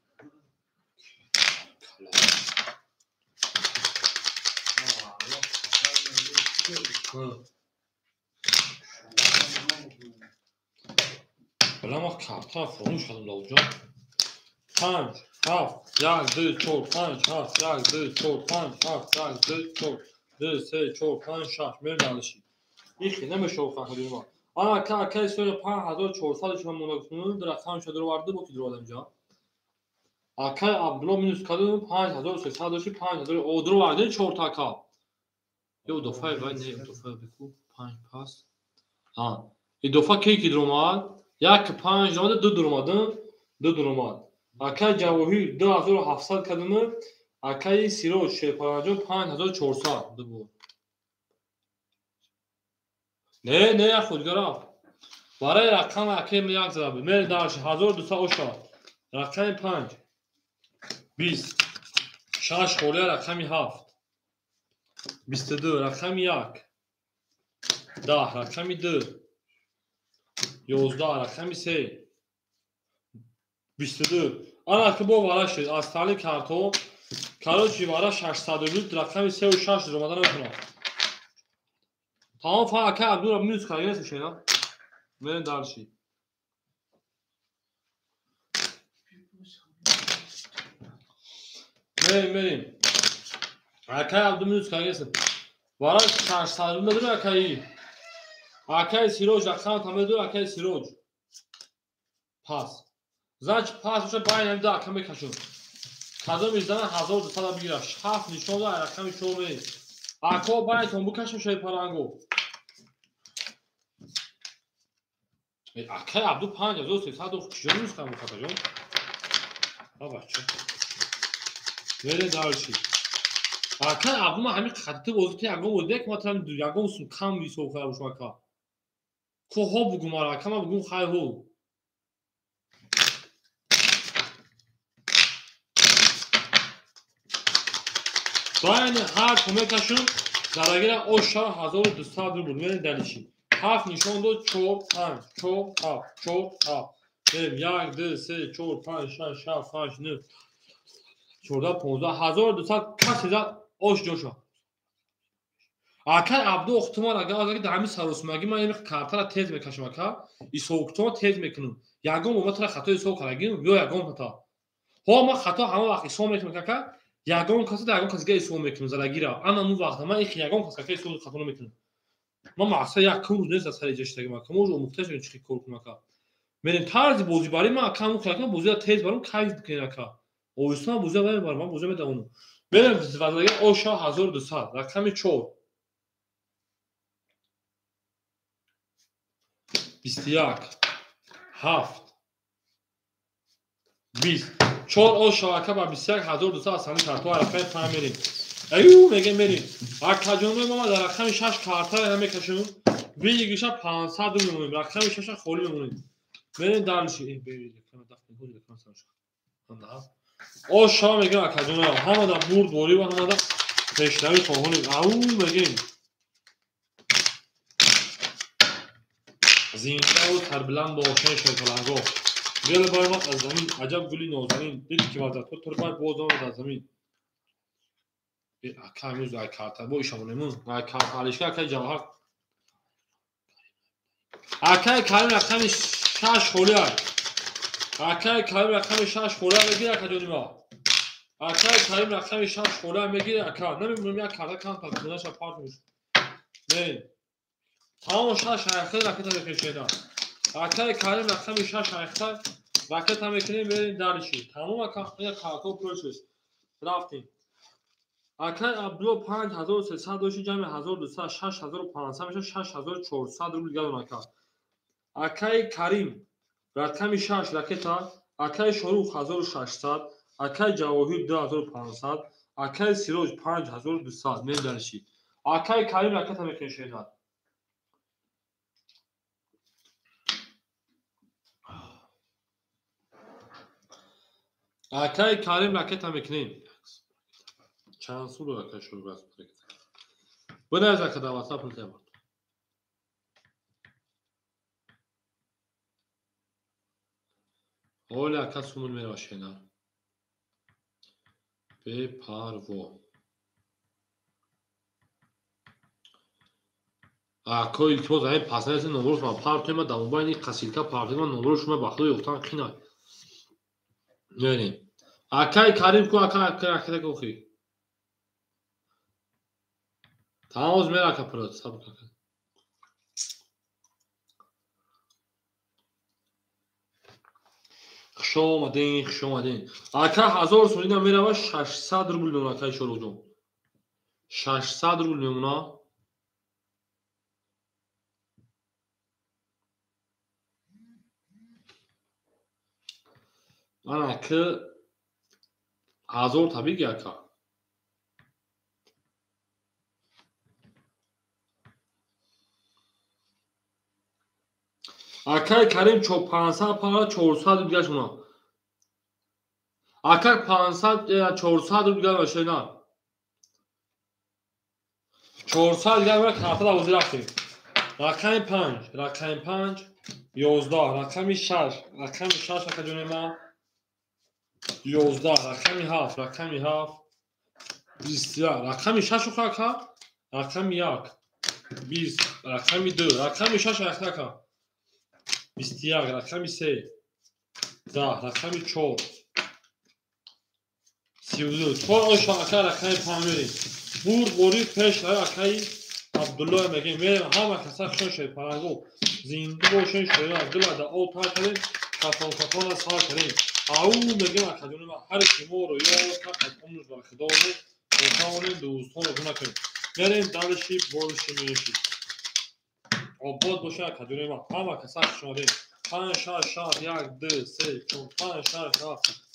بلا ما کارتا فرموش کردم لاوجا 5 7 1 2 4 5 7 1 2 4 5 7 1 2 4 2 3 4 5 6 میریم دلشی این خیلی نمیشه فهمیدیم ما آنا که اکای سوی 5400 شما مونگتونون در رقم شده رو ورده با که درو آدم جا اکای عبدالله مینوس کدوم 5300 داشتی 5000 او درو ورده 4 تا کا یه دفعه باید نه دفعه بکو 5 پاس این دفعه کی درو ماد یک 5 درو 2 درو مادن 2 درو ماد اکای جواهیر 2700 کدوم اکای سیروج شیپارانجو 5400 دو بود نه خودگرا برای رقم اکیم یک زده بود میره درش 1200 اوشا رقم 5 20 6 خورده رقم 7 22 رقم 1 10 رقم 2 11 رقم 3 22 آن که با وارا شد از تالی کارتو کاروچی وارا 600 رقم 3 و 6 رمضان میکنه تمام فاکه عبدالله میوز کاری نمیشه اینا بریم دارشی بریم اکای عبدالله میوز کاری نمیشه وارا 600 داره اکایی اکای سیروج رقم تمام داره اکای سیروج پاس زنچ پاس میشه باید هم ده اکم بکشون کدام میزنه 1200 بگیره 7 نشون ده رقم شومه اکا باید هم بکشون شاید پرانگو اکای عبدو 5300 چجوری نیست کنم بخاطر جون ها بچه بره دارشی اکای عبدو ما همین خطی بازوتی اگه بوده که مثلا دو یگم سون کم بیسو خراب شما کا کو ها بگم آره اکا ما بگم خیر هو باید هر کمکشون درگیر اوشا 1200 روبل میره دلیشی 7 نشون دو 4 5 4 7 4 7 بریم 1 2 3 4 5 6 7 8 9 14 15 1200 کسی زد اوش جوشا اکای عبدو اختمال اگه در همین سروسمگی من این کارتا را تیز میکشم اکا این سوکتو تیز میکنم یگم اومد را خطای سوک راگیم یا یگم خطا ها ما خطا همه وقتی سو میکنم که یگم کسی در یگم کسی گه سو میکنم زرگیرا اما مو وقت من این یگم کسی که سو خطا نمیکنم ما معصا یک کم روز نیست از سر جشتگی ما کم روز مختلف چی کار کنم که من طرز بازی باری ما کم خلاص بازی تیز برام کایز کنه که اوستا بازی برام ما بازی میدونم برم واسه اوشا 1200 رقم 4 21 7 20 4 اوشا که با 21200 اصلا کارتا رقم فهمیدیم ایو میگم بریم اکاجون ما در رقم 6 کارتا هم میکشیم ویگیش 500 میمونیم رقم 6 خالی میمونیم بریم دانشی بریم کنه دفتر خود کنه سرش کنه اوشا میگم اکاجون همه دا برد بوری و همه دا پیشروی خواهونیم او میگیم زینده و تربلند باشن شیطلنگو گل بای ما از زمین عجب گلی نازنین دیدی که وزد تو تربای بازم از زمین اکا میز دای کارتا با ایشامونمون دای کارتا حالش که جواهر اکای کارم رقم 6 خوله اکای کارم رقم 6 خوله بگیر اکا جونی ما اکای کارم رقم 6 خوله بگیر اکا نمیمونم یک کارتا کام تا کنش پارت میشه نه تمام 6 شایخه رکت بکشیدن اکای کارم رقم 6 شایخه رکت هم میکنیم بریم درشی تمام اکا یک کارتا پروسس رفتیم اکای عبدالله 5300 دوشی جمع 1200 6500 میشه 6400 روبل گردون اکا اکای کریم رقم 6 رکتا اکای شروع 1600 اکای جواهر 2500 اکای سیروج 5200 میدانشی اکای کریم رکت هم میکنه اکای کریم رکت هم میکنیم چند سول اکای شروع بس بده از اکا در واتساپ نتیمون اول اکا سومون میره باشینا به پارو اکای التماس همین پاسنه از نمبرش ما پارتوی ما دامون باید این قصیلکا پارتوی ما نمبرش ما بخلوی اختان خینا نیم اکای کریم کو اکا رکت کوخی تماز میره اکا پرد سب کن خشو آمدین اکا 1000 سونی هم میره و 600 روبل میمونه اکای شروع جون 600 روبل میمونه من اکا 1000 tabii اکا اکای کریم 500 پارا 400 دیگه شما Akak 500 یا 400 رو دیگر باشه نه 400 دیگر باید کارت دوازی رفتیم رقم 5 رقم 5 11 رقم 6 رقم 6 رقم جون ما 11 رقم 7 رقم 7 20 رقم 6 رقم 1 20 رقم 2 رقم 6 رقم 21 رقم 3 10 رقم 4 32 تو آشاکر رقم 5 میریم بور بوری پیش رقم عبدالله میگه میریم همه کسا خوشه پرنگو زنده باشین شوی عبدالله دا او تا کردیم کفان از ها کردیم او میگه مکدونه ما هر کی مورو یا کفت امروز برخی دارمه اوتاونه دوستان رو گونه کنیم میریم دلشی بولشی میشی آباد باشه مکدونه ما همه کسا شماریم 5 6 7 1 2 3 4 5 6 7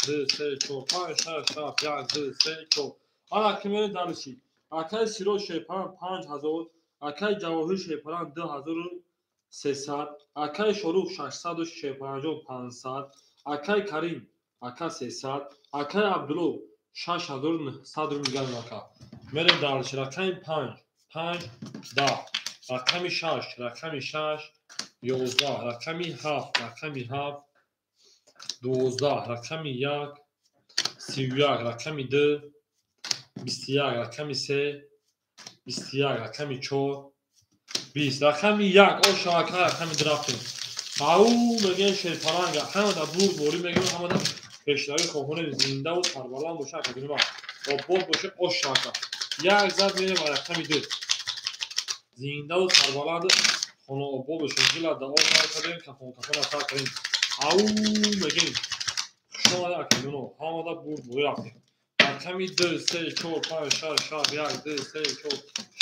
2 3 4 5 6 7 1 2 3 4 حالا که میریم دلشی اکای سیرو شیپران 5000 اکای جواهر شیپران 2300 اکای شروع 600 شیپران 500 اکای کریم اکای 300 اکای عبدالله 6900 رو میگن اکا میریم دلشی رقم 5 10 رقم 6 رقم 6 11 رقم 7 رقم 7 12 رقم 1 31 رقم 2 21 رقم 3 21 رقم 4 20 رقم 1 او شاکر رقم درفتیم او میگن شیرپرنگ همه دا بور بوری میگن همه دا پیشتری خوهونه زنده و سربلند باشه کدونی ما با بود باشه او شاکر یک زد میره و رقم 2 زنده و سربلند خونه آباد باشه جیلا دا او کار کردیم کفان اثر کردیم او میگن شما دا کدونو همه دا بور بوری رفتیم رقم 2 3 4 5 6 7 1 2 3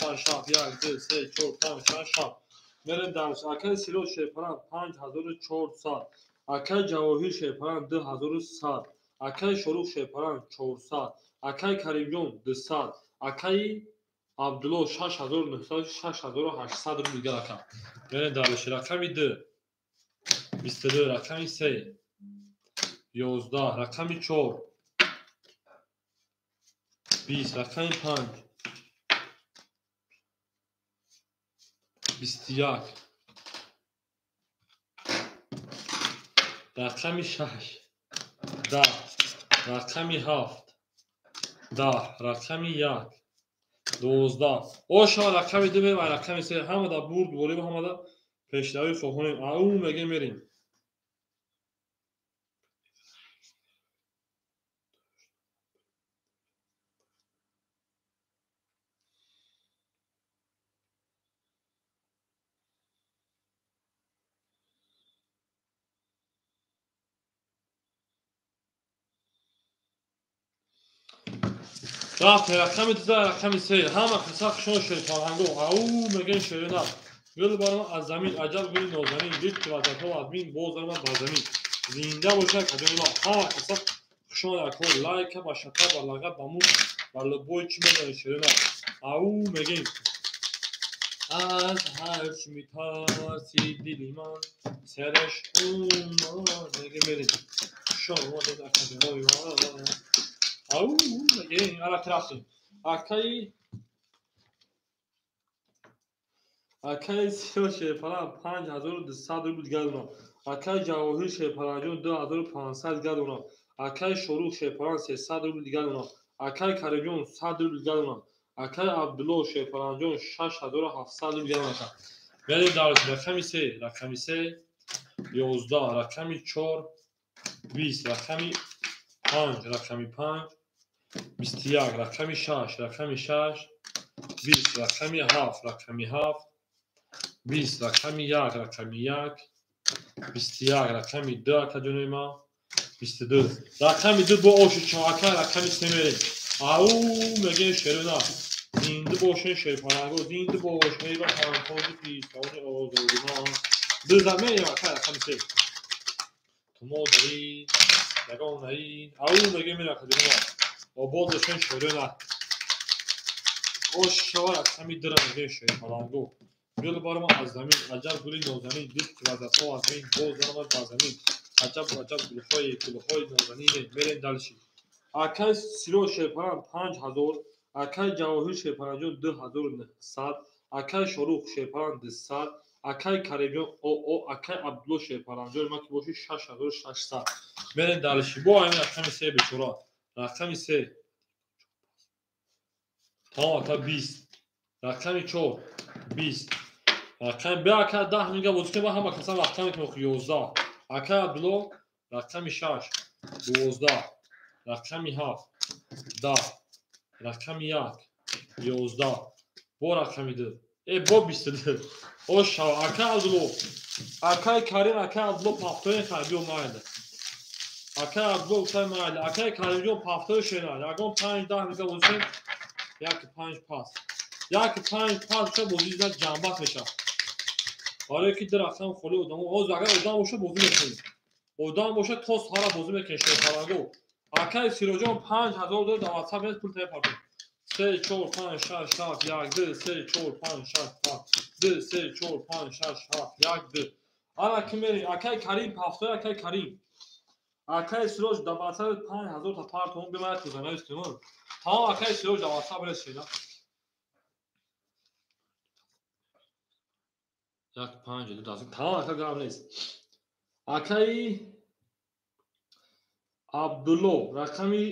4 6 7 1 2 3 4 5 6 7 میریم درس اکای سیلو شیپران 5400 اکای جواهر شیپران 2100 اکای شروع شیپران 400 اکای کریم جون 200 اکای عبدالله 6900 6800 رو دیگه رقم میریم درس رقم 2 22 رقم 3 11 رقم 4 20 رقم 5 21 رقم 6 10 رقم 7 10 رقم 1 12 او شما رقم 2 و رقم 3 همه دا برد بوری و همه دا پیشتری خوهونیم او میگه میریم رفت رقم 2 رقم 3 همه کسا شما شیرپرنگو او میگه شیرنا گل برام از زمین عجب گلی نازنین دید که وزدها از بین باز درمد با زمین زنده باشه کدوم ما همه کسا شما در کل لایک با شکر با لغت با مون با لبوی چی میدن شیرنا او میگه از هر چی میترسی دیلی من سرش اومد میگه میریم شما در کدوم ما او میگه الان رفتیم اکای سیاه شیپران 5200 رو دیگر دونم اکای جواهر شیپران 2500 دیگر دونم اکای شروع شیپران 300 رو دیگر دونم اکای کریمیون 100 رو دیگر دونم اکای عبدالله شیپران 6700 رو دیگر دونم بریم در رقم 3 رقم 3 11 رقم 4 20 رقم 5 رقم 5 21 رقم 6 رقم 6 20 رقم 7 رقم 7 20 رقم 1 رقم 1 21 رقم 2 کدوم ما 22 رقم 2 با اوش چاکر رقم 3 میره او میگه شیرنا زنده باشین شیرپرنگو زنده باشین و پرنگوز پیستان آزادی ما دو زمین رقم 3 تو ما داری نگاه نهی او میگه میره کدوم ما با بازشین شیرنا اوش شوار رقم 2 میگه شیرپرنگو گل بارم از زمین عجب گلی نازنین دید که وزدها از بین باز درآمد با زمین عجب گلهای نازنینه میریم دلشی акай сироҷ шерпаранд 5000, акай ҷавоҳир шерпаранҷон 2900, акай шорух шерпаранд 200, акай каримҷон оо, акай абдулло шерпаранҷон ма ки боши 6600. Мерем далиши бо ҳамин рақами 3 бечора. Рақами 3 тамом акай 20. Рақами 4 20. Рақами бе акай 10 мега бозӣ ки ма ҳама касан рақами ки мохи 11. Акай абдулло рақами 6 12. Рақами 7 10. Рақами 1 11. Бо рақами 2 бо 22. ошава акай абдулло акай карим акай абдулло пафтоин хай биё майда. акай абдулло усай майда. акай каримҷон пафтоин шенай. ягон 5 10 мега бозӣ яки 5 пас. яки 5 пас ша бозӣ зад ҷамбас меша. آره که درختم خالی آدم اگر آدم باشه بازی میکنیم آدم باشه تا سهار بازی میکنیم شهرگو اکای سیروجان 5000 داد در واتساپ میاد پول تایپ کن 3 4 5 6 7 1 2 3 4 5 6 7 2 3 4 5 6 7 1 2 آره که میری اکای کریم پافتای اکای کریم اکای سیروج در واتساپ 5000 تا پارتون بماید تو زنای استعمال تا اکای سیروج در واتساپ رسید یک 5 2000 tamam aka gam نیست акаи абдулло рақами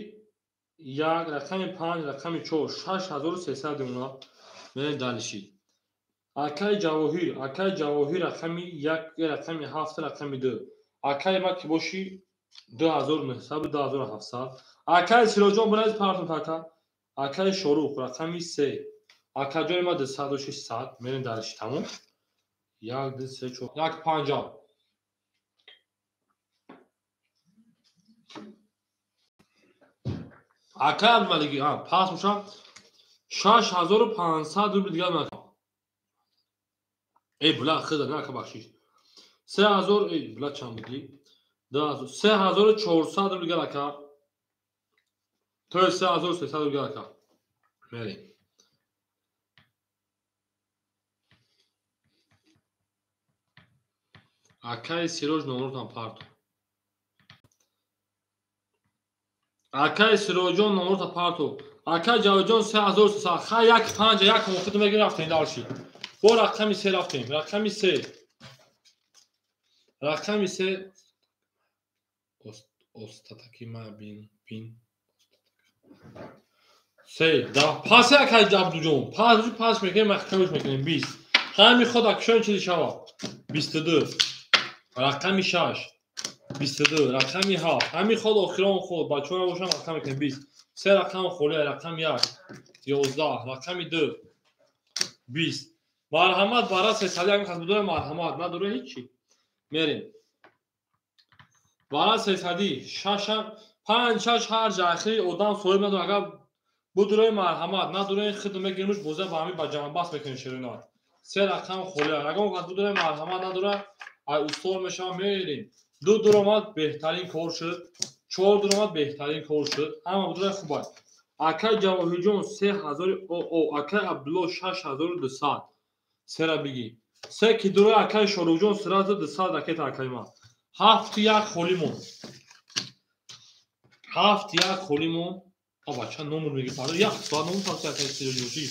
1 рақами 5 рақами 4 6300 дона мен далиши акаи ҷавоҳир рақами 1 рақами 7 рақами 2 акаи ма ки боши 2900 2700 акаи сироҷон биназ партон така акаи шорух рақами 3 акаҷои ма 2600 мен далиши тамом 1 2 3 4 1 50 акай абдумалиги пас мушам 6500 рубл дигар накам була хиза нака бахшиш 3000 була чанд буди 3400 рубл дигар ака то 3300 рубл дигар ака мерим акай сироҷ номротам парту акай сироҷон номрота парту акай ҷавоҷон 3300 ха 1 5 1 муфтид меги рафтем далши бо рақами 3 рафтем рақами 3 рақами 3 остатаки ма бин 3 да пас акай абдуҷон пас мекунем махкамиш мекунем 20 ҳами ход акшон чизи шава 22 рақами 6 22 рақами 7 ҳами ход охирон ход бачора бошам рақам мекунем 20 3 рақам холи рақами 1 11 рақами 2 20 марҳамат бара сесали ҳами хас будои марҳамат надура ҳичи мерем бара сесади 6 5 6 ҳар ҷахри одам соҳиб надура агар будурои марҳамат надура хидм мегиримш боза ба ҳами ба ҷамъбас мекунем ширинат 3 рақам холи агар хас будурои марҳамат надура ай устор мешавам мерем 2 дуромад беҳтарин кор шуд 4 дуромад беҳтарин кор шуд ҳама будура хуб аст акай ҷавоҳирҷон 3000 оо акай абдулло 6200 сера биги се ки дурои акай шорухҷон сиraz 200 ракета акай ма 7 холи мон 7 холи мон бача номер меги пардон 1 соат номер пас акай сироҷи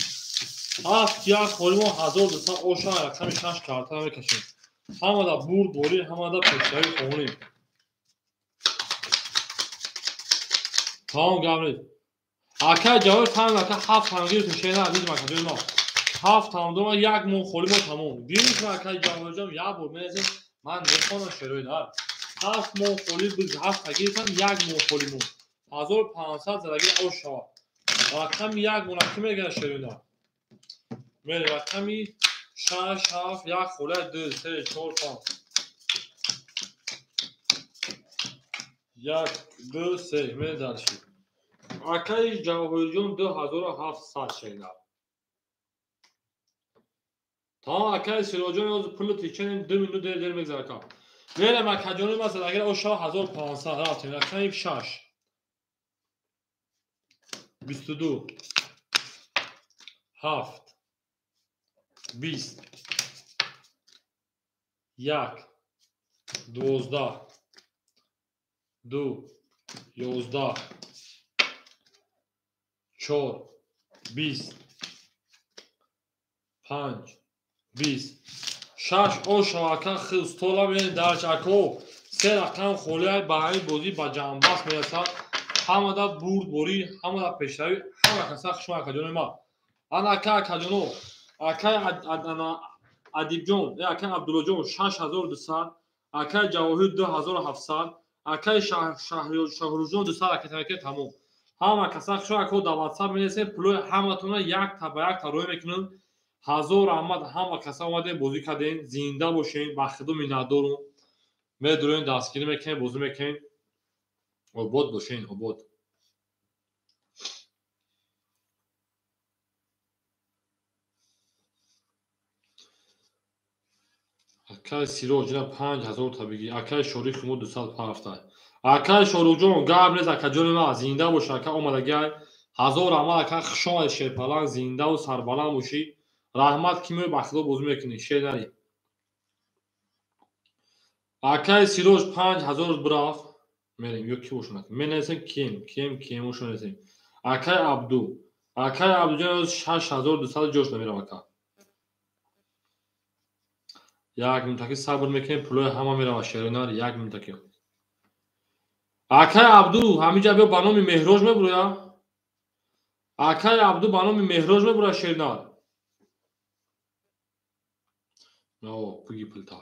7 холи мон 1200 оша рақами 6 карта мекашем ҳамада бур дорӣ ҳамада пешравӣ хоҳонем тамом гап нест акай ҷавоҳир фаҳм ака 7 тамгир тушена азиз макаҷои мо 7 тамдома 1 мон холи мо тамом дириш акай ҷавоҳирҷон як бор менесем ман мехонам шерои дар 7 мон холи биз 7 тагиртам 1 мон холи мон 1500 задаги ош шавад рақами 1 мон ки мегӯяд шерои дар мере рақами 6 7 1 холи 2 3 4 5 1 2 3 медалши акай ҷавоҳирҷон 2700 шенад та акай сироҷон ёз пули тиченем 2 минут дер мегзарака мерем акаҷони ма задагира оша 1500 рафтем рақами 6 22 7 20 1 12 2 11 4 20 5 20 6 о шабака стола меен дар чакҳо се рақам холияи баҳри бозӣ ба ҷамъбаст мерасад ҳамада бурдборӣ ҳамада пешравӣ ҳама каса хушма акаҷони ма ана ака акаҷоно акаи адибҷон акаи абдуллоҷон 6200 акаи ҷавоҳир 2700 акаи шаҳрӯҷон 200 акатаки тамом ҳама каса хушма ако дар ватсап менависем пулои ҳаматона якта ба якта роҳӣ мекунем ҳазор раҳмат ҳама каса омадем бозӣ кардем зинда бошем ба худо миннатдорум медурем дастгирӣ мекунем бозӣ мекунем обод бошен обод акаи сироҷ ина 5000 табигӣ акаи шорик хумо 250 акаи шоруҷон гап нест акаҷони ма зинда бош ака омадагиай ҳазор раҳмат ака хушомади шерпаланд зиндаву сарбаланд бошӣ раҳмат ки меои ба худо бозӣ мекунӣ шер нарӣ акаи сироҷ 5000 бирафт мерем ё ки бошонак менависем кемошо менависем акаи абду акаи абдуҷон 6200 ҷош намерам ака як минутаки сабр мекунем пулои ҳама мерава шеринар як минутаки акаи абду ҳамиҷа бё ба номи меҳроҷ мебуроя акаи абду ба номи меҳроҷ мебуроя шеринар о пуги пулта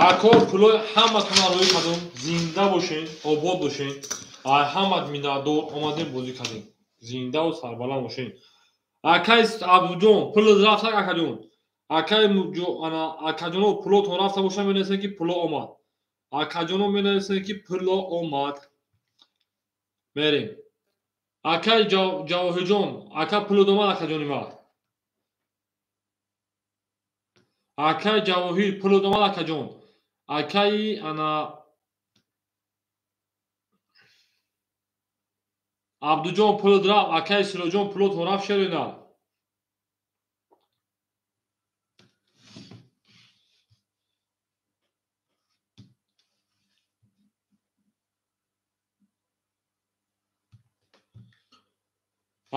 ако пулои ҳаматона роҳӣ кардем зинда бошен обод бошен ай ҳамат миннатдор омадем бозӣ кардем зиндаву сарбаланд бошен акаи абдуҷон пуло рафта акаҷон акаи акаҷоно пулотон рафта боша менависем ки пуло омад акаҷоно менависем ки пуло омад мерем акаи ҷавоҳирҷон ака пуло домад акаҷони ма акаи ҷавоҳир пуло домад акаҷон акаи абдуҷон пуло рафт акаи сироҷон пулотон рафт шерина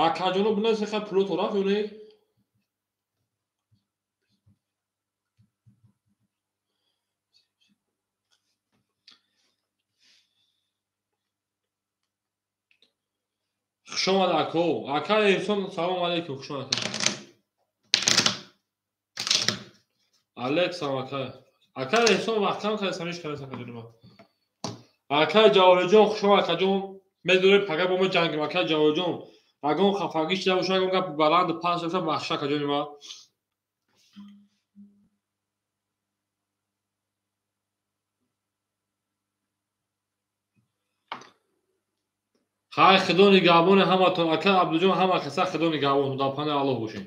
акаҷоно бинависем ка пулотон рафт ёне хушомад ако акаи эҳсон салом алейкум хушомад алексам акаи эҳсон вақтам кадесамиш кадеса акаҷони ма акаи ҷавоҳирҷон хушомад акаҷон медурем пага бо меҷангем акаи ҷавоҳирҷон агон хафагӣ шида боша агон гапи баланду паст боша бахша акаҷони ма хай худо нигаҳбони ҳаматон акаи абдуҷон ҳама каса худо нигаҳбон худопани аллоҳ бошед